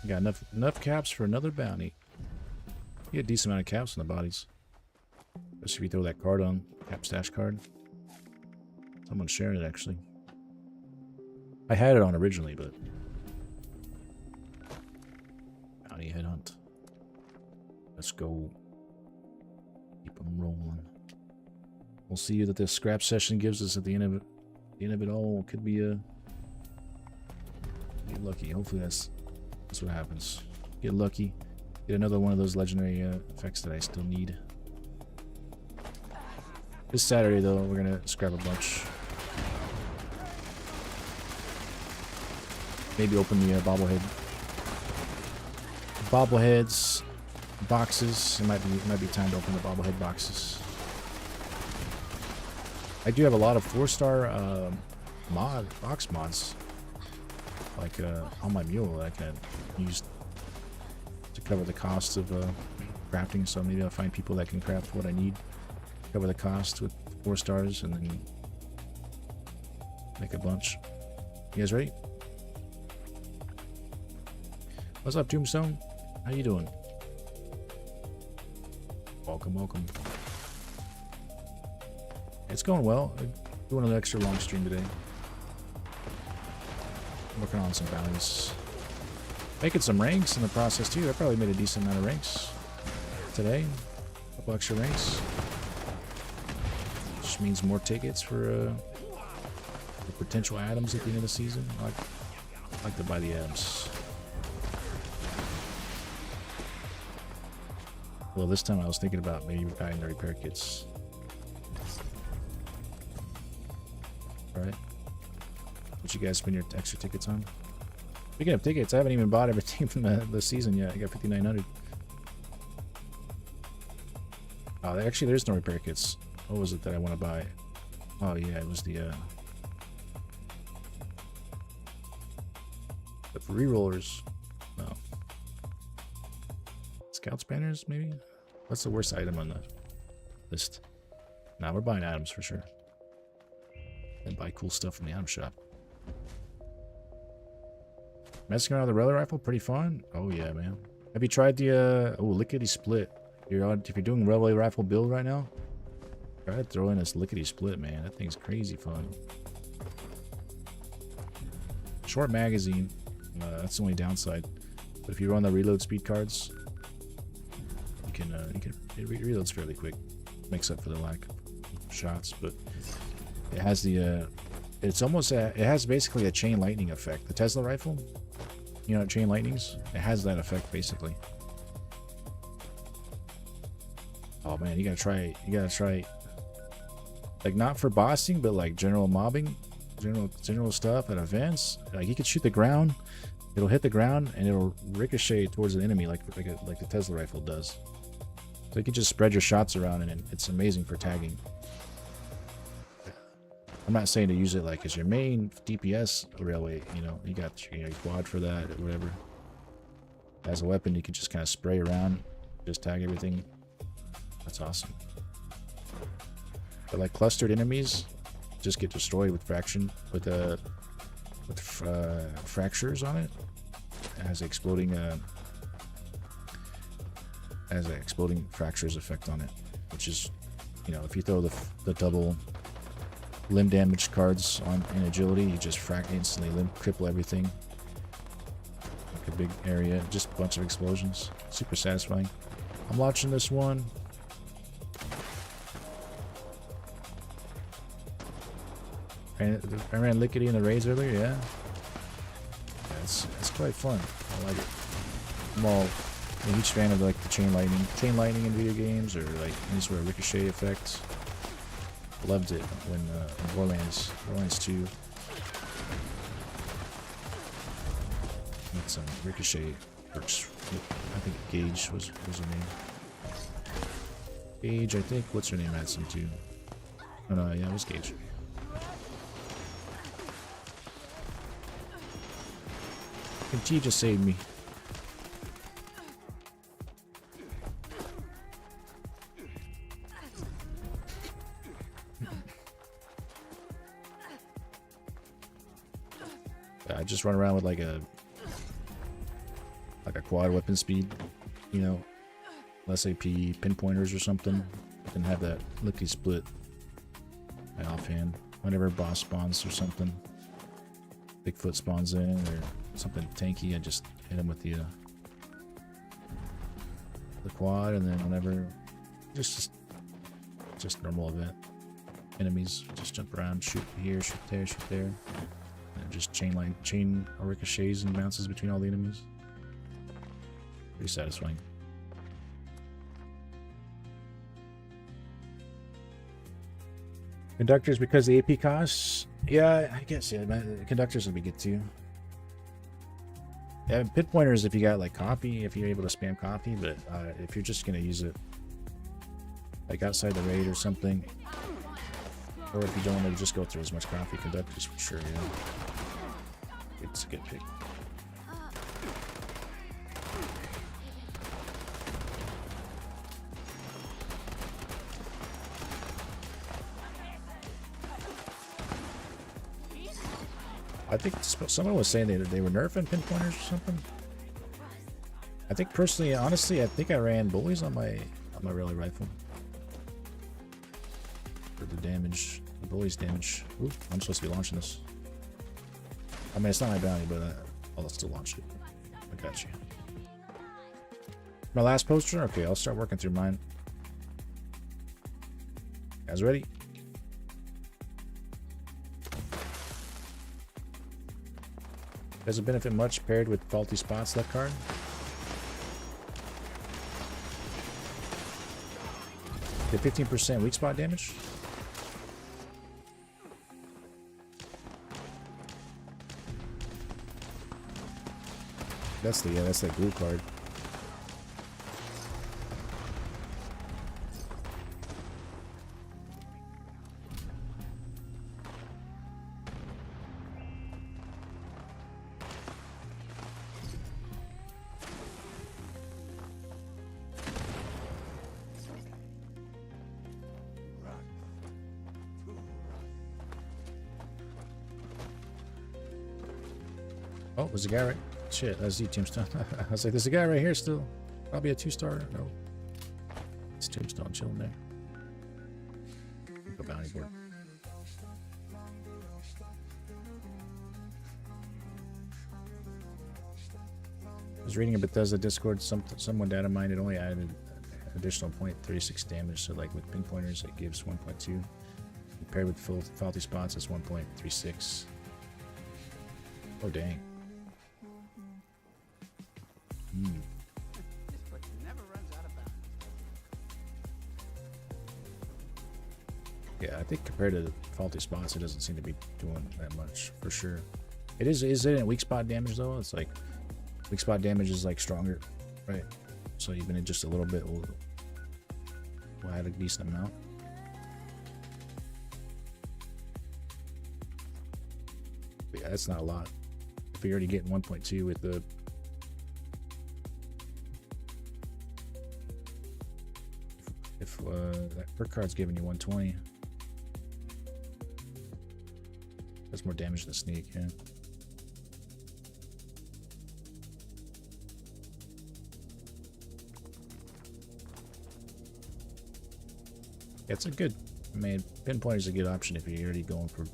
Got enough caps for another bounty. You get a decent amount of caps on the bodies. Especially if you throw that card on, cap stash card. Someone's sharing it actually. I had it on originally, but bounty headhunt. Let's go. Keep them rolling. We'll see what this scrap session gives us at the end of it. At the end of it all could be a. Get lucky. Hopefully that's what happens. Get lucky. Get another one of those legendary effects that I still need. This Saturday though, we're gonna scrap a bunch. Maybe open the bobbleheads boxes. It might be time to open the bobblehead boxes. I do have a lot of 4-star box mods, like on my mule that I can use to cover the cost of crafting. So maybe I'll find people that can craft what I need, cover the cost with 4 stars, and then make a bunch. You guys ready? What's up, Tombstone? How you doing? Welcome, welcome. It's going well. I'm doing an extra long stream today. Working on some bounties. Making some ranks in the process too. I probably made a decent amount of ranks today. A couple extra ranks. Which means more tickets for potential atoms at the end of the season. I like to buy the atoms. Well, this time I was thinking about maybe buying the repair kits. Alright. What you guys spend your extra tickets on? Speaking of tickets, I haven't even bought everything from the season yet. I got 5,900. Oh, actually, there's no repair kits. What was it that I want to buy? Oh, yeah, it was the re-rollers. No. Scout spanners, maybe? What's the worst item on the list? Nah, we're buying items for sure. And buy cool stuff from the item shop. Messing around with the relic rifle, pretty fun. Oh yeah, man. Have you tried the lickety split? If you're doing relic rifle build right now, try to throw in this lickety split, man. That thing's crazy fun. Short magazine. That's the only downside. But if you run the reload speed cards, it reloads fairly quick. Makes up for the lack of shots, but it has the it has basically a chain lightning effect. The Tesla rifle, you know, chain lightnings, it has that effect basically. Oh man, you gotta try like, not for bossing, but like general mobbing, general stuff at events. Like, you can shoot the ground, it'll hit the ground and it'll ricochet towards the enemy like the Tesla rifle does. So you can just spread your shots around, and it's amazing for tagging. I'm not saying to use it like as your main DPS railway, you know, you got your quad for that or whatever. As a weapon, you can just kind of spray around, just tag everything. That's awesome. But like clustered enemies just get destroyed with fraction, with fractures on it. It has exploding fractures effect on it, which is, you know, if you throw the double limb damage cards on in agility, you just instantly cripple everything. Like a big area, just a bunch of explosions. Super satisfying. I'm watching this one. I ran Lickety in the raids earlier, yeah. It's quite fun. I like it. I'm a huge fan of like the chain lightning in video games, or like any sort of ricochet effects. Loved it when Borderlands 2 some ricochet perks. I think Gage was her name. Gage, I think. What's her name? Had some too. Oh no, yeah, it was Gage. And G just saved me. I just run around with like a quad weapon speed, you know, less AP, pinpointers or something, and have that lickety split my offhand whenever boss spawns or something. Bigfoot spawns in or something tanky, I just hit him with the quad, and then whenever just normal event enemies, just jump around, shoot here, shoot there, and just chain ricochets and bounces between all the enemies. Pretty satisfying. Conductors because the AP costs? Yeah, I guess, yeah. Conductors would be good too. Yeah, pinpointers if you got like copy, if you're able to spam copy, but if you're just gonna use it like outside the raid or something, or if you don't want to just go through as much copy, conductors for sure, yeah. It's a good pick. I think someone was saying they were nerfing pinpointers or something. I think personally, honestly, I think I ran bullies on my rally rifle for the damage, the bullies damage. Ooh, I'm supposed to be launching this. I mean, it's not my bounty, but I'll still launch it. I got you. My last poster? Okay, I'll start working through mine. Guys ready? Does it benefit much paired with faulty spots left card? The 15% weak spot damage? That's that glue card. Oh, there's a guy right. Shit, that's the tombstone. I was like, there's a guy right here still. Probably a 2-star. No. It's tombstone chilling there. Go bounty board. I was reading a Bethesda Discord. Someone data mined it only added additional 0.36 damage. So like with pinpointers, it gives 1.2. Paired with faulty spots, it's 1.36. Oh dang. Yeah, I think compared to faulty spots, it doesn't seem to be doing that much for sure. It is it in weak spot damage though? It's like weak spot damage is like stronger, right? So even in just a little bit will add a decent amount. But yeah, that's not a lot. If you're already getting 1.2 with the if that perk card's giving you 120. That's more damage than sneak, yeah. It's a good, I mean, pinpoint is a good option if you're already going for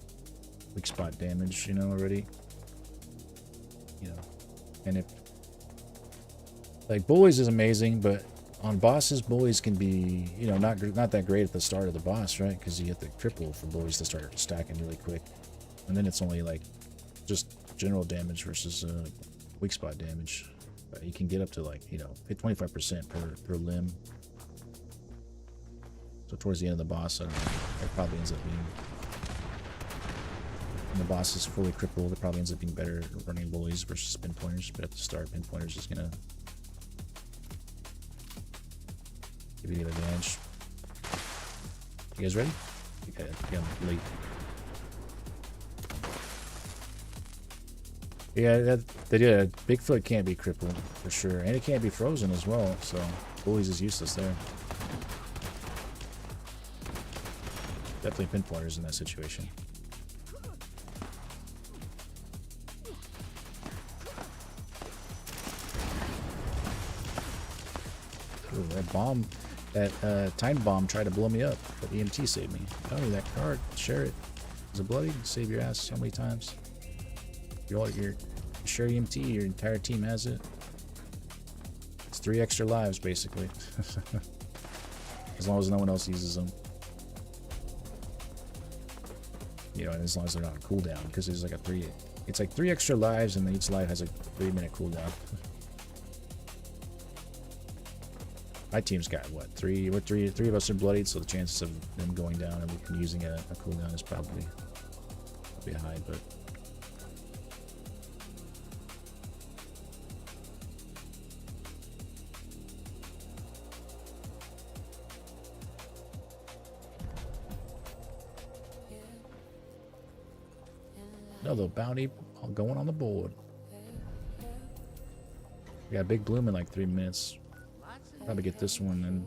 weak spot damage, you know, already. You know, and if, like, bullies is amazing, but on bosses, bullies can be, you know, not that great at the start of the boss, right? Because you get the triple for bullies to start stacking really quick. And then it's only like just general damage versus weak spot damage. But you can get up to like, you know, hit 25% per limb. So towards the end of the boss, I don't know, it probably ends up being And the boss is fully crippled. It probably ends up being better running bullies versus pinpointers, but at the start, pinpointers is gonna give you the advantage. You guys ready? Yeah, I'm late. Yeah, Bigfoot can't be crippled for sure, and it can't be frozen as well. So bullies is useless there. Definitely pinpointers in that situation. Ooh, that bomb, that time bomb tried to blow me up, but EMT saved me. Tell me that card, share it. Is it bloody? Save your ass how many times? Your share EMT, your entire team has it. It's 3 extra lives basically. As long as no one else uses them. You know, and as long as they're not on cooldown, because there's like it's like 3 extra lives, and each life has a 3-minute cooldown. My team's got what, three of us are bloodied, so the chances of them going down and using a cooldown is probably high, but another bounty going on the board. We got Big Bloom in like 3 minutes. Probably get this one and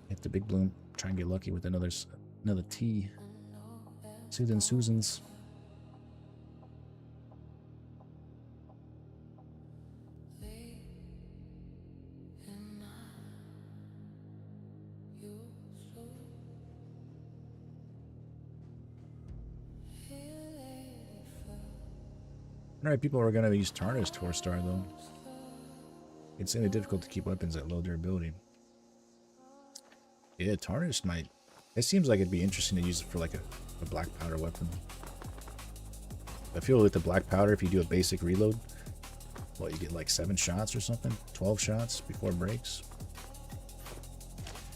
hit the Big Bloom. Try and get lucky with another T. Soothing Susans. Alright, people are going to use Tarnished Tor Star though. It's really difficult to keep weapons at low durability. Yeah, Tarnished might... It seems like it'd be interesting to use it for like a black powder weapon. I feel with the black powder, if you do a basic reload, what, you get like 7 shots or something? 12 shots before it breaks?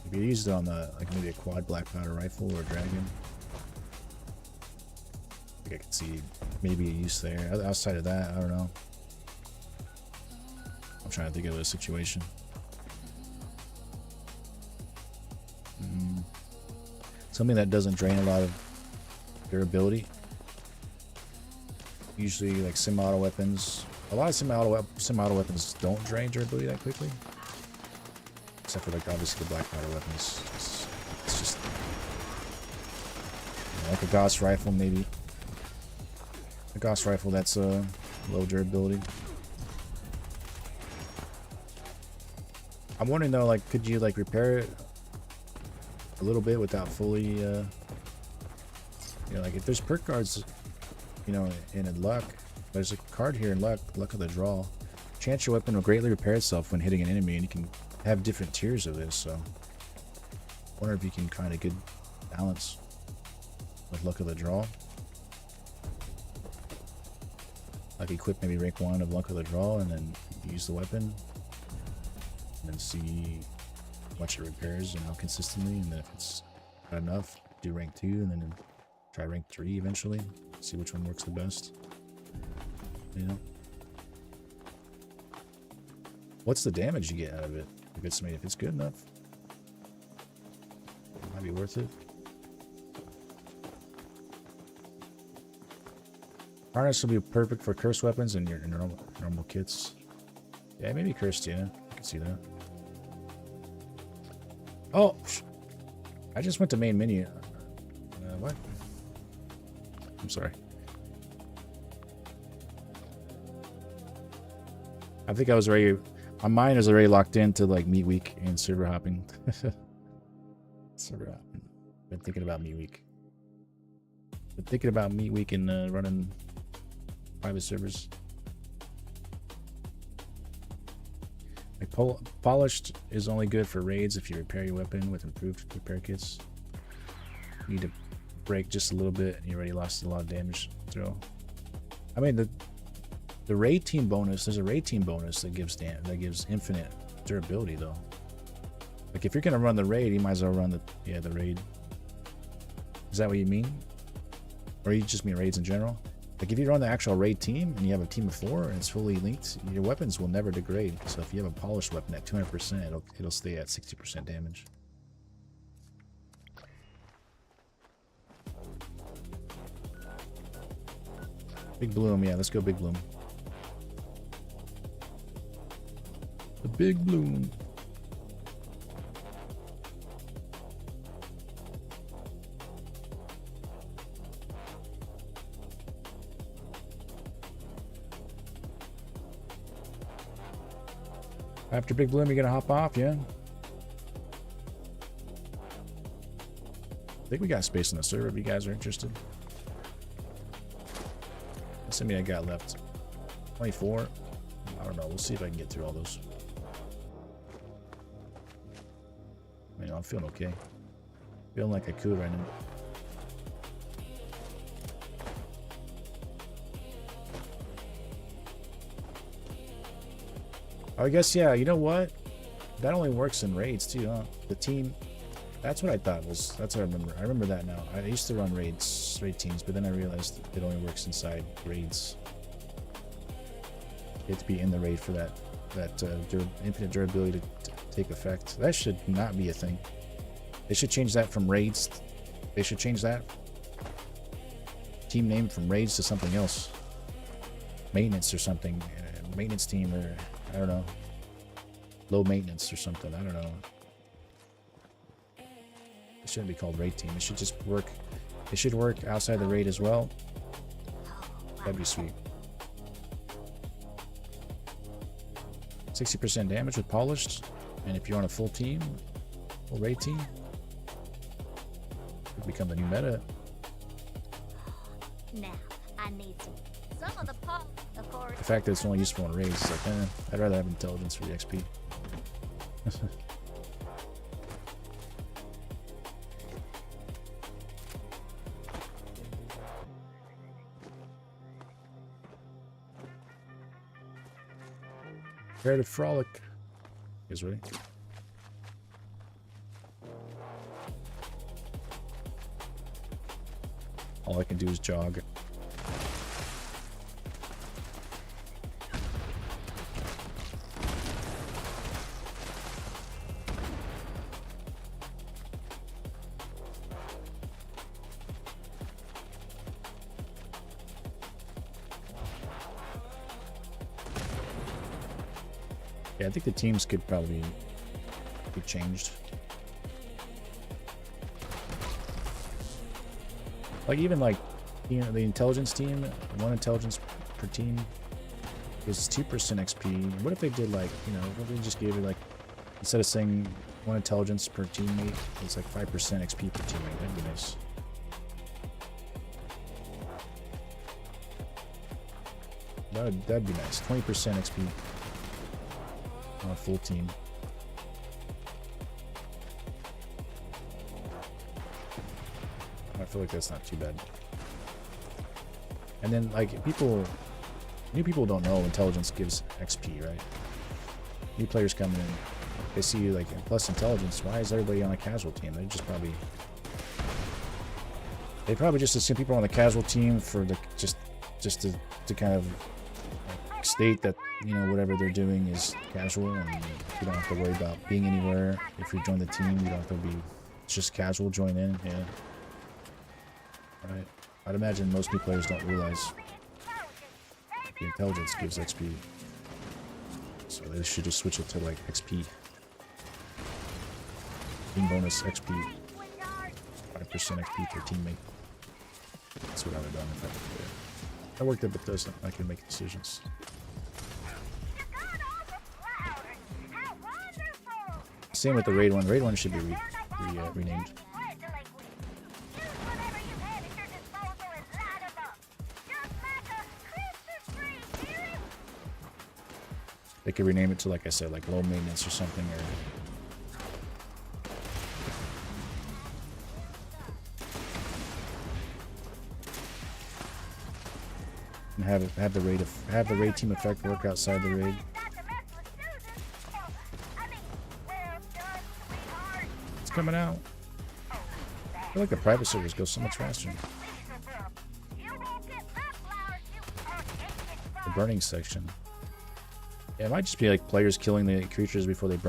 If you used it on the, like maybe a quad black powder rifle or a dragon, I could see maybe a use there. Outside of that, I don't know. I'm trying to think of a situation. Something that doesn't drain a lot of durability. Usually like semi-auto weapons. A lot of semi-auto weapons don't drain durability that quickly. Except for like obviously the black powder weapons. It's just like a Gauss rifle maybe. A Gauss rifle that's low durability. I'm wondering though, like, could you like repair it a little bit without fully, you know, like if there's perk cards, you know, in luck, there's a card here in luck of the draw. Chance your weapon will greatly repair itself when hitting an enemy, and you can have different tiers of this. So, I wonder if you can kind of good balance with luck of the draw. Like equip maybe rank 1 of luck of the draw, and then use the weapon. And then see how much it repairs and how consistently, and then if it's not enough, do rank 2, and then try rank 3 eventually. See which one works the best. You know? What's the damage you get out of it? If it's good enough, it might be worth it. Harness will be perfect for curse weapons and your normal kits. Yeah, maybe cursed, yeah. I can see that. Oh! I just went to main menu. What? I'm sorry. I think I was already... My mind is already locked into like meat week and server hopping. Server hopping. Been thinking about meat week. Been thinking about meat week and running private servers. Like polished is only good for raids if you repair your weapon with improved repair kits. You need to break just a little bit and you already lost a lot of damage throw. I mean the raid team bonus, there's a raid team bonus that gives infinite durability though. Like if you're gonna run the raid, you might as well run the raid. Is that what you mean? Or you just mean raids in general? Like if you run the actual raid team and you have a team of 4 and it's fully linked, your weapons will never degrade. So if you have a polished weapon at 200%, it'll stay at 60% damage. Big Bloom, yeah, let's go Big Bloom. The Big Bloom. After Big Bloom, you're gonna hop off, yeah? I think we got space on the server if you guys are interested. How many I got left? 24? I don't know. We'll see if I can get through all those. I mean, I'm feeling okay. Feeling like I could right now. Oh, I guess, yeah, you know what? That only works in raids too, huh? The team, that's what I thought was, that's what I remember. I remember that now. I used to run raid teams, but then I realized it only works inside raids. You have to be in the raid for that infinite durability to take effect. That should not be a thing. They should change that from raids. They should change that team name from raids to something else. Maintenance or something. Maintenance team, or I don't know. Low maintenance or something. I don't know. It shouldn't be called raid team. It should just work. It should work outside the raid as well. That'd be sweet. 60% damage with polished, and if you're on a full team, full raid team, it would become the new meta. Now, I need some of the pop, of course. The fact that it's only useful in raids is like, I'd rather have intelligence for the XP. Prepare to frolic. You guys ready? All I can do is jog. Yeah, I think the teams could probably be changed. Like even like, you know, the intelligence team, 1 intelligence per team is 2% XP. What if they did like, you know, what if they just gave it like, instead of saying 1 intelligence per teammate, it's like 5% XP per teammate. That'd be nice. That'd be nice. 20% XP. On a full team. I feel like that's not too bad. And then like new people don't know intelligence gives XP, right? New players come in, they see you like plus intelligence. Why is everybody on a casual team? They probably just assume people on the casual team for the just to kind of like, state that, you know, whatever they're doing is casual and you don't have to worry about being anywhere. If you join the team, you don't have to be, it's just casual, join in, yeah. Right. I'd imagine most new players don't realize the intelligence gives XP. So they should just switch it to like XP. Team bonus XP. 5% XP per teammate. That's what I would have done if I could. I worked at Bethesda. I can make decisions. Same with the raid one. Raid one should be renamed. They could rename it to, like I said, like low maintenance or something, or and have the raid team effect work outside the raid. It's coming out. I feel like the private servers go so much faster. burning section. Yeah, it might just be like players killing the creatures before they burn.